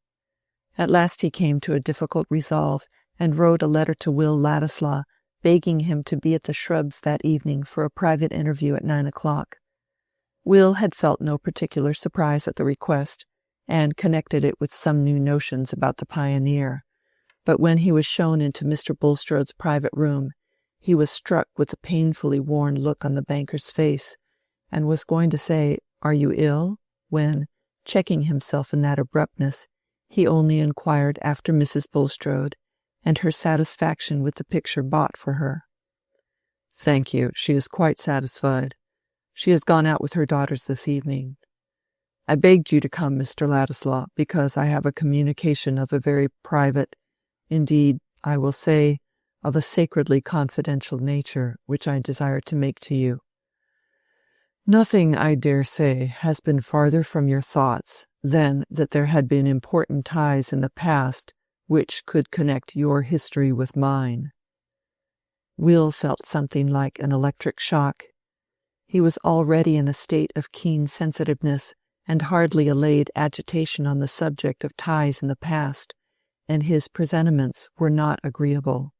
At last he came to a difficult resolve, and wrote a letter to Will Ladislaw, begging him to be at the Shrubs that evening for a private interview at 9 o'clock. Will had felt no particular surprise at the request, and connected it with some new notions about the Pioneer, but when he was shown into Mr. Bulstrode's private room, he was struck with the painfully worn look on the banker's face, and was going to say, "Are you ill?" when, checking himself in that abruptness, he only inquired after Mrs. Bulstrode, and her satisfaction with the picture bought for her. "Thank you, she is quite satisfied. She has gone out with her daughters this evening. I begged you to come, Mr. Ladislaw, because I have a communication of a very private, indeed, I will say, of a sacredly confidential nature, which I desire to make to you. Nothing, I dare say, has been farther from your thoughts than that there had been important ties in the past which could connect your history with mine." Will felt something like an electric shock. He was already in a state of keen sensitiveness and hardly allayed agitation on the subject of ties in the past, and his presentiments were not agreeable.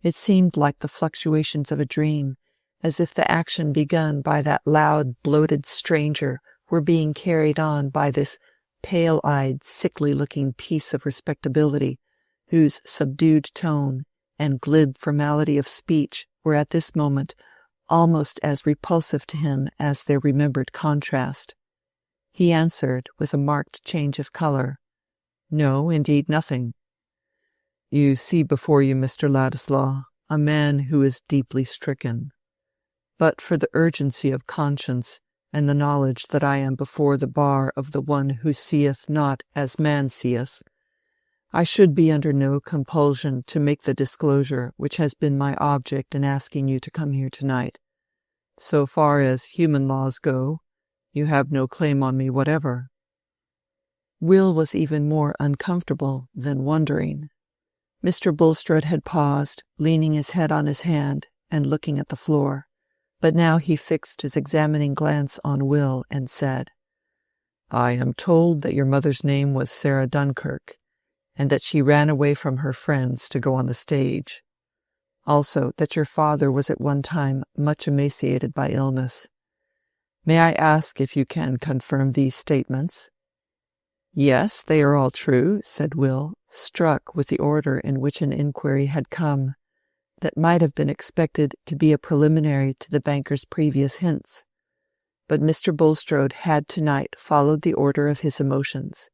It seemed like the fluctuations of a dream, as if the action begun by that loud, bloated stranger were being carried on by this pale-eyed, sickly-looking piece of respectability, whose subdued tone and glib formality of speech were at this moment almost as repulsive to him as their remembered contrast. He answered, with a marked change of colour, "No, indeed nothing." "You see before you, Mr. Ladislaw, a man who is deeply stricken. But for the urgency of conscience and the knowledge that I am before the bar of the one who seeth not as man seeth, I should be under no compulsion to make the disclosure which has been my object in asking you to come here tonight. So far as human laws go, you have no claim on me whatever." Will was even more uncomfortable than wondering. Mr. Bulstrode had paused, leaning his head on his hand and looking at the floor, but now he fixed his examining glance on Will and said, "I am told that your mother's name was Sarah Dunkirk, and that she ran away from her friends to go on the stage. Also that your father was at one time much emaciated by illness. May I ask if you can confirm these statements?" "Yes, they are all true," said Will, struck with the order in which an inquiry had come, that might have been expected to be a preliminary to the banker's previous hints. But Mr. Bulstrode had tonight followed the order of his emotions.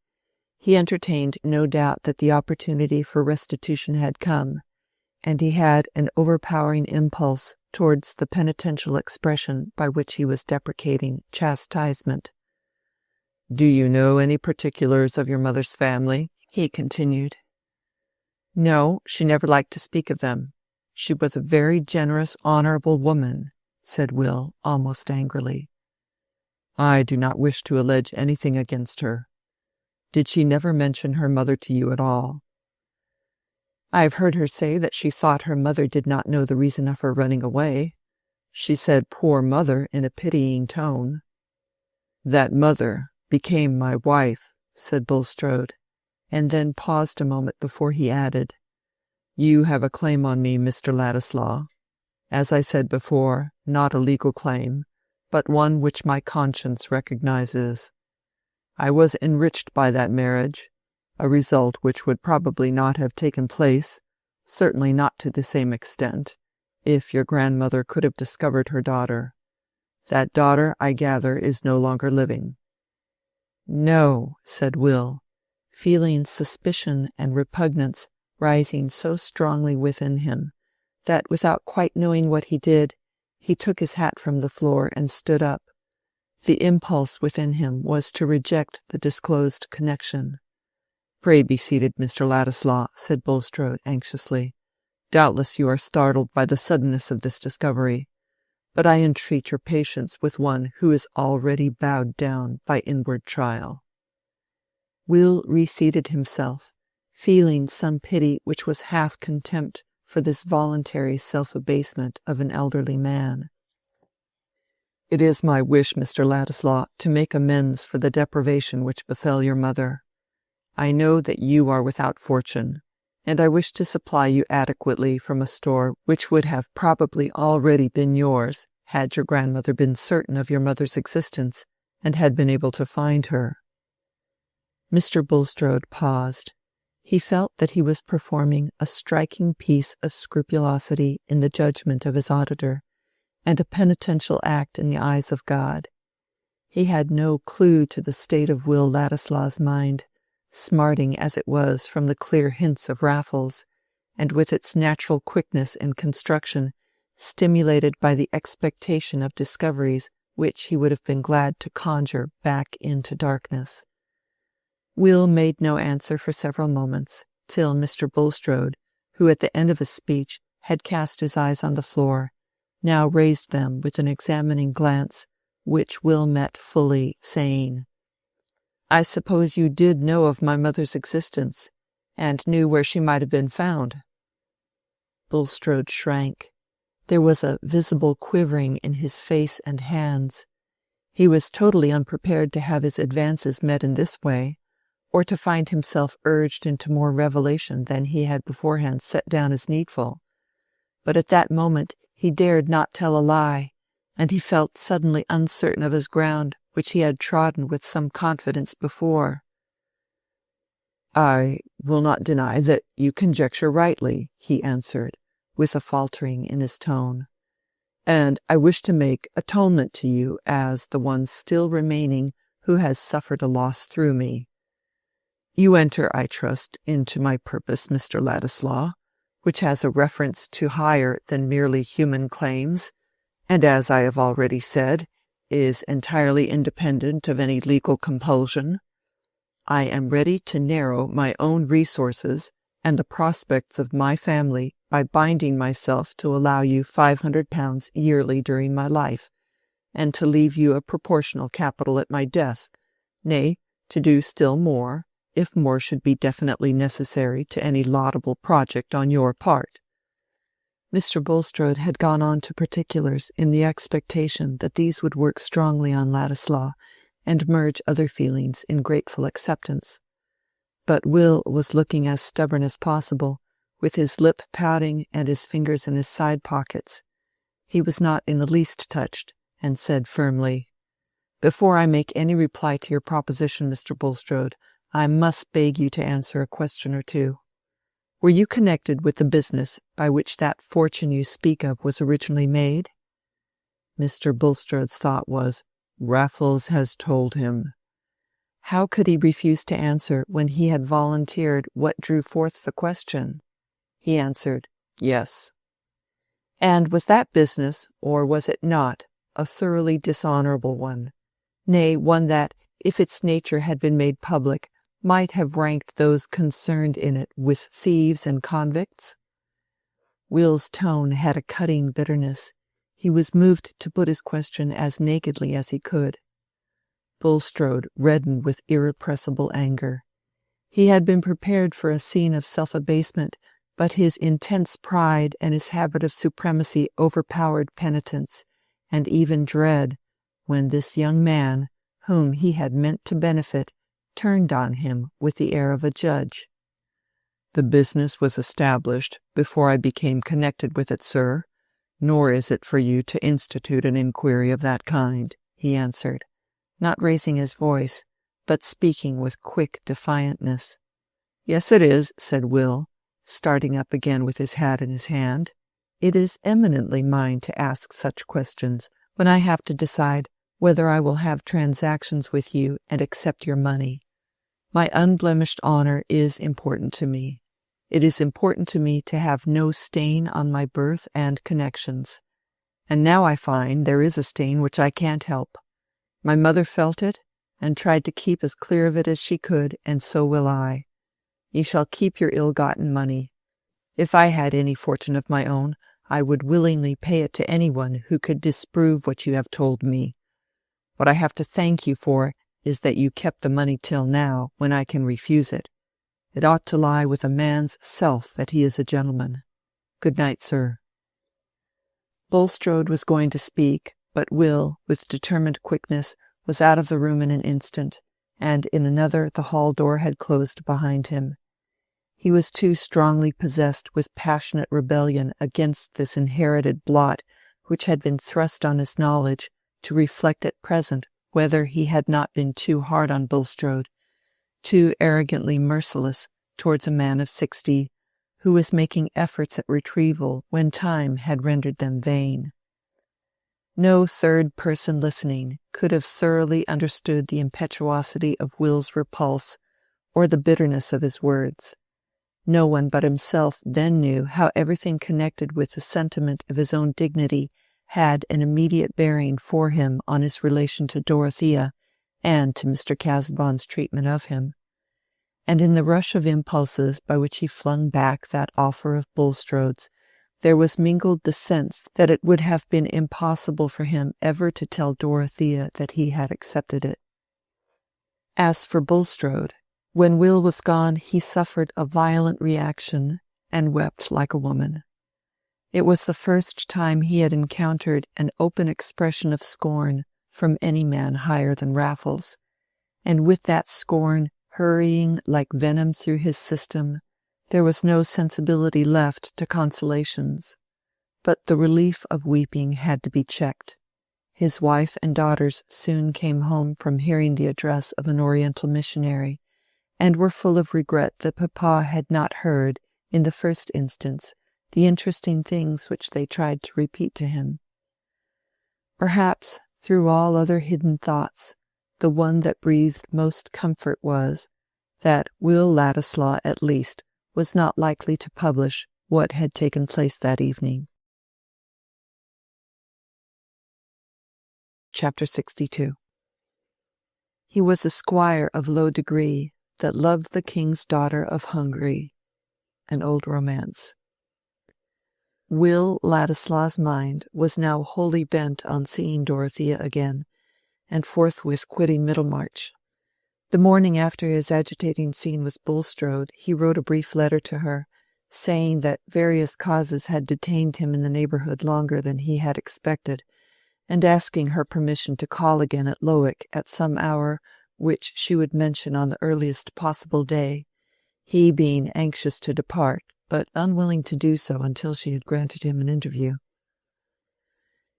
He entertained no doubt that the opportunity for restitution had come, and he had an overpowering impulse towards the penitential expression by which he was deprecating chastisement. "Do you know any particulars of your mother's family?" he continued. "No, she never liked to speak of them. She was a very generous, honourable woman," said Will, almost angrily. "I do not wish to allege anything against her. Did she never mention her mother to you at all?" "I have heard her say that she thought her mother did not know the reason of her running away. She said 'poor mother' in a pitying tone." "That mother became my wife," said Bulstrode, and then paused a moment before he added, "You have a claim on me, Mr. Ladislaw. As I said before, not a legal claim, but one which my conscience recognizes. I was enriched by that marriage, a result which would probably not have taken place, certainly not to the same extent, if your grandmother could have discovered her daughter. That daughter, I gather, is no longer living." "No," said Will, feeling suspicion and repugnance rising so strongly within him that, without quite knowing what he did, he took his hat from the floor and stood up. The impulse within him was to reject the disclosed connection. "Pray be seated, Mr. Ladislaw," said Bulstrode anxiously. "Doubtless you are startled by the suddenness of this discovery, but I entreat your patience with one who is already bowed down by inward trial." Will reseated himself, feeling some pity which was half contempt for this voluntary self-abasement of an elderly man. "It is my wish, Mr. Ladislaw, to make amends for the deprivation which befell your mother. I know that you are without fortune, and I wish to supply you adequately from a store which would have probably already been yours had your grandmother been certain of your mother's existence and had been able to find her." Mr. Bulstrode paused. He felt that he was performing a striking piece of scrupulosity in the judgment of his auditor, and a penitential act in the eyes of God. He had no clue to the state of Will Ladislaw's mind, smarting as it was from the clear hints of Raffles, and with its natural quickness and construction stimulated by the expectation of discoveries which he would have been glad to conjure back into darkness. Will made no answer for several moments, till Mr. Bulstrode, who at the end of his speech had cast his eyes on the floor, now raised them with an examining glance, which Will met fully, saying, "I suppose you did know of my mother's existence, and knew where she might have been found?" Bulstrode shrank. There was a visible quivering in his face and hands. He was totally unprepared to have his advances met in this way, or to find himself urged into more revelation than he had beforehand set down as needful. But at that moment he dared not tell a lie, and he felt suddenly uncertain of his ground, which he had trodden with some confidence before. "I will not deny that you conjecture rightly," he answered, with a faltering in his tone. "And I wish to make atonement to you as the one still remaining who has suffered a loss through me. You enter, I trust, into my purpose, Mr. Ladislaw, which has a reference to higher than merely human claims, and as I have already said, is entirely independent of any legal compulsion. I am ready to narrow my own resources and the prospects of my family by binding myself to allow you £500 yearly during my life, and to leave you a proportional capital at my death, nay, to do still more, if more should be definitely necessary to any laudable project on your part." Mr. Bulstrode had gone on to particulars in the expectation that these would work strongly on Ladislaw, and merge other feelings in grateful acceptance. But Will was looking as stubborn as possible, with his lip pouting and his fingers in his side pockets. He was not in the least touched, and said firmly, "Before I make any reply to your proposition, Mr. Bulstrode, I must beg you to answer a question or two. Were you connected with the business by which that fortune you speak of was originally made?" Mr. Bulstrode's thought was, "Raffles has told him." How could he refuse to answer when he had volunteered what drew forth the question? He answered, "Yes." "And was that business, or was it not, a thoroughly dishonorable one, nay, one that, if its nature had been made public, might have ranked those concerned in it with thieves and convicts?" Will's tone had a cutting bitterness. He was moved to put his question as nakedly as he could. Bulstrode reddened with irrepressible anger. He had been prepared for a scene of self-abasement, but his intense pride and his habit of supremacy overpowered penitence, and even dread, when this young man, whom he had meant to benefit, turned on him with the air of a judge. "The business was established before I became connected with it, sir, nor is it for you to institute an inquiry of that kind," he answered, not raising his voice, but speaking with quick defiantness. "Yes, it is," said Will, starting up again with his hat in his hand. "It is eminently mine to ask such questions when I have to decide whether I will have transactions with you and accept your money. My unblemished honor is important to me. It is important to me to have no stain on my birth and connections. And now I find there is a stain which I can't help. My mother felt it, and tried to keep as clear of it as she could, and so will I. You shall keep your ill-gotten money. If I had any fortune of my own, I would willingly pay it to anyone who could disprove what you have told me. What I have to thank you for is that you kept the money till now, when I can refuse it. It ought to lie with a man's self that he is a gentleman. Good night, sir." Bulstrode was going to speak, but Will, with determined quickness, was out of the room in an instant, and in another the hall door had closed behind him. He was too strongly possessed with passionate rebellion against this inherited blot which had been thrust on his knowledge to reflect at present whether he had not been too hard on Bulstrode, too arrogantly merciless towards a man of 60, who was making efforts at retrieval when time had rendered them vain. No third person listening could have thoroughly understood the impetuosity of Will's repulse or the bitterness of his words. No one but himself then knew how everything connected with the sentiment of his own dignity had an immediate bearing for him on his relation to Dorothea and to Mr. Casaubon's treatment of him. And in the rush of impulses by which he flung back that offer of Bulstrode's, there was mingled the sense that it would have been impossible for him ever to tell Dorothea that he had accepted it. As for Bulstrode, when Will was gone he suffered a violent reaction and wept like a woman. It was the first time he had encountered an open expression of scorn from any man higher than Raffles, and with that scorn hurrying like venom through his system, there was no sensibility left to consolations. But the relief of weeping had to be checked. His wife and daughters soon came home from hearing the address of an Oriental missionary, and were full of regret that papa had not heard, in the first instance, the interesting things which they tried to repeat to him. Perhaps, through all other hidden thoughts, the one that breathed most comfort was, that Will Ladislaw at least was not likely to publish what had taken place that evening. Chapter 62. He was a squire of low degree, that loved the king's daughter of Hungary. An old romance. Will Ladislaw's mind was now wholly bent on seeing Dorothea again, and forthwith quitting Middlemarch. The morning after his agitating scene with Bulstrode, he wrote a brief letter to her, saying that various causes had detained him in the neighbourhood longer than he had expected, and asking her permission to call again at Lowick at some hour which she would mention on the earliest possible day, he being anxious to depart, but unwilling to do so until she had granted him an interview.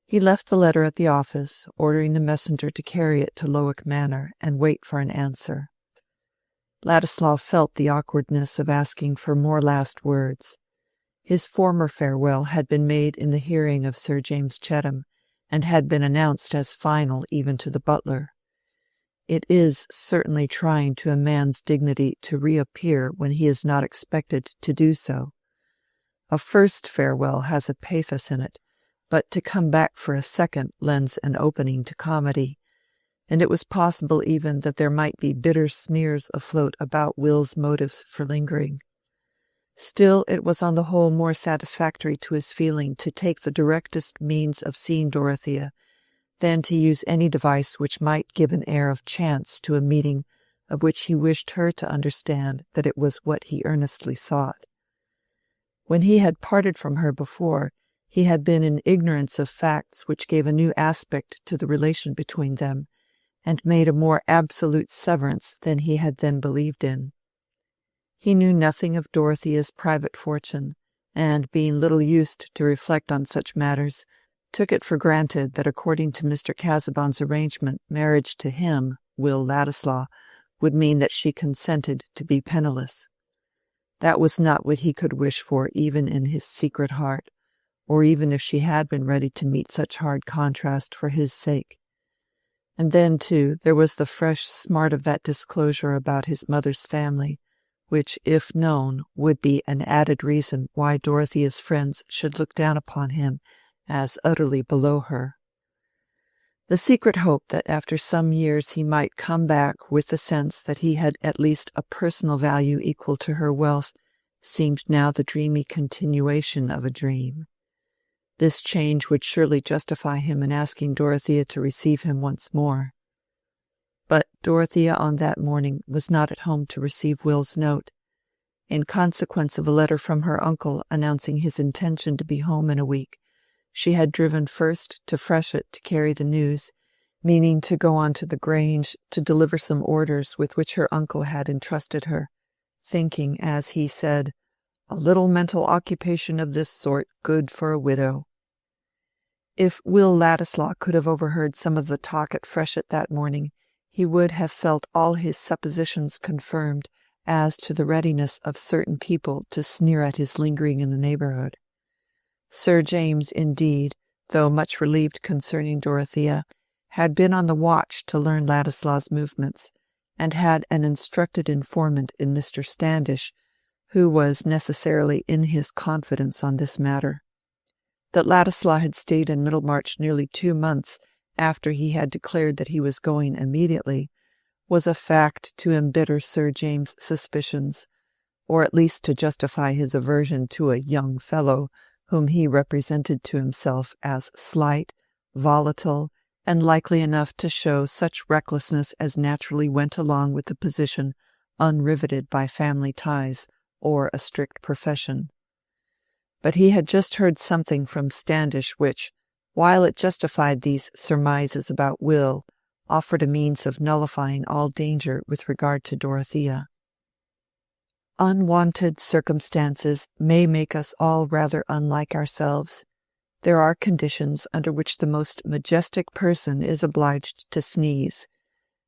He left the letter at the office, ordering the messenger to carry it to Lowick Manor and wait for an answer. Ladislaw felt the awkwardness of asking for more last words. His former farewell had been made in the hearing of Sir James Chetham, and had been announced as final even to the butler. It is certainly trying to a man's dignity to reappear when he is not expected to do so. A first farewell has a pathos in it, but to come back for a second lends an opening to comedy, and it was possible even that there might be bitter sneers afloat about Will's motives for lingering. Still, it was on the whole more satisfactory to his feeling to take the directest means of seeing Dorothea than to use any device which might give an air of chance to a meeting of which he wished her to understand that it was what he earnestly sought. When he had parted from her before, he had been in ignorance of facts which gave a new aspect to the relation between them, and made a more absolute severance than he had then believed in. He knew nothing of Dorothea's private fortune, and, being little used to reflect on such matters, took it for granted that according to Mr. Casaubon's arrangement marriage to him, Will Ladislaw, would mean that she consented to be penniless. That was not what he could wish for even in his secret heart, or even if she had been ready to meet such hard contrast for his sake. And then, too, there was the fresh smart of that disclosure about his mother's family, which, if known, would be an added reason why Dorothea's friends should look down upon him as utterly below her. The secret hope that after some years he might come back with the sense that he had at least a personal value equal to her wealth seemed now the dreamy continuation of a dream. This change would surely justify him in asking Dorothea to receive him once more. But Dorothea on that morning was not at home to receive Will's note. In consequence of a letter from her uncle announcing his intention to be home in a week, she had driven first to Freshitt to carry the news, meaning to go on to the Grange to deliver some orders with which her uncle had entrusted her, thinking, as he said, "a little mental occupation of this sort good for a widow." If Will Ladislaw could have overheard some of the talk at Freshitt that morning, he would have felt all his suppositions confirmed as to the readiness of certain people to sneer at his lingering in the neighbourhood. Sir James, indeed, though much relieved concerning Dorothea, had been on the watch to learn Ladislaw's movements, and had an instructed informant in Mr. Standish, who was necessarily in his confidence on this matter. That Ladislaw had stayed in Middlemarch nearly 2 months after he had declared that he was going immediately was a fact to embitter Sir James' suspicions, or at least to justify his aversion to a young fellow whom he represented to himself as slight, volatile, and likely enough to show such recklessness as naturally went along with the position unriveted by family ties or a strict profession. But he had just heard something from Standish which, while it justified these surmises about Will, offered a means of nullifying all danger with regard to Dorothea. Unwonted circumstances may make us all rather unlike ourselves. There are conditions under which the most majestic person is obliged to sneeze,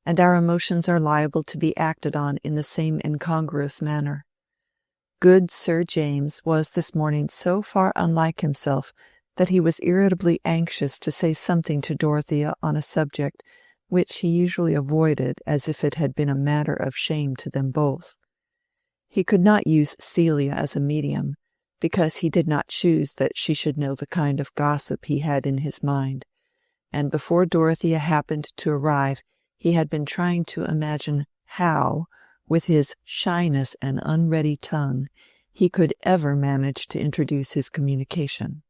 and our emotions are liable to be acted on in the same incongruous manner. Good Sir James was this morning so far unlike himself that he was irritably anxious to say something to Dorothea on a subject which he usually avoided as if it had been a matter of shame to them both. He could not use Celia as a medium, because he did not choose that she should know the kind of gossip he had in his mind, and before Dorothea happened to arrive he had been trying to imagine how, with his shyness and unready tongue, he could ever manage to introduce his communication.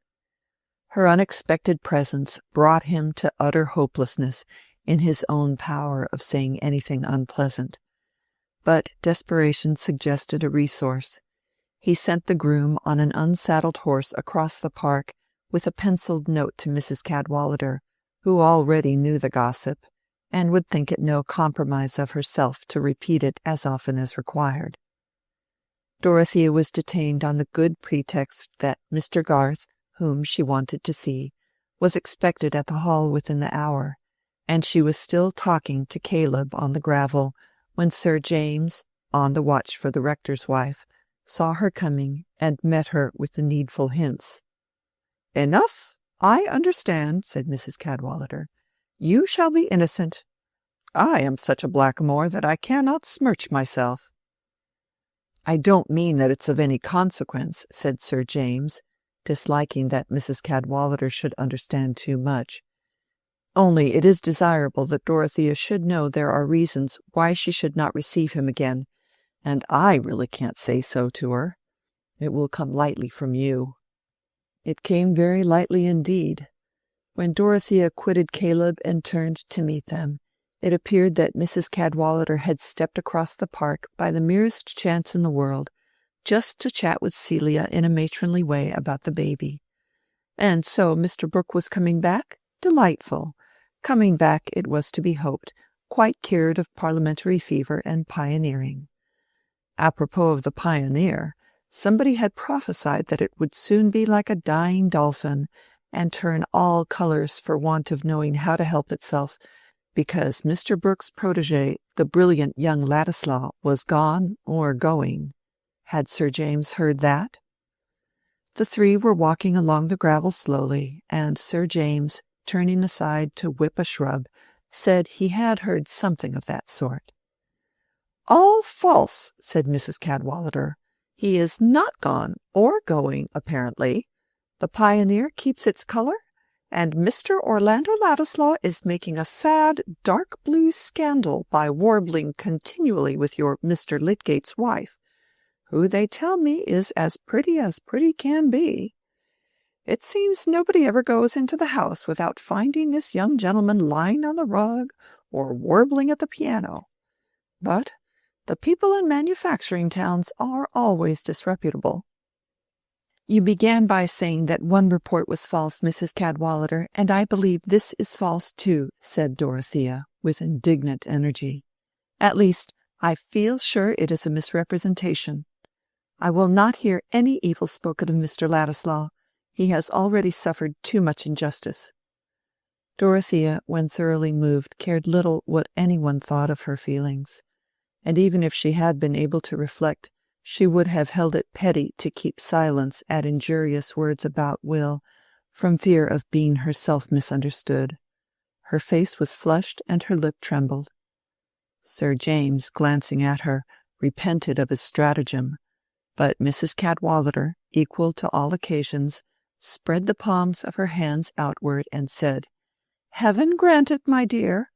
Her unexpected presence brought him to utter hopelessness in his own power of saying anything unpleasant. But desperation suggested a resource. He sent the groom on an unsaddled horse across the park with a penciled note to Mrs. Cadwallader, who already knew the gossip, and would think it no compromise of herself to repeat it as often as required. Dorothea was detained on the good pretext that Mr. Garth, whom she wanted to see, was expected at the Hall within the hour, and she was still talking to Caleb on the gravel when Sir James, on the watch for the rector's wife, saw her coming and met her with the needful hints. "Enough, I understand," said Mrs. Cadwallader. "You shall be innocent. I am such a blackamoor that I cannot smirch myself." "I don't mean that it's of any consequence," said Sir James, disliking that Mrs. Cadwallader should understand too much. "Only it is desirable that Dorothea should know there are reasons why she should not receive him again, and I really can't say so to her. It will come lightly from you." It came very lightly indeed. When Dorothea quitted Caleb and turned to meet them, it appeared that Mrs. Cadwallader had stepped across the park by the merest chance in the world, just to chat with Celia in a matronly way about the baby. And so Mr. Brooke was coming back? Delightful. Coming back, it was to be hoped, quite cured of parliamentary fever and pioneering. Apropos of the pioneer, somebody had prophesied that it would soon be like a dying dolphin, and turn all colours for want of knowing how to help itself, because Mr. Brooke's protégé, the brilliant young Ladislaw, was gone or going. Had Sir James heard that? The three were walking along the gravel slowly, and Sir James, turning aside to whip a shrub, said he had heard something of that sort. "All false," said Mrs. Cadwallader. "He is not gone or going, apparently. The Pioneer keeps its colour, and Mr. Orlando Ladislaw is making a sad, dark blue scandal by warbling continually with your Mr. Lydgate's wife, who they tell me is as pretty can be. It seems nobody ever goes into the house without finding this young gentleman lying on the rug or warbling at the piano. But the people in manufacturing towns are always disreputable." "You began by saying that one report was false, Mrs. Cadwallader, and I believe this is false too," said Dorothea, with indignant energy. "At least, I feel sure it is a misrepresentation. I will not hear any evil spoken of Mr. Ladislaw. He has already suffered too much injustice." Dorothea, when thoroughly moved, cared little what anyone thought of her feelings, and even if she had been able to reflect, she would have held it petty to keep silence at injurious words about Will, from fear of being herself misunderstood. Her face was flushed and her lip trembled. Sir James, glancing at her, repented of his stratagem, but Mrs. Cadwallader, equal to all occasions, spread the palms of her hands outward and said, "Heaven grant it, my dear.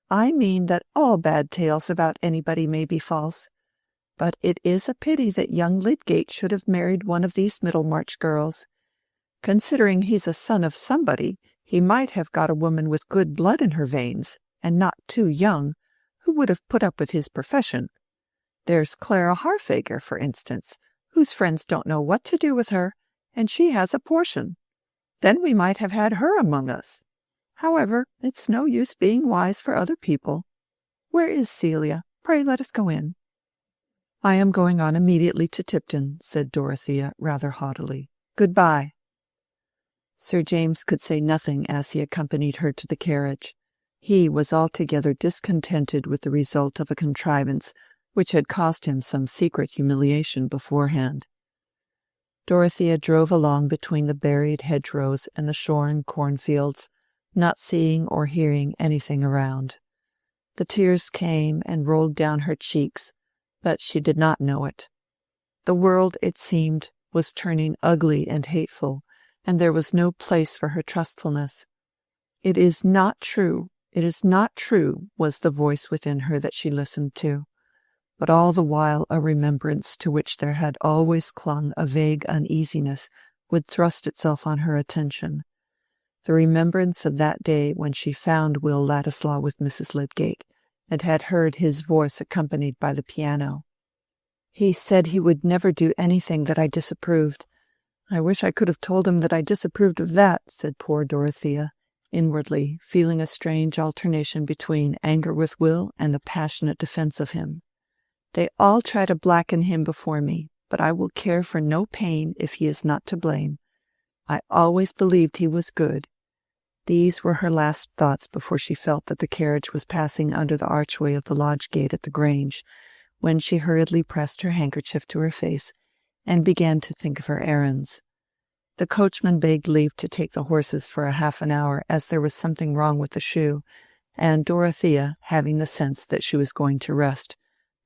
I mean that all bad tales about anybody may be false. But it is a pity that young Lydgate should have married one of these Middlemarch girls. Considering he's a son of somebody, he might have got a woman with good blood in her veins, and not too young, who would have put up with his profession. There's Clara Harfager, for instance, whose friends don't know what to do with her, and she has a portion. Then we might have had her among us. However, it's no use being wise for other people. Where is Celia? Pray let us go in." "I am going on immediately to Tipton," said Dorothea, rather haughtily. "Good-bye." Sir James could say nothing as he accompanied her to the carriage. He was altogether discontented with the result of a contrivance which had cost him some secret humiliation beforehand. Dorothea drove along between the buried hedgerows and the shorn cornfields, not seeing or hearing anything around. The tears came and rolled down her cheeks, but she did not know it. The world, it seemed, was turning ugly and hateful, and there was no place for her trustfulness. "It is not true, it is not true," was the voice within her that she listened to. But all the while a remembrance to which there had always clung a vague uneasiness would thrust itself on her attention. The remembrance of that day when she found Will Ladislaw with Mrs. Lydgate, and had heard his voice accompanied by the piano. "He said he would never do anything that I disapproved. I wish I could have told him that I disapproved of that," said poor Dorothea, inwardly feeling a strange alternation between anger with Will and the passionate defense of him. "They all try to blacken him before me, but I will care for no pain if he is not to blame. I always believed he was good." These were her last thoughts before she felt that the carriage was passing under the archway of the lodge gate at the Grange, when she hurriedly pressed her handkerchief to her face and began to think of her errands. The coachman begged leave to take the horses for a half an hour, as there was something wrong with the shoe, and Dorothea, having the sense that she was going to rest,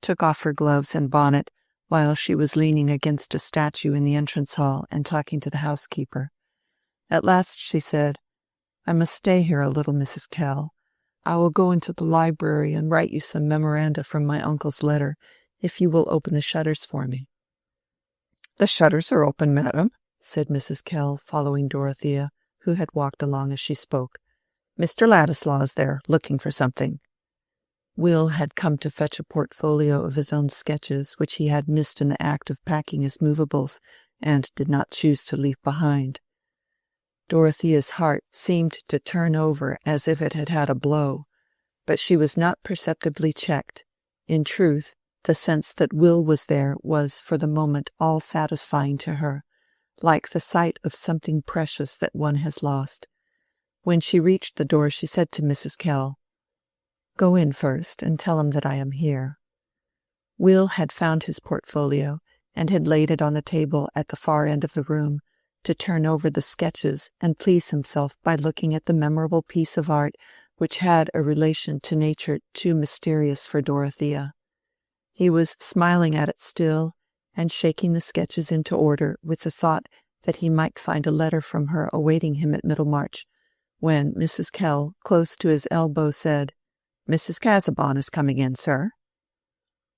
took off her gloves and bonnet while she was leaning against a statue in the entrance hall and talking to the housekeeper. At last she said, "I must stay here a little, Mrs. Kell. I will go into the library and write you some memoranda from my uncle's letter, if you will open the shutters for me." "The shutters are open, madam," said Mrs. Kell, following Dorothea, who had walked along as she spoke. "Mr. Ladislaw is there, looking for something." Will had come to fetch a portfolio of his own sketches, which he had missed in the act of packing his movables, and did not choose to leave behind. Dorothea's heart seemed to turn over as if it had had a blow, but she was not perceptibly checked. In truth, the sense that Will was there was for the moment all satisfying to her, like the sight of something precious that one has lost. When she reached the door she said to Mrs. Kell, "Go in first and tell him that I am here." Will had found his portfolio and had laid it on the table at the far end of the room, to turn over the sketches and please himself by looking at the memorable piece of art which had a relation to nature too mysterious for Dorothea. He was smiling at it still, and shaking the sketches into order with the thought that he might find a letter from her awaiting him at Middlemarch, when Mrs. Kell, close to his elbow, said, "Mrs. Casaubon is coming in, sir."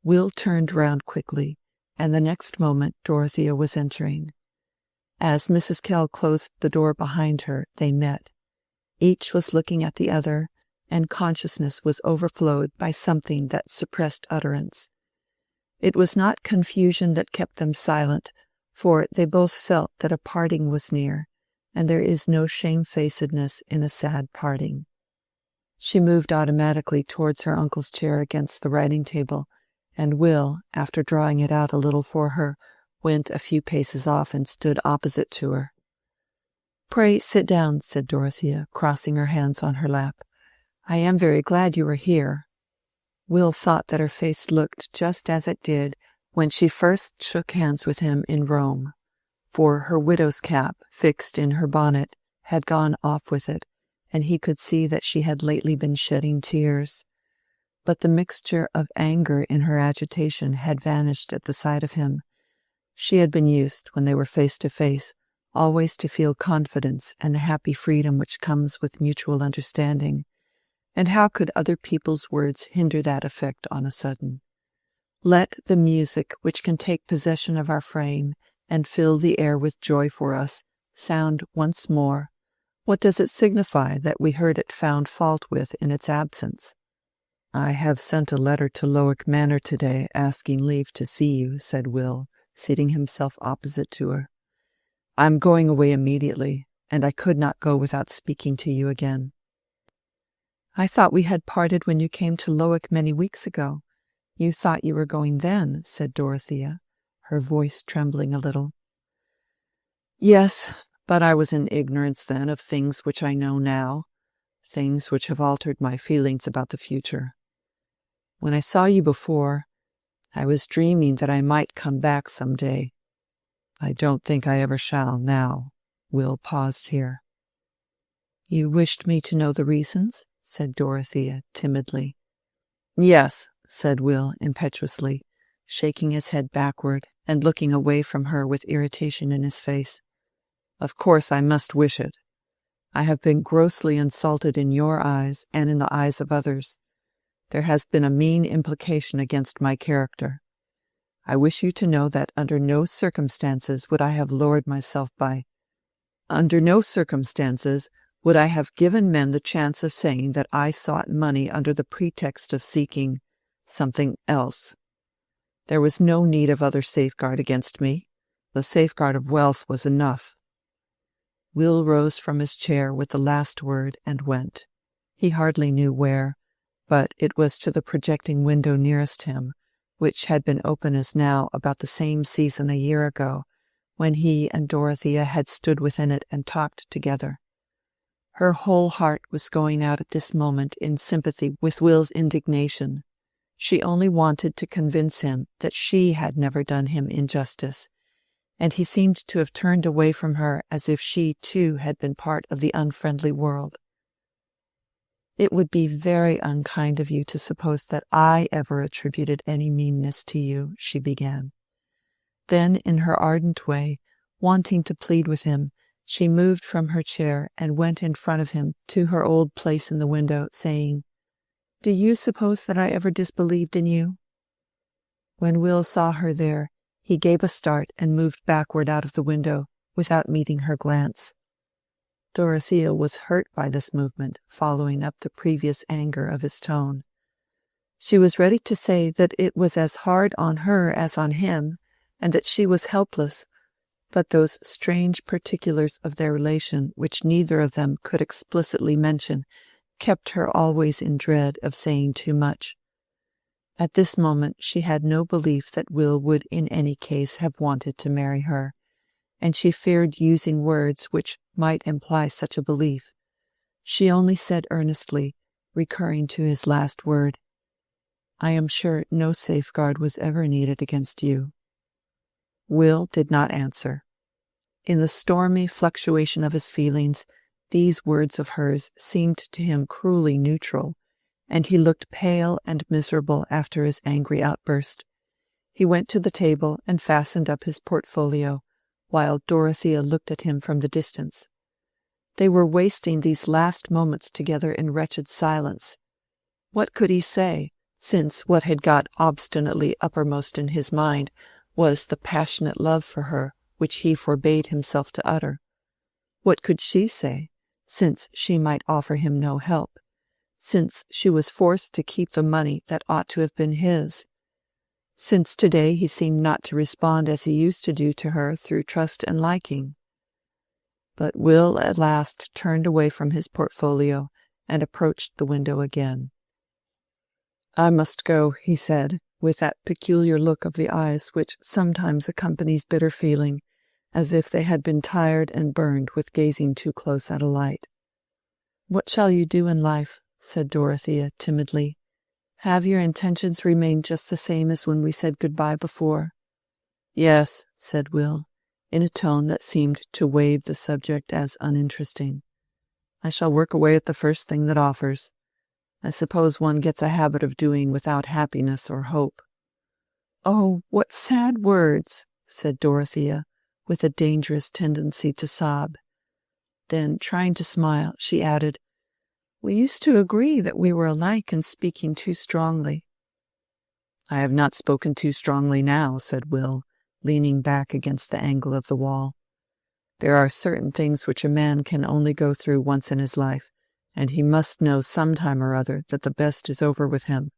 Will turned round quickly, and the next moment Dorothea was entering. As Mrs. Kell closed the door behind her, they met. Each was looking at the other, and consciousness was overflowed by something that suppressed utterance. It was not confusion that kept them silent, for they both felt that a parting was near, and there is no shamefacedness in a sad parting. She moved automatically towards her uncle's chair against the writing-table, and Will, after drawing it out a little for her, went a few paces off and stood opposite to her. "Pray sit down," said Dorothea, crossing her hands on her lap. "I am very glad you are here." Will thought that her face looked just as it did when she first shook hands with him in Rome, for her widow's cap, fixed in her bonnet, had gone off with it, and he could see that she had lately been shedding tears. But the mixture of anger in her agitation had vanished at the sight of him. She had been used, when they were face to face, always to feel confidence and the happy freedom which comes with mutual understanding, and how could other people's words hinder that effect on a sudden? Let the music which can take possession of our frame and fill the air with joy for us sound once more. What does it signify that we heard it found fault with in its absence? "I have sent a letter to Lowick Manor to-day, asking leave to see you," said Will, seating himself opposite to her. "I am going away immediately, and I could not go without speaking to you again." "I thought we had parted when you came to Lowick many weeks ago. You thought you were going then," said Dorothea, her voice trembling a little. "Yes, but I was in ignorance then of things which I know now. things which have altered my feelings about the future. When I saw you before, I was dreaming that I might come back some day. I don't think I ever shall now." Will paused here. "You wished me to know the reasons?" said Dorothea timidly. "Yes," said Will impetuously, shaking his head backward and looking away from her with irritation in his face. "Of course I must wish it. I have been grossly insulted in your eyes and in the eyes of others. There has been a mean implication against my character. I wish you to know that under no circumstances would I have lowered myself under no circumstances would I have given men the chance of saying that I sought money under the pretext of seeking something else. There was no need of other safeguard against me. The safeguard of wealth was enough." Will rose from his chair with the last word and went. He hardly knew where, but it was to the projecting window nearest him, which had been open as now about the same season a year ago, when he and Dorothea had stood within it and talked together. Her whole heart was going out at this moment in sympathy with Will's indignation. She only wanted to convince him that she had never done him injustice, and he seemed to have turned away from her as if she too had been part of the unfriendly world. "It would be very unkind of you to suppose that I ever attributed any meanness to you," she began. Then, in her ardent way, wanting to plead with him, she moved from her chair and went in front of him to her old place in the window, saying, "Do you suppose that I ever disbelieved in you?" When Will saw her there, he gave a start and moved backward out of the window, without meeting her glance. Dorothea was hurt by this movement, following up the previous anger of his tone. She was ready to say that it was as hard on her as on him, and that she was helpless, but those strange particulars of their relation which neither of them could explicitly mention kept her always in dread of saying too much. At this moment she had no belief that Will would in any case have wanted to marry her, and she feared using words which might imply such a belief. She only said earnestly, recurring to his last word, "I am sure no safeguard was ever needed against you." Will did not answer. In the stormy fluctuation of his feelings, these words of hers seemed to him cruelly neutral, and he looked pale and miserable after his angry outburst. He went to the table and fastened up his portfolio, while Dorothea looked at him from the distance. They were wasting these last moments together in wretched silence. What could he say, since what had got obstinately uppermost in his mind was the passionate love for her which he forbade himself to utter? What could she say, since she might offer him no help, since she was forced to keep the money that ought to have been his? Since today he seemed not to respond as he used to do to her through trust and liking. But Will at last turned away from his portfolio and approached the window again. "I must go," he said, with that peculiar look of the eyes which sometimes accompanies bitter feeling, as if they had been tired and burned with gazing too close at a light. "What shall you do in life?" said Dorothea timidly. "Have your intentions remained just the same as when we said good-bye before?" "Yes," said Will, in a tone that seemed to waive the subject as uninteresting. "I shall work away at the first thing that offers. I suppose one gets a habit of doing without happiness or hope." "Oh, what sad words!" said Dorothea, with a dangerous tendency to sob. Then, trying to smile, she added, "We used to agree that we were alike in speaking too strongly." "I have not spoken too strongly now," said Will, leaning back against the angle of the wall. "There are certain things which a man can only go through once in his life, and he must know some time or other that the best is over with him.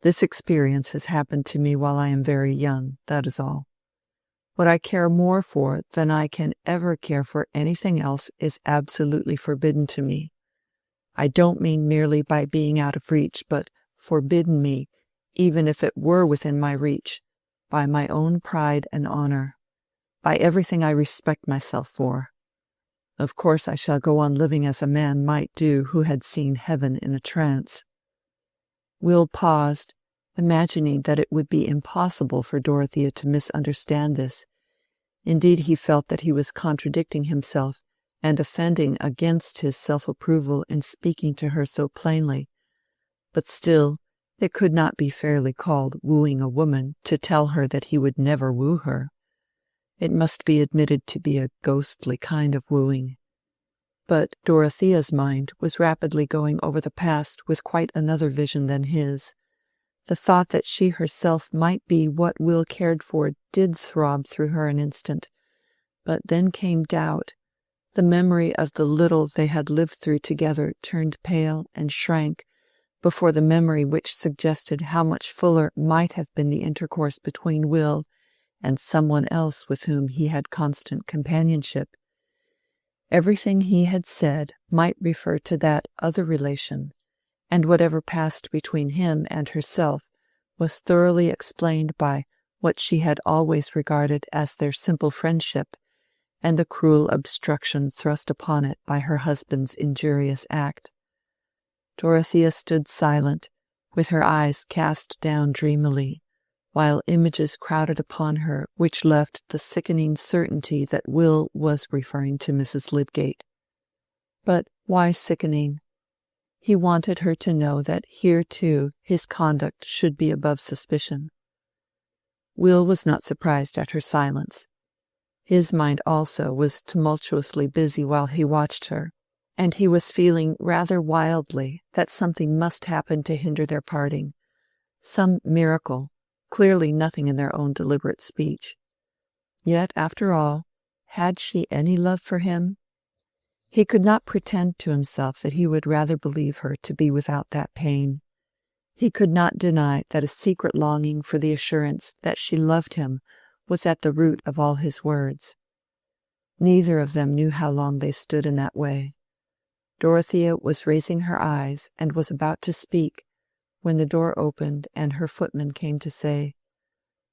This experience has happened to me while I am very young, that is all. What I care more for than I can ever care for anything else is absolutely forbidden to me. I don't mean merely by being out of reach, but forbidden me, even if it were within my reach, by my own pride and honor, by everything I respect myself for. Of course I shall go on living as a man might do who had seen heaven in a trance." Will paused, imagining that it would be impossible for Dorothea to misunderstand this. Indeed, he felt that he was contradicting himself and offending against his self-approval in speaking to her so plainly. But still, it could not be fairly called wooing a woman to tell her that he would never woo her. It must be admitted to be a ghostly kind of wooing. But Dorothea's mind was rapidly going over the past with quite another vision than his. The thought that she herself might be what Will cared for did throb through her an instant, but then came doubt. The memory of the little they had lived through together turned pale and shrank before the memory which suggested how much fuller might have been the intercourse between Will and someone else with whom he had constant companionship. Everything he had said might refer to that other relation, and whatever passed between him and herself was thoroughly explained by what she had always regarded as their simple friendship, and the cruel obstruction thrust upon it by her husband's injurious act. Dorothea stood silent, with her eyes cast down dreamily, while images crowded upon her which left the sickening certainty that Will was referring to Mrs. Lydgate. But why sickening? He wanted her to know that here, too, his conduct should be above suspicion. Will was not surprised at her silence. His mind also was tumultuously busy while he watched her, and he was feeling rather wildly that something must happen to hinder their parting, some miracle, clearly nothing in their own deliberate speech. Yet, after all, had she any love for him? He could not pretend to himself that he would rather believe her to be without that pain. He could not deny that a secret longing for the assurance that she loved him was at the root of all his words. Neither of them knew how long they stood in that way. Dorothea was raising her eyes and was about to speak, when the door opened and her footman came to say,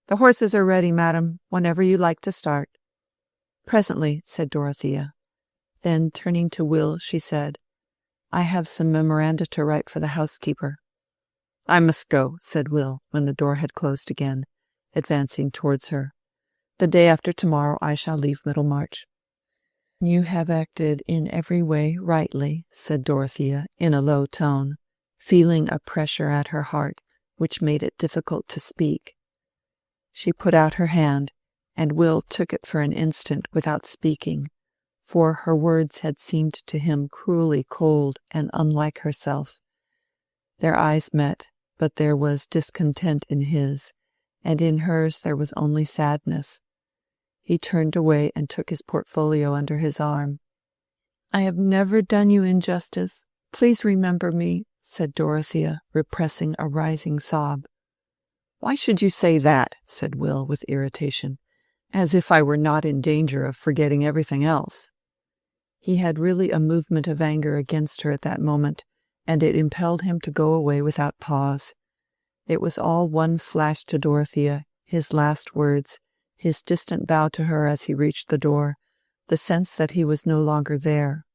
"The horses are ready, madam, whenever you like to start." "Presently," said Dorothea. Then, turning to Will, she said, "I have some memoranda to write for the housekeeper." "I must go," said Will, when the door had closed again, advancing towards her. "The day after tomorrow I shall leave Middlemarch." "You have acted in every way rightly," said Dorothea, in a low tone, feeling a pressure at her heart which made it difficult to speak. She put out her hand, and Will took it for an instant without speaking, for her words had seemed to him cruelly cold and unlike herself. Their eyes met, but there was discontent in his, and in hers there was only sadness. He turned away and took his portfolio under his arm. "I have never done you injustice. Please remember me," said Dorothea, repressing a rising sob. "Why should you say that?" said Will with irritation. "As if I were not in danger of forgetting everything else." He had really a movement of anger against her at that moment, and it impelled him to go away without pause. It was all one flash to Dorothea, his last words, his distant bow to her as he reached the door, the sense that he was no longer there.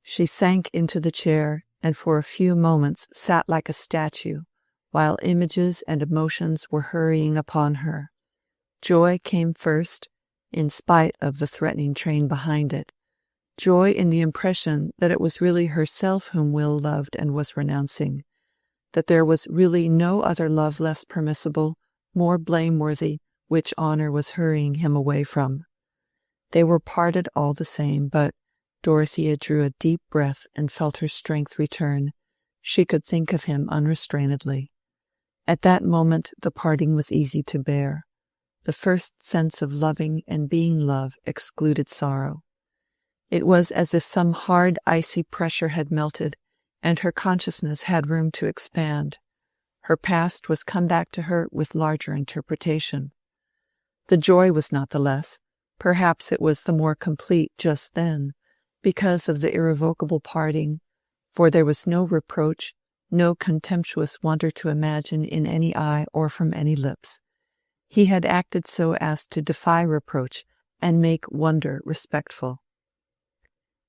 She sank into the chair, and for a few moments sat like a statue, while images and emotions were hurrying upon her. Joy came first, in spite of the threatening train behind it. Joy in the impression that it was really herself whom Will loved and was renouncing, that there was really no other love less permissible, more blameworthy, which honor was hurrying him away from. They were parted all the same, but Dorothea drew a deep breath and felt her strength return. She could think of him unrestrainedly. At that moment the parting was easy to bear. The first sense of loving and being loved excluded sorrow. It was as if some hard icy pressure had melted, and her consciousness had room to expand. Her past was come back to her with larger interpretation. The joy was not the less, perhaps it was the more complete just then, because of the irrevocable parting, for there was no reproach, no contemptuous wonder to imagine in any eye or from any lips. He had acted so as to defy reproach and make wonder respectful.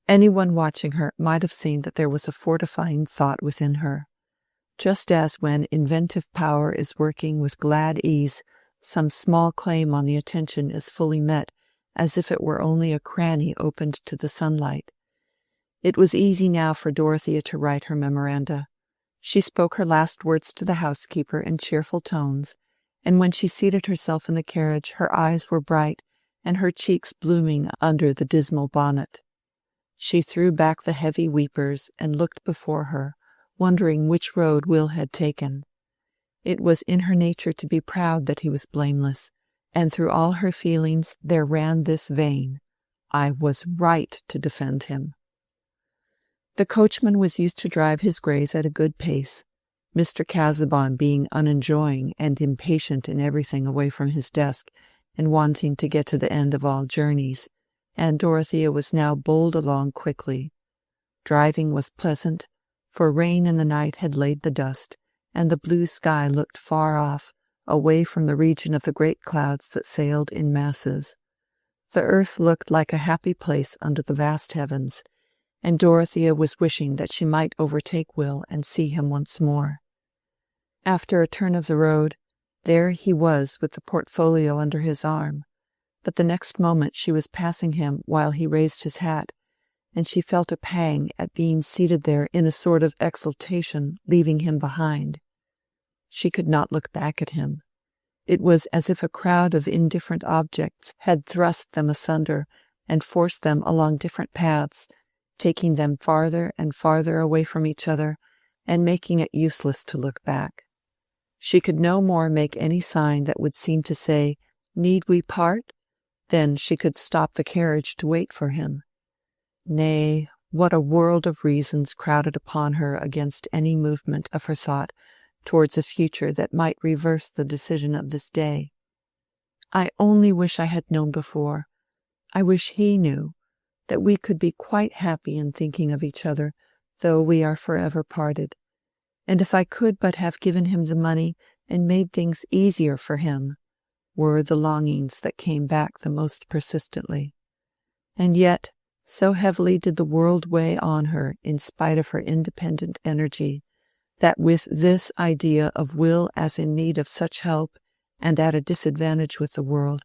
Anyone watching her might have seen that there was a fortifying thought within her. Just as when inventive power is working with glad ease, some small claim on the attention is fully met, as if it were only a cranny opened to the sunlight. It was easy now for Dorothea to write her memoranda. She spoke her last words to the housekeeper in cheerful tones, and when she seated herself in the carriage her eyes were bright and her cheeks blooming under the dismal bonnet. She threw back the heavy weepers and looked before her, wondering which road Will had taken. It was in her nature to be proud that he was blameless, and through all her feelings there ran this vein: I was right to defend him. The coachman was used to drive his greys at a good pace, Mr. Casaubon being unenjoying and impatient in everything away from his desk, and wanting to get to the end of all journeys, and Dorothea was now bowled along quickly. Driving was pleasant, for rain in the night had laid the dust, and the blue sky looked far off, away from the region of the great clouds that sailed in masses. The earth looked like a happy place under the vast heavens, and Dorothea was wishing that she might overtake Will and see him once more. After a turn of the road, there he was with the portfolio under his arm, but the next moment she was passing him while he raised his hat, and she felt a pang at being seated there in a sort of exultation, leaving him behind. She could not look back at him. It was as if a crowd of indifferent objects had thrust them asunder and forced them along different paths, taking them farther and farther away from each other, and making it useless to look back. She could no more make any sign that would seem to say, "Need we part?" than she could stop the carriage to wait for him. Nay, what a world of reasons crowded upon her against any movement of her thought towards a future that might reverse the decision of this day. I only wish I had known before. I wish he knew, that we could be quite happy in thinking of each other, though we are forever parted. And if I could but have given him the money and made things easier for him, were the longings that came back the most persistently. And yet, so heavily did the world weigh on her in spite of her independent energy, that with this idea of Will as in need of such help and at a disadvantage with the world,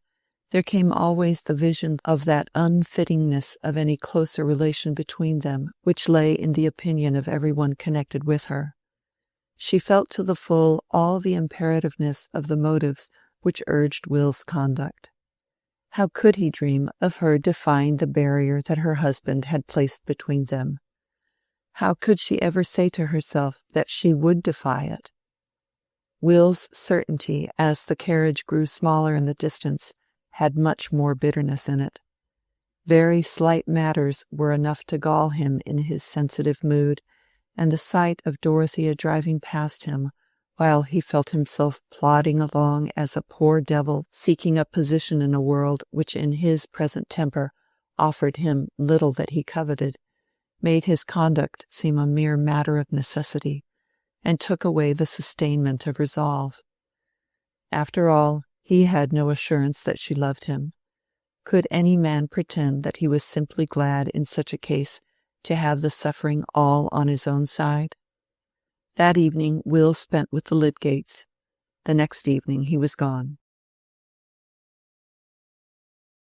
there came always the vision of that unfittingness of any closer relation between them which lay in the opinion of every one connected with her. She felt to the full all the imperativeness of the motives which urged Will's conduct. How could he dream of her defying the barrier that her husband had placed between them? How could she ever say to herself that she would defy it? Will's certainty, as the carriage grew smaller in the distance, had much more bitterness in it. Very slight matters were enough to gall him in his sensitive mood, and the sight of Dorothea driving past him, while he felt himself plodding along as a poor devil seeking a position in a world which in his present temper offered him little that he coveted, made his conduct seem a mere matter of necessity, and took away the sustainment of resolve. After all, he had no assurance that she loved him. Could any man pretend that he was simply glad in such a case to have the suffering all on his own side? That evening Will spent with the Lydgates. The next evening he was gone.